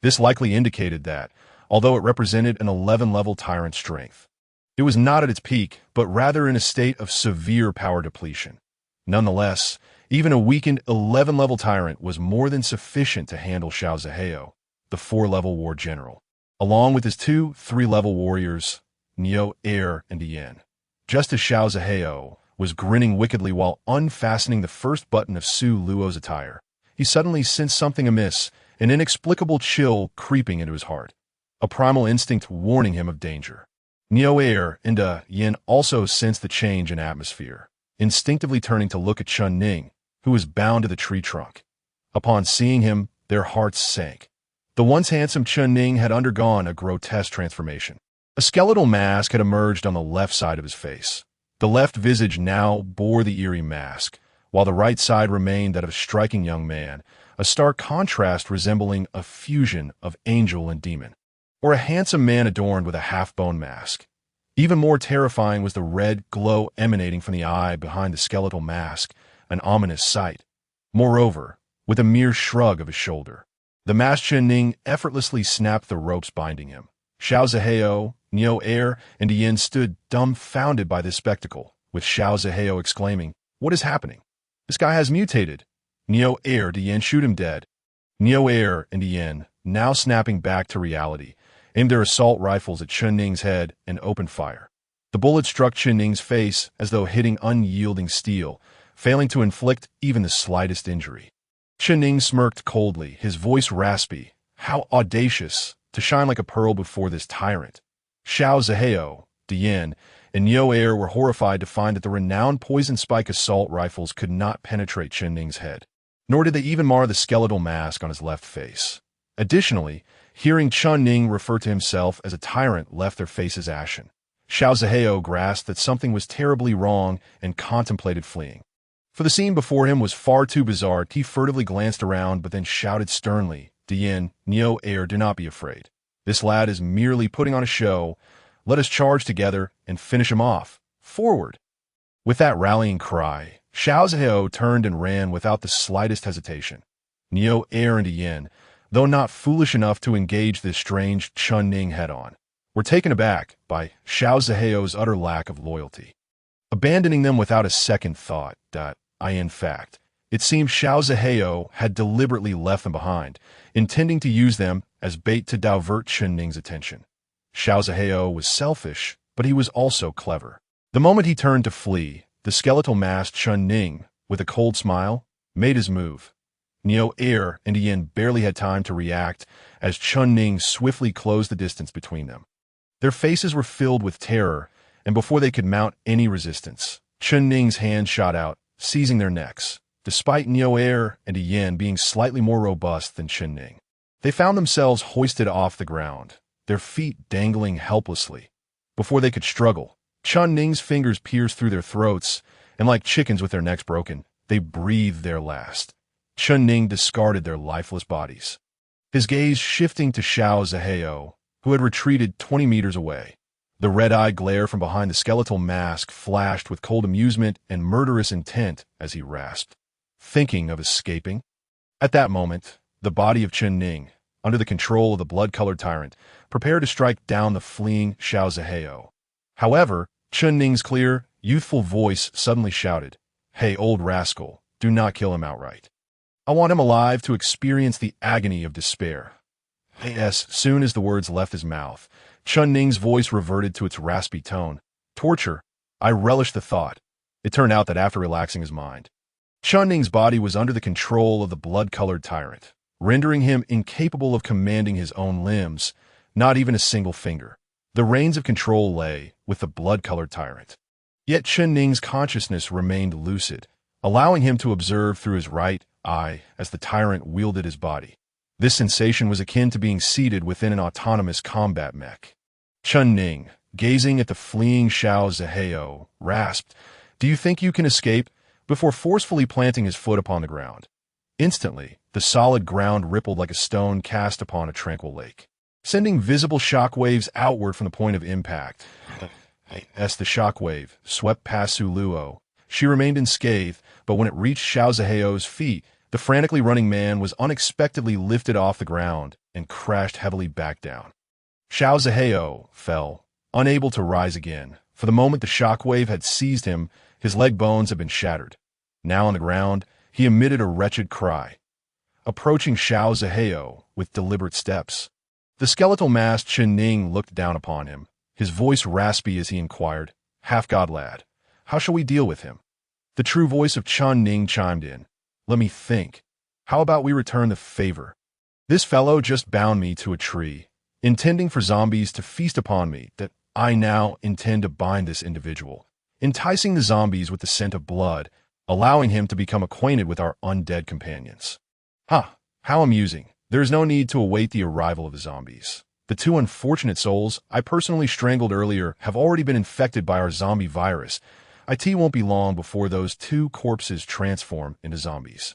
This likely indicated that, although it represented an 11-level tyrant's strength, it was not at its peak, but rather in a state of severe power depletion. Nonetheless, even a weakened 11-level tyrant was more than sufficient to handle Xiao Zhehao, the 4-level war general, along with his 2 3-level warriors, Niu Er and Dian. Just as Xiao Zhehao was grinning wickedly while unfastening the first button of Su Luo's attire, he suddenly sensed something amiss, an inexplicable chill creeping into his heart, a primal instinct warning him of danger. Niu Er and Yin also sensed the change in atmosphere, instinctively turning to look at Chen Ning, who was bound to the tree trunk. Upon seeing him, their hearts sank. The once handsome Chen Ning had undergone a grotesque transformation. A skeletal mask had emerged on the left side of his face. The left visage now bore the eerie mask, while the right side remained that of a striking young man, a stark contrast resembling a fusion of angel and demon, or a handsome man adorned with a half-bone mask. Even more terrifying was the red glow emanating from the eye behind the skeletal mask, an ominous sight. Moreover, with a mere shrug of his shoulder, the masked Chen Ning effortlessly snapped the ropes binding him. Xiao Zhehao, Niu Er, and Yin stood dumbfounded by this spectacle, with Xiao Zhehao exclaiming, "What is happening? This guy has mutated." Niu Er, Yin, shoot him dead. Niu Er and Yin, now snapping back to reality, aimed their assault rifles at Chen Ning's head and opened fire. The bullet struck Chen Ning's face as though hitting unyielding steel, failing to inflict even the slightest injury. Chen Ning smirked coldly, his voice raspy. How audacious, to shine like a pearl before this tyrant. Xiao Zhehao, Dian, and Neo Air were horrified to find that the renowned poison spike assault rifles could not penetrate Chen Ning's head, nor did they even mar the skeletal mask on his left face. Additionally, hearing Chen Ning refer to himself as a tyrant left their faces ashen. Xiao Zhehao grasped that something was terribly wrong and contemplated fleeing. For the scene before him was far too bizarre. He furtively glanced around but then shouted sternly, "Dian, Neo Air, do not be afraid. This lad is merely putting on a show. Let us charge together and finish him off. Forward!" With that rallying cry, Xiao Zhehao turned and ran without the slightest hesitation. Neo Air and Dian, though not foolish enough to engage this strange Chen Ning head-on, were taken aback by Xiao Zhehao's utter lack of loyalty. Abandoning them without a second thought, in fact, it seemed Xiao Zhehao had deliberately left them behind, intending to use them as bait to divert Chen Ning's attention. Xiao Zhehao was selfish, but he was also clever. The moment he turned to flee, the skeletal-masked Chen Ning, with a cold smile, made his move. Neo Air and Dian barely had time to react as Chen Ning swiftly closed the distance between them. Their faces were filled with terror, and before they could mount any resistance, Chen Ning's hand shot out, seizing their necks. Despite Neo Air and Dian being slightly more robust than Chen Ning, they found themselves hoisted off the ground, their feet dangling helplessly. Before they could struggle, Chen Ning's fingers pierced through their throats, and like chickens with their necks broken, they breathed their last. Chen Ning discarded their lifeless bodies, his gaze shifting to Xiao Zhehao, who had retreated 20 meters away. The red-eyed glare from behind the skeletal mask flashed with cold amusement and murderous intent as he rasped, thinking of escaping. At that moment, the body of Chen Ning, under the control of the blood-colored tyrant, prepared to strike down the fleeing Xiao Zhehao. However, Chen Ning's clear, youthful voice suddenly shouted, "Hey, old rascal, do not kill him outright. I want him alive to experience the agony of despair." As soon as the words left his mouth, Chen Ning's voice reverted to its raspy tone. "Torture. I relish the thought." It turned out that after relaxing his mind, Chen Ning's body was under the control of the blood-colored tyrant, rendering him incapable of commanding his own limbs, not even a single finger. The reins of control lay with the blood-colored tyrant. Yet Chen Ning's consciousness remained lucid, allowing him to observe through his right eye as the tyrant wielded his body. This sensation was akin to being seated within an autonomous combat mech. Chen Ning, gazing at the fleeing Xiao Zhehao, rasped, "Do you think you can escape?" before forcefully planting his foot upon the ground. Instantly, the solid ground rippled like a stone cast upon a tranquil lake, sending visible shock waves outward from the point of impact. As the shock wave swept past Su Luo, she remained unscathed, but when it reached Xiao Zhehao's feet, the frantically running man was unexpectedly lifted off the ground and crashed heavily back down. Xiao Zhehao fell, unable to rise again. For the moment the shock wave had seized him, his leg bones had been shattered. Now on the ground, he emitted a wretched cry, approaching Xiao Zhehao with deliberate steps. The skeletal-masked Chen Ning looked down upon him, his voice raspy as he inquired, "Half-god lad, how shall we deal with him?" The true voice of Chen Ning chimed in, "Let me think. How about we return the favor? This fellow just bound me to a tree, intending for zombies to feast upon me, that I now intend to bind this individual, enticing the zombies with the scent of blood, allowing him to become acquainted with our undead companions." How amusing. There is no need to await the arrival of the zombies. The two unfortunate souls I personally strangled earlier have already been infected by our zombie virus. It won't be long before those two corpses transform into zombies.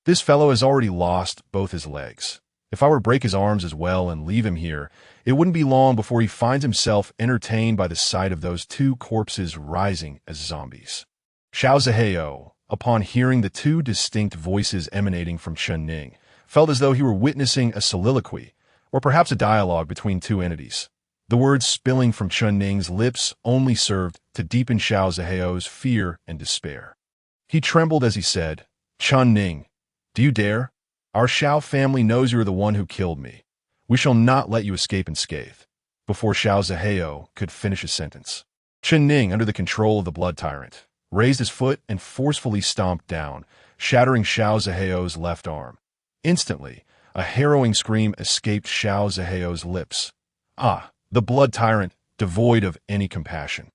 This fellow has already lost both his legs. If I were to break his arms as well and leave him here, it wouldn't be long before he finds himself entertained by the sight of those two corpses rising as zombies. Xiao Zhehao, upon hearing the two distinct voices emanating from Chen Ning, felt as though he were witnessing a soliloquy, or perhaps a dialogue between two entities. The words spilling from Chen Ning's lips only served to deepen Xiao Zhehao's fear and despair. He trembled as he said, "Chen Ning, do you dare? Our Xiao family knows you are the one who killed me. We shall not let you escape unscathed." Before Xiao Zhehao could finish his sentence, Chen Ning, under the control of the blood tyrant, raised his foot and forcefully stomped down, shattering Xiao Zhehao's left arm. Instantly, a harrowing scream escaped Xiao Zhehao's lips. The blood tyrant, devoid of any compassion,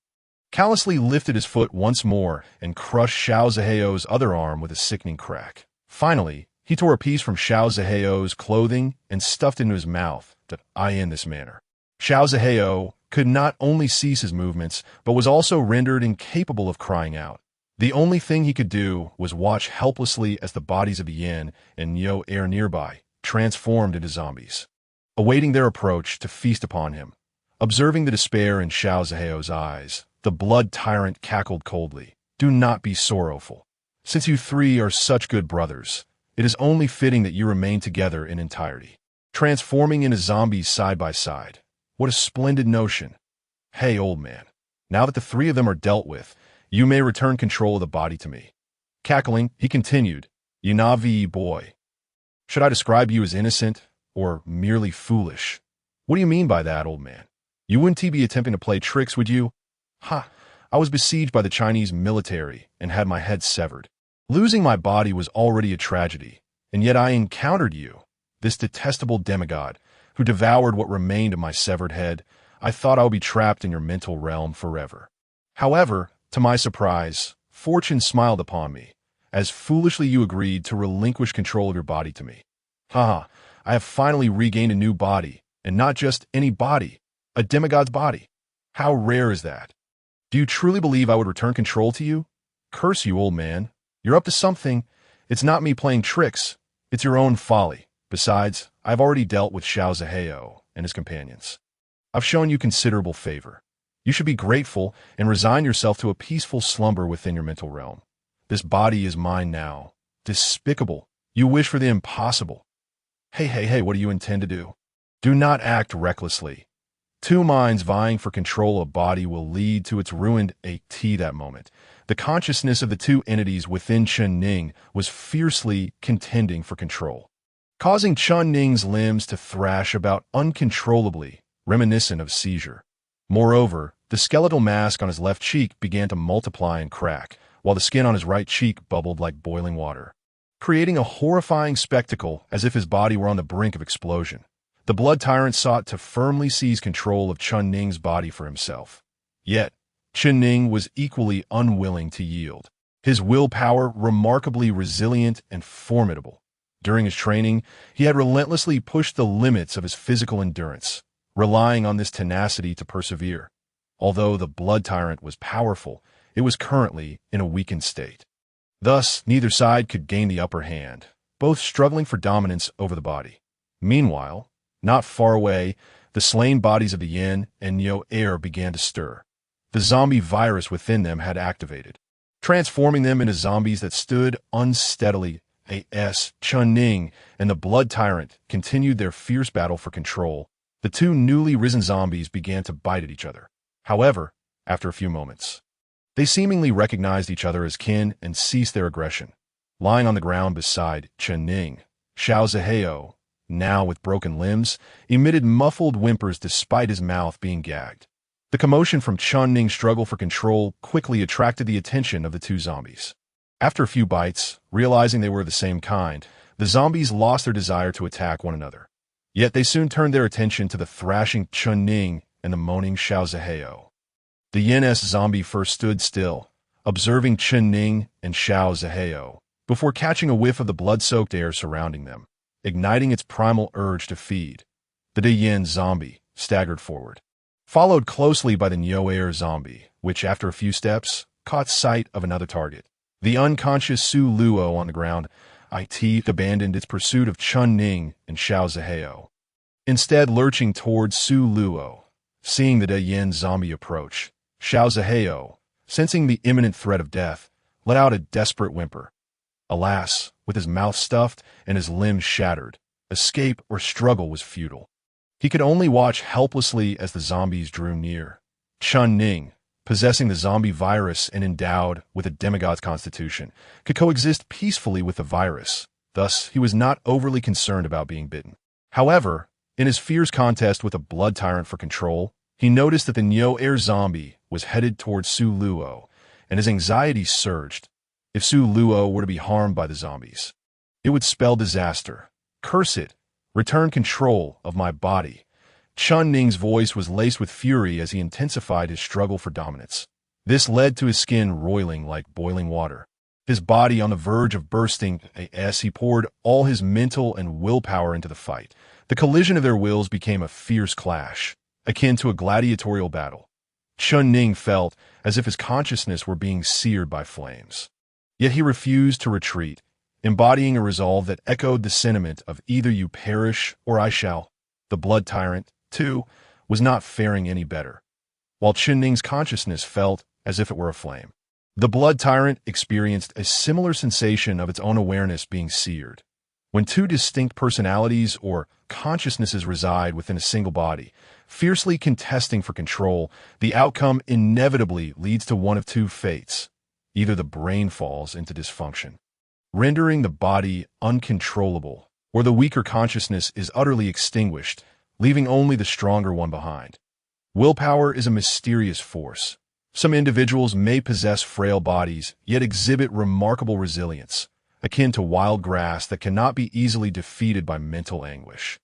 callously lifted his foot once more and crushed Xiao Zhehao's other arm with a sickening crack. Finally, he tore a piece from Xiao Zhehao's clothing and stuffed it into his mouth to eye in this manner. Xiao Zhehao could not only cease his movements, but was also rendered incapable of crying out. The only thing he could do was watch helplessly as the bodies of Yin and Nyo Air nearby transformed into zombies, awaiting their approach to feast upon him. Observing the despair in Xiao Zhehao's eyes, the blood tyrant cackled coldly. "Do not be sorrowful. Since you three are such good brothers, it is only fitting that you remain together in entirety, transforming into zombies side by side. What a splendid notion. Hey, old man, now that the three of them are dealt with, you may return control of the body to me." Cackling, he continued, "Yinavi boy. Should I describe you as innocent or merely foolish?" "What do you mean by that, old man? You wouldn't be attempting to play tricks, would you?" "Ha! I was besieged by the Chinese military and had my head severed. Losing my body was already a tragedy, and yet I encountered you, this detestable demigod, who devoured what remained of my severed head. I thought I would be trapped in your mental realm forever. However, to my surprise, fortune smiled upon me, as foolishly you agreed to relinquish control of your body to me. Haha, I have finally regained a new body, and not just any body, a demigod's body. How rare is that? Do you truly believe I would return control to you? Curse you, old man. You're up to something. It's not me playing tricks. It's your own folly. Besides, I've already dealt with Xiao Zhehao and his companions. I've shown you considerable favor. You should be grateful and resign yourself to a peaceful slumber within your mental realm. This body is mine now. Despicable. You wish for the impossible. Hey, what do you intend to do? Do not act recklessly. Two minds vying for control of a body will lead to its ruined at that moment. The consciousness of the two entities within Chen Ning was fiercely contending for control, causing Chen Ning's limbs to thrash about uncontrollably, reminiscent of seizure. Moreover, the skeletal mask on his left cheek began to multiply and crack, while the skin on his right cheek bubbled like boiling water, creating a horrifying spectacle as if his body were on the brink of explosion. The blood tyrant sought to firmly seize control of Chen Ning's body for himself. Yet, Chen Ning was equally unwilling to yield, his willpower remarkably resilient and formidable. During his training, he had relentlessly pushed the limits of his physical endurance, relying on this tenacity to persevere. Although the blood tyrant was powerful, it was currently in a weakened state. Thus, neither side could gain the upper hand, both struggling for dominance over the body. Meanwhile, not far away, the slain bodies of the Yin and Nyo Air began to stir. The zombie virus within them had activated, transforming them into zombies that stood unsteadily. As Chen Ning and the blood tyrant continued their fierce battle for control, the two newly risen zombies began to bite at each other. However, after a few moments, they seemingly recognized each other as kin and ceased their aggression. Lying on the ground beside Chen Ning, Xiao Zhehao, now with broken limbs, emitted muffled whimpers despite his mouth being gagged. The commotion from Chen Ning's struggle for control quickly attracted the attention of the two zombies. After a few bites, realizing they were the same kind, the zombies lost their desire to attack one another. Yet they soon turned their attention to the thrashing Chen Ning and the moaning Xiao Zhehao. The Yin-S zombie first stood still, observing Chen Ning and Xiao Zhehao, before catching a whiff of the blood-soaked air surrounding them, igniting its primal urge to feed. The De Yin zombie staggered forward, followed closely by the Nyo Air zombie, which, after a few steps, caught sight of another target. The unconscious Su Luo on the ground, it abandoned its pursuit of Chen Ning and Xiao Zhehao, instead lurching towards Su Luo. Seeing the De Yin zombie approach, Xiao Zhehao, sensing the imminent threat of death, let out a desperate whimper. Alas, with his mouth stuffed and his limbs shattered, escape or struggle was futile. He could only watch helplessly as the zombies drew near. Chen Ning, possessing the zombie virus and endowed with a demigod's constitution, could coexist peacefully with the virus. Thus, he was not overly concerned about being bitten. However, in his fierce contest with a blood tyrant for control, he noticed that the Nyo Air zombie was headed towards Su Luo, and his anxiety surged. If Su Luo were to be harmed by the zombies, it would spell disaster. Curse it! Return control of my body. Chen Ning's voice was laced with fury as he intensified his struggle for dominance. This led to his skin roiling like boiling water. His body on the verge of bursting as he poured all his mental and willpower into the fight. The collision of their wills became a fierce clash, akin to a gladiatorial battle. Chun Ning felt as if his consciousness were being seared by flames. Yet he refused to retreat, embodying a resolve that echoed the sentiment of either you perish or I shall. The blood tyrant, too, was not faring any better, while Chun Ning's consciousness felt as if it were aflame. The blood tyrant experienced a similar sensation of its own awareness being seared. When two distinct personalities or consciousnesses reside within a single body, fiercely contesting for control, the outcome inevitably leads to one of two fates. Either the brain falls into dysfunction, rendering the body uncontrollable, or the weaker consciousness is utterly extinguished, leaving only the stronger one behind. Willpower is a mysterious force. Some individuals may possess frail bodies, yet exhibit remarkable resilience, akin to wild grass that cannot be easily defeated by mental anguish.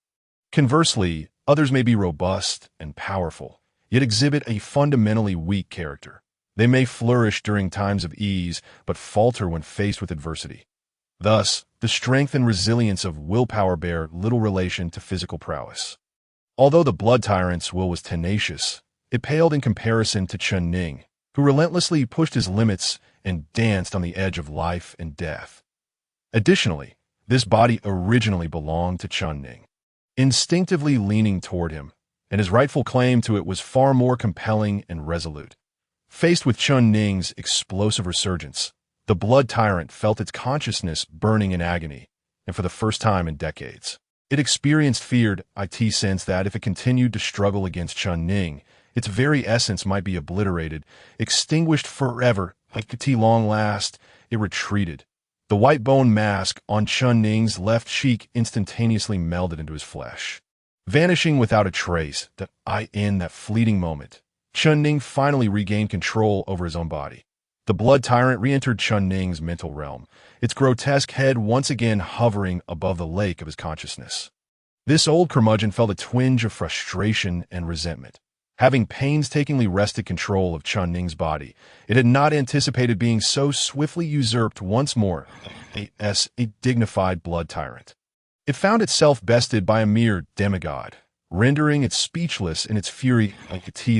Conversely, others may be robust and powerful, yet exhibit a fundamentally weak character. They may flourish during times of ease, but falter when faced with adversity. Thus, the strength and resilience of willpower bear little relation to physical prowess. Although the blood tyrant's will was tenacious, it paled in comparison to Chun Ning, who relentlessly pushed his limits and danced on the edge of life and death. Additionally, this body originally belonged to Chun Ning, instinctively leaning toward him, and his rightful claim to it was far more compelling and resolute. Faced with Chun Ning's explosive resurgence, the blood tyrant felt its consciousness burning in agony, and for the first time in decades, it experienced feared sense that if it continued to struggle against Chun Ning, its very essence might be obliterated, extinguished forever. Long last, it retreated. The white bone mask on Chun Ning's left cheek instantaneously melded into his flesh, vanishing without a trace. In that fleeting moment, Chun Ning finally regained control over his own body. The blood tyrant re-entered Chun Ning's mental realm, its grotesque head once again hovering above the lake of his consciousness. This old curmudgeon felt a twinge of frustration and resentment. Having painstakingly wrested control of Chun Ning's body, it had not anticipated being so swiftly usurped once more as a dignified blood tyrant. It found itself bested by a mere demigod, rendering it speechless in its fury.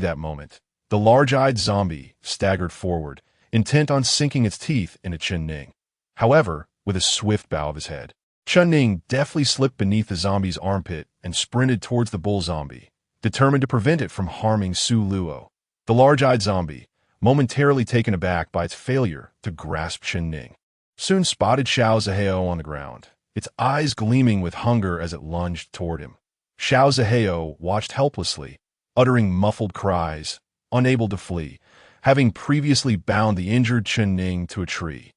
That moment, the large-eyed zombie staggered forward, intent on sinking its teeth into Chun Ning. However, with a swift bow of his head, Chun Ning deftly slipped beneath the zombie's armpit and sprinted towards the bull zombie, determined to prevent it from harming Su Luo. The large-eyed zombie, momentarily taken aback by its failure to grasp Chun Ning, soon spotted Xiao Zhehao on the ground, its eyes gleaming with hunger as it lunged toward him. Xiao Zhehao watched helplessly, uttering muffled cries, unable to flee, having previously bound the injured Chun Ning to a tree.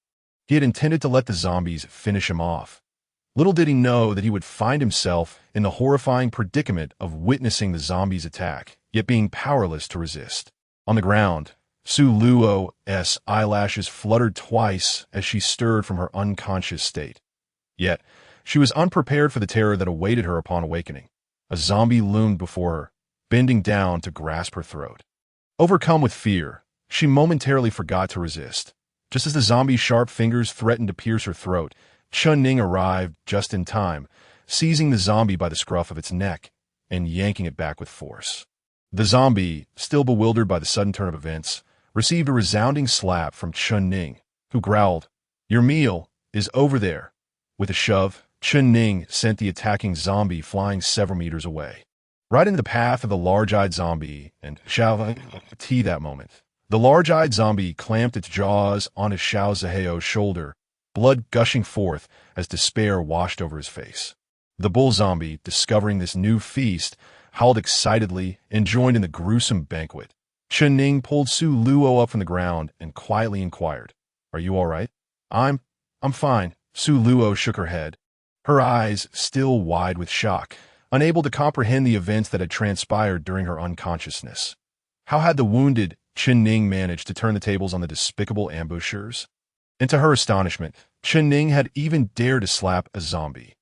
He had intended to let the zombies finish him off. Little did he know that he would find himself in the horrifying predicament of witnessing the zombies' attack, yet being powerless to resist. On the ground, Su Luo's eyelashes fluttered twice as she stirred from her unconscious state. Yet, she was unprepared for the terror that awaited her upon awakening. A zombie loomed before her, bending down to grasp her throat. Overcome with fear, she momentarily forgot to resist. Just as the zombie's sharp fingers threatened to pierce her throat, Chun Ning arrived just in time, seizing the zombie by the scruff of its neck and yanking it back with force. The zombie, still bewildered by the sudden turn of events, received a resounding slap from Chun Ning, who growled, "Your meal is over there." With a shove, Chun Ning sent the attacking zombie flying several meters away, right into the path of the large-eyed zombie and Xiao Zhehao. That moment, the large-eyed zombie clamped its jaws onto Xiao Zhehao's shoulder, blood gushing forth as despair washed over his face. The bull zombie, discovering this new feast, howled excitedly and joined in the gruesome banquet. Chun Ning pulled Su Luo up from the ground and quietly inquired, "Are you all right?" I'm fine." Su Luo shook her head, her eyes still wide with shock, unable to comprehend the events that had transpired during her unconsciousness. How had the wounded Chun Ning managed to turn the tables on the despicable ambushers? And to her astonishment, Chun Ning had even dared to slap a zombie.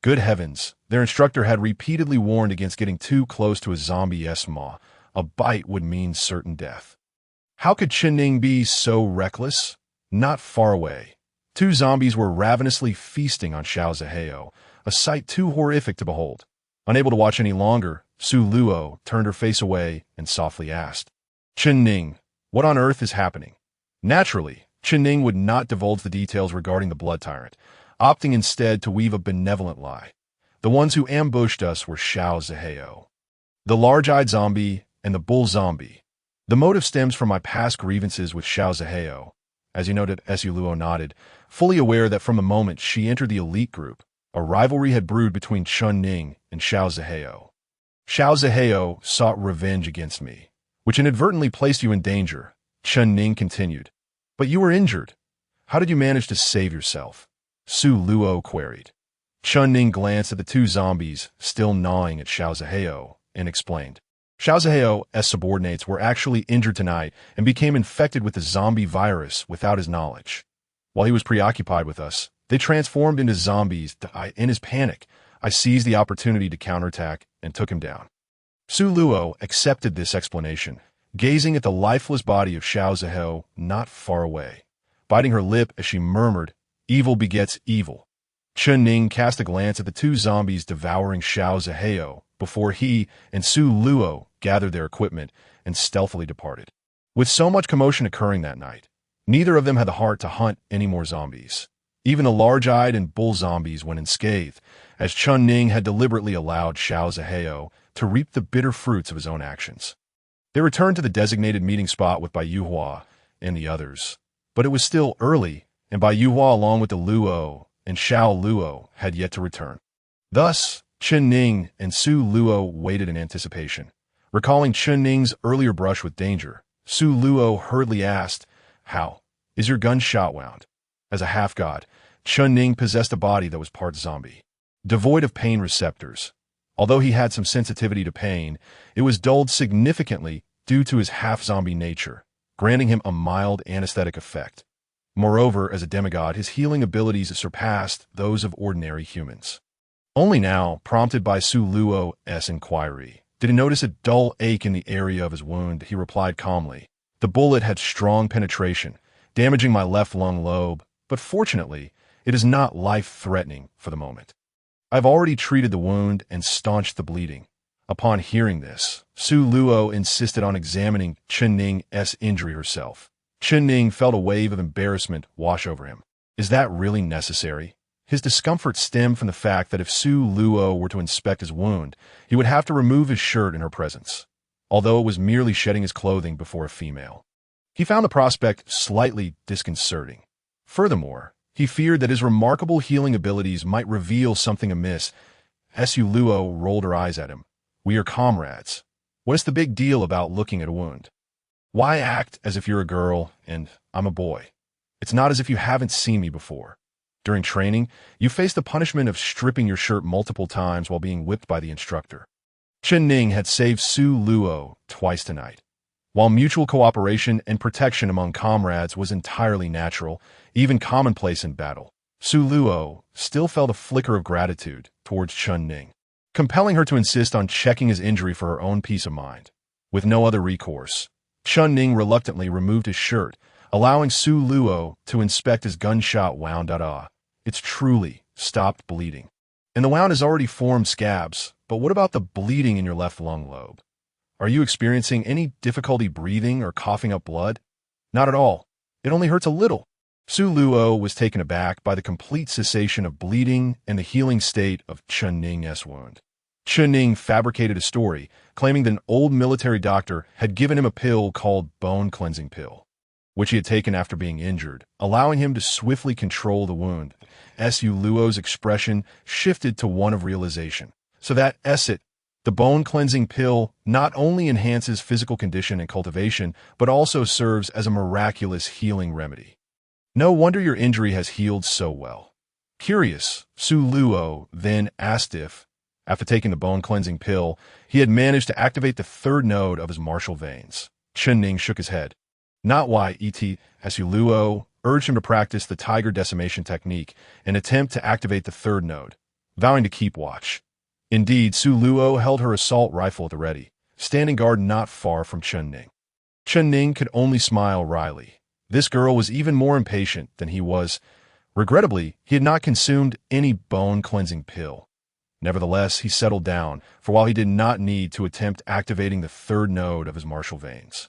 Good heavens, their instructor had repeatedly warned against getting too close to a zombie's maw. A bite would mean certain death. How could Chen Ning be so reckless? Not far away, two zombies were ravenously feasting on Xiao Zhehao, a sight too horrific to behold. Unable to watch any longer, Su Luo turned her face away and softly asked, Chen Ning, what on earth is happening? Naturally, Chen Ning would not divulge the details regarding the blood tyrant, opting instead to weave a benevolent lie. The ones who ambushed us were Xiao Zhehao, the large-eyed zombie, and the bull zombie. The motive stems from my past grievances with Xiao Zhehao. As you noted, Su Luo nodded, fully aware that from the moment she entered the elite group, a rivalry had brewed between Chen Ning and Xiao Zhehao. Xiao Zhehao sought revenge against me, which inadvertently placed you in danger, Chen Ning continued. But you were injured. How did you manage to save yourself? Su Luo queried. Chen Ning glanced at the two zombies, still gnawing at Xiao Zhehao, and explained. Xiao Zhehao's subordinates were actually injured tonight and became infected with the zombie virus without his knowledge. While he was preoccupied with us, they transformed into zombies. In his panic, I seized the opportunity to counterattack and took him down. Su Luo accepted this explanation, gazing at the lifeless body of Xiao Zhehao not far away, biting her lip as she murmured, "Evil begets evil." Chen Ning cast a glance at the two zombies devouring Xiao Zhehao before he and Su Luo gathered their equipment and stealthily departed. With so much commotion occurring that night, neither of them had the heart to hunt any more zombies. Even the large-eyed and bull zombies went unscathed, as Chen Ning had deliberately allowed Xiao Zhehao to reap the bitter fruits of his own actions. They returned to the designated meeting spot with Bai Yuhua and the others, but it was still early, and Bai Yuhua along with the Luo and Xiao Luo had yet to return. Thus, Chen Ning and Su Luo waited in anticipation. Recalling Chen Ning's earlier brush with danger, Su Luo hurriedly asked, "How is your gunshot wound?" As a half-god, Chen Ning possessed a body that was part zombie, devoid of pain receptors. Although he had some sensitivity to pain, it was dulled significantly due to his half-zombie nature, granting him a mild anesthetic effect. Moreover, as a demigod, his healing abilities surpassed those of ordinary humans. Only now, prompted by Su Luo's inquiry, did he notice a dull ache in the area of his wound. He replied calmly, "The bullet had strong penetration, damaging my left lung lobe, but fortunately, it is not life-threatening for the moment. I've already treated the wound and staunched the bleeding." Upon hearing this, Su Luo insisted on examining Chen Ning's injury herself. Chen Ning felt a wave of embarrassment wash over him. Is that really necessary? His discomfort stemmed from the fact that if Su Luo were to inspect his wound, he would have to remove his shirt in her presence, although it was merely shedding his clothing before a female. He found the prospect slightly disconcerting. Furthermore, he feared that his remarkable healing abilities might reveal something amiss. Su Luo rolled her eyes at him. "We are comrades. What is the big deal about looking at a wound? Why act as if you're a girl and I'm a boy? It's not as if you haven't seen me before. During training, you faced the punishment of stripping your shirt multiple times while being whipped by the instructor." Chen Ning had saved Su Luo twice tonight. While mutual cooperation and protection among comrades was entirely natural, even commonplace in battle, Su Luo still felt a flicker of gratitude towards Chen Ning, compelling her to insist on checking his injury for her own peace of mind. With no other recourse, Chen Ning reluctantly removed his shirt, allowing Su Luo to inspect his gunshot wound. It's truly stopped bleeding. And the wound has already formed scabs, but what about the bleeding in your left lung lobe? Are you experiencing any difficulty breathing or coughing up blood? Not at all. It only hurts a little. Su Luo was taken aback by the complete cessation of bleeding and the healing state of Chen Ning's wound. Chen Ning fabricated a story, claiming that an old military doctor had given him a pill called bone cleansing pill, which he had taken after being injured, allowing him to swiftly control the wound. Su Luo's expression shifted to one of realization. So that the bone cleansing pill not only enhances physical condition and cultivation, but also serves as a miraculous healing remedy. No wonder your injury has healed so well. Curious, Su Luo then asked if, after taking the bone cleansing pill, he had managed to activate the third node of his martial veins. Chen Ning shook his head. Not why Su Luo urged him to practice the tiger decimation technique and attempt to activate the third node, vowing to keep watch. Indeed, Su Luo held her assault rifle at the ready, standing guard not far from Chen Ning. Chen Ning could only smile wryly. This girl was even more impatient than he was. Regrettably, he had not consumed any bone-cleansing pill. Nevertheless, he settled down, for while he did not need to attempt activating the third node of his martial veins,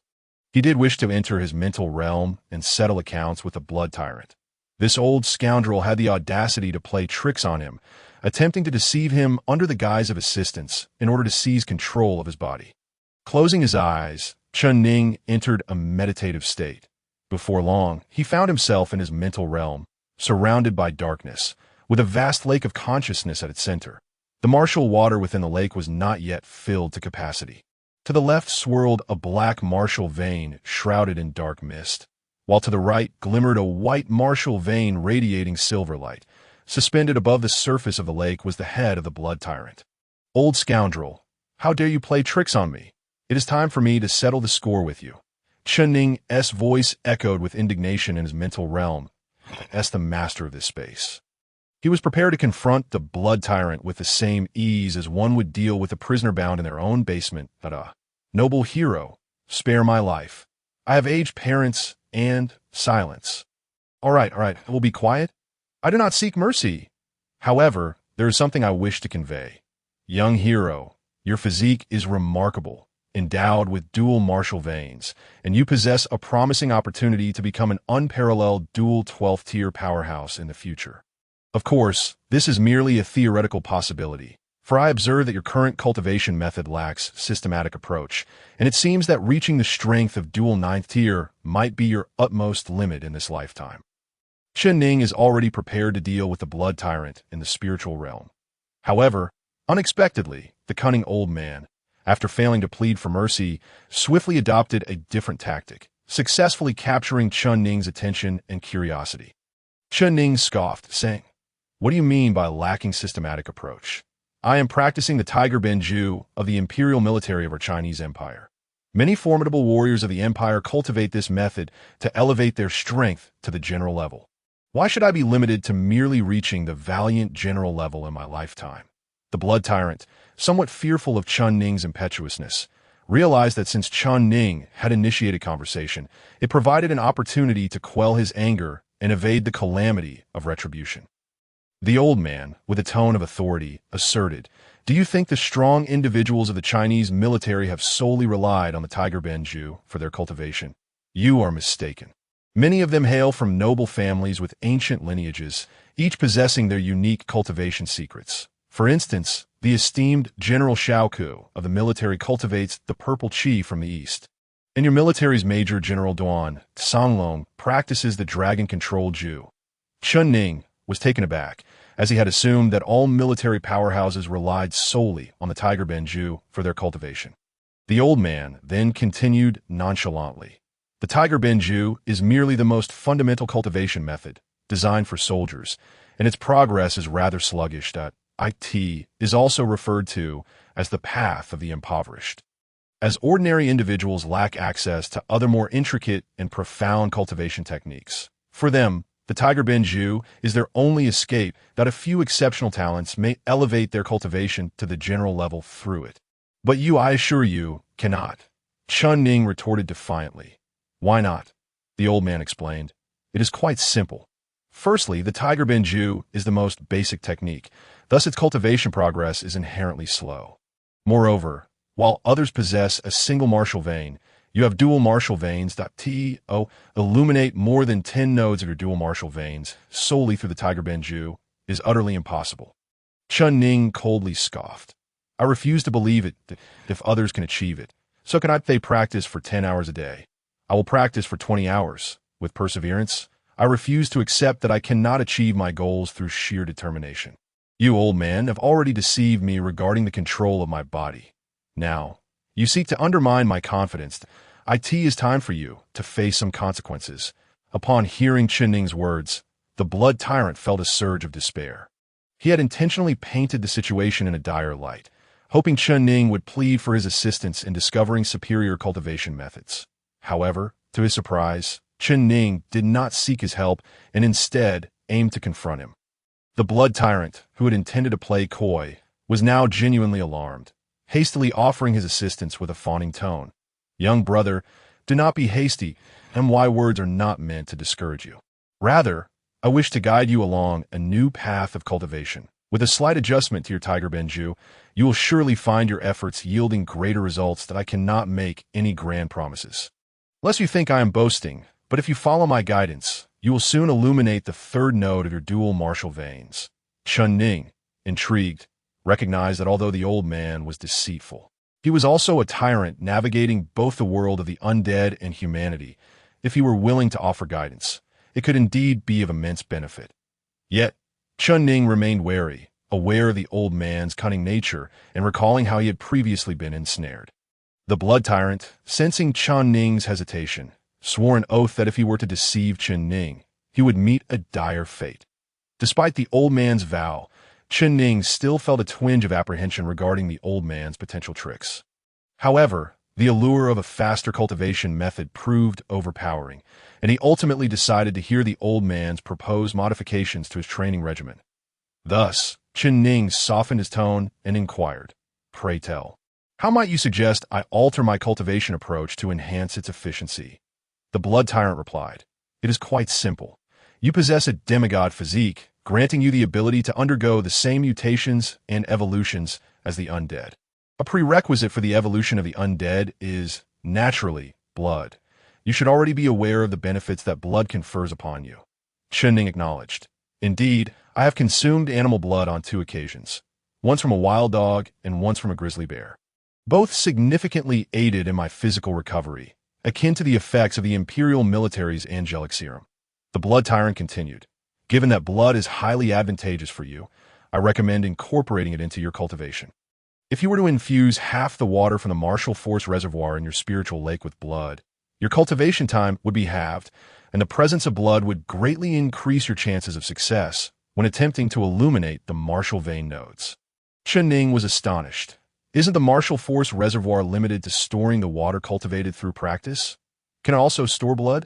he did wish to enter his mental realm and settle accounts with the blood tyrant. This old scoundrel had the audacity to play tricks on him, attempting to deceive him under the guise of assistance in order to seize control of his body. Closing his eyes, Chen Ning entered a meditative state. Before long, he found himself in his mental realm, surrounded by darkness, with a vast lake of consciousness at its center. The martial water within the lake was not yet filled to capacity. To the left swirled a black martial vein shrouded in dark mist, while to the right glimmered a white martial vein radiating silver light. Suspended above the surface of the lake was the head of the blood tyrant. Old scoundrel, how dare you play tricks on me? It is time for me to settle the score with you. Chen Ning's voice echoed with indignation in his mental realm, as the master of this space. He was prepared to confront the blood tyrant with the same ease as one would deal with a prisoner bound in their own basement. Noble hero, spare my life. I have aged parents and silence. All right, I will be quiet. I do not seek mercy. However, there is something I wish to convey. Young hero, your physique is remarkable, endowed with dual martial veins, and you possess a promising opportunity to become an unparalleled dual 12th-tier powerhouse in the future. Of course, this is merely a theoretical possibility, for I observe that your current cultivation method lacks systematic approach, and it seems that reaching the strength of dual 9th tier might be your utmost limit in this lifetime. Chen Ning is already prepared to deal with the blood tyrant in the spiritual realm. However, unexpectedly, the cunning old man, after failing to plead for mercy, swiftly adopted a different tactic, successfully capturing Chen Ning's attention and curiosity. Chen Ning scoffed, saying, "What do you mean by lacking systematic approach? I am practicing the Tiger Benju of the imperial military of our Chinese empire. Many formidable warriors of the empire cultivate this method to elevate their strength to the general level. Why should I be limited to merely reaching the valiant general level in my lifetime?" The blood tyrant, somewhat fearful of Chen Ning's impetuousness, realized that since Chen Ning had initiated conversation, it provided an opportunity to quell his anger and evade the calamity of retribution. The old man, with a tone of authority, asserted, "Do you think the strong individuals of the Chinese military have solely relied on the Tiger Benju for their cultivation? You are mistaken. Many of them hail from noble families with ancient lineages, each possessing their unique cultivation secrets. For instance, the esteemed General Xiaoku of the military cultivates the purple qi from the east. And your military's Major General Duan Songlong practices the dragon control Ju." Chen Ning was taken aback, as he had assumed that all military powerhouses relied solely on the Tiger Benju for their cultivation. The old man then continued nonchalantly. The Tiger Benju is merely the most fundamental cultivation method, designed for soldiers, and its progress is rather sluggish. It is also referred to as the path of the impoverished. As ordinary individuals lack access to other more intricate and profound cultivation techniques, for them, the Tiger Benju is their only escape. That a few exceptional talents may elevate their cultivation to the general level through it. But you, I assure you, cannot. Chen Ning retorted defiantly. Why not? The old man explained. It is quite simple. Firstly, the Tiger Benju is the most basic technique, thus its cultivation progress is inherently slow. Moreover, while others possess a single martial vein, you have dual martial veins. To illuminate more than 10 nodes of your dual martial veins solely through the Tiger Benju is utterly impossible. Chen Ning coldly scoffed. I refuse to believe it. If others can achieve it, so can I. They practice for 10 hours a day. I will practice for 20 hours. With perseverance, I refuse to accept that I cannot achieve my goals through sheer determination. You, old man, have already deceived me regarding the control of my body. Now, you seek to undermine my confidence. It is time for you to face some consequences. Upon hearing Chen Ning's words, the blood tyrant felt a surge of despair. He had intentionally painted the situation in a dire light, hoping Chen Ning would plead for his assistance in discovering superior cultivation methods. However, to his surprise, Chen Ning did not seek his help and instead aimed to confront him. The blood tyrant, who had intended to play coy, was now genuinely alarmed, hastily offering his assistance with a fawning tone. Young brother, Do not be hasty, and my words are not meant to discourage you. Rather, I wish to guide you along a new path of cultivation. With a slight adjustment to your Tiger Benju, you will surely find your efforts yielding greater results that I cannot make any grand promises. Lest you think I am boasting, but if you follow my guidance, you will soon illuminate the third node of your dual martial veins. Chun Ning, intrigued, recognized that although the old man was deceitful, he was also a tyrant navigating both the world of the undead and humanity. If he were willing to offer guidance, it could indeed be of immense benefit. Yet, Chun Ning remained wary, aware of the old man's cunning nature and recalling how he had previously been ensnared. The blood tyrant, sensing Chun Ning's hesitation, swore an oath that if he were to deceive Chun Ning, he would meet a dire fate. Despite the old man's vow, Chun Ning still felt a twinge of apprehension regarding the old man's potential tricks. However, the allure of a faster cultivation method proved overpowering, and he ultimately decided to hear the old man's proposed modifications to his training regimen. Thus, Chun Ning softened his tone and inquired, "Pray tell, how might you suggest I alter my cultivation approach to enhance its efficiency?" The blood tyrant replied, "It is quite simple. You possess a demigod physique, granting you the ability to undergo the same mutations and evolutions as the undead. A prerequisite for the evolution of the undead is, naturally, blood. You should already be aware of the benefits that blood confers upon you." Chun Ning acknowledged, "Indeed, I have consumed animal blood on 2 occasions, once from a wild dog and once from a grizzly bear. Both significantly aided in my physical recovery, akin to the effects of the Imperial military's angelic serum." The blood tyrant continued, "Given that blood is highly advantageous for you, I recommend incorporating it into your cultivation. If you were to infuse half the water from the Martial Force Reservoir in your spiritual lake with blood, your cultivation time would be halved, and the presence of blood would greatly increase your chances of success when attempting to illuminate the martial vein nodes." Chun Ning was astonished. Isn't the Martial Force Reservoir limited to storing the water cultivated through practice? Can it also store blood?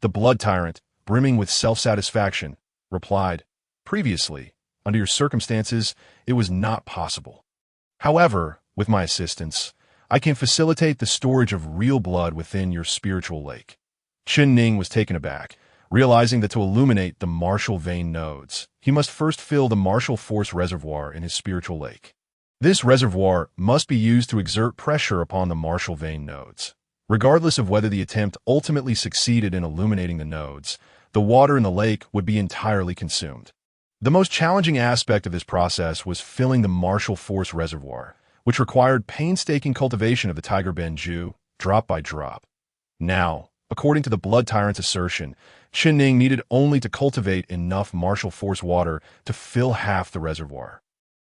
The blood tyrant, brimming with self-satisfaction, replied, "Previously, under your circumstances, it was not possible. However, with my assistance, I can facilitate the storage of real blood within your spiritual lake." Chun Ning was taken aback, realizing that to illuminate the martial vein nodes, he must first fill the Martial Force Reservoir in his spiritual lake. This reservoir must be used to exert pressure upon the martial vein nodes. Regardless of whether the attempt ultimately succeeded in illuminating the nodes, the water in the lake would be entirely consumed. The most challenging aspect of this process was filling the Martial Force Reservoir, which required painstaking cultivation of the Tiger Benju, drop by drop. Now, according to the blood tyrant's assertion, Chun Ning needed only to cultivate enough martial force water to fill half the reservoir.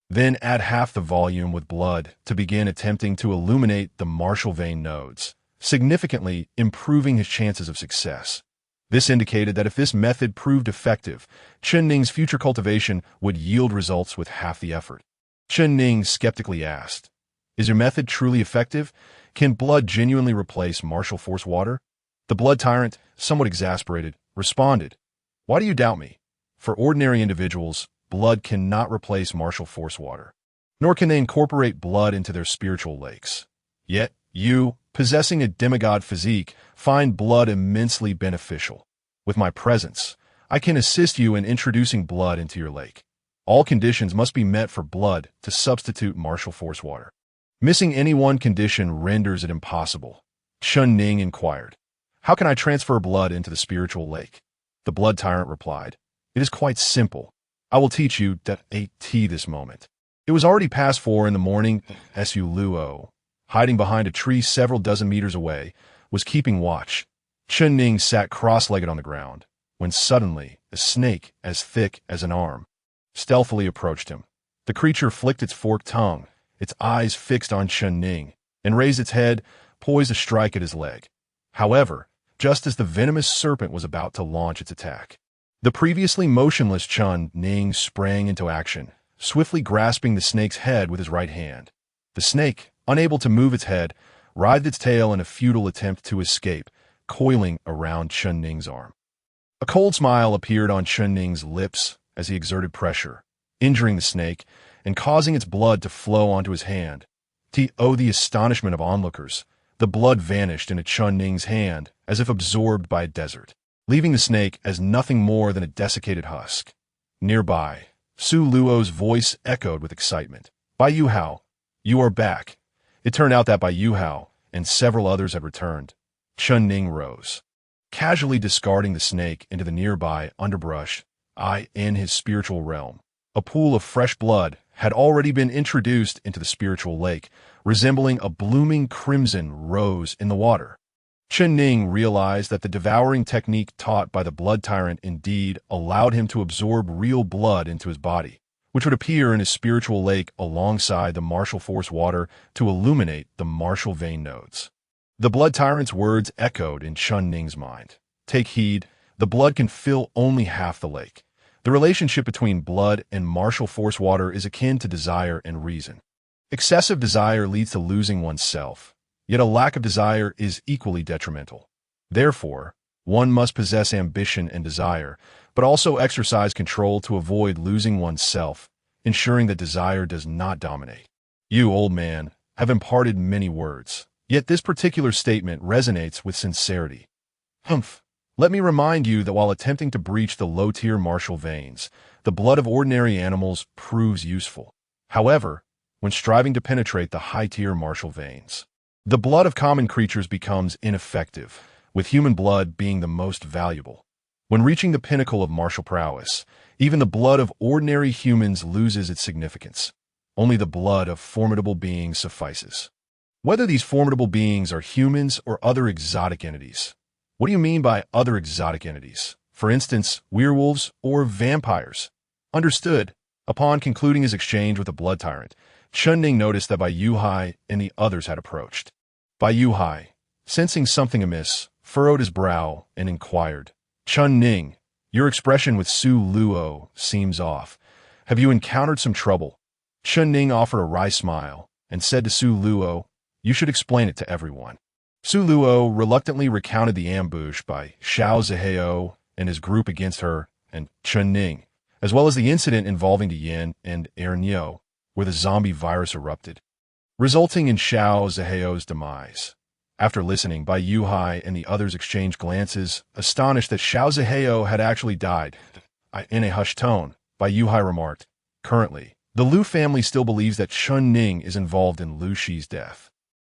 Then add half the volume with blood to begin attempting to illuminate the martial vein nodes, significantly improving his chances of success. This indicated that if this method proved effective, Chun Ning's future cultivation would yield results with half the effort. Chun Ning skeptically asked, "Is your method truly effective? Can blood genuinely replace martial force water?" The blood tyrant, somewhat exasperated, responded, "Why do you doubt me? For ordinary individuals, blood cannot replace martial force water, nor can they incorporate blood into their spiritual lakes. Yet you, possessing a demigod physique, find blood immensely beneficial. With my presence, I can assist you in introducing blood into your lake. All conditions must be met for blood to substitute martial force water. Missing any one condition renders it impossible." Chun Ning inquired, "How can I transfer blood into the spiritual lake?" The blood tyrant replied, "It is quite simple. I will teach you at this moment." It was already past 4 in the morning. Su Luo, hiding behind a tree several dozen meters away, was keeping watch. Chun Ning sat cross-legged on the ground, when suddenly a snake as thick as an arm stealthily approached him. The creature flicked its forked tongue, its eyes fixed on Chun Ning, and raised its head, poised to strike at his leg. However, just as the venomous serpent was about to launch its attack, the previously motionless Chun Ning sprang into action, swiftly grasping the snake's head with his right hand. The snake, unable to move its head, writhed its tail in a futile attempt to escape, coiling around Chun Ning's arm. A cold smile appeared on Chun Ning's lips as he exerted pressure, injuring the snake and causing its blood to flow onto his hand. To the astonishment of onlookers, the The blood vanished into Chun Ning's hand as if absorbed by a desert, leaving the snake as nothing more than a desiccated husk. Nearby, Su Luo's voice echoed with excitement. Bai Yuhao, you are back. It turned out that Bai Yuhao and several others had returned. Chun Ning rose, casually discarding the snake into the nearby underbrush. In his spiritual realm, a pool of fresh blood had already been introduced into the spiritual lake, resembling a blooming crimson rose in the water. Chun Ning realized that the devouring technique taught by the blood tyrant indeed allowed him to absorb real blood into his body, which would appear in his spiritual lake alongside the martial force water to illuminate the martial vein nodes. The blood tyrant's words echoed in Chun Ning's mind. Take heed, the blood can fill only half the lake. The relationship between blood and martial force water is akin to desire and reason. Excessive desire leads to losing oneself, yet a lack of desire is equally detrimental. Therefore, one must possess ambition and desire, but also exercise control to avoid losing oneself, ensuring that desire does not dominate. You, old man, have imparted many words, yet this particular statement resonates with sincerity. Humph. Let me remind you that while attempting to breach the low-tier martial veins, the blood of ordinary animals proves useful. However, when striving to penetrate the high-tier martial veins, the blood of common creatures becomes ineffective, with human blood being the most valuable. When reaching the pinnacle of martial prowess, even the blood of ordinary humans loses its significance. Only the blood of formidable beings suffices. Whether these formidable beings are humans or other exotic entities. What do you mean by other exotic entities? For instance, werewolves or vampires? Understood. Upon concluding his exchange with the blood tyrant, Chun Ning noticed that Bai Yuhai and the others had approached. Bai Yuhai, sensing something amiss, furrowed his brow and inquired, Chun Ning, your expression with Su Luo seems off. Have you encountered some trouble? Chun Ning offered a wry smile and said to Su Luo, you should explain it to everyone. Su Luo reluctantly recounted the ambush by Xiao Zihao and his group against her and Chun Ning, as well as the incident involving Dian and Ernio, where the zombie virus erupted, resulting in Xiao Zihao's demise. After listening, Bai Yuhai and the others exchanged glances, astonished that Xiao Zihao had actually died. In a hushed tone, Bai Yuhai remarked, currently, the Lu family still believes that Chun Ning is involved in Lu Shi's death.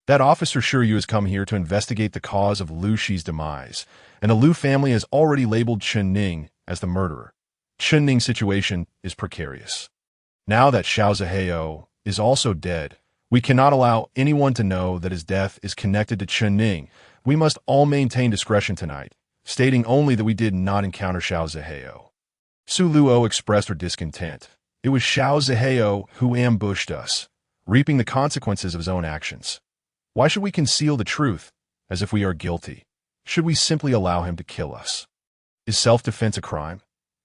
That officer Shiryu has come here to investigate the cause of Lu Shi's demise, and the Lu family has already labeled Chun Ning as the murderer. Chun Ning's situation is precarious. Now that Xiao Zihao is also dead, we cannot allow anyone to know that his death is connected to Chun Ning. We must all maintain discretion tonight, stating only that we did not encounter Xiao Zihao. Su Luo expressed her discontent. It was Xiao Zihao who ambushed us, reaping the consequences of his own actions. Why should we conceal the truth, as if we are guilty? Should we simply allow him to kill us? Is self-defense a crime?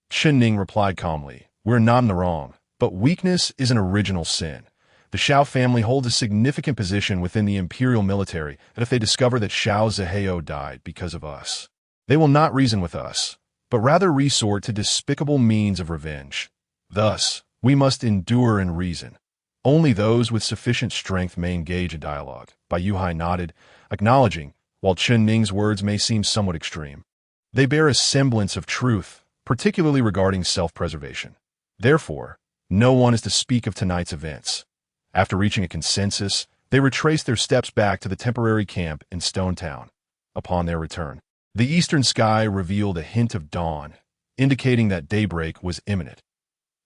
Chun Ning replied calmly, we're not in the wrong, but weakness is an original sin. The Xiao family holds a significant position within the imperial military, and if they discover that Xiao Zihao died because of us, they will not reason with us, but rather resort to despicable means of revenge. Thus, we must endure and reason. Only those with sufficient strength may engage in dialogue. Bai Yuhai nodded, acknowledging, while Chun Ning's words may seem somewhat extreme, they bear a semblance of truth, particularly regarding self-preservation. Therefore, no one is to speak of tonight's events. After reaching a consensus, they retraced their steps back to the temporary camp in Stone Town. Upon their return, the eastern sky revealed a hint of dawn, indicating that daybreak was imminent.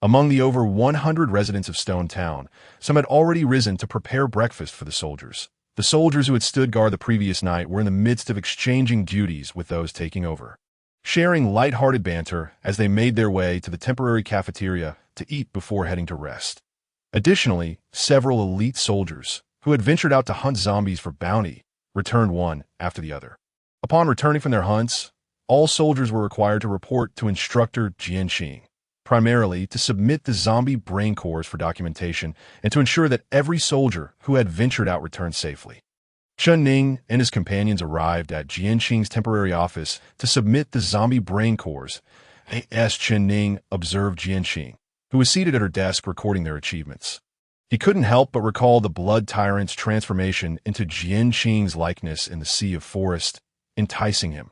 Among the over 100 residents of Stone Town, some had already risen to prepare breakfast for the soldiers. The soldiers who had stood guard the previous night were in the midst of exchanging duties with those taking over, sharing light-hearted banter as they made their way to the temporary cafeteria to eat before heading to rest. Additionally, several elite soldiers, who had ventured out to hunt zombies for bounty, returned one after the other. Upon returning from their hunts, all soldiers were required to report to Instructor Jianxing, primarily to submit the zombie brain cores for documentation and to ensure that every soldier who had ventured out returned safely. Chun Ning and his companions arrived at Jianxing's temporary office to submit the zombie brain cores. Chun Ning observed Jianxing, who was seated at her desk recording their achievements. He couldn't help but recall the blood tyrant's transformation into Jian Qing's likeness in the Sea of Forest, enticing him.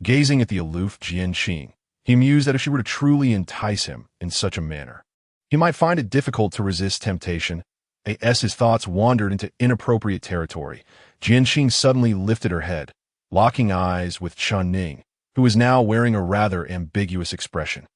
Gazing at the aloof Jian Qing, he mused that if she were to truly entice him in such a manner, he might find it difficult to resist temptation. As his thoughts wandered into inappropriate territory, Jian Qing suddenly lifted her head, locking eyes with Chen Ning, who was now wearing a rather ambiguous expression.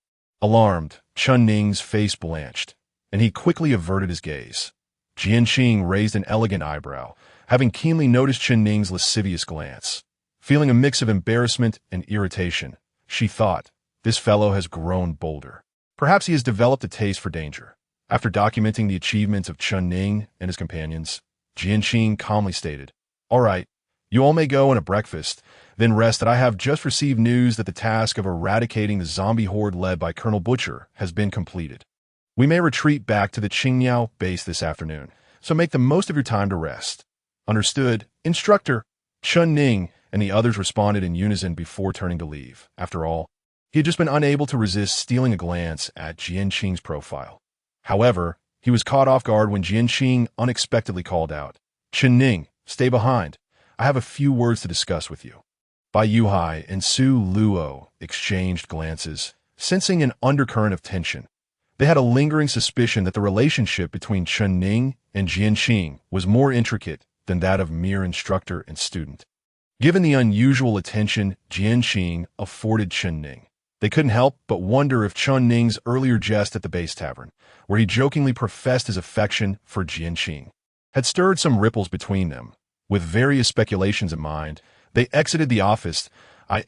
Alarmed, Chen Ning's face blanched, and he quickly averted his gaze. Jian Qing raised an elegant eyebrow, having keenly noticed Chen Ning's lascivious glance. Feeling a mix of embarrassment and irritation, she thought, this fellow has grown bolder. Perhaps he has developed a taste for danger. After documenting the achievements of Chen Ning and his companions, Jian Qing calmly stated, "All right, you all may go on a breakfast, then rest that I have just received news that the task of eradicating the zombie horde led by Colonel Butcher has been completed. We may retreat back to the Qingmiao base this afternoon, so make the most of your time to rest." "Understood, Instructor." Chen Ning and the others responded in unison before turning to leave. After all, he had just been unable to resist stealing a glance at Jian Qing's profile. However, he was caught off guard when Jian Qing unexpectedly called out, "Chen Ning, stay behind. I have a few words to discuss with you." Bai Yuhai and Su Luo exchanged glances, sensing an undercurrent of tension. They had a lingering suspicion that the relationship between Chen Ning and Jian Qing was more intricate than that of mere instructor and student. Given the unusual attention Jian Qing afforded Chen Ning, they couldn't help but wonder if Chen Ning's earlier jest at the base tavern, where he jokingly professed his affection for Jian Qing, had stirred some ripples between them. With various speculations in mind, they exited the office,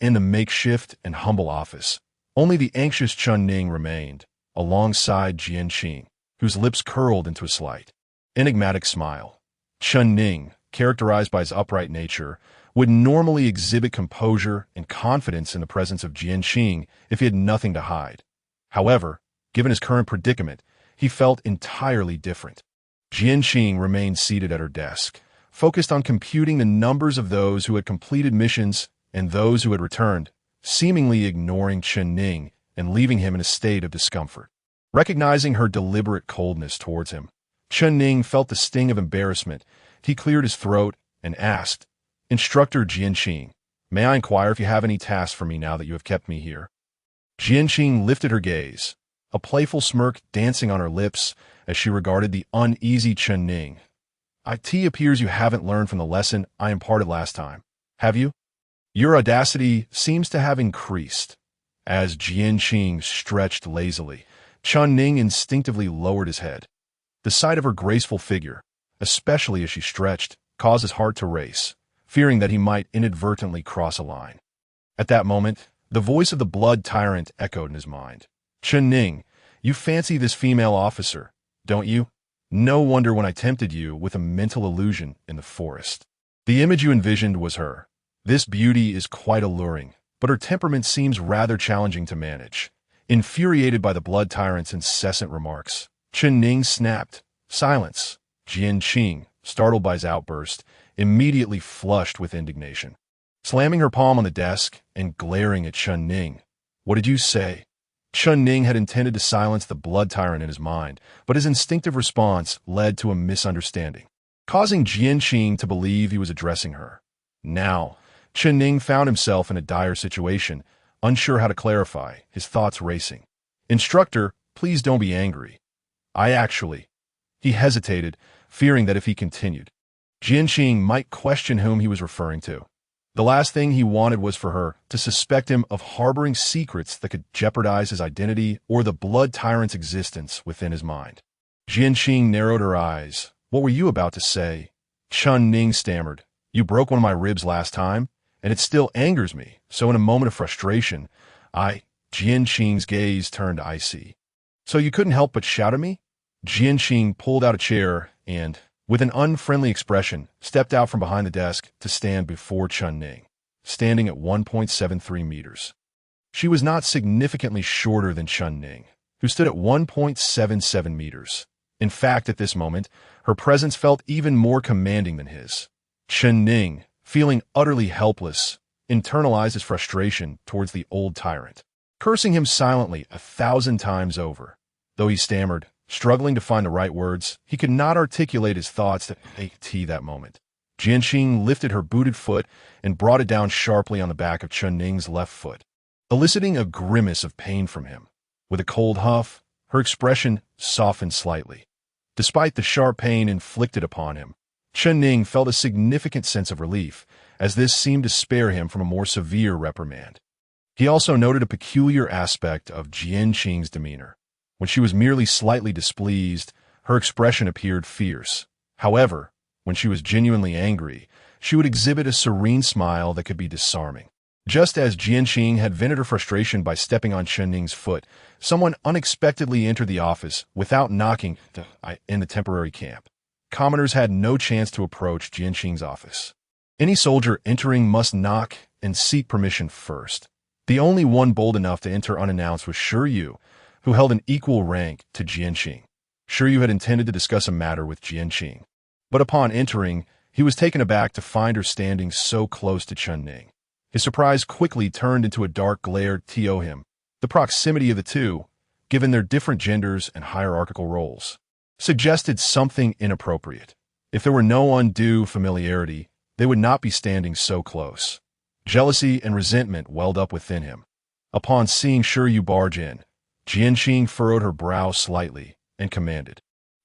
in the makeshift and humble office. Only the anxious Chen Ning remained, alongside Jian Qing, whose lips curled into a slight, enigmatic smile. Chen Ning, characterized by his upright nature, would normally exhibit composure and confidence in the presence of Jian Qing if he had nothing to hide. However, given his current predicament, he felt entirely different. Jian Qing remained seated at her desk, focused on computing the numbers of those who had completed missions and those who had returned, seemingly ignoring Chen Ning and leaving him in a state of discomfort. Recognizing her deliberate coldness towards him, Chen Ning felt the sting of embarrassment. He cleared his throat and asked, "Instructor Jian Qing, may I inquire if you have any tasks for me now that you have kept me here?" Jian Qing lifted her gaze, a playful smirk dancing on her lips as she regarded the uneasy Chen Ning. "It appears you haven't learned from the lesson I imparted last time, have you? Your audacity seems to have increased." As Jian Qing stretched lazily, Chen Ning instinctively lowered his head. The sight of her graceful figure, especially as she stretched, caused his heart to race, fearing that he might inadvertently cross a line. At that moment, the voice of the blood tyrant echoed in his mind. "Chen Ning, you fancy this female officer, don't you? No wonder when I tempted you with a mental illusion in the forest. The image you envisioned was her. This beauty is quite alluring, but her temperament seems rather challenging to manage." Infuriated by the blood tyrant's incessant remarks, Chen Ning snapped, "Silence!" Jian Qing, startled by his outburst, immediately flushed with indignation. Slamming her palm on the desk and glaring at Chen Ning, "What did you say?" Chen Ning had intended to silence the blood tyrant in his mind, but his instinctive response led to a misunderstanding, causing Jian Qing to believe he was addressing her. Now, Chen Ning found himself in a dire situation, unsure how to clarify, his thoughts racing. "Instructor, please don't be angry. He hesitated, fearing that if he continued, Jian Qing might question whom he was referring to. The last thing he wanted was for her to suspect him of harboring secrets that could jeopardize his identity or the blood tyrant's existence within his mind. Jian Qing narrowed her eyes. "What were you about to say?" Chen Ning stammered, "You broke one of my ribs last time, and it still angers me, so in a moment of frustration, Jian Qing's gaze turned icy. "So you couldn't help but shout at me?" Jian Qing pulled out a chair and, with an unfriendly expression, stepped out from behind the desk to stand before Chen Ning, standing at 1.73 meters. She was not significantly shorter than Chen Ning, who stood at 1.77 meters. In fact, at this moment, her presence felt even more commanding than his. Chen Ning, feeling utterly helpless, internalized his frustration towards the old tyrant, cursing him silently 1,000 times over. Though he stammered, Struggling to find the right words, he could not articulate his thoughts that moment. Jianqing lifted her booted foot and brought it down sharply on the back of Chen Ning's left foot, eliciting a grimace of pain from him. With a cold huff, her expression softened slightly. Despite the sharp pain inflicted upon him, Chen Ning felt a significant sense of relief, as this seemed to spare him from a more severe reprimand. He also noted a peculiar aspect of Jianqing's demeanor. When she was merely slightly displeased, her expression appeared fierce. However, when she was genuinely angry, she would exhibit a serene smile that could be disarming. Just as Jianqing had vented her frustration by stepping on Chen Ning's foot, someone unexpectedly entered the office without knocking in the temporary camp. Commoners had no chance to approach Jianqing's office. Any soldier entering must knock and seek permission first. The only one bold enough to enter unannounced was Shi Yu, who held an equal rank to Jianqing. Shi Yu had intended to discuss a matter with Jianqing, but upon entering, he was taken aback to find her standing so close to Chen Ning. His surprise quickly turned into a dark glare to him. The proximity of the two, given their different genders and hierarchical roles, suggested something inappropriate. If there were no undue familiarity, they would not be standing so close. Jealousy and resentment welled up within him. Upon seeing Shi Yu barge in, Jianqing furrowed her brow slightly and commanded,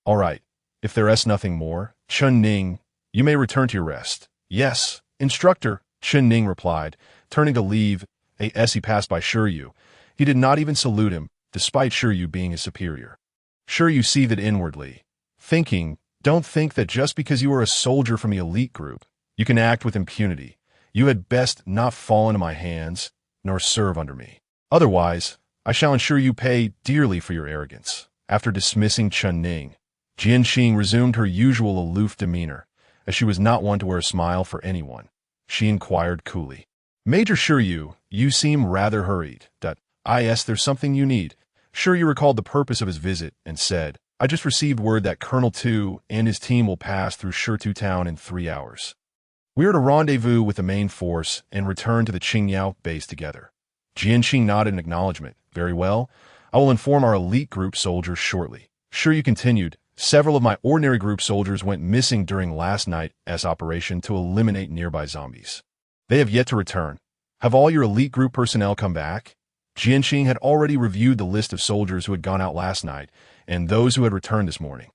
"All right, if there is nothing more, Chen Ning, you may return to your rest." "Yes, instructor," Chen Ning replied, turning to leave. As he passed by Shi Yu, he did not even salute him, despite Shi Yu being his superior. Shi Yu seethed inwardly, thinking, "Don't think that just because you are a soldier from the elite group, you can act with impunity. You had best not fall into my hands, nor serve under me. Otherwise, I shall ensure you pay dearly for your arrogance." After dismissing Chen Ning, Jianqing resumed her usual aloof demeanor, as she was not one to wear a smile for anyone. She inquired coolly, "Major Shi Yu, you seem rather hurried. There's something you need." Shi Yu recalled the purpose of his visit and said, "I just received word that Colonel Tu and his team will pass through Shitu Town in 3 hours. We are to rendezvous with the main force and return to the Qingyao base together." Jianqing nodded in acknowledgement. "Very well. I will inform our elite group soldiers shortly." Shi Yu continued, "Several of my ordinary group soldiers went missing during last night's operation to eliminate nearby zombies. They have yet to return. Have all your elite group personnel come back?" Jianqing had already reviewed the list of soldiers who had gone out last night and those who had returned this morning.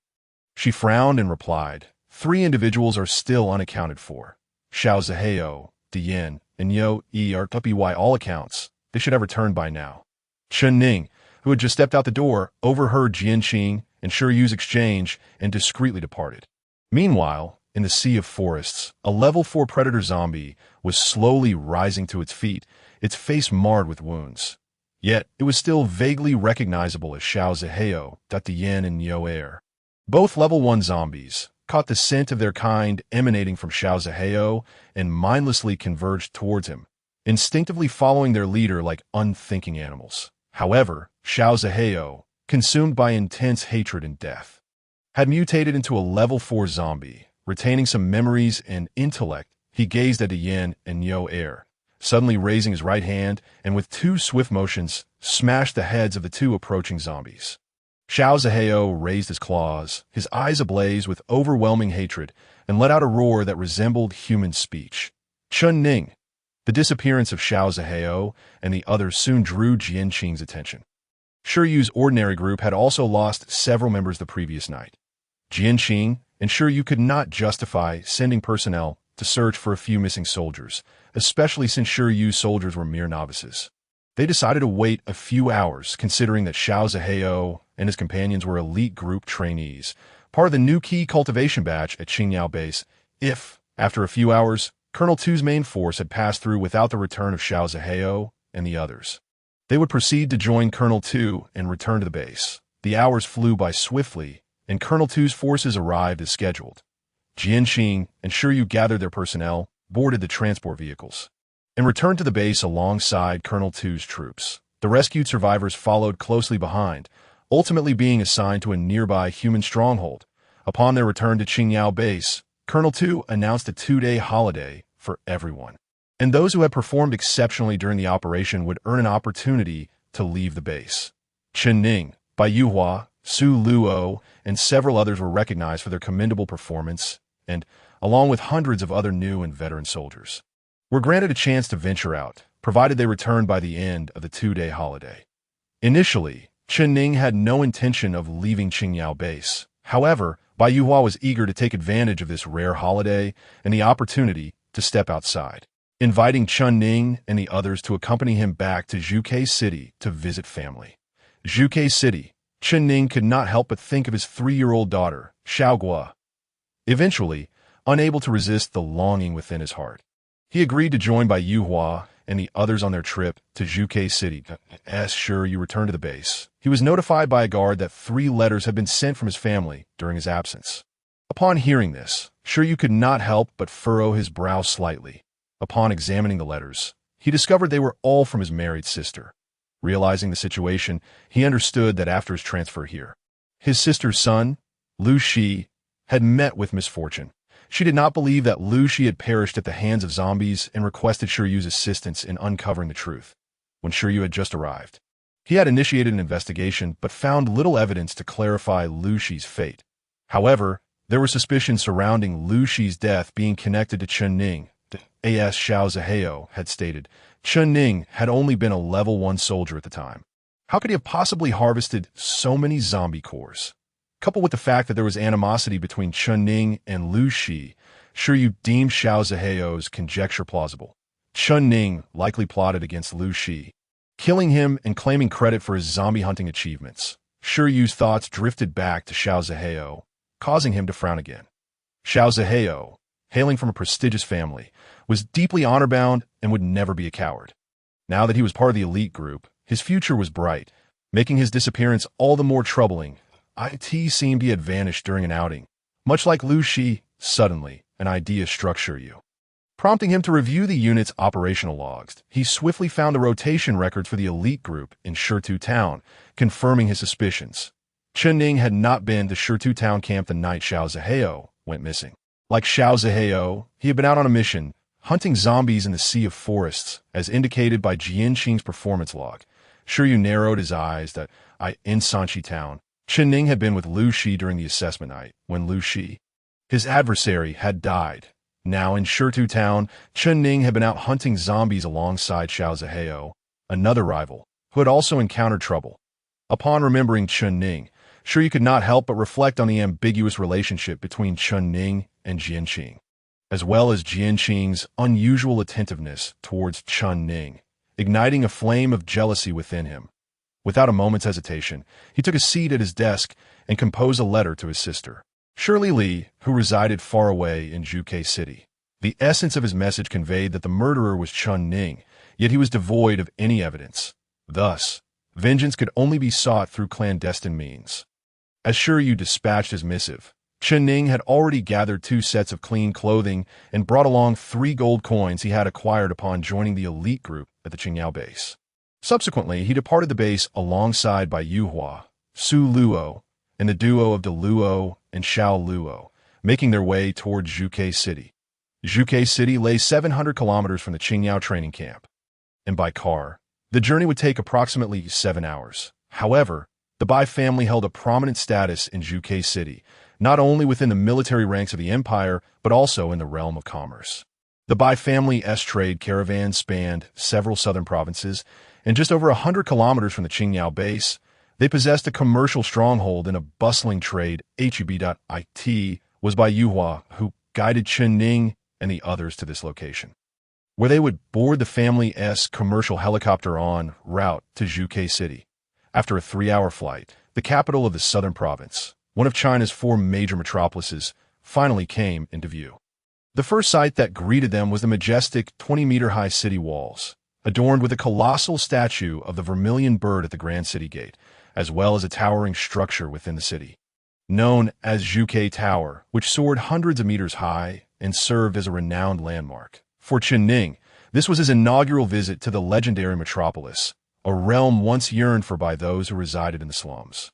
She frowned and replied, 3 individuals are still unaccounted for. Xiao Zihao, Dian, and Yo E are by all accounts. They should have returned by now. Chen Ning, who had just stepped out the door, overheard Jianqing and Shi Yu's exchange and discreetly departed. Meanwhile, in the sea of forests, a level 4 predator zombie was slowly rising to its feet, its face marred with wounds. Yet, it was still vaguely recognizable as Xiao Zihao, Dian, and Yo Er. Both level 1 zombies caught the scent of their kind emanating from Xiao Zihao and mindlessly converged towards him, instinctively following their leader like unthinking animals. However, Xiao Zihao, consumed by intense hatred and death, had mutated into a level 4 zombie. Retaining some memories and intellect, he gazed at Dian and Yo Er, suddenly raising his right hand and with 2 swift motions, smashed the heads of the 2 approaching zombies. Xiao Zihao raised his claws, his eyes ablaze with overwhelming hatred, and let out a roar that resembled human speech. Chen Ning. The disappearance of Xiao Zihao and the others soon drew Jianqing's attention. Shi Yu's ordinary group had also lost several members the previous night. Jianqing and Shi Yu could not justify sending personnel to search for a few missing soldiers, especially since Shi Yu's soldiers were mere novices. They decided to wait a few hours, considering that Xiao Zihao and his companions were elite group trainees, part of the new key cultivation batch at Qingyao Base. If, after a few hours, Colonel Tu's main force had passed through without the return of Xiao Zihao and the others, they would proceed to join Colonel Tu and return to the base. The hours flew by swiftly, and Colonel Tu's forces arrived as scheduled. Jianqing and Shi Yu gathered their personnel, boarded the transport vehicles, and returned to the base alongside Colonel Tu's troops. The rescued survivors followed closely behind, ultimately being assigned to a nearby human stronghold. Upon their return to Qingyao Base, Colonel Tu announced a 2-day holiday for everyone, and those who had performed exceptionally during the operation would earn an opportunity to leave the base. Chen Ning, Bai Yuhua, Su Luo, and several others were recognized for their commendable performance and, along with hundreds of other new and veteran soldiers, were granted a chance to venture out, provided they returned by the end of the two-day holiday. Initially, Chen Ning had no intention of leaving Qingyao base. However, Bai Yuhua was eager to take advantage of this rare holiday and the opportunity to step outside, inviting Chen Ning and the others to accompany him back to Zhuge City to visit family. Zhuge City, Chen Ning could not help but think of his 3-year-old daughter, Xiaoguo. Eventually, unable to resist the longing within his heart, he agreed to join Bai Yuhua and the others on their trip to Zhuge City. As sure you return to the base, he was notified by a guard that 3 letters had been sent from his family during his absence. Upon hearing this, Shiryu could not help but furrow his brow slightly. Upon examining the letters, he discovered they were all from his married sister. Realizing the situation, he understood that after his transfer here, his sister's son, Lu Shi, had met with misfortune. She did not believe that Lu Shi had perished at the hands of zombies and requested Shiryu's assistance in uncovering the truth. When Shiryu had just arrived, he had initiated an investigation but found little evidence to clarify Lu Shi's fate. However, there were suspicions surrounding Lu Shi's death being connected to Chen Ning. As Xiao Zihao had stated, Chen Ning had only been a level 1 soldier at the time. How could he have possibly harvested so many zombie cores? Coupled with the fact that there was animosity between Chen Ning and Lu Shi, Shiryu deemed Xiao Zihao's conjecture plausible. Chen Ning likely plotted against Lu Shi, killing him and claiming credit for his zombie hunting achievements. Shiryu's thoughts drifted back to Xiao Zihao, causing him to frown again. Xiao Zihao, hailing from a prestigious family, was deeply honor-bound and would never be a coward. Now that he was part of the elite group, his future was bright, making his disappearance all the more troubling. It seemed he had vanished during an outing. Much like Lu Shi, suddenly, an idea struck Shiryu, prompting him to review the unit's operational logs. He swiftly found the rotation records for the elite group in Shirtu Town, confirming his suspicions. Chen Ning had not been to Shirtu Town camp the night Xiao Zihao went missing. Like Xiao Zihao, he had been out on a mission, hunting zombies in the Sea of Forests, as indicated by Jian Qing's performance log. Shiryu narrowed his eyes that in Sanchi Town, Chen Ning had been with Lu Shi during the assessment night, when Lu Shi, his adversary, had died. Now in Shirtu Town, Chen Ning had been out hunting zombies alongside Xiao Zihao, another rival, who had also encountered trouble. Upon remembering Chen Ning, Shiryu could not help but reflect on the ambiguous relationship between Chen Ning and Jian Qing, as well as Jian Qing's unusual attentiveness towards Chen Ning, igniting a flame of jealousy within him. Without a moment's hesitation, he took a seat at his desk and composed a letter to his sister, Shirley Li, who resided far away in Zhuge City. The essence of his message conveyed that the murderer was Chen Ning, yet he was devoid of any evidence. Thus, vengeance could only be sought through clandestine means. As Shiryu dispatched his missive, Chen Ning had already gathered 2 sets of clean clothing and brought along 3 gold coins he had acquired upon joining the elite group at the Qingyao base. Subsequently, he departed the base alongside Bai Yuhua, Su Luo, and the duo of De Luo and Xiao Luo, making their way toward Zhuge City. Zhuge City lay 700 kilometers from the Qingyao training camp, and by car, the journey would take approximately 7 hours. However, the Bai family held a prominent status in Zhuge City, not only within the military ranks of the empire, but also in the realm of commerce. The Bai family's trade caravans spanned several southern provinces, and just over 100 kilometers from the Qingyao base, they possessed a commercial stronghold in a bustling trade. It was Bai Yuhua who guided Chen Ning and the others to this location, where they would board the family's commercial helicopter en route to Zhuge City. After a 3-hour flight, the capital of the southern province, one of China's 4 major metropolises, finally came into view. The first sight that greeted them was the majestic 20-meter-high city walls, adorned with a colossal statue of the vermilion bird at the Grand City Gate, as well as a towering structure within the city, known as Zhuge Tower, which soared hundreds of meters high and served as a renowned landmark. For Chen Ning, this was his inaugural visit to the legendary metropolis, a realm once yearned for by those who resided in the slums.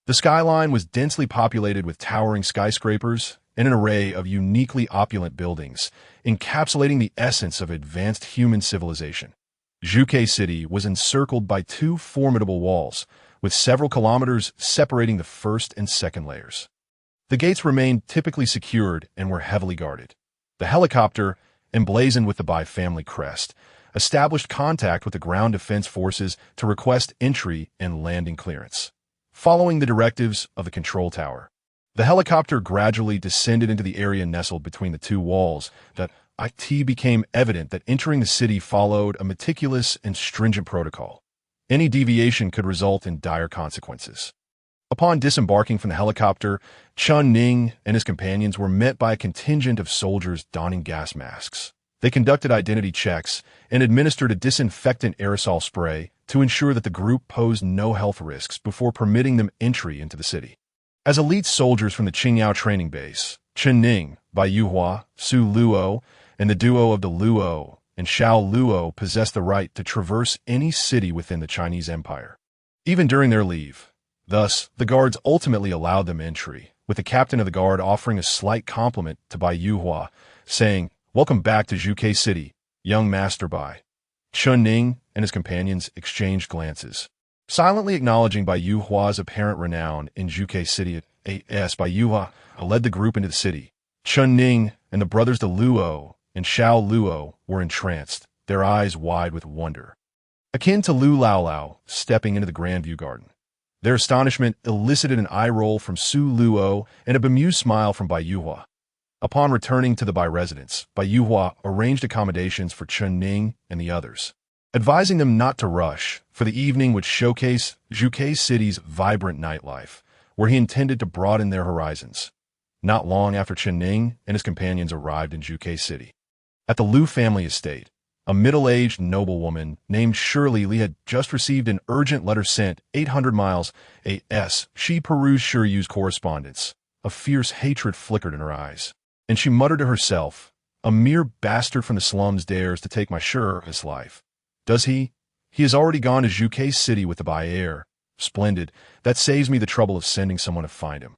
The skyline was densely populated with towering skyscrapers and an array of uniquely opulent buildings, encapsulating the essence of advanced human civilization. Zhuge City was encircled by 2 formidable walls, with several kilometers separating the first and second layers. The gates remained typically secured and were heavily guarded. The helicopter, emblazoned with the Bai family crest, established contact with the ground defense forces to request entry and landing clearance. Following the directives of the control tower, the helicopter gradually descended into the area nestled between the two walls. It became evident that entering the city followed a meticulous and stringent protocol. Any deviation could result in dire consequences. Upon disembarking from the helicopter, Chen Ning and his companions were met by a contingent of soldiers donning gas masks. They conducted identity checks and administered a disinfectant aerosol spray to ensure that the group posed no health risks before permitting them entry into the city. As elite soldiers from the Qingyao training base, Chen Ning, Bai Yuhua, Su Luo, and the duo of the Luo and Xiao Luo possessed the right to traverse any city within the Chinese Empire, even during their leave. Thus, the guards ultimately allowed them entry, with the captain of the guard offering a slight compliment to Bai Yuhua, saying, "Welcome back to Zhuke City, young Master Bai." Chen Ning and his companions exchanged glances, silently acknowledging Bai Yuhua's apparent renown in Zhuke City. Bai Yuhua led the group into the city. Chen Ning and the brothers De Luo and Xiao Luo were entranced, their eyes wide with wonder. Akin to Lu Laolao stepping into the Grandview Garden. Their astonishment elicited an eye roll from Su Luo and a bemused smile from Bai Yuhua. Upon returning to the Bai residence, Bai Yuhua arranged accommodations for Chen Ning and the others, advising them not to rush, for the evening would showcase Zhuke City's vibrant nightlife, where he intended to broaden their horizons. Not long after Chen Ning and his companions arrived in Zhuke City. At the Lu family estate, a middle-aged noblewoman named Shirley Li had just received an urgent letter sent 800 miles A.S. She perused Shiryu's correspondence. A fierce hatred flickered in her eyes, and she muttered to herself, "A mere bastard from the slums dares to take my Shir's life. Does he? He has already gone to Zhuke City with the Bai heir. Splendid. That saves me the trouble of sending someone to find him."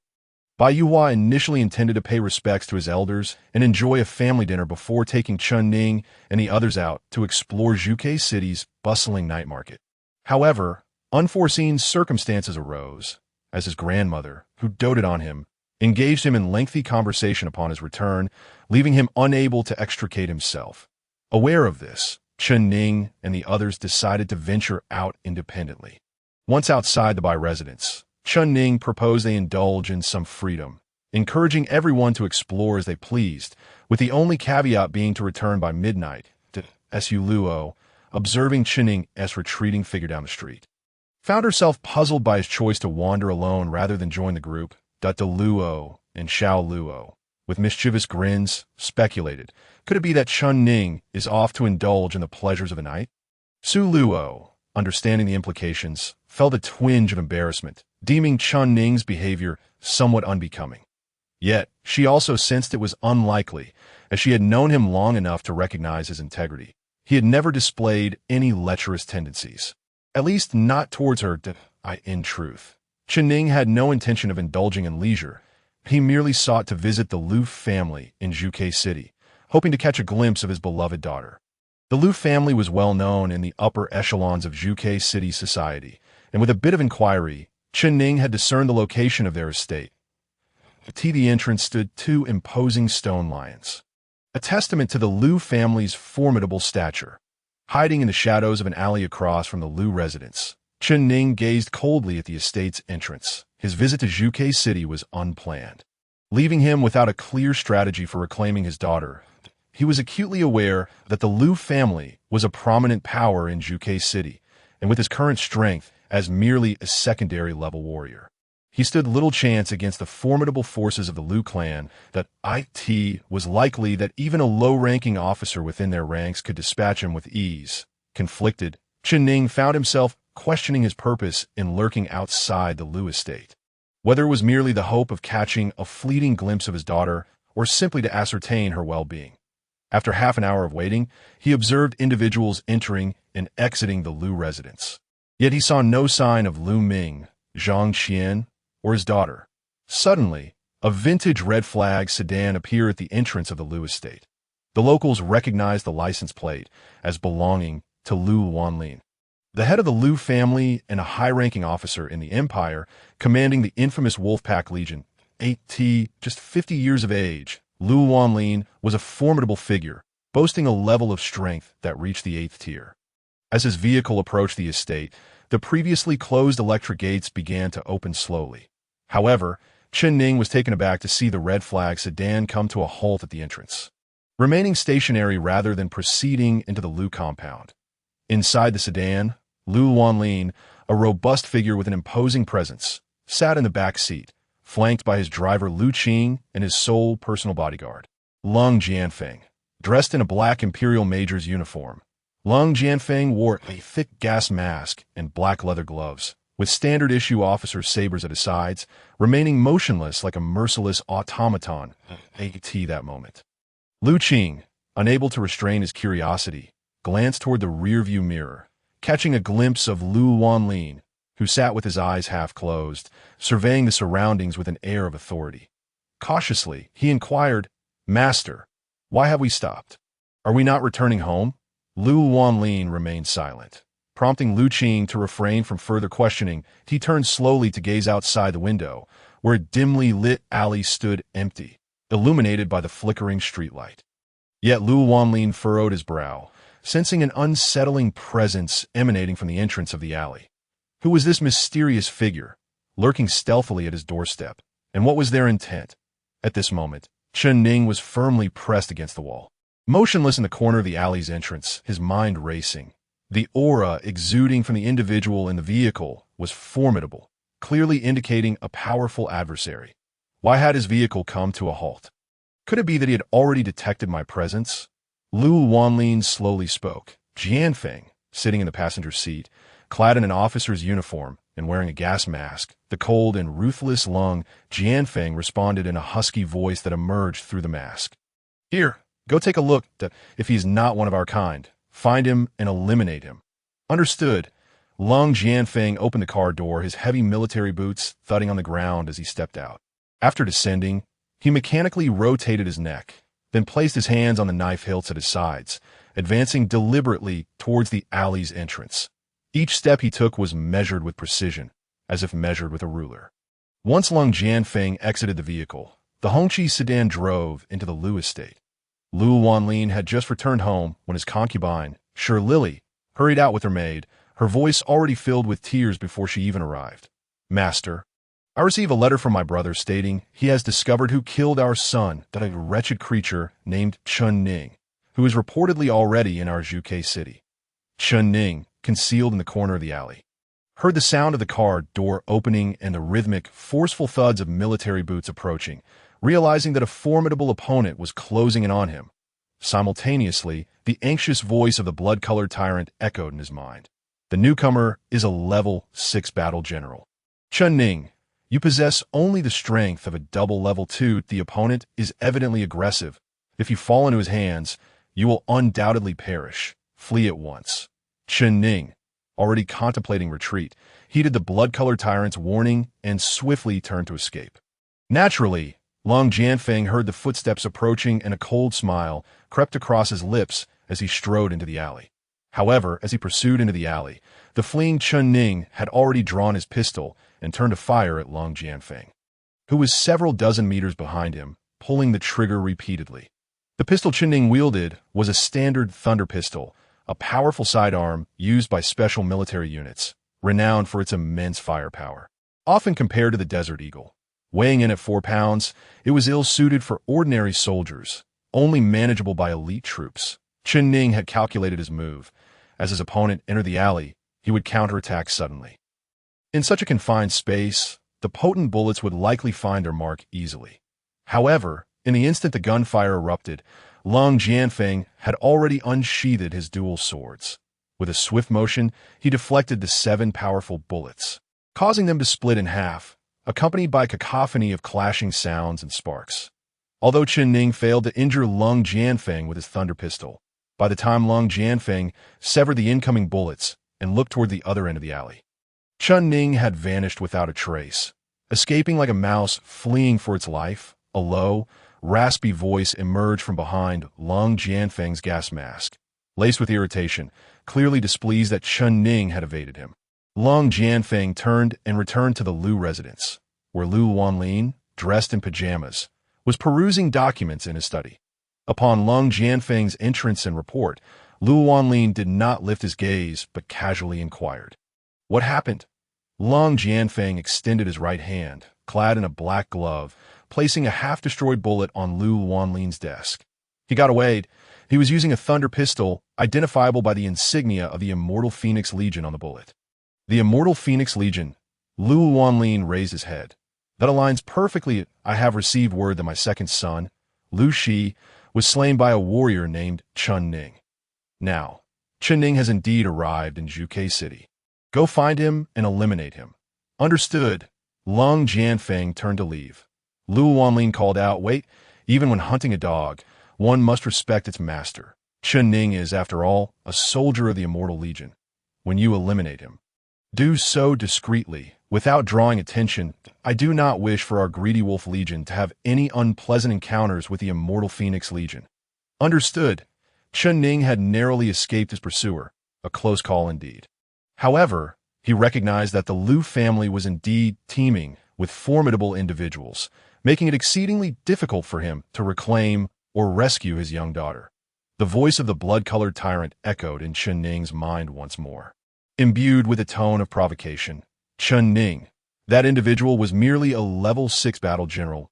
Bai Yuhua initially intended to pay respects to his elders and enjoy a family dinner before taking Chen Ning and the others out to explore Zhuke City's bustling night market. However, unforeseen circumstances arose, as his grandmother, who doted on him, engaged him in lengthy conversation upon his return, leaving him unable to extricate himself. Aware of this, Chen Ning and the others decided to venture out independently. Once outside the Bai residence, Chen Ning proposed they indulge in some freedom, encouraging everyone to explore as they pleased, with the only caveat being to return by midnight. Su Luo, observing Chen Ning's retreating figure down the street, found herself puzzled by his choice to wander alone rather than join the group. De Luo and Xiao Luo, with mischievous grins, speculated, could it be that Chen Ning is off to indulge in the pleasures of the night? Su Luo, understanding the implications, felt a twinge of embarrassment, deeming Chen Ning's behavior somewhat unbecoming. Yet, she also sensed it was unlikely, as she had known him long enough to recognize his integrity. He had never displayed any lecherous tendencies, at least not towards her. In truth, Chen Ning had no intention of indulging in leisure. He merely sought to visit the Lu family in Zhuke City, hoping to catch a glimpse of his beloved daughter. The Lu family was well known in the upper echelons of Zhuke City society, and with a bit of inquiry, Chen Ning had discerned the location of their estate. At the entrance stood two imposing stone lions, a testament to the Lu family's formidable stature. Hiding in the shadows of an alley across from the Lu residence, Chen Ning gazed coldly at the estate's entrance. His visit to Zhuke City was unplanned, leaving him without a clear strategy for reclaiming his daughter. He was acutely aware that the Lu family was a prominent power in Zhuke City, and with his current strength as merely a secondary-level warrior, he stood little chance against the formidable forces of the Lu clan. That it was likely that even a low-ranking officer within their ranks could dispatch him with ease. Conflicted, Chen Ning found himself questioning his purpose in lurking outside the Lu estate. Whether it was merely the hope of catching a fleeting glimpse of his daughter, or simply to ascertain her well-being. After half an hour of waiting, he observed individuals entering and exiting the Lu residence. Yet he saw no sign of Lu Ming, Zhang Qian, or his daughter. Suddenly, a vintage red flag sedan appeared at the entrance of the Lu estate. The locals recognized the license plate as belonging to Lu Wanlin. The head of the Liu family and a high-ranking officer in the Empire, commanding the infamous Wolfpack Legion, 8T, just 50 years of age, Liu Wanlin was a formidable figure, boasting a level of strength that reached the 8th tier. As his vehicle approached the estate, the previously closed electric gates began to open slowly. However, Chen Ning was taken aback to see the red flag sedan come to a halt at the entrance, remaining stationary rather than proceeding into the Liu compound. Inside the sedan, Liu Wanlin, a robust figure with an imposing presence, sat in the back seat, flanked by his driver Lu Qing and his sole personal bodyguard, Lung Jianfeng. Dressed in a black Imperial Major's uniform, Lung Jianfeng wore a thick gas mask and black leather gloves, with standard-issue officer's sabers at his sides, remaining motionless like a merciless automaton at that moment. Lu Qing, unable to restrain his curiosity, glanced toward the rearview mirror, catching a glimpse of Liu Wanlin, who sat with his eyes half closed, surveying the surroundings with an air of authority. Cautiously, he inquired, "Master, why have we stopped? Are we not returning home?" Liu Wanlin remained silent. Prompting Lu Qing to refrain from further questioning, he turned slowly to gaze outside the window, where a dimly lit alley stood empty, illuminated by the flickering streetlight. Yet Liu Wanlin furrowed his brow, sensing an unsettling presence emanating from the entrance of the alley. Who was this mysterious figure, lurking stealthily at his doorstep, and what was their intent? At this moment, Chen Ning was firmly pressed against the wall. Motionless in the corner of the alley's entrance, his mind racing. The aura exuding from the individual in the vehicle was formidable, clearly indicating a powerful adversary. Why had his vehicle come to a halt? Could it be that he had already detected my presence? Liu Wanlin slowly spoke. Jianfeng, sitting in the passenger seat, clad in an officer's uniform and wearing a gas mask, the cold and ruthless Lung Jianfeng responded in a husky voice that emerged through the mask. "Here, go take a look if he's not one of our kind. Find him and eliminate him." "Understood." Lung Jianfeng opened the car door, his heavy military boots thudding on the ground as he stepped out. After descending, he mechanically rotated his neck, then placed his hands on the knife hilts at his sides, advancing deliberately towards the alley's entrance. Each step he took was measured with precision, as if measured with a ruler. Once Lung Jianfeng exited the vehicle, the Hongqi sedan drove into the Liu estate. Liu Wanlin had just returned home when his concubine, Shi Lily, hurried out with her maid, her voice already filled with tears before she even arrived. "Master, I receive a letter from my brother stating he has discovered who killed our son, that a wretched creature named Chen Ning, who is reportedly already in our Zhuke city." Chen Ning, concealed in the corner of the alley, heard the sound of the car door opening and the rhythmic, forceful thuds of military boots approaching, realizing that a formidable opponent was closing in on him. Simultaneously, the anxious voice of the blood-colored tyrant echoed in his mind. "The newcomer is a level 6 battle general. Chen Ning, you possess only the strength of a double level 2. The opponent is evidently aggressive. If you fall into his hands, you will undoubtedly perish. Flee at once." Chen Ning, already contemplating retreat, heeded the blood-colored tyrant's warning and swiftly turned to escape. Naturally, Lung Jianfeng heard the footsteps approaching and a cold smile crept across his lips as he strode into the alley. However, as he pursued into the alley, the fleeing Chen Ning had already drawn his pistol and turned to fire at Lung Jianfeng, who was several dozen meters behind him, pulling the trigger repeatedly. The pistol Chen Ning wielded was a standard thunder pistol, a powerful sidearm used by special military units, renowned for its immense firepower. Often compared to the Desert Eagle, weighing in at 4 pounds, it was ill-suited for ordinary soldiers, only manageable by elite troops. Chen Ning had calculated his move. As his opponent entered the alley, he would counterattack suddenly. In such a confined space, the potent bullets would likely find their mark easily. However, in the instant the gunfire erupted, Lung Jianfeng had already unsheathed his dual swords. With a swift motion, he deflected the 7 powerful bullets, causing them to split in half, accompanied by a cacophony of clashing sounds and sparks. Although Chen Ning failed to injure Lung Jianfeng with his thunder pistol, by the time Lung Jianfeng severed the incoming bullets and looked toward the other end of the alley, Chen Ning had vanished without a trace. Escaping like a mouse fleeing for its life, a low, raspy voice emerged from behind Lung Jianfeng's gas mask. laced with irritation, clearly displeased that Chen Ning had evaded him. Lung Jianfeng turned and returned to the Lu residence, where Lu Wanlin, dressed in pajamas, was perusing documents in his study. Upon Lung Jianfeng's entrance and report, Lu Wanlin did not lift his gaze but casually inquired, "What happened?" Lung Jianfeng extended his right hand, clad in a black glove, placing a half-destroyed bullet on Lu Wanlin's desk. "He got away. He was using a thunder pistol, identifiable by the insignia of the Immortal Phoenix Legion on the bullet." "The Immortal Phoenix Legion?" Lu Wanlin raised his head. "That aligns perfectly. I have received word that my second son, Lu Shi, was slain by a warrior named Chen Ning. Now, Chen Ning has indeed arrived in Zhuke City. Go find him and eliminate him." "Understood." Lung Jianfeng turned to leave. Lu Wanlin called out, "Wait, even when hunting a dog, one must respect its master. Chen Ning is, after all, a soldier of the Immortal Legion. When you eliminate him, do so discreetly, without drawing attention. I do not wish for our Greedy Wolf Legion to have any unpleasant encounters with the Immortal Phoenix Legion." "Understood." Chen Ning had narrowly escaped his pursuer, a close call indeed. However, he recognized that the Lu family was indeed teeming with formidable individuals, making it exceedingly difficult for him to reclaim or rescue his young daughter. The voice of the blood-colored tyrant echoed in Chen Ning's mind once more. Imbued with a tone of provocation, Chen Ning, that individual was merely a level 6 battle general.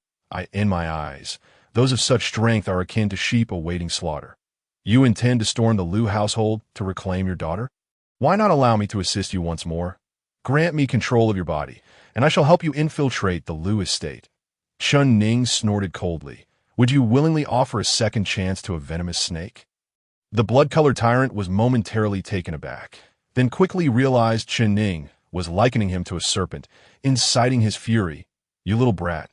In my eyes, those of such strength are akin to sheep awaiting slaughter. You intend to storm the Lu household to reclaim your daughter? Why not allow me to assist you once more? Grant me control of your body, and I shall help you infiltrate the Lu estate." Chen Ning snorted coldly. "Would you willingly offer a second chance to a venomous snake?" The blood-colored tyrant was momentarily taken aback, then quickly realized Chen Ning was likening him to a serpent, inciting his fury. "You little brat.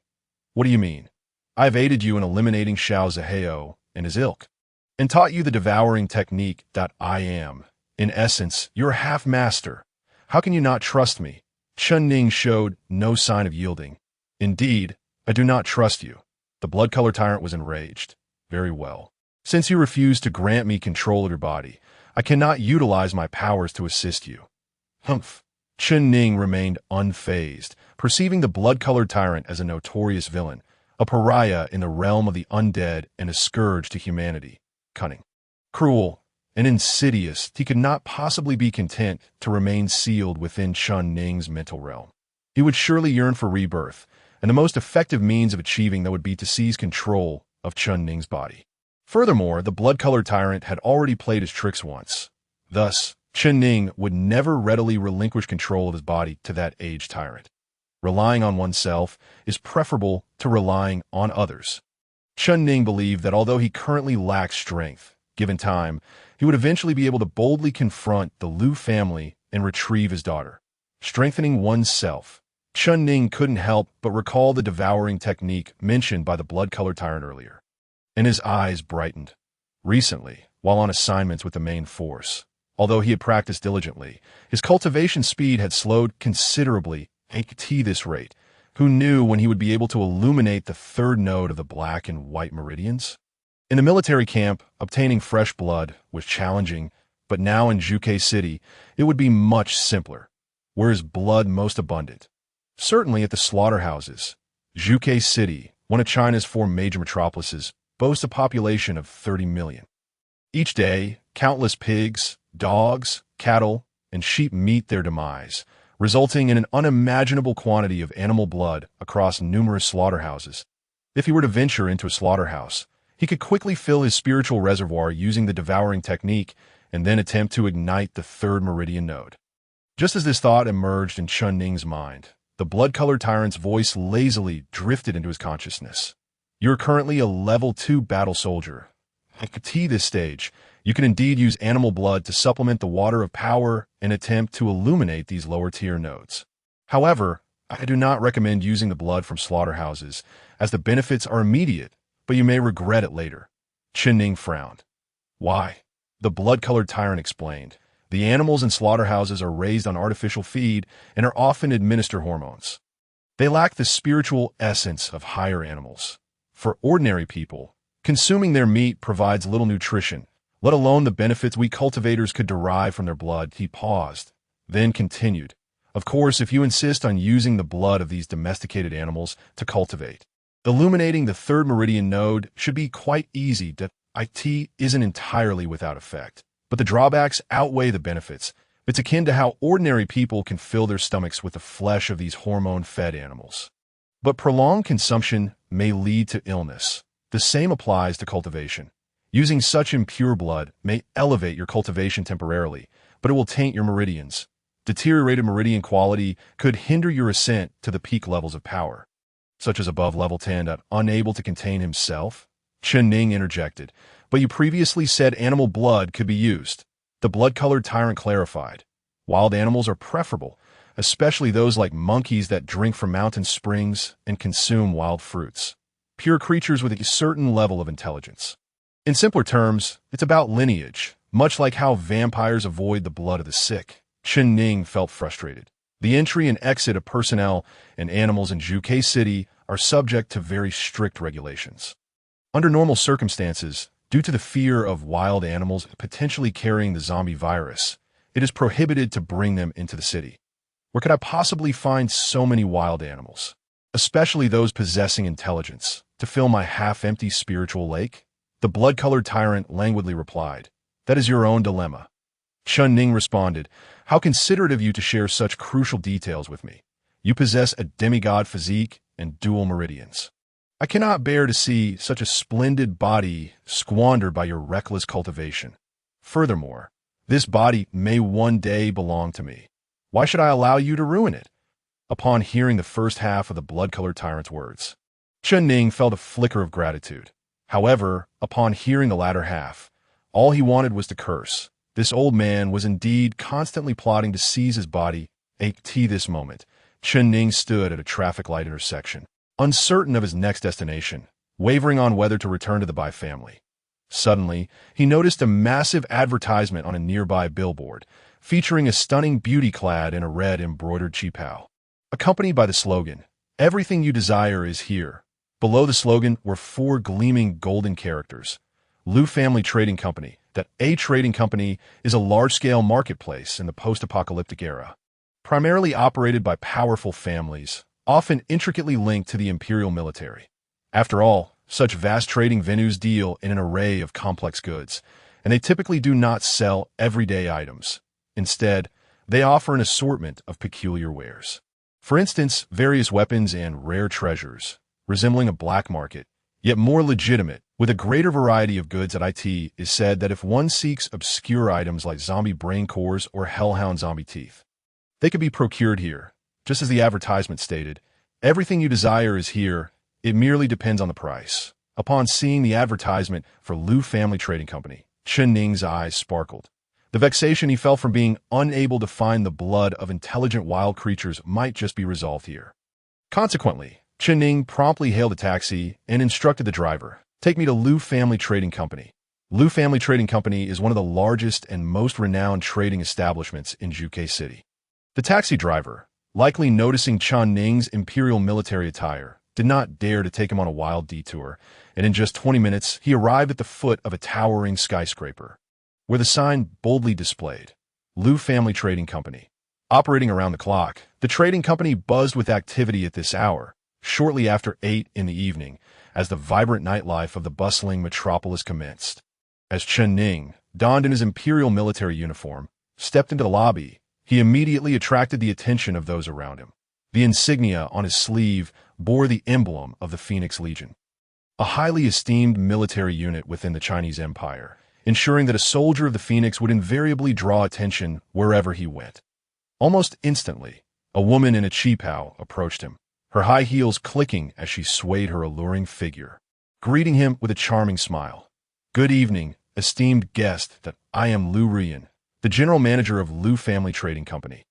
What do you mean? I've aided you in eliminating Xiao Zihao and his ilk, and taught you the devouring technique that I am. In essence, you're a half-master. How can you not trust me?" Chen Ning showed no sign of yielding. "Indeed, I do not trust you." The blood-colored tyrant was enraged. "Very well. Since you refuse to grant me control of your body, I cannot utilize my powers to assist you." "Humph." Chen Ning remained unfazed, perceiving the blood-colored tyrant as a notorious villain, a pariah in the realm of the undead and a scourge to humanity. Cunning, cruel, and insidious, he could not possibly be content to remain sealed within Chen Ning's mental realm. He would surely yearn for rebirth, and the most effective means of achieving that would be to seize control of Chen Ning's body. Furthermore, the blood-colored tyrant had already played his tricks once. Thus, Chen Ning would never readily relinquish control of his body to that aged tyrant. Relying on oneself is preferable to relying on others. Chen Ning believed that although he currently lacked strength, given time, he would eventually be able to boldly confront the Lu family and retrieve his daughter. Strengthening oneself. Chen Ning couldn't help but recall the devouring technique mentioned by the blood-colored tyrant earlier, and his eyes brightened. Recently, while on assignments with the main force, although he had practiced diligently, his cultivation speed had slowed considerably. At this rate, who knew when he would be able to illuminate the third node of the black and white meridians? In the military camp, obtaining fresh blood was challenging, but now in Zhuke City, it would be much simpler. Where is blood most abundant? Certainly at the slaughterhouses. Zhuke City, one of China's 4 major metropolises, boasts a population of 30 million. Each day, countless pigs, dogs, cattle, and sheep meet their demise, resulting in an unimaginable quantity of animal blood across numerous slaughterhouses. If he were to venture into a slaughterhouse, he could quickly fill his spiritual reservoir using the devouring technique and then attempt to ignite the third meridian node. Just as this thought emerged in Chen Ning's mind, the blood-colored tyrant's voice lazily drifted into his consciousness. "You're currently a level 2 battle soldier. At this stage, you can indeed use animal blood to supplement the water of power and attempt to illuminate these lower-tier nodes. However, I do not recommend using the blood from slaughterhouses, as the benefits are immediate, but you may regret it later." Chen Ning frowned. "Why?" The blood-colored tyrant explained. "The animals in slaughterhouses are raised on artificial feed and are often administered hormones. They lack the spiritual essence of higher animals. For ordinary people, consuming their meat provides little nutrition, let alone the benefits we cultivators could derive from their blood. He paused, then continued. Of course, if you insist on using the blood of these domesticated animals to cultivate, illuminating the third meridian node should be quite easy. That it isn't entirely without effect, but the drawbacks outweigh the benefits. It's akin to how ordinary people can fill their stomachs with the flesh of these hormone-fed animals. But prolonged consumption may lead to illness. The same applies to cultivation. Using such impure blood may elevate your cultivation temporarily, but it will taint your meridians. Deteriorated meridian quality could hinder your ascent to the peak levels of power, such as above level 10. Unable to contain himself, Chen Ning interjected, but you previously said animal blood could be used. The blood-colored tyrant clarified. Wild animals are preferable, especially those like monkeys that drink from mountain springs and consume wild fruits. Pure creatures with a certain level of intelligence. In simpler terms, it's about lineage, much like how vampires avoid the blood of the sick. Chen Ning felt frustrated. The entry and exit of personnel and animals in Zhuge City are subject to very strict regulations. Under normal circumstances, due to the fear of wild animals potentially carrying the zombie virus, it is prohibited to bring them into the city. Where could I possibly find so many wild animals, especially those possessing intelligence, to fill my half-empty spiritual lake? The blood-colored tyrant languidly replied, That is your own dilemma. Chen Ning responded, How considerate of you to share such crucial details with me. You possess a demigod physique and dual meridians. I cannot bear to see such a splendid body squandered by your reckless cultivation. Furthermore, this body may one day belong to me. Why should I allow you to ruin it? Upon hearing the first half of the blood-colored tyrant's words, Chen Ning felt a flicker of gratitude. However, upon hearing the latter half, all he wanted was to curse. This old man was indeed constantly plotting to seize his body. At this moment, Chen Ning stood at a traffic light intersection, uncertain of his next destination, wavering on whether to return to the Bai family. Suddenly, he noticed a massive advertisement on a nearby billboard, featuring a stunning beauty clad in a red embroidered qipao, accompanied by the slogan, Everything you desire is here. Below the slogan were 4 gleaming golden characters. Lu Family Trading Company. That a trading company is a large-scale marketplace in the post-apocalyptic era, primarily operated by powerful families, often intricately linked to the imperial military. After all, such vast trading venues deal in an array of complex goods, and they typically do not sell everyday items. Instead, they offer an assortment of peculiar wares. For instance, various weapons and rare treasures, resembling a black market, yet more legitimate, with a greater variety of goods. At IT is said that if one seeks obscure items like zombie brain cores or hellhound zombie teeth, they could be procured here. Just as the advertisement stated, everything you desire is here, it merely depends on the price. Upon seeing the advertisement for Lu Family Trading Company, Chen Ning's eyes sparkled. The vexation he felt from being unable to find the blood of intelligent wild creatures might just be resolved here. Consequently, Chen Ning promptly hailed a taxi and instructed the driver, Take me to Lu Family Trading Company. Lu Family Trading Company is one of the largest and most renowned trading establishments in Zhuge City. The taxi driver, likely noticing Chen Ning's imperial military attire, did not dare to take him on a wild detour, and in just 20 minutes he arrived at the foot of a towering skyscraper, where the sign boldly displayed, Lu Family Trading Company. Operating around the clock, the trading company buzzed with activity at this hour, shortly after 8 in the evening, as the vibrant nightlife of the bustling metropolis commenced. As Chen Ning, donned in his imperial military uniform, stepped into the lobby, he immediately attracted the attention of those around him. The insignia on his sleeve bore the emblem of the Phoenix Legion, a highly esteemed military unit within the Chinese Empire, ensuring that a soldier of the Phoenix would invariably draw attention wherever he went. Almost instantly, a woman in a qipao approached him, her high heels clicking as she swayed her alluring figure, greeting him with a charming smile. Good evening, esteemed guest. That I am Lu Rian, the general manager of Lu Family Trading Company.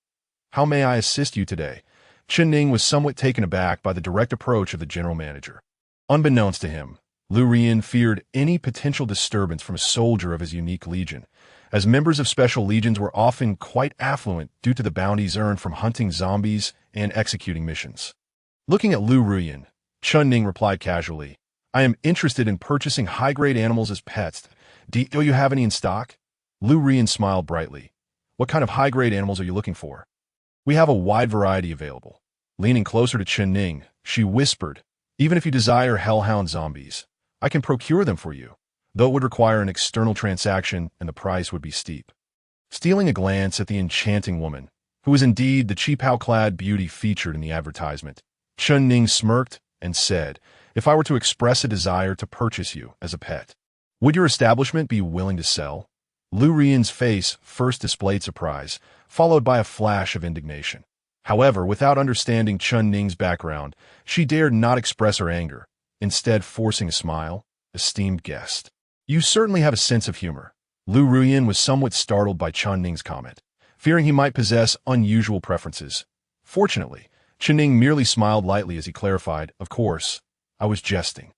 How may I assist you today? Chen Ning was somewhat taken aback by the direct approach of the general manager. Unbeknownst to him, Lu Rian feared any potential disturbance from a soldier of his unique legion, as members of special legions were often quite affluent due to the bounties earned from hunting zombies and executing missions. Looking at Lu Rian, Chen Ning replied casually, I am interested in purchasing high-grade animals as pets. Do you have any in stock? Lu Rian smiled brightly. What kind of high-grade animals are you looking for? We have a wide variety available. Leaning closer to Chen Ning, she whispered, even if you desire hellhound zombies, I can procure them for you, though it would require an external transaction and the price would be steep. Stealing a glance at the enchanting woman, who was indeed the cheapao-clad beauty featured in the advertisement, Chen Ning smirked and said, if I were to express a desire to purchase you as a pet, would your establishment be willing to sell? Lu Rian's face first displayed surprise, followed by a flash of indignation. However, without understanding Chen Ning's background, she dared not express her anger, instead forcing a smile. Esteemed guest, you certainly have a sense of humor. Lu Rian was somewhat startled by Chen Ning's comment, fearing he might possess unusual preferences. Fortunately, Chen Ning merely smiled lightly as he clarified, of course, I was jesting.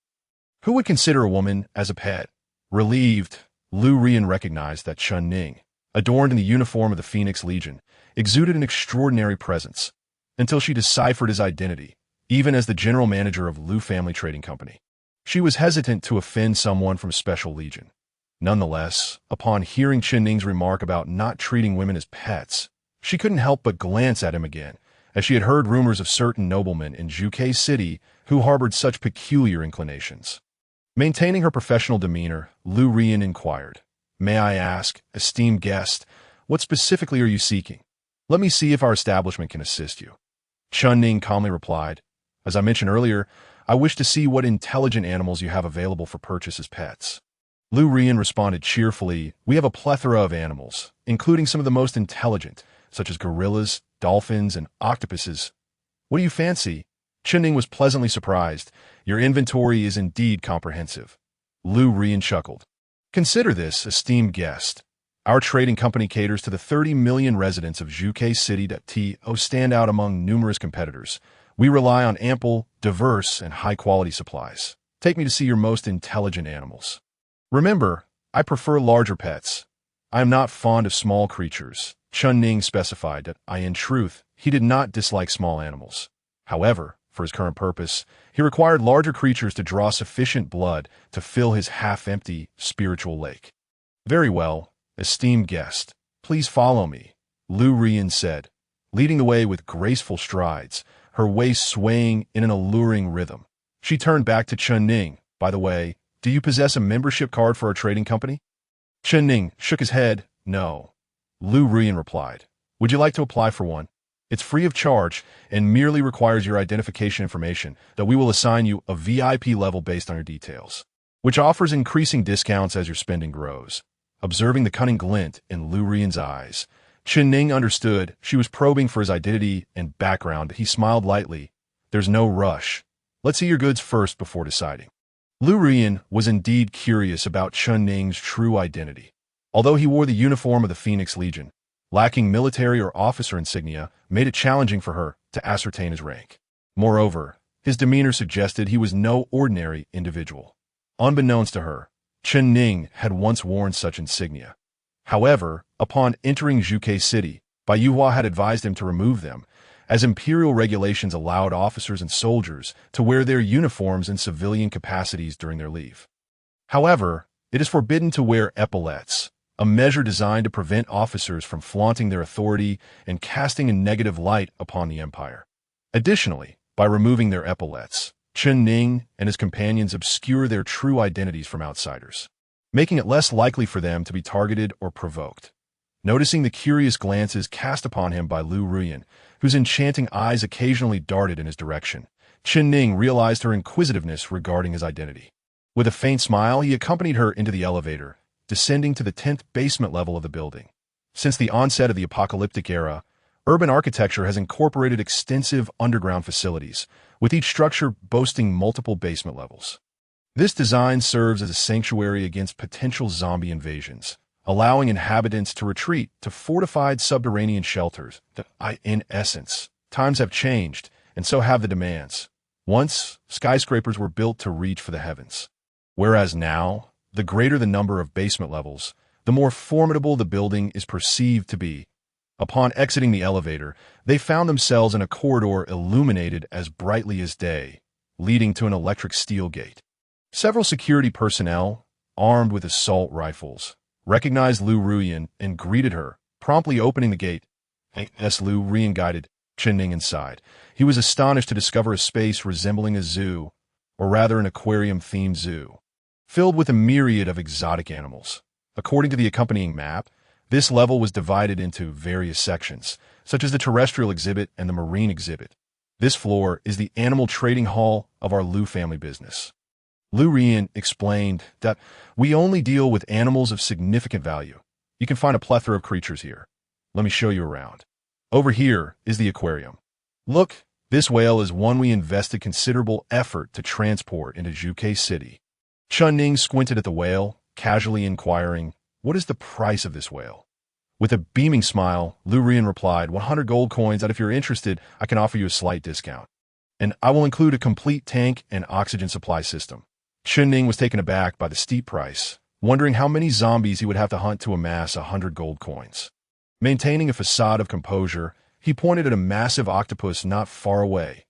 Who would consider a woman as a pet? Relieved, Lu Rian recognized that Chen Ning, adorned in the uniform of the Phoenix Legion, exuded an extraordinary presence, until she deciphered his identity, even as the general manager of Lu Family Trading Company. She was hesitant to offend someone from Special Legion. Nonetheless, upon hearing Chen Ning's remark about not treating women as pets, she couldn't help but glance at him again, as she had heard rumors of certain noblemen in Zhuke City who harbored such peculiar inclinations. Maintaining her professional demeanor, Lu Rian inquired, may I ask, esteemed guest, what specifically are you seeking? Let me see if our establishment can assist you. Chen Ning calmly replied, as I mentioned earlier, I wish to see what intelligent animals you have available for purchase as pets. Lu Rian responded cheerfully, we have a plethora of animals, including some of the most intelligent, such as gorillas, dolphins, and octopuses. What do you fancy? Chen Ning was pleasantly surprised. Your inventory is indeed comprehensive. Lu Rian chuckled. Consider this, esteemed guest. Our trading company caters to the 30 million residents of Zhuke City that stand out among numerous competitors. We rely on ample, diverse, and high-quality supplies. Take me to see your most intelligent animals. Remember, I prefer larger pets. I am not fond of small creatures. Chen Ning specified that, in truth, he did not dislike small animals. However, for his current purpose, he required larger creatures to draw sufficient blood to fill his half-empty spiritual lake. Very well, esteemed guest, please follow me, Lu Rian said, leading the way with graceful strides, her waist swaying in an alluring rhythm. She turned back to Chen Ning. By the way, do you possess a membership card for our trading company? Chen Ning shook his head. No. Lu Rian replied. Would you like to apply for one? It's free of charge and merely requires your identification information, that we will assign you a VIP level based on your details, which offers increasing discounts as your spending grows. Observing the cunning glint in Lu Rian's eyes, Chen Ning understood she was probing for his identity and background. He smiled lightly. There's no rush. Let's see your goods first before deciding. Lu Rian was indeed curious about Chen Ning's true identity. Although he wore the uniform of the Phoenix Legion, lacking military or officer insignia made it challenging for her to ascertain his rank. Moreover, his demeanor suggested he was no ordinary individual. Unbeknownst to her, Chen Ning had once worn such insignia. However, upon entering Zhuke City, Bai Yuhua had advised him to remove them, as imperial regulations allowed officers and soldiers to wear their uniforms in civilian capacities during their leave. However, it is forbidden to wear epaulettes, a measure designed to prevent officers from flaunting their authority and casting a negative light upon the empire. Additionally, by removing their epaulettes, Chen Ning and his companions obscure their true identities from outsiders, making it less likely for them to be targeted or provoked. Noticing the curious glances cast upon him by Lu Rian, whose enchanting eyes occasionally darted in his direction, Chen Ning realized her inquisitiveness regarding his identity. With a faint smile, he accompanied her into the elevator, descending to the 10th basement level of the building. Since the onset of the apocalyptic era, urban architecture has incorporated extensive underground facilities, with each structure boasting multiple basement levels. This design serves as a sanctuary against potential zombie invasions, allowing inhabitants to retreat to fortified subterranean shelters that, in essence, times have changed, and so have the demands. Once, skyscrapers were built to reach for the heavens, whereas now, the greater the number of basement levels, the more formidable the building is perceived to be. Upon exiting the elevator, they found themselves in a corridor illuminated as brightly as day, leading to an electric steel gate. Several security personnel, armed with assault rifles, recognized Lu Ruyan and greeted her, promptly opening the gate. As Lu Ruyan guided Chen Ning inside, he was astonished to discover a space resembling a zoo, or rather an aquarium-themed zoo, filled with a myriad of exotic animals. According to the accompanying map, this level was divided into various sections, such as the terrestrial exhibit and the marine exhibit. This floor is the animal trading hall of our Lu family business. Lu Ruyan explained that we only deal with animals of significant value. You can find a plethora of creatures here. Let me show you around. Over here is the aquarium. Look, this whale is one we invested considerable effort to transport into Zhuke City. Chen Ning squinted at the whale, casually inquiring, "What is the price of this whale?" With a beaming smile, Lu Ruyan replied, 100 gold coins, and if you're interested, I can offer you a slight discount. And I will include a complete tank and oxygen supply system. Chen Ning was taken aback by the steep price, wondering how many zombies he would have to hunt to amass 100 gold coins. Maintaining a facade of composure, he pointed at a massive octopus not far away,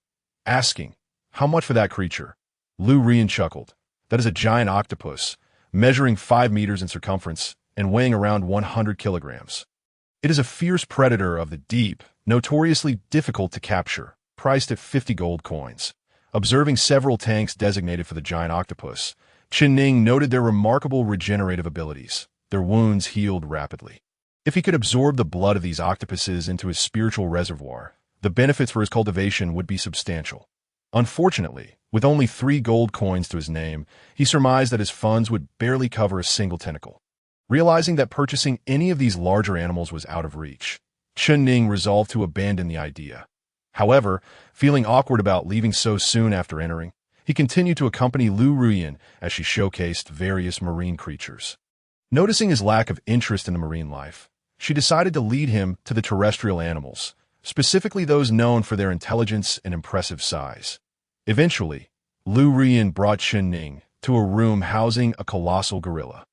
asking, "How much for that creature?" Lu Ruyan chuckled. "That is a giant octopus, measuring 5 meters in circumference and weighing around 100 kilograms. It is a fierce predator of the deep, notoriously difficult to capture, priced at 50 gold coins." Observing several tanks designated for the giant octopus, Chen Ning noted their remarkable regenerative abilities. Their wounds healed rapidly. If he could absorb the blood of these octopuses into his spiritual reservoir, the benefits for his cultivation would be substantial. Unfortunately, with only 3 gold coins to his name, he surmised that his funds would barely cover a single tentacle. Realizing that purchasing any of these larger animals was out of reach, Chen Ning resolved to abandon the idea. However, feeling awkward about leaving so soon after entering, he continued to accompany Lu Ruyan as she showcased various marine creatures. Noticing his lack of interest in the marine life, she decided to lead him to the terrestrial animals, specifically those known for their intelligence and impressive size. Eventually, Lu Ruyan brought Chen Ning to a room housing a colossal gorilla.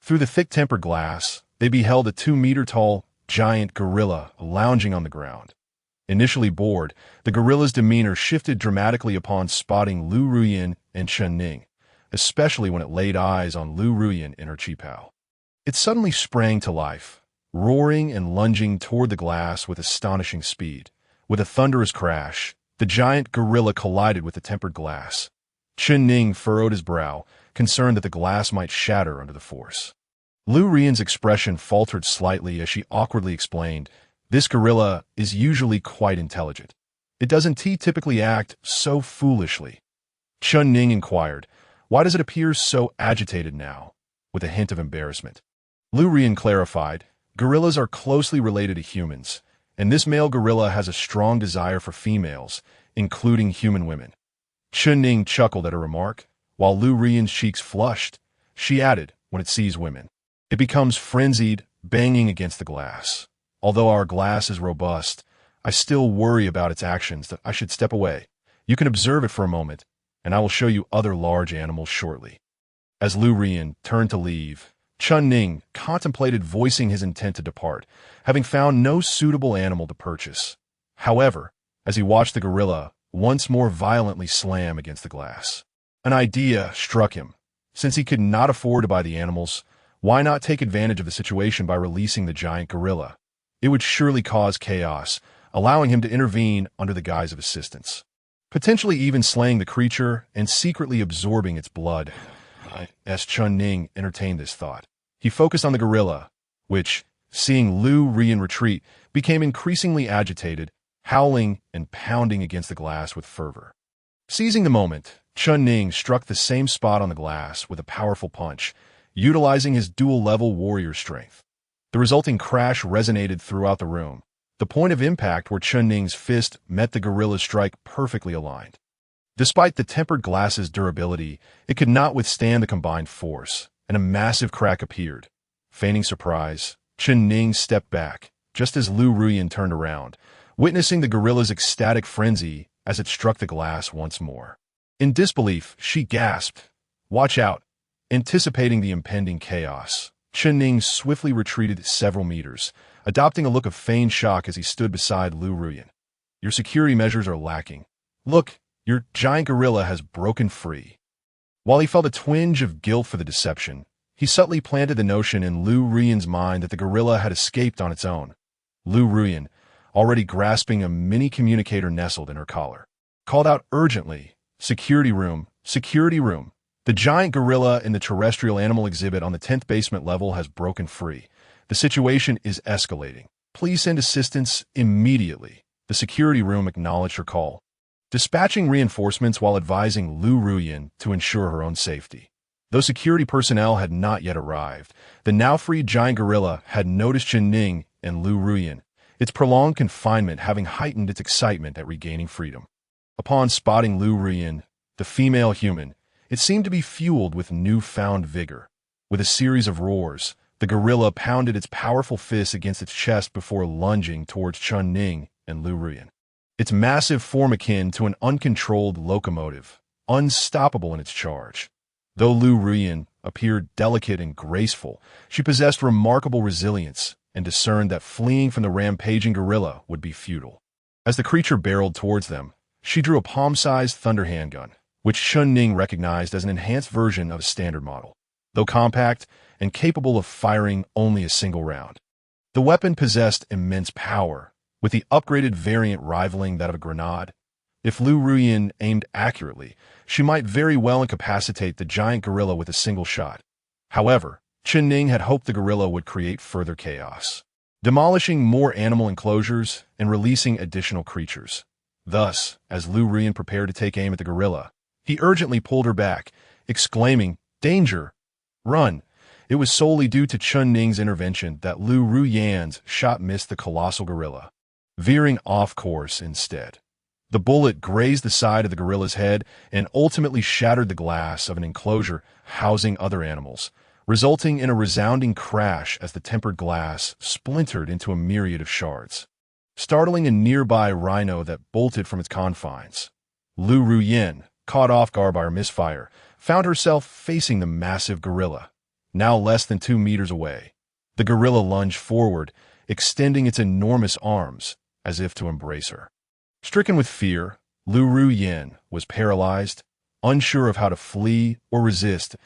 Through the thick tempered glass, they beheld a 2-meter-tall giant gorilla lounging on the ground. Initially bored, the gorilla's demeanor shifted dramatically upon spotting Lu Ruyan and Chen Ning, especially when it laid eyes on Lu Ruyan in her qipao. It suddenly sprang to life, roaring and lunging toward the glass with astonishing speed. With a thunderous crash, the giant gorilla collided with the tempered glass. Chen Ning furrowed his brow, concerned that the glass might shatter under the force. Lu Ruyan's expression faltered slightly as she awkwardly explained, "This gorilla is usually quite intelligent. It doesn't typically act so foolishly." Chen Ning inquired, "Why does it appear so agitated now?" with a hint of embarrassment. Lu Ruyan clarified, "Gorillas are closely related to humans, and this male gorilla has a strong desire for females, including human women." Chen Ning chuckled at her remark, while Lu Ruyan's cheeks flushed. She added, "When it sees women, it becomes frenzied, banging against the glass. Although our glass is robust, I still worry about its actions that I should step away. You can observe it for a moment, and I will show you other large animals shortly." As Lu Ruyan turned to leave, Chen Ning contemplated voicing his intent to depart, having found no suitable animal to purchase. However, as he watched the gorilla once more violently slam against the glass, an idea struck him. Since he could not afford to buy the animals, why not take advantage of the situation by releasing the giant gorilla? It would surely cause chaos, allowing him to intervene under the guise of assistance, potentially even slaying the creature and secretly absorbing its blood. As Chen Ning entertained this thought, he focused on the gorilla, which, seeing Lu Ruyan retreat, became increasingly agitated, howling and pounding against the glass with fervor. Seizing the moment, Chen Ning struck the same spot on the glass with a powerful punch, utilizing his dual-level warrior strength. The resulting crash resonated throughout the room, the point of impact where Chen Ning's fist met the gorilla's strike perfectly aligned. Despite the tempered glass's durability, it could not withstand the combined force, and a massive crack appeared. Feigning surprise, Chen Ning stepped back, just as Lu Ruyan turned around, witnessing the gorilla's ecstatic frenzy as it struck the glass once more. In disbelief, she gasped, "Watch out!" Anticipating the impending chaos, Chen Ning swiftly retreated several meters, adopting a look of feigned shock as he stood beside Lu Ruyan. "Your security measures are lacking. Look, your giant gorilla has broken free." While he felt a twinge of guilt for the deception, He subtly planted the notion in Lu Ruyan's mind that the gorilla had escaped on its own. Lu Ruyan, already grasping a mini communicator nestled in her collar, called out urgently, "Security room, security room." The giant gorilla in the terrestrial animal exhibit on the 10th basement level has broken free. The situation is escalating. Please send assistance immediately. The security room acknowledged her call, dispatching reinforcements while advising Lu Ruyan to ensure her own safety. Though security personnel had not yet arrived, the now-freed giant gorilla had noticed Chen Ning and Lu Ruyan, its prolonged confinement having heightened its excitement at regaining freedom. Upon spotting Lu Ruyan, the female human, it seemed to be fueled with newfound vigor. With a series of roars, the gorilla pounded its powerful fists against its chest before lunging towards Chen Ning and Lu Ruyan. Its massive form akin to an uncontrolled locomotive, unstoppable in its charge. Though Lu Ruyan appeared delicate and graceful, she possessed remarkable resilience and discerned that fleeing from the rampaging gorilla would be futile. As the creature barreled towards them, she drew a palm-sized thunder handgun, which Chen Ning recognized as an enhanced version of a standard model, though compact and capable of firing only a single round. The weapon possessed immense power, with the upgraded variant rivaling that of a grenade. If Lu Ruyan aimed accurately, she might very well incapacitate the giant gorilla with a single shot. However, Chen Ning had hoped the gorilla would create further chaos, demolishing more animal enclosures and releasing additional creatures. Thus, as Lu Ruyan prepared to take aim at the gorilla, he urgently pulled her back, exclaiming, "Danger! Run!" It was solely due to Chen Ning's intervention that Lu Ruyan's shot missed the colossal gorilla, veering off course instead. The bullet grazed the side of the gorilla's head and ultimately shattered the glass of an enclosure housing other animals, resulting in a resounding crash as the tempered glass splintered into a myriad of shards, startling a nearby rhino that bolted from its confines. Lu Ruyan, caught off guard by her misfire, found herself facing the massive gorilla, now less than 2 meters away. The gorilla lunged forward, extending its enormous arms as if to embrace her. Stricken with fear, Lu Ruyan was paralyzed, unsure of how to flee or resist.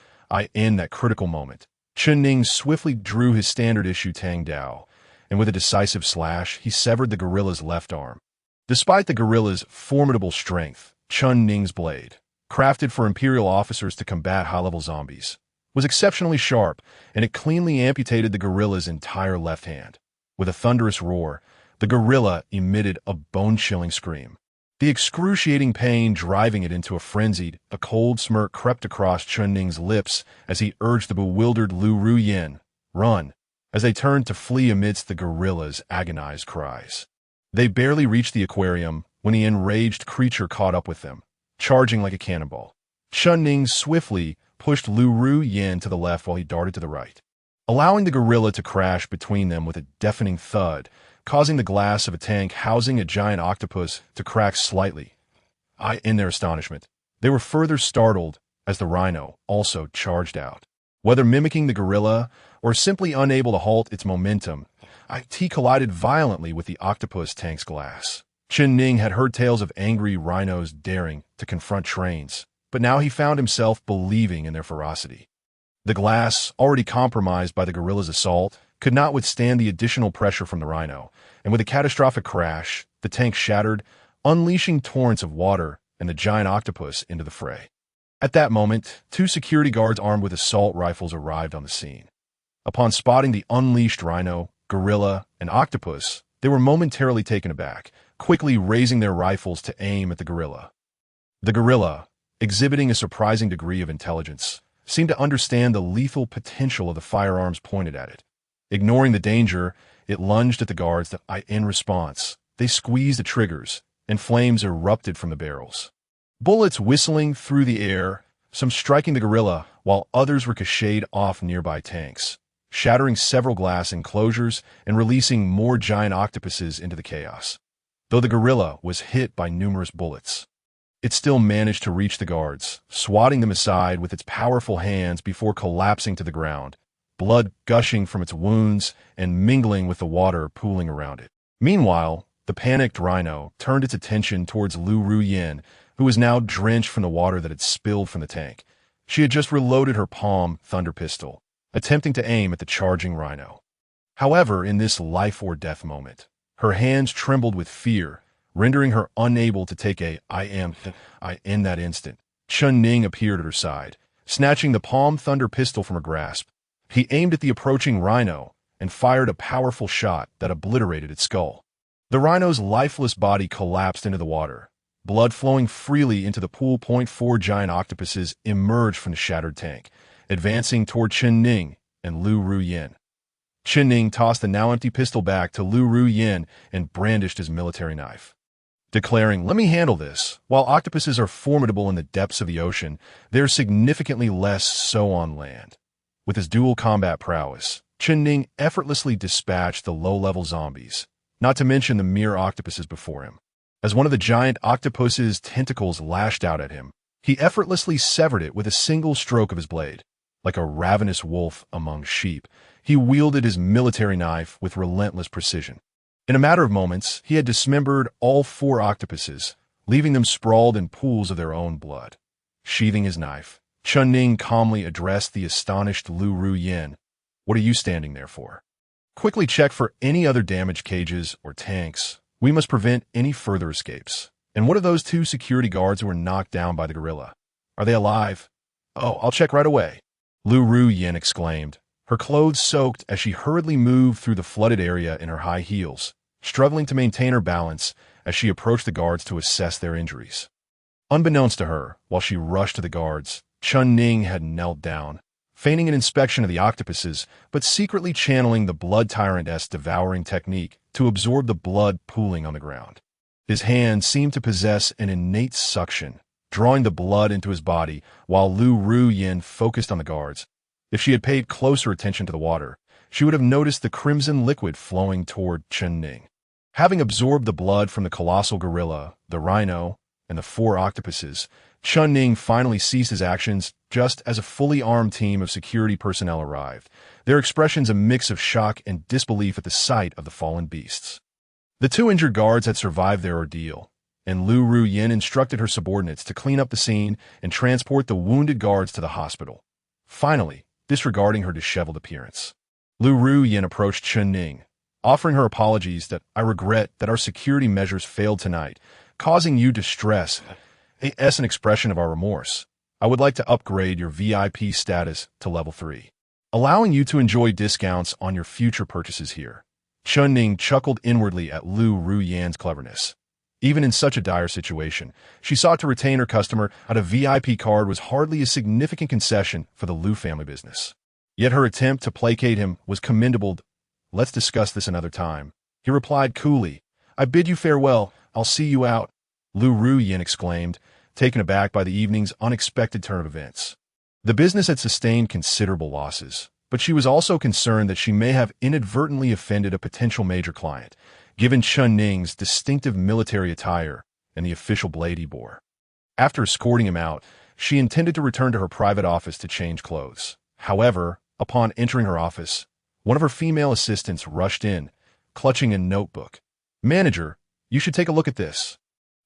In that critical moment, Chen Ning swiftly drew his standard-issue Tang Dao, and with a decisive slash, he severed the gorilla's left arm. Despite the gorilla's formidable strength, Chen Ning's blade, crafted for Imperial officers to combat high-level zombies, was exceptionally sharp, and it cleanly amputated the gorilla's entire left hand. With a thunderous roar, the gorilla emitted a bone-chilling scream, the excruciating pain driving it into a frenzy. A cold smirk crept across Chen Ning's lips as he urged the bewildered Lu Ruyan, "Run," as they turned to flee amidst the gorilla's agonized cries. They barely reached the aquarium when the enraged creature caught up with them, charging like a cannonball. Chen Ning swiftly pushed Lu Ruyan to the left while he darted to the right, allowing the gorilla to crash between them with a deafening thud, causing the glass of a tank housing a giant octopus to crack slightly. In their astonishment, they were further startled as the rhino also charged out. Whether mimicking the gorilla or simply unable to halt its momentum, it collided violently with the octopus tank's glass. Chen Ning had heard tales of angry rhinos daring to confront trains, but now he found himself believing in their ferocity. The glass, already compromised by the gorilla's assault, could not withstand the additional pressure from the rhino, and with a catastrophic crash, the tank shattered, unleashing torrents of water and the giant octopus into the fray. At that moment, 2 security guards armed with assault rifles arrived on the scene. Upon spotting the unleashed rhino, gorilla, and octopus, they were momentarily taken aback, quickly raising their rifles to aim at the gorilla. The gorilla, exhibiting a surprising degree of intelligence, seemed to understand the lethal potential of the firearms pointed at it. Ignoring the danger, it lunged at the guards. In response, they squeezed the triggers, and flames erupted from the barrels. Bullets whistling through the air, some striking the gorilla, while others ricocheted off nearby tanks, shattering several glass enclosures and releasing more giant octopuses into the chaos. Though the gorilla was hit by numerous bullets, it still managed to reach the guards, swatting them aside with its powerful hands before collapsing to the ground, blood gushing from its wounds and mingling with the water pooling around it. Meanwhile, the panicked rhino turned its attention towards Lu Ruyan, who was now drenched from the water that had spilled from the tank. She had just reloaded her palm thunder pistol, attempting to aim at the charging rhino. However, in this life-or-death moment, her hands trembled with fear, rendering her unable to take in that instant. Chun Ning appeared at her side, snatching the Palm Thunder pistol from her grasp. He aimed at the approaching rhino and fired a powerful shot that obliterated its skull. The rhino's lifeless body collapsed into the water. Blood flowing freely into the pool. 4 giant octopuses emerged from the shattered tank, advancing toward Chen Ning and Lu Ruyin. Chen Ning tossed the now-empty pistol back to Lu Ruyin and brandished his military knife, declaring, "Let me handle this." While octopuses are formidable in the depths of the ocean, they're significantly less so on land. With his dual combat prowess, Chen Ning effortlessly dispatched the low-level zombies, not to mention the mere octopuses before him. As one of the giant octopus's tentacles lashed out at him, he effortlessly severed it with a single stroke of his blade. Like a ravenous wolf among sheep, he wielded his military knife with relentless precision. In a matter of moments, he had dismembered all 4 octopuses, leaving them sprawled in pools of their own blood. Sheathing his knife, Chun Ning calmly addressed the astonished Lu Ruyin. "What are you standing there for? Quickly check for any other damaged cages or tanks. We must prevent any further escapes. And what of those 2 security guards who were knocked down by the gorilla? Are they alive?" "Oh, I'll check right away," Lu Ruyin exclaimed, her clothes soaked as she hurriedly moved through the flooded area in her high heels, struggling to maintain her balance as she approached the guards to assess their injuries. Unbeknownst to her, while she rushed to the guards, Chun Ning had knelt down, feigning an inspection of the octopuses, but secretly channeling the Blood Tyrant-esque devouring technique to absorb the blood pooling on the ground. His hands seemed to possess an innate suction, drawing the blood into his body while Lu Ruyin focused on the guards. If she had paid closer attention to the water, she would have noticed the crimson liquid flowing toward Chen Ning. Having absorbed the blood from the colossal gorilla, the rhino, and the 4 octopuses, Chun Ning finally ceased his actions just as a fully armed team of security personnel arrived, their expressions a mix of shock and disbelief at the sight of the fallen beasts. The 2 injured guards had survived their ordeal, and Lu Ruyin instructed her subordinates to clean up the scene and transport the wounded guards to the hospital. Finally, disregarding her disheveled appearance, Lu Ruyin approached Chun Ning, offering her apologies that "I regret that our security measures failed tonight, causing you distress. As an expression of our remorse, I would like to upgrade your VIP status to level 3, allowing you to enjoy discounts on your future purchases here." Chun Ning chuckled inwardly at Lu Ruyin's cleverness. Even in such a dire situation, she sought to retain her customer, and a VIP card was hardly a significant concession for the Lu family business. Yet her attempt to placate him was commendable. "Let's discuss this another time," he replied coolly. "I bid you farewell. I'll see you out," Lu Ruyin exclaimed, taken aback by the evening's unexpected turn of events. The business had sustained considerable losses, but she was also concerned that she may have inadvertently offended a potential major client, given Chun Ning's distinctive military attire and the official blade he bore. After escorting him out, she intended to return to her private office to change clothes. However, upon entering her office, one of her female assistants rushed in, clutching a notebook. "Manager, you should take a look at this."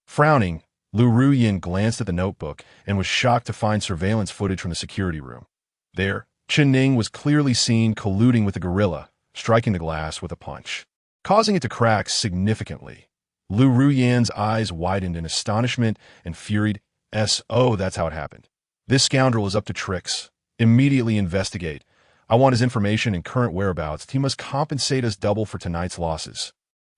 Frowning, Lu Ruyin glanced at the notebook and was shocked to find surveillance footage from the security room. There, Chen Ning was clearly seen colluding with the gorilla, striking the glass with a punch, causing it to crack significantly. Lu Ruyin's eyes widened in astonishment and fury. "Oh, that's how it happened. This scoundrel is up to tricks. Immediately investigate. I want his information and current whereabouts. He must compensate us double for tonight's losses.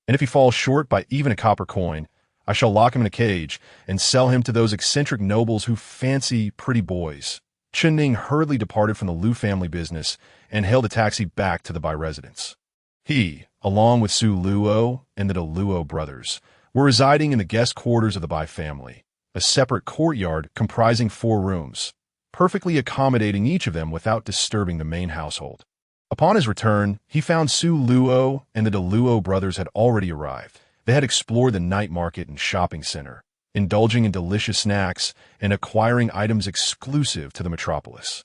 And if he falls short by even a copper coin, I shall lock him in a cage and sell him to those eccentric nobles who fancy pretty boys." Chen Ning hurriedly departed from the Lu family business and hailed a taxi back to the Bai residence. He, along with Su Luo and the Luo brothers, were residing in the guest quarters of the Bai family, a separate courtyard comprising 4 rooms, perfectly accommodating each of them without disturbing the main household. Upon his return, he found Su Luo and the Luo brothers had already arrived. They had explored the night market and shopping center, indulging in delicious snacks and acquiring items exclusive to the metropolis.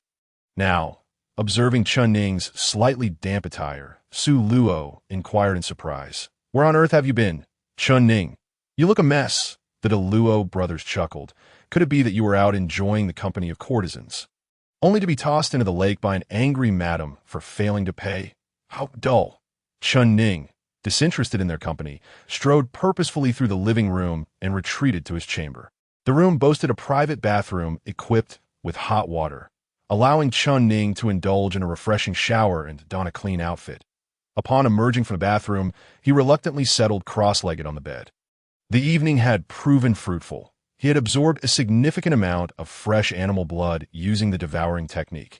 Now, observing Chun Ning's slightly damp attire, Su Luo inquired in surprise, "Where on earth have you been, Chun Ning? You look a mess." The Luo brothers chuckled. "Could it be that you were out enjoying the company of courtesans?" only to be tossed into the lake by an angry madam for failing to pay. How dull. Chun Ning, disinterested in their company, strode purposefully through the living room and retreated to his chamber. The room boasted a private bathroom equipped with hot water, allowing Chun Ning to indulge in a refreshing shower and don a clean outfit. Upon emerging from the bathroom, he reluctantly settled cross-legged on the bed. The evening had proven fruitful. He had absorbed a significant amount of fresh animal blood using the devouring technique,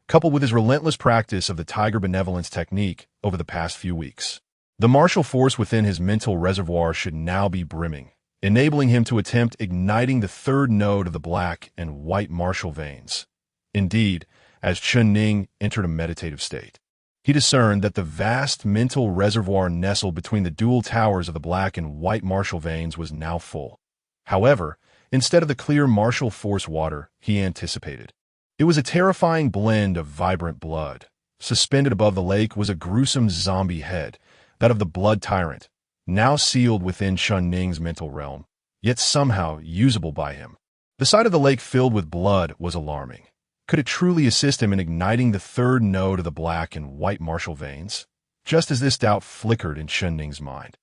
coupled with his relentless practice of the tiger benevolence technique over the past few weeks. The martial force within his mental reservoir should now be brimming, enabling him to attempt igniting the third node of the black and white martial veins. Indeed, as Chun Ning entered a meditative state, he discerned that the vast mental reservoir nestled between the dual towers of the black and white martial veins was now full. However, instead of the clear martial force water he anticipated, it was a terrifying blend of vibrant blood. Suspended above the lake was a gruesome zombie head, that of the blood tyrant, now sealed within Chun Ning's mental realm, yet somehow usable by him. The sight of the lake filled with blood was alarming. Could it truly assist him in igniting the third node of the black and white martial veins? Just as this doubt flickered in Chun Ning's mind,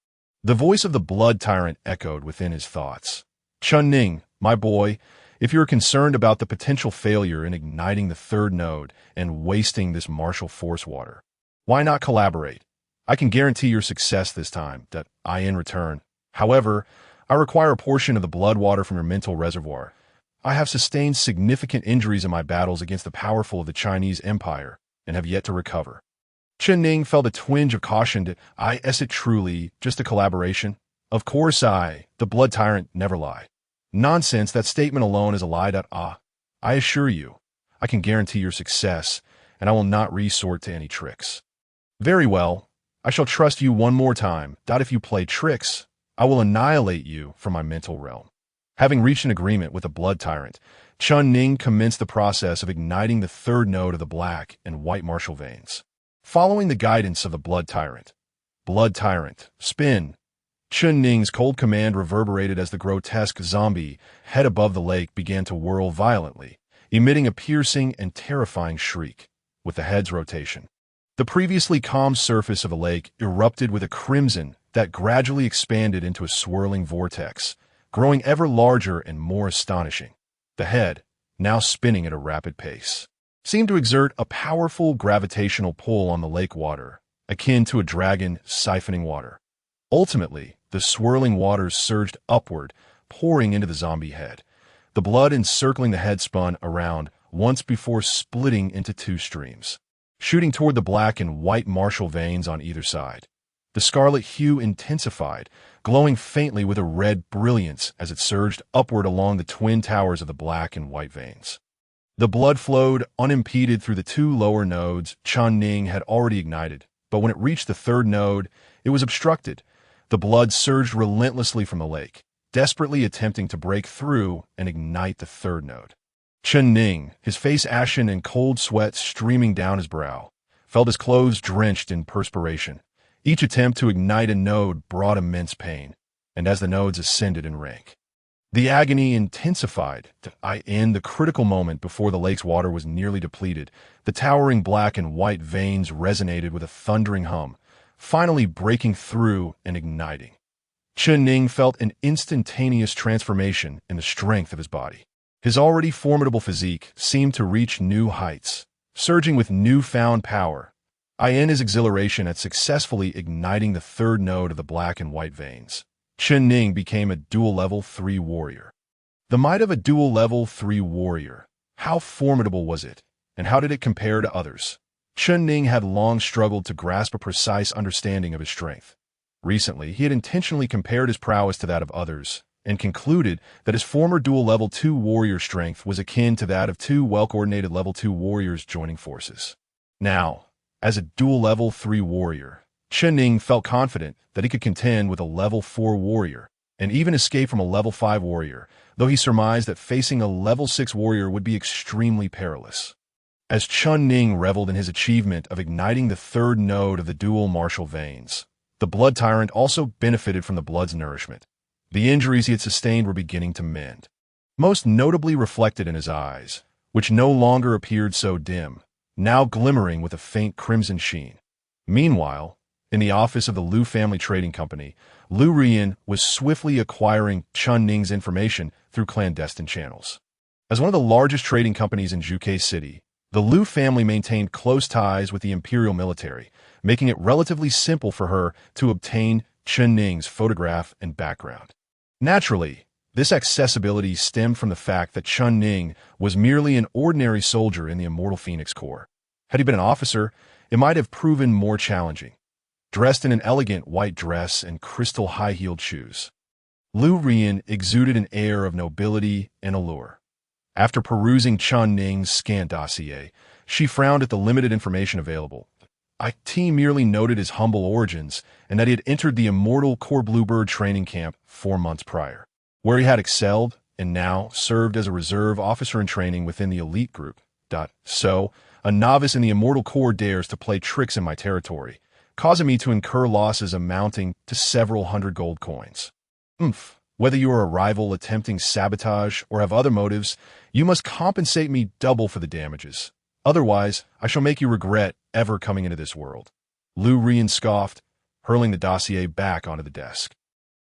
the voice of the blood tyrant echoed within his thoughts. Chun Ning, my boy, if you are concerned about the potential failure in igniting the third node and wasting this martial force water, why not collaborate? I can guarantee your success this time, that I in return. However, I require a portion of the blood water from your mental reservoir. I have sustained significant injuries in my battles against the powerful of the Chinese Empire and have yet to recover. Chun Ning felt a twinge of caution. Is it truly just a collaboration? Of course the blood tyrant, never lie. Nonsense, that statement alone is a lie. I assure you, I can guarantee your success, and I will not resort to any tricks. Very well, I shall trust you one more time. If you play tricks, I will annihilate you from my mental realm. Having reached an agreement with the blood tyrant, Chun Ning commenced the process of igniting the third node of the black and white martial veins. Following the guidance of the blood tyrant, spin. Chun Ning's cold command reverberated as the grotesque zombie head above the lake began to whirl violently, emitting a piercing and terrifying shriek. With the head's rotation, the previously calm surface of the lake erupted with a crimson that gradually expanded into a swirling vortex, growing ever larger and more astonishing. The head, now spinning at a rapid pace, seemed to exert a powerful gravitational pull on the lake water, akin to a dragon siphoning water. Ultimately, the swirling waters surged upward, pouring into the zombie head. The blood encircling the head spun around once before splitting into two streams, shooting toward the black and white martial veins on either side. The scarlet hue intensified, glowing faintly with a red brilliance as it surged upward along the twin towers of the black and white veins. The blood flowed unimpeded through the two lower nodes Chun Ning had already ignited, but when it reached the third node, it was obstructed. The blood surged relentlessly from the lake, desperately attempting to break through and ignite the third node. Chun Ning, his face ashen and cold sweat streaming down his brow, felt his clothes drenched in perspiration. Each attempt to ignite a node brought immense pain, and as the nodes ascended in rank, the agony intensified. In the critical moment before the lake's water was nearly depleted, the towering black and white veins resonated with a thundering hum, finally breaking through and igniting. Chun Ning felt an instantaneous transformation in the strength of his body. His already formidable physique seemed to reach new heights, surging with newfound power. In his exhilaration at successfully igniting the third node of the black and white veins, Chun Ning became a dual level 3 warrior. The might of a dual level 3 warrior. How formidable was it, and how did it compare to others? Chun Ning had long struggled to grasp a precise understanding of his strength. Recently, he had intentionally compared his prowess to that of others, and concluded that his former dual level 2 warrior strength was akin to that of two well-coordinated level 2 warriors joining forces. Now, as a dual level 3 warrior, Chun Ning felt confident that he could contend with a level 4 warrior, and even escape from a level 5 warrior, though he surmised that facing a level 6 warrior would be extremely perilous. As Chun Ning reveled in his achievement of igniting the third node of the dual martial veins, the blood tyrant also benefited from the blood's nourishment. The injuries he had sustained were beginning to mend, most notably reflected in his eyes, which no longer appeared so dim, now glimmering with a faint crimson sheen. Meanwhile, in the office of the Lu Family Trading Company, Lu Rian was swiftly acquiring Chun Ning's information through clandestine channels. As one of the largest trading companies in Zhuge City, the Lu family maintained close ties with the imperial military, making it relatively simple for her to obtain Chun Ning's photograph and background. Naturally, this accessibility stemmed from the fact that Chun Ning was merely an ordinary soldier in the Immortal Phoenix Corps. Had he been an officer, it might have proven more challenging. Dressed in an elegant white dress and crystal high-heeled shoes, Lu Rian exuded an air of nobility and allure. After perusing Chun Ning's scant dossier, she frowned at the limited information available. IT merely noted his humble origins and that he had entered the Immortal Corps Bluebird training camp 4 months prior, where he had excelled and now served as a reserve officer in training within the elite group. So, a novice in the Immortal Corps dares to play tricks in my territory, causing me to incur losses amounting to several hundred gold coins. Whether you are a rival attempting sabotage or have other motives, you must compensate me double for the damages. Otherwise, I shall make you regret ever coming into this world. Lu Rian scoffed, hurling the dossier back onto the desk.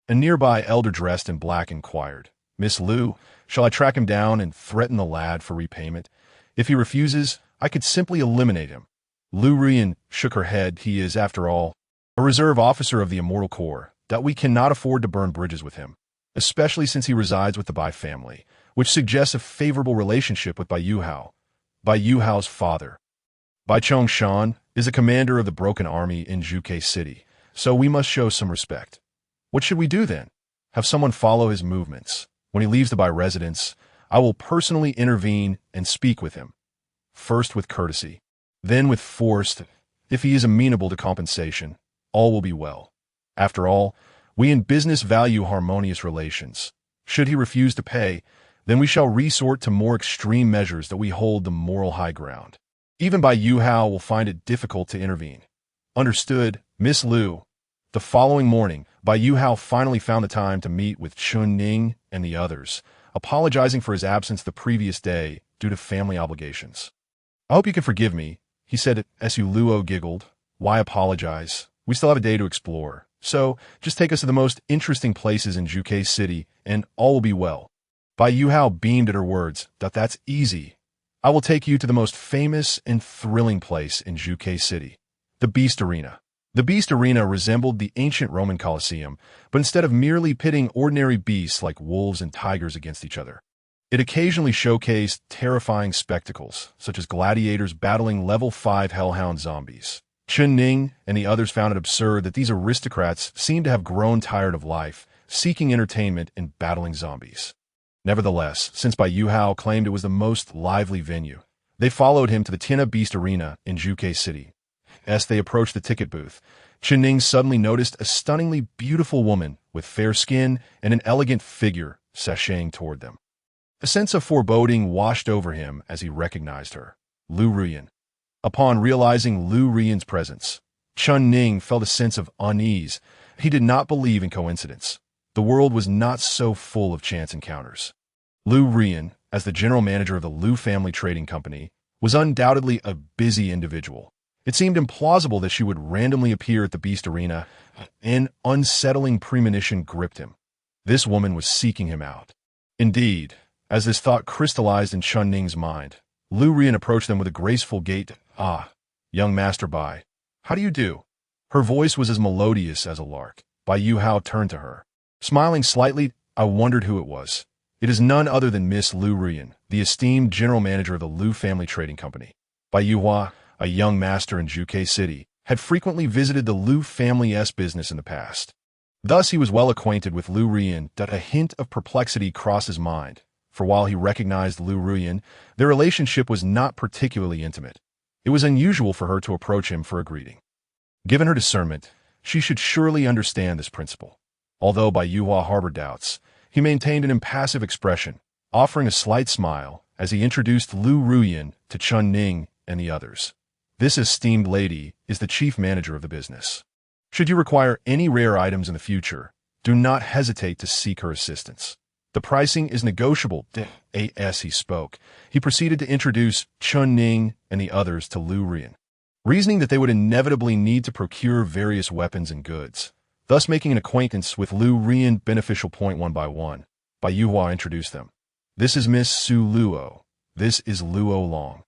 A nearby elder dressed in black inquired, "Miss Lu, shall I track him down and threaten the lad for repayment? If he refuses, I could simply eliminate him." Lu Rian shook her head. He is, after all, a reserve officer of the Immortal Corps, that we cannot afford to burn bridges with him, especially since he resides with the Bai family, which suggests a favorable relationship with Bai Yuhao, Bai Yuhao's father. Bai Chongshan is a commander of the Broken Army in Zhuge City, so we must show some respect. What should we do then? Have someone follow his movements. When he leaves the Bai residence, I will personally intervene and speak with him. First with courtesy, then with force. If he is amenable to compensation, all will be well. After all, we in business value harmonious relations. Should he refuse to pay, then we shall resort to more extreme measures that we hold the moral high ground. Even Bai Yuhao will find it difficult to intervene. Understood, Miss Lu. The following morning, Bai Yuhao finally found the time to meet with Chun Ning and the others, apologizing for his absence the previous day due to family obligations. "I hope you can forgive me," he said as Luo giggled. "Why apologize? We still have a day to explore. So, just take us to the most interesting places in Zhuge City, and all will be well." Bai Yuhao beamed at her words. "That's easy. I will take you to the most famous and thrilling place in Zhuge City, the Beast Arena." The Beast Arena resembled the ancient Roman Colosseum, but instead of merely pitting ordinary beasts like wolves and tigers against each other, it occasionally showcased terrifying spectacles, such as gladiators battling level 5 hellhound zombies. Chun Ning and the others found it absurd that these aristocrats seemed to have grown tired of life, seeking entertainment in battling zombies. Nevertheless, since Bai Yuhao claimed it was the most lively venue, they followed him to the Tina Beast Arena in Zhuge City. As they approached the ticket booth, Chun Ning suddenly noticed a stunningly beautiful woman with fair skin and an elegant figure sashaying toward them. A sense of foreboding washed over him as he recognized her, Lu Rian. Upon realizing Lu Rian's presence, Chun Ning felt a sense of unease. He did not believe in coincidence. The world was not so full of chance encounters. Lu Rian, as the general manager of the Lu Family Trading Company, was undoubtedly a busy individual. It seemed implausible that she would randomly appear at the Beast Arena. An unsettling premonition gripped him. This woman was seeking him out. Indeed, as this thought crystallized in Chun Ning's mind, Lu Rian approached them with a graceful gait. "Ah, young Master Bai, how do you do?" Her voice was as melodious as a lark. Bai Yuhao turned to her. Smiling slightly, I wondered who it was. It is none other than Miss Lu Rian, the esteemed general manager of the Lu Family Trading Company. Bai Yuhua, a young master in Zhuge City, had frequently visited the Lu family's business in the past. Thus he was well acquainted with Lu Rian. A hint of perplexity crossed his mind, for while he recognized Lu Rian, their relationship was not particularly intimate. It was unusual for her to approach him for a greeting. Given her discernment, she should surely understand this principle. Although Bai Yuhua harbored doubts, he maintained an impassive expression, offering a slight smile as he introduced Lu Rian to Chun Ning and the others. "This esteemed lady is the chief manager of the business. Should you require any rare items in the future, do not hesitate to seek her assistance. The pricing is negotiable. As he spoke, he proceeded to introduce Chun Ning and the others to Lu Rian, reasoning that they would inevitably need to procure various weapons and goods, thus making an acquaintance with Lu Rian beneficial point one by one. Bai Yuhua introduced them. This is Miss Su Luo. This is Luo Long.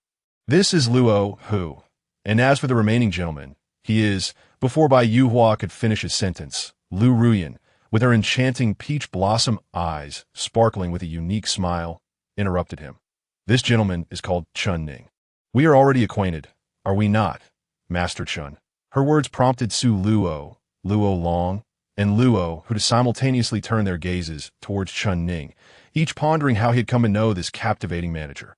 This is Luo Hu. And as for the remaining gentleman, he is, before Bai Yuhua could finish his sentence, Lu Ruyan, with her enchanting peach blossom eyes sparkling with a unique smile, interrupted him. This gentleman is called Chun Ning. We are already acquainted, are we not, Master Chun? Her words prompted Su Luo, Luo Long, and Luo, who to simultaneously turn their gazes towards Chun Ning, each pondering how he had come to know this captivating manager.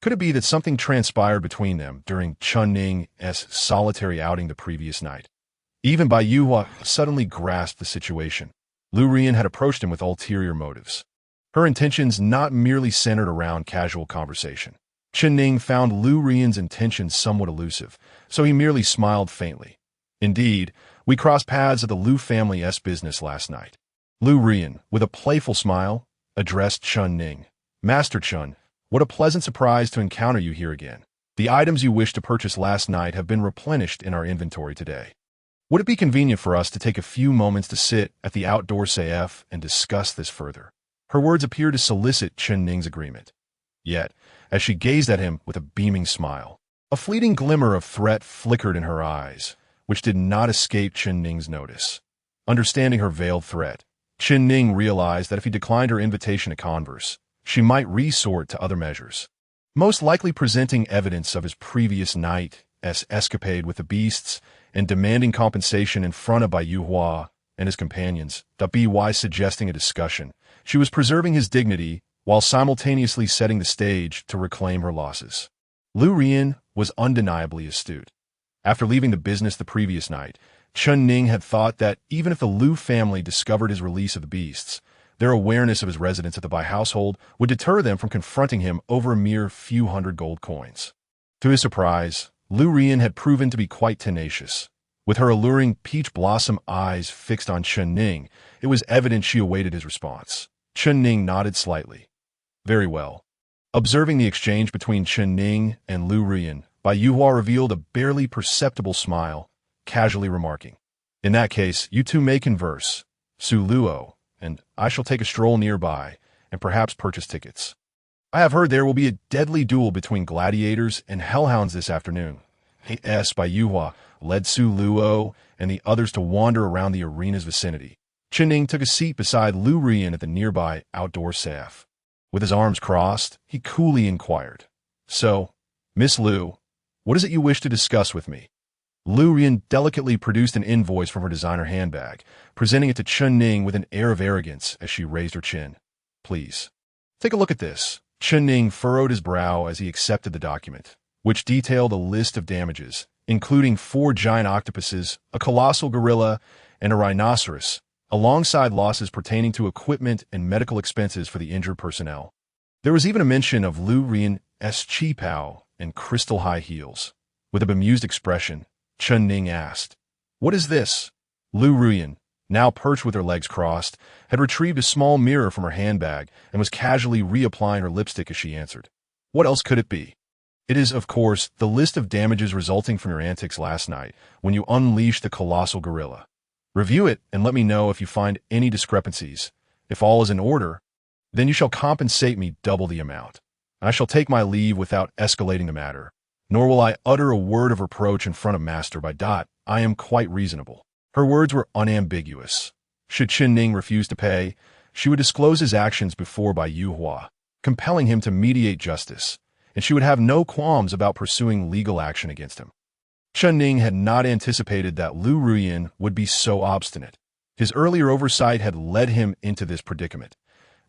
Could it be that something transpired between them during Chun Ning's solitary outing the previous night? Even Bai Yuhua suddenly grasped the situation. Lu Rian had approached him with ulterior motives. Her intentions not merely centered around casual conversation. Chun Ning found Lu Rian's intentions somewhat elusive, so he merely smiled faintly. Indeed, we crossed paths at the Lu family's business last night. Lu Rian, with a playful smile, addressed Chun Ning. Master Chun, what a pleasant surprise to encounter you here again. The items you wished to purchase last night have been replenished in our inventory today. Would it be convenient for us to take a few moments to sit at the outdoor CF and discuss this further? Her words appeared to solicit Chun Ning's agreement. Yet, as she gazed at him with a beaming smile, a fleeting glimmer of threat flickered in her eyes, which did not escape Chun Ning's notice. Understanding her veiled threat, Chun Ning realized that if he declined her invitation to converse, she might resort to other measures, most likely presenting evidence of his previous night's escapade with the beasts and demanding compensation in front of Bai Yuhua and his companions, by suggesting a discussion. She was preserving his dignity while simultaneously setting the stage to reclaim her losses. Lu Rian was undeniably astute. After leaving the business the previous night, Chun Ning had thought that even if the Lu family discovered his release of the beasts, their awareness of his residence at the Bai household would deter them from confronting him over a mere few hundred gold coins. To his surprise, Lu Rian had proven to be quite tenacious. With her alluring peach blossom eyes fixed on Chun Ning, it was evident she awaited his response. Chun Ning nodded slightly. Very well. Observing the exchange between Chun Ning and Lu Rian, Bai Yuhua revealed a barely perceptible smile, casually remarking, "In that case, you two may converse, Su Luo, and I shall take a stroll nearby and perhaps purchase tickets. I have heard there will be a deadly duel between gladiators and hellhounds this afternoon." Bai Yuhua led Su Luo and the others to wander around the arena's vicinity. Chun Ning took a seat beside Lu Rian at the nearby outdoor CF. With his arms crossed, he coolly inquired, "So, Miss Lu, what is it you wish to discuss with me?" Lu Rian delicately produced an invoice from her designer handbag, presenting it to Chun Ning with an air of arrogance as she raised her chin. "Please, take a look at this." Chun Ning furrowed his brow as he accepted the document, which detailed a list of damages, including 4 giant octopuses, a colossal gorilla, and a rhinoceros, alongside losses pertaining to equipment and medical expenses for the injured personnel. There was even a mention of Lu Rian's chi pao and crystal high heels. With a bemused expression, Chun Ning asked, "What is this?" Lu Rian, now perched with her legs crossed, had retrieved a small mirror from her handbag and was casually reapplying her lipstick as she answered. "What else could it be?" "It is, of course, the list of damages resulting from your antics last night when you unleashed the colossal gorilla. Review it and let me know if you find any discrepancies. If all is in order, then you shall compensate me double the amount. I shall take my leave without escalating the matter, nor will I utter a word of reproach in front of Master Bai. I am quite reasonable." Her words were unambiguous. Should Chun Ning refuse to pay, she would disclose his actions before Bai Yuhua, compelling him to mediate justice, and she would have no qualms about pursuing legal action against him. Chun Ning had not anticipated that Lu Rian would be so obstinate. His earlier oversight had led him into this predicament.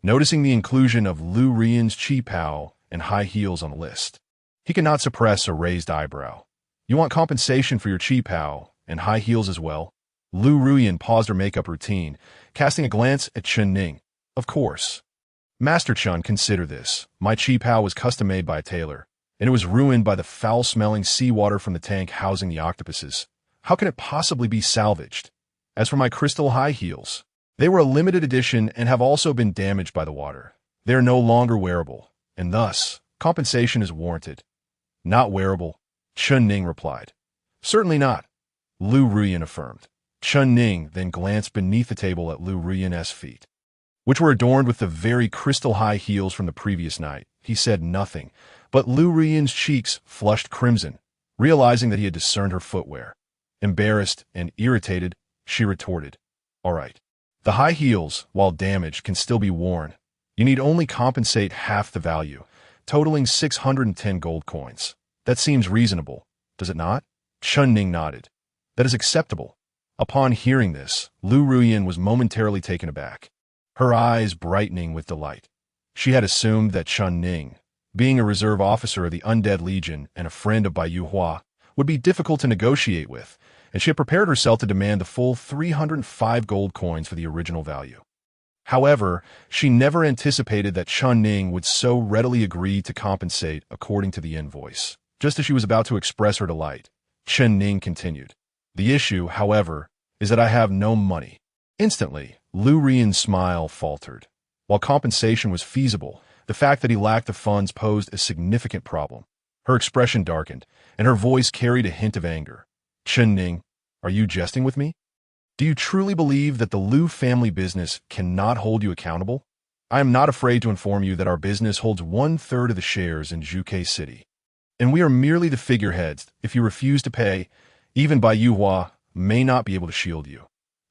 Noticing the inclusion of Lu Rian's chi pao and high heels on the list, he could not suppress a raised eyebrow. "You want compensation for your chi pao and high heels as well?" Lu Rian paused her makeup routine, casting a glance at Chun Ning. "Of course. Master Chun, consider this. My chi pao was custom-made by a tailor, and it was ruined by the foul-smelling seawater from the tank housing the octopuses. How can it possibly be salvaged? As for my crystal high heels, They were a limited edition and have also been damaged by the water. They are no longer wearable, and thus, compensation is warranted. Not wearable, Chen Ning replied. Certainly not, Lu Ruyan affirmed. Chen Ning then glanced beneath the table at Lu Ruyan's feet, which were adorned with the very crystal-high heels from the previous night. He said nothing, but Lu Ruyan's cheeks flushed crimson, realizing that he had discerned her footwear. Embarrassed and irritated, she retorted, "All right. The high heels, while damaged, can still be worn. You need only compensate half the value, totaling 610 gold coins. That seems reasonable, does it not?" Chen Ning nodded. "That is acceptable." Upon hearing this, Lu Ruyan was momentarily taken aback, her eyes brightening with delight. She had assumed that Chen Ning, being a reserve officer of the Undead Legion and a friend of Bai Yuhua, would be difficult to negotiate with, and she had prepared herself to demand the full 305 gold coins for the original value. However, she never anticipated that Chen Ning would so readily agree to compensate according to the invoice. Just as she was about to express her delight, Chen Ning continued, "The issue, however, is that I have no money." Instantly, Lu Ruyan's smile faltered. While compensation was feasible, the fact that he lacked the funds posed a significant problem. Her expression darkened, and her voice carried a hint of anger. "Chen Ning, are you jesting with me? Do you truly believe that the Lu family business cannot hold you accountable? I am not afraid to inform you that our business holds 1/3 of the shares in Zhuke City, and we are merely the figureheads. If you refuse to pay, even Bai Yuhua may not be able to shield you."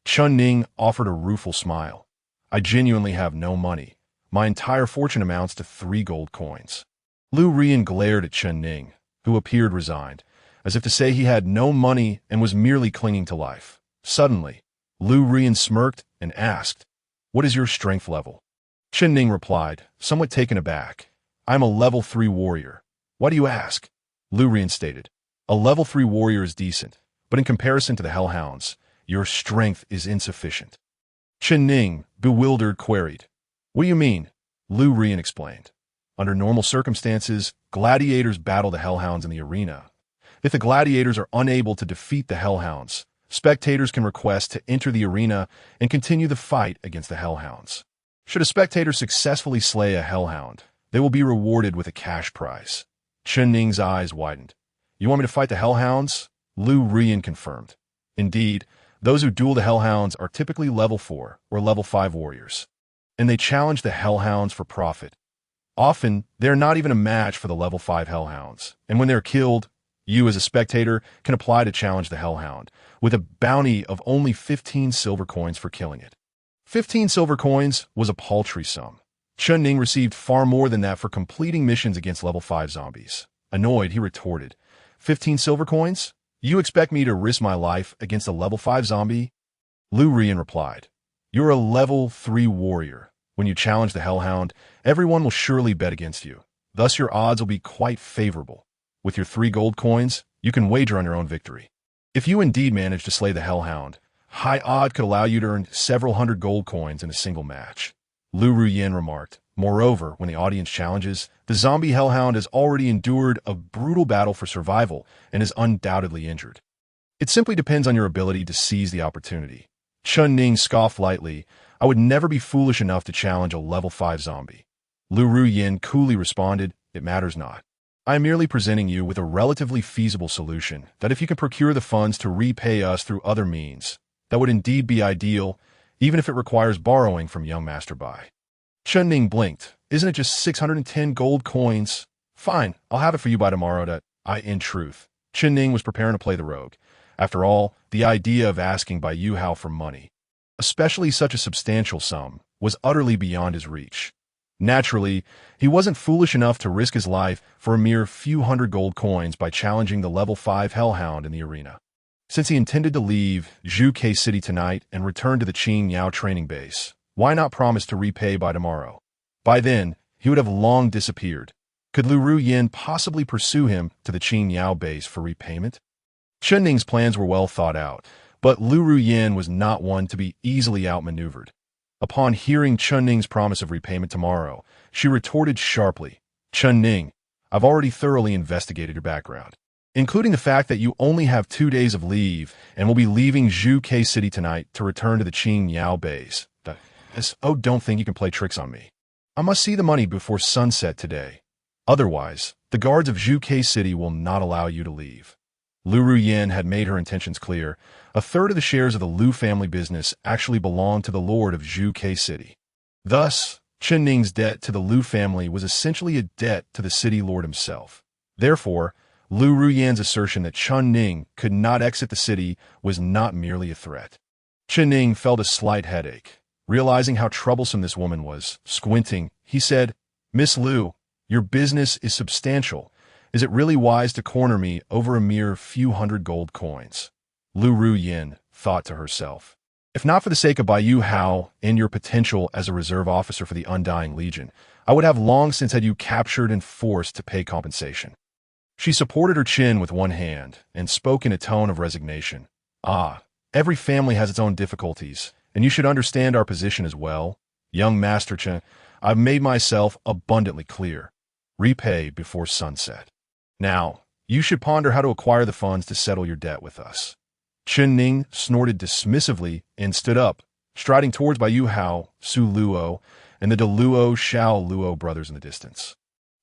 Chen Ning offered a rueful smile. "I genuinely have no money. My entire fortune amounts to 3 gold coins." Lu Ruyan glared at Chen Ning, who appeared resigned, as if to say he had no money and was merely clinging to life. Suddenly, Lu Ruyan smirked and asked, "What is your strength level?" Chen Ning replied, somewhat taken aback, "I am a level 3 warrior." "Why do you ask?" Lu Ruyan stated, "A level 3 warrior is decent, but in comparison to the Hellhounds, your strength is insufficient." Chen Ning, bewildered, queried, "What do you mean?" Lu Ruyan explained, "Under normal circumstances, gladiators battle the Hellhounds in the arena. If the gladiators are unable to defeat the Hellhounds, spectators can request to enter the arena and continue the fight against the Hellhounds. Should a spectator successfully slay a Hellhound, they will be rewarded with a cash prize." Chen Ning's eyes widened. "You want me to fight the Hellhounds?" Lu Ruyan confirmed. "Indeed, those who duel the Hellhounds are typically level 4 or level 5 warriors, and they challenge the Hellhounds for profit. Often, they are not even a match for the level 5 Hellhounds, and when they are killed, you as a spectator can apply to challenge the Hellhound, with a bounty of only 15 silver coins for killing it." 15 silver coins was a paltry sum. Chen Ning received far more than that for completing missions against level 5 zombies. Annoyed, he retorted, "15 silver coins? You expect me to risk my life against a level 5 zombie?" Lu Ruyan replied, "You're a level 3 warrior. When you challenge the Hellhound, everyone will surely bet against you. Thus your odds will be quite favorable. With your 3 gold coins, you can wager on your own victory. If you indeed manage to slay the Hellhound, high odd could allow you to earn several hundred gold coins in a single match." Lu Ruyan remarked, "Moreover, when the audience challenges, the zombie Hellhound has already endured a brutal battle for survival and is undoubtedly injured. It simply depends on your ability to seize the opportunity." Chen Ning scoffed lightly, "I would never be foolish enough to challenge a level 5 zombie." Lu Ruyan coolly responded, "It matters not. I am merely presenting you with a relatively feasible solution that if you can procure the funds to repay us through other means, that would indeed be ideal, even if it requires borrowing from young Master Bai." Chen Ning blinked. "Isn't it just 610 gold coins? Fine, I'll have it for you by tomorrow In truth, Chen Ning was preparing to play the rogue. After all, the idea of asking Bai Yuhao for money, especially such a substantial sum, was utterly beyond his reach. Naturally, he wasn't foolish enough to risk his life for a mere few hundred gold coins by challenging the level 5 Hellhound in the arena. Since he intended to leave Zhuke City tonight and return to the Qing Yao training base, why not promise to repay by tomorrow? By then, he would have long disappeared. Could Lu Ruyan possibly pursue him to the Qing Yao base for repayment? Chen Ning's plans were well thought out, but Lu Ruyan was not one to be easily outmaneuvered. Upon hearing Chen Ning's promise of repayment tomorrow, she retorted sharply, "Chen Ning, I've already thoroughly investigated your background, including the fact that you only have 2 days of leave and will be leaving Zhuke City tonight to return to the Qing Yao base. Oh, don't think you can play tricks on me. I must see the money before sunset today. Otherwise, the guards of Zhuge City will not allow you to leave. Lu Ruyin had made her intentions clear. A third of the shares of the Lu family business actually belonged to the lord of Zhuge City. Thus, Chen Ning's debt to the Lu family was essentially a debt to the city lord himself. Therefore, Lu Ruyin's assertion that Chen Ning could not exit the city was not merely a threat. Chen Ning felt a slight headache. Realizing how troublesome this woman was, squinting, he said, "Miss Lu, your business is substantial. Is it really wise to corner me over a mere few hundred gold coins?" Lu Ruyin thought to herself. If not for the sake of Baiyu Hao and your potential as a reserve officer for the Undying Legion, I would have long since had you captured and forced to pay compensation. She supported her chin with one hand and spoke in a tone of resignation. Every family has its own difficulties, and you should understand our position as well. Young Master Chen, I've made myself abundantly clear. Repay before sunset. Now, you should ponder how to acquire the funds to settle your debt with us. Chen Ning snorted dismissively and stood up, striding towards Baiyu Hao, Su Luo, and the DeLuo Xiao Luo brothers in the distance.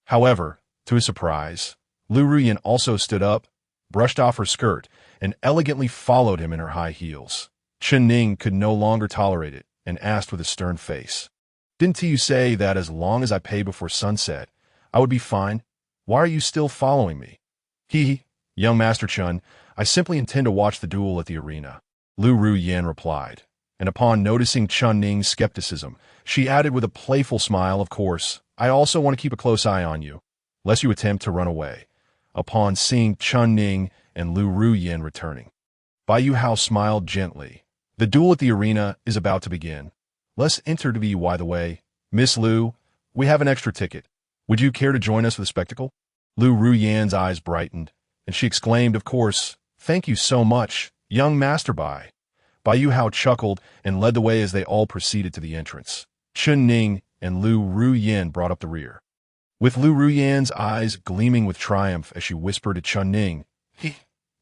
However, to his surprise, Lu Ruyin also stood up, brushed off her skirt, and elegantly followed him in her high heels. Chen Ning could no longer tolerate it and asked with a stern face, "Didn't you say that as long as I pay before sunset, I would be fine? Why are you still following me?" Young Master Chen, I simply intend to watch the duel at the arena," Lu Ruyin replied. And upon noticing Chen Ning's skepticism, she added with a playful smile, "Of course, I also want to keep a close eye on you, lest you attempt to run away." Upon seeing Chen Ning and Lu Ruyin returning, Baiyu Hao smiled gently. "The duel at the arena is about to begin. Let's enter to be by the way. Miss Lu, we have an extra ticket. Would you care to join us for the spectacle?" Lu Ruyin's eyes brightened, and she exclaimed, "Of course, thank you so much, young Master Bai." Baiyu Hao chuckled and led the way as they all proceeded to the entrance. Chen Ning and Lu Ruyin brought up the rear, with Lu Ruyin's eyes gleaming with triumph as she whispered to Chen Ning,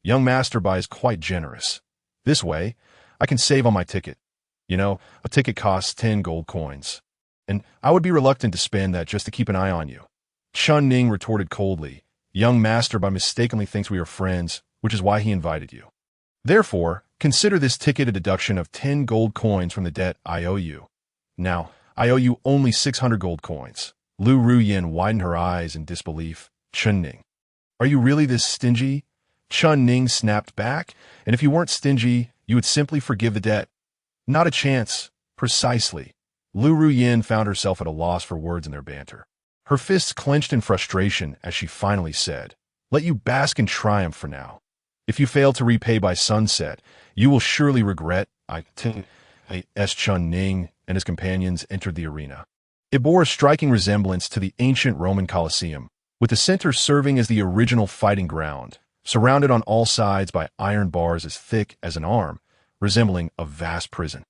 "Young Master Bai is quite generous. This way, I can save on my ticket. You know, a ticket costs 10 gold coins. And I would be reluctant to spend that just to keep an eye on you." Chen Ning retorted coldly, "Young Master Bai mistakenly thinks we are friends, which is why he invited you. Therefore, consider this ticket a deduction of 10 gold coins from the debt I owe you. Now, I owe you only 600 gold coins." Lu Ruyin widened her eyes in disbelief. "Chen Ning, are you really this stingy?" Chen Ning snapped back, "And if you weren't stingy, you would simply forgive the debt." "Not a chance." "Precisely." Lu Ruyin found herself at a loss for words in their banter. Her fists clenched in frustration as she finally said, "Let you bask in triumph for now. If you fail to repay by sunset, you will surely regret." As Chen Ning and his companions entered the arena, it bore a striking resemblance to the ancient Roman Colosseum, with the center serving as the original fighting ground, surrounded on all sides by iron bars as thick as an arm, resembling a vast prison.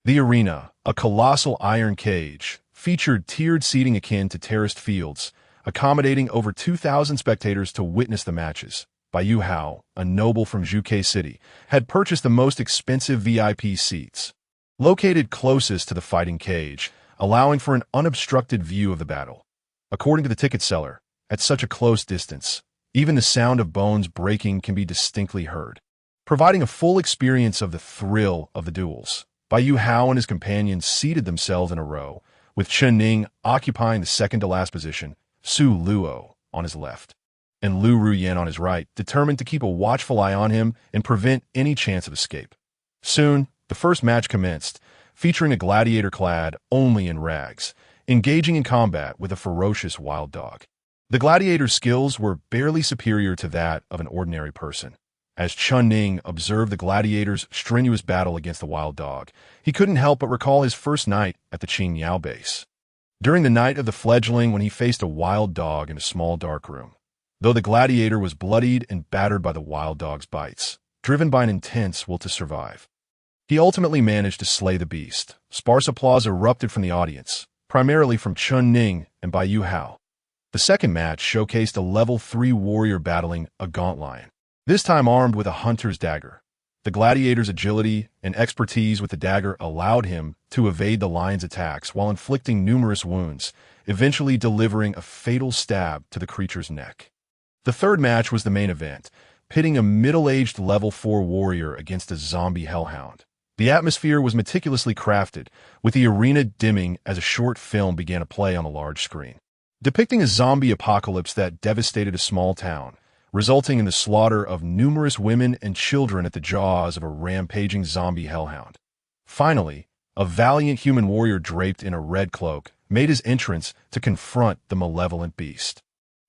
The arena, a colossal iron cage, featured tiered seating akin to terraced fields, accommodating over 2,000 spectators to witness the matches. Baiyu Hao, a noble from Zhuge City, had purchased the most expensive VIP seats, located closest to the fighting cage, allowing for an unobstructed view of the battle. According to the ticket seller, at such a close distance, even the sound of bones breaking can be distinctly heard, providing a full experience of the thrill of the duels. Baiyu Hao and his companions seated themselves in a row, with Chen Ning occupying the second-to-last position, Su Luo on his left, and Lu Ruyin on his right, determined to keep a watchful eye on him and prevent any chance of escape. Soon, the first match commenced, featuring a gladiator clad only in rags, engaging in combat with a ferocious wild dog. The gladiator's skills were barely superior to that of an ordinary person. As Chen Ning observed the gladiator's strenuous battle against the wild dog, he couldn't help but recall his first night at the Qingyao base. During the night of the fledgling when he faced a wild dog in a small dark room. Though the gladiator was bloodied and battered by the wild dog's bites, driven by an intense will to survive, he ultimately managed to slay the beast. Sparse applause erupted from the audience, primarily from Chen Ning and Baiyu Hao. The second match showcased a level 3 warrior battling a gaunt lion, this time armed with a hunter's dagger. The gladiator's agility and expertise with the dagger allowed him to evade the lion's attacks while inflicting numerous wounds, eventually delivering a fatal stab to the creature's neck. The third match was the main event, pitting a middle-aged level 4 warrior against a zombie hellhound. The atmosphere was meticulously crafted, with the arena dimming as a short film began to play on the large screen, depicting a zombie apocalypse that devastated a small town, resulting in the slaughter of numerous women and children at the jaws of a rampaging zombie hellhound. Finally, a valiant human warrior draped in a red cloak made his entrance to confront the malevolent beast.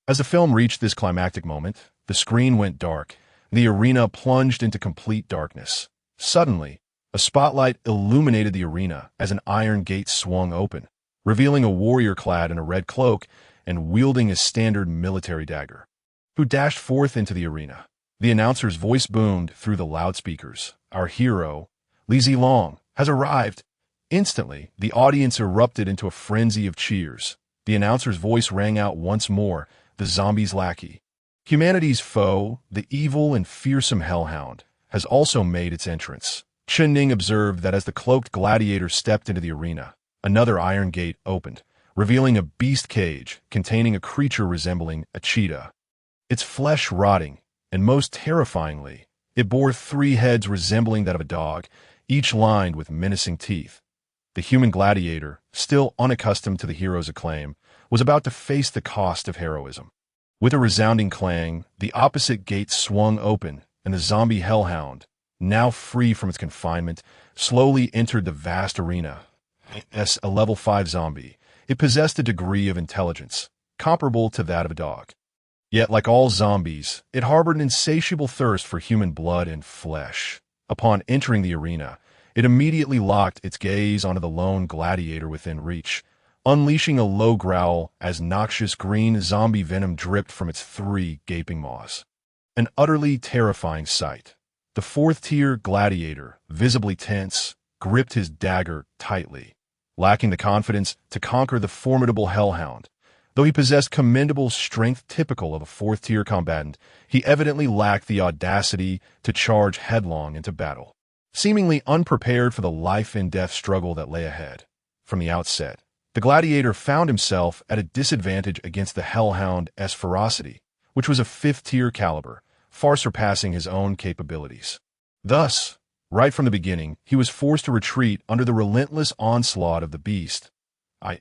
As the film reached this climactic moment, the screen went dark, and the arena plunged into complete darkness. Suddenly, a spotlight illuminated the arena as an iron gate swung open, revealing a warrior clad in a red cloak and wielding a standard military dagger, who dashed forth into the arena. The announcer's voice boomed through the loudspeakers. "Our hero, Li Zilong, has arrived." Instantly, the audience erupted into a frenzy of cheers. The announcer's voice rang out once more, the zombie's lackey. Humanity's foe, the evil and fearsome hellhound, has also made its entrance. Chen Ning observed that as the cloaked gladiator stepped into the arena, another iron gate opened, revealing a beast cage containing a creature resembling a cheetah. Its flesh rotting, and most terrifyingly, it bore 3 heads resembling that of a dog, each lined with menacing teeth. The human gladiator, still unaccustomed to the hero's acclaim, was about to face the cost of heroism. With a resounding clang, the opposite gate swung open, and the zombie hellhound, now free from its confinement, slowly entered the vast arena. As a level 5 zombie, it possessed a degree of intelligence, comparable to that of a dog. Yet, like all zombies, it harbored an insatiable thirst for human blood and flesh. Upon entering the arena, it immediately locked its gaze onto the lone gladiator within reach, unleashing a low growl as noxious green zombie venom dripped from its 3 gaping maws. An utterly terrifying sight. The 4th-tier gladiator, visibly tense, gripped his dagger tightly, lacking the confidence to conquer the formidable hellhound. Though he possessed commendable strength typical of a 4th-tier combatant, he evidently lacked the audacity to charge headlong into battle, seemingly unprepared for the life-and-death struggle that lay ahead. From the outset, the gladiator found himself at a disadvantage against the hellhound's ferocity, which was a 5th-tier caliber, far surpassing his own capabilities. Thus, right from the beginning, he was forced to retreat under the relentless onslaught of the beast.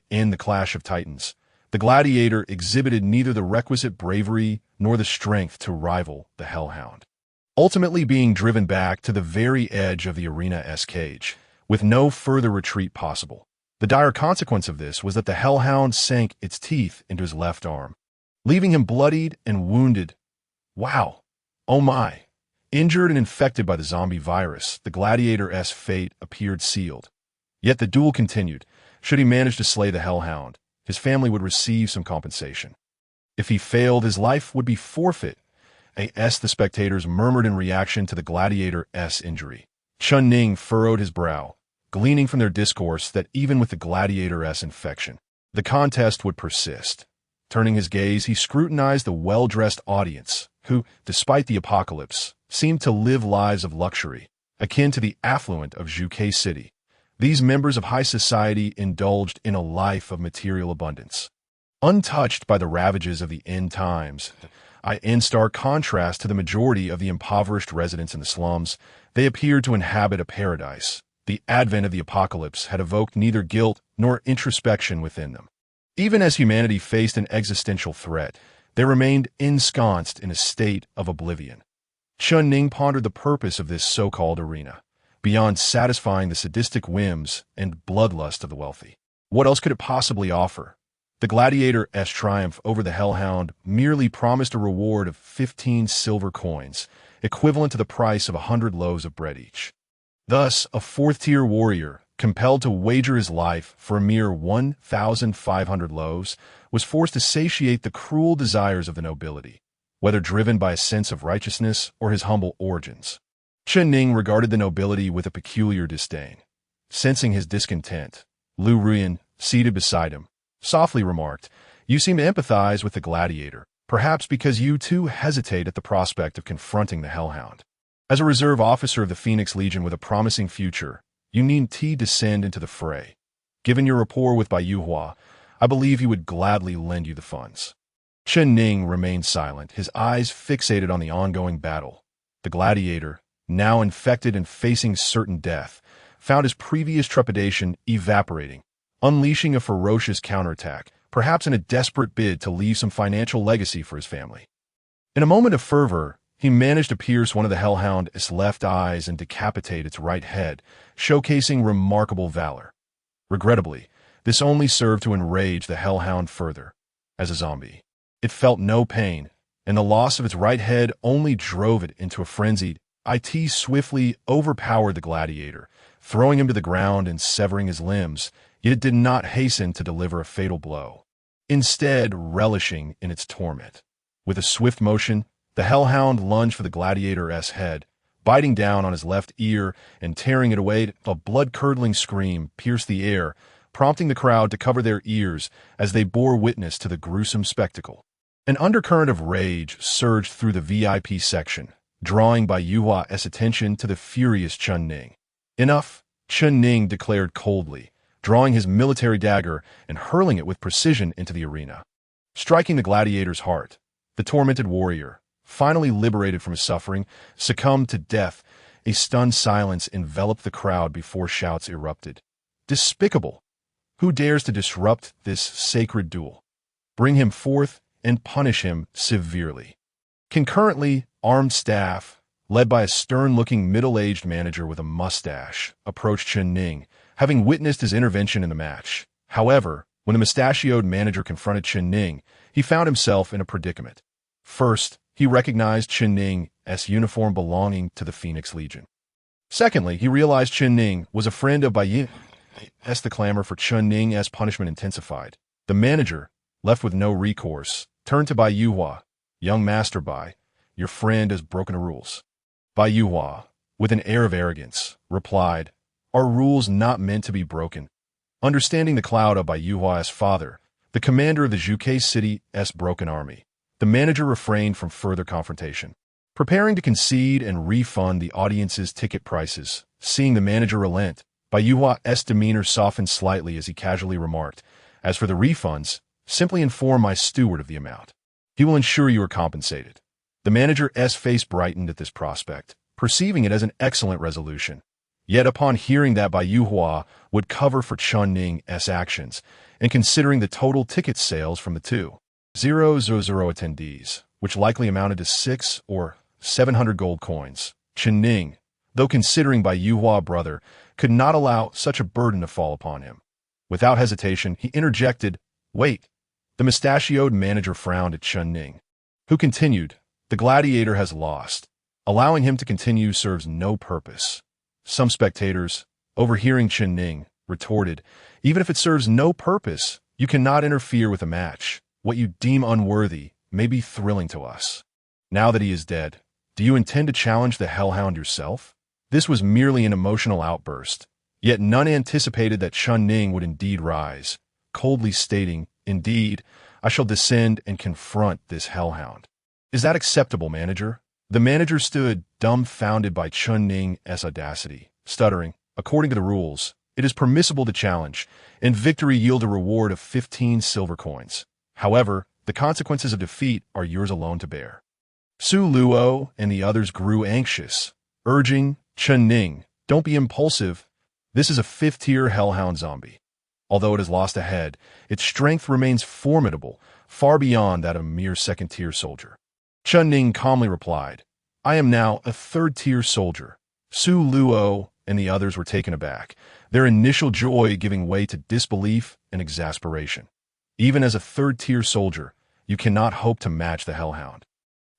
In the Clash of Titans, the gladiator exhibited neither the requisite bravery nor the strength to rival the hellhound, ultimately being driven back to the very edge of the arena's cage, with no further retreat possible. The dire consequence of this was that the hellhound sank its teeth into his left arm, leaving him bloodied and wounded. Wow. Oh my. Injured and infected by the zombie virus, the gladiator's fate appeared sealed. Yet the duel continued. Should he manage to slay the hellhound, his family would receive some compensation. If he failed, his life would be forfeit. The spectators murmured in reaction to the gladiator's injury. Chen Ning furrowed his brow, gleaning from their discourse that even with the gladiator's infection, the contest would persist. Turning his gaze, he scrutinized the well-dressed audience, who, despite the apocalypse, seemed to live lives of luxury, akin to the affluent of Zhuke City. These members of high society indulged in a life of material abundance, untouched by the ravages of the end times. In stark contrast to the majority of the impoverished residents in the slums, they appeared to inhabit a paradise. The advent of the apocalypse had evoked neither guilt nor introspection within them. Even as humanity faced an existential threat, they remained ensconced in a state of oblivion. Chen Ning pondered the purpose of this so-called arena, beyond satisfying the sadistic whims and bloodlust of the wealthy. What else could it possibly offer? The gladiator's triumph over the hellhound merely promised a reward of 15 silver coins, equivalent to the price of 100 loaves of bread each. Thus, a 4th-tier warrior, compelled to wager his life for a mere 1,500 loaves, was forced to satiate the cruel desires of the nobility, whether driven by a sense of righteousness or his humble origins. Chen Ning regarded the nobility with a peculiar disdain. Sensing his discontent, Lu Ruyan, seated beside him, softly remarked, "You seem to empathize with the gladiator, perhaps because you too hesitate at the prospect of confronting the hellhound." As a reserve officer of the Phoenix Legion with a promising future, you need to descend into the fray. Given your rapport with Bai Yuhua, I believe he would gladly lend you the funds. Chen Ning remained silent, his eyes fixated on the ongoing battle. The gladiator, now infected and facing certain death, found his previous trepidation evaporating, unleashing a ferocious counterattack, perhaps in a desperate bid to leave some financial legacy for his family. In a moment of fervor, he managed to pierce one of the hellhound's left eyes and decapitate its right head, showcasing remarkable valor. Regrettably, this only served to enrage the hellhound further. As a zombie, it felt no pain, and the loss of its right head only drove it into a frenzy. It swiftly overpowered the gladiator, throwing him to the ground and severing his limbs, yet it did not hasten to deliver a fatal blow, instead relishing in its torment. With a swift motion, the hellhound lunged for the gladiator's head, biting down on his left ear and tearing it away. A blood-curdling scream pierced the air, prompting the crowd to cover their ears as they bore witness to the gruesome spectacle. An undercurrent of rage surged through the VIP section, drawing Bai Yuhua's attention to the furious Chen Ning. Enough, Chen Ning declared coldly, drawing his military dagger and hurling it with precision into the arena. Striking the gladiator's heart, the tormented warrior, finally liberated from his suffering, succumbed to death. A stunned silence enveloped the crowd before shouts erupted. Despicable! Who dares to disrupt this sacred duel? Bring him forth and punish him severely. Concurrently, armed staff, led by a stern-looking middle-aged manager with a mustache, approached Chen Ning, having witnessed his intervention in the match. However, when the mustachioed manager confronted Chen Ning, he found himself in a predicament. First, he recognized Chen Ning's uniform belonging to the Phoenix Legion. Secondly, he realized Chen Ning was a friend of Bai Yuhua. As the clamor for Chen Ning's punishment intensified, the manager, left with no recourse, turned to Bai Yuhua. Young Master Bai, your friend has broken the rules. Bai Yuhua, with an air of arrogance, replied, Are rules not meant to be broken? Understanding the cloud of Bai Yuhua's father, the commander of the Zhuke City's broken army, the manager refrained from further confrontation. Preparing to concede and refund the audience's ticket prices, seeing the manager relent, Bai Yuhua's demeanor softened slightly as he casually remarked, As for the refunds, simply inform my steward of the amount. He will ensure you are compensated. The manager's face brightened at this prospect, perceiving it as an excellent resolution. Yet upon hearing that Bai Yuhua would cover for Chen Ning's actions, and considering the total ticket sales from the 2,000 attendees, which likely amounted to 600 or 700 gold coins, Chen Ning, though considering Bai Yuhua brother, could not allow such a burden to fall upon him. Without hesitation, he interjected, Wait. The mustachioed manager frowned at Chen Ning, who continued, The gladiator has lost. Allowing him to continue serves no purpose. Some spectators, overhearing Chen Ning, retorted, Even if it serves no purpose, you cannot interfere with a match. What you deem unworthy may be thrilling to us. Now that he is dead, do you intend to challenge the hellhound yourself? This was merely an emotional outburst, yet none anticipated that Chen Ning would indeed rise, coldly stating, Indeed, I shall descend and confront this hellhound. Is that acceptable, manager? The manager stood dumbfounded by Chen Ning's audacity, stuttering, According to the rules, it is permissible to challenge, and victory yield a reward of 15 silver coins. However, the consequences of defeat are yours alone to bear. Su Luo and the others grew anxious, urging, Chen Ning, don't be impulsive. This is a 5th-tier hellhound zombie. Although it has lost a head, its strength remains formidable, far beyond that of a mere 2nd-tier soldier. Chen Ning calmly replied, I am now a 3rd-tier soldier. Su Luo and the others were taken aback, their initial joy giving way to disbelief and exasperation. Even as a 3rd-tier soldier, you cannot hope to match the hellhound.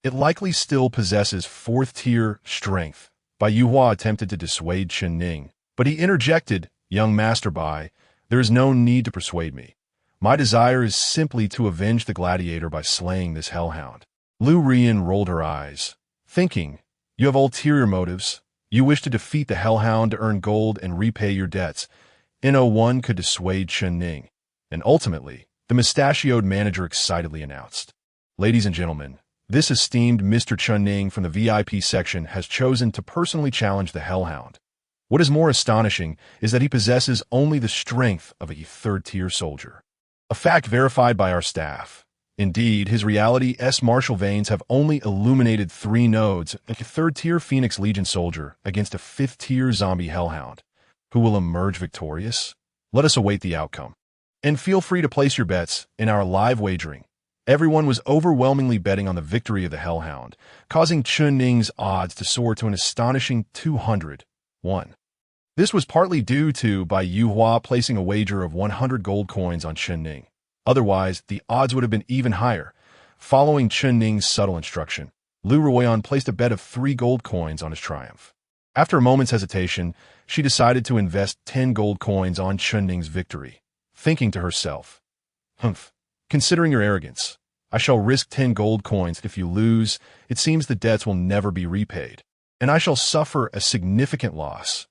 It likely still possesses 4th-tier strength. Bai Yuhua attempted to dissuade Chen Ning, but he interjected, Young Master Bai, there is no need to persuade me. My desire is simply to avenge the gladiator by slaying this hellhound. Lu Rian rolled her eyes, thinking, You have ulterior motives. You wish to defeat the hellhound to earn gold and repay your debts. No one could dissuade Chen Ning. And ultimately, the mustachioed manager excitedly announced, Ladies and gentlemen, This esteemed Mr. Chunning from the VIP section has chosen to personally challenge the Hellhound. What is more astonishing is that he possesses only the strength of a third-tier soldier. A fact verified by our staff. Indeed, his reality martial veins have only illuminated 3 nodes, a third-tier Phoenix Legion soldier against a 5th-tier zombie Hellhound. Who will emerge victorious? Let us await the outcome. And feel free to place your bets in our live wagering. Everyone was overwhelmingly betting on the victory of the Hellhound, causing Chunning's odds to soar to an astonishing 201. This was partly due to Bai Yuhua placing a wager of 100 gold coins on Chunning. Otherwise, the odds would have been even higher. Following Chunning's subtle instruction, Lu Ruoyan placed a bet of 3 gold coins on his triumph. After a moment's hesitation, she decided to invest 10 gold coins on Chunning's victory, thinking to herself, "Humph, considering your arrogance, I shall risk 10 gold coins. If you lose, it seems the debts will never be repaid, and I shall suffer a significant loss."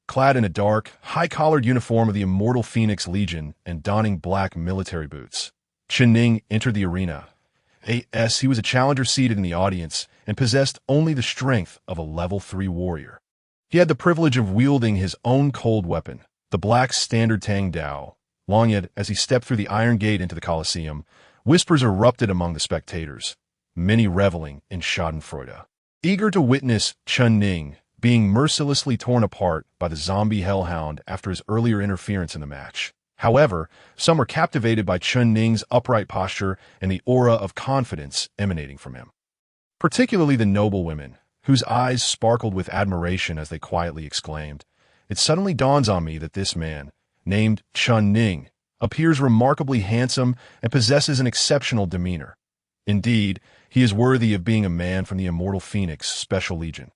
Clad in a dark, high-collared uniform of the Immortal Phoenix Legion and donning black military boots, Chunning entered the arena. He was a challenger seated in the audience and possessed only the strength of a level 3 warrior. He had the privilege of wielding his own cold weapon, the black standard Tang Dao. Long yet, as he stepped through the iron gate into the Colosseum, whispers erupted among the spectators, many reveling in schadenfreude. Eager to witness Chunning being mercilessly torn apart by the zombie Hellhound after his earlier interference in the match. However, some were captivated by Chunning's upright posture and the aura of confidence emanating from him. Particularly the noble women, whose eyes sparkled with admiration as they quietly exclaimed, "It suddenly dawns on me that this man, named Chunning, appears remarkably handsome and possesses an exceptional demeanor. Indeed, he is worthy of being a man from the Immortal Phoenix Special Legion,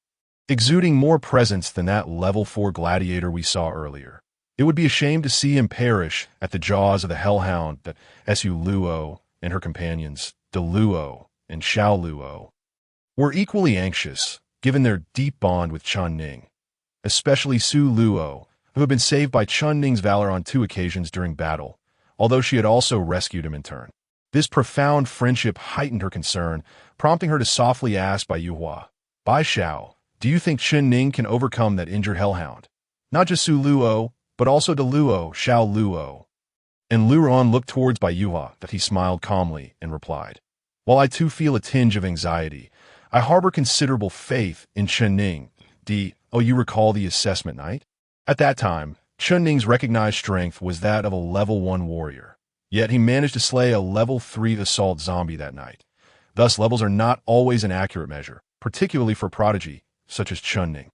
exuding more presence than that level 4 gladiator we saw earlier. It would be a shame to see him perish at the jaws of the Hellhound that Su Luo and her companions, De Luo and Xiao Luo, were equally anxious, given their deep bond with Chunning, especially Su Luo, who had been saved by Chunning's valor on 2 occasions during battle, although she had also rescued him in turn. This profound friendship heightened her concern, prompting her to softly ask Bai Yuhua, "Bai Xiao, do you think Chunning can overcome that injured Hellhound? Not just Su Luo, but also De Luo, Xiao Luo." And Lu Ruoyan looked towards Bai Yuhua, that he smiled calmly and replied, "While I too feel a tinge of anxiety, I harbor considerable faith in Chunning. You recall the assessment night? At that time, Chunning's recognized strength was that of a level 1 warrior. Yet he managed to slay a level 3 assault zombie that night. Thus, levels are not always an accurate measure, particularly for prodigy such as Chunning.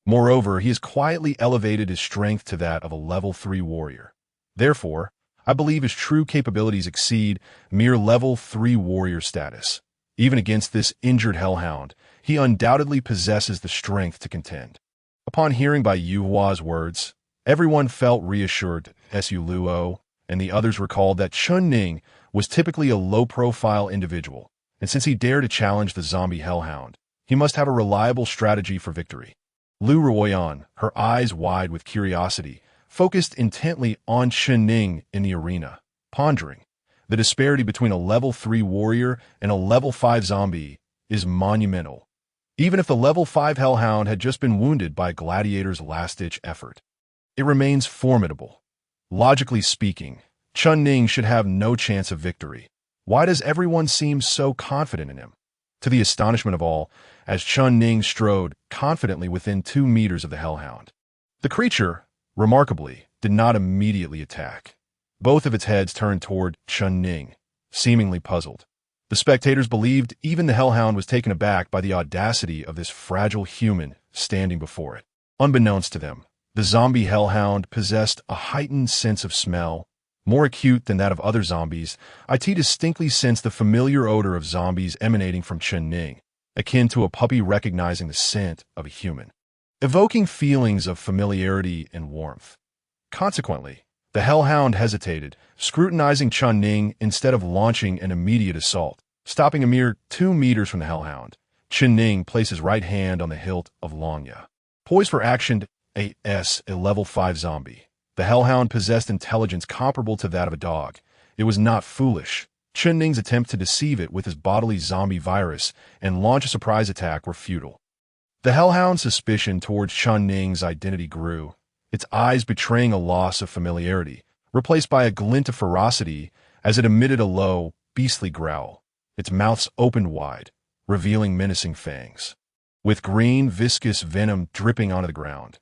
Moreover, he has quietly elevated his strength to that of a level 3 warrior. Therefore, I believe his true capabilities exceed mere level 3 warrior status. Even against this injured Hellhound, he undoubtedly possesses the strength to contend." Upon hearing Bai Yuhua's words, everyone felt reassured. Su Luo and the others recalled that Chunning was typically a low-profile individual, and since he dared to challenge the zombie Hellhound, he must have a reliable strategy for victory. Lu Ruoyan, her eyes wide with curiosity, focused intently on Chunning in the arena, pondering. The disparity between a level 3 warrior and a level 5 zombie is monumental, even if the level 5 Hellhound had just been wounded by a gladiator's last-ditch effort. It remains formidable. Logically speaking, Chunning should have no chance of victory. Why does everyone seem so confident in him? To the astonishment of all, as Chunning strode confidently within 2 meters of the Hellhound, the creature, remarkably, did not immediately attack. Both of its heads turned toward Chunning, seemingly puzzled. The spectators believed even the Hellhound was taken aback by the audacity of this fragile human standing before it. Unbeknownst to them, the zombie Hellhound possessed a heightened sense of smell. More acute than that of other zombies, IT distinctly sensed the familiar odor of zombies emanating from Chunning, akin to a puppy recognizing the scent of a human, evoking feelings of familiarity and warmth. Consequently, the Hellhound hesitated, scrutinizing Chunning instead of launching an immediate assault. Stopping a mere 2 meters from the Hellhound, Chunning placed his right hand on the hilt of Longya. Poised for action, a level 5 zombie. The Hellhound possessed intelligence comparable to that of a dog. It was not foolish. Chen Ning's attempt to deceive it with his bodily zombie virus and launch a surprise attack were futile. The Hellhound's suspicion towards Chen Ning's identity grew, its eyes betraying a loss of familiarity, replaced by a glint of ferocity as it emitted a low, beastly growl. Its mouth opened wide, revealing menacing fangs. With green, viscous venom dripping onto the ground,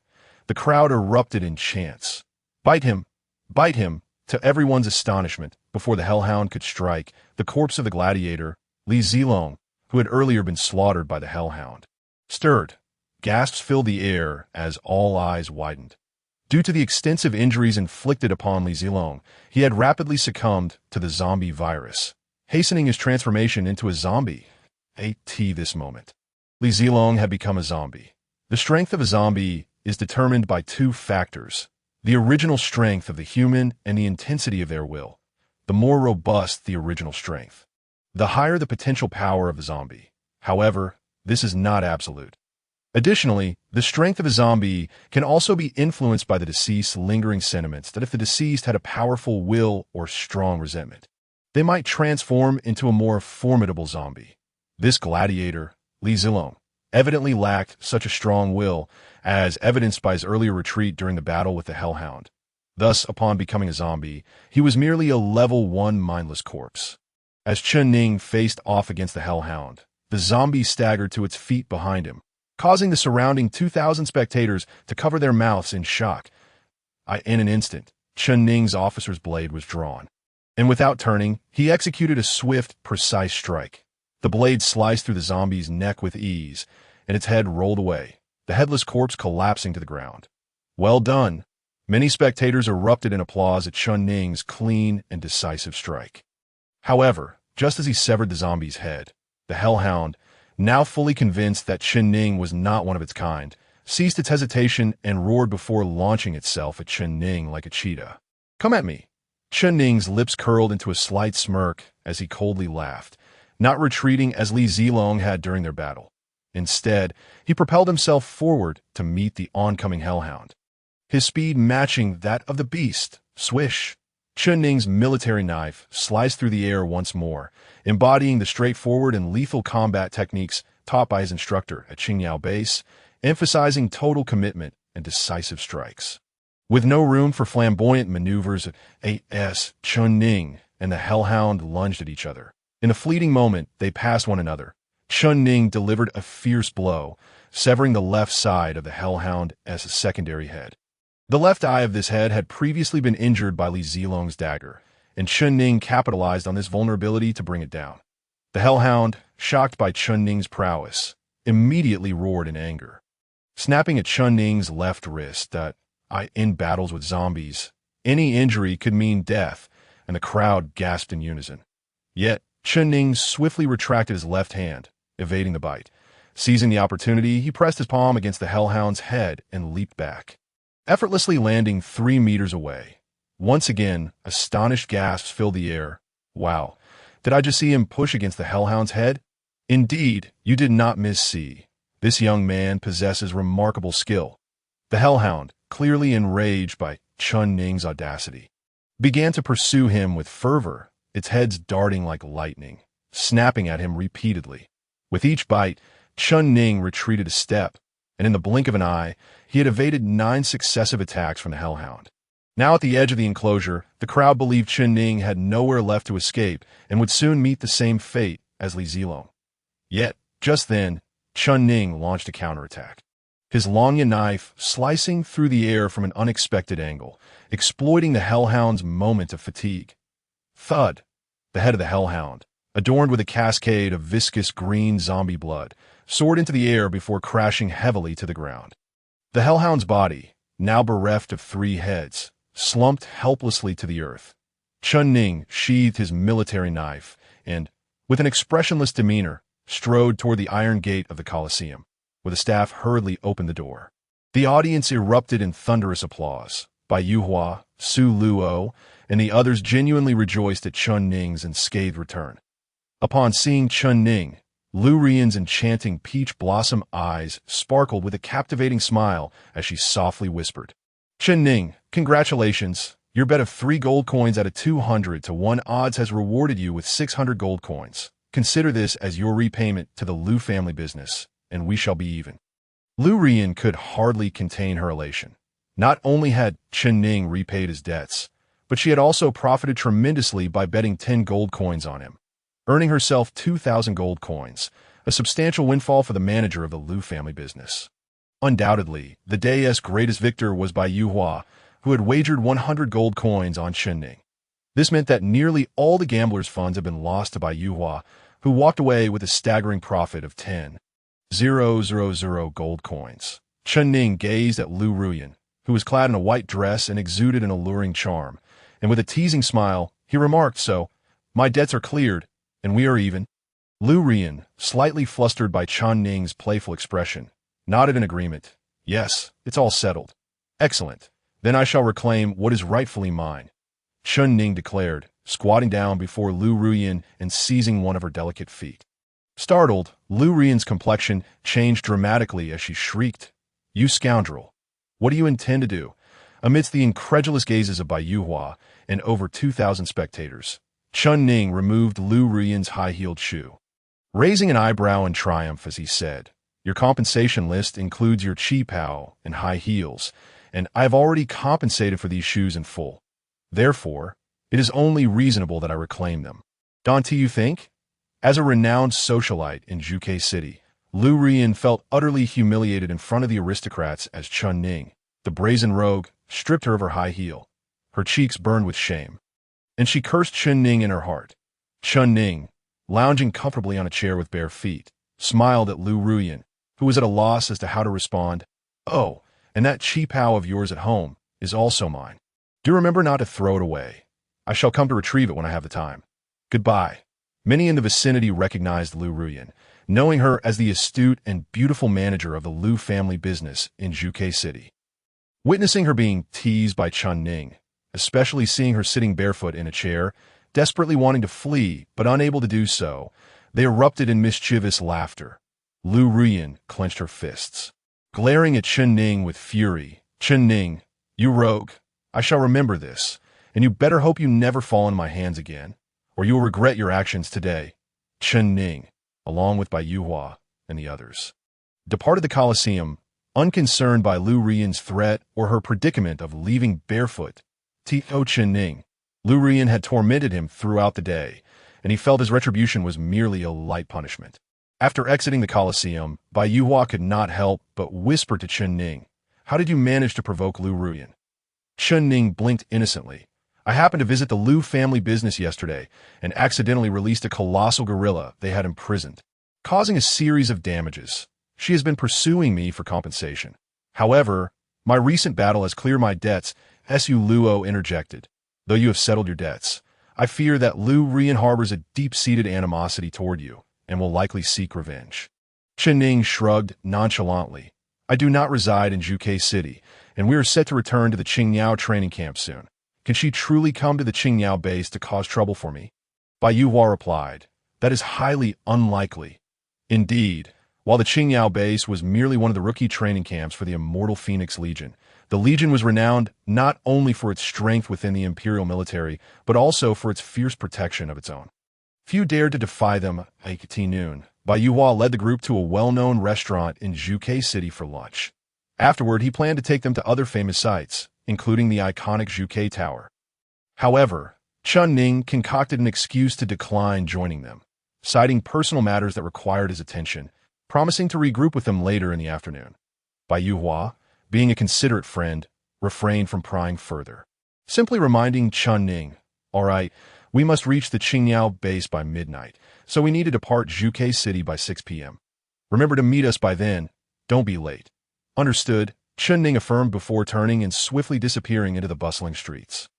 the crowd erupted in chants. Bite him! Bite him! To everyone's astonishment, before the Hellhound could strike, the corpse of the gladiator, Li Zilong, who had earlier been slaughtered by the Hellhound, stirred. Gasps filled the air as all eyes widened. Due to the extensive injuries inflicted upon Li Zilong, he had rapidly succumbed to the zombie virus, hastening his transformation into a zombie. This moment. Li Zilong had become a zombie. The strength of a zombie is determined by two factors: the original strength of the human and the intensity of their will. The more robust the original strength, the higher the potential power of the zombie. However, this is not absolute. Additionally, the strength of a zombie can also be influenced by the deceased's lingering sentiments that if the deceased had a powerful will or strong resentment, they might transform into a more formidable zombie. This gladiator, Li Zilong, evidently lacked such a strong will, as evidenced by his earlier retreat during the battle with the Hellhound. Thus, upon becoming a zombie, he was merely a level 1 mindless corpse. As Chen Ning faced off against the Hellhound, the zombie staggered to its feet behind him, causing the surrounding 2,000 spectators to cover their mouths in shock. In an instant, Chen Ning's officer's blade was drawn, and without turning, he executed a swift, precise strike. The blade sliced through the zombie's neck with ease, and its head rolled away, the headless corpse collapsing to the ground. Well done! Many spectators erupted in applause at Chen Ning's clean and decisive strike. However, just as he severed the zombie's head, the Hellhound, now fully convinced that Chen Ning was not one of its kind, ceased its hesitation and roared before launching itself at Chen Ning like a cheetah. Come at me! Chen Ning's lips curled into a slight smirk as he coldly laughed, not retreating as Li Zilong had during their battle. Instead, he propelled himself forward to meet the oncoming Hellhound, his speed matching that of the beast. Swish! Chen Ning's military knife sliced through the air once more, embodying the straightforward and lethal combat techniques taught by his instructor at Qingyao Base, emphasizing total commitment and decisive strikes. With no room for flamboyant maneuvers, Chen Ning and the Hellhound lunged at each other. In a fleeting moment, they passed one another. Chen Ning delivered a fierce blow, severing the left side of the Hellhound's secondary head. The left eye of this head had previously been injured by Li Zilong's dagger, and Chen Ning capitalized on this vulnerability to bring it down. The Hellhound, shocked by Chen Ning's prowess, immediately roared in anger, snapping at Chen Ning's left wrist. In battles with zombies, any injury could mean death, and the crowd gasped in unison. Yet, Chen Ning swiftly retracted his left hand, evading the bite. Seizing the opportunity, he pressed his palm against the Hellhound's head and leaped back, effortlessly landing 3 meters away. Once again, astonished gasps filled the air. Wow, did I just see him push against the Hellhound's head? Indeed, you did not miss. This young man possesses remarkable skill. The Hellhound, clearly enraged by Chen Ning's audacity, began to pursue him with fervor, its heads darting like lightning, snapping at him repeatedly. With each bite, Chen Ning retreated a step, and in the blink of an eye, he had evaded 9 successive attacks from the Hellhound. Now at the edge of the enclosure, the crowd believed Chen Ning had nowhere left to escape and would soon meet the same fate as Li Zilong. Yet, just then, Chen Ning launched a counterattack, his Longya knife slicing through the air from an unexpected angle, exploiting the Hellhound's moment of fatigue. Thud! The head of the Hellhound, adorned with a cascade of viscous green zombie blood, soared into the air before crashing heavily to the ground. The Hellhound's body, now bereft of 3 heads, slumped helplessly to the earth. Chen Ning sheathed his military knife and, with an expressionless demeanor, strode toward the iron gate of the Colosseum, where the staff hurriedly opened the door. The audience erupted in thunderous applause. Bai Yuhua, Su Luo, and the others genuinely rejoiced at Chen Ning's unscathed return. Upon seeing Chen Ning, Lu Rian's enchanting peach blossom eyes sparkled with a captivating smile as she softly whispered, "Chen Ning, congratulations. Your bet of 3 gold coins out of 200 to 1 odds has rewarded you with 600 gold coins. Consider this as your repayment to the Liu family business, and we shall be even. Liu Rian could hardly contain her elation. Not only had Chen Ning repaid his debts, but she had also profited tremendously by betting 10 gold coins on him, earning herself 2,000 gold coins, a substantial windfall for the manager of the Liu family business. Undoubtedly, the day's greatest victor was Bai Yuhua, who had wagered 100 gold coins on Chen Ning. This meant that nearly all the gamblers' funds had been lost to Bai Yuhua, who walked away with a staggering profit of 10,000 gold coins. Chen Ning gazed at Liu Ruyan, who was clad in a white dress and exuded an alluring charm, and with a teasing smile, he remarked, "So, my debts are cleared, and we are even." Liu Rian, slightly flustered by Chen Ning's playful expression, nodded in agreement. "Yes, it's all settled." "Excellent. Then I shall reclaim what is rightfully mine," Chen Ning declared, squatting down before Liu Ruyan and seizing one of her delicate feet. Startled, Liu Rian's complexion changed dramatically as she shrieked, "You scoundrel! What do you intend to do?" Amidst the incredulous gazes of Bai Yuhua and over 2,000 spectators, Chen Ning removed Liu Ruyan's high-heeled shoe. Raising an eyebrow in triumph as he said, "Your compensation list includes your chi pao and high heels, and I've already compensated for these shoes in full. Therefore, it is only reasonable that I reclaim them. Don't you think?" As a renowned socialite in Zhuge City, Liu Rian felt utterly humiliated in front of the aristocrats as Chen Ning, the brazen rogue, stripped her of her high heel. Her cheeks burned with shame, and she cursed Chen Ning in her heart. Chen Ning, lounging comfortably on a chair with bare feet, smiled at Liu Ruyan, who was at a loss as to how to respond. "Oh, and that chi pao of yours at home is also mine. Do remember not to throw it away. I shall come to retrieve it when I have the time. Goodbye." Many in the vicinity recognized Liu Ruyan, knowing her as the astute and beautiful manager of the Liu family business in Zhuge City. Witnessing her being teased by Chen Ning, especially seeing her sitting barefoot in a chair, desperately wanting to flee but unable to do so, they erupted in mischievous laughter. Liu Ruyan clenched her fists. Glaring at Chen Ning with fury, "Chen Ning, you rogue, I shall remember this, and you better hope you never fall in my hands again, or you will regret your actions today." Chen Ning, along with Bai Yuhua and the others, departed the Colosseum, unconcerned by Liu Rian's threat or her predicament of leaving barefoot. Chen Ning, Liu Rian had tormented him throughout the day, and he felt his retribution was merely a light punishment. After exiting the Colosseum, Bai Yuhua could not help but whisper to Chen Ning, "How did you manage to provoke Liu Ruyan?" Chen Ning blinked innocently. "I happened to visit the Liu family business yesterday and accidentally released a colossal gorilla they had imprisoned, causing a series of damages. She has been pursuing me for compensation. However, my recent battle has cleared my debts." Su Luo interjected, "Though you have settled your debts, I fear that Liu Rian harbors a deep-seated animosity toward you and will likely seek revenge." Chen Ning shrugged nonchalantly. "I do not reside in Zhuge City, and we are set to return to the Qingyao training camp soon. Can she truly come to the Qingyao base to cause trouble for me?" Bai Yuhua replied, "That is highly unlikely." Indeed, while the Qingyao base was merely one of the rookie training camps for the Immortal Phoenix Legion, the Legion was renowned not only for its strength within the Imperial military, but also for its fierce protection of its own. Few dared to defy them. At noon, Bai Yuhua led the group to a well-known restaurant in Zhuge City for lunch. Afterward, he planned to take them to other famous sites, including the iconic Zhuge Tower. However, Chen Ning concocted an excuse to decline joining them, citing personal matters that required his attention, promising to regroup with them later in the afternoon. Bai Yuhua, being a considerate friend, refrained from prying further, simply reminding Chen Ning, "All right, we must reach the Qingyao base by midnight, so we need to depart Zhuge City by 6 p.m. Remember to meet us by then. Don't be late." "Understood," Chen Ning affirmed before turning and swiftly disappearing into the bustling streets.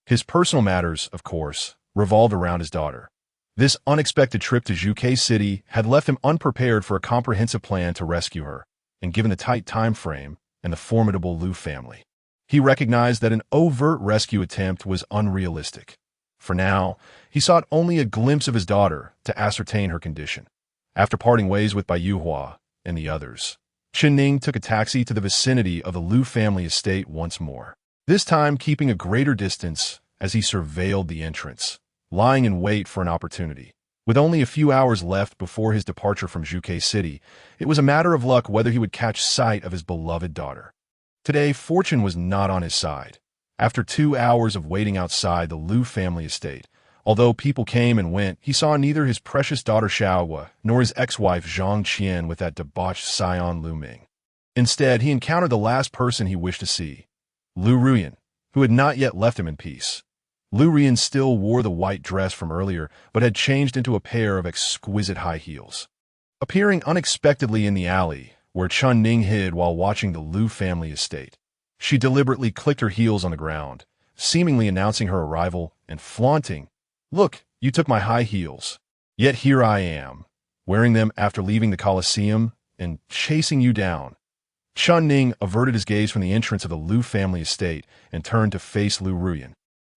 His personal matters, of course, revolved around his daughter. This unexpected trip to Zhuge City had left him unprepared for a comprehensive plan to rescue her, and given the tight time frame and the formidable Liu family, he recognized that an overt rescue attempt was unrealistic. For now, he sought only a glimpse of his daughter to ascertain her condition. After parting ways with Bai Yuhua and the others, Chen Ning took a taxi to the vicinity of the Liu family estate once more. this time keeping a greater distance as he surveilled the entrance, lying in wait for an opportunity. With only a few hours left before his departure from Zhuke City, it was a matter of luck whether he would catch sight of his beloved daughter. Today, fortune was not on his side. After 2 hours of waiting outside the Lu family estate, although people came and went, he saw neither his precious daughter Xiaohua nor his ex-wife Zhang Qian with that debauched scion Lu Ming. Instead, he encountered the last person he wished to see, Lu Ruyan, who had not yet left him in peace. Lu Ruyan still wore the white dress from earlier, but had changed into a pair of exquisite high heels. Appearing unexpectedly in the alley, where Chun Ning hid while watching the Lu family estate, she deliberately clicked her heels on the ground, seemingly announcing her arrival and flaunting, "Look, you took my high heels. Yet here I am, wearing them after leaving the Colosseum and chasing you down." Chun Ning averted his gaze from the entrance of the Lu family estate and turned to face Lu Ruyan,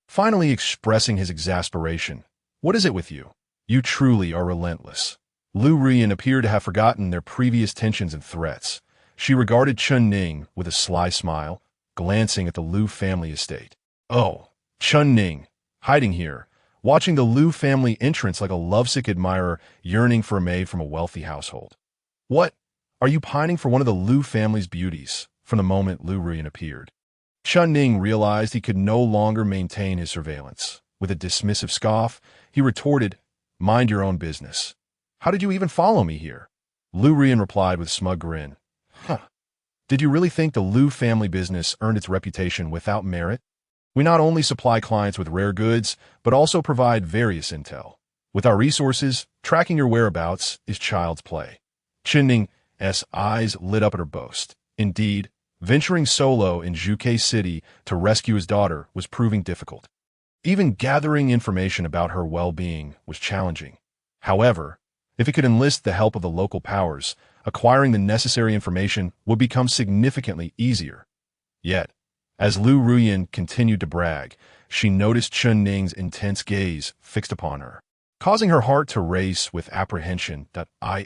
finally expressing his exasperation. "What is it with you? You truly are relentless." Lu Ruyan appeared to have forgotten their previous tensions and threats. She regarded Chun Ning with a sly smile, glancing at the Lu family estate. "Oh, Chun Ning, hiding here, watching the Lu family entrance like a lovesick admirer yearning for a maid from a wealthy household. What? Are you pining for one of the Lu family's beauties?" From the moment Lu Ruyan appeared, Chun Ning realized he could no longer maintain his surveillance. With a dismissive scoff, he retorted, "Mind your own business. How did you even follow me here?" Lu Ruyan replied with a smug grin, "Huh. Did you really think the Lu family business earned its reputation without merit? We not only supply clients with rare goods, but also provide various intel. With our resources, tracking your whereabouts is child's play." Chun Ning's eyes lit up at her boast. Indeed, venturing solo in Zhuke City to rescue his daughter was proving difficult. Even gathering information about her well-being was challenging. However, if he could enlist the help of the local powers, acquiring the necessary information would become significantly easier. Yet, as Lu Ruyan continued to brag, she noticed Chun Ning's intense gaze fixed upon her, causing her heart to race with apprehension.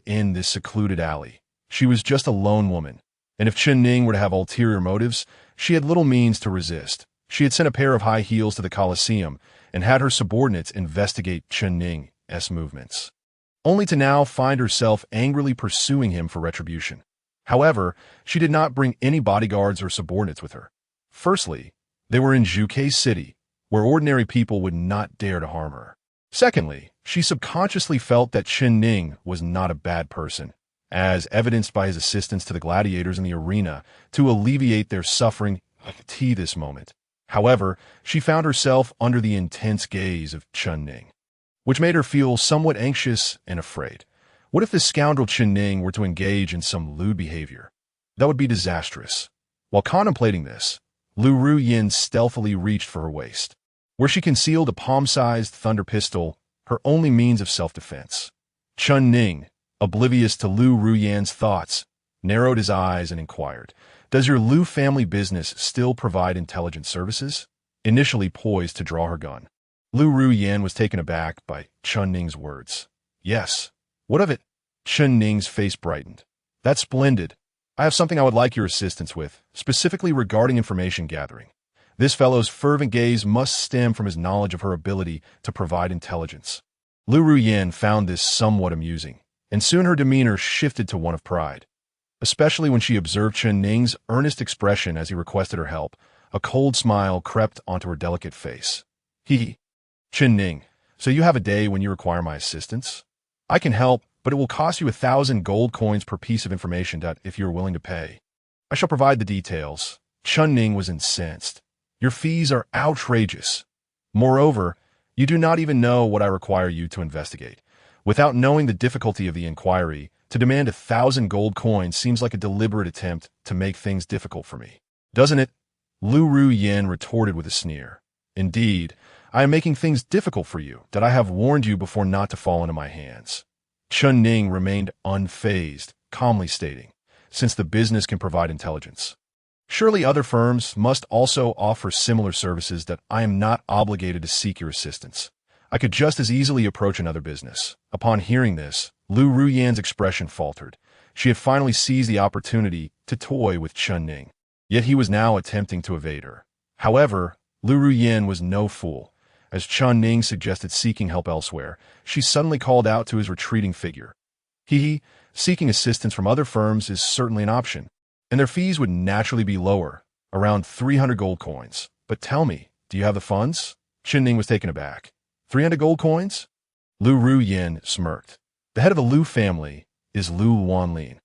In this secluded alley, she was just a lone woman, and if Chun Ning were to have ulterior motives, she had little means to resist. She had sent a pair of high heels to the Colosseum and had her subordinates investigate Chun Ning's movements, only to now find herself angrily pursuing him for retribution. However, she did not bring any bodyguards or subordinates with her. Firstly, they were in Zhuke City, where ordinary people would not dare to harm her. Secondly, she subconsciously felt that Chun Ning was not a bad person, as evidenced by his assistance to the gladiators in the arena to alleviate their suffering at this moment. However, she found herself under the intense gaze of Chun Ning, which made her feel somewhat anxious and afraid. What if this scoundrel Chun Ning were to engage in some lewd behavior? That would be disastrous. While contemplating this, Lu Ruyan stealthily reached for her waist, where she concealed a palm-sized thunder pistol, her only means of self-defense. Chun Ning, oblivious to Lu Ruyan's thoughts, narrowed his eyes and inquired, "Does your Lu family business still provide intelligence services?" Initially poised to draw her gun, Lu Ruyan was taken aback by Chun Ning's words. "Yes. What of it?" Chun Ning's face brightened. "That's splendid. I have something I would like your assistance with, specifically regarding information gathering." This fellow's fervent gaze must stem from his knowledge of her ability to provide intelligence. Lu Ruyan found this somewhat amusing, and soon her demeanor shifted to one of pride. Especially when she observed Chun Ning's earnest expression as he requested her help, a cold smile crept onto her delicate face. Chun Ning, so you have a day when you require my assistance? I can help, but it will cost you 1,000 gold coins per piece of information if you are willing to pay. I shall provide the details. Chun Ning was incensed. Your fees are outrageous. Moreover, you do not even know what I require you to investigate. Without knowing the difficulty of the inquiry, to demand 1,000 gold coins seems like a deliberate attempt to make things difficult for me. Doesn't it? Lu Ruyan retorted with a sneer. Indeed, I am making things difficult for you, that I have warned you before not to fall into my hands. Chun Ning remained unfazed, calmly stating, since the business can provide intelligence. Surely other firms must also offer similar services that I am not obligated to seek your assistance. I could just as easily approach another business. Upon hearing this, Lu Ruyan's expression faltered. She had finally seized the opportunity to toy with Chun Ning. Yet he was now attempting to evade her. However, Lu Ruyin was no fool. As Chun Ning suggested seeking help elsewhere, she suddenly called out to his retreating figure. Seeking assistance from other firms is certainly an option, and their fees would naturally be lower, around 300 gold coins. But tell me, do you have the funds? Chun Ning was taken aback. 300 gold coins? Lu Ruyin smirked. The head of the Lu family is Lu Wanlin,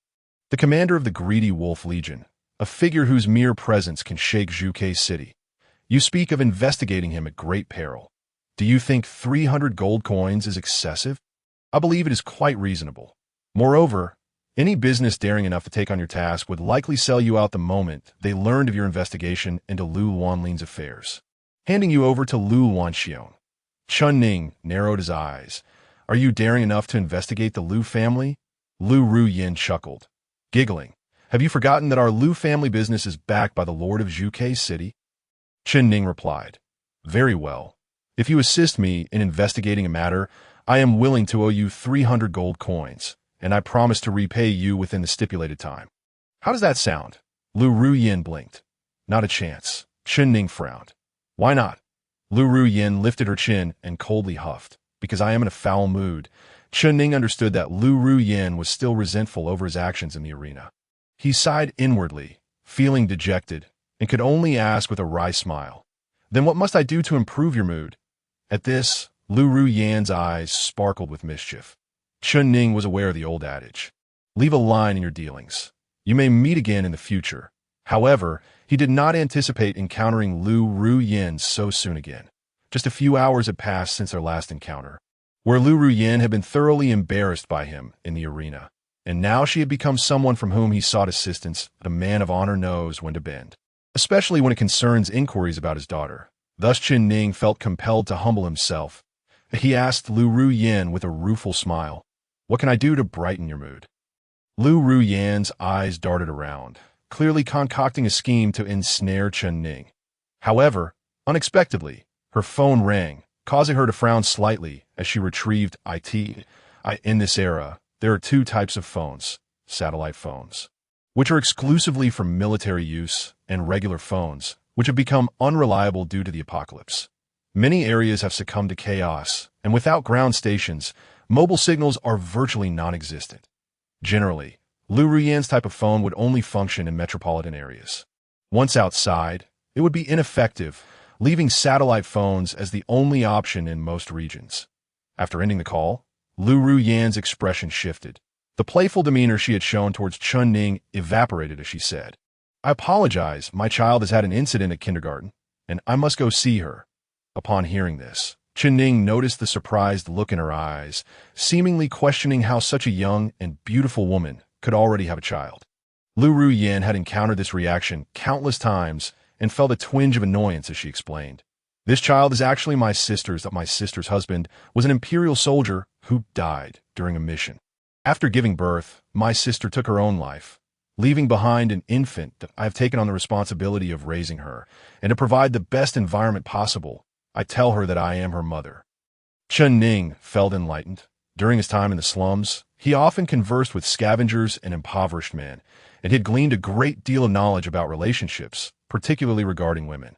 the commander of the Greedy Wolf Legion, a figure whose mere presence can shake Zhuke City. You speak of investigating him at great peril. Do you think 300 gold coins is excessive? I believe it is quite reasonable. Moreover, any business daring enough to take on your task would likely sell you out the moment they learned of your investigation into Lu Wanlin's affairs, handing you over to Lu Wanxion. Chun Ning narrowed his eyes. Are you daring enough to investigate the Lu family? Lu Ruyin chuckled, giggling. Have you forgotten that our Lu family business is backed by the Lord of Zhuke City? Chun Ning replied, Very well. If you assist me in investigating a matter, I am willing to owe you 300 gold coins, and I promise to repay you within the stipulated time. How does that sound? Lu Ruyin blinked. Not a chance. Chun Ning frowned. Why not? Lu Ruyin lifted her chin and coldly huffed. Because I am in a foul mood. Chun Ning understood that Lu Ruyin was still resentful over his actions in the arena. He sighed inwardly, feeling dejected, and could only ask with a wry smile. Then what must I do to improve your mood? At this, Lu Ruyin's eyes sparkled with mischief. Chun Ning was aware of the old adage. Leave a line in your dealings. You may meet again in the future. However, he did not anticipate encountering Lu Ruyin so soon again. Just a few hours had passed since their last encounter, where Lu Ruyin had been thoroughly embarrassed by him in the arena, and now she had become someone from whom he sought assistance that a man of honor knows when to bend, especially when it concerns inquiries about his daughter. Thus Chun Ning felt compelled to humble himself. He asked Lu Ruyin with a rueful smile, What can I do to brighten your mood? Lu Ruyin's eyes darted around, clearly concocting a scheme to ensnare Chun Ning. However, unexpectedly, her phone rang, causing her to frown slightly as she retrieved it. In this era, there are two types of phones, satellite phones, which are exclusively for military use, and regular phones, which have become unreliable due to the apocalypse. Many areas have succumbed to chaos, and without ground stations, mobile signals are virtually non-existent. Generally, Lu Ruyin's type of phone would only function in metropolitan areas. Once outside, it would be ineffective, leaving satellite phones as the only option in most regions. After ending the call, Lu Ruyin's expression shifted. The playful demeanor she had shown towards Chun Ning evaporated as she said, I apologize, my child has had an incident at kindergarten, and I must go see her. Upon hearing this, Chun Ning noticed the surprised look in her eyes, seemingly questioning how such a young and beautiful woman could already have a child. Lu Ruyin had encountered this reaction countless times and felt a twinge of annoyance as she explained. This child is actually my sister's, that my sister's husband was an imperial soldier who died during a mission. After giving birth, my sister took her own life, leaving behind an infant that I have taken on the responsibility of raising her, and to provide the best environment possible, I tell her that I am her mother. Chun Ning felt enlightened. During his time in the slums, he often conversed with scavengers and impoverished men, and had gleaned a great deal of knowledge about relationships, particularly regarding women.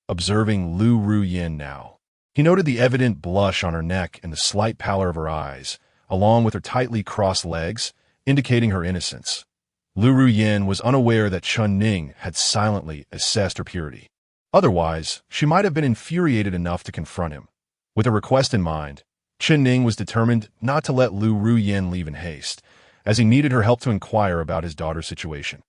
Observing Lu Ruyin now, he noted the evident blush on her neck and the slight pallor of her eyes, along with her tightly crossed legs, indicating her innocence. Lu Ruyin was unaware that Chun Ning had silently assessed her purity. Otherwise, she might have been infuriated enough to confront him. With a request in mind, Chun Ning was determined not to let Lu Ruyin leave in haste, as he needed her help to inquire about his daughter's situation.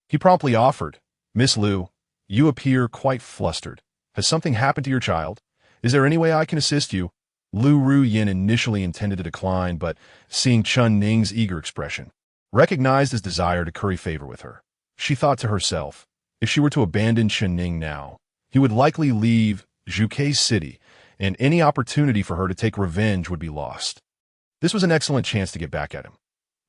He promptly offered, Miss Lu, you appear quite flustered. Has something happened to your child? Is there any way I can assist you? Lu Ruyin initially intended to decline, but seeing Chun Ning's eager expression, recognized his desire to curry favor with her. She thought to herself, if she were to abandon Chun Ning now, he would likely leave Zhuke City, and any opportunity for her to take revenge would be lost. This was an excellent chance to get back at him.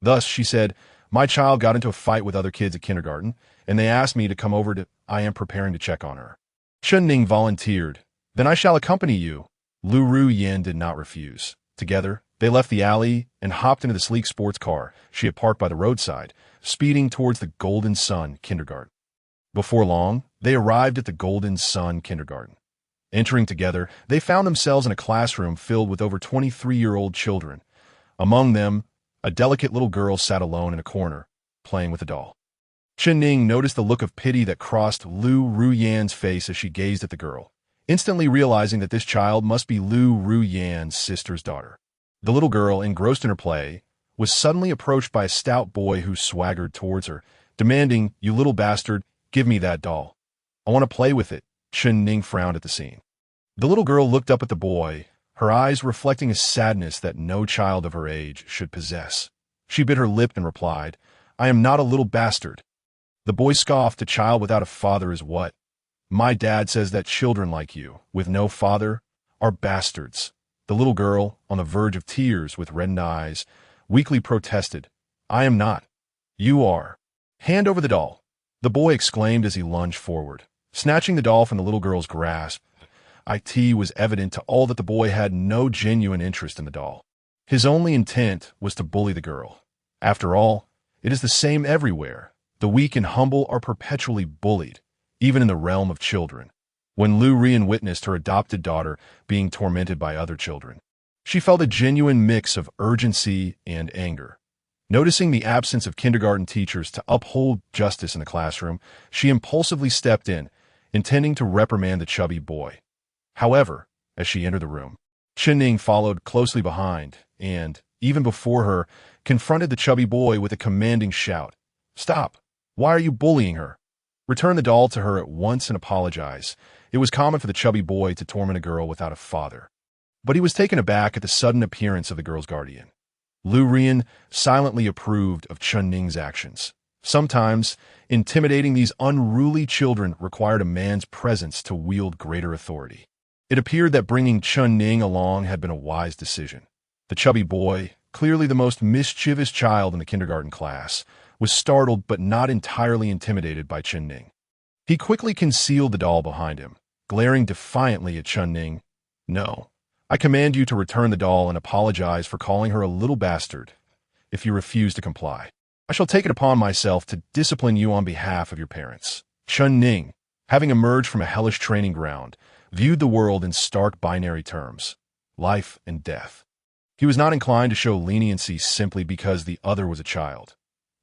Thus, she said, my child got into a fight with other kids at kindergarten, and they asked me to come over to. I am preparing to check on her. Chun Ning volunteered. Then I shall accompany you. Lu Ruyin did not refuse. Together, they left the alley and hopped into the sleek sports car she had parked by the roadside, speeding towards the Golden Sun kindergarten. Before long, they arrived at the Golden Sun Kindergarten. Entering together, they found themselves in a classroom filled with over 23-year-old children. Among them, a delicate little girl sat alone in a corner, playing with a doll. Chen Ning noticed the look of pity that crossed Lu Ruyan's face as she gazed at the girl, instantly realizing that this child must be Lu Ruyan's sister's daughter. The little girl, engrossed in her play, was suddenly approached by a stout boy who swaggered towards her, demanding, "You little bastard, give me that doll. I want to play with it." Chen Ning frowned at the scene. The little girl looked up at the boy, her eyes reflecting a sadness that no child of her age should possess. She bit her lip and replied, "I am not a little bastard." The boy scoffed, "A child without a father is what? My dad says that children like you, with no father, are bastards." The little girl, on the verge of tears with reddened eyes, weakly protested, "I am not. You are. Hand over the doll," the boy exclaimed as he lunged forward. Snatching the doll from the little girl's grasp, it was evident to all that the boy had no genuine interest in the doll. His only intent was to bully the girl. After all, it is the same everywhere. The weak and humble are perpetually bullied, even in the realm of children. When Lu Rian witnessed her adopted daughter being tormented by other children, she felt a genuine mix of urgency and anger. Noticing the absence of kindergarten teachers to uphold justice in the classroom, she impulsively stepped in, intending to reprimand the chubby boy. However, as she entered the room, Chen Ning followed closely behind and, even before her, confronted the chubby boy with a commanding shout. "Stop! Why are you bullying her? Return the doll to her at once and apologize." It was common for the chubby boy to torment a girl without a father. But he was taken aback at the sudden appearance of the girl's guardian. Lu Rian silently approved of Chen Ning's actions. Sometimes, intimidating these unruly children required a man's presence to wield greater authority. It appeared that bringing Chen Ning along had been a wise decision. The chubby boy, clearly the most mischievous child in the kindergarten class, was startled but not entirely intimidated by Chen Ning. He quickly concealed the doll behind him, glaring defiantly at Chen Ning. "No, I command you to return the doll and apologize for calling her a little bastard. If you refuse to comply, I shall take it upon myself to discipline you on behalf of your parents." Chen Ning, having emerged from a hellish training ground, viewed the world in stark binary terms, life and death. He was not inclined to show leniency simply because the other was a child.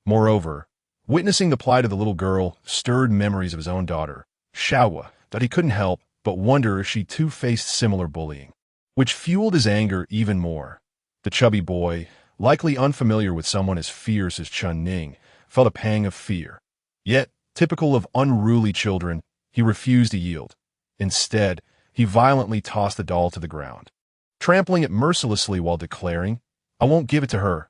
Moreover, witnessing the plight of the little girl stirred memories of his own daughter, Xiaohua, that he couldn't help but wonder if she too faced similar bullying, which fueled his anger even more. The chubby boy, likely unfamiliar with someone as fierce as Chen Ning, felt a pang of fear. Yet, typical of unruly children, he refused to yield. Instead, he violently tossed the doll to the ground, trampling it mercilessly while declaring, "I won't give it to her."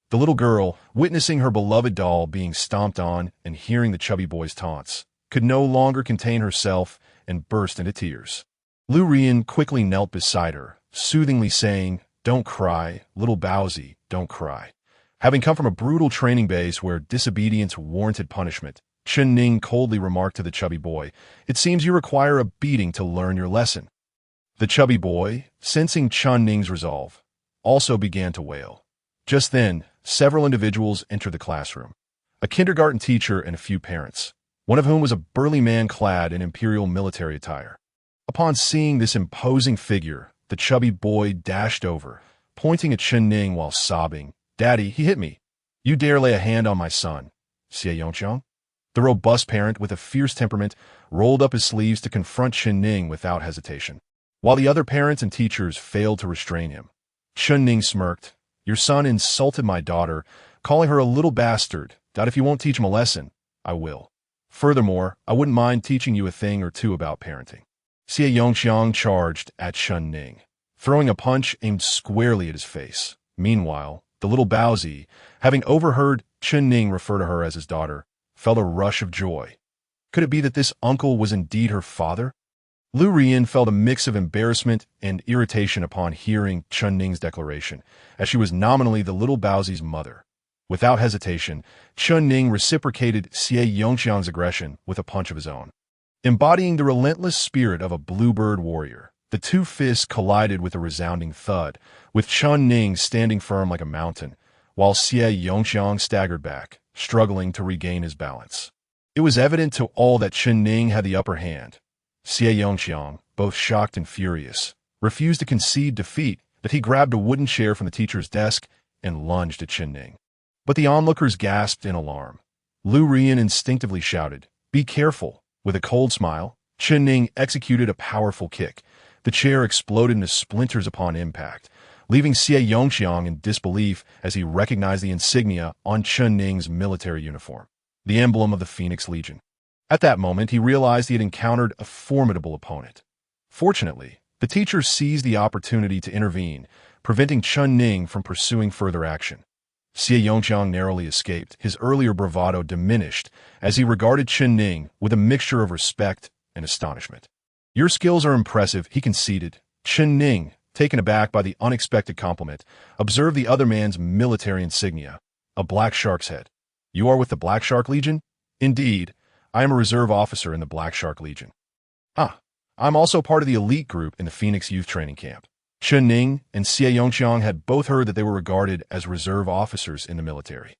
The little girl, witnessing her beloved doll being stomped on and hearing the chubby boy's taunts, could no longer contain herself and burst into tears. Lu Rian quickly knelt beside her, soothingly saying, "Don't cry, little Baozi, don't cry." Having come from a brutal training base where disobedience warranted punishment, Chen Ning coldly remarked to the chubby boy, "It seems you require a beating to learn your lesson." The chubby boy, sensing Chen Ning's resolve, also began to wail. Just then, several individuals entered the classroom, a kindergarten teacher and a few parents, one of whom was a burly man clad in imperial military attire. Upon seeing this imposing figure, the chubby boy dashed over, pointing at Chen Ning while sobbing, "Daddy, he hit me. You dare lay a hand on my son." Xie Yongqiang? The robust parent, with a fierce temperament, rolled up his sleeves to confront Chen Ning without hesitation, while the other parents and teachers failed to restrain him. Chen Ning smirked, "Your son insulted my daughter, calling her a little bastard. Doubt if you won't teach him a lesson. I will. Furthermore, I wouldn't mind teaching you a thing or two about parenting." Xie Yongqiang charged at Chen Ning, throwing a punch aimed squarely at his face. Meanwhile, the little Baozi, having overheard Chen Ning refer to her as his daughter, felt a rush of joy. Could it be that this uncle was indeed her father? Lu Rian felt a mix of embarrassment and irritation upon hearing Chen Ning's declaration, as she was nominally the little Baozi's mother. Without hesitation, Chen Ning reciprocated Xie Yongqiang's aggression with a punch of his own. Embodying the relentless spirit of a bluebird warrior, the two fists collided with a resounding thud, with Chen Ning standing firm like a mountain, while Xie Yongqiang staggered back, struggling to regain his balance. It was evident to all that Chen Ning had the upper hand. Xie Yongxiang, both shocked and furious, refused to concede defeat, that he grabbed a wooden chair from the teacher's desk and lunged at Chen Ning. But the onlookers gasped in alarm. Lu Rian instinctively shouted, "Be careful!" With a cold smile, Chen Ning executed a powerful kick. The chair exploded into splinters upon impact, leaving Xie Yongxiang in disbelief as he recognized the insignia on Chen Ning's military uniform, the emblem of the Phoenix Legion. At that moment, he realized he had encountered a formidable opponent. Fortunately, the teacher seized the opportunity to intervene, preventing Chen Ning from pursuing further action. Xie Yongxiang narrowly escaped, his earlier bravado diminished as he regarded Chen Ning with a mixture of respect and astonishment. "Your skills are impressive," he conceded. Chen Ning, taken aback by the unexpected compliment, observed the other man's military insignia, a black shark's head. "You are with the Black Shark Legion?" "Indeed, I am a reserve officer in the Black Shark Legion." "Ah, I'm also part of the elite group in the Phoenix Youth Training Camp." Chen Ning and Xie Yongxiang had both heard that they were regarded as reserve officers in the military,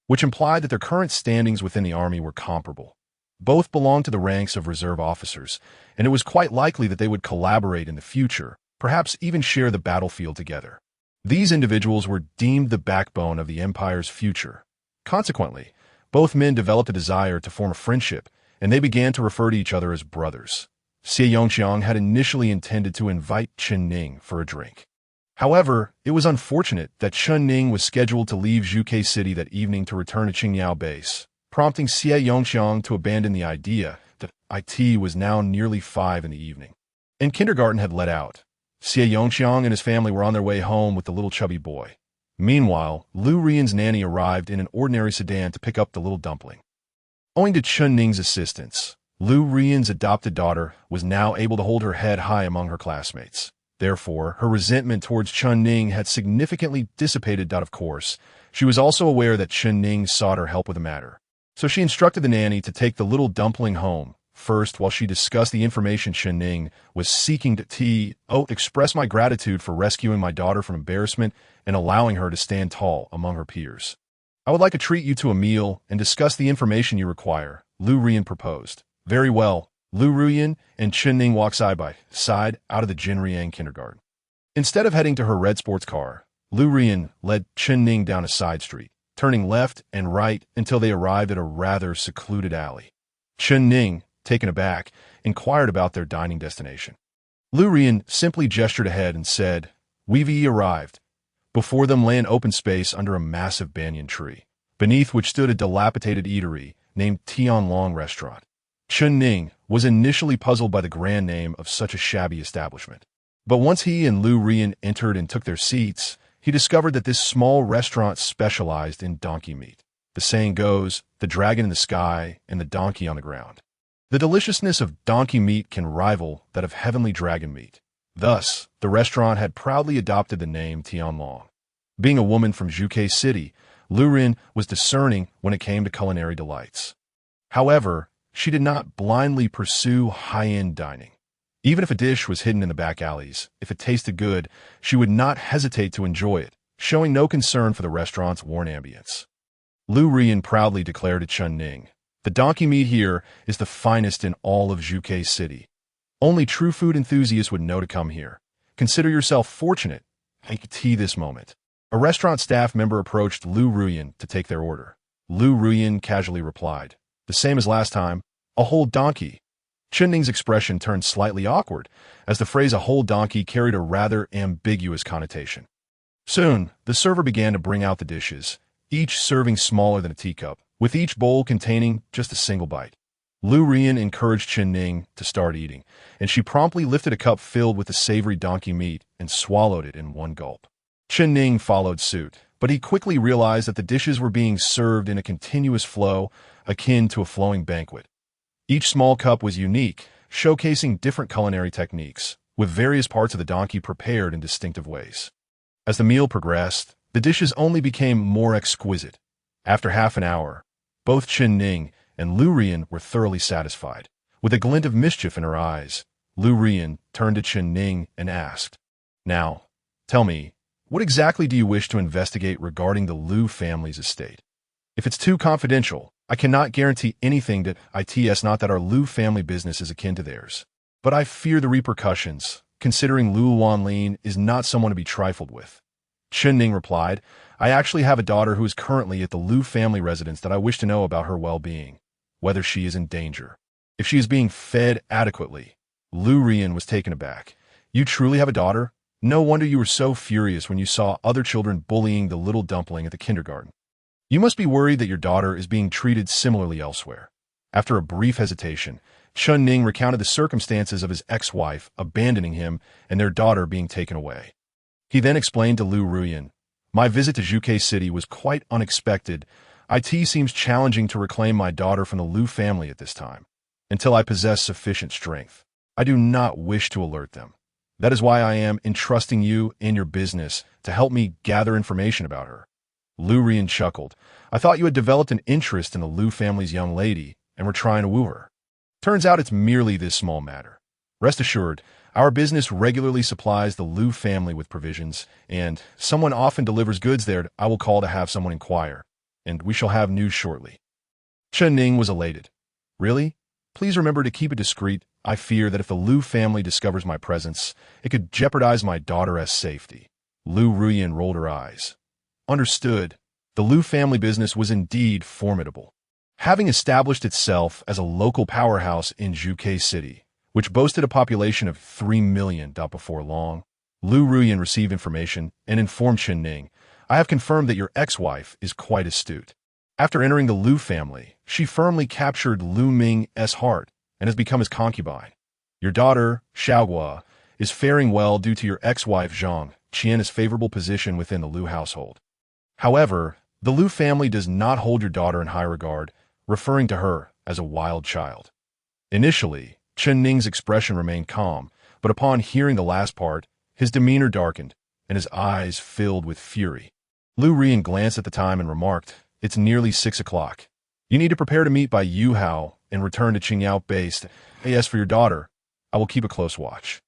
which implied that their current standings within the army were comparable. Both belonged to the ranks of reserve officers, and it was quite likely that they would collaborate in the future, perhaps even share the battlefield together. These individuals were deemed the backbone of the Empire's future. Consequently, both men developed a desire to form a friendship, and they began to refer to each other as brothers. Xie Yongxiang had initially intended to invite Chen Ning for a drink. However, it was unfortunate that Chen Ning was scheduled to leave Zhuke City that evening to return to Qingyao base, prompting Xie Yongxiang to abandon the idea that it was now nearly 5 in the evening, and kindergarten had let out. Xie Yongxiang and his family were on their way home with the little chubby boy. Meanwhile, Lu Rian's nanny arrived in an ordinary sedan to pick up the little dumpling. Owing to Chen Ning's assistance, Lu Rian's adopted daughter was now able to hold her head high among her classmates. Therefore, her resentment towards Chen Ning had significantly dissipated. Of course, she was also aware that Chen Ning sought her help with the matter. So she instructed the nanny to take the little dumpling home. First, while she discussed the information Chen Ning was seeking to express my gratitude for rescuing my daughter from embarrassment and allowing her to stand tall among her peers. "I would like to treat you to a meal and discuss the information you require," Lu Rian proposed. "Very well." Lu Rian and Chen Ning walked side by side out of the Jinriang kindergarten. Instead of heading to her red sports car, Lu Rian led Chen Ning down a side street, turning left and right until they arrived at a rather secluded alley. Chen Ning, taken aback, inquired about their dining destination. Lu Rian simply gestured ahead and said, "We've arrived." Before them lay an open space under a massive banyan tree, beneath which stood a dilapidated eatery named Tianlong Restaurant. Chen Ning was initially puzzled by the grand name of such a shabby establishment. But once he and Lu Rian entered and took their seats, he discovered that this small restaurant specialized in donkey meat. The saying goes, the dragon in the sky and the donkey on the ground. The deliciousness of donkey meat can rival that of heavenly dragon meat. Thus, the restaurant had proudly adopted the name Tianlong. Being a woman from Zhuke City, Lu Rian was discerning when it came to culinary delights. However, she did not blindly pursue high-end dining. Even if a dish was hidden in the back alleys, if it tasted good, she would not hesitate to enjoy it, showing no concern for the restaurant's worn ambience. Lu Rian proudly declared to Chen Ning, "The donkey meat here is the finest in all of Zhuke City. Only true food enthusiasts would know to come here. Consider yourself fortunate. Take tea this moment." A restaurant staff member approached Lu Rian to take their order. Lu Rian casually replied, "The same as last time, a whole donkey." Chen Ning's expression turned slightly awkward, as the phrase "a whole donkey" carried a rather ambiguous connotation. Soon, the server began to bring out the dishes, each serving smaller than a teacup, with each bowl containing just a single bite. Lu Rian encouraged Chen Ning to start eating, and she promptly lifted a cup filled with the savory donkey meat and swallowed it in one gulp. Chen Ning followed suit, but he quickly realized that the dishes were being served in a continuous flow akin to a flowing banquet. Each small cup was unique, showcasing different culinary techniques, with various parts of the donkey prepared in distinctive ways. As the meal progressed, the dishes only became more exquisite. After half an hour, both Chen Ning and Lu Rian were thoroughly satisfied. With a glint of mischief in her eyes, Lu Rian turned to Chen Ning and asked, "Now, tell me, what exactly do you wish to investigate regarding the Lu family's estate? If it's too confidential, I cannot guarantee anything that it's not that our Lu family business is akin to theirs. But I fear the repercussions, considering Lu Wanlin is not someone to be trifled with. Chen Ning replied, I actually have a daughter who is currently at the Lu family residence that I wish to know about her well-being, whether she is in danger. If she is being fed adequately. Lu Rian was taken aback. You truly have a daughter? No wonder you were so furious when you saw other children bullying the little dumpling at the kindergarten. You must be worried that your daughter is being treated similarly elsewhere. After a brief hesitation, Chen Ning recounted the circumstances of his ex-wife abandoning him and their daughter being taken away. He then explained to Lu Ruyan, my visit to Zhuke City was quite unexpected. It seems challenging to reclaim my daughter from the Lu family at this time. Until I possess sufficient strength, I do not wish to alert them. That is why I am entrusting you and your business to help me gather information about her. Lu Rian chuckled. I thought you had developed an interest in the Lu family's young lady and were trying to woo her. Turns out it's merely this small matter. Rest assured, our business regularly supplies the Lu family with provisions, and someone often delivers goods there. I will call to have someone inquire, and we shall have news shortly. Chen Ning was elated. Really? Please remember to keep it discreet. I fear that if the Lu family discovers my presence, it could jeopardize my daughter's safety. Lu Ruyan rolled her eyes. Understood. The Lu family business was indeed formidable. Having established itself as a local powerhouse in Zhuke City, which boasted a population of 3 million before long, Lu Ruyan received information and informed Chen Ning, I have confirmed that your ex-wife is quite astute. After entering the Lu family, she firmly captured Lu Ming's heart and has become his concubine. Your daughter, Xiaoguo, is faring well due to your ex-wife Zhang Qian's favorable position within the Lu household. However, the Lu family does not hold your daughter in high regard, referring to her as a wild child. Initially, Chen Ning's expression remained calm, but upon hearing the last part, his demeanor darkened, and his eyes filled with fury. Lu Rian glanced at the time and remarked, It's nearly 6 o'clock. You need to prepare to meet by Yu Hao and return to Qingyao Base. As for your daughter, I will keep a close watch.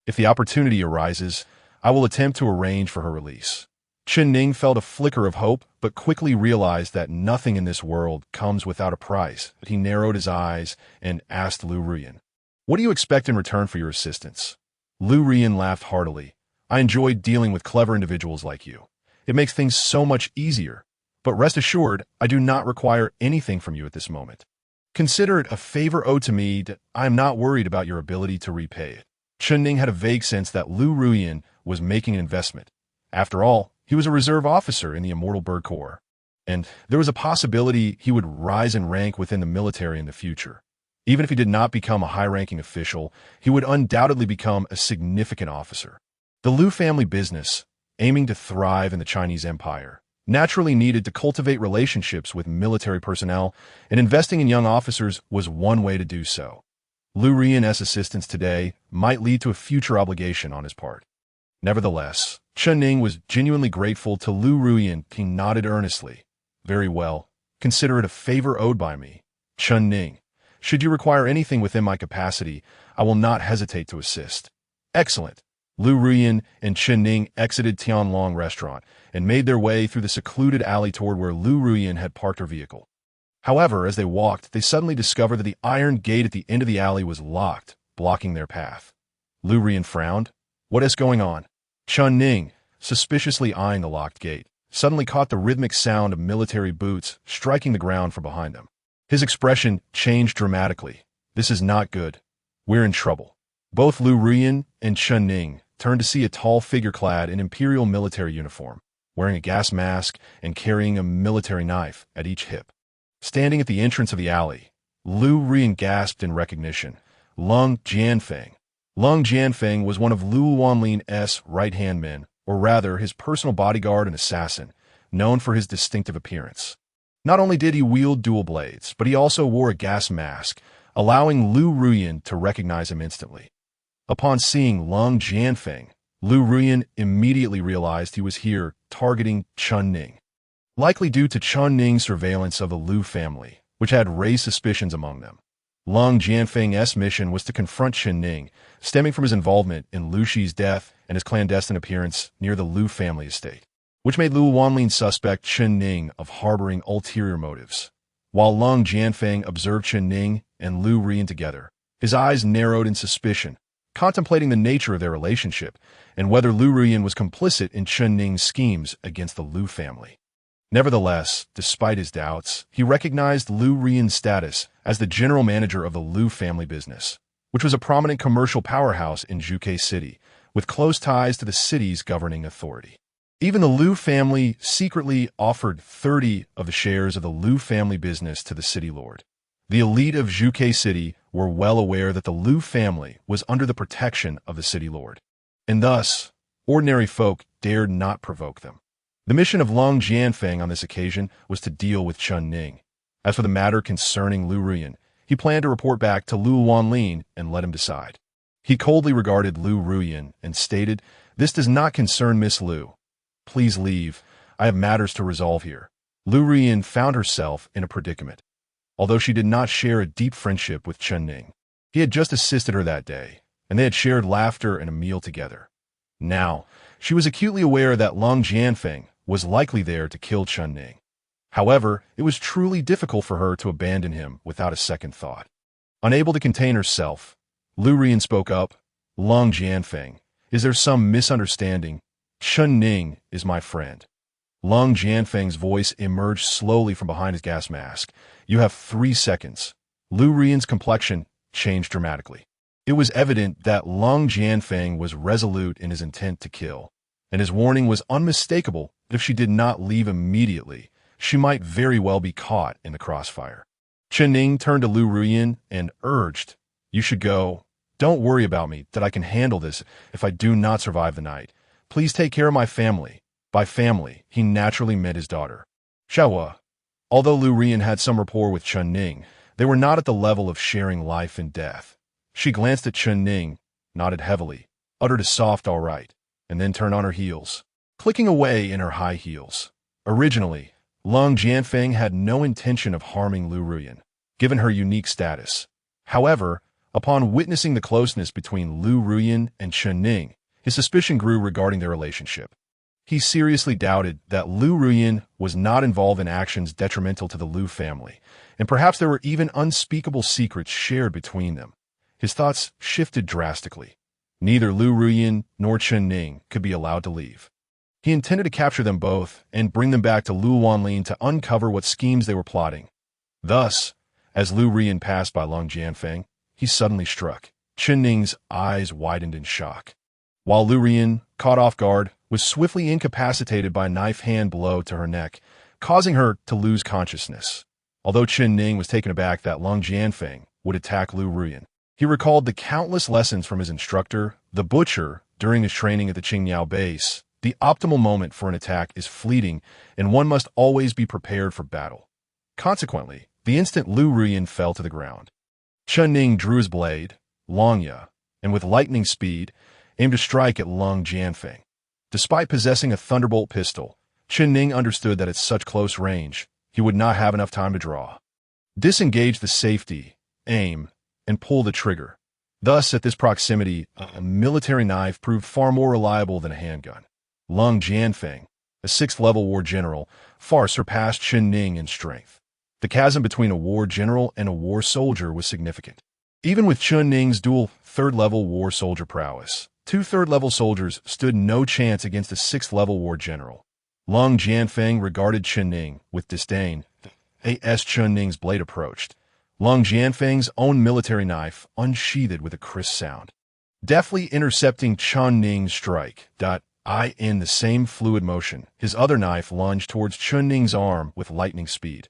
If the opportunity arises, I will attempt to arrange for her release. Chen Ning felt a flicker of hope, but quickly realized that nothing in this world comes without a price. He narrowed his eyes and asked Lu Rian, What do you expect in return for your assistance? Lu Rian laughed heartily. I enjoy dealing with clever individuals like you. It makes things so much easier. But rest assured, I do not require anything from you at this moment. Consider it a favor owed to me. I am not worried about your ability to repay it. Chen Ning had a vague sense that Lu Ruyan was making an investment. After all, he was a reserve officer in the Immortal Bird Corps, and there was a possibility he would rise in rank within the military in the future. Even if he did not become a high-ranking official, he would undoubtedly become a significant officer. The Lu family business, aiming to thrive in the Chinese Empire, naturally needed to cultivate relationships with military personnel, and investing in young officers was one way to do so. Lu Rian's assistance today might lead to a future obligation on his part. Nevertheless, Chen Ning was genuinely grateful to Lu Ruyan. He nodded earnestly. Very well. Consider it a favor owed by me. Chen Ning, should you require anything within my capacity, I will not hesitate to assist. Excellent. Lu Ruyan and Chen Ning exited Tianlong Restaurant and made their way through the secluded alley toward where Lu Ruyan had parked her vehicle. However, as they walked, they suddenly discovered that the iron gate at the end of the alley was locked, blocking their path. Lu Ruyan frowned. What is going on? Chen Ning, suspiciously eyeing the locked gate, suddenly caught the rhythmic sound of military boots striking the ground from behind them. His expression changed dramatically. This is not good. We're in trouble. Both Lu Ruyan and Chen Ning turned to see a tall figure clad in imperial military uniform, wearing a gas mask and carrying a military knife at each hip. Standing at the entrance of the alley, Lu Ruyan gasped in recognition. Lung Jianfeng. Lung Jianfeng was one of Lu Wanlin's right-hand men, or rather his personal bodyguard and assassin, known for his distinctive appearance. Not only did he wield dual blades, but he also wore a gas mask, allowing Lu Ruyan to recognize him instantly. Upon seeing Lung Jianfeng, Lu Ruyan immediately realized he was here targeting Chen Ning. Likely due to Chen Ning's surveillance of the Lu family, which had raised suspicions among them. Lung Jianfeng's mission was to confront Chen Ning, stemming from his involvement in Lu Shi's death and his clandestine appearance near the Lu family estate, which made Lu Wanlin suspect Chen Ning of harboring ulterior motives. While Long Jianfeng observed Chen Ning and Lu Rian together, his eyes narrowed in suspicion, contemplating the nature of their relationship and whether Lu Rian was complicit in Chen Ning's schemes against the Lu family. Nevertheless, despite his doubts, he recognized Lu Rian's status as the general manager of the Lu family business, which was a prominent commercial powerhouse in Zhuge City, with close ties to the city's governing authority. Even the Lu family secretly offered 30 of the shares of the Lu family business to the city lord. The elite of Zhuge City were well aware that the Lu family was under the protection of the city lord, and thus, ordinary folk dared not provoke them. The mission of Long Jianfeng on this occasion was to deal with Chen Ning. As for the matter concerning Lu Rian, he planned to report back to Lu Wanlin and let him decide. He coldly regarded Lu Ruyan and stated, "This does not concern Miss Lu. Please leave. I have matters to resolve here." Lu Ruyan found herself in a predicament. Although she did not share a deep friendship with Chen Ning, he had just assisted her that day, and they had shared laughter and a meal together. Now, she was acutely aware that Long Jianfeng was likely there to kill Chen Ning. However, it was truly difficult for her to abandon him without a second thought. Unable to contain herself, Lu Rian spoke up, "Long Jianfeng, is there some misunderstanding? Chen Ning is my friend." Long Jianfeng's voice emerged slowly from behind his gas mask. "You have 3 seconds." Lu Rian's complexion changed dramatically. It was evident that Long Jianfeng was resolute in his intent to kill, and his warning was unmistakable that if she did not leave immediately, she might very well be caught in the crossfire. Chen Ning turned to Lu Ruyan and urged, "You should go. Don't worry about me, that I can handle this if I do not survive the night. Please take care of my family." By family, he naturally meant his daughter, Xiahua. Although Lu Rian had some rapport with Chen Ning, they were not at the level of sharing life and death. She glanced at Chen Ning, nodded heavily, uttered a soft "all right," and then turned on her heels, clicking away in her high heels. Originally, Long Jianfeng had no intention of harming Lu Ruyan, given her unique status. However, upon witnessing the closeness between Lu Ruyan and Chen Ning, his suspicion grew regarding their relationship. He seriously doubted that Lu Ruyan was not involved in actions detrimental to the Lu family, and perhaps there were even unspeakable secrets shared between them. His thoughts shifted drastically. Neither Lu Ruyan nor Chen Ning could be allowed to leave. He intended to capture them both and bring them back to Lu Wanlin to uncover what schemes they were plotting. Thus, as Lu Ruyan passed by Long Jianfeng, he suddenly struck. Chen Ning's eyes widened in shock, while Lu Ruyan, caught off guard, was swiftly incapacitated by a knife-hand blow to her neck, causing her to lose consciousness. Although Chen Ning was taken aback that Long Jianfeng would attack Lu Ruyan, he recalled the countless lessons from his instructor, the butcher, during his training at the Qingyao base. The optimal moment for an attack is fleeting, and one must always be prepared for battle. Consequently, the instant Lu Ruyan fell to the ground, Chen Ning drew his blade, Longya, and with lightning speed, aimed to strike at Long Jianfeng. Despite possessing a thunderbolt pistol, Chen Ning understood that at such close range, he would not have enough time to draw, disengage the safety, aim, and pull the trigger. Thus, at this proximity, a military knife proved far more reliable than a handgun. Long Jianfeng, a 6th-level war general, far surpassed Chen Ning in strength. The chasm between a war general and a war soldier was significant. Even with Chen Ning's dual 3rd-level war soldier prowess, 2 3rd-level soldiers stood no chance against a 6th-level war general. Long Jianfeng regarded Chen Ning with disdain. As Chen Ning's blade approached, Long Jianfeng's own military knife unsheathed with a crisp sound, deftly intercepting Chen Ning's strike. In the same fluid motion, his other knife lunged towards Chen Ning's arm with lightning speed,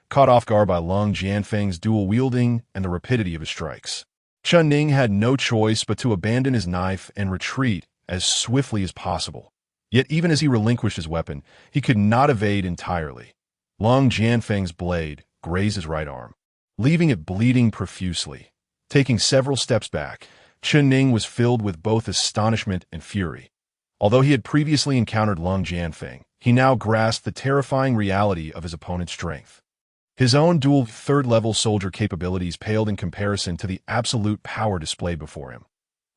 caught off guard by Long Jianfeng's dual wielding and the rapidity of his strikes. Chen Ning had no choice but to abandon his knife and retreat as swiftly as possible. Yet even as he relinquished his weapon, he could not evade entirely. Long Jianfeng's blade grazed his right arm, leaving it bleeding profusely. Taking several steps back, Chen Ning was filled with both astonishment and fury. Although he had previously encountered Long Jianfeng, he now grasped the terrifying reality of his opponent's strength. His own dual 3rd-level soldier capabilities paled in comparison to the absolute power displayed before him.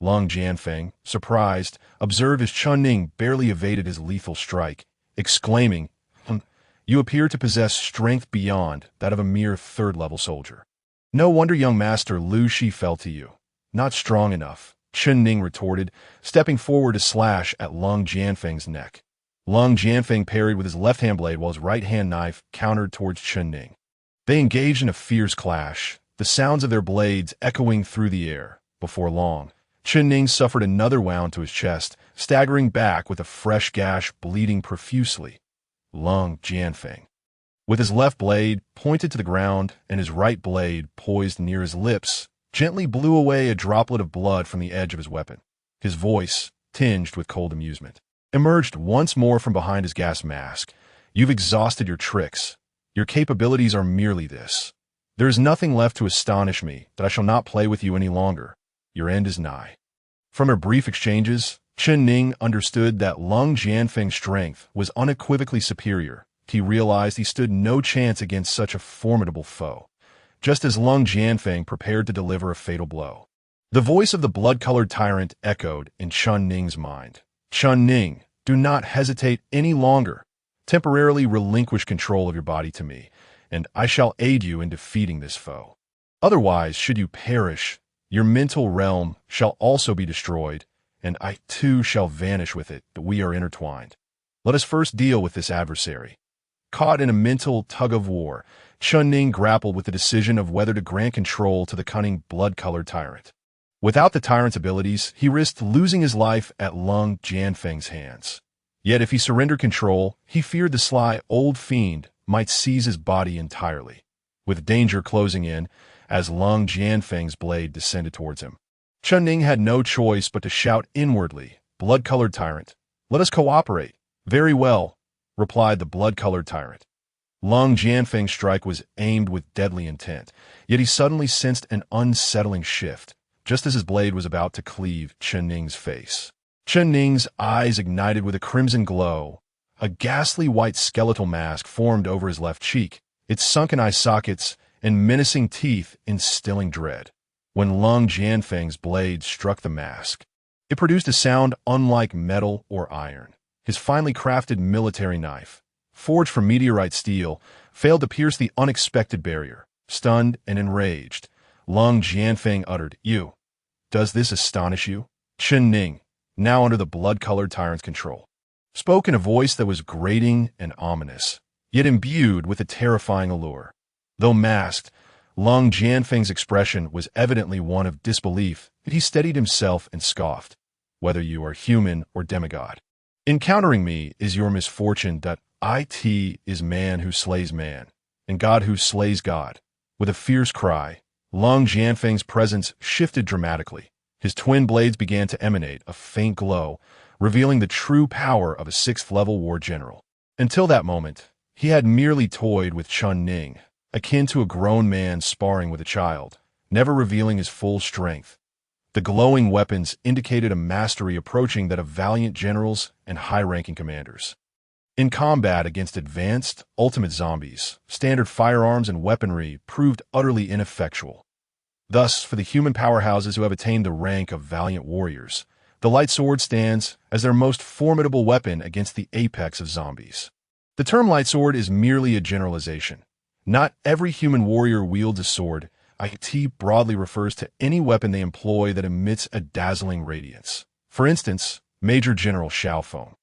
Long Jianfeng, surprised, observed as Chen Ning barely evaded his lethal strike, exclaiming, You appear to possess strength beyond that of a mere third-level soldier. No wonder young Master Lu Shi fell to you. Not strong enough, Chen Ning retorted, stepping forward to slash at Lung Jianfeng's neck. Lung Jianfeng parried with his left-hand blade while his right-hand knife countered towards Chen Ning. They engaged in a fierce clash, the sounds of their blades echoing through the air. Before long, Chen Ning suffered another wound to his chest, staggering back with a fresh gash bleeding profusely. Lung Jianfeng, with his left blade pointed to the ground and his right blade poised near his lips, gently blew away a droplet of blood from the edge of his weapon. His voice, tinged with cold amusement, emerged once more from behind his gas mask. You've exhausted your tricks. Your capabilities are merely this. There is nothing left to astonish me that I shall not play with you any longer. Your end is nigh. From their brief exchanges, Chen Ning understood that Lung Jianfeng's strength was unequivocally superior. He realized he stood no chance against such a formidable foe, just as Lung Jianfeng prepared to deliver a fatal blow. The voice of the blood-colored tyrant echoed in Chen Ning's mind. Chen Ning, do not hesitate any longer. Temporarily relinquish control of your body to me, and I shall aid you in defeating this foe. Otherwise, should you perish, your mental realm shall also be destroyed, and I too shall vanish with it, but we are intertwined. Let us first deal with this adversary. Caught in a mental tug-of-war, Chen Ning grappled with the decision of whether to grant control to the cunning blood-colored tyrant. Without the tyrant's abilities, he risked losing his life at Lung Jianfeng's hands. Yet if he surrendered control, he feared the sly old fiend might seize his body entirely, with danger closing in as Lung Jianfeng's blade descended towards him. Chen Ning had no choice but to shout inwardly, "Blood-colored tyrant, let us cooperate." "Very well," replied the blood-colored tyrant. Lung Jianfeng's strike was aimed with deadly intent, yet he suddenly sensed an unsettling shift, just as his blade was about to cleave Chen Ning's face. Chen Ning's eyes ignited with a crimson glow. A ghastly white skeletal mask formed over his left cheek, its sunken eye sockets and menacing teeth instilling dread. When Lung Jianfeng's blade struck the mask, it produced a sound unlike metal or iron. His finely crafted military knife, forged from meteorite steel, failed to pierce the unexpected barrier. Stunned and enraged, Lung Jianfeng uttered, "You. Does this astonish you?" Chen Ning, now under the blood-colored tyrant's control, spoke in a voice that was grating and ominous, yet imbued with a terrifying allure. Though masked, Lung Jianfeng's expression was evidently one of disbelief, yet he steadied himself and scoffed. "Whether you are human or demigod, encountering me is your misfortune. It is man who slays man, and God who slays God." With a fierce cry, Lung Jianfeng's presence shifted dramatically. His twin blades began to emanate a faint glow, revealing the true power of a sixth-level war general. Until that moment, he had merely toyed with Chen Ning, akin to a grown man sparring with a child, never revealing his full strength. The glowing weapons indicated a mastery approaching that of valiant generals and high-ranking commanders. In combat against advanced, ultimate zombies, standard firearms and weaponry proved utterly ineffectual. Thus, for the human powerhouses who have attained the rank of valiant warriors, the light sword stands as their most formidable weapon against the apex of zombies. The term light sword is merely a generalization. Not every human warrior wields a sword. It broadly refers to any weapon they employ that emits a dazzling radiance. For instance, Major General Xiaofeng,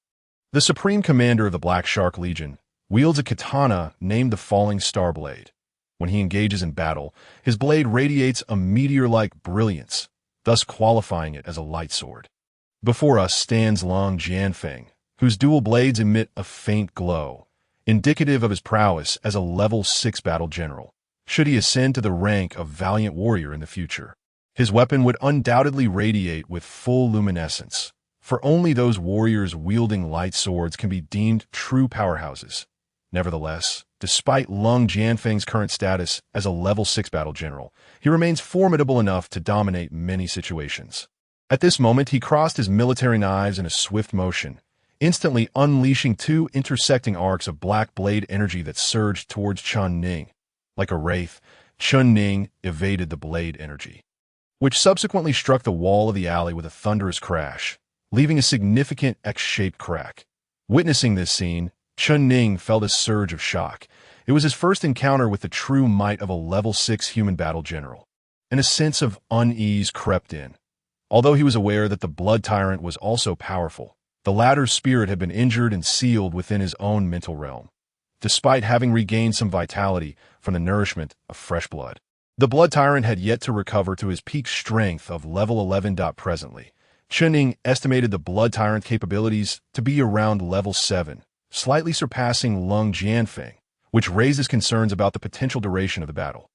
the supreme commander of the Black Shark Legion, wields a katana named the Falling Star Blade. When he engages in battle, his blade radiates a meteor-like brilliance, thus qualifying it as a light sword. Before us stands Lung Jianfeng, whose dual blades emit a faint glow, indicative of his prowess as a level 6 battle general, should he ascend to the rank of valiant warrior in the future. His weapon would undoubtedly radiate with full luminescence, for only those warriors wielding light swords can be deemed true powerhouses. Nevertheless, despite Lung Jianfeng's current status as a level 6 battle general, he remains formidable enough to dominate many situations. At this moment, he crossed his military knives in a swift motion, instantly unleashing two intersecting arcs of black blade energy that surged towards Chen Ning. Like a wraith, Chen Ning evaded the blade energy, which subsequently struck the wall of the alley with a thunderous crash, leaving a significant X-shaped crack. Witnessing this scene, Chun Ning felt a surge of shock. It was his first encounter with the true might of a level 6 human battle general, and a sense of unease crept in. Although he was aware that the Blood Tyrant was also powerful, the latter's spirit had been injured and sealed within his own mental realm, despite having regained some vitality from the nourishment of fresh blood. The Blood Tyrant had yet to recover to his peak strength of level 11. Presently, Chun Ning estimated the Blood Tyrant capabilities to be around level 7, slightly surpassing Lung Jianfeng, which raises concerns about the potential duration of the battle.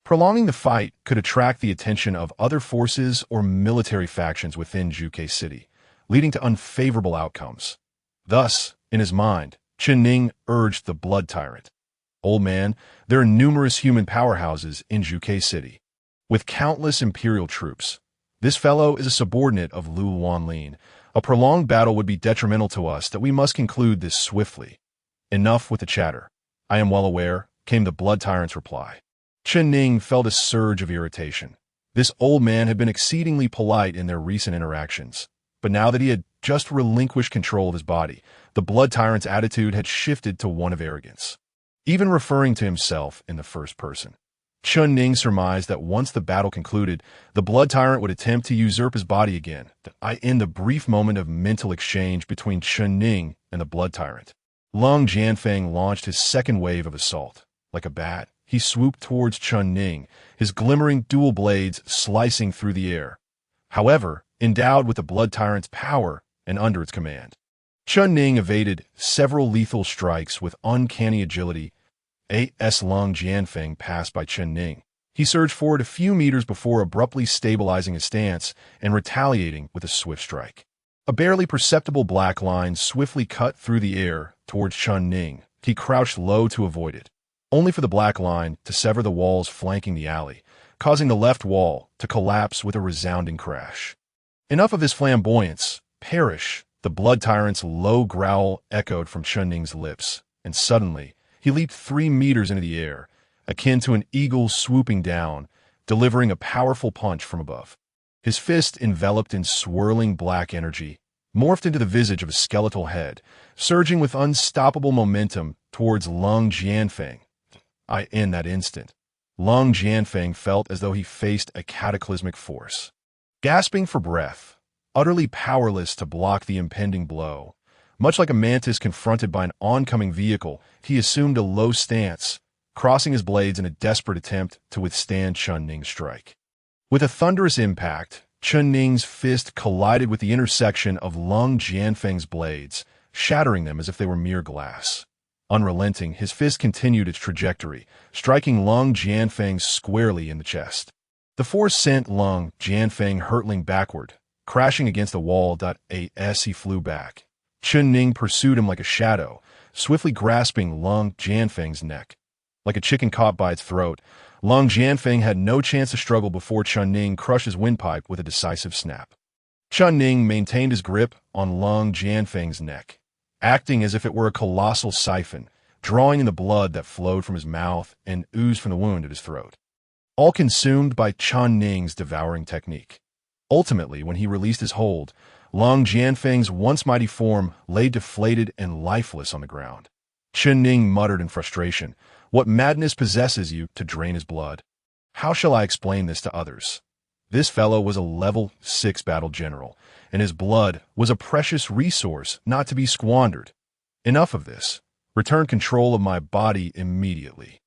Prolonging the fight could attract the attention of other forces or military factions within Zhuge City, leading to unfavorable outcomes. Thus, in his mind, Chun Ning urged the Blood Tyrant. Old man, there are numerous human powerhouses in Zhuge City. With countless imperial troops, this fellow is a subordinate of Lu Wanlin. A prolonged battle would be detrimental to us that we must conclude this swiftly. Enough with the chatter. I am well aware, came the Blood Tyrant's reply. Chun Ning felt a surge of irritation. This old man had been exceedingly polite in their recent interactions, but now that he had just relinquished control of his body, the Blood Tyrant's attitude had shifted to one of arrogance. Even referring to himself in the first person, Chun Ning surmised that once the battle concluded, the Blood Tyrant would attempt to usurp his body again. In the brief moment of mental exchange between Chun Ning and the Blood Tyrant, Lung Jianfeng launched his second wave of assault. Like a bat, he swooped towards Chun Ning, his glimmering dual blades slicing through the air. However, endowed with the Blood Tyrant's power and under its command, Chun Ning evaded several lethal strikes with uncanny agility. As Lung Jianfeng passed by Chun Ning, he surged forward a few meters before abruptly stabilizing his stance and retaliating with a swift strike. A barely perceptible black line swiftly cut through the air towards Chun Ning. He crouched low to avoid it, only for the black line to sever the walls flanking the alley, causing the left wall to collapse with a resounding crash. Enough of his flamboyance. Perish! The Blood Tyrant's low growl echoed from Chun Ning's lips, and suddenly, he leaped 3 meters into the air, akin to an eagle swooping down, delivering a powerful punch from above. His fist, enveloped in swirling black energy, morphed into the visage of a skeletal head, surging with unstoppable momentum towards Lung Jianfeng. In that instant, Lung Jianfeng felt as though he faced a cataclysmic force. Gasping for breath, utterly powerless to block the impending blow, much like a mantis confronted by an oncoming vehicle, he assumed a low stance, crossing his blades in a desperate attempt to withstand Chun Ning's strike. With a thunderous impact, Chun Ning's fist collided with the intersection of Lung Jianfeng's blades, shattering them as if they were mere glass. Unrelenting, his fist continued its trajectory, striking Lung Jianfeng squarely in the chest. The force sent Lung Jianfeng hurtling backward, crashing against the wall. As he flew back, Chun Ning pursued him like a shadow, swiftly grasping Lung Jianfeng's neck. Like a chicken caught by its throat, Lung Jianfeng had no chance to struggle before Chun Ning crushed his windpipe with a decisive snap. Chun Ning maintained his grip on Lung Jianfeng's neck, acting as if it were a colossal siphon, drawing in the blood that flowed from his mouth and oozed from the wound at his throat, all consumed by Chun Ning's devouring technique. Ultimately, when he released his hold, Lung Jianfeng's once mighty form lay deflated and lifeless on the ground. Chun Ning muttered in frustration, "What madness possesses you to drain his blood? How shall I explain this to others?" This fellow was a level 6 battle general, and his blood was a precious resource not to be squandered. Enough of this. Return control of my body immediately.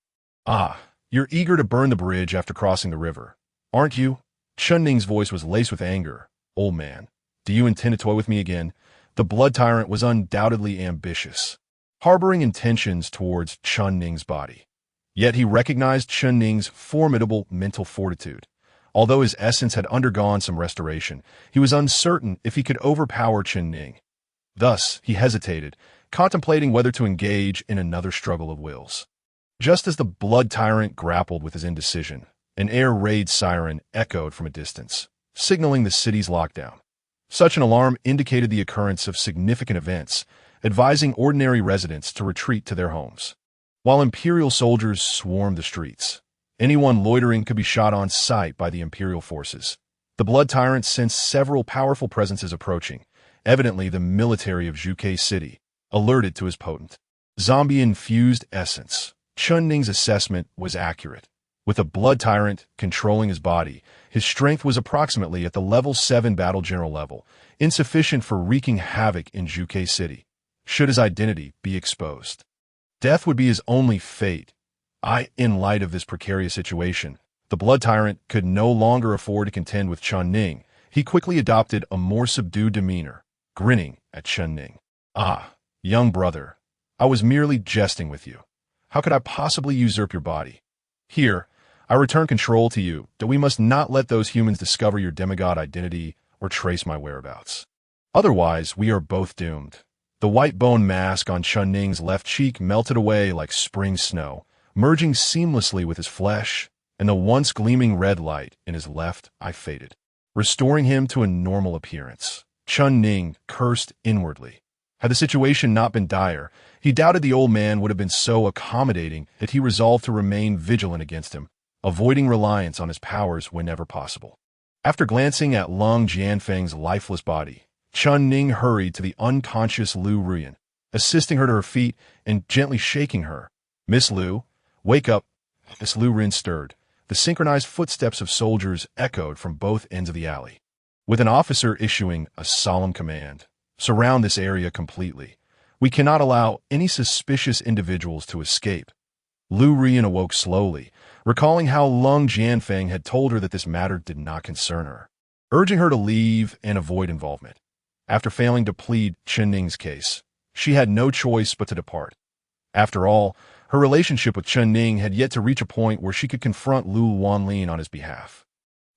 You're eager to burn the bridge after crossing the river, aren't you? Chun Ning's voice was laced with anger. Old man, do you intend to toy with me again? The Blood Tyrant was undoubtedly ambitious, harboring intentions towards Chun Ning's body. Yet he recognized Chun Ning's formidable mental fortitude. Although his essence had undergone some restoration, he was uncertain if he could overpower Chun Ning. Thus, he hesitated, contemplating whether to engage in another struggle of wills. Just as the Blood Tyrant grappled with his indecision, an air raid siren echoed from a distance, signaling the city's lockdown. Such an alarm indicated the occurrence of significant events, advising ordinary residents to retreat to their homes. While Imperial soldiers swarmed the streets, anyone loitering could be shot on sight by the Imperial forces. The Blood Tyrant sensed several powerful presences approaching, evidently the military of Zhuge City, alerted to his potent zombie-infused essence. Chun Ning's assessment was accurate. With a blood tyrant controlling his body, his strength was approximately at the level 7 battle general level, insufficient for wreaking havoc in Zhuge City. Should his identity be exposed, death would be his only fate. In light of this precarious situation, the blood tyrant could no longer afford to contend with Chun Ning. He quickly adopted a more subdued demeanor, grinning at Chun Ning. Young brother, I was merely jesting with you. How could I possibly usurp your body? Here, I return control to you, that we must not let those humans discover your demigod identity or trace my whereabouts. Otherwise, we are both doomed. The white bone mask on Chun Ning's left cheek melted away like spring snow, merging seamlessly with his flesh, and the once gleaming red light in his left eye faded, restoring him to a normal appearance. Chun Ning cursed inwardly. Had the situation not been dire, he doubted the old man would have been so accommodating that he resolved to remain vigilant against him, avoiding reliance on his powers whenever possible. After glancing at Lung Jianfeng's lifeless body, Chun Ning hurried to the unconscious Lu Ruyan, assisting her to her feet and gently shaking her. "Miss Lu, wake up." Miss Lu Ruyan stirred. The synchronized footsteps of soldiers echoed from both ends of the alley. With an officer issuing a solemn command, "Surround this area completely. We cannot allow any suspicious individuals to escape." Lu Ruyan awoke slowly, recalling how Lung Jianfeng had told her that this matter did not concern her, urging her to leave and avoid involvement. After failing to plead Chun Ning's case, she had no choice but to depart. After all, her relationship with Chun Ning had yet to reach a point where she could confront Lu Wanlin on his behalf.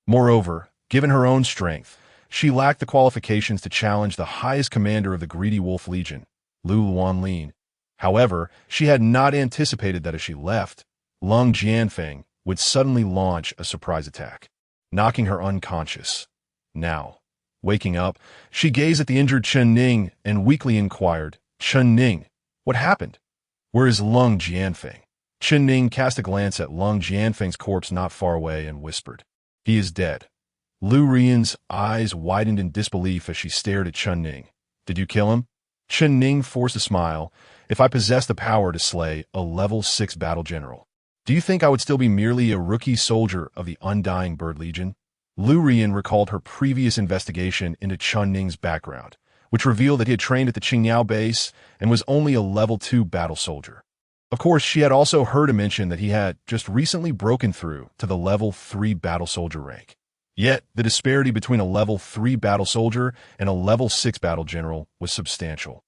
Moreover, given her own strength, she lacked the qualifications to challenge the highest commander of the Greedy Wolf Legion, Lu Wanlin. However, she had not anticipated that as she left, Lung Jianfeng would suddenly launch a surprise attack, knocking her unconscious. Now, waking up, she gazed at the injured Chun Ning and weakly inquired, "Chun Ning, what happened? Where is Lung Jianfeng?" Chun Ning cast a glance at Lung Jianfeng's corpse not far away and whispered, "He is dead." Lu Ruyan's eyes widened in disbelief as she stared at Chun Ning. "Did you kill him?" Chun Ning forced a smile. "If I possessed the power to slay a level 6 battle general, do you think I would still be merely a rookie soldier of the Undying Bird Legion?" Lu Ruyan recalled her previous investigation into Chun Ning's background, which revealed that he had trained at the Qingyao base and was only a level 2 battle soldier. Of course, she had also heard him mention that he had just recently broken through to the level 3 battle soldier rank. Yet, the disparity between a level 3 battle soldier and a level 6 battle general was substantial,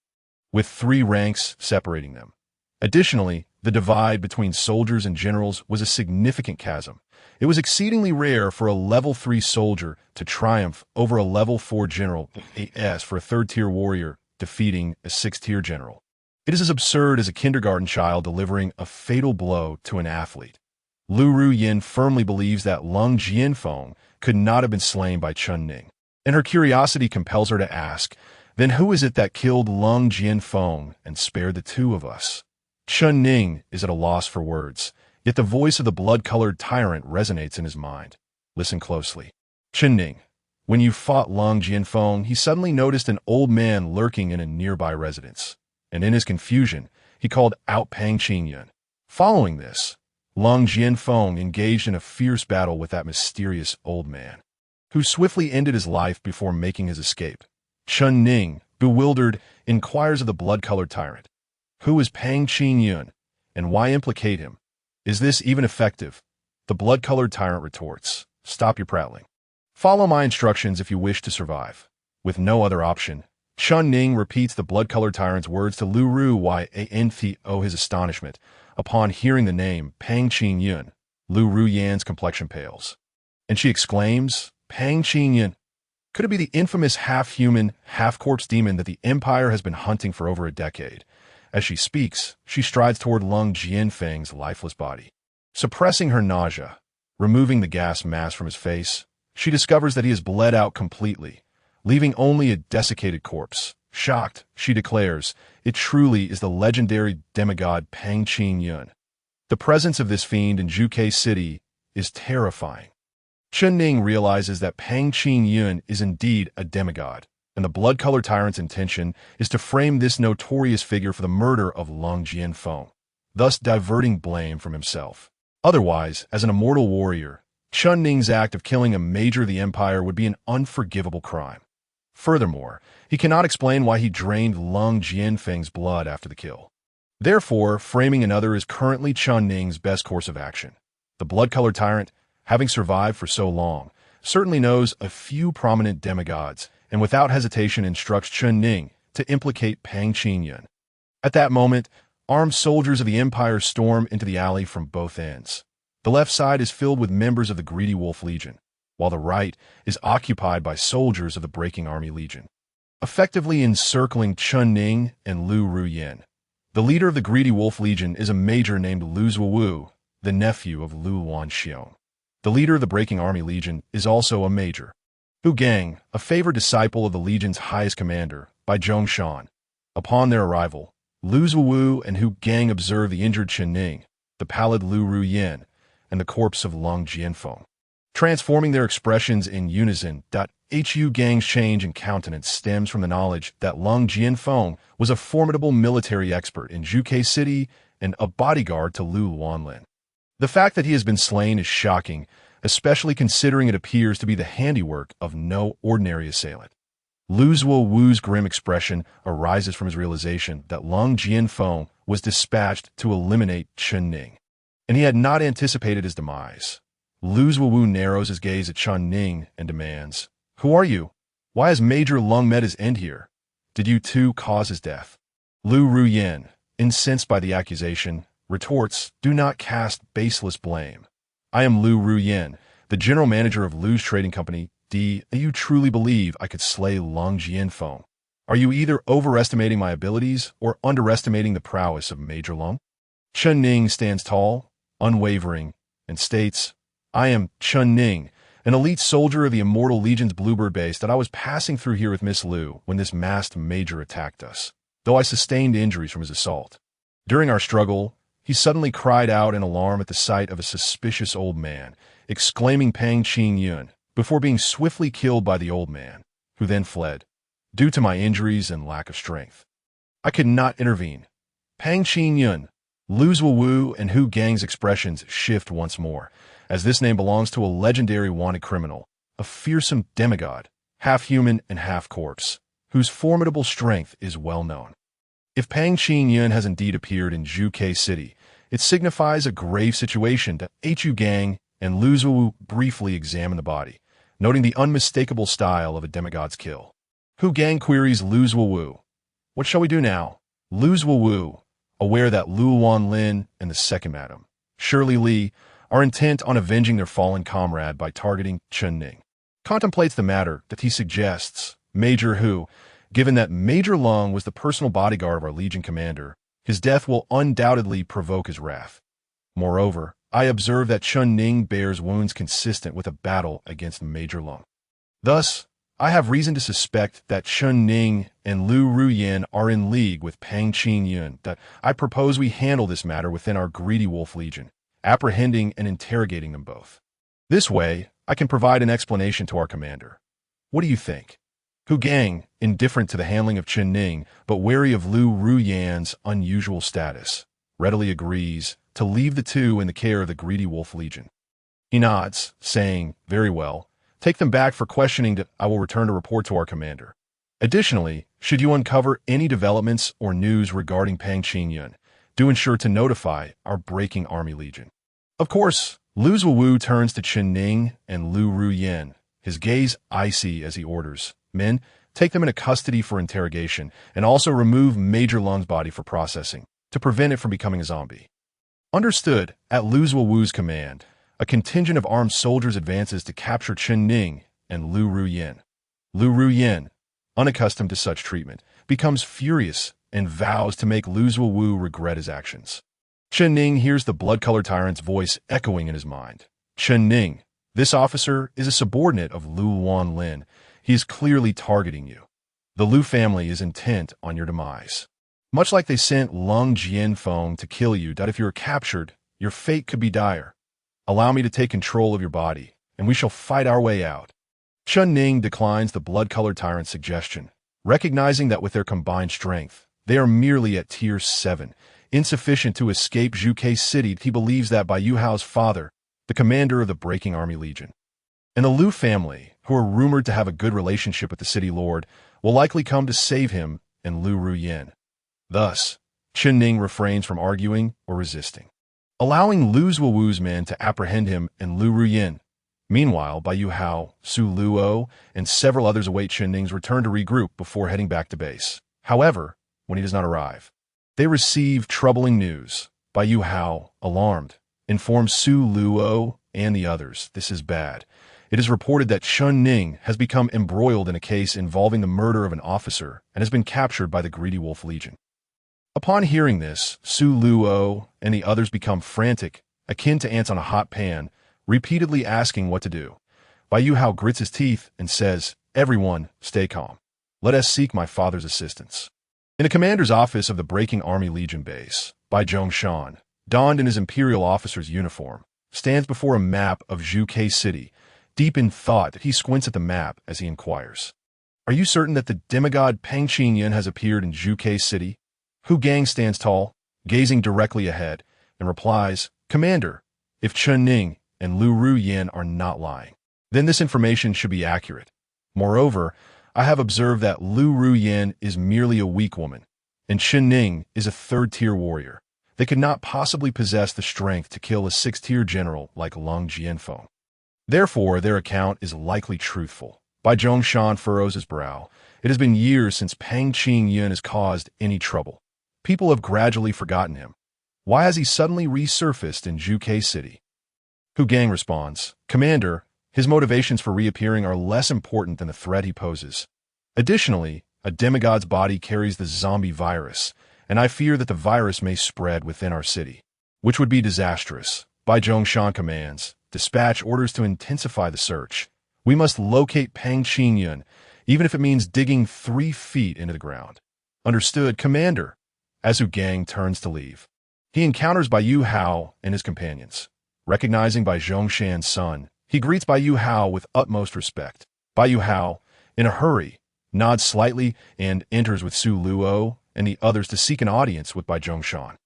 with 3 ranks separating them. Additionally, the divide between soldiers and generals was a significant chasm. It was exceedingly rare for a level 3 soldier to triumph over a level 4 general, as for a 3rd-tier warrior defeating a 6th-tier general. It is as absurd as a kindergarten child delivering a fatal blow to an athlete. Lu Ruyan firmly believes that Lung Jianfeng could not have been slain by Chun Ning, and her curiosity compels her to ask, "Then who is it that killed Lung Jianfeng and spared the 2 of us?" Chun Ning is at a loss for words, yet the voice of the blood-colored tyrant resonates in his mind. Listen closely. "Chun Ning, when you fought Lung Jianfeng, he suddenly noticed an old man lurking in a nearby residence, and in his confusion, he called out Pang Qingyun. Following this, Lung Jianfeng engaged in a fierce battle with that mysterious old man, who swiftly ended his life before making his escape." Chun Ning, bewildered, inquires of the blood-colored tyrant, "Who is Pang Qingyun, and why implicate him? Is this even effective?" The blood-colored tyrant retorts, "Stop your prattling. Follow my instructions if you wish to survive." With no other option, Chun Ning repeats the blood-colored tyrant's words to Lu Ruyan. His astonishment upon hearing the name Pang Qingyun. Lu Ruyan's complexion pales, and she exclaims, "Pang Qingyun! Could it be the infamous half-human, half-corpse demon that the Empire has been hunting for over a decade?" As she speaks, she strides toward Lung Jianfeng's lifeless body. Suppressing her nausea, removing the gas mask from his face, she discovers that he has bled out completely, leaving only a desiccated corpse. Shocked, she declares, "It truly is the legendary demigod Pang Qingyun. The presence of this fiend in Zhuge City is terrifying." Chun Ning realizes that Pang Qingyun is indeed a demigod, and the blood-colored tyrant's intention is to frame this notorious figure for the murder of Lung Jianfeng, thus diverting blame from himself. Otherwise, as an immortal warrior, Chen Ning's act of killing a major of the empire would be an unforgivable crime. Furthermore, he cannot explain why he drained Lung Jianfeng's blood after the kill. Therefore, framing another is currently Chen Ning's best course of action. The blood-colored tyrant, having survived for so long, certainly knows a few prominent demigods, and without hesitation instructs Chen Ning to implicate Pang Qingyun. At that moment, armed soldiers of the Empire storm into the alley from both ends. The left side is filled with members of the Greedy Wolf Legion, while the right is occupied by soldiers of the Breaking Army Legion, effectively encircling Chen Ning and Lu Ruyan. The leader of the Greedy Wolf Legion is a major named Lu Zuowu, the nephew of Lu Wanxiong. The leader of the Breaking Army Legion is also a major. Hu Gang, a favored disciple of the Legion's highest commander, by Zhong Shan. Upon their arrival, Lu Zuowu and Hu Gang observe the injured Chen Ning, the pallid Lu Ruyan, and the corpse of Lung Jianfeng. Transforming their expressions in unison, Hu Gang's change in countenance stems from the knowledge that Lung Jianfeng was a formidable military expert in Zhuke City and a bodyguard to Lu Wanlin. The fact that he has been slain is shocking, especially considering it appears to be the handiwork of no ordinary assailant. Lu Zuowu's grim expression arises from his realization that Lung Jianfeng was dispatched to eliminate Chen Ning, and he had not anticipated his demise. Lu Zuowu narrows his gaze at Chen Ning and demands, "Who are you? Why has Major Lung met his end here? Did you too cause his death?" Lu Ruyan, incensed by the accusation, retorts, "Do not cast baseless blame. I am Lu Ruyan, the general manager of Lu's trading company. Do you truly believe I could slay Lung Jianfeng? Are you either overestimating my abilities or underestimating the prowess of Major Lung?" Chen Ning stands tall, unwavering, and states, "I am Chen Ning, an elite soldier of the Immortal Legion's Bluebird base that I was passing through here with Miss Lu when this masked major attacked us, though I sustained injuries from his assault. During our struggle, he suddenly cried out in alarm at the sight of a suspicious old man, exclaiming Pang Qingyun, before being swiftly killed by the old man, who then fled, due to my injuries and lack of strength. I could not intervene. Pang Qingyun, Lu Zuowu, and Hu Gang's expressions shift once more, as this name belongs to a legendary wanted criminal, a fearsome demigod, half human and half corpse, whose formidable strength is well known. If Pang Qingyun has indeed appeared in Zhuke City, it signifies a grave situation that Hu Gang and Lu Zuowu briefly examine the body, noting the unmistakable style of a demigod's kill. Hu Gang queries Lu Zuowu, "What shall we do now?" Lu Zuowu, aware that Lu Wanlin and the second madam, Shirley Li, are intent on avenging their fallen comrade by targeting Chen Ning, contemplates the matter that he suggests, Major Hu, given that Major Lung was the personal bodyguard of our Legion commander, his death will undoubtedly provoke his wrath. Moreover, I observe that Chen Ning bears wounds consistent with a battle against Major Lung. Thus, I have reason to suspect that Chen Ning and Lu Ruyan are in league with Pang Qingyun. That I propose we handle this matter within our Greedy Wolf Legion, apprehending and interrogating them both. This way, I can provide an explanation to our commander. What do you think?" Hu Gang, indifferent to the handling of Chen Ning, but wary of Lu Ruyan's unusual status, readily agrees to leave the two in the care of the Greedy Wolf Legion. He nods, saying, "Very well. Take them back for questioning that I will return to report to our commander. Additionally, should you uncover any developments or news regarding Pang Qingyun, do ensure to notify our Breaking Army Legion." Of course, Lu Zuowu turns to Chen Ning and Lu Ruyan, his gaze icy as he orders, "Men, take them into custody for interrogation, and also remove Major Lung's body for processing, to prevent it from becoming a zombie." Understood. At Lu Zuowu's command, a contingent of armed soldiers advances to capture Chen Ning and Lu Ruyan. Lu Ruyan, unaccustomed to such treatment, becomes furious and vows to make Lu Zuowu regret his actions. Chen Ning hears the blood-colored tyrant's voice echoing in his mind. "Chen Ning, this officer is a subordinate of Lu Wanlin. He is clearly targeting you. The Lu family is intent on your demise. Much like they sent Lung Jianfeng to kill you, that if you are captured, your fate could be dire. Allow me to take control of your body, and we shall fight our way out." Chun Ning declines the blood-colored tyrant's suggestion, recognizing that with their combined strength, they are merely at Tier 7, insufficient to escape Zhuge City. He believes that by Yu Hao's father, the commander of the Breaking Army Legion, and the Lu family, who are rumored to have a good relationship with the city lord, will likely come to save him and Lu Ruyin. Thus, Chun Ning refrains from arguing or resisting, allowing Lu Zuowu's men to apprehend him and Lu Ruyin. Meanwhile, Bai Yu Hao, Su Luo, and several others await Chun Ning's return to regroup before heading back to base. However, when he does not arrive, they receive troubling news. Bai Yu Hao, alarmed, informs Su Luo and the others, "This is bad. It is reported that Chun Ning has become embroiled in a case involving the murder of an officer and has been captured by the Greedy Wolf Legion." Upon hearing this, Su Luo and the others become frantic, akin to ants on a hot pan, repeatedly asking what to do. Bai Yu Hao grits his teeth and says, "Everyone, stay calm. Let us seek my father's assistance." In the commander's office of the Breaking Army Legion base, Bai Zhongshan, donned in his imperial officer's uniform, stands before a map of Zhuge City, deep in thought. He squints at the map as he inquires, "Are you certain that the demigod Peng Qingyun has appeared in Zhuge City?" Hu Gang stands tall, gazing directly ahead, and replies, "Commander, if Chun Ning and Lu Ruyin are not lying, then this information should be accurate. Moreover, I have observed that Lu Ruyin is merely a weak woman, and Chun Ning is a third-tier warrior. They could not possibly possess the strength to kill a sixth-tier general like Lung Jianfeng. Therefore, their account is likely truthful." Bai Zhongshan furrows his brow. It has been years since Peng Qingyun has caused any trouble. People have gradually forgotten him. Why has he suddenly resurfaced in Zhuge City? Hu Gang responds, "Commander, his motivations for reappearing are less important than the threat he poses. Additionally, a demigod's body carries the zombie virus, and I fear that the virus may spread within our city, which would be disastrous." Bai Zhongshan commands, "Dispatch orders to intensify the search. We must locate Peng Qingyun, even if it means digging 3 feet into the ground." "Understood, Commander." As Hu Gang turns to leave, he encounters Bai Yu Hao and his companions. Recognizing Bai Zhongshan's son, he greets Bai Yu Hao with utmost respect. Bai Yu Hao, in a hurry, nods slightly and enters with Su Luo and the others to seek an audience with Bai Zhongshan.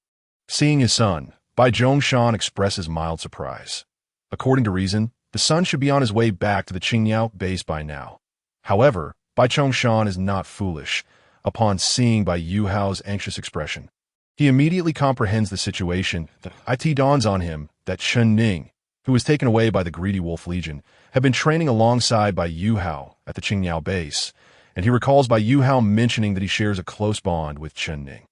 Seeing his son, Bai Zhongshan expresses mild surprise. According to reason, the son should be on his way back to the Qingyao base by now. However, Bai Zhongshan is not foolish. Upon seeing Bai Yu Hao's anxious expression, he immediately comprehends the situation. It dawns on him that Chun Ning, who was taken away by the Greedy Wolf Legion, had been training alongside Bai Yu Hao at the Qingyao base, and he recalls Bai Yu Hao mentioning that he shares a close bond with Chun Ning.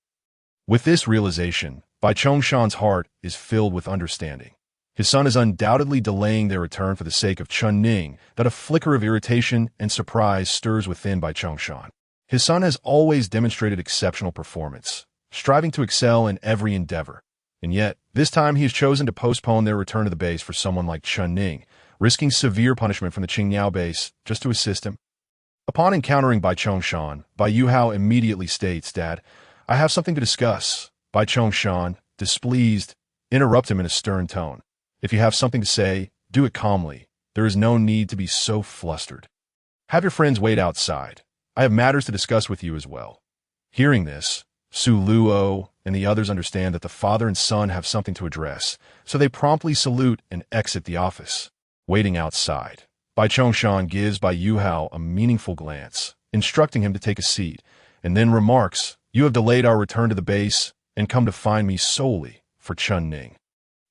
With this realization, Bai Zhongshan's heart is filled with understanding. His son is undoubtedly delaying their return for the sake of Chun Ning, that a flicker of irritation and surprise stirs within Bai Zhongshan. His son has always demonstrated exceptional performance, striving to excel in every endeavor, and yet, this time he has chosen to postpone their return to the base for someone like Chun Ning, risking severe punishment from the Qingyao base just to assist him. Upon encountering Bai Zhongshan, Bai Yu Hao immediately states, "Dad, I have something to discuss." Bai Zhongshan, displeased, interrupts him in a stern tone. "If you have something to say, do it calmly. There is no need to be so flustered. Have your friends wait outside. I have matters to discuss with you as well." Hearing this, Su Luo and the others understand that the father and son have something to address, so they promptly salute and exit the office. Waiting outside, Bai Zhongshan gives Bai Yu Hao a meaningful glance, instructing him to take a seat, and then remarks, "You have delayed our return to the base and come to find me solely for Chun Ning.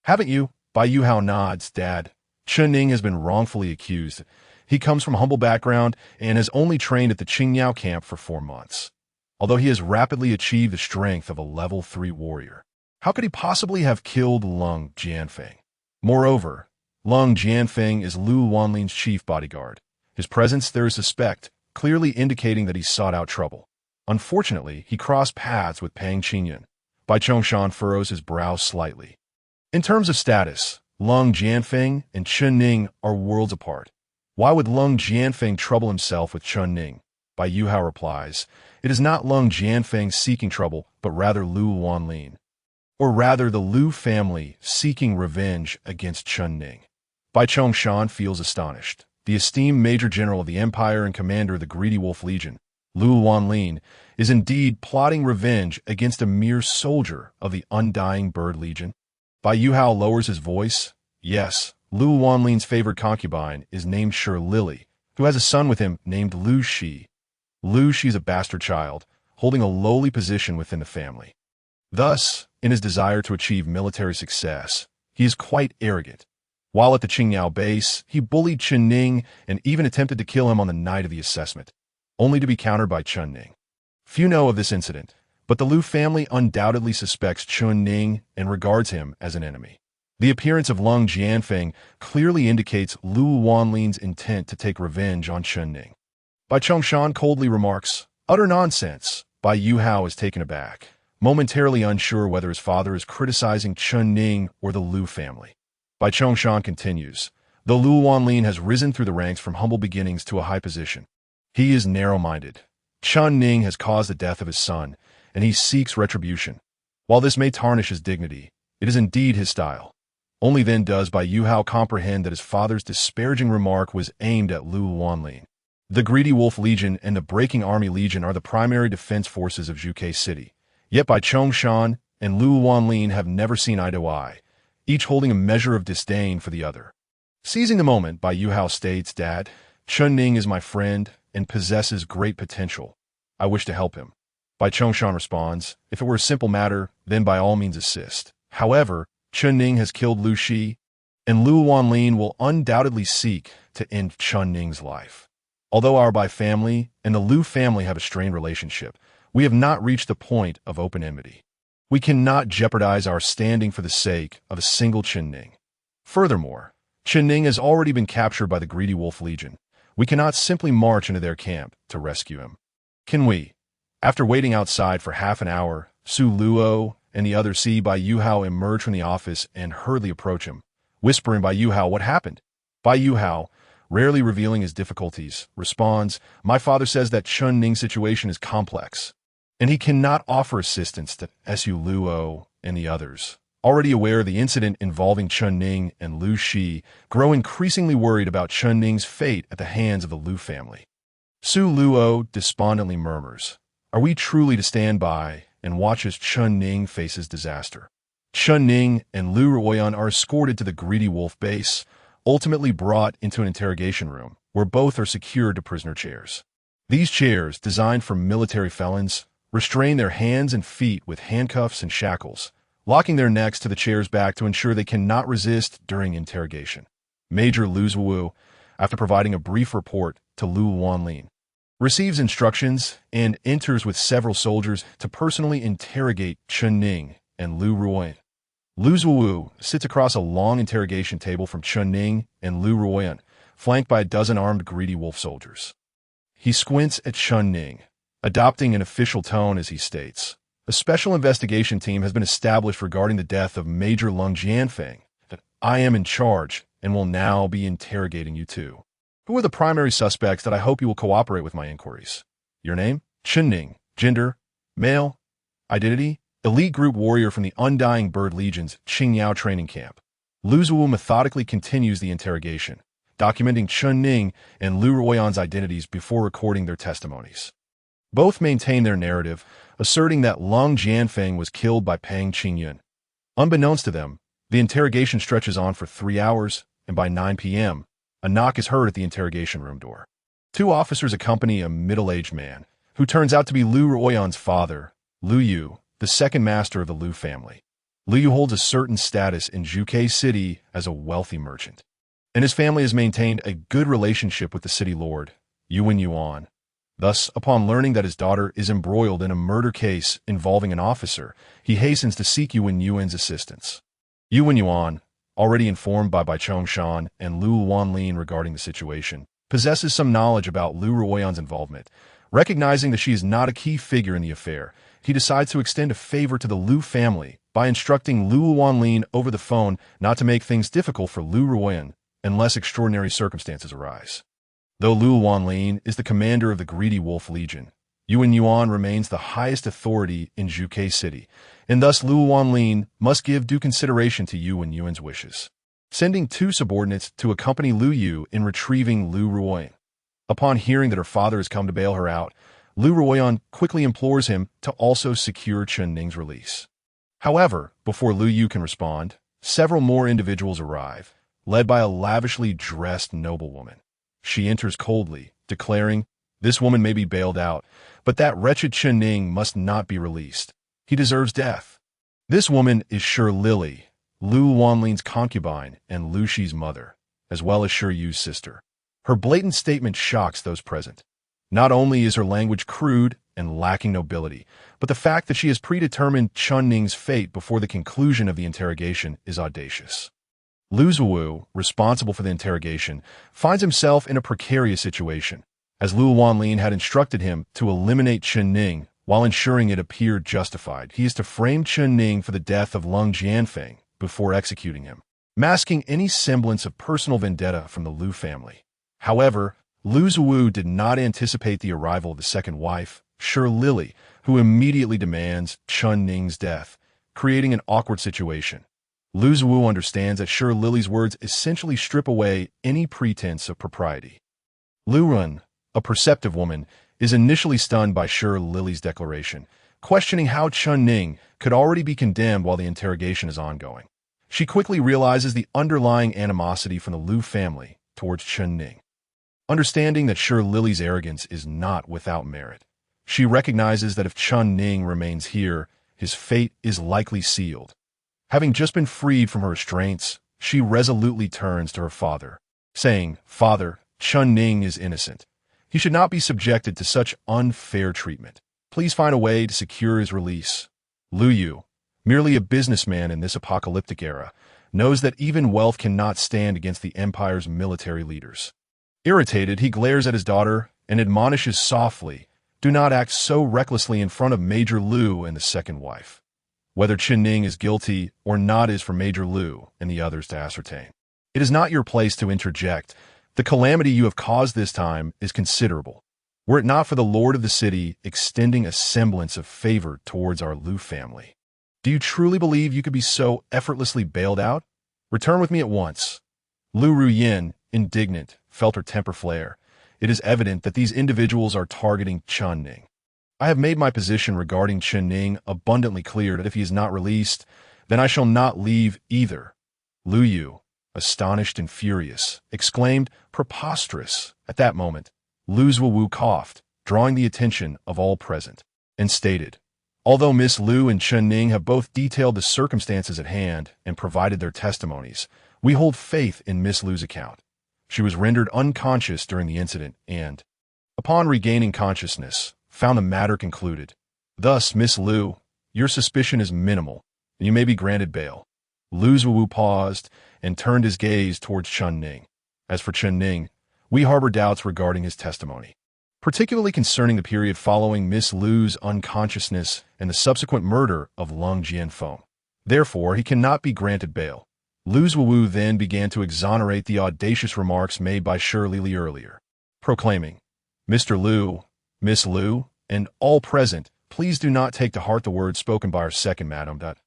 Haven't you?" Bai Yu Hao nods, "Dad, Chun Ning has been wrongfully accused. He comes from humble background and has only trained at the Qingyao camp for 4 months. Although he has rapidly achieved the strength of a level 3 warrior, how could he possibly have killed Lung Jianfeng? Moreover, Lung Jianfeng is Lu Wanlin's chief bodyguard. His presence, there is suspect, clearly indicating that he sought out trouble. Unfortunately, he crossed paths with Peng Qingyun." Bai Zhongshan furrows his brow slightly. In terms of status, Lung Jianfeng and Chun Ning are worlds apart. Why would Lung Jianfeng trouble himself with Chun Ning? Bai Yu Hao replies, "It is not Lung Jianfeng seeking trouble, but rather Lu Wanlin. Or rather the Lu family seeking revenge against Chun Ning." Bai Zhongshan feels astonished. the esteemed Major General of the Empire and commander of the Greedy Wolf Legion, Lu Wanlin, is indeed plotting revenge against a mere soldier of the Undying Bird Legion? Bai Yuhao lowers his voice. Yes, Lu Wanlin's favored concubine is named Shi Lily, who has a son with him named Lu Shi. Lu Shi is a bastard child, holding a lowly position within the family. Thus, in his desire to achieve military success, he is quite arrogant. While at the Qingyao base, he bullied Chen Ning and even attempted to kill him on the night of the assessment, only to be countered by Chen Ning. Few know of this incident, but the Lu family undoubtedly suspects Chen Ning and regards him as an enemy. The appearance of Lung Jianfeng clearly indicates Lu Wanlin's intent to take revenge on Chen Ning. Bai Chongshan coldly remarks, "Utter nonsense." Bai Yuhao is taken aback, momentarily unsure whether his father is criticizing Chen Ning or the Lu family. Bai Chongshan continues, "Though Lu Wanlin has risen through the ranks from humble beginnings to a high position, he is narrow-minded. Chen Ning has caused the death of his son, and he seeks retribution. While this may tarnish his dignity, it is indeed his style." Only then does Bai Yuhao comprehend that his father's disparaging remark was aimed at Lu Wanlin. The Greedy Wolf Legion and the Breaking Army Legion are the primary defense forces of Zhuke City. Yet Bai Chongshan and Lu Wanlin have never seen eye to eye, each holding a measure of disdain for the other. Seizing the moment, Bai Yuhao states, "Dad, Chen Ning is my friend and possesses great potential. I wish to help him." Bai Chongshan responds, "If it were a simple matter, then by all means assist. However, Chen Ning has killed Lu Shi, and Lu Wanlin will undoubtedly seek to end Chen Ning's life. Although our Bai family and the Lu family have a strained relationship, we have not reached the point of open enmity. We cannot jeopardize our standing for the sake of a single Chen Ning. Furthermore, Chen Ning has already been captured by the Greedy Wolf Legion. We cannot simply march into their camp to rescue him. Can we?" After waiting outside for half an hour, Su Luo and the others see Bai Yuhao emerge from the office and hurriedly approach him, whispering, "Bai Yuhao, what happened?" Bai Yuhao, rarely revealing his difficulties, responds, "My father says that Chen Ning's situation is complex, and he cannot offer assistance to Su Luo and the others. Already aware of the incident involving Chen Ning and Lu Shi, grow increasingly worried about Chen Ning's fate at the hands of the Lu family." Su Luo despondently murmurs, "Are we truly to stand by and watch as Chen Ning faces disaster?" Chen Ning and Lu Ruoyan are escorted to the Greedy Wolf base, ultimately brought into an interrogation room, where both are secured to prisoner chairs. These chairs, designed for military felons, restrain their hands and feet with handcuffs and shackles, locking their necks to the chair's back to ensure they cannot resist during interrogation. Major Lu Zhuwu, after providing a brief report to Lu Wanlin, receives instructions and enters with several soldiers to personally interrogate Chen Ning and Lu Ruoyan. Lu Zhuwu sits across a long interrogation table from Chen Ning and Lu Ruoyan, flanked by a dozen armed Greedy Wolf soldiers. He squints at Chen Ning, adopting an official tone as he states, "A special investigation team has been established regarding the death of Major Lung Jianfeng. I am in charge and will now be interrogating you too. Who are the primary suspects that I hope you will cooperate with my inquiries? Your name? Chen Ning. Gender? Male. Identity? Elite group warrior from the Undying Bird Legion's Qingyao training camp." Lu Zhuwu methodically continues the interrogation, documenting Chen Ning and Lu Ruoyan's identities before recording their testimonies. Both maintain their narrative, asserting that Lung Jianfeng was killed by Pang Qingyun. Unbeknownst to them, the interrogation stretches on for 3 hours, and by 9 p.m., a knock is heard at the interrogation room door. 2 officers accompany a middle-aged man, who turns out to be Lu Ruoyan's father, Lu Yu, the second master of the Lu family. Lu Yu holds a certain status in Zhuke City as a wealthy merchant, and his family has maintained a good relationship with the city lord, Yuan Yuan. Thus, upon learning that his daughter is embroiled in a murder case involving an officer, he hastens to seek Yuan Yuan's assistance. Yuan Yuan, already informed by Bai Chongshan and Lu Wanlin regarding the situation, possesses some knowledge about Lu Ruoyan's involvement. Recognizing that she is not a key figure in the affair, he decides to extend a favor to the Lu family by instructing Lu Wanlin over the phone not to make things difficult for Lu Ruoyan unless extraordinary circumstances arise. Though Lu Wanlin is the commander of the Greedy Wolf Legion, Yuan Yuan remains the highest authority in Zhuke City, and thus Lu Wanlin must give due consideration to Yuan Yuan's wishes. sending 2 subordinates to accompany Lu Yu in retrieving Lu Ruoyan. Upon hearing that her father has come to bail her out, Lu Ruoyan quickly implores him to also secure Chen Ning's release. However, before Lu Yu can respond, several more individuals arrive, led by a lavishly dressed noblewoman. She enters coldly, declaring, "This woman may be bailed out, but that wretched Chen Ning must not be released. He deserves death." This woman is Shi Lili, Lu Wanlin's concubine and Lu Shi's mother, as well as Shi Yu's sister. Her blatant statement shocks those present. Not only is her language crude and lacking nobility, but the fact that she has predetermined Chen Ning's fate before the conclusion of the interrogation is audacious. Lu Zuwu, responsible for the interrogation, finds himself in a precarious situation, as Lu Wanlin had instructed him to eliminate Chen Ning while ensuring it appeared justified. He is to frame Chen Ning for the death of Lung Jianfeng before executing him, masking any semblance of personal vendetta from the Lu family. However, Lu Zuwu did not anticipate the arrival of the second wife, Shi Lili, who immediately demands Chen Ning's death, creating an awkward situation. Lu Zuwu understands that Shi Lili's words essentially strip away any pretense of propriety. Lu Run, a perceptive woman, is initially stunned by Shi Lili's declaration, questioning how Chen Ning could already be condemned while the interrogation is ongoing. She quickly realizes the underlying animosity from the Lu family towards Chen Ning. Understanding that Shi Lili's arrogance is not without merit, she recognizes that if Chen Ning remains here, his fate is likely sealed. Having just been freed from her restraints, she resolutely turns to her father, saying, "Father, Chen Ning is innocent. He should not be subjected to such unfair treatment. Please find a way to secure his release." Lu Yu, merely a businessman in this apocalyptic era, knows that even wealth cannot stand against the empire's military leaders. Irritated, he glares at his daughter and admonishes softly, "Do not act so recklessly in front of Major Lu and the second wife." Whether Chen Ning is guilty or not is for Major Lu and the others to ascertain. It is not your place to interject. The calamity you have caused this time is considerable. Were it not for the lord of the city extending a semblance of favor towards our Lu family. Do you truly believe you could be so effortlessly bailed out? Return with me at once. Lu Ruyin, indignant, felt her temper flare. It is evident that these individuals are targeting Chen Ning. I have made my position regarding Chen Ning abundantly clear that if he is not released, then I shall not leave either. Lu Yu, astonished and furious, exclaimed, "Preposterous!" At that moment, Lu Zuwu coughed, drawing the attention of all present, and stated, "Although Miss Lu and Chen Ning have both detailed the circumstances at hand and provided their testimonies, we hold faith in Miss Lu's account. She was rendered unconscious during the incident and, upon regaining consciousness, found the matter concluded. Thus, Miss Lu, your suspicion is minimal, and you may be granted bail." Lu Zuwu paused and turned his gaze towards Chen Ning. As for Chen Ning, we harbor doubts regarding his testimony, particularly concerning the period following Miss Lu's unconsciousness and the subsequent murder of Lung Jianfeng. Therefore, he cannot be granted bail. Lu Zuwu then began to exonerate the audacious remarks made by Shi Lili earlier, proclaiming, "Mr. Lu, Miss Lu, and all present, please do not take to heart the words spoken by our second madam that,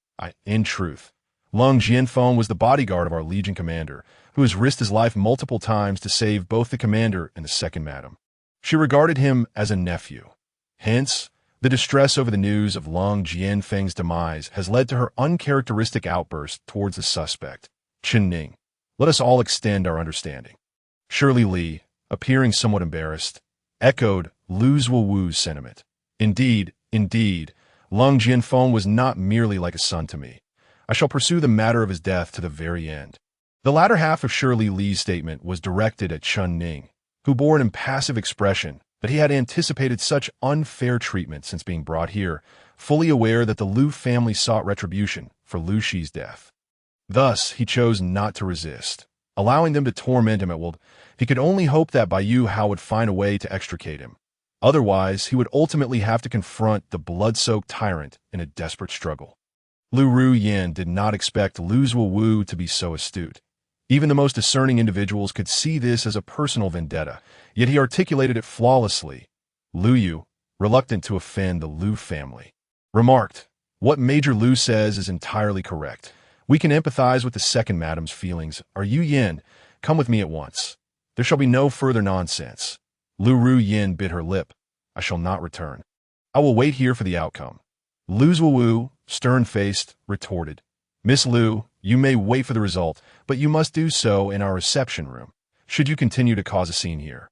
in truth, Lung Jianfeng was the bodyguard of our Legion commander, who has risked his life multiple times to save both the commander and the second madam. She regarded him as a nephew. Hence, the distress over the news of Lung Jianfeng's demise has led to her uncharacteristic outburst towards the suspect, Chen Ning. Let us all extend our understanding." Shirley Li, appearing somewhat embarrassed, echoed Lu Zuwu's sentiment. Indeed, Lung Jianfeng was not merely like a son to me. I shall pursue the matter of his death to the very end." The latter half of Shirley Li's statement was directed at Chen Ning, who bore an impassive expression that he had anticipated such unfair treatment since being brought here, fully aware that the Lu family sought retribution for Lu Shi's death. Thus, he chose not to resist, allowing them to torment him at will. He could only hope that Bai Yu Hao would find a way to extricate him. Otherwise, he would ultimately have to confront the blood-soaked tyrant in a desperate struggle. Lu Ruyin did not expect Lu Zuwu to be so astute. Even the most discerning individuals could see this as a personal vendetta, yet he articulated it flawlessly. Lu Yu, reluctant to offend the Lu family, remarked, "What Major Lu says is entirely correct. We can empathize with the second madam's feelings. Are you Yin? Come with me at once. There shall be no further nonsense. Lu Ru Yin bit her lip. I shall not return. I will wait here for the outcome. Lu Zuowu, stern-faced, retorted. Miss Lu, you may wait for the result, but you must do so in our reception room, should you continue to cause a scene here.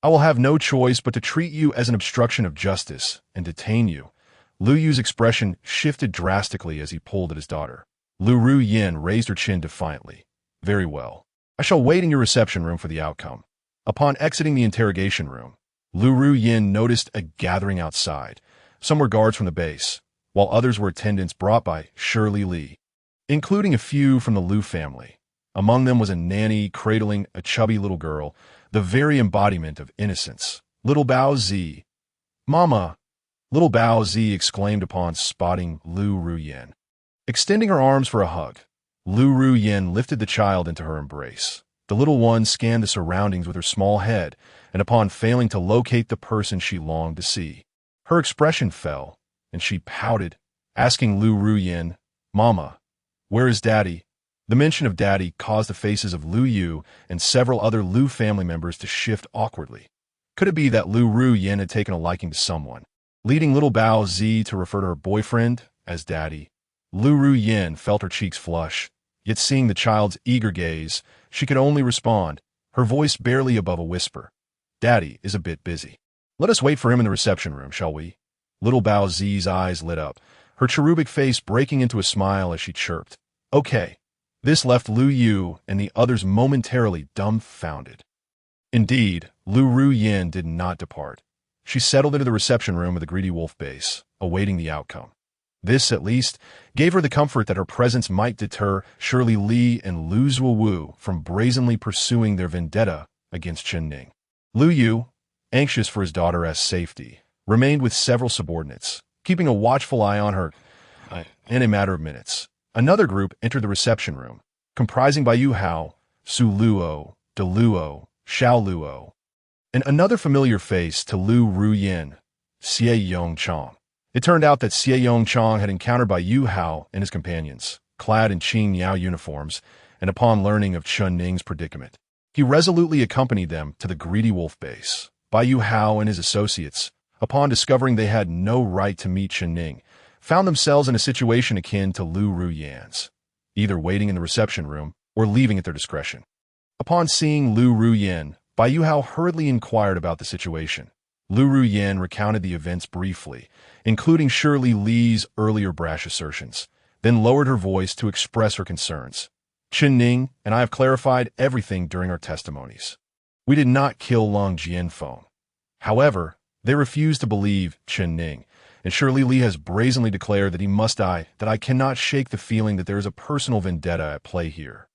I will have no choice but to treat you as an obstruction of justice and detain you. Lu Yu's expression shifted drastically as he pulled at his daughter. Lu Ru Yin raised her chin defiantly. Very well. I shall wait in your reception room for the outcome. Upon exiting the interrogation room, Lu Ru Yin noticed a gathering outside. Some were guards from the base, while others were attendants brought by Shirley Li, including a few from the Lu family. Among them was a nanny cradling a chubby little girl, the very embodiment of innocence. Little Bao Zi. Mama! Little Bao Zi exclaimed upon spotting Lu Ru Yin. Extending her arms for a hug, Lu Ru Yin lifted the child into her embrace. The little one scanned the surroundings with her small head, and upon failing to locate the person she longed to see, her expression fell, and she pouted, asking Lu Ru Yin, Mama, where is Daddy? The mention of Daddy caused the faces of Lu Yu and several other Lu family members to shift awkwardly. Could it be that Lu Ru Yin had taken a liking to someone, leading little Bao Zi to refer to her boyfriend as Daddy? Lu Ru Yin felt her cheeks flush, yet seeing the child's eager gaze, she could only respond, her voice barely above a whisper. Daddy is a bit busy. Let us wait for him in the reception room, shall we? Little Bao Zi's eyes lit up, her cherubic face breaking into a smile as she chirped. Okay. This left Lu Yu and the others momentarily dumbfounded. Indeed, Lu Ru Yin did not depart. She settled into the reception room of the Greedy Wolf base, awaiting the outcome. This, at least, gave her the comfort that her presence might deter Shirley Li and Lu Zuowu from brazenly pursuing their vendetta against Chen Ning. Lu Yu, anxious for his daughter's safety, remained with several subordinates, keeping a watchful eye on her. In a matter of minutes, another group entered the reception room, comprising Bai Yu Hao, Su Luo, De Luo, Xiao Luo, and another familiar face to Lu Ru Yin, Xie Yong Chong. It turned out that Xie Yong Chong had encountered Bai Yu Hao and his companions, clad in Qing Yao uniforms, and upon learning of Chen Ning's predicament, he resolutely accompanied them to the Greedy Wolf base. Bai Yu Hao and his associates, upon discovering they had no right to meet Chen Ning, found themselves in a situation akin to Lu Ru Yin's, either waiting in the reception room or leaving at their discretion. Upon seeing Lu Ru Yin, Bai Yu Hao hurriedly inquired about the situation. Lu Ru Yin recounted the events briefly, including Shirley Li's earlier brash assertions, then lowered her voice to express her concerns. Chen Ning and I have clarified everything during our testimonies. We did not kill Long Jianfeng. However, they refused to believe Chen Ning, and Shirley Li has brazenly declared that he must die, that I cannot shake the feeling that there is a personal vendetta at play here,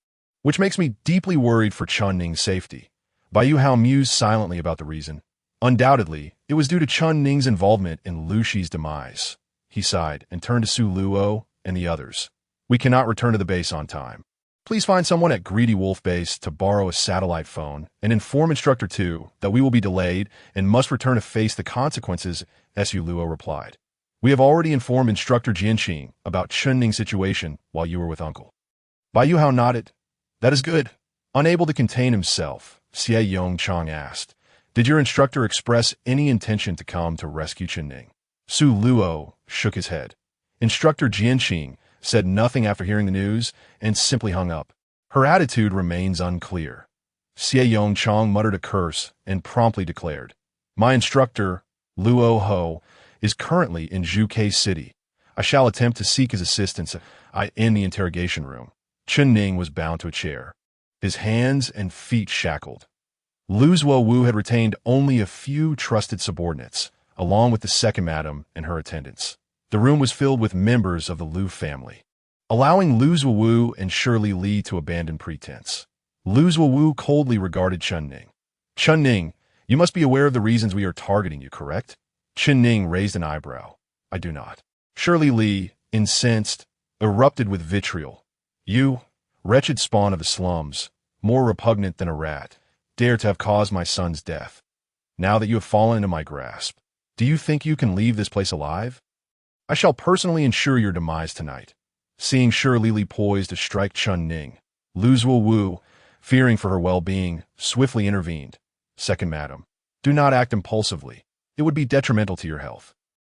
which makes me deeply worried for Chen Ning's safety. Bai Yu Hao mused silently about the reason. Undoubtedly, it was due to Chen Ning's involvement in Lu Shi's demise. He sighed and turned to Su Luo and the others. We cannot return to the base on time. Please find someone at Greedy Wolf Base to borrow a satellite phone and inform Instructor 2 that we will be delayed and must return to face the consequences, Su Luo replied. We have already informed Instructor Jianqing about Chen Ning's situation while you were with Uncle. Bai Yu Hao nodded. That is good. Unable to contain himself, Xie Yong Chong asked, did your instructor express any intention to come to rescue Chen Ning? Su Luo shook his head. Instructor Jianqing said nothing after hearing the news and simply hung up. Her attitude remains unclear. Xie Yong Chong muttered a curse and promptly declared, my instructor, Luo Ho, is currently in Zhuke City. I shall attempt to seek his assistance in the interrogation room. Chen Ning was bound to a chair, his hands and feet shackled. Lu Zuowu had retained only a few trusted subordinates, along with the second madam and her attendants. The room was filled with members of the Lu family, allowing Lu Zuowu and Shirley Li to abandon pretense. Lu Zuowu coldly regarded Chen Ning. Chen Ning, you must be aware of the reasons we are targeting you, correct? Chen Ning raised an eyebrow. I do not. Shirley Li, incensed, erupted with vitriol. You, wretched spawn of the slums, more repugnant than a rat, dare to have caused my son's death. Now that you have fallen into my grasp, do you think you can leave this place alive? I shall personally ensure your demise tonight. Seeing Shirley Li poised to strike Chun Ning, Lu Zuowu, fearing for her well-being, swiftly intervened. Second madam, do not act impulsively. It would be detrimental to your health.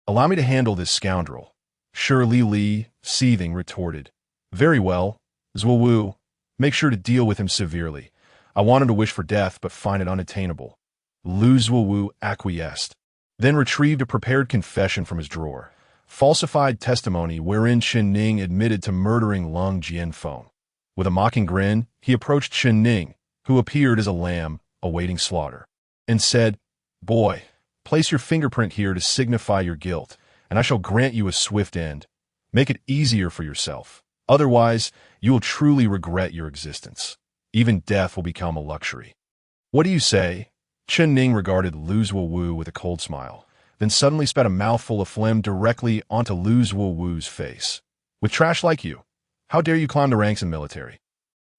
Allow me to handle this scoundrel. Shirley Li, seething, retorted. Very well, Zuowu. Make sure to deal with him severely. I wanted to wish for death, but find it unattainable. Lu Zuowu acquiesced, then retrieved a prepared confession from his drawer. Falsified testimony wherein Chen Ning admitted to murdering Lung Jianfeng. With a mocking grin, he approached Chen Ning, who appeared as a lamb awaiting slaughter, and said, Boy, place your fingerprint here to signify your guilt, and I shall grant you a swift end. Make it easier for yourself. Otherwise, you will truly regret your existence. Even death will become a luxury. What do you say? Chen Ning regarded Lu Zuowu with a cold smile, then suddenly spat a mouthful of phlegm directly onto Lu Zuowu's face. With trash like you, how dare you climb the ranks in military?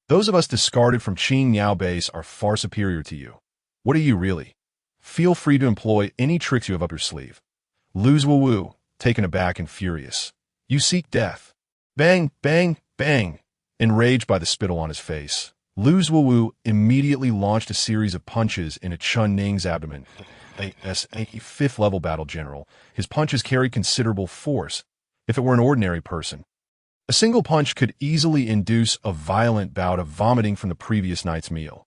Those of us discarded from Qingyao base are far superior to you. What are you really? Feel free to employ any tricks you have up your sleeve. Lu Zuowu, taken aback and furious. You seek death. Bang, bang, bang. Enraged by the spittle on his face, Lu Zuowu immediately launched a series of punches into Chun Ning's abdomen. As a fifth-level battle general, his punches carried considerable force. If it were an ordinary person, a single punch could easily induce a violent bout of vomiting from the previous night's meal.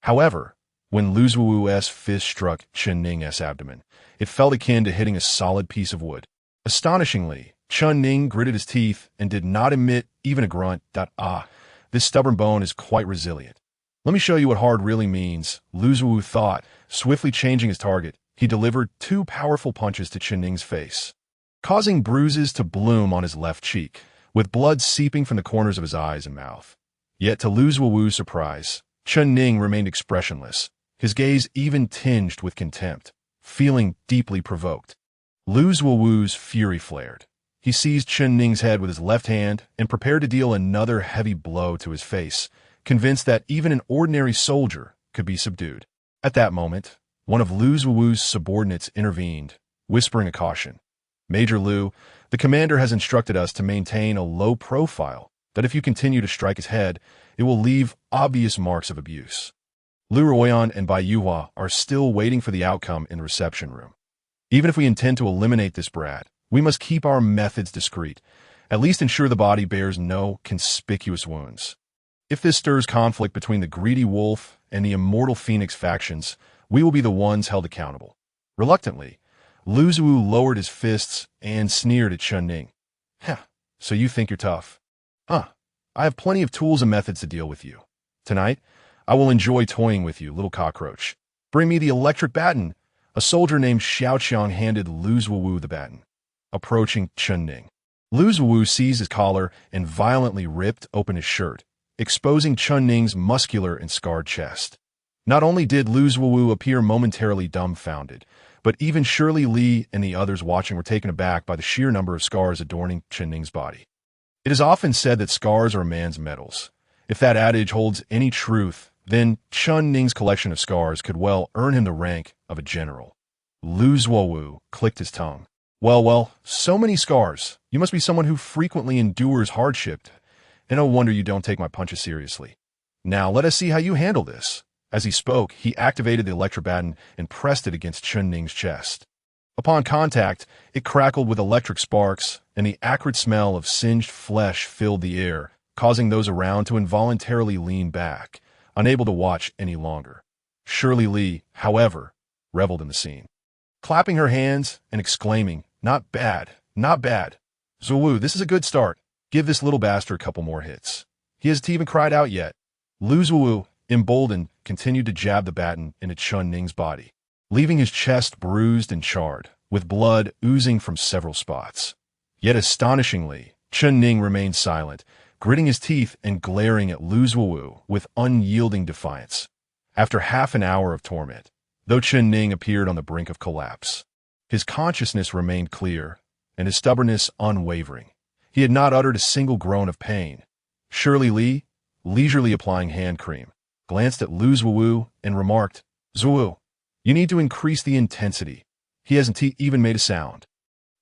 However, when Lu Zuowu's fist struck Chen Ning's abdomen, it felt akin to hitting a solid piece of wood. Astonishingly, Chun Ning gritted his teeth and did not emit even a grunt. This stubborn bone is quite resilient. Let me show you what hard really means, Lu Zuowu thought. Swiftly changing his target, he delivered two powerful punches to Chen Ning's face, causing bruises to bloom on his left cheek, with blood seeping from the corners of his eyes and mouth. Yet to Lu Zuowu's surprise, Chen Ning remained expressionless, his gaze even tinged with contempt, feeling deeply provoked. Lu Zuowu's fury flared. He seized Chen Ning's head with his left hand and prepared to deal another heavy blow to his face, convinced that even an ordinary soldier could be subdued. At that moment, one of Lu Zuowu's subordinates intervened, whispering a caution. Major Lu, the commander has instructed us to maintain a low profile, that if you continue to strike his head, it will leave obvious marks of abuse. Lu Ruoyan and Bai Yuhua are still waiting for the outcome in the reception room. Even if we intend to eliminate this brat, we must keep our methods discreet, at least ensure the body bears no conspicuous wounds. If this stirs conflict between the greedy wolf and the immortal phoenix factions, we will be the ones held accountable. Reluctantly, Lu Zuowu lowered his fists and sneered at Chen Ning. So you think you're tough? I have plenty of tools and methods to deal with you. Tonight, I will enjoy toying with you, little cockroach. Bring me the electric baton. A soldier named Xiao Qiang handed Lu Zuowu the baton. Approaching Chen Ning, Lu Zuowu seized his collar and violently ripped open his shirt, exposing Chen Ning's muscular and scarred chest. Not only did Lu Zuowu appear momentarily dumbfounded, but even Shirley Li and the others watching were taken aback by the sheer number of scars adorning Chen Ning's body. It is often said that scars are a man's medals. If that adage holds any truth, then Chen Ning's collection of scars could well earn him the rank of a general. Lu Zuowu clicked his tongue. Well, so many scars. You must be someone who frequently endures hardship, and no wonder you don't take my punches seriously. Now let us see how you handle this. As he spoke, he activated the electric baton and pressed it against Chen Ning's chest. Upon contact, it crackled with electric sparks, and the acrid smell of singed flesh filled the air, causing those around to involuntarily lean back, unable to watch any longer. Shirley Li, however, reveled in the scene, clapping her hands and exclaiming, Not bad, not bad. Zuowu, this is a good start. Give this little bastard a couple more hits. He hasn't even cried out yet. Lu Zuowu, emboldened, continued to jab the baton into Chen Ning's body, leaving his chest bruised and charred, with blood oozing from several spots. Yet astonishingly, Chen Ning remained silent, gritting his teeth and glaring at Lu Zuowu with unyielding defiance. After half an hour of torment, though Chen Ning appeared on the brink of collapse, his consciousness remained clear, and his stubbornness unwavering. He had not uttered a single groan of pain. Shirley Li, leisurely applying hand cream, glanced at Lu Zuowu and remarked, Zuowu, you need to increase the intensity. He hasn't even made a sound.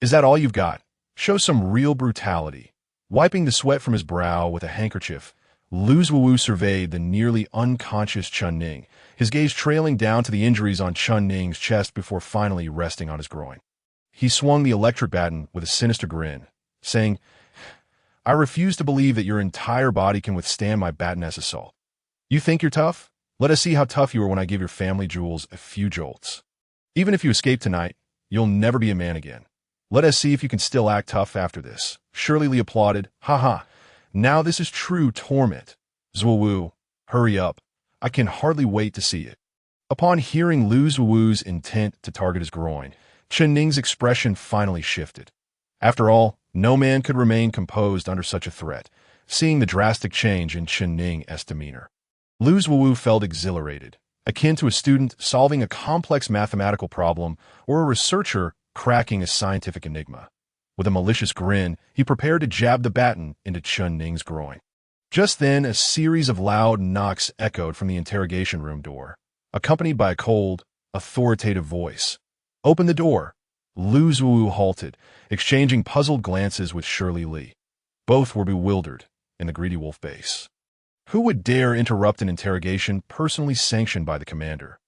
Is that all you've got? Show some real brutality. Wiping the sweat from his brow with a handkerchief, Lu Zuowu surveyed the nearly unconscious Chen Ning, his gaze trailing down to the injuries on Chen Ning's chest before finally resting on his groin. He swung the electric baton with a sinister grin, saying, "I refuse to believe that your entire body can withstand my batoness assault. You think you're tough? Let us see how tough you are when I give your family jewels a few jolts. Even if you escape tonight, you'll never be a man again. Let us see if you can still act tough after this." Shirley Li applauded. "Ha ha. Now this is true torment. Zuowu, hurry up. I can hardly wait to see it." Upon hearing Lu Zuowu's intent to target his groin, Chen Ning's expression finally shifted. After all, no man could remain composed under such a threat, seeing the drastic change in Chen Ning's demeanor. Lu Zuowu felt exhilarated, akin to a student solving a complex mathematical problem or a researcher cracking a scientific enigma. With a malicious grin, he prepared to jab the baton into Chen Ning's groin. Just then, a series of loud knocks echoed from the interrogation room door, accompanied by a cold, authoritative voice. "Open the door." Lu Zuowu halted, exchanging puzzled glances with Shirley Li. Both were bewildered in the Greedy Wolf base. Who would dare interrupt an interrogation personally sanctioned by the commander?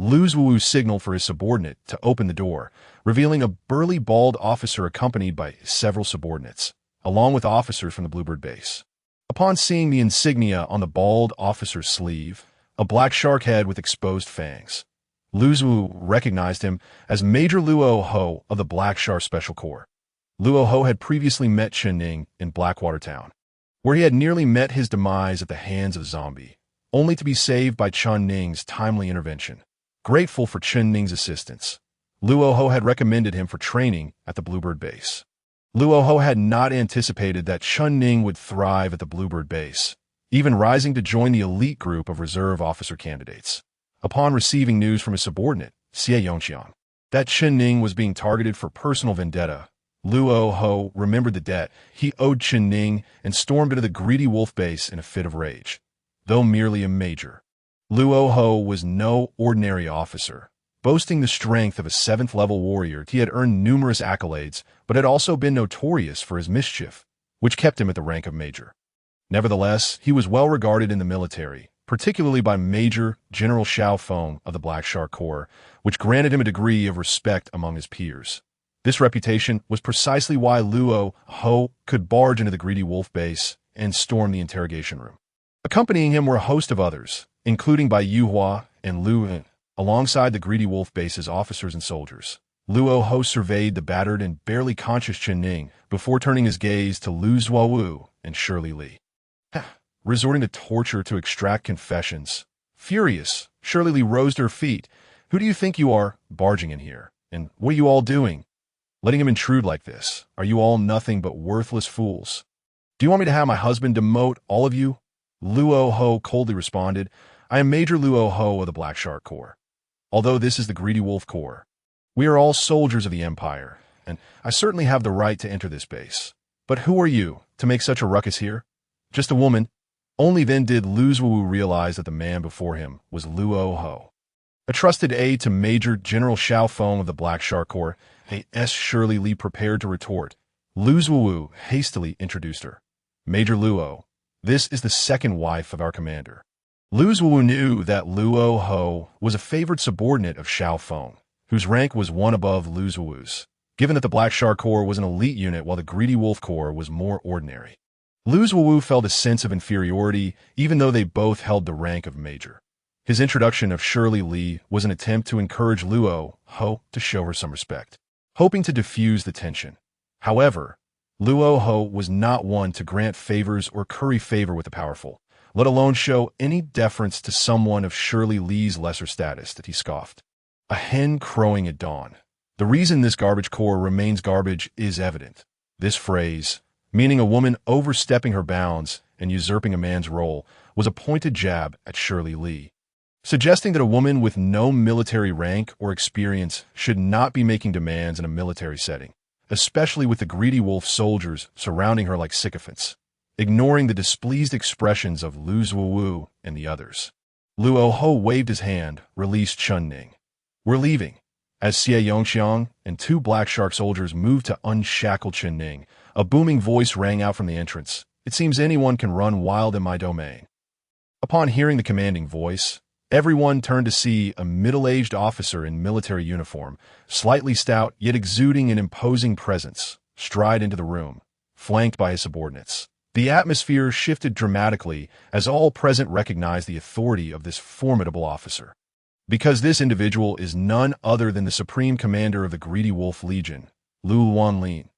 Lu Zuowu signaled for his subordinate to open the door, revealing a burly bald officer accompanied by several subordinates, along with officers from the Bluebird base. Upon seeing the insignia on the bald officer's sleeve, a black shark head with exposed fangs, Lu Zuowu recognized him as Major Luo Ho of the Black Shark Special Corps. Luo Ho had previously met Chen Ning in Blackwater Town, where he had nearly met his demise at the hands of Zombie, only to be saved by Chen Ning's timely intervention. Grateful for Chen Ning's assistance, Luo Ho had recommended him for training at the Bluebird base. Luo Ho had not anticipated that Chen Ning would thrive at the Bluebird base, even rising to join the elite group of reserve officer candidates. Upon receiving news from his subordinate, Xie Yongqiang, that Chen Ning was being targeted for personal vendetta, Luo Ho remembered the debt he owed Chen Ning and stormed into the Greedy Wolf base in a fit of rage. Though merely a major, Luo Ho was no ordinary officer. Boasting the strength of a 7th-level warrior, he had earned numerous accolades, but had also been notorious for his mischief, which kept him at the rank of major. Nevertheless, he was well regarded in the military, particularly by Major General Xiao Feng of the Black Shark Corps, which granted him a degree of respect among his peers. This reputation was precisely why Luo Ho could barge into the Greedy Wolf base and storm the interrogation room. Accompanying him were a host of others, including Bai Yuhua and Lu Yin, alongside the Greedy Wolf base's officers and soldiers. Luo Ho surveyed the battered and barely conscious Chen Ning before turning his gaze to Lu Zuowu and Shirley Li. Resorting to torture to extract confessions. Furious, Shirley Li rose to her feet. "Who do you think you are, barging in here? And what are you all doing? Letting him intrude like this? Are you all nothing but worthless fools? Do you want me to have my husband demote all of you?" Luo Ho coldly responded, "I am Major Luo Ho of the Black Shark Corps. Although this is the Greedy Wolf Corps, we are all soldiers of the Empire, and I certainly have the right to enter this base. But who are you, to make such a ruckus here? Just a woman." Only then did Lu Zuowu realize that the man before him was Luo Ho. A trusted aide to Major General Xiao Feng of the Black Shark Corps, A.S. Shirley Li prepared to retort. Lu Zuowu hastily introduced her. "Major Luo, this is the second wife of our commander." Lu Zuowu knew that Luo Ho was a favored subordinate of Xiao Feng, whose rank was one above Lu Zuowu's, given that the Black Shark Corps was an elite unit while the Greedy Wolf Corps was more ordinary. Lu Zuowu felt a sense of inferiority even though they both held the rank of major. His introduction of Shirley Li was an attempt to encourage Luo Ho to show her some respect, hoping to diffuse the tension. However, Luo Ho was not one to grant favors or curry favor with the powerful, let alone show any deference to someone of Shirley Li's lesser status, that he scoffed. A hen crowing at dawn. The reason this garbage corps remains garbage is evident. This phrase, meaning a woman overstepping her bounds and usurping a man's role, was a pointed jab at Shirley Li, suggesting that a woman with no military rank or experience should not be making demands in a military setting, especially with the Greedy Wolf soldiers surrounding her like sycophants, ignoring the displeased expressions of Lu Zuowu and the others. Luo Ho waved his hand, released Chen Ning. "We're leaving. As Xie Yongxiang and two Black Shark soldiers moved to unshackle Chen Ning, a booming voice rang out from the entrance. It seems anyone can run wild in my domain. Upon hearing the commanding voice, everyone turned to see a middle-aged officer in military uniform, slightly stout yet exuding an imposing presence, stride into the room, flanked by his subordinates. The atmosphere shifted dramatically as all present recognized the authority of this formidable officer. Because this individual is none other than the supreme commander of the Greedy Wolf Legion, Luo Wanlin.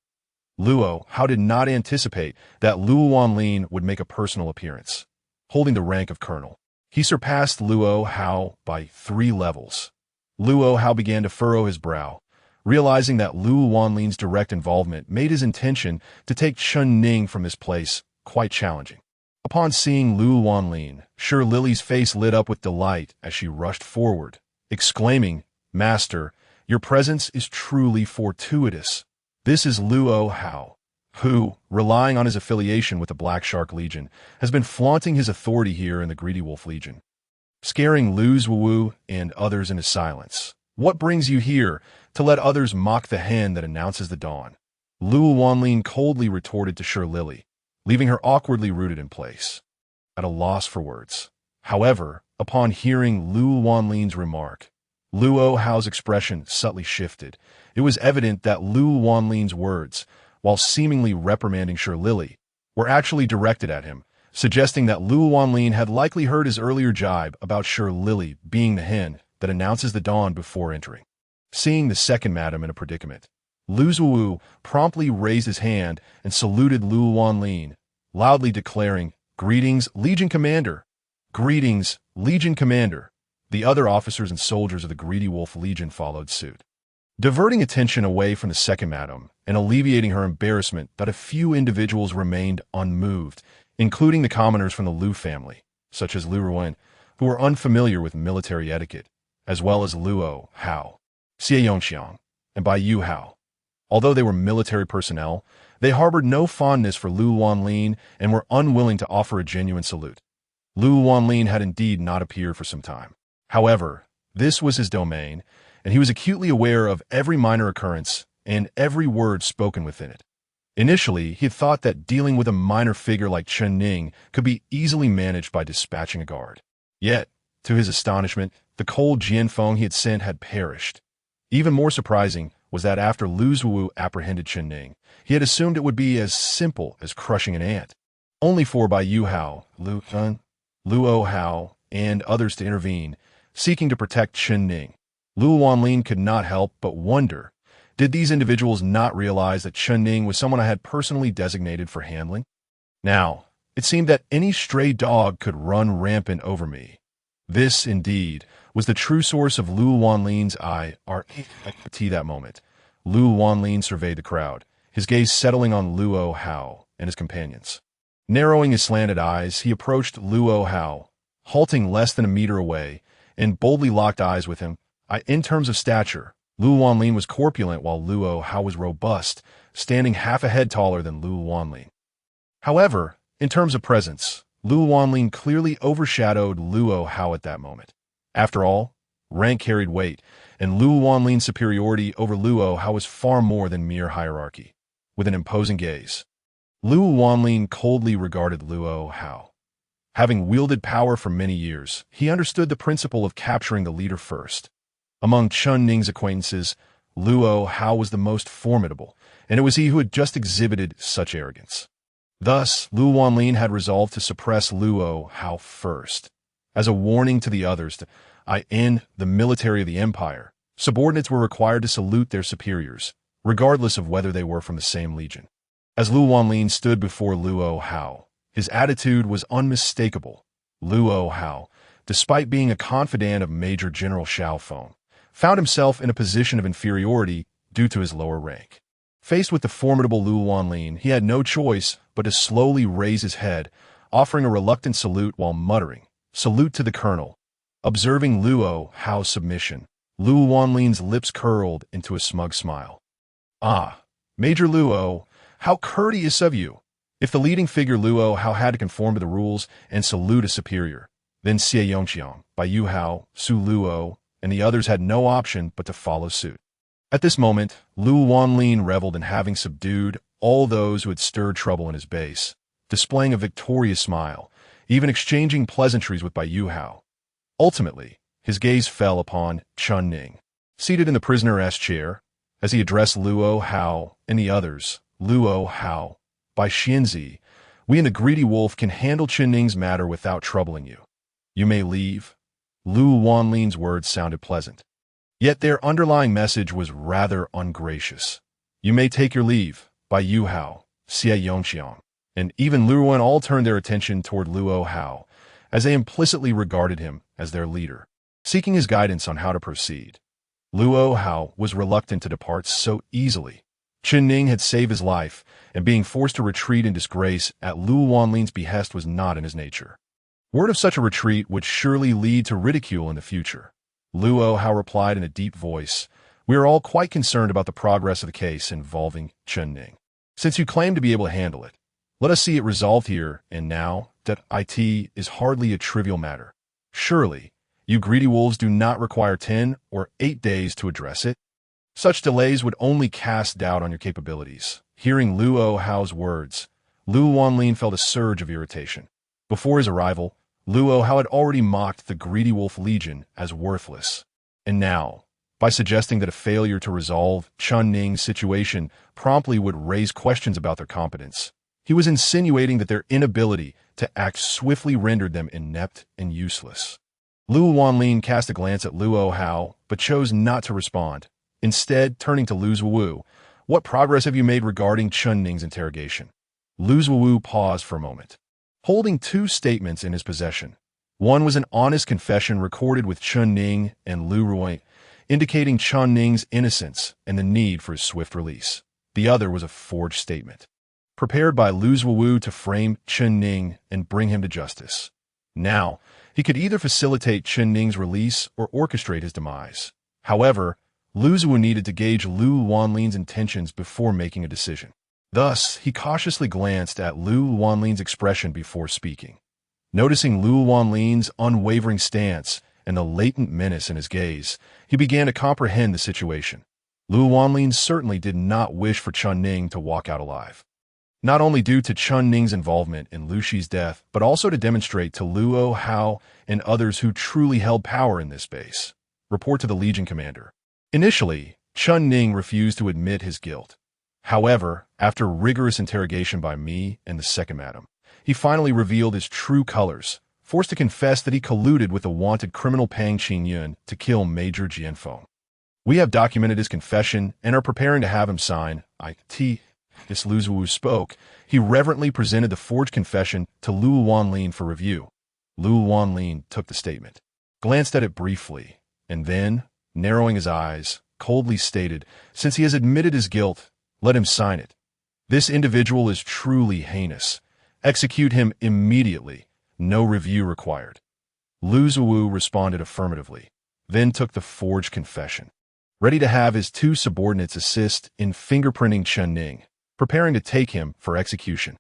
Luo Hao did not anticipate that Luo Wanlin would make a personal appearance, holding the rank of colonel. He surpassed Luo Hao by 3 levels. Luo Hao began to furrow his brow, realizing that Luo Wanlin's direct involvement made his intention to take Chen Ning from his place quite challenging. Upon seeing Luo Wanlin, Shi Lily's face lit up with delight as she rushed forward, exclaiming, "Master, your presence is truly fortuitous. This is Luo Hao, who, relying on his affiliation with the Black Shark Legion, has been flaunting his authority here in the Greedy Wolf Legion, scaring Lu Zuowu and others into silence. What brings you here to let others mock the hen that announces the dawn?" Luo Wanlin coldly retorted to Shi Lily, leaving her awkwardly rooted in place, at a loss for words. However, upon hearing Luo Wanlin's remark, Luo Hao's expression subtly shifted. It was evident that Luo Wanlin's words, while seemingly reprimanding Shi Lily, were actually directed at him, suggesting that Luo Wanlin had likely heard his earlier jibe about Shi Lily being the hen that announces the dawn before entering. Seeing the second madam in a predicament, Lu Zuowu promptly raised his hand and saluted Luo Wanlin, loudly declaring, "Greetings, Legion Commander! Greetings, Legion Commander!" The other officers and soldiers of the Greedy Wolf Legion followed suit, diverting attention away from the second madam and alleviating her embarrassment that a few individuals remained unmoved, including the commoners from the Lu family, such as Lu Ruan, who were unfamiliar with military etiquette, as well as Luo Hao, Xie Yongxiang, and Bai Yu Hao. Although they were military personnel, they harbored no fondness for Luo Wanlin and were unwilling to offer a genuine salute. Luo Wanlin had indeed not appeared for some time. However, this was his domain, and he was acutely aware of every minor occurrence and every word spoken within it. Initially, he had thought that dealing with a minor figure like Chen Ning could be easily managed by dispatching a guard. Yet, to his astonishment, the cold Jianfeng he had sent had perished. Even more surprising was that after Lu Zuowu apprehended Chen Ning, he had assumed it would be as simple as crushing an ant, only for Bai Yu Hao, Luo Hao, and others to intervene, seeking to protect Chen Ning. Luo Wanlin could not help but wonder, did these individuals not realize that Chen Ning was someone I had personally designated for handling? Now, it seemed that any stray dog could run rampant over me. This, indeed, was the true source of Luo Wanlin's IRT that moment. Luo Wanlin surveyed the crowd, his gaze settling on Luo Hao and his companions. Narrowing his slanted eyes, he approached Luo Hao, halting less than a meter away, and boldly locked eyes with him. In terms of stature, Luo Wanlin was corpulent while Luo Hao was robust, standing half a head taller than Luo Wanlin. However, in terms of presence, Luo Wanlin clearly overshadowed Luo Hao at that moment. After all, rank carried weight, and Luo Wanlin's superiority over Luo Hao was far more than mere hierarchy. With an imposing gaze, Luo Wanlin coldly regarded Luo Hao. Having wielded power for many years, he understood the principle of capturing the leader first. Among Chen Ning's acquaintances, Luo Hao was the most formidable, and it was he who had just exhibited such arrogance. Thus, Luo Wanlin had resolved to suppress Luo Hao first. As a warning to the others, in the military of the empire, subordinates were required to salute their superiors, regardless of whether they were from the same legion. As Luo Wanlin stood before Luo Hao, his attitude was unmistakable. Luo Hao, despite being a confidant of Major General Xiao Feng, found himself in a position of inferiority due to his lower rank. Faced with the formidable Luo Wanlin, he had no choice but to slowly raise his head, offering a reluctant salute while muttering, "Salute to the colonel." Observing Luo Hao's submission, Luo Wanlin's lips curled into a smug smile. "Ah, Major Luo, how courteous of you!" If the leading figure Luo Hao had to conform to the rules and salute a superior, then Xie Yongxiang, Bai Yu Hao, Su Luo, and the others had no option but to follow suit. At this moment, Lu Wanlin reveled in having subdued all those who had stirred trouble in his base, displaying a victorious smile, even exchanging pleasantries with Bai Yuhao. Ultimately, his gaze fell upon Chun Ning, seated in the prisoner's chair. As he addressed Luo Hao and the others, Luo Hao, by Xianzi, we and the greedy wolf can handle Chun Ning's matter without troubling you. You may leave. Lu Wanlin's words sounded pleasant. Yet their underlying message was rather ungracious. You may take your leave, Bai Yuhao, Xie Yongxiang, and even Lu Wen all turned their attention toward Luo Hao, as they implicitly regarded him as their leader, seeking his guidance on how to proceed. Luo Hao was reluctant to depart so easily. Chun Ning had saved his life, and being forced to retreat in disgrace at Lu Wanlin's behest was not in his nature. Word of such a retreat would surely lead to ridicule in the future. Luo Hao replied in a deep voice, "We are all quite concerned about the progress of the case involving Chun Ning. Since you claim to be able to handle it, let us see it resolved here and now. That it is hardly a trivial matter. Surely, you greedy wolves do not require 10 or 8 days to address it. Such delays would only cast doubt on your capabilities." Hearing Luo Hao's words, Lu Wanlin felt a surge of irritation. Before his arrival, Luo Hao had already mocked the greedy wolf legion as worthless. And now, by suggesting that a failure to resolve Chun Ning's situation promptly would raise questions about their competence, he was insinuating that their inability to act swiftly rendered them inept and useless. Lu Wanlin cast a glance at Luo Hao, but chose not to respond. Instead, turning to Lu Zuowu, "What progress have you made regarding Chun Ning's interrogation?" Lu Zuowu paused for a moment, holding 2 statements in his possession. One was an honest confession recorded with Chun Ning and Lu Ruoying, indicating Chun Ning's innocence and the need for his swift release. The other was a forged statement, prepared by Lu Zuowu to frame Chun Ning and bring him to justice. Now, he could either facilitate Chun Ning's release or orchestrate his demise. However, Lu Zuowu needed to gauge Lu Wanlin's intentions before making a decision. Thus, he cautiously glanced at Lu Wanlin's expression before speaking. Noticing Lu Wanlin's unwavering stance and the latent menace in his gaze, he began to comprehend the situation. Lu Wanlin certainly did not wish for Chun Ning to walk out alive. Not only due to Chun Ning's involvement in Lu Shi's death, but also to demonstrate to Luo Hao and others who truly held power in this base. Report to the Legion commander. Initially, Chun Ning refused to admit his guilt. However, after rigorous interrogation by me and the second madam, he finally revealed his true colors, forced to confess that he colluded with the wanted criminal Pang Qingyun to kill Major Jianfeng. We have documented his confession and are preparing to have him sign it. As Lu Zuowu spoke, he reverently presented the forged confession to Lu Wanlin for review. Lu Wanlin took the statement, glanced at it briefly, and then, narrowing his eyes, coldly stated, "Since he has admitted his guilt, let him sign it. This individual is truly heinous. Execute him immediately. No review required." Lu Zuowu responded affirmatively, then took the forged confession, ready to have his 2 subordinates assist in fingerprinting Chun Ning, preparing to take him for execution.